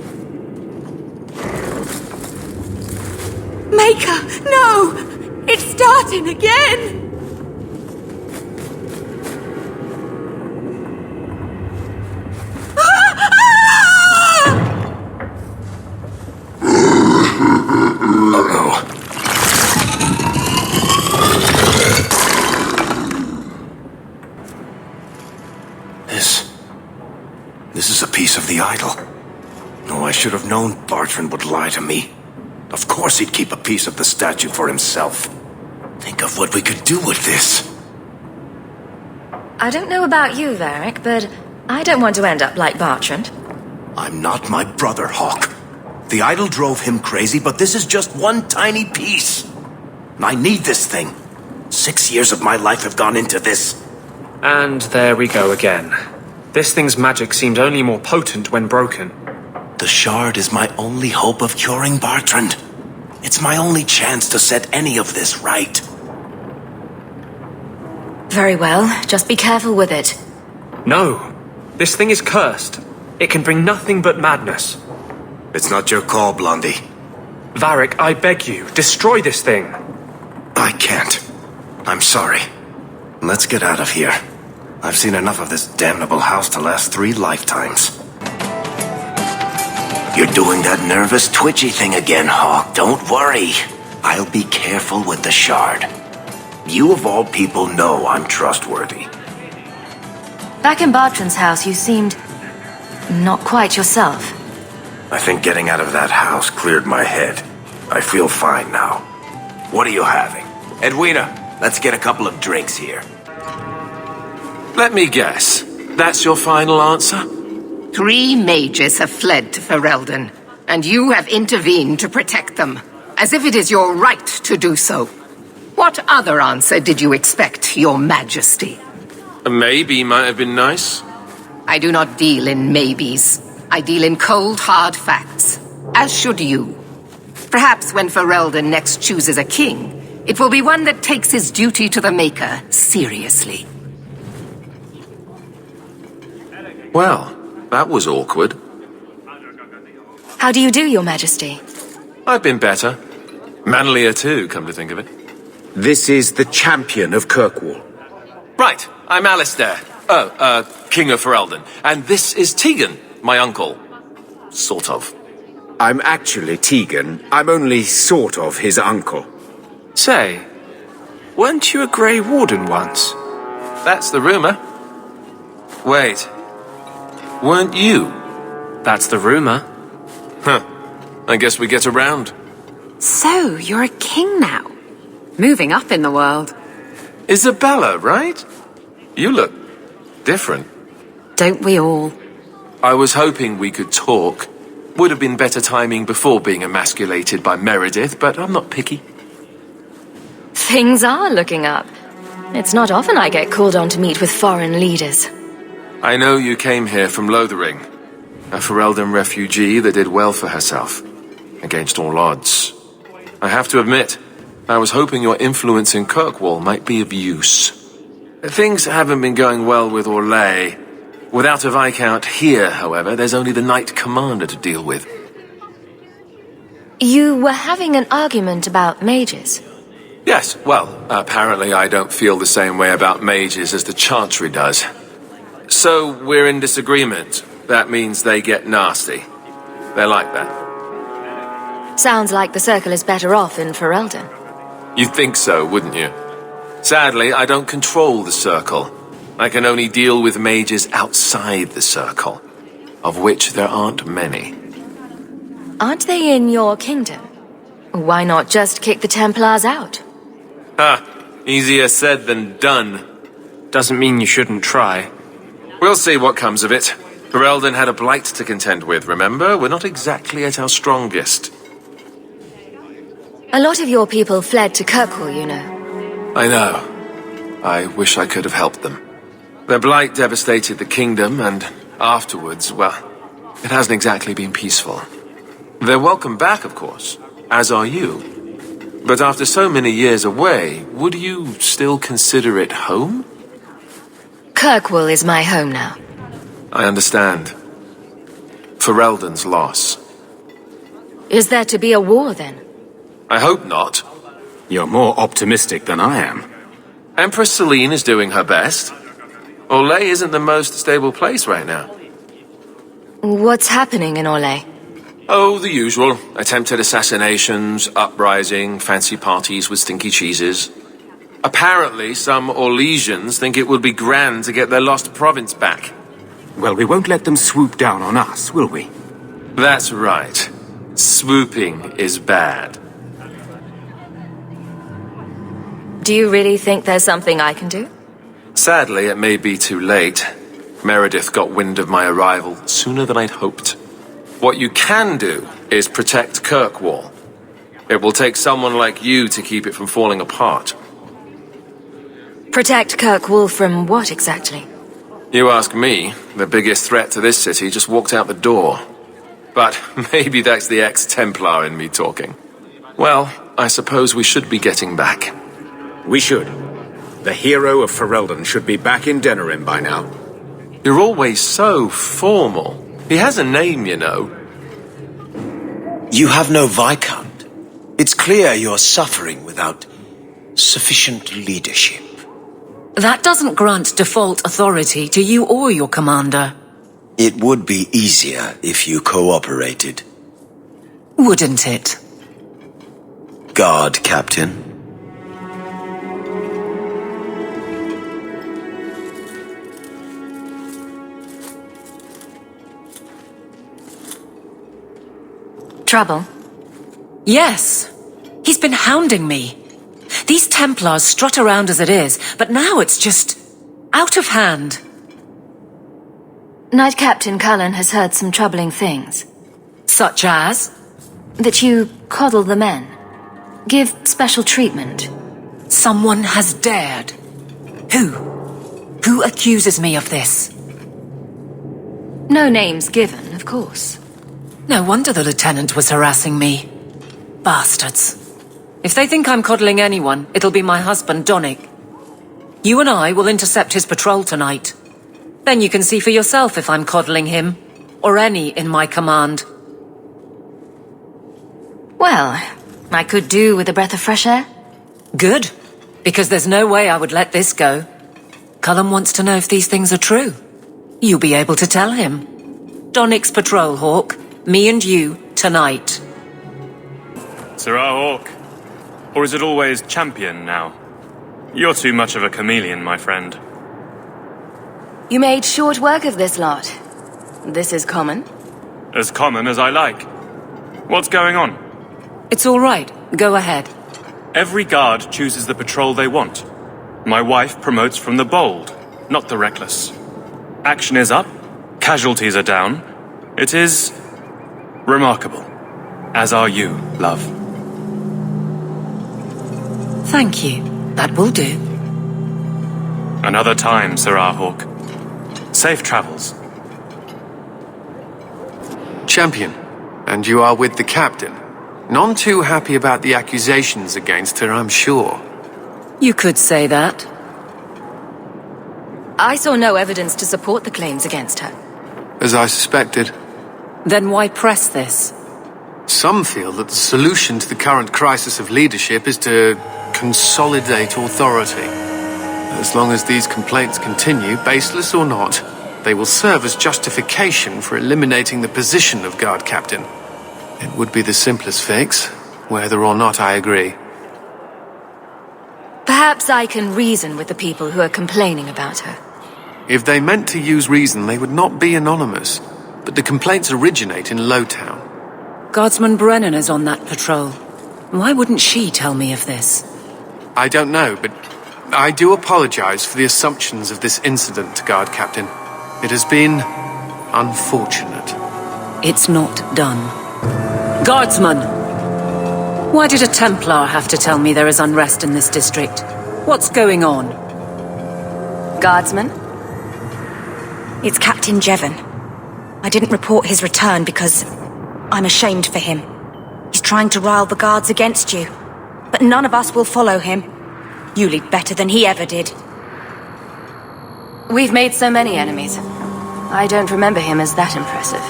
Maker, no! It's starting again! This is a piece of the idol. Oh, I should have known Bartrand would lie to me. Of course he'd keep a piece of the statue for himself. Think of what we could do with this. I don't know about you, Varric, but I don't want to end up like Bartrand. I'm not my brother, Hawk. The idol drove him crazy, but this is just one tiny piece. I need this thing. 6 years of my life have gone into this. And there we go again. This thing's magic seemed only more potent when broken. The shard is my only hope of curing Bartrand. It's my only chance to set any of this right. Very well, just be careful with it. No, this thing is cursed. It can bring nothing but madness. It's not your call, Blondie. Varric, I beg you, destroy this thing. I can't. I'm sorry. Let's get out of here. I've seen enough of this damnable house to last 3 lifetimes. You're doing that nervous, twitchy thing again, Hawk. Don't worry. I'll be careful with the shard. You of all people know I'm trustworthy. Back in Bartrand's house, you seemed not quite yourself. I think getting out of that house cleared my head. I feel fine now. What are you having? Edwina, let's get a couple of drinks here. Let me guess. That's your final answer? 3 mages have fled to Ferelden, and you have intervened to protect them, as if it is your right to do so. What other answer did you expect, your majesty? A maybe might have been nice. I do not deal in maybes. I deal in cold, hard facts, as should you. Perhaps when Ferelden next chooses a king, it will be one that takes his duty to the Maker seriously. Well, that was awkward. How do you do, Your Majesty? I've been better. Manlier too, come to think of it. This is the champion of Kirkwall. Right, I'm Alistair. King of Ferelden. And this is Tegan, my uncle. Sort of. I'm actually Tegan. I'm only sort of his uncle. Say, weren't you a Grey Warden once? That's the rumor. Wait. Weren't you? That's the rumor. Huh. I guess we get around. So, you're a king now. Moving up in the world. Isabella, right? You look different. Don't we all? I was hoping we could talk. Would have been better timing before being emasculated by Meredith, but I'm not picky. Things are looking up. It's not often I get called on to meet with foreign leaders. I know you came here from Lothering, a Ferelden refugee that did well for herself, against all odds. I have to admit, I was hoping your influence in Kirkwall might be of use. Things haven't been going well with Orlais. Without a Viscount here, however, there's only the Knight Commander to deal with. You were having an argument about mages? Yes, well, apparently I don't feel the same way about mages as the Chantry does. So, we're in disagreement. That means they get nasty. They're like that. Sounds like the Circle is better off in Ferelden. You'd think so, wouldn't you? Sadly, I don't control the Circle. I can only deal with mages outside the Circle, of which there aren't many. Aren't they in your kingdom? Why not just kick the Templars out? Easier said than done. Doesn't mean you shouldn't try. We'll see what comes of it. Ferelden had a blight to contend with, remember? We're not exactly at our strongest. A lot of your people fled to Kirkwall, you know. I know. I wish I could have helped them. Their blight devastated the kingdom, and afterwards, well, it hasn't exactly been peaceful. They're welcome back, of course, as are you. But after so many years away, would you still consider it home? Kirkwall is my home now. I understand. Ferelden's loss. Is there to be a war, then? I hope not. You're more optimistic than I am. Empress Celine is doing her best. Orlais isn't the most stable place right now. What's happening in Orlais? Oh, the usual. Attempted assassinations, uprising, fancy parties with stinky cheeses. Apparently, some Orlesians think it would be grand to get their lost province back. Well, we won't let them swoop down on us, will we? That's right. Swooping is bad. Do you really think there's something I can do? Sadly, it may be too late. Meredith got wind of my arrival sooner than I'd hoped. What you can do is protect Kirkwall. It will take someone like you to keep it from falling apart. Protect Kirkwall from what exactly? You ask me, the biggest threat to this city just walked out the door. But maybe that's the ex-Templar in me talking. Well, I suppose we should be getting back. We should. The hero of Ferelden should be back in Denerim by now. You're always so formal. He has a name, you know. You have no Viscount. It's clear you're suffering without sufficient leadership. That doesn't grant default authority to you or your commander. It would be easier if you cooperated. Wouldn't it? Guard, Captain. Trouble? Yes. He's been hounding me. These Templars strut around as it is, but now it's just out of hand. Knight Captain Cullen has heard some troubling things. Such as? That you coddle the men. Give special treatment. Someone has dared. Who? Who accuses me of this? No names given, of course. No wonder the lieutenant was harassing me. Bastards. If they think I'm coddling anyone, it'll be my husband, Donick. You and I will intercept his patrol tonight. Then you can see for yourself if I'm coddling him, or any in my command. Well, I could do with a breath of fresh air. Good, because there's no way I would let this go. Cullen wants to know if these things are true. You'll be able to tell him. Donick's patrol, Hawk. Me and you, tonight. Sirrah Hawk. Or is it always champion now? You're too much of a chameleon, my friend. You made short work of this lot. This is common? As common as I like. What's going on? It's all right. Go ahead. Every guard chooses the patrol they want. My wife promotes from the bold, not the reckless. Action is up. Casualties are down. It is remarkable. As are you, love. Thank you. That will do. Another time, Sirrah Hawk. Safe travels. Champion, and you are with the captain. None too happy about the accusations against her, I'm sure. You could say that. I saw no evidence to support the claims against her. As I suspected. Then why press this? Some feel that the solution to the current crisis of leadership is to consolidate authority. As long as these complaints continue, baseless or not, they will serve as justification for eliminating the position of guard captain. It would be the simplest fix, whether or not I agree. Perhaps I can reason with the people who are complaining about her. If they meant to use reason, they would not be anonymous. But the complaints originate in Lowtown. Guardsman Brennan is on that patrol. Why wouldn't she tell me of this? I don't know, but I do apologize for the assumptions of this incident, Guard Captain. It has been unfortunate. It's not done. Guardsman! Why did a Templar have to tell me there is unrest in this district? What's going on? Guardsman? It's Captain Jevon. I didn't report his return because I'm ashamed for him. He's trying to rile the guards against you. But none of us will follow him. You lead better than he ever did. We've made so many enemies. I don't remember him as that impressive.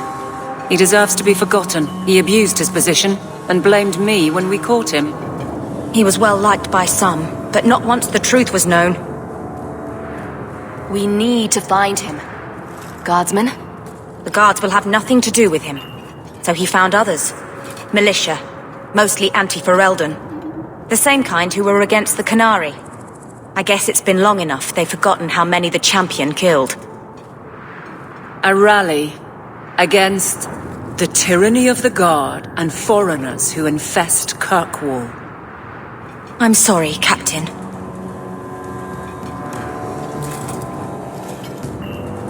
He deserves to be forgotten. He abused his position and blamed me when we caught him. He was well liked by some, but not once the truth was known. We need to find him. Guardsman? The guards will have nothing to do with him. So he found others. Militia. Mostly anti-Ferelden. The same kind who were against the Canary. I guess it's been long enough they've forgotten how many the champion killed. A rally against the tyranny of the Guard and foreigners who infest Kirkwall. I'm sorry, Captain.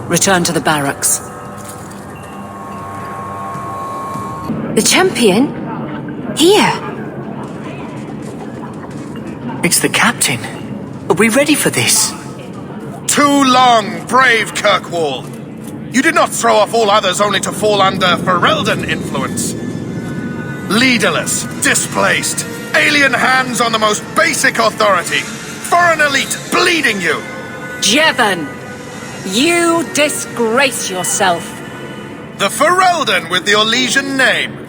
Return to the barracks. The champion? Here! It's the captain. Are we ready for this? Too long, brave Kirkwall! You did not throw off all others only to fall under Ferelden influence. Leaderless, displaced, alien hands on the most basic authority, foreign elite bleeding you! Jevon! You disgrace yourself! The Ferelden with the Orlesian name!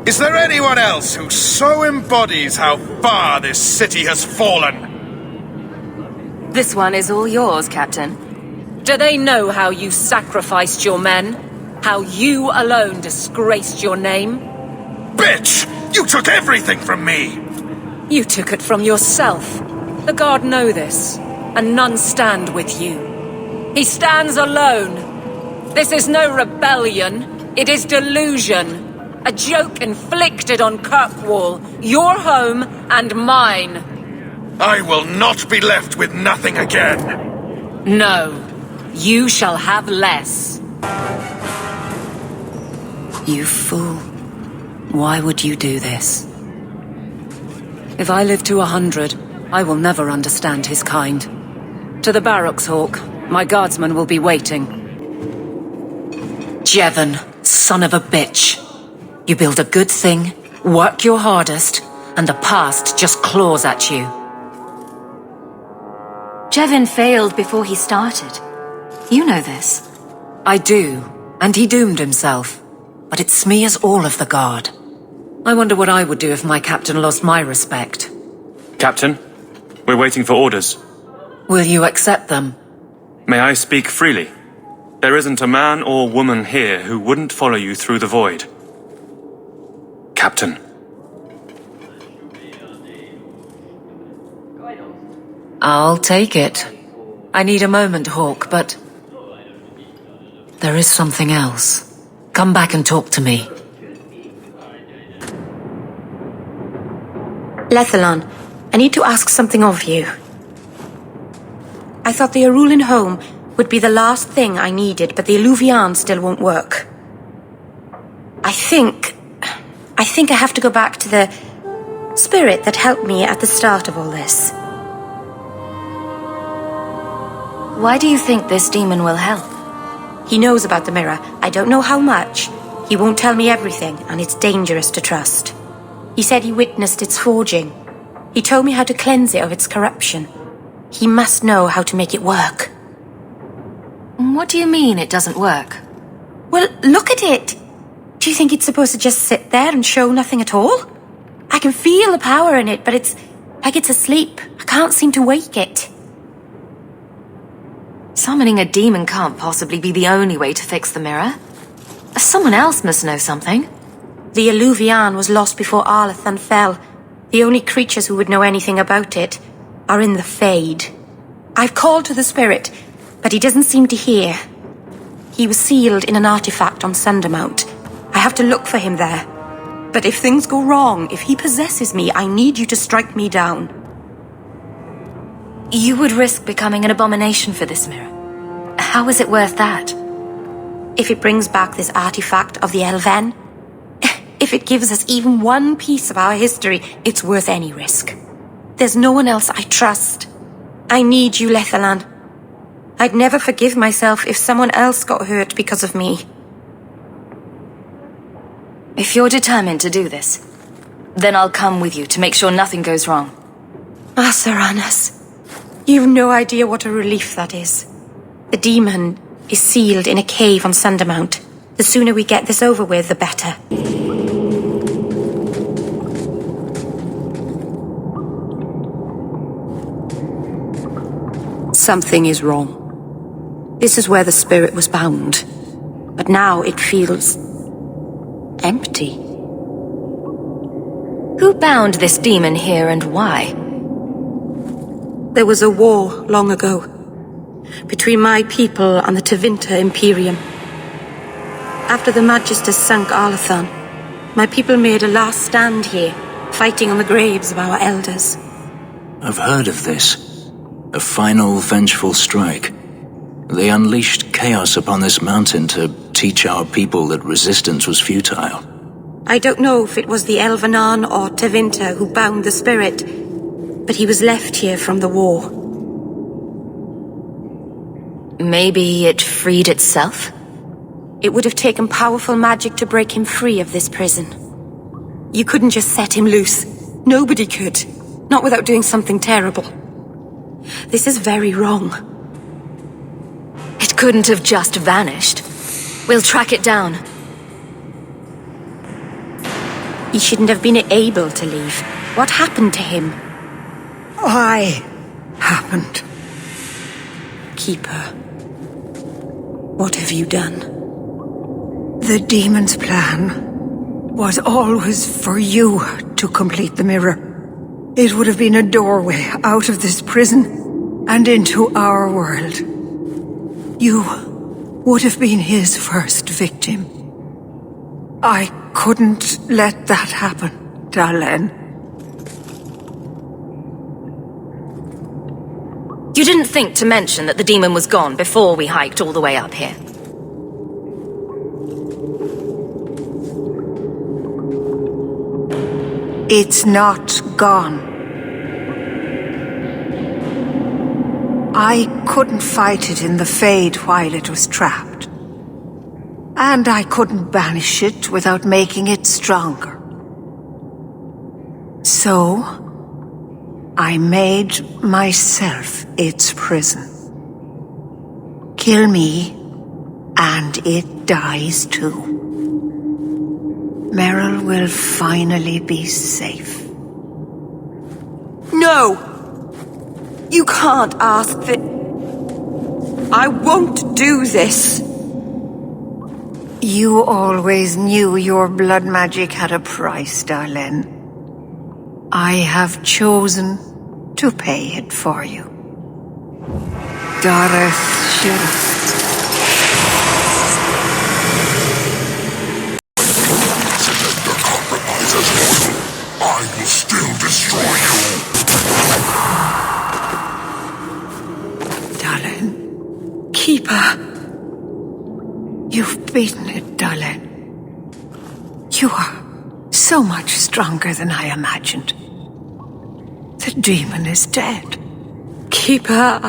Is there anyone else who so embodies how far this city has fallen? This one is all yours, Captain. Do they know how you sacrificed your men? How you alone disgraced your name? Bitch! You took everything from me! You took it from yourself. The Guard know this, and none stand with you. He stands alone. This is no rebellion, it is delusion. A joke inflicted on Kirkwall, your home and mine. I will not be left with nothing again. No, you shall have less. You fool. Why would you do this? If I live to 100, I will never understand his kind. To the barracks, Hawk. My guardsmen will be waiting. Jevon, son of a bitch. You build a good thing, work your hardest, and the past just claws at you. Jevon failed before he started. You know this. I do, and he doomed himself. But it smears all of the Guard. I wonder what I would do if my captain lost my respect. Captain, we're waiting for orders. Will you accept them? May I speak freely? There isn't a man or woman here who wouldn't follow you through the void. Captain. I'll take it. I need a moment, Hawk, but... there is something else. Come back and talk to me. Lethalon, I need to ask something of you. I thought the Arulin home would be the last thing I needed, but the Illuvian still won't work. I think I have to go back to the spirit that helped me at the start of all this. Why do you think this demon will help? He knows about the mirror. I don't know how much. He won't tell me everything, and it's dangerous to trust. He said he witnessed its forging. He told me how to cleanse it of its corruption. He must know how to make it work. What do you mean it doesn't work? Well, look at it! Do you think it's supposed to just sit there and show nothing at all? I can feel the power in it, but it's like it's asleep. I can't seem to wake it. Summoning a demon can't possibly be the only way to fix the mirror. Someone else must know something. The Illuvian was lost before Arlathan fell. The only creatures who would know anything about it are in the Fade. I've called to the spirit, but he doesn't seem to hear. He was sealed in an artifact on Sundermount. I have to look for him there. But if things go wrong, if he possesses me, I need you to strike me down. You would risk becoming an abomination for this mirror. How is it worth that? If it brings back this artifact of the Elven, if it gives us even one piece of our history, it's worth any risk. There's no one else I trust. I need you, Lethalan. I'd never forgive myself if someone else got hurt because of me. If you're determined to do this, then I'll come with you to make sure nothing goes wrong. Saranas, you've no idea what a relief that is. The demon is sealed in a cave on Sundermount. The sooner we get this over with, the better. Something is wrong. This is where the spirit was bound. But now it feels empty. Who bound this demon here and why? There was a war long ago between my people and the Tevinter Imperium. After the Magisters sunk Arlathan, my people made a last stand here, fighting on the graves of our elders. I've heard of this. A final vengeful strike. They unleashed chaos upon this mountain to teach our people that resistance was futile. I don't know if it was the Elvenan or Tevinter who bound the spirit, but he was left here from the war. Maybe it freed itself? It would have taken powerful magic to break him free of this prison. You couldn't just set him loose. Nobody could. Not without doing something terrible. This is very wrong. It couldn't have just vanished. We'll track it down. He shouldn't have been able to leave. What happened to him? Why happened? Keeper, what have you done? The demon's plan was always for you to complete the mirror. It would have been a doorway out of this prison and into our world. You would have been his first victim. I couldn't let that happen, Dalen. You didn't think to mention that the demon was gone before we hiked all the way up here? It's not gone. I couldn't fight it in the Fade while it was trapped. And I couldn't banish it without making it stronger. So, I made myself its prison. Kill me, and it dies too. Meryl will finally be safe. No! You can't ask that. I won't do this. You always knew your blood magic had a price, Darlene. I have chosen to pay it for you. Dareth Shira. I will still destroy you! Darlene. Keeper. You've beaten it, Darlene. You are so much stronger than I imagined. The demon is dead. Keeper,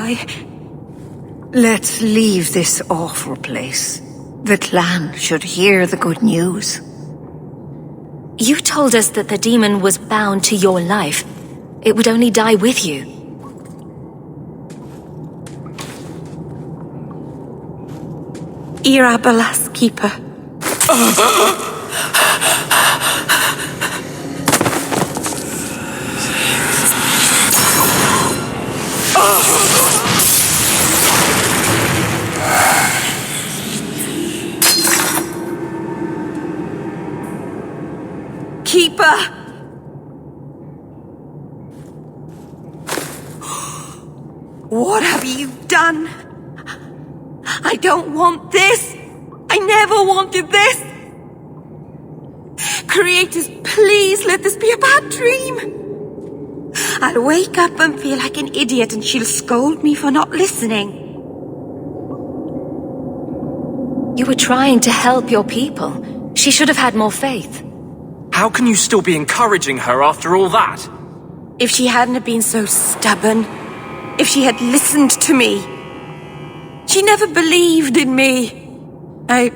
Let's leave this awful place. The clan should hear the good news. You told us that the demon was bound to your life. It would only die with you. Irabalas, Keeper. Keeper! What have you done? I don't want this! I never wanted this! Creators, please let this be a bad dream! I'll wake up and feel like an idiot and she'll scold me for not listening. You were trying to help your people. She should have had more faith. How can you still be encouraging her after all that? If she hadn't have been so stubborn, if she had listened to me. She never believed in me. I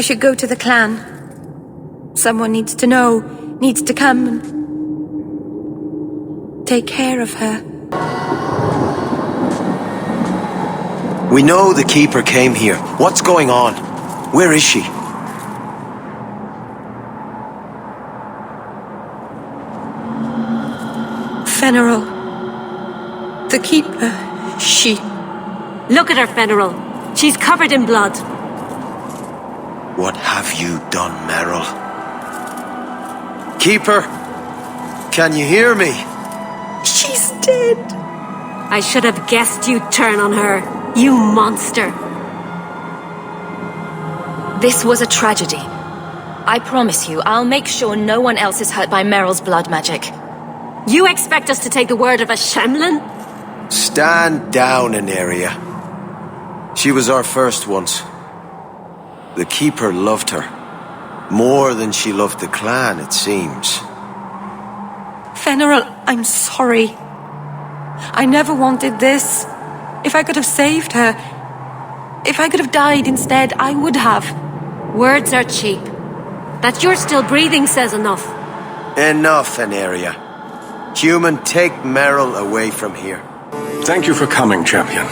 should go to the clan. Someone needs to know, needs to come and take care of her. We know the Keeper came here. What's going on? Where is she? Fenneral. The Keeper. She... Look at her, Fenneral. She's covered in blood. What have you done, Merrill? Keeper? Can you hear me? She's dead. I should have guessed you'd turn on her, you monster. This was a tragedy. I promise you, I'll make sure no one else is hurt by Meryl's blood magic. You expect us to take the word of a Shemlin? Stand down, Aneria. She was our first once. The Keeper loved her. More than she loved the clan, it seems. Fenneral, I'm sorry. I never wanted this. If I could have saved her, if I could have died instead, I would have. Words are cheap. That you're still breathing says enough. Enough, Aneria. Human, take Merrill away from here. Thank you for coming, champion.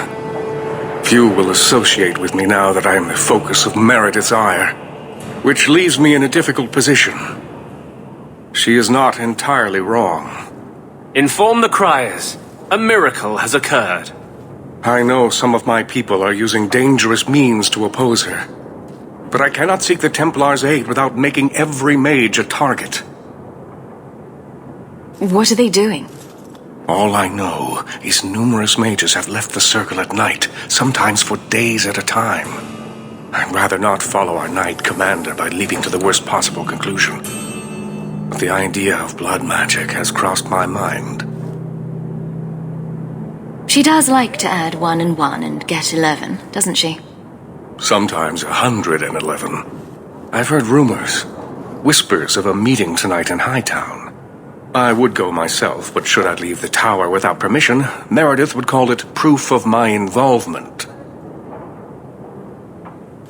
Few will associate with me now that I am the focus of Meredith's ire, which leaves me in a difficult position. She is not entirely wrong. Inform the criers. A miracle has occurred. I know some of my people are using dangerous means to oppose her, but I cannot seek the Templar's aid without making every mage a target. What are they doing? All I know is numerous mages have left the circle at night, sometimes for days at a time. I'd rather not follow our knight commander by leaping to the worst possible conclusion. But the idea of blood magic has crossed my mind. She does like to add 1 and 1 and get 11, doesn't she? Sometimes 111. I've heard rumors, whispers of a meeting tonight in Hightown. I would go myself, but should I leave the tower without permission, Meredith would call it proof of my involvement.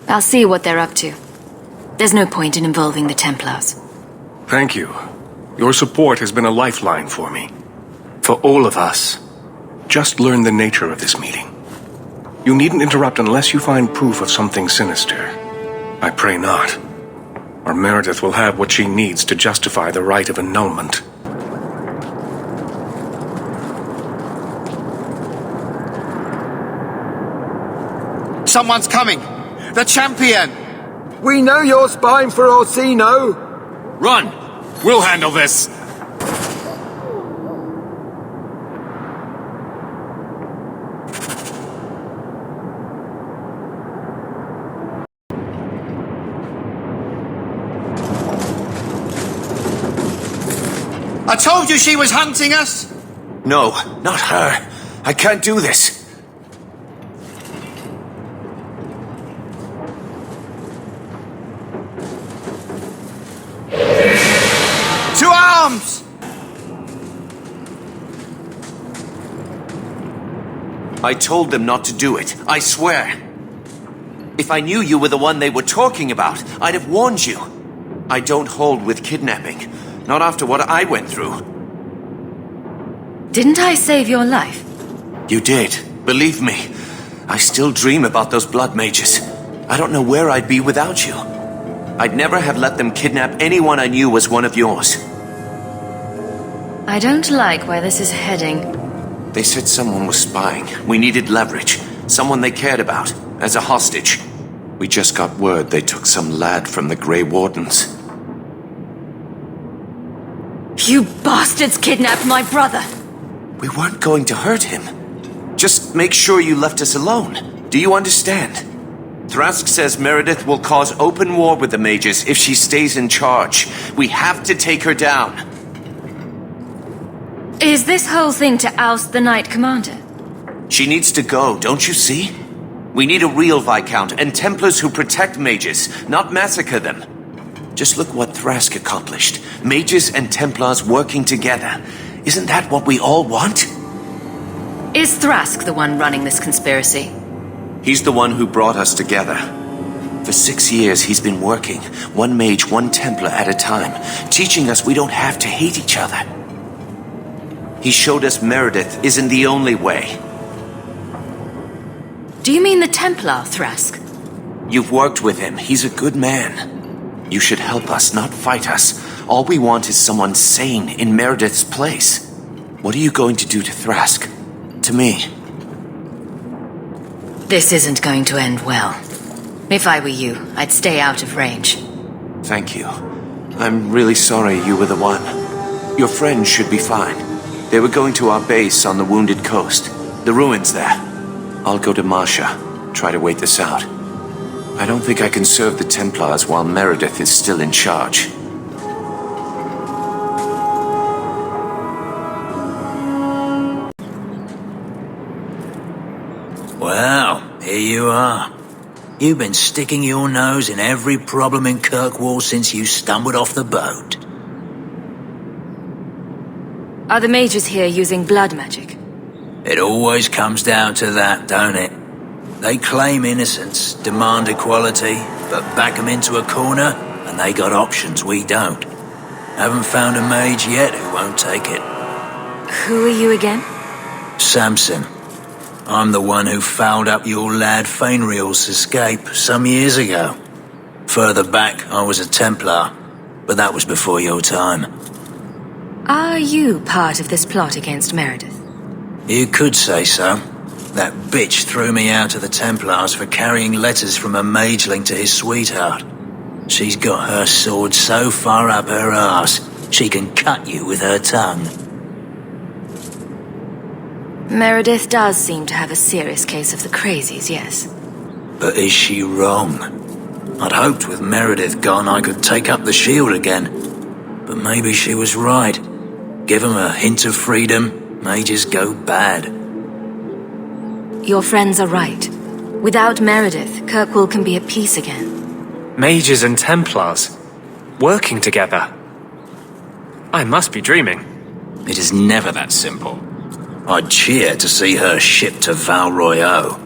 I'll see what they're up to. There's no point in involving the Templars. Thank you. Your support has been a lifeline for me. For all of us. Just learn the nature of this meeting. You needn't interrupt unless you find proof of something sinister. I pray not. Or Meredith will have what she needs to justify the right of annulment. Someone's coming! The champion! We know you're spying for Orsino! Run! We'll handle this! I told you she was hunting us! No, not her. I can't do this. To arms! I told them not to do it, I swear. If I knew you were the one they were talking about, I'd have warned you. I don't hold with kidnapping. Not after what I went through. Didn't I save your life? You did. Believe me. I still dream about those blood mages. I don't know where I'd be without you. I'd never have let them kidnap anyone I knew was one of yours. I don't like where this is heading. They said someone was spying. We needed leverage. Someone they cared about. As a hostage. We just got word they took some lad from the Grey Wardens. You bastards kidnapped my brother! We weren't going to hurt him. Just make sure you left us alone. Do you understand? Thrask says Meredith will cause open war with the mages if she stays in charge. We have to take her down. Is this whole thing to oust the Knight Commander? She needs to go, don't you see? We need a real Viscount and Templars who protect mages, not massacre them. Just look what Thrask accomplished. Mages and Templars working together. Isn't that what we all want? Is Thrask the one running this conspiracy? He's the one who brought us together. For 6 years, he's been working, one mage, one Templar at a time, teaching us we don't have to hate each other. He showed us Meredith isn't the only way. Do you mean the Templar, Thrask? You've worked with him. He's a good man. You should help us, not fight us. All we want is someone sane in Meredith's place. What are you going to do to Thrask? To me? This isn't going to end well. If I were you, I'd stay out of range. Thank you. I'm really sorry you were the one. Your friends should be fine. They were going to our base on the Wounded Coast. The ruins there. I'll go to Marsha. Try to wait this out. I don't think I can serve the Templars while Meredith is still in charge. Well, here you are. You've been sticking your nose in every problem in Kirkwall since you stumbled off the boat. Are the mages here using blood magic? It always comes down to that, don't it? They claim innocence, demand equality, but back them into a corner, and they got options we don't. Haven't found a mage yet who won't take it. Who are you again? Samson. I'm the one who fouled up your lad Fainriel's escape some years ago. Further back, I was a Templar, but that was before your time. Are you part of this plot against Meredith? You could say so. That bitch threw me out of the Templars for carrying letters from a mageling to his sweetheart. She's got her sword so far up her arse, she can cut you with her tongue. Meredith does seem to have a serious case of the crazies, yes. But is she wrong? I'd hoped with Meredith gone I could take up the shield again. But maybe she was right. Give 'em a hint of freedom, mages go bad. Your friends are right. Without Meredith, Kirkwall can be at peace again. Mages and Templars. Working together. I must be dreaming. It is never that simple. I'd cheer to see her shipped to Val Royeaux.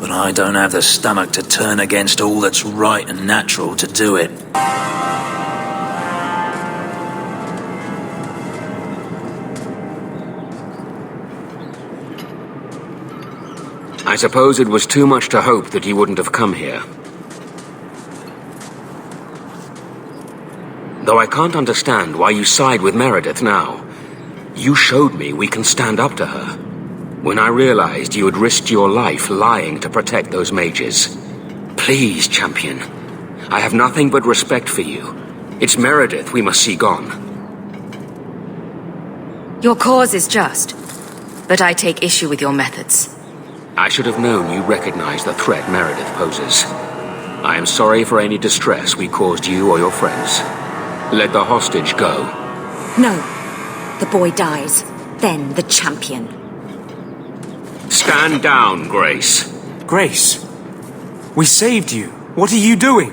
But I don't have the stomach to turn against all that's right and natural to do it. I suppose it was too much to hope that you wouldn't have come here. Though I can't understand why you side with Meredith now. You showed me we can stand up to her. When I realized you had risked your life lying to protect those mages. Please, champion. I have nothing but respect for you. It's Meredith we must see gone. Your cause is just, but I take issue with your methods. I should have known you recognized the threat Meredith poses. I am sorry for any distress we caused you or your friends. Let the hostage go. No. The boy dies. Then the champion. Stand down, Grace. Grace, we saved you. What are you doing?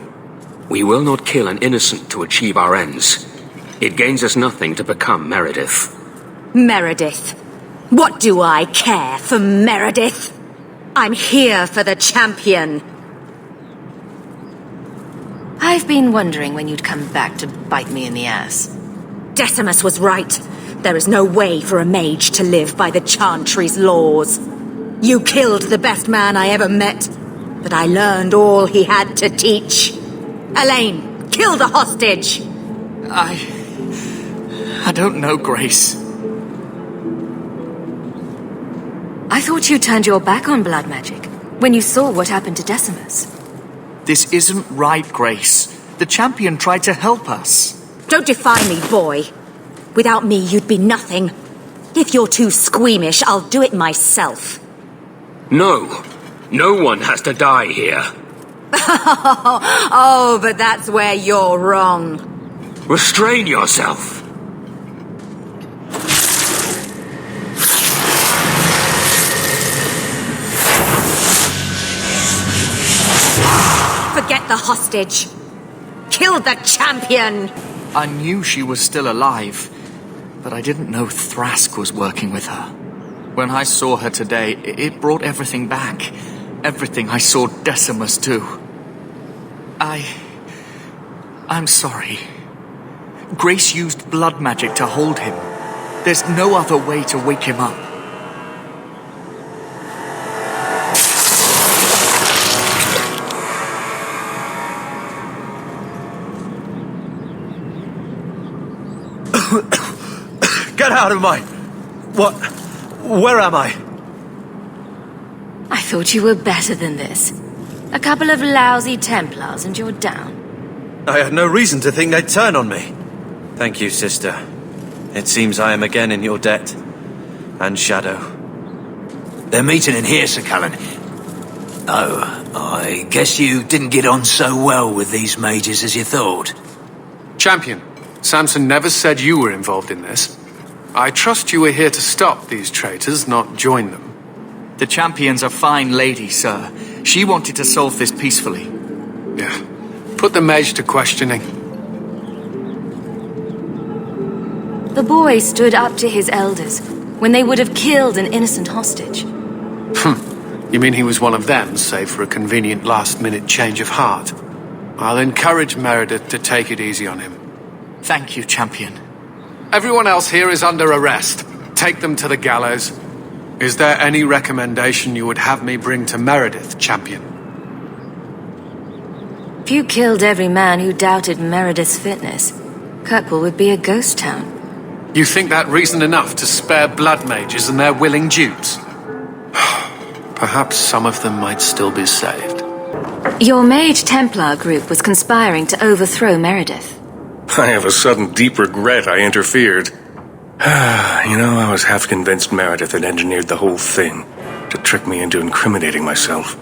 We will not kill an innocent to achieve our ends. It gains us nothing to become Meredith. Meredith. What do I care for Meredith? I'm here for the champion. I've been wondering when you'd come back to bite me in the ass. Decimus was right. There is no way for a mage to live by the Chantry's laws. You killed the best man I ever met, but I learned all he had to teach. Elaine, kill the hostage! I don't know, Grace. I thought you turned your back on blood magic when you saw what happened to Decimus. This isn't right, Grace. The champion tried to help us. Don't defy me, boy. Without me, you'd be nothing. If you're too squeamish, I'll do it myself. No. No one has to die here. Oh, but that's where you're wrong. Restrain yourself. Forget the hostage. killed the champion! I knew she was still alive, but I didn't know Thrask was working with her. When I saw her today, it brought everything back. Everything I saw Decimus do. I'm sorry. Grace used blood magic to hold him. There's no other way to wake him up. Get out of my... What? Where am I? I thought you were better than this. A couple of lousy Templars and you're down. I had no reason to think they'd turn on me. Thank you, sister. It seems I am again in your debt. And Shadow. They're meeting in here, Sir Callan. Oh, I guess you didn't get on so well with these mages as you thought. Champion, Samson never said you were involved in this. I trust you were here to stop these traitors, not join them. The champion's a fine lady, sir. She wanted to solve this peacefully. Yeah. Put the mage to questioning. The boy stood up to his elders when they would have killed an innocent hostage. You mean he was one of them, save for a convenient last-minute change of heart? I'll encourage Meredith to take it easy on him. Thank you, champion. Everyone else here is under arrest. Take them to the gallows. Is there any recommendation you would have me bring to Meredith, champion? If you killed every man who doubted Meredith's fitness, Kirkwall would be a ghost town. You think that reason enough to spare blood mages and their willing dupes? Perhaps some of them might still be saved. Your Mage Templar group was conspiring to overthrow Meredith. I have a sudden deep regret I interfered. I was half convinced Meredith had engineered the whole thing to trick me into incriminating myself.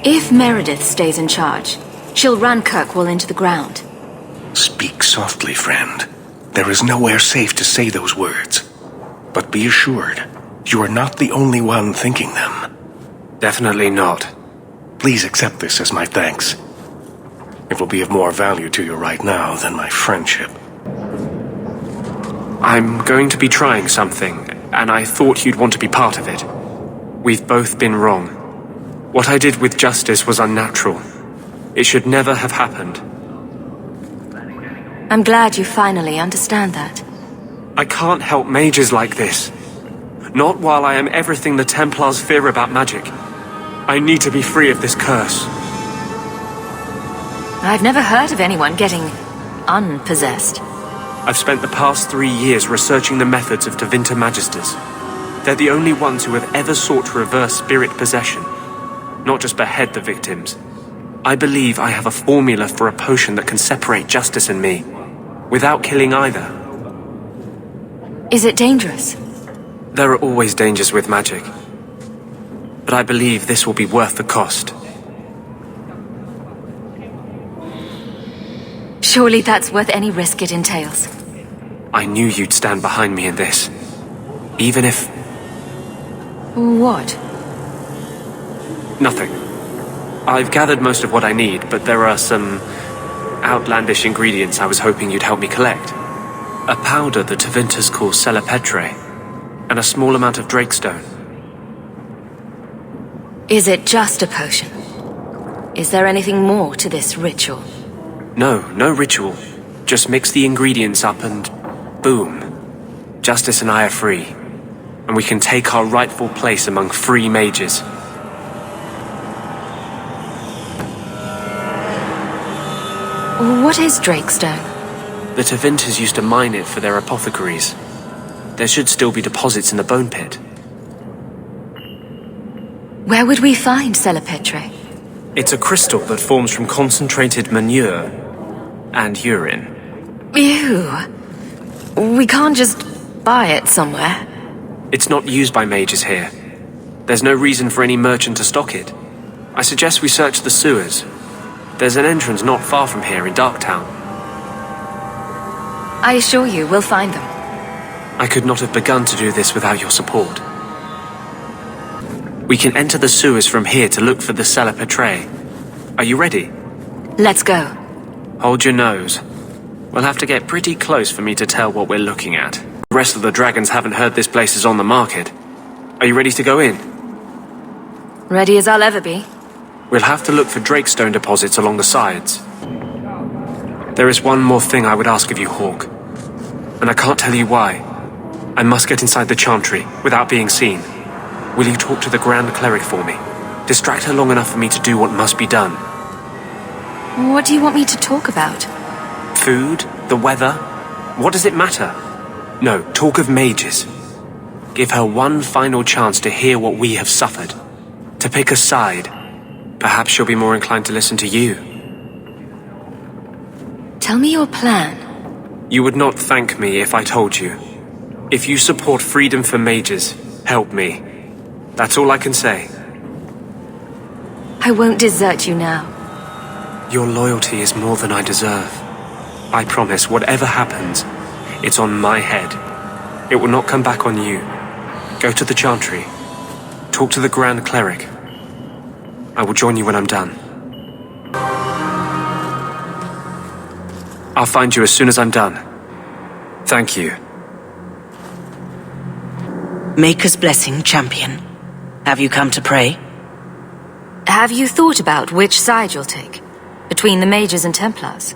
If Meredith stays in charge, she'll run Kirkwall into the ground. Speak softly, friend. There is nowhere safe to say those words. But be assured, you are not the only one thinking them. Definitely not. Please accept this as my thanks. It will be of more value to you right now than my friendship. I'm going to be trying something, and I thought you'd want to be part of it. We've both been wrong. What I did with Justice was unnatural. It should never have happened. I'm glad you finally understand that. I can't help mages like this. Not while I am everything the Templars fear about magic. I need to be free of this curse. I've never heard of anyone getting unpossessed. I've spent the past 3 years researching the methods of Tevinter Magisters. They're the only ones who have ever sought to reverse spirit possession, not just behead the victims. I believe I have a formula for a potion that can separate Justice and me, without killing either. Is it dangerous? There are always dangers with magic. But I believe this will be worth the cost. Surely that's worth any risk it entails. I knew you'd stand behind me in this. Even if... What? Nothing. I've gathered most of what I need, but there are some outlandish ingredients I was hoping you'd help me collect. A powder the Tevinters call Celepetre, and a small amount of Drakestone. Is it just a potion? Is there anything more to this ritual? No ritual. Just mix the ingredients up and... boom. Justice and I are free. And we can take our rightful place among free mages. What is Drakestone? The Tevinters used to mine it for their apothecaries. There should still be deposits in the bone pit. Where would we find Celepetre? It's a crystal that forms from concentrated manure and urine. Ew. We can't just buy it somewhere. It's not used by mages here. There's no reason for any merchant to stock it. I suggest we search the sewers. There's an entrance not far from here in Darktown. I assure you, we'll find them. I could not have begun to do this without your support. We can enter the sewers from here to look for the Celepetre. Are you ready? Let's go. Hold your nose. We'll have to get pretty close for me to tell what we're looking at. The rest of the dragons haven't heard this place is on the market. Are you ready to go in? Ready as I'll ever be. We'll have to look for drakestone deposits along the sides. There is one more thing I would ask of you, Hawk. And I can't tell you why. I must get inside the chantry without being seen. Will you talk to the Grand Cleric for me? Distract her long enough for me to do what must be done. What do you want me to talk about? Food? The weather? What does it matter? No, talk of mages. Give her one final chance to hear what we have suffered. To pick a side. Perhaps she'll be more inclined to listen to you. Tell me your plan. You would not thank me if I told you. If you support freedom for mages, help me. That's all I can say. I won't desert you now. Your loyalty is more than I deserve. I promise, whatever happens, it's on my head. It will not come back on you. Go to the chantry. Talk to the Grand Cleric. I will join you when I'm done. I'll find you as soon as I'm done. Thank you. Maker's blessing, champion. Have you come to pray? Have you thought about which side you'll take? Between the mages and Templars?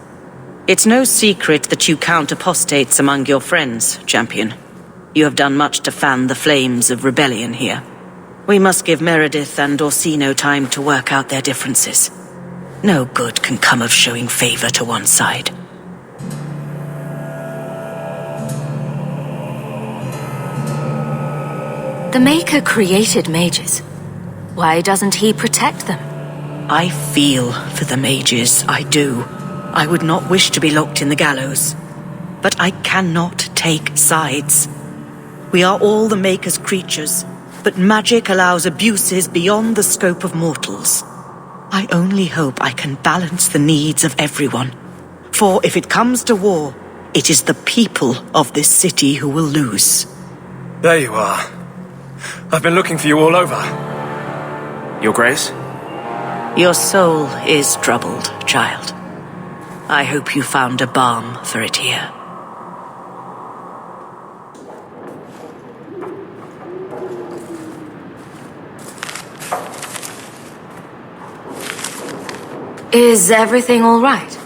It's no secret that you count apostates among your friends, champion. You have done much to fan the flames of rebellion here. We must give Meredith and Orsino time to work out their differences. No good can come of showing favor to one side. The Maker created mages. Why doesn't he protect them? I feel for the mages, I do. I would not wish to be locked in the gallows. But I cannot take sides. We are all the Maker's creatures, but magic allows abuses beyond the scope of mortals. I only hope I can balance the needs of everyone. For if it comes to war, it is the people of this city who will lose. There you are. I've been looking for you all over. Your Grace? Your soul is troubled, child. I hope you found a balm for it here. Is everything all right?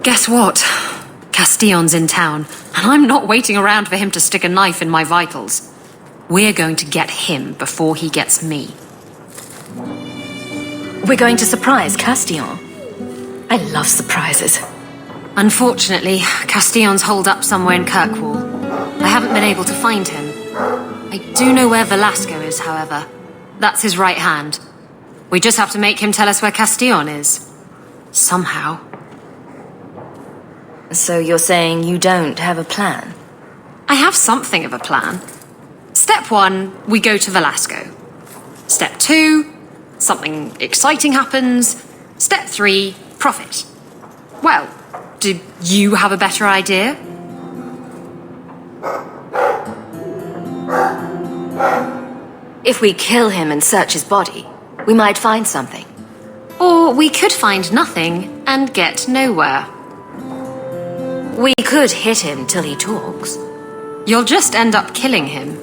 Guess what? Castillon's in town, and I'm not waiting around for him to stick a knife in my vitals. We're going to get him before he gets me. We're going to surprise Castillon. I love surprises. Unfortunately, Castillon's holed up somewhere in Kirkwall. I haven't been able to find him. I do know where Velasco is, however. That's his right hand. We just have to make him tell us where Castillon is. Somehow. So you're saying you don't have a plan? I have something of a plan. Step 1, we go to Velasco. Step 2, something exciting happens. Step 3, profit. Well, do you have a better idea? If we kill him and search his body, we might find something. Or we could find nothing and get nowhere. We could hit him till he talks. You'll just end up killing him.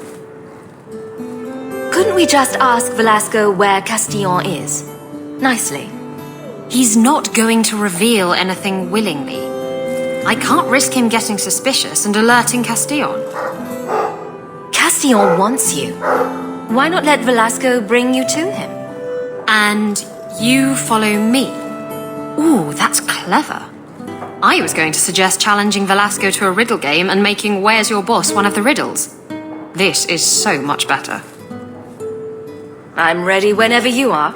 Couldn't we just ask Velasco where Castillon is? Nicely. He's not going to reveal anything willingly. I can't risk him getting suspicious and alerting Castillon. Castillon wants you. Why not let Velasco bring you to him? And you follow me. Ooh, that's clever. I was going to suggest challenging Velasco to a riddle game and making Where's Your Boss one of the riddles. This is so much better. I'm ready whenever you are.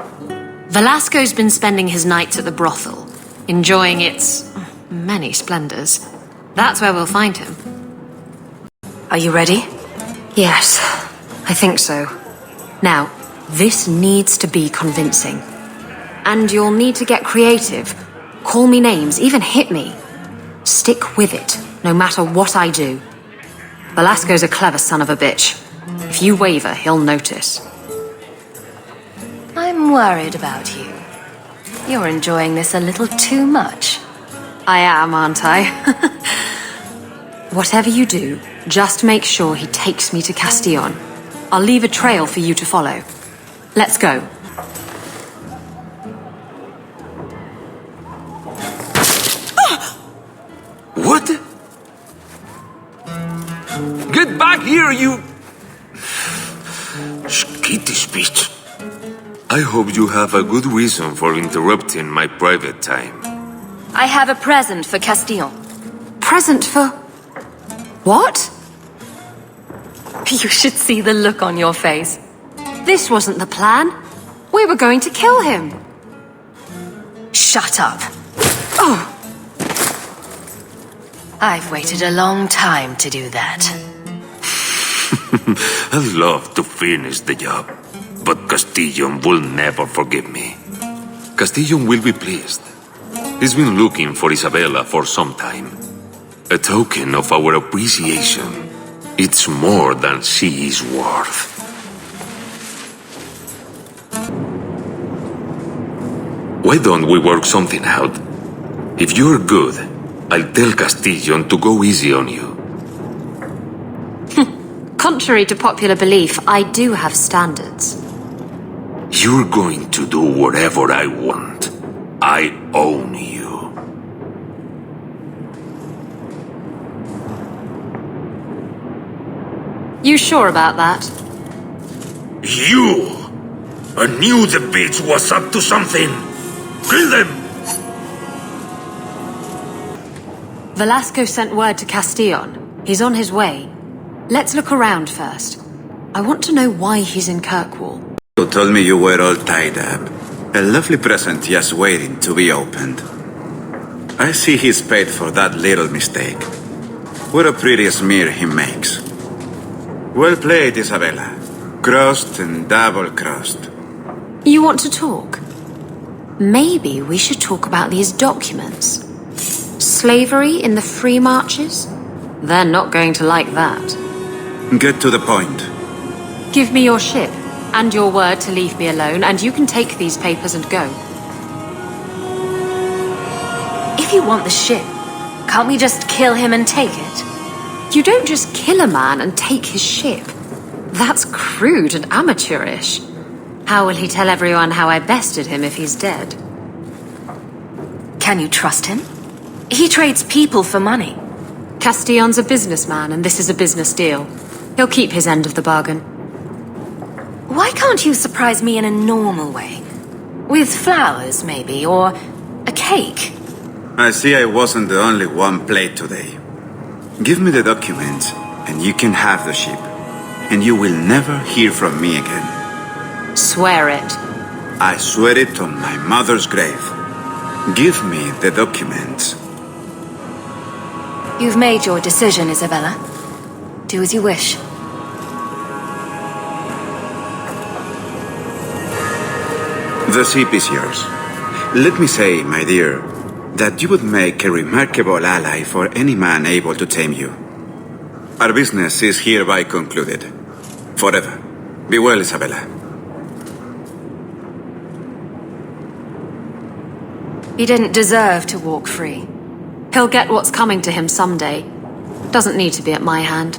Velasco's been spending his nights at the brothel, enjoying its many splendors. That's where we'll find him. Are you ready? Yes, I think so. Now, this needs to be convincing. And you'll need to get creative. Call me names, even hit me. Stick with it, no matter what I do. Velasco's a clever son of a bitch. If you waver, he'll notice. I'm worried about you. You're enjoying this a little too much. I am, aren't I? Whatever you do, just make sure he takes me to Castillon. I'll leave a trail for you to follow. Let's go. What? Get back here, you... skittish bitch. I hope you have a good reason for interrupting my private time. I have a present for Castillon. Present for... what? You should see the look on your face. This wasn't the plan. We were going to kill him. Shut up. Oh! I've waited a long time to do that. I'd love to finish the job, but Castillon will never forgive me. Castillon will be pleased. He's been looking for Isabella for some time. A token of our appreciation. It's more than she is worth. Why don't we work something out? If you're good, I'll tell Castillon to go easy on you. Contrary to popular belief, I do have standards. You're going to do whatever I want. I own you. You sure about that? You! I knew the bitch was up to something! Kill them! Velasco sent word to Castillon. He's on his way. Let's look around first. I want to know why he's in Kirkwall. You told me you were all tied up. A lovely present just waiting to be opened. I see he's paid for that little mistake. What a pretty smear he makes. Well played, Isabella. Crossed and double-crossed. You want to talk? Maybe we should talk about these documents. Slavery in the free marches? They're not going to like that. Get to the point. Give me your ship, and your word to leave me alone, and you can take these papers and go. If you want the ship, can't we just kill him and take it? You don't just kill a man and take his ship. That's crude and amateurish. How will he tell everyone how I bested him if he's dead? Can you trust him? He trades people for money. Castillon's a businessman, and this is a business deal. He'll keep his end of the bargain. Why can't you surprise me in a normal way? With flowers, maybe, or a cake? I see I wasn't the only one played today. Give me the documents, and you can have the ship. And you will never hear from me again. Swear it. I swear it on my mother's grave. Give me the documents. You've made your decision, Isabella. Do as you wish. The ship is yours. Let me say, my dear, that you would make a remarkable ally for any man able to tame you. Our business is hereby concluded. Forever. Be well, Isabella. He didn't deserve to walk free. He'll get what's coming to him someday. Doesn't need to be at my hand.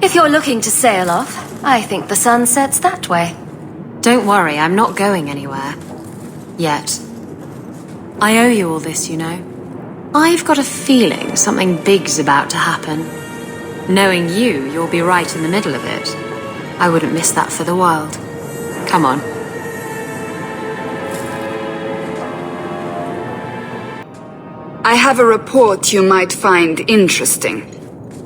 If you're looking to sail off, I think the sun sets that way. Don't worry, I'm not going anywhere. Yet. I owe you all this, you know. I've got a feeling something big's about to happen. Knowing you'll be right in the middle of it. I wouldn't miss that for the world. Come on. I have a report you might find interesting.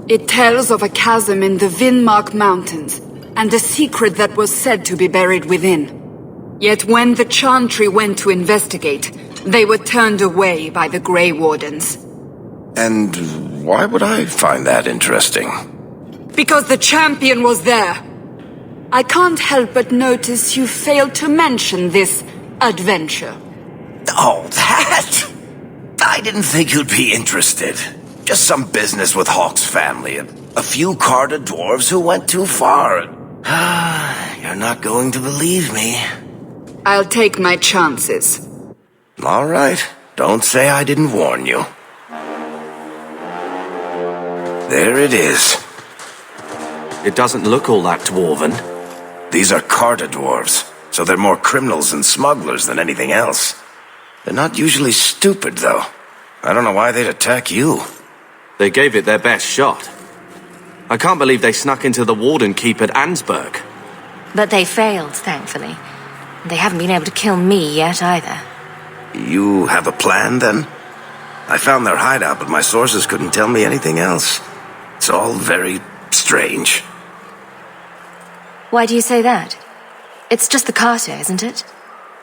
It tells of a chasm in the Vinmark Mountains, and a secret that was said to be buried within. Yet when the Chantry went to investigate, they were turned away by the Grey Wardens. And why would I find that interesting? Because the champion was there. I can't help but notice you failed to mention this adventure. Oh, that? I didn't think you'd be interested. Just some business with Hawk's family. A few carded dwarves who went too far. You're not going to believe me. I'll take my chances. All right. Don't say I didn't warn you. There it is. It doesn't look all that dwarven. These are Carta dwarves, so they're more criminals and smugglers than anything else. They're not usually stupid, though. I don't know why they'd attack you. They gave it their best shot. I can't believe they snuck into the Warden Keep at Ansburg. But they failed, thankfully. They haven't been able to kill me yet, either. You have a plan, then? I found their hideout, but my sources couldn't tell me anything else. It's all very strange. Why do you say that? It's just the Carta, isn't it?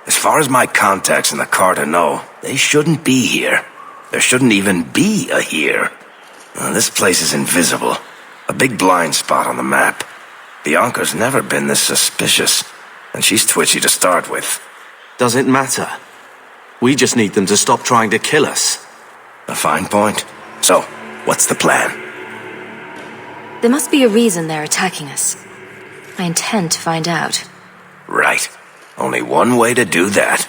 As far as my contacts in the Carta know, they shouldn't be here. There shouldn't even be a here. This place is invisible. A big blind spot on the map. Bianca's never been this suspicious, and she's twitchy to start with. Doesn't matter. We just need them to stop trying to kill us. A fine point. So, what's the plan? There must be a reason they're attacking us. I intend to find out. Right. Only one way to do that.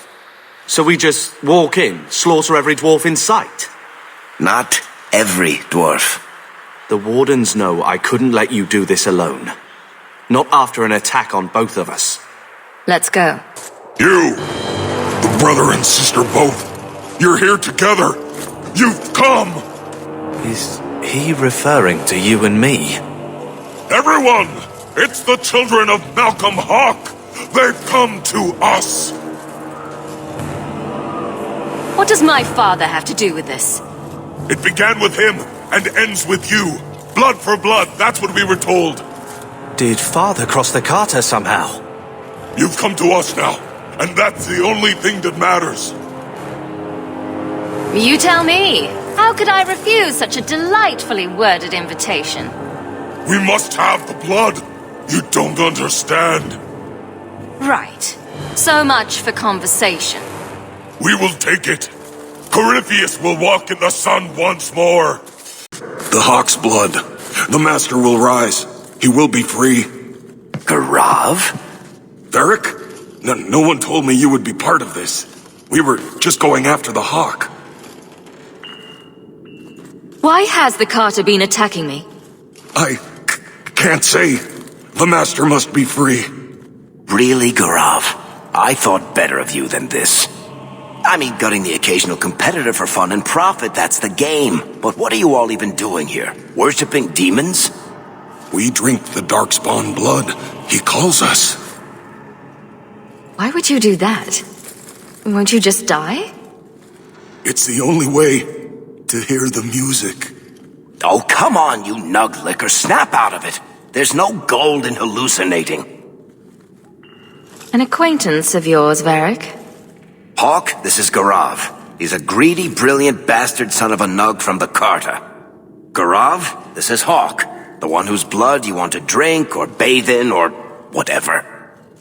So we just walk in, slaughter every dwarf in sight? Not every dwarf. The Wardens know I couldn't let you do this alone. Not after an attack on both of us. Let's go. You! The brother and sister both! You're here together! You've come! Is he referring to you and me? Everyone! It's the children of Malcolm Hawk! They've come to us! What does my father have to do with this? It began with him and ends with you. Blood for blood, that's what we were told. Did Father cross the Carta somehow? You've come to us now, and that's the only thing that matters. You tell me. How could I refuse such a delightfully worded invitation? We must have the blood. You don't understand. Right. So much for conversation. We will take it. Corypheus will walk in the sun once more. The Hawk's blood. The Master will rise. He will be free. Garav? Varric? No one told me you would be part of this. We were just going after the Hawk. Why has the Carta been attacking me? I can't say. The Master must be free. Really, Garav? I thought better of you than this. I mean, gutting the occasional competitor for fun and profit, that's the game. But what are you all even doing here? Worshipping demons? We drink the Darkspawn blood. He calls us. Why would you do that? Won't you just die? It's the only way to hear the music. Oh, come on, you nug licker. Snap out of it. There's no gold in hallucinating. An acquaintance of yours, Varric? Hawk, this is Garav. He's a greedy, brilliant bastard son of a nug from the Carta. Garav, this is Hawk. The one whose blood you want to drink or bathe in or whatever.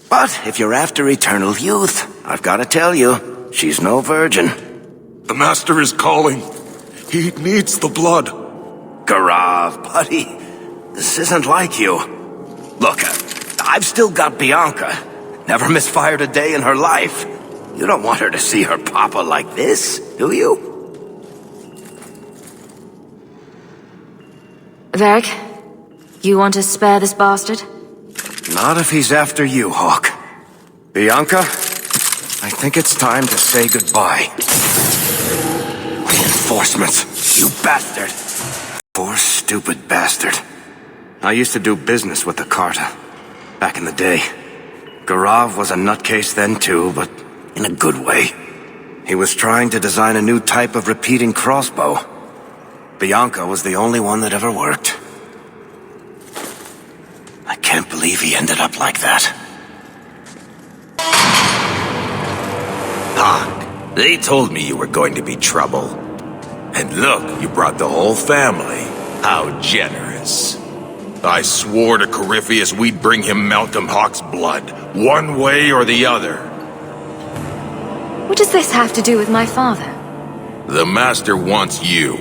But if you're after eternal youth, I've got to tell you, she's no virgin. The Master is calling. He needs the blood. Garav, buddy, this isn't like you. Look, I've still got Bianca. Never misfired a day in her life. You don't want her to see her papa like this, do you? Varric, you want to spare this bastard? Not if he's after you, Hawk. Bianca, I think it's time to say goodbye. Reinforcements, you bastard. Poor stupid bastard. I used to do business with the Carta. Back in the day. Garav was a nutcase then too, but in a good way. He was trying to design a new type of repeating crossbow. Bianca was the only one that ever worked. I can't believe he ended up like that. Hawk, they told me you were going to be trouble. And look, you brought the whole family. How generous. I swore to Corypheus we'd bring him Malcolm Hawk's blood, one way or the other. What does this have to do with my father? The Master wants you.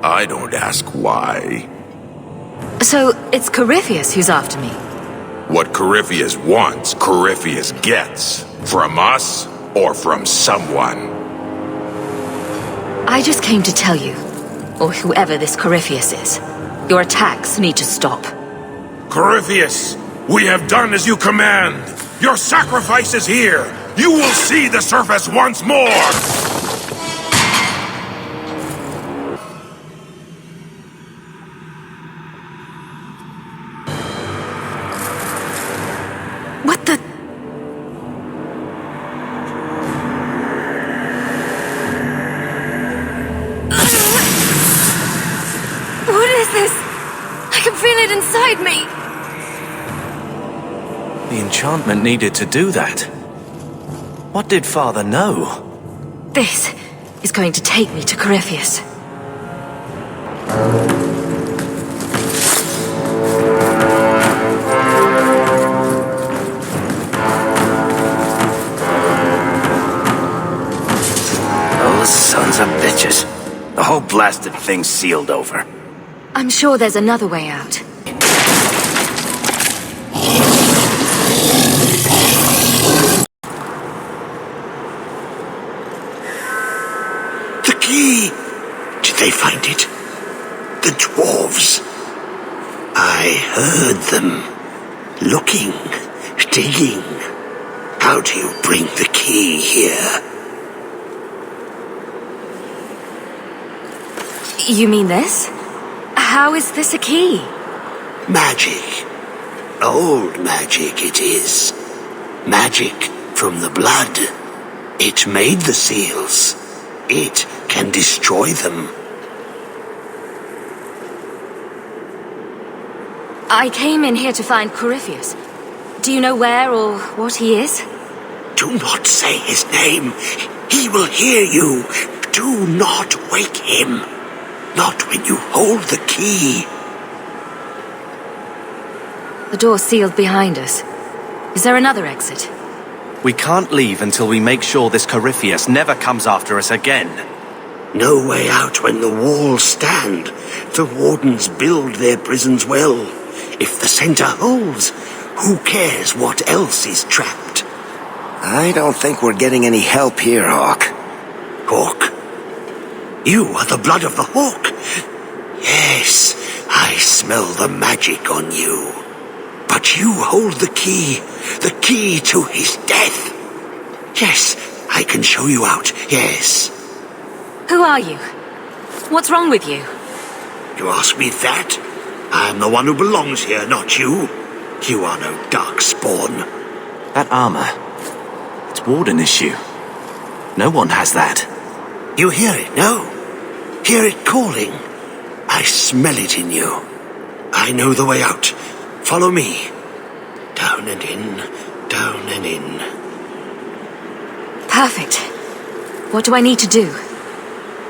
I don't ask why. So, it's Corypheus who's after me? What Corypheus wants, Corypheus gets. From us, or from someone. I just came to tell you, or whoever this Corypheus is, your attacks need to stop. Corypheus, we have done as you command. Your sacrifice is here. You will see the surface once more. What the... What is this? I can feel it inside me. The enchantment needed to do that. What did Father know? This is going to take me to Corypheus. Those sons of bitches. The whole blasted thing's sealed over. I'm sure there's another way out. The key! Did they find it? The dwarves. I heard them. Looking, digging. How do you bring the key here? You mean this? How is this a key? Magic. Old magic it is. Magic from the blood. It made the seals. It can destroy them. I came in here to find Corypheus. Do you know where or what he is? Do not say his name. He will hear you. Do not wake him. Not when you hold the key. The door's sealed behind us. Is there another exit? We can't leave until we make sure this Corypheus never comes after us again. No way out when the walls stand. The wardens build their prisons well. If the center holds, who cares what else is trapped? I don't think we're getting any help here, Hawk. Hawk? You are the blood of the Hawk. Yes, I smell the magic on you. But you hold the key to his death. Yes, I can show you out, yes. Who are you? What's wrong with you? You ask me that? I'm the one who belongs here, not you. You are no darkspawn. That armor, it's Warden issue. No one has that. You hear it, no? Hear it calling. I smell it in you. I know the way out. Follow me. Down and in, down and in. Perfect. What do I need to do?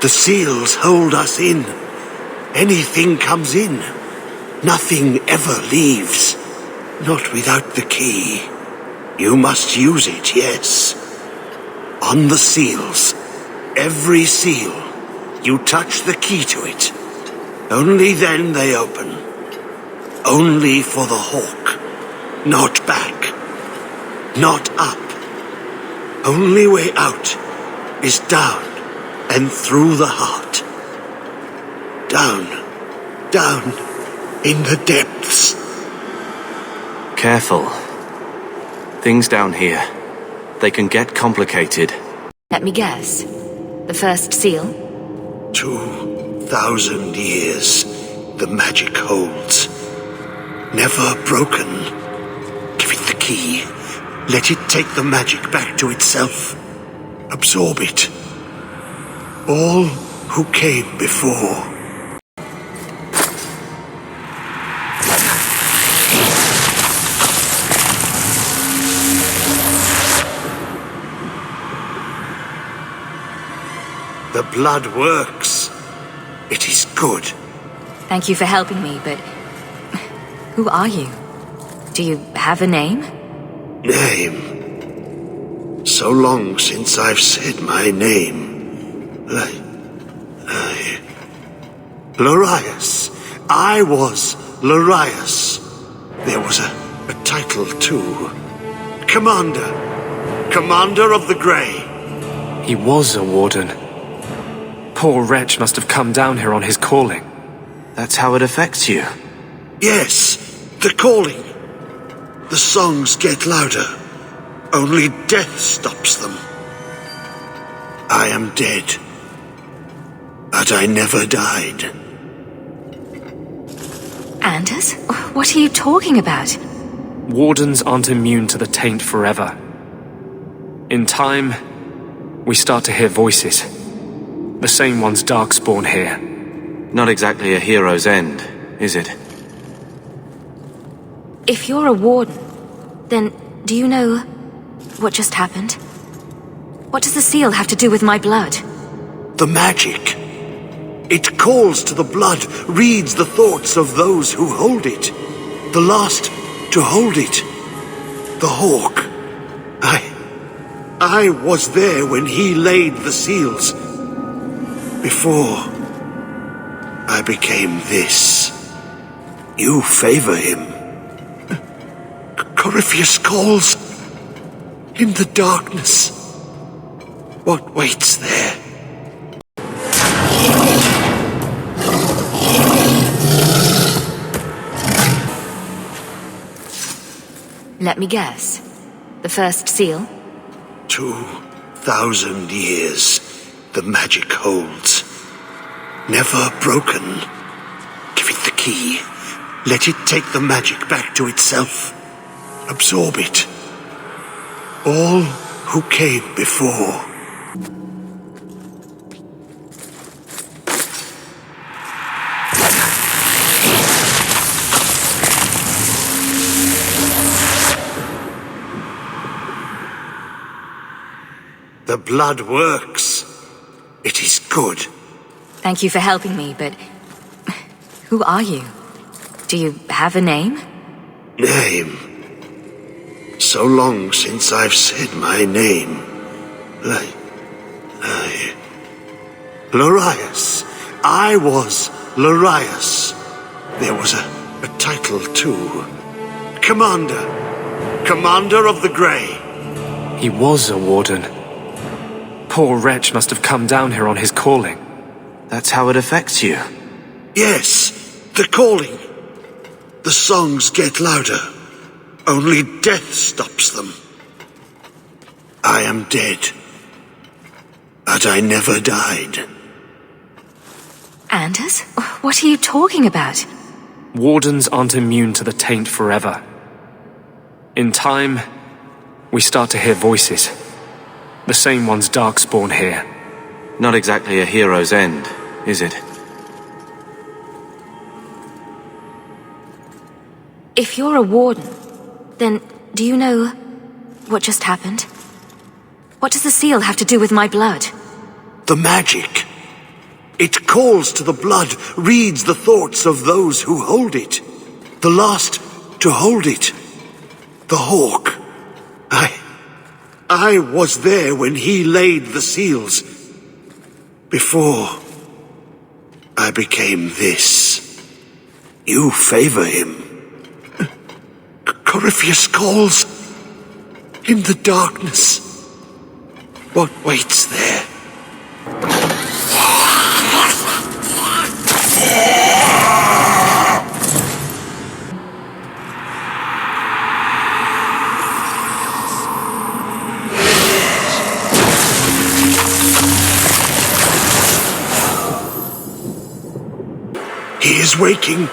The seals hold us in. Anything comes in. Nothing ever leaves. Not without the key. You must use it, yes. On the seals. Every seal. You touch the key to it. Only then they open. Only for the Hawk. Not back. Not up. Only way out is down and through the heart. Down. Down in the depths. Careful. Things down here, they can get complicated. Let me guess. The first seal? 2,000 years the magic holds. Never broken. Give it the key. Let it take the magic back to itself. Absorb it. All who came before. The blood works. It is good. Thank you for helping me, but... who are you? Do you have a name? Name? So long since I've said my name. Larius. I was Larius. There was a a title too. Commander. Commander of the Grey. He was a warden. Poor wretch must have come down here on his calling. That's how it affects you? Yes, the calling. The songs get louder. Only death stops them. I am dead. But I never died. Anders? What are you talking about? Wardens aren't immune to the taint forever. In time, we start to hear voices. The same ones Darkspawn hear. Not exactly a hero's end, is it? If you're a warden, then do you know what just happened? What does the seal have to do with my blood? The magic. It calls to the blood, reads the thoughts of those who hold it. The last to hold it. The hawk. I was there when he laid the seals. Before I became this. You favor him. Corypheus calls. In the darkness. What waits there? Let me guess. The first seal? 2,000 years the magic holds. Never broken. Give it the key. Let it take the magic back to itself. Absorb it. All who came before. The blood works. It is good. Thank you for helping me, but who are you? Do you have a name? Name? So long since I've said my name. Lorias. I was Lorias. There was a title too. Commander. Commander of the Grey. He was a warden. Poor wretch must have come down here on his calling. That's how it affects you? Yes, the calling. The songs get louder. Only death stops them. I am dead. But I never died. Anders? What are you talking about? Wardens aren't immune to the taint forever. In time, we start to hear voices. The same ones Darkspawn hear. Not exactly a hero's end, is it? If you're a warden, then do you know what just happened? What does the seal have to do with my blood? The magic. It calls to the blood, reads the thoughts of those who hold it. The last to hold it. The hawk. I was there when he laid the seals. Before I became this. You favor him. Corypheus calls. In the darkness. What waits there? He is waking.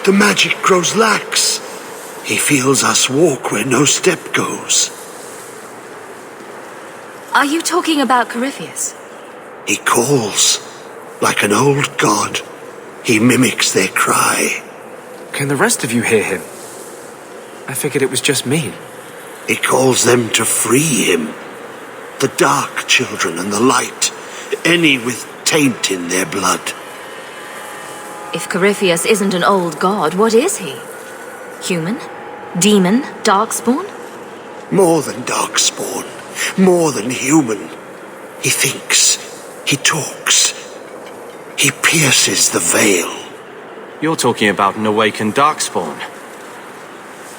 The magic grows lax. He feels us walk where no step goes. Are you talking about Corypheus? He calls. Like an old god. He mimics their cry. Can the rest of you hear him? I figured it was just me. He calls them to free him. The dark children and the light. Any with taint in their blood. If Corypheus isn't an old god, what is he? Human? Demon? Darkspawn? More than Darkspawn. More than human. He thinks. He talks. He pierces the veil. You're talking about an awakened Darkspawn.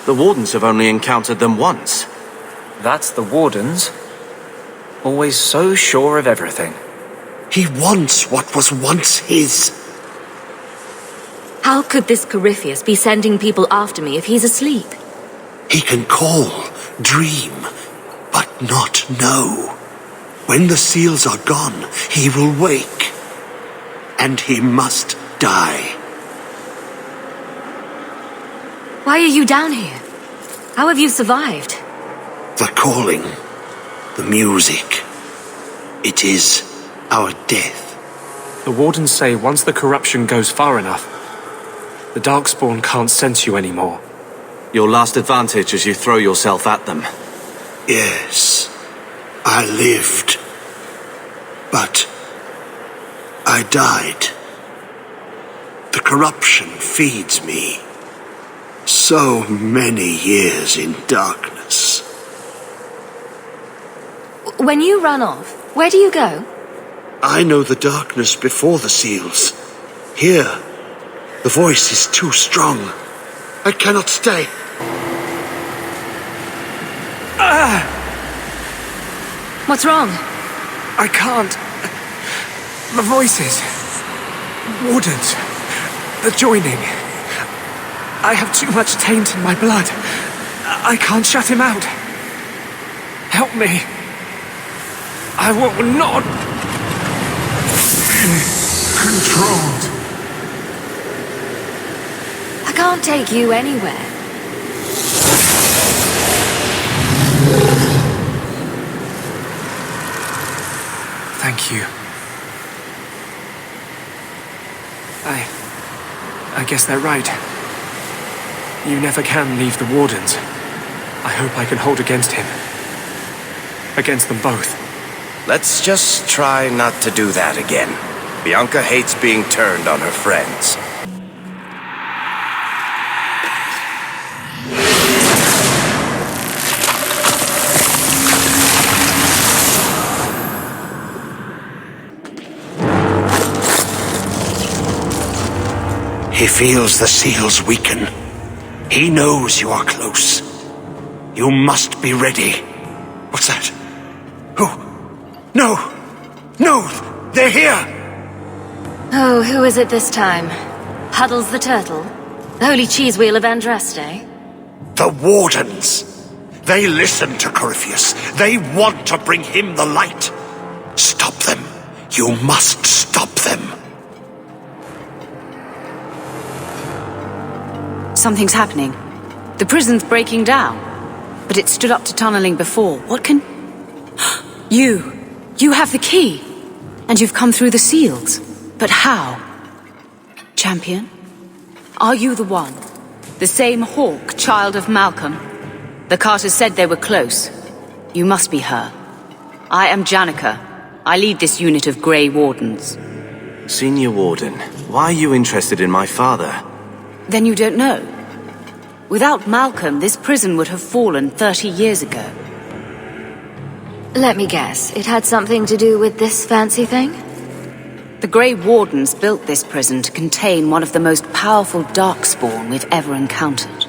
The Wardens have only encountered them once. That's the Wardens. Always so sure of everything. He wants what was once his. How could this Corypheus be sending people after me if he's asleep? He can call, dream, but not know. When the seals are gone, he will wake. And he must die. Why are you down here? How have you survived? The calling, the music. It is our death. The Wardens say once the corruption goes far enough, the Darkspawn can't sense you anymore. Your last advantage is you throw yourself at them. Yes, I lived. But I died. The corruption feeds me. So many years in darkness. When you run off, where do you go? I know the darkness before the seals. Here, the voice is too strong. I cannot stay. What's wrong? I can't. The voices. Wardens. The joining. I have too much taint in my blood. I can't shut him out. Help me. I will not be controlled. I can't take you anywhere. Thank you. I guess they're right. You never can leave the Wardens. I hope I can hold against him. Against them both. Let's just try not to do that again. Bianca hates being turned on her friends. He feels the seals weaken. He knows you are close. You must be ready. What's that? Who? No! No! They're here! Oh, who is it this time? Huddles the turtle? The holy cheese wheel of Andraste? The Wardens! They listen to Corypheus. They want to bring him the light. Stop them. You must stop them. Something's happening. The prison's breaking down. But it stood up to tunneling before. What can... You have the key. And you've come through the seals. But how? Champion? Are you the one? The same Hawk, child of Malcolm? The Carters said they were close. You must be her. I am Janica. I lead this unit of Grey Wardens. Senior Warden, why are you interested in my father? Then you don't know. Without Malcolm, this prison would have fallen 30 years ago. Let me guess, it had something to do with this fancy thing? The Grey Wardens built this prison to contain one of the most powerful Darkspawn we've ever encountered.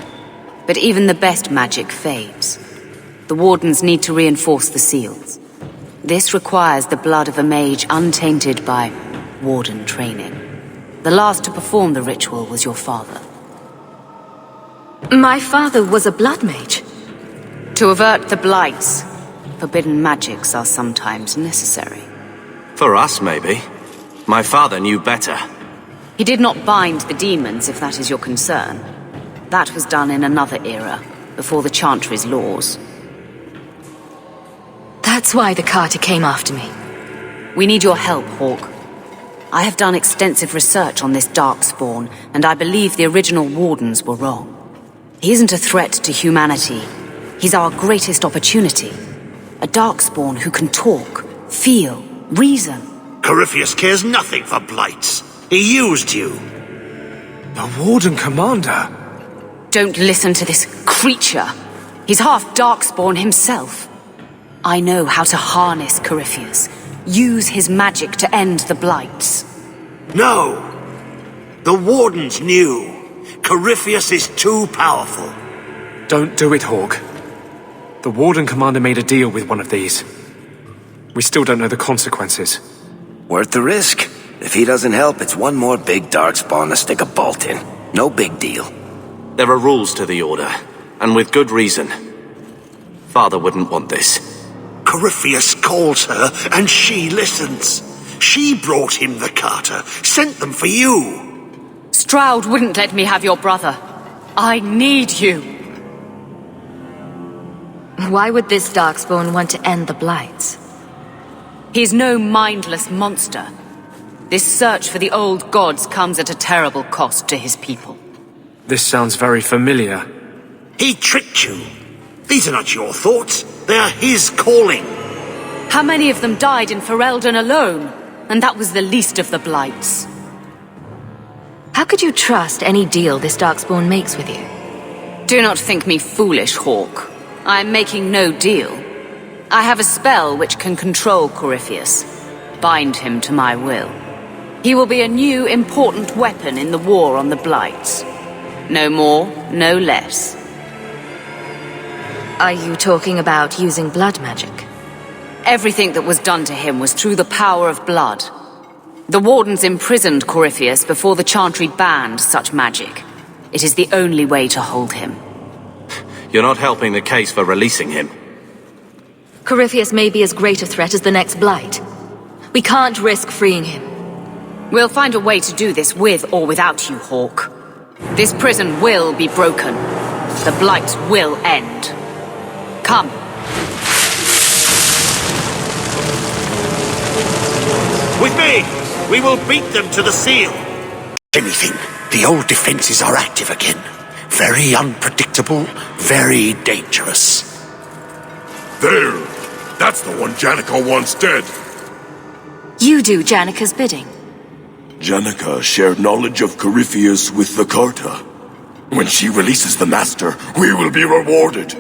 But even the best magic fades. The Wardens need to reinforce the seals. This requires the blood of a mage untainted by Warden training. The last to perform the ritual was your father. My father was a blood mage. To avert the blights, forbidden magics are sometimes necessary. For us, maybe. My father knew better. He did not bind the demons, if that is your concern. That was done in another era, before the Chantry's laws. That's why the Carter came after me. We need your help, Hawk. I have done extensive research on this Darkspawn, and I believe the original Wardens were wrong. He isn't a threat to humanity. He's our greatest opportunity. A Darkspawn who can talk, feel, reason. Corypheus cares nothing for blights. He used you. The Warden Commander? Don't listen to this creature. He's half Darkspawn himself. I know how to harness Corypheus. Use his magic to end the blights. No! The Wardens knew. Corypheus is too powerful. Don't do it, Hawk. The Warden Commander made a deal with one of these. We still don't know the consequences. Worth the risk. If he doesn't help, it's one more big darkspawn to stick a bolt in. No big deal. There are rules to the Order, and with good reason. Father wouldn't want this. Corypheus calls her, and she listens. She brought him the Carter, sent them for you. Stroud wouldn't let me have your brother. I need you. Why would this Darkspawn want to end the Blights? He's no mindless monster. This search for the old gods comes at a terrible cost to his people. This sounds very familiar. He tricked you. These are not your thoughts. They are his calling. How many of them died in Ferelden alone? And that was the least of the Blights. How could you trust any deal this Darkspawn makes with you? Do not think me foolish, Hawk. I am making no deal. I have a spell which can control Corypheus. Bind him to my will. He will be a new, important weapon in the war on the Blights. No more, no less. Are you talking about using blood magic? Everything that was done to him was through the power of blood. The Wardens imprisoned Corypheus before the Chantry banned such magic. It is the only way to hold him. You're not helping the case for releasing him. Corypheus may be as great a threat as the next Blight. We can't risk freeing him. We'll find a way to do this with or without you, Hawk. This prison will be broken. The Blight will end. Come. With me! We will beat them to the seal. Anything. The old defenses are active again. Very unpredictable, very dangerous. There! That's the one Janica wants dead. You do Janica's bidding. Janica shared knowledge of Corypheus with the Carta. When she releases the Master, we will be rewarded.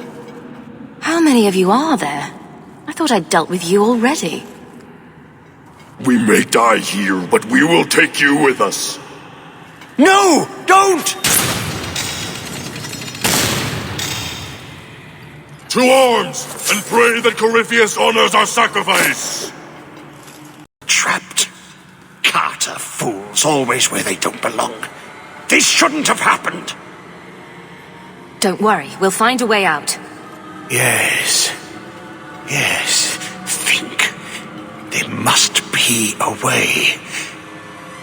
How many of you are there? I thought I'd dealt with you already. We may die here, but we will take you with us. No! Don't! To arms, and pray that Corypheus honors our sacrifice! Trapped. Carter fools, always where they don't belong. This shouldn't have happened. Don't worry, we'll find a way out. Yes. Yes. Think. There must be a way.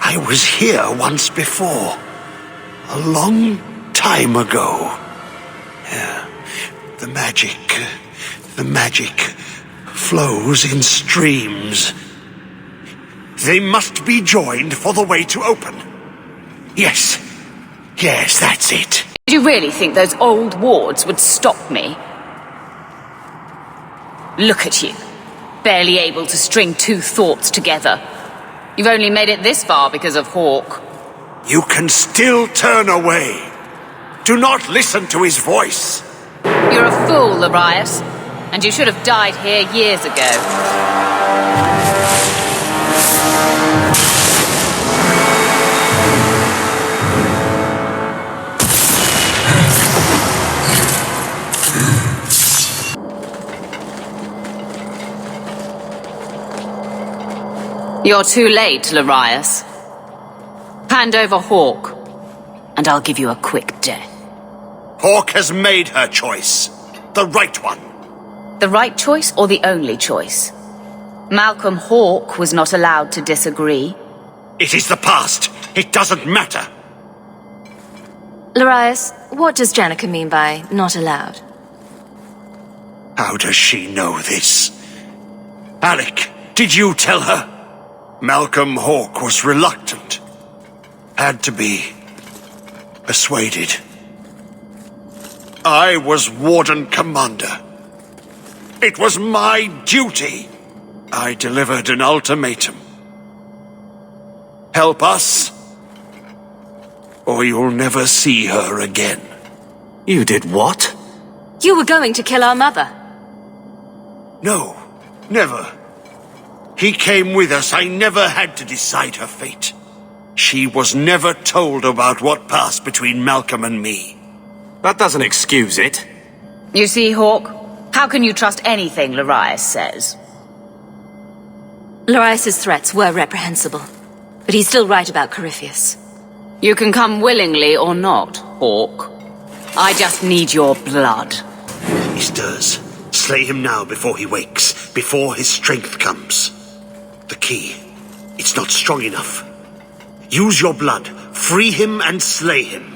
I was here once before. A long time ago. Yeah. The magic flows in streams. They must be joined for the way to open. Yes. Yes, that's it. Did you really think those old wards would stop me? Look at you. Barely able to string two thoughts together. You've only made it this far because of Hawk. You can still turn away. Do not listen to his voice. You're a fool, Larius. And you should have died here years ago. You're too late, Larius. Hand over Hawk, and I'll give you a quick death. Hawk has made her choice. The right one. The right choice or the only choice? Malcolm Hawk was not allowed to disagree. It is the past. It doesn't matter. Larius, what does Janica mean by not allowed? How does she know this? Alec, did you tell her? Malcolm Hawk was reluctant. Had to be persuaded. I was Warden Commander. It was my duty. I delivered an ultimatum. Help us, or you'll never see her again. You did what? You were going to kill our mother. No, never. He came with us. I never had to decide her fate. She was never told about what passed between Malcolm and me. That doesn't excuse it. You see, Hawk? How can you trust anything Larius says? Larius's threats were reprehensible, but he's still right about Corypheus. You can come willingly or not, Hawk. I just need your blood. He stirs. Slay him now before he wakes, before his strength comes. The key. It's not strong enough. Use your blood. Free him and slay him.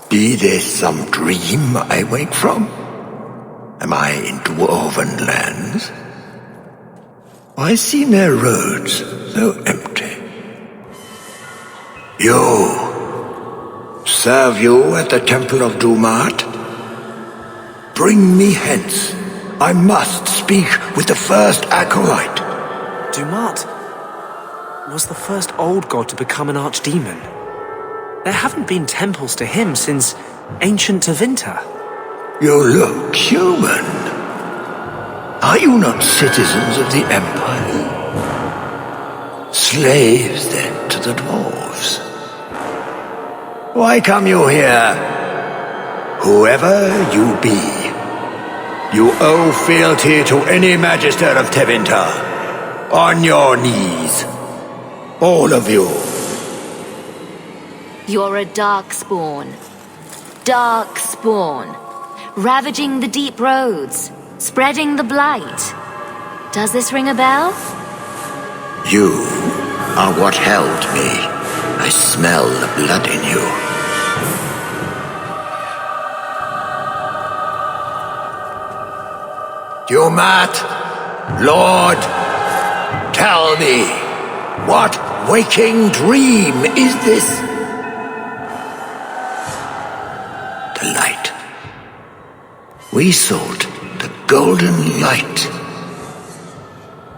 Be this some dream I wake from? Am I in dwarven lands? Why seem their roads so empty? You! Serve you at the Temple of Dumat? Bring me hence. I must speak with the first acolyte. Dumat was the first old god to become an archdemon. There haven't been temples to him since ancient Tevinter. You look human. Are you not citizens of the Empire? Slaves, then, to the dwarves? Why come you here? Whoever you be, you owe fealty to any magister of Tevinter. On your knees. All of you. You're a darkspawn. Darkspawn. Ravaging the deep roads. Spreading the blight. Does this ring a bell? You are what held me. I smell the blood in you. Dumat, Lord, tell me, what waking dream is this? The light. We sought the golden light.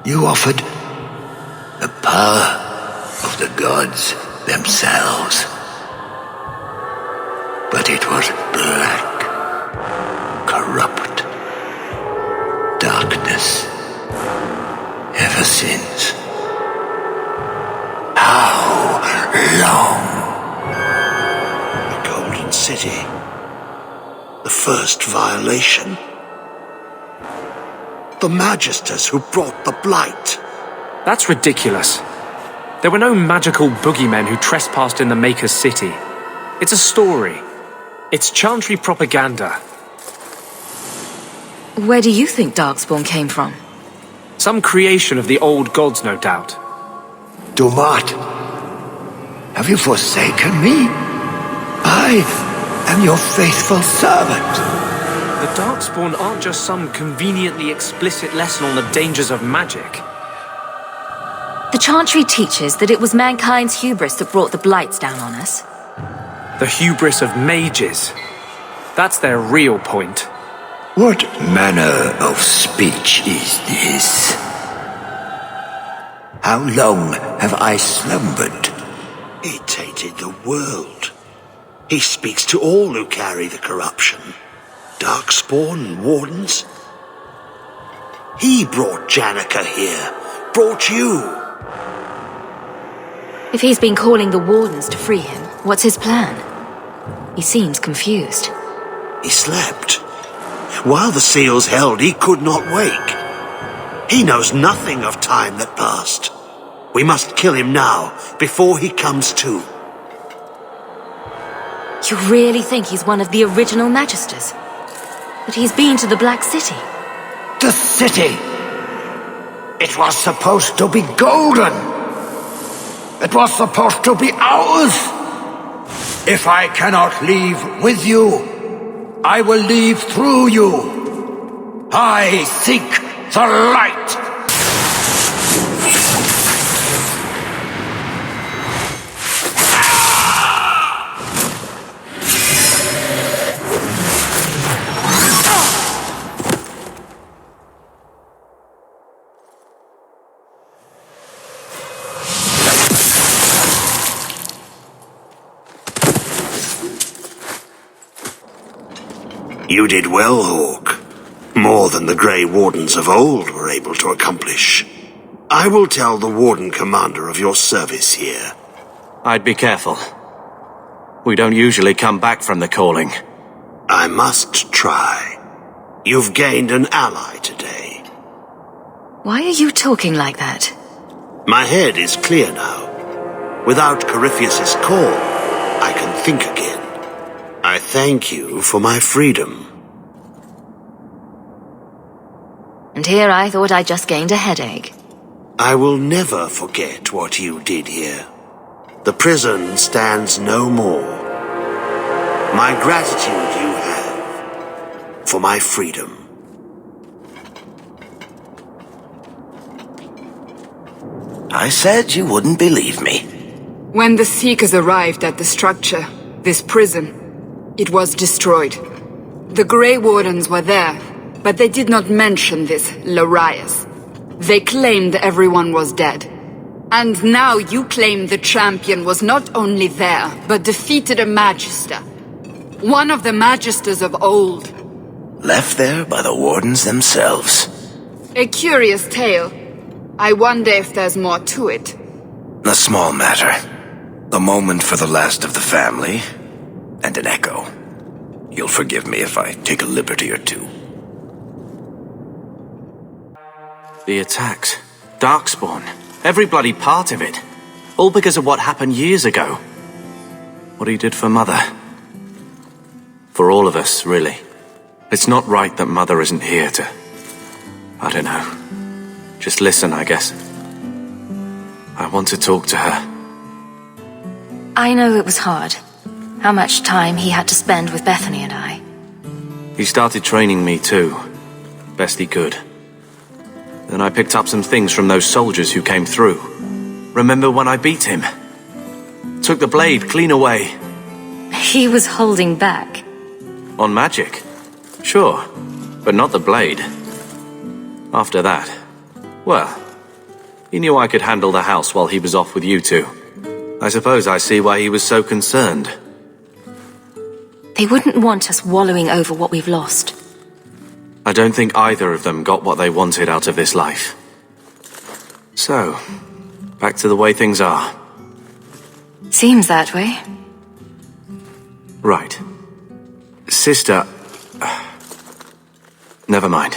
You offered the power of the gods themselves. But it was black, corrupt, darkness, ever since. How long? The Golden City. The first violation. The Magisters who brought the blight. That's ridiculous. There were no magical boogeymen who trespassed in the Maker's City. It's a story. It's Chantry propaganda. Where do you think Darkspawn came from? Some creation of the old gods, no doubt. Dumat, have you forsaken me? I am your faithful servant. The Darkspawn aren't just some conveniently explicit lesson on the dangers of magic. The Chantry teaches that it was mankind's hubris that brought the blights down on us. The hubris of mages. That's their real point. What manner of speech is this? How long have I slumbered? He tainted the world. He speaks to all who carry the corruption. Darkspawn and Wardens. He brought Janica here. Brought you. If he's been calling the Wardens to free him, what's his plan? He seems confused. He slept. While the seals held, he could not wake. He knows nothing of time that passed. We must kill him now, before he comes to. You really think he's one of the original Magisters? But he's been to the Black City. the city. It was supposed to be golden. It was supposed to be ours. If I cannot leave with you, I will leave through you. I seek the light. You did well, Hawk. More than the Grey Wardens of old were able to accomplish. I will tell the Warden Commander of your service here. I'd be careful. We don't usually come back from the calling. I must try. You've gained an ally today. Why are you talking like that? My head is clear now. Without Corypheus's call, I can think again. I thank you for my freedom. And here I thought I just gained a headache. I will never forget what you did here. The prison stands no more. My gratitude you have for my freedom. I said you wouldn't believe me. When the Seekers arrived at the structure, this prison, it was destroyed. The Grey Wardens were there, but they did not mention this Larius. They claimed everyone was dead. And now you claim the champion was not only there, but defeated a Magister. One of the Magisters of old. Left there by the Wardens themselves. A curious tale. I wonder if there's more to it. A small matter. A moment for the last of the family, and an echo. You'll forgive me if I take a liberty or two. The attacks. Darkspawn. Every bloody part of it. All because of what happened years ago. What he did for Mother. For all of us, really. It's not right that Mother isn't here to... I don't know. Just listen, I guess. I want to talk to her. I know it was hard. How much time he had to spend with Bethany and I. He started training me too. Best he could. Then I picked up some things from those soldiers who came through. Remember when I beat him? Took the blade clean away. He was holding back. On magic? Sure. But not the blade. After that, well, he knew I could handle the house while he was off with you two. I suppose I see why he was so concerned. They wouldn't want us wallowing over what we've lost. I don't think either of them got what they wanted out of this life. So, back to the way things are. Seems that way. Right. Sister... Never mind.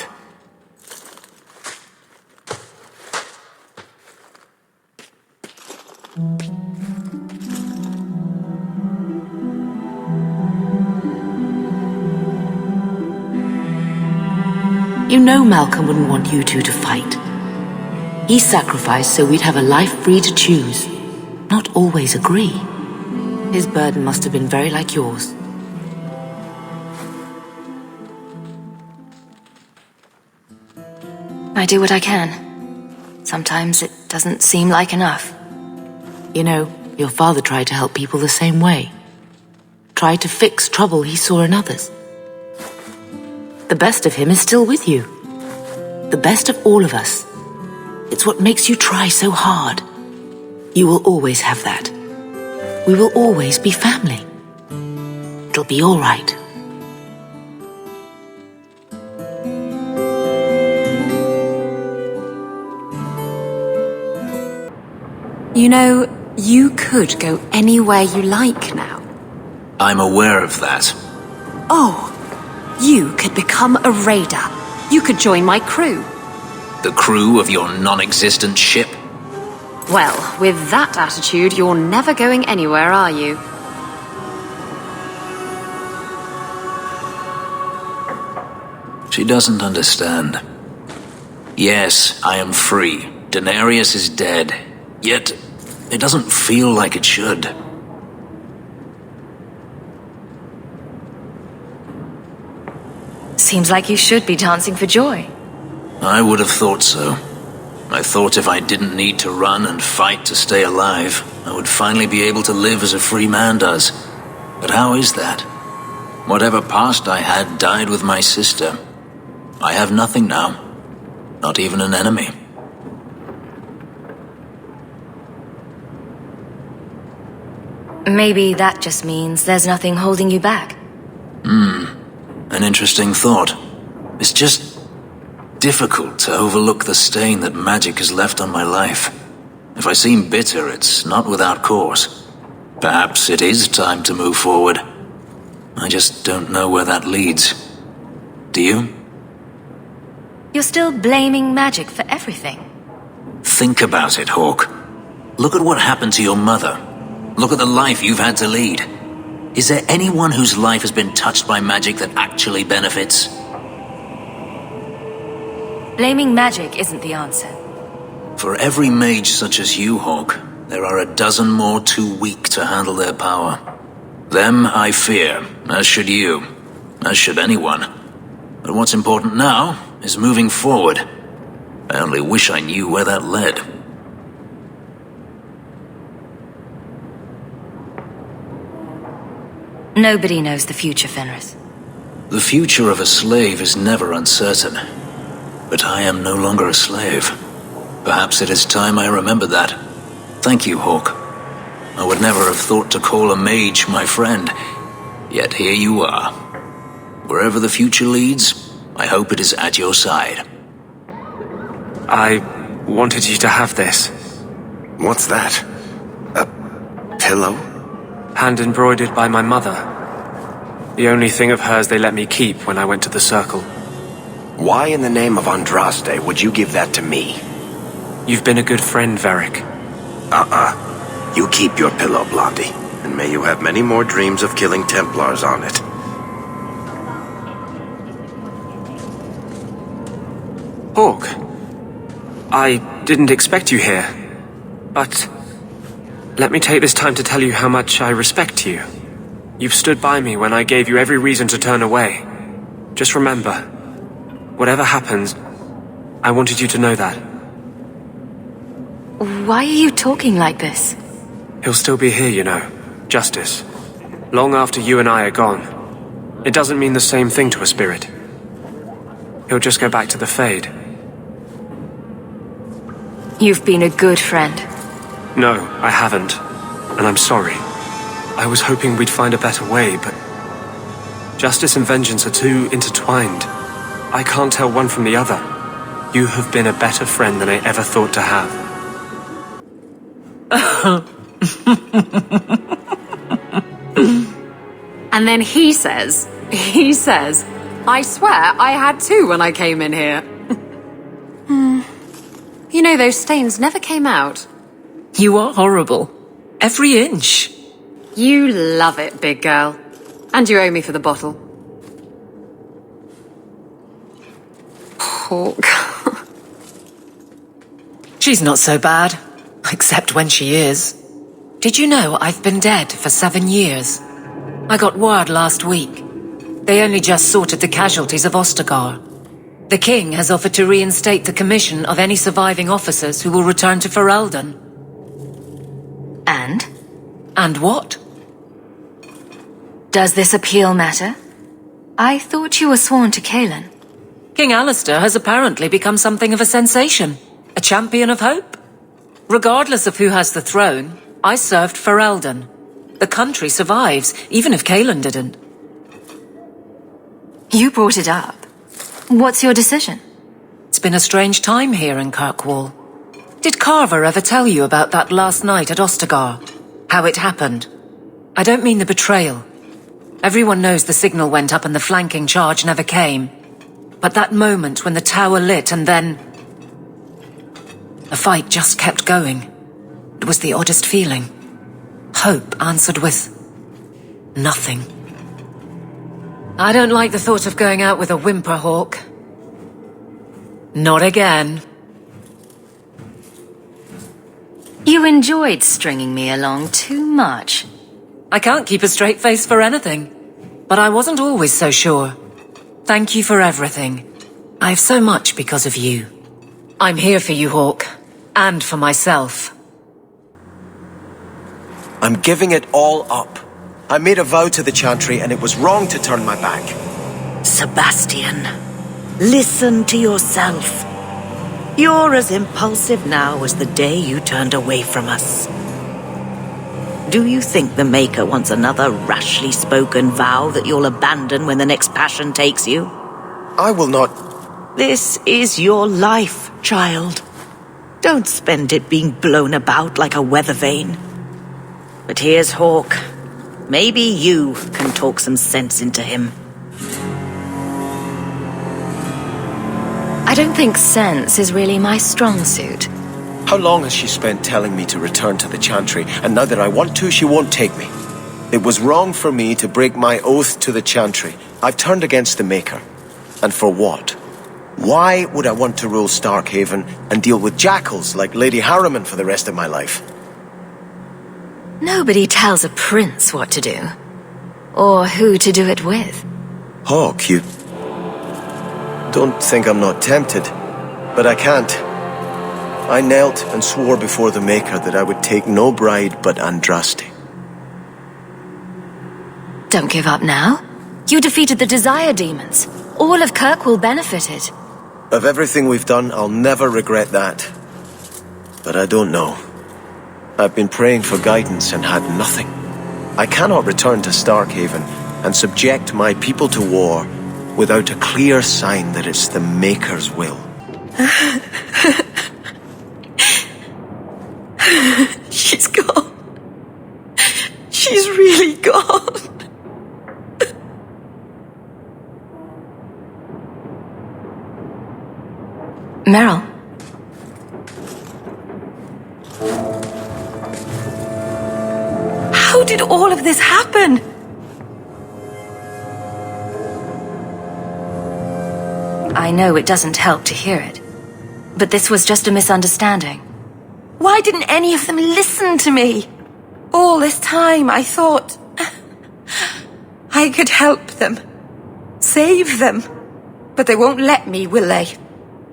You know Malcolm wouldn't want you two to fight. He sacrificed so we'd have a life free to choose, not always agree. His burden must have been very like yours. I do what I can. Sometimes it doesn't seem like enough. You know, your father tried to help people the same way. Tried to fix trouble he saw in others. The best of him is still with you. The best of all of us. It's what makes you try so hard. You will always have that. We will always be family. It'll be all right. You know, you could go anywhere you like now. I'm aware of that. Oh, you could become a raider. You could join my crew. The crew of your non-existent ship? Well, with that attitude, you're never going anywhere, are you? She doesn't understand. Yes, I am free. Daenerys is dead. Yet, it doesn't feel like it should. Seems like you should be dancing for joy. I would have thought so. I thought if I didn't need to run and fight to stay alive, I would finally be able to live as a free man does. But how is that? Whatever past I had died with my sister. I have nothing now. Not even an enemy. Maybe that just means there's nothing holding you back. An interesting thought. It's just difficult to overlook the stain that magic has left on my life. If I seem bitter, it's not without cause. Perhaps it is time to move forward. I just don't know where that leads. Do you? You're still blaming magic for everything. Think about it, Hawk. Look at what happened to your mother. Look at the life you've had to lead. Is there anyone whose life has been touched by magic that actually benefits? Blaming magic isn't the answer. For every mage such as you, Hawk, there are a dozen more too weak to handle their power. Them I fear, as should you, as should anyone. But what's important now is moving forward. I only wish I knew where that led. Nobody knows the future, Fenris. The future of a slave is never uncertain. But I am no longer a slave. Perhaps it is time I remember that. Thank you, Hawk. I would never have thought to call a mage my friend. Yet here you are. Wherever the future leads, I hope it is at your side. I wanted you to have this. What's that? A pillow? Hand embroidered by my mother. The only thing of hers they let me keep when I went to the Circle. Why in the name of Andraste would you give that to me? You've been a good friend, Varric. You keep your pillow, Blondie. And may you have many more dreams of killing Templars on it. Hawk, I didn't expect you here. But let me take this time to tell you how much I respect you. You've stood by me when I gave you every reason to turn away. Just remember, whatever happens, I wanted you to know that. Why are you talking like this? He'll still be here, you know. Justice. Long after you and I are gone. It doesn't mean the same thing to a spirit. He'll just go back to the Fade. You've been a good friend. No, I haven't. And I'm sorry. I was hoping we'd find a better way, but justice and vengeance are too intertwined. I can't tell one from the other. You have been a better friend than I ever thought to have. And then he says, I swear I had two when I came in here. You know, those stains never came out. You are horrible. Every inch. You love it, big girl. And you owe me for the bottle. Hawk. She's not so bad. Except when she is. Did you know I've been dead for 7 years? I got word last week. They only just sorted the casualties of Ostagar. The king has offered to reinstate the commission of any surviving officers who will return to Ferelden. And? And what? Does this appeal matter? I thought you were sworn to Kaelin. King Alistair has apparently become something of a sensation. A champion of hope. Regardless of who has the throne, I served Ferelden. The country survives, even if Kaelin didn't. You brought it up. What's your decision? It's been a strange time here in Kirkwall. Did Carver ever tell you about that last night at Ostagar? How it happened? I don't mean the betrayal. Everyone knows the signal went up and the flanking charge never came. But that moment when the tower lit and then... the fight just kept going. It was the oddest feeling. Hope answered with... nothing. I don't like the thought of going out with a whimper, Hawk. Not again. You enjoyed stringing me along too much. I can't keep a straight face for anything. But I wasn't always so sure. Thank you for everything. I've so much because of you. I'm here for you, Hawk. And for myself. I'm giving it all up. I made a vow to the Chantry, and it was wrong to turn my back. Sebastian, listen to yourself. You're as impulsive now as the day you turned away from us. Do you think the Maker wants another rashly spoken vow that you'll abandon when the next passion takes you? I will not... This is your life, child. Don't spend it being blown about like a weather vane. But here's Hawk. Maybe you can talk some sense into him. I don't think sense is really my strong suit. How long has she spent telling me to return to the Chantry, and now that I want to, she won't take me? It was wrong for me to break my oath to the Chantry. I've turned against the Maker. And for what? Why would I want to rule Starkhaven and deal with jackals like Lady Harriman for the rest of my life? Nobody tells a prince what to do. Or who to do it with. Hawk, you... Don't think I'm not tempted, but I can't. I knelt and swore before the Maker that I would take no bride but Andraste. Don't give up now. You defeated the Desire Demons. All of Kirkwall benefited. Of everything we've done, I'll never regret that. But I don't know. I've been praying for guidance and had nothing. I cannot return to Starkhaven and subject my people to war without a clear sign that it's the Maker's will. She's gone. She's really gone. Meryl. How did all of this happen? I know it doesn't help to hear it, but this was just a misunderstanding. Why didn't any of them listen to me? All this time I thought I could help them, save them. But they won't let me, will they?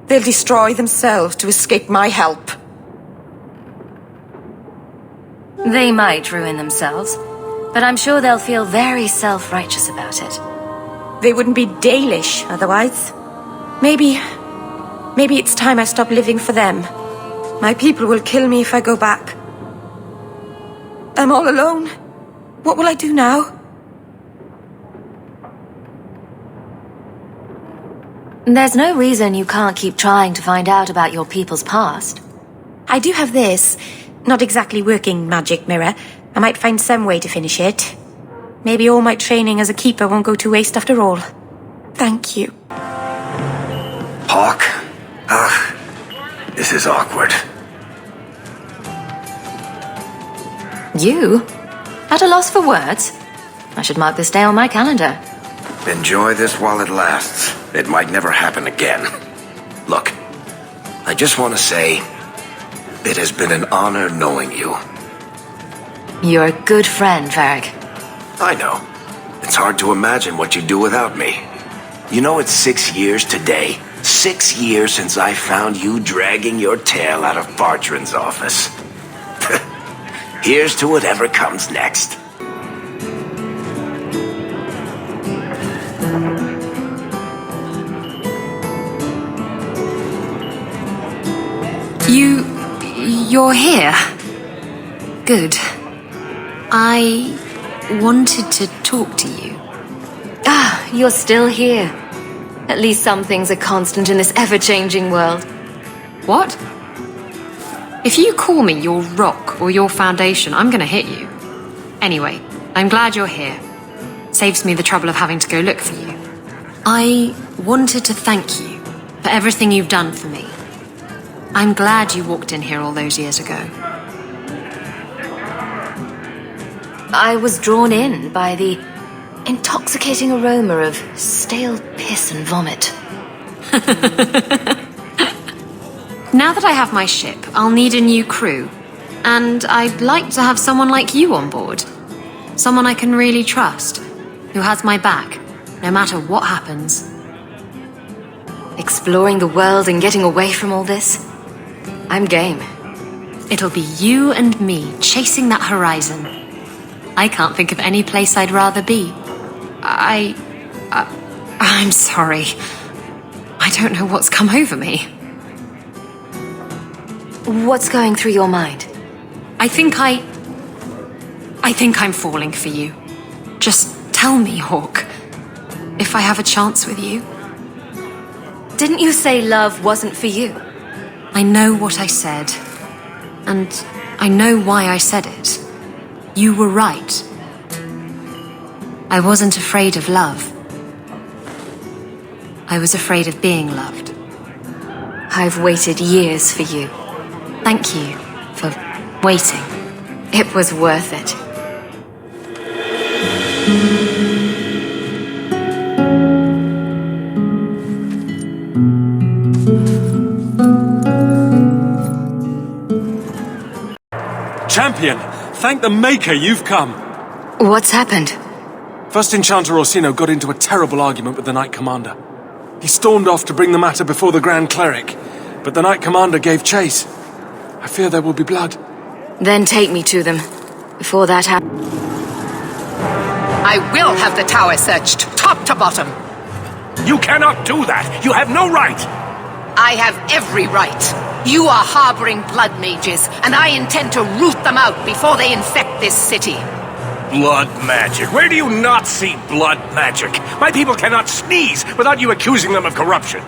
They'll destroy themselves to escape my help. They might ruin themselves, but I'm sure they'll feel very self-righteous about it. They wouldn't be Dalish otherwise. Maybe it's time I stop living for them. My people will kill me if I go back. I'm all alone. What will I do now? There's no reason you can't keep trying to find out about your people's past. I do have this. Not exactly working magic mirror. I might find some way to finish it. Maybe all my training as a keeper won't go to waste after all. Thank you. Hawk? This is awkward. You? At a loss for words? I should mark this day on my calendar. Enjoy this while it lasts. It might never happen again. Look, I just want to say, it has been an honor knowing you. You're a good friend, Varric. I know. It's hard to imagine what you'd do without me. You know, it's 6 years today. 6 years since I found you dragging your tail out of Bartran's office. Here's to whatever comes next. You're here? Good. I wanted to talk to you. Ah, you're still here. At least some things are constant in this ever-changing world. What? If you call me your rock or your foundation, I'm gonna hit you. Anyway, I'm glad you're here. Saves me the trouble of having to go look for you. I wanted to thank you for everything you've done for me. I'm glad you walked in here all those years ago. I was drawn in by the intoxicating aroma of stale piss and vomit. Now that I have my ship, I'll need a new crew. And I'd like to have someone like you on board. Someone I can really trust, who has my back, no matter what happens. Exploring the world and getting away from all this? I'm game. It'll be you and me chasing that horizon. I can't think of any place I'd rather be. I'm sorry. I don't know what's come over me. What's going through your mind? I think I'm falling for you. Just tell me, Hawk, if I have a chance with you. Didn't you say love wasn't for you? I know what I said. And I know why I said it. You were right. I wasn't afraid of love. I was afraid of being loved. I've waited years for you. Thank you for waiting. It was worth it. Champion, thank the Maker you've come. What's happened? First Enchanter Orsino got into a terrible argument with the Knight Commander. He stormed off to bring the matter before the Grand Cleric, but the Knight Commander gave chase. I fear there will be blood. Then take me to them. Before that happens. I will have the tower searched, top to bottom. You cannot do that! You have no right! I have every right. You are harboring blood mages, and I intend to root them out before they infect this city. Blood magic? Where do you not see blood magic? My people cannot sneeze without you accusing them of corruption.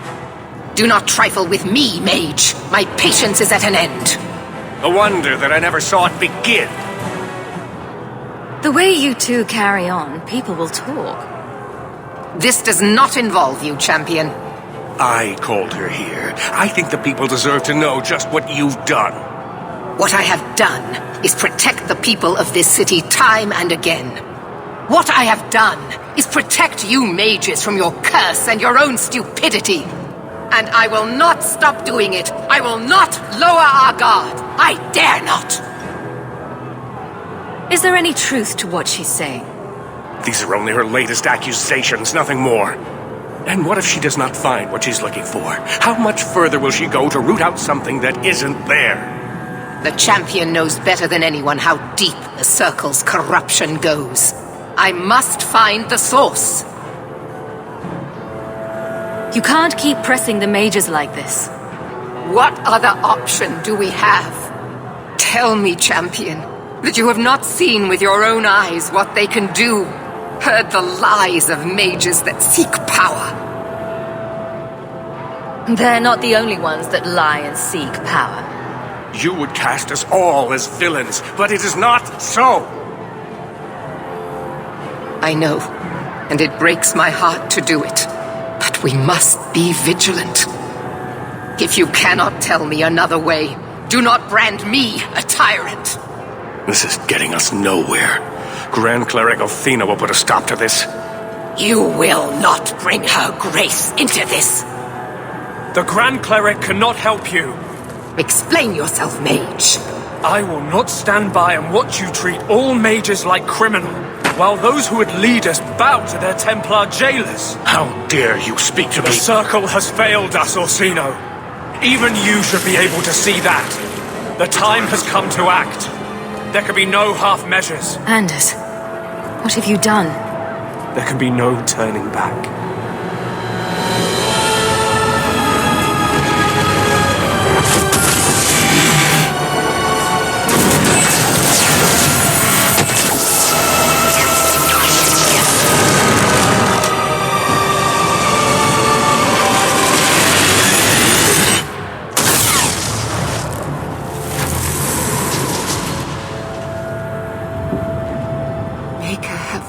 Do not trifle with me, mage. My patience is at an end. A wonder that I never saw it begin. The way you two carry on, people will talk. This does not involve you, champion. I called her here. I think the people deserve to know just what you've done. What I have done is protect the people of this city time and again. What I have done is protect you mages from your curse and your own stupidity. And I will not stop doing it. I will not lower our guard. I dare not. Is there any truth to what she's saying? These are only her latest accusations, nothing more. And what if she does not find what she's looking for? How much further will she go to root out something that isn't there? The champion knows better than anyone how deep the Circle's corruption goes. I must find the source. You can't keep pressing the mages like this. What other option do we have? Tell me, champion, that you have not seen with your own eyes what they can do. Heard the lies of mages that seek power. They're not the only ones that lie and seek power. You would cast us all as villains, but it is not so. I know, and it breaks my heart to do it. But we must be vigilant. If you cannot tell me another way, do not brand me a tyrant. This is getting us nowhere. Grand Cleric Athena will put a stop to this. You will not bring her grace into this. The Grand Cleric cannot help you. Explain yourself, mage. I will not stand by and watch you treat all mages like criminal, while those who would lead us bow to their Templar jailers. How dare you speak to me? The Circle has failed us, Orsino. Even you should be able to see that. The time has come to act. There can be no half measures. Anders, what have you done? There can be no turning back.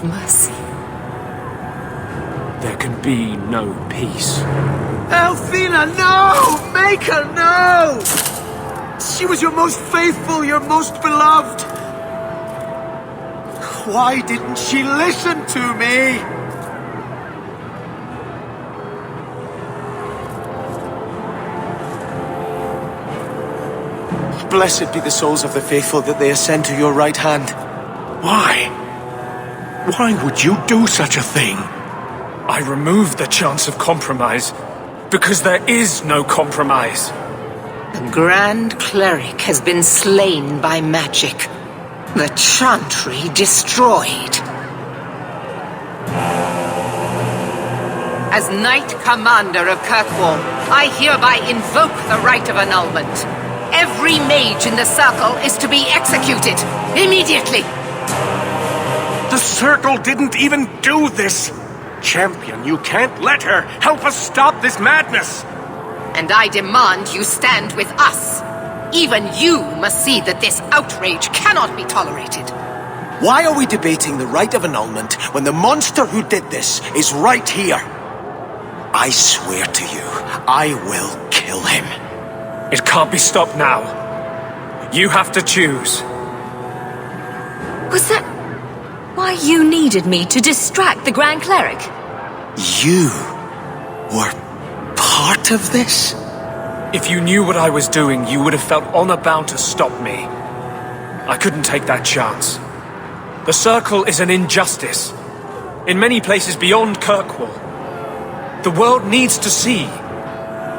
Mercy. There can be no peace. Athena, no! Maker, no! She was your most faithful, your most beloved. Why didn't she listen to me? Blessed be the souls of the faithful that they ascend to your right hand. Why? Why would you do such a thing? I removed the chance of compromise because there is no compromise. The Grand Cleric has been slain by magic. The Chantry destroyed. As Knight Commander of Kirkwall, I hereby invoke the right of annulment. Every mage in the Circle is to be executed, immediately! The Circle didn't even do this! Champion, you can't let her! Help us stop this madness! And I demand you stand with us. Even you must see that this outrage cannot be tolerated. Why are we debating the right of annulment when the monster who did this is right here? I swear to you, I will kill him. It can't be stopped now. You have to choose. Was that why you needed me to distract the Grand Cleric? You were part of this? If you knew what I was doing, you would have felt honor bound to stop me. I couldn't take that chance. The Circle is an injustice. In many places beyond Kirkwall. The world needs to see.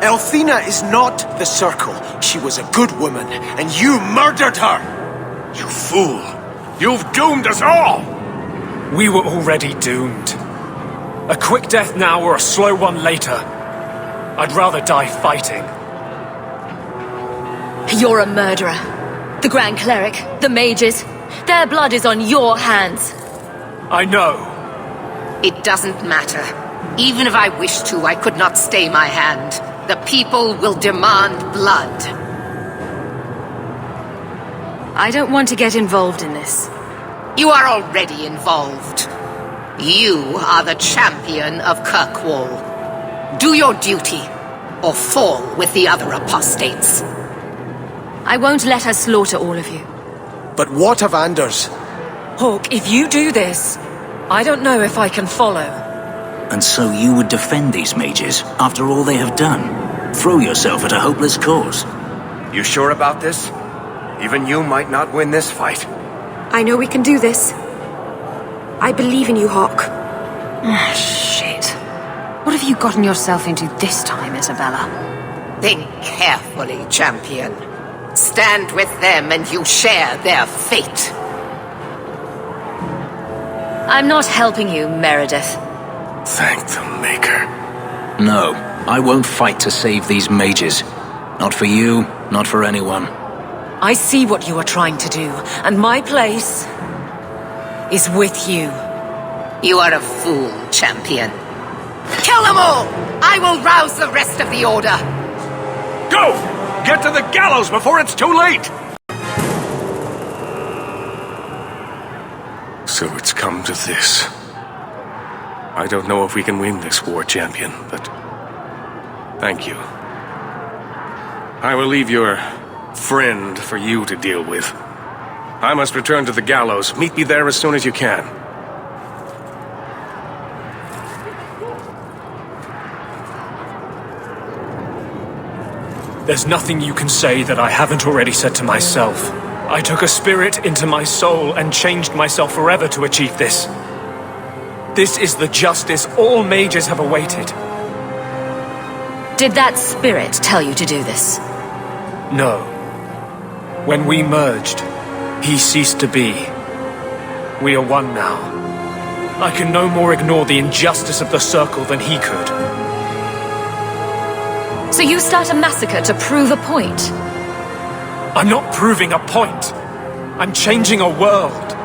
Elthina is not the Circle. She was a good woman, and you murdered her! You fool! You've doomed us all! We were already doomed. A quick death now or a slow one later. I'd rather die fighting. You're a murderer. The Grand Cleric, the mages, their blood is on your hands. I know. It doesn't matter. Even if I wished to, I could not stay my hand. The people will demand blood. I don't want to get involved in this. You are already involved. You are the champion of Kirkwall. Do your duty, or fall with the other apostates. I won't let her slaughter all of you. But what of Anders? Hawk, if you do this, I don't know if I can follow. And so you would defend these mages after all they have done? Throw yourself at a hopeless cause? You sure about this? Even you might not win this fight. I know we can do this. I believe in you, Hawk. Ah, shit. What have you gotten yourself into this time, Isabella? Think carefully, champion. Stand with them and you share their fate. I'm not helping you, Meredith. Thank the Maker. No, I won't fight to save these mages. Not for you, not for anyone. I see what you are trying to do, and my place is with you. You are a fool, champion. Kill them all! I will rouse the rest of the Order. Go! Get to the gallows before it's too late! So it's come to this. I don't know if we can win this war, champion, but thank you. I will leave your friend for you to deal with. I must return to the gallows. Meet me there as soon as you can. There's nothing you can say that I haven't already said to myself. I took a spirit into my soul and changed myself forever to achieve this. This is the justice all mages have awaited. Did that spirit tell you to do this? No. When we merged, he ceased to be. We are one now. I can no more ignore the injustice of the Circle than he could. So you start a massacre to prove a point? I'm not proving a point. I'm changing a world.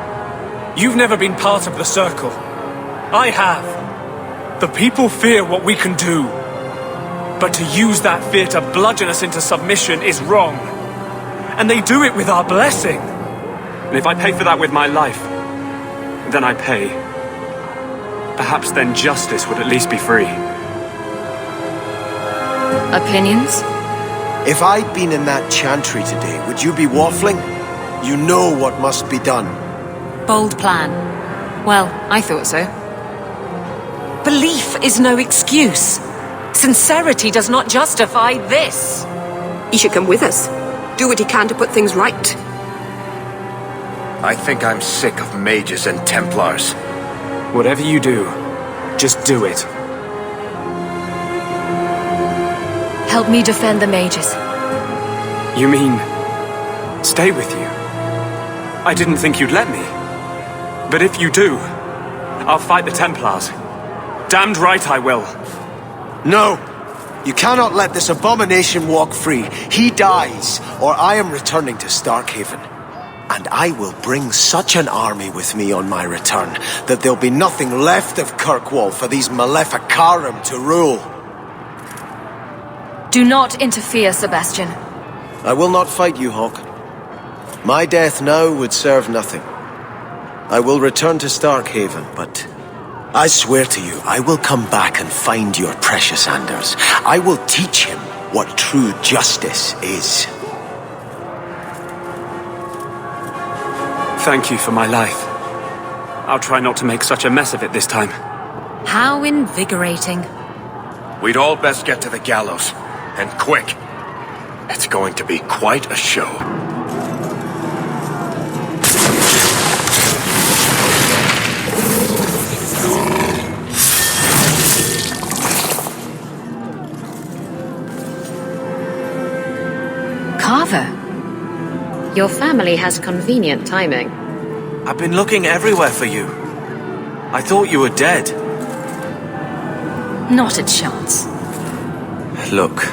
You've never been part of the Circle. I have. The people fear what we can do. But to use that fear to bludgeon us into submission is wrong. And they do it with our blessing. And if I pay for that with my life, then I pay. Perhaps then justice would at least be free. Opinions? If I'd been in that chantry today, would you be waffling? You know what must be done. Bold plan. Well, I thought so. Belief is no excuse. Sincerity does not justify this. You should come with us. do what he can to put things right. I think I'm sick of mages and Templars. Whatever you do, just do it. Help me defend the mages. You mean, stay with you? I didn't think you'd let me. But if you do, I'll fight the Templars. Damned right I will. No! You cannot let this abomination walk free. He dies, or I am returning to Starkhaven. And I will bring such an army with me on my return that there'll be nothing left of Kirkwall for these Maleficarum to rule. Do not interfere, Sebastian. I will not fight you, Hawk. My death now would serve nothing. I will return to Starkhaven, but I swear to you, I will come back and find your precious Anders. I will teach him what true justice is. Thank you for my life. I'll try not to make such a mess of it this time. How invigorating. We'd all best get to the gallows. And quick. It's going to be quite a show. Carver? Your family has convenient timing. I've been looking everywhere for you. I thought you were dead. Not a chance. Look,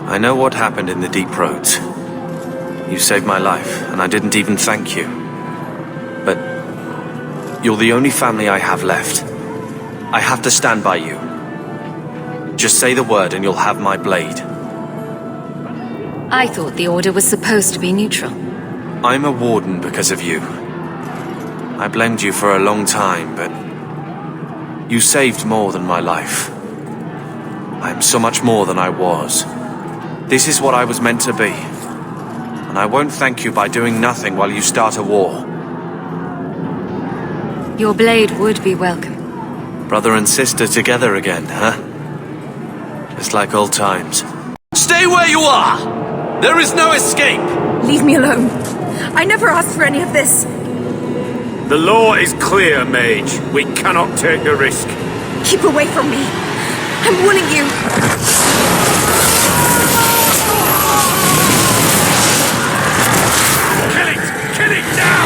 I know what happened in the deep roads. You saved my life, and I didn't even thank you. But you're the only family I have left. I have to stand by you. Just say the word and you'll have my blade. I thought the Order was supposed to be neutral. I'm a warden because of you. I blamed you for a long time, but you saved more than my life. I'm so much more than I was. This is what I was meant to be. And I won't thank you by doing nothing while you start a war. Your blade would be welcome. Brother and sister together again, huh? Just like old times. Stay where you are! There is no escape! Leave me alone. I never asked for any of this. The law is clear, mage. We cannot take the risk. Keep away from me. I'm warning you. Kill it! Kill it now!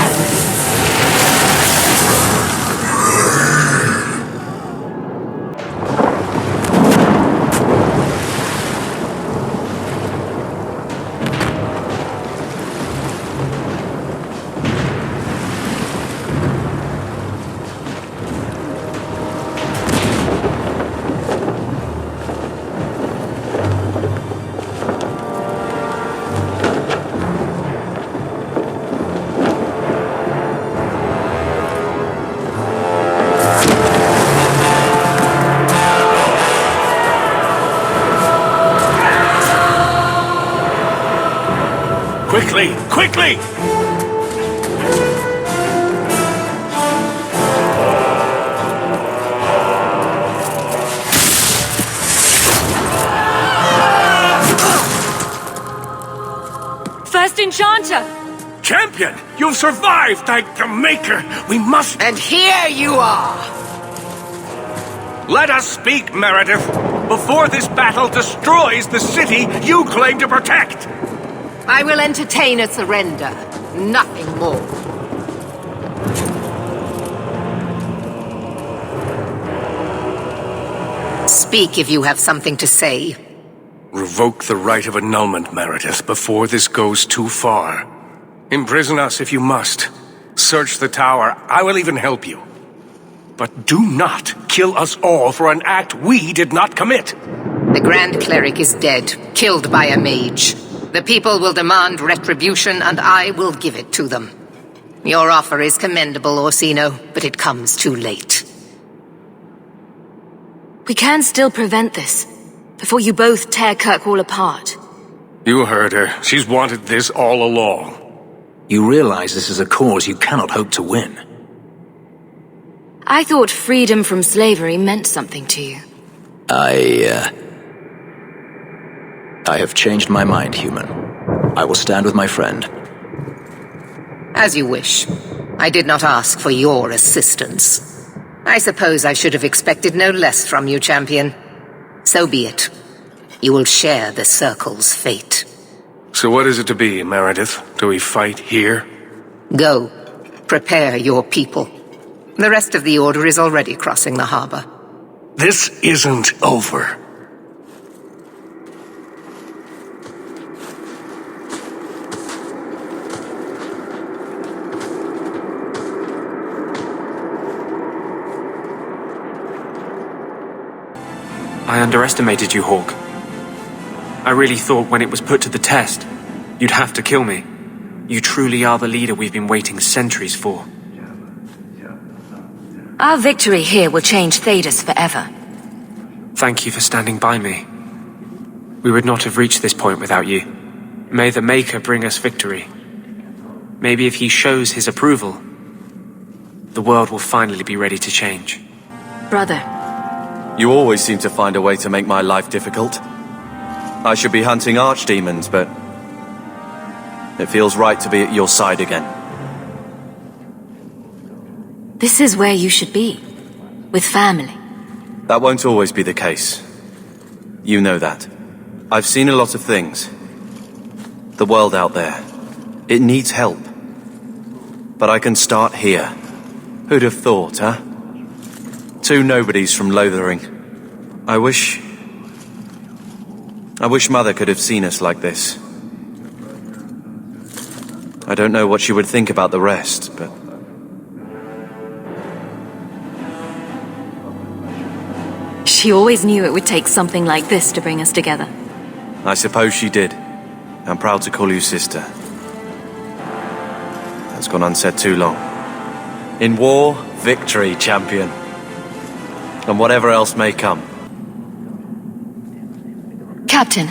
Quickly! Quickly! First Enchanter! Champion! You've survived, thank the Maker! We must... And here you are! Let us speak, Meredith! Before this battle destroys the city you claim to protect! I will entertain a surrender. Nothing more. Speak if you have something to say. Revoke the right of annulment, Meredith, before this goes too far. Imprison us if you must. Search the tower. I will even help you. But do not kill us all for an act we did not commit. The Grand Cleric is dead, killed by a mage. The people will demand retribution, and I will give it to them. Your offer is commendable, Orsino, but it comes too late. We can still prevent this, before you both tear Kirkwall apart. You heard her. She's wanted this all along. You realize this is a cause you cannot hope to win. I thought freedom from slavery meant something to you. I have changed my mind, human. I will stand with my friend. As you wish. I did not ask for your assistance. I suppose I should have expected no less from you, champion. So be it. You will share the Circle's fate. So what is it to be, Meredith? Do we fight here? Go. Prepare your people. The rest of the Order is already crossing the harbor. This isn't over. I underestimated you, Hawk. I really thought when it was put to the test, you'd have to kill me. You truly are the leader we've been waiting centuries for. Our victory here will change Thedas forever. Thank you for standing by me. We would not have reached this point without you. May the Maker bring us victory. Maybe if he shows his approval, the world will finally be ready to change. Brother. You always seem to find a way to make my life difficult. I should be hunting archdemons, but it feels right to be at your side again. This is where you should be. With family. That won't always be the case. You know that. I've seen a lot of things. The world out there. It needs help. But I can start here. Who'd have thought, huh? 2 nobodies from Lothering. I wish Mother could have seen us like this. I don't know what she would think about the rest, but... She always knew it would take something like this to bring us together. I suppose she did. I'm proud to call you sister. That's gone unsaid too long. In war, victory, champion. And whatever else may come. Captain.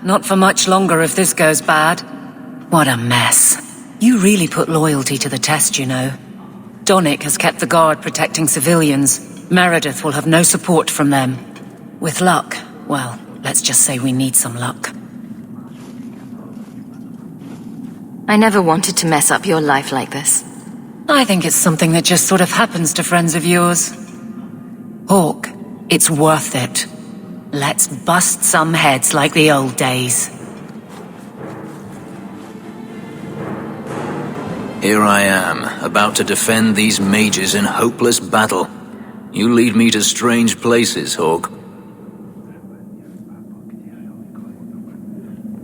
Not for much longer if this goes bad. What a mess. You really put loyalty to the test, you know. Donick has kept the guard protecting civilians. Meredith will have no support from them. With luck, well, let's just say we need some luck. I never wanted to mess up your life like this. I think it's something that just sort of happens to friends of yours. Hawk, it's worth it. Let's bust some heads like the old days. Here I am, about to defend these mages in hopeless battle. You lead me to strange places, Hawk.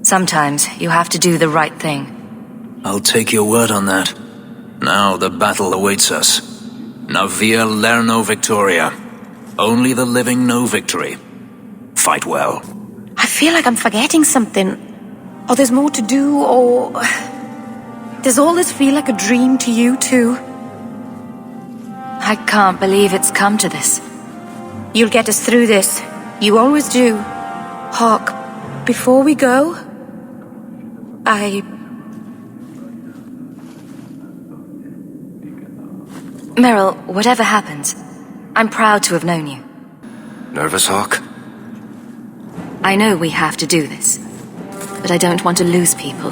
Sometimes you have to do the right thing. I'll take your word on that. Now the battle awaits us. Navia Lerno Victoria. Only the living know victory. Fight well. I feel like I'm forgetting something. Or there's more to do, or... Does all this feel like a dream to you, too? I can't believe it's come to this. You'll get us through this. You always do. Hawk, before we go... Meryl, whatever happens, I'm proud to have known you. Nervous, Hawk? I know we have to do this, but I don't want to lose people.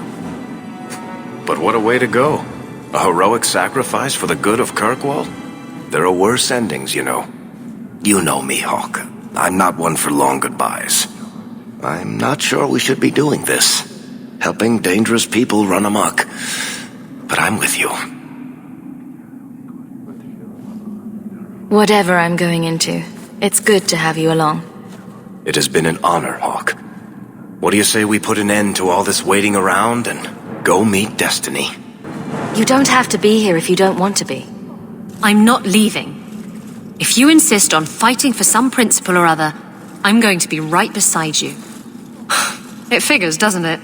But what a way to go. A heroic sacrifice for the good of Kirkwall? There are worse endings, you know. You know me, Hawk. I'm not one for long goodbyes. I'm not sure we should be doing this. Helping dangerous people run amok. But I'm with you. Whatever I'm going into, it's good to have you along. It has been an honor, Hawk. What do you say we put an end to all this waiting around and go meet destiny? You don't have to be here if you don't want to be. I'm not leaving. If you insist on fighting for some principle or other, I'm going to be right beside you. It figures, doesn't it?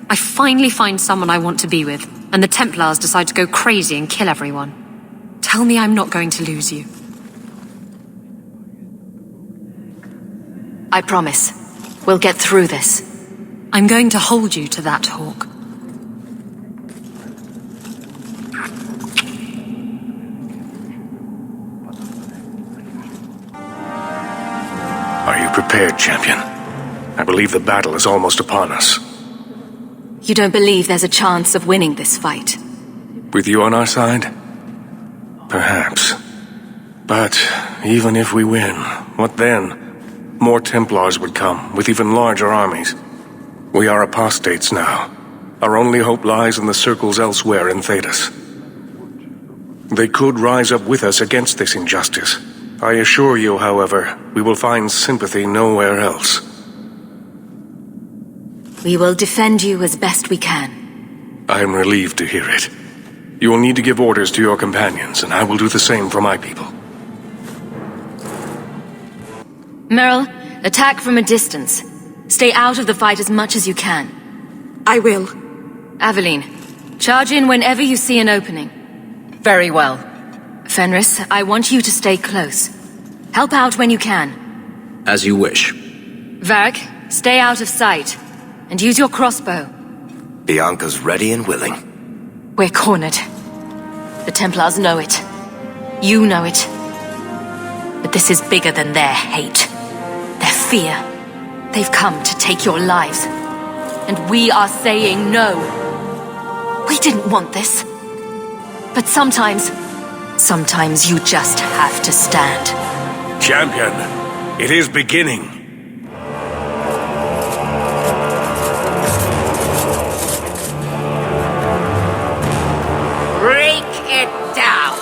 I finally find someone I want to be with, and the Templars decide to go crazy and kill everyone. Tell me I'm not going to lose you. I promise. We'll get through this. I'm going to hold you to that, Hawk. Are you prepared, champion? I believe the battle is almost upon us. You don't believe there's a chance of winning this fight? With you on our side? Perhaps. But even if we win, what then? More Templars would come, with even larger armies. We are apostates now. Our only hope lies in the circles elsewhere in Thedas. They could rise up with us against this injustice. I assure you, however, we will find sympathy nowhere else. We will defend you as best we can. I am relieved to hear it. You will need to give orders to your companions, and I will do the same for my people. Meryl, attack from a distance. Stay out of the fight as much as you can. I will. Aveline, charge in whenever you see an opening. Very well. Fenris, I want you to stay close. Help out when you can. As you wish. Varric, stay out of sight. And use your crossbow. Bianca's ready and willing. We're cornered. The Templars know it. You know it. But this is bigger than their hate. Their fear. They've come to take your lives. And we are saying no. We didn't want this. But sometimes you just have to stand. Champion, it is beginning. Break it down!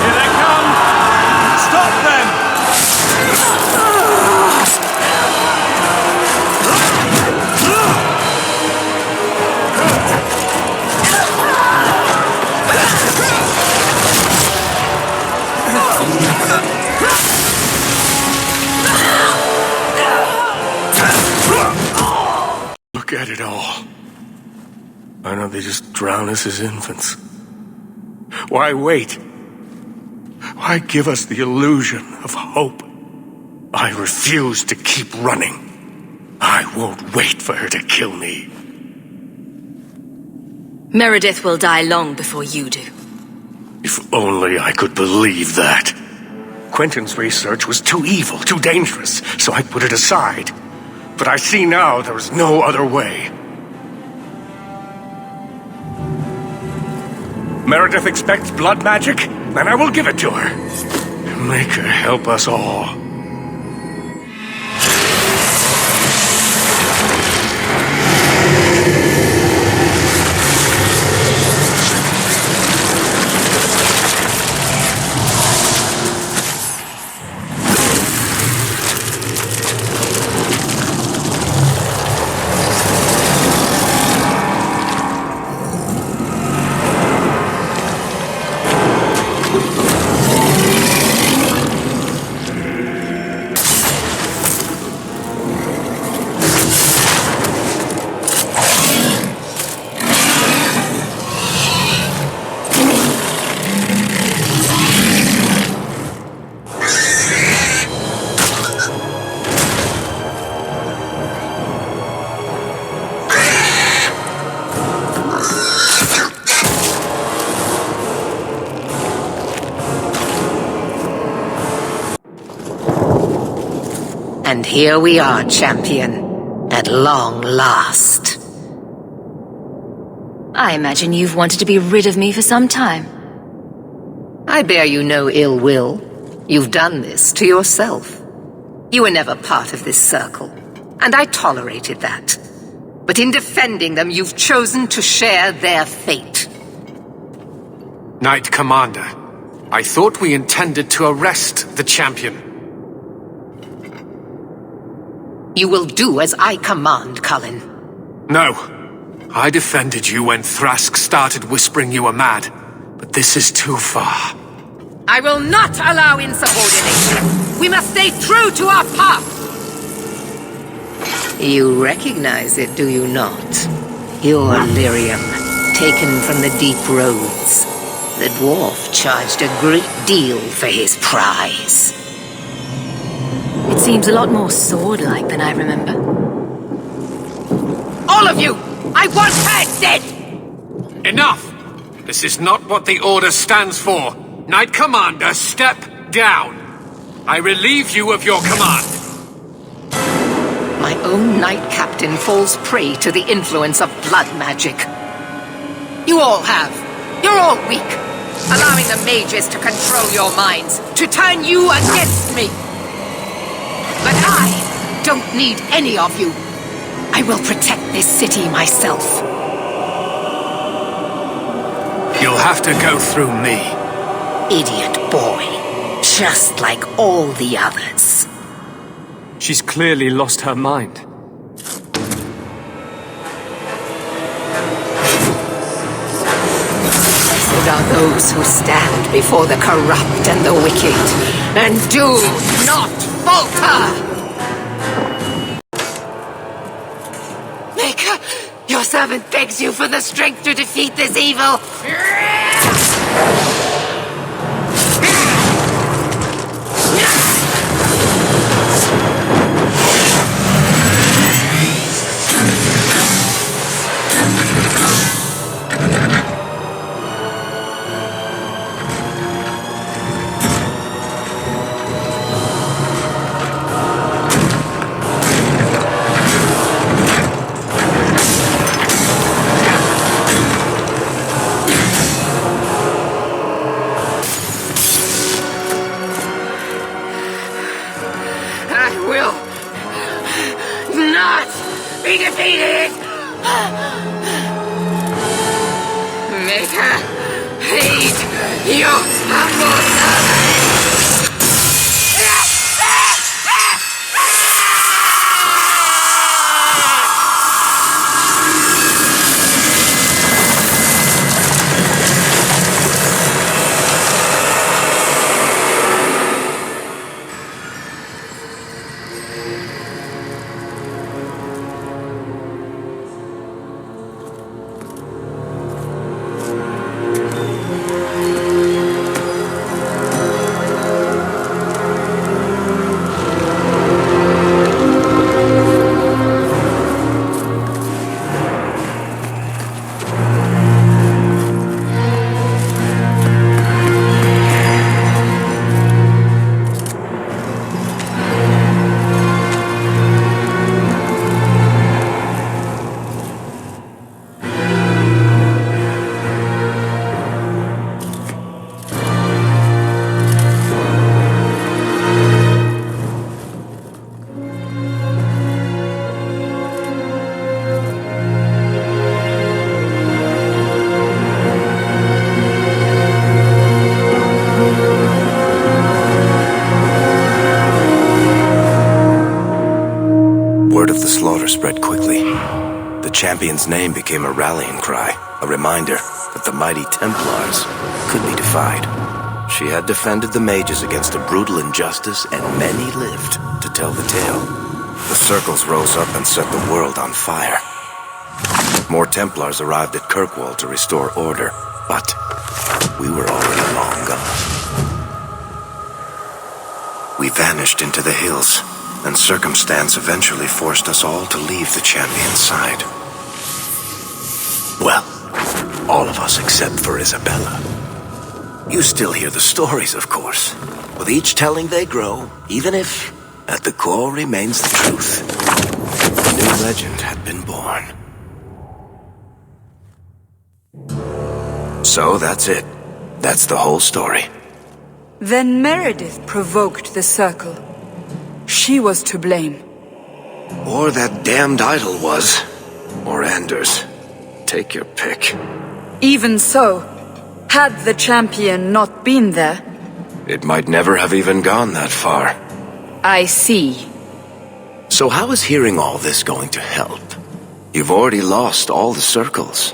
Here they come! Stop them! Look at it all. Why don't they just drown us as infants? Why wait? Why give us the illusion of hope? I refuse to keep running. I won't wait for her to kill me. Meredith will die long before you do. If only I could believe that. Quentin's research was too evil, too dangerous, so I put it aside. But I see now there is no other way. Meredith expects blood magic, then I will give it to her. Make her help us all. And here we are, champion. At long last. I imagine you've wanted to be rid of me for some time. I bear you no ill will. You've done this to yourself. You were never part of this circle, and I tolerated that. But in defending them, you've chosen to share their fate. Knight Commander, I thought we intended to arrest the champion. You will do as I command, Cullen. No. I defended you when Thrask started whispering you were mad. But this is too far. I will not allow insubordination. We must stay true to our path. You recognize it, do you not? Your lyrium, taken from the deep roads. The dwarf charged a great deal for his prize. It seems a lot more sword-like than I remember. All of you! I want her dead! Enough! This is not what the Order stands for. Knight Commander, step down! I relieve you of your command. My own knight captain falls prey to the influence of blood magic. You all have. You're all weak, allowing the mages to control your minds, to turn you against me. But I don't need any of you. I will protect this city myself. You'll have to go through me. Idiot boy. Just like all the others. She's clearly lost her mind. Blessed are those who stand before the corrupt and the wicked, and do not falter! Maker, your servant begs you for the strength to defeat this evil. Be defeated! Maker, aid your humble servant! Word of the slaughter spread quickly. The champion's name became a rallying cry, a reminder that the mighty Templars could be defied. She had defended the mages against a brutal injustice, and many lived to tell the tale. The circles rose up and set the world on fire. More Templars arrived at Kirkwall to restore order, but we were already long gone. We vanished into the hills, and circumstance eventually forced us all to leave the champion's side. Well, all of us except for Isabella. You still hear the stories, of course. With each telling they grow, even if, at the core, remains the truth. A new legend had been born. So that's it. That's the whole story. Then Meredith provoked the circle. She was to blame. Or that damned idol was. Or Anders. Take your pick. Even so, had the champion not been there... It might never have even gone that far. I see. So how is hearing all this going to help? You've already lost all the circles.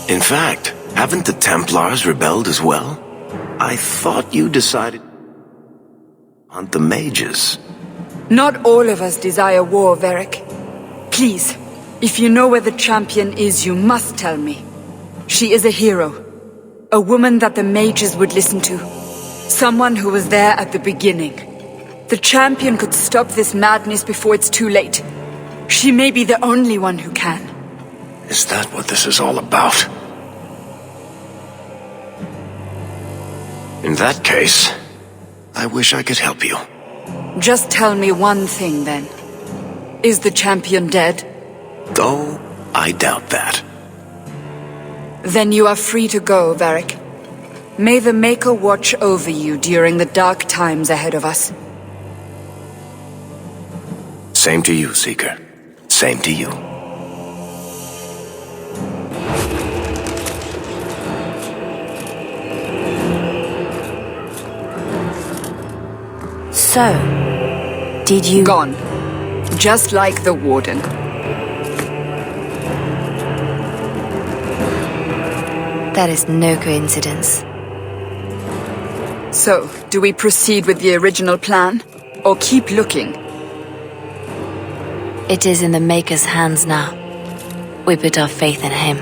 In fact, haven't the Templars rebelled as well? I thought you decided... on the mages. Not all of us desire war, Varric. Please, if you know where the champion is, you must tell me. She is a hero. A woman that the mages would listen to. Someone who was there at the beginning. The champion could stop this madness before it's too late. She may be the only one who can. Is that what this is all about? In that case, I wish I could help you. Just tell me one thing, then. Is the champion dead? Though, I doubt that. Then you are free to go, Varric. May the Maker watch over you during the dark times ahead of us. Same to you, Seeker. Same to you. So, did you... Gone. Just like the Warden. That is no coincidence. So, do we proceed with the original plan? Or keep looking? It is in the Maker's hands now. We put our faith in him.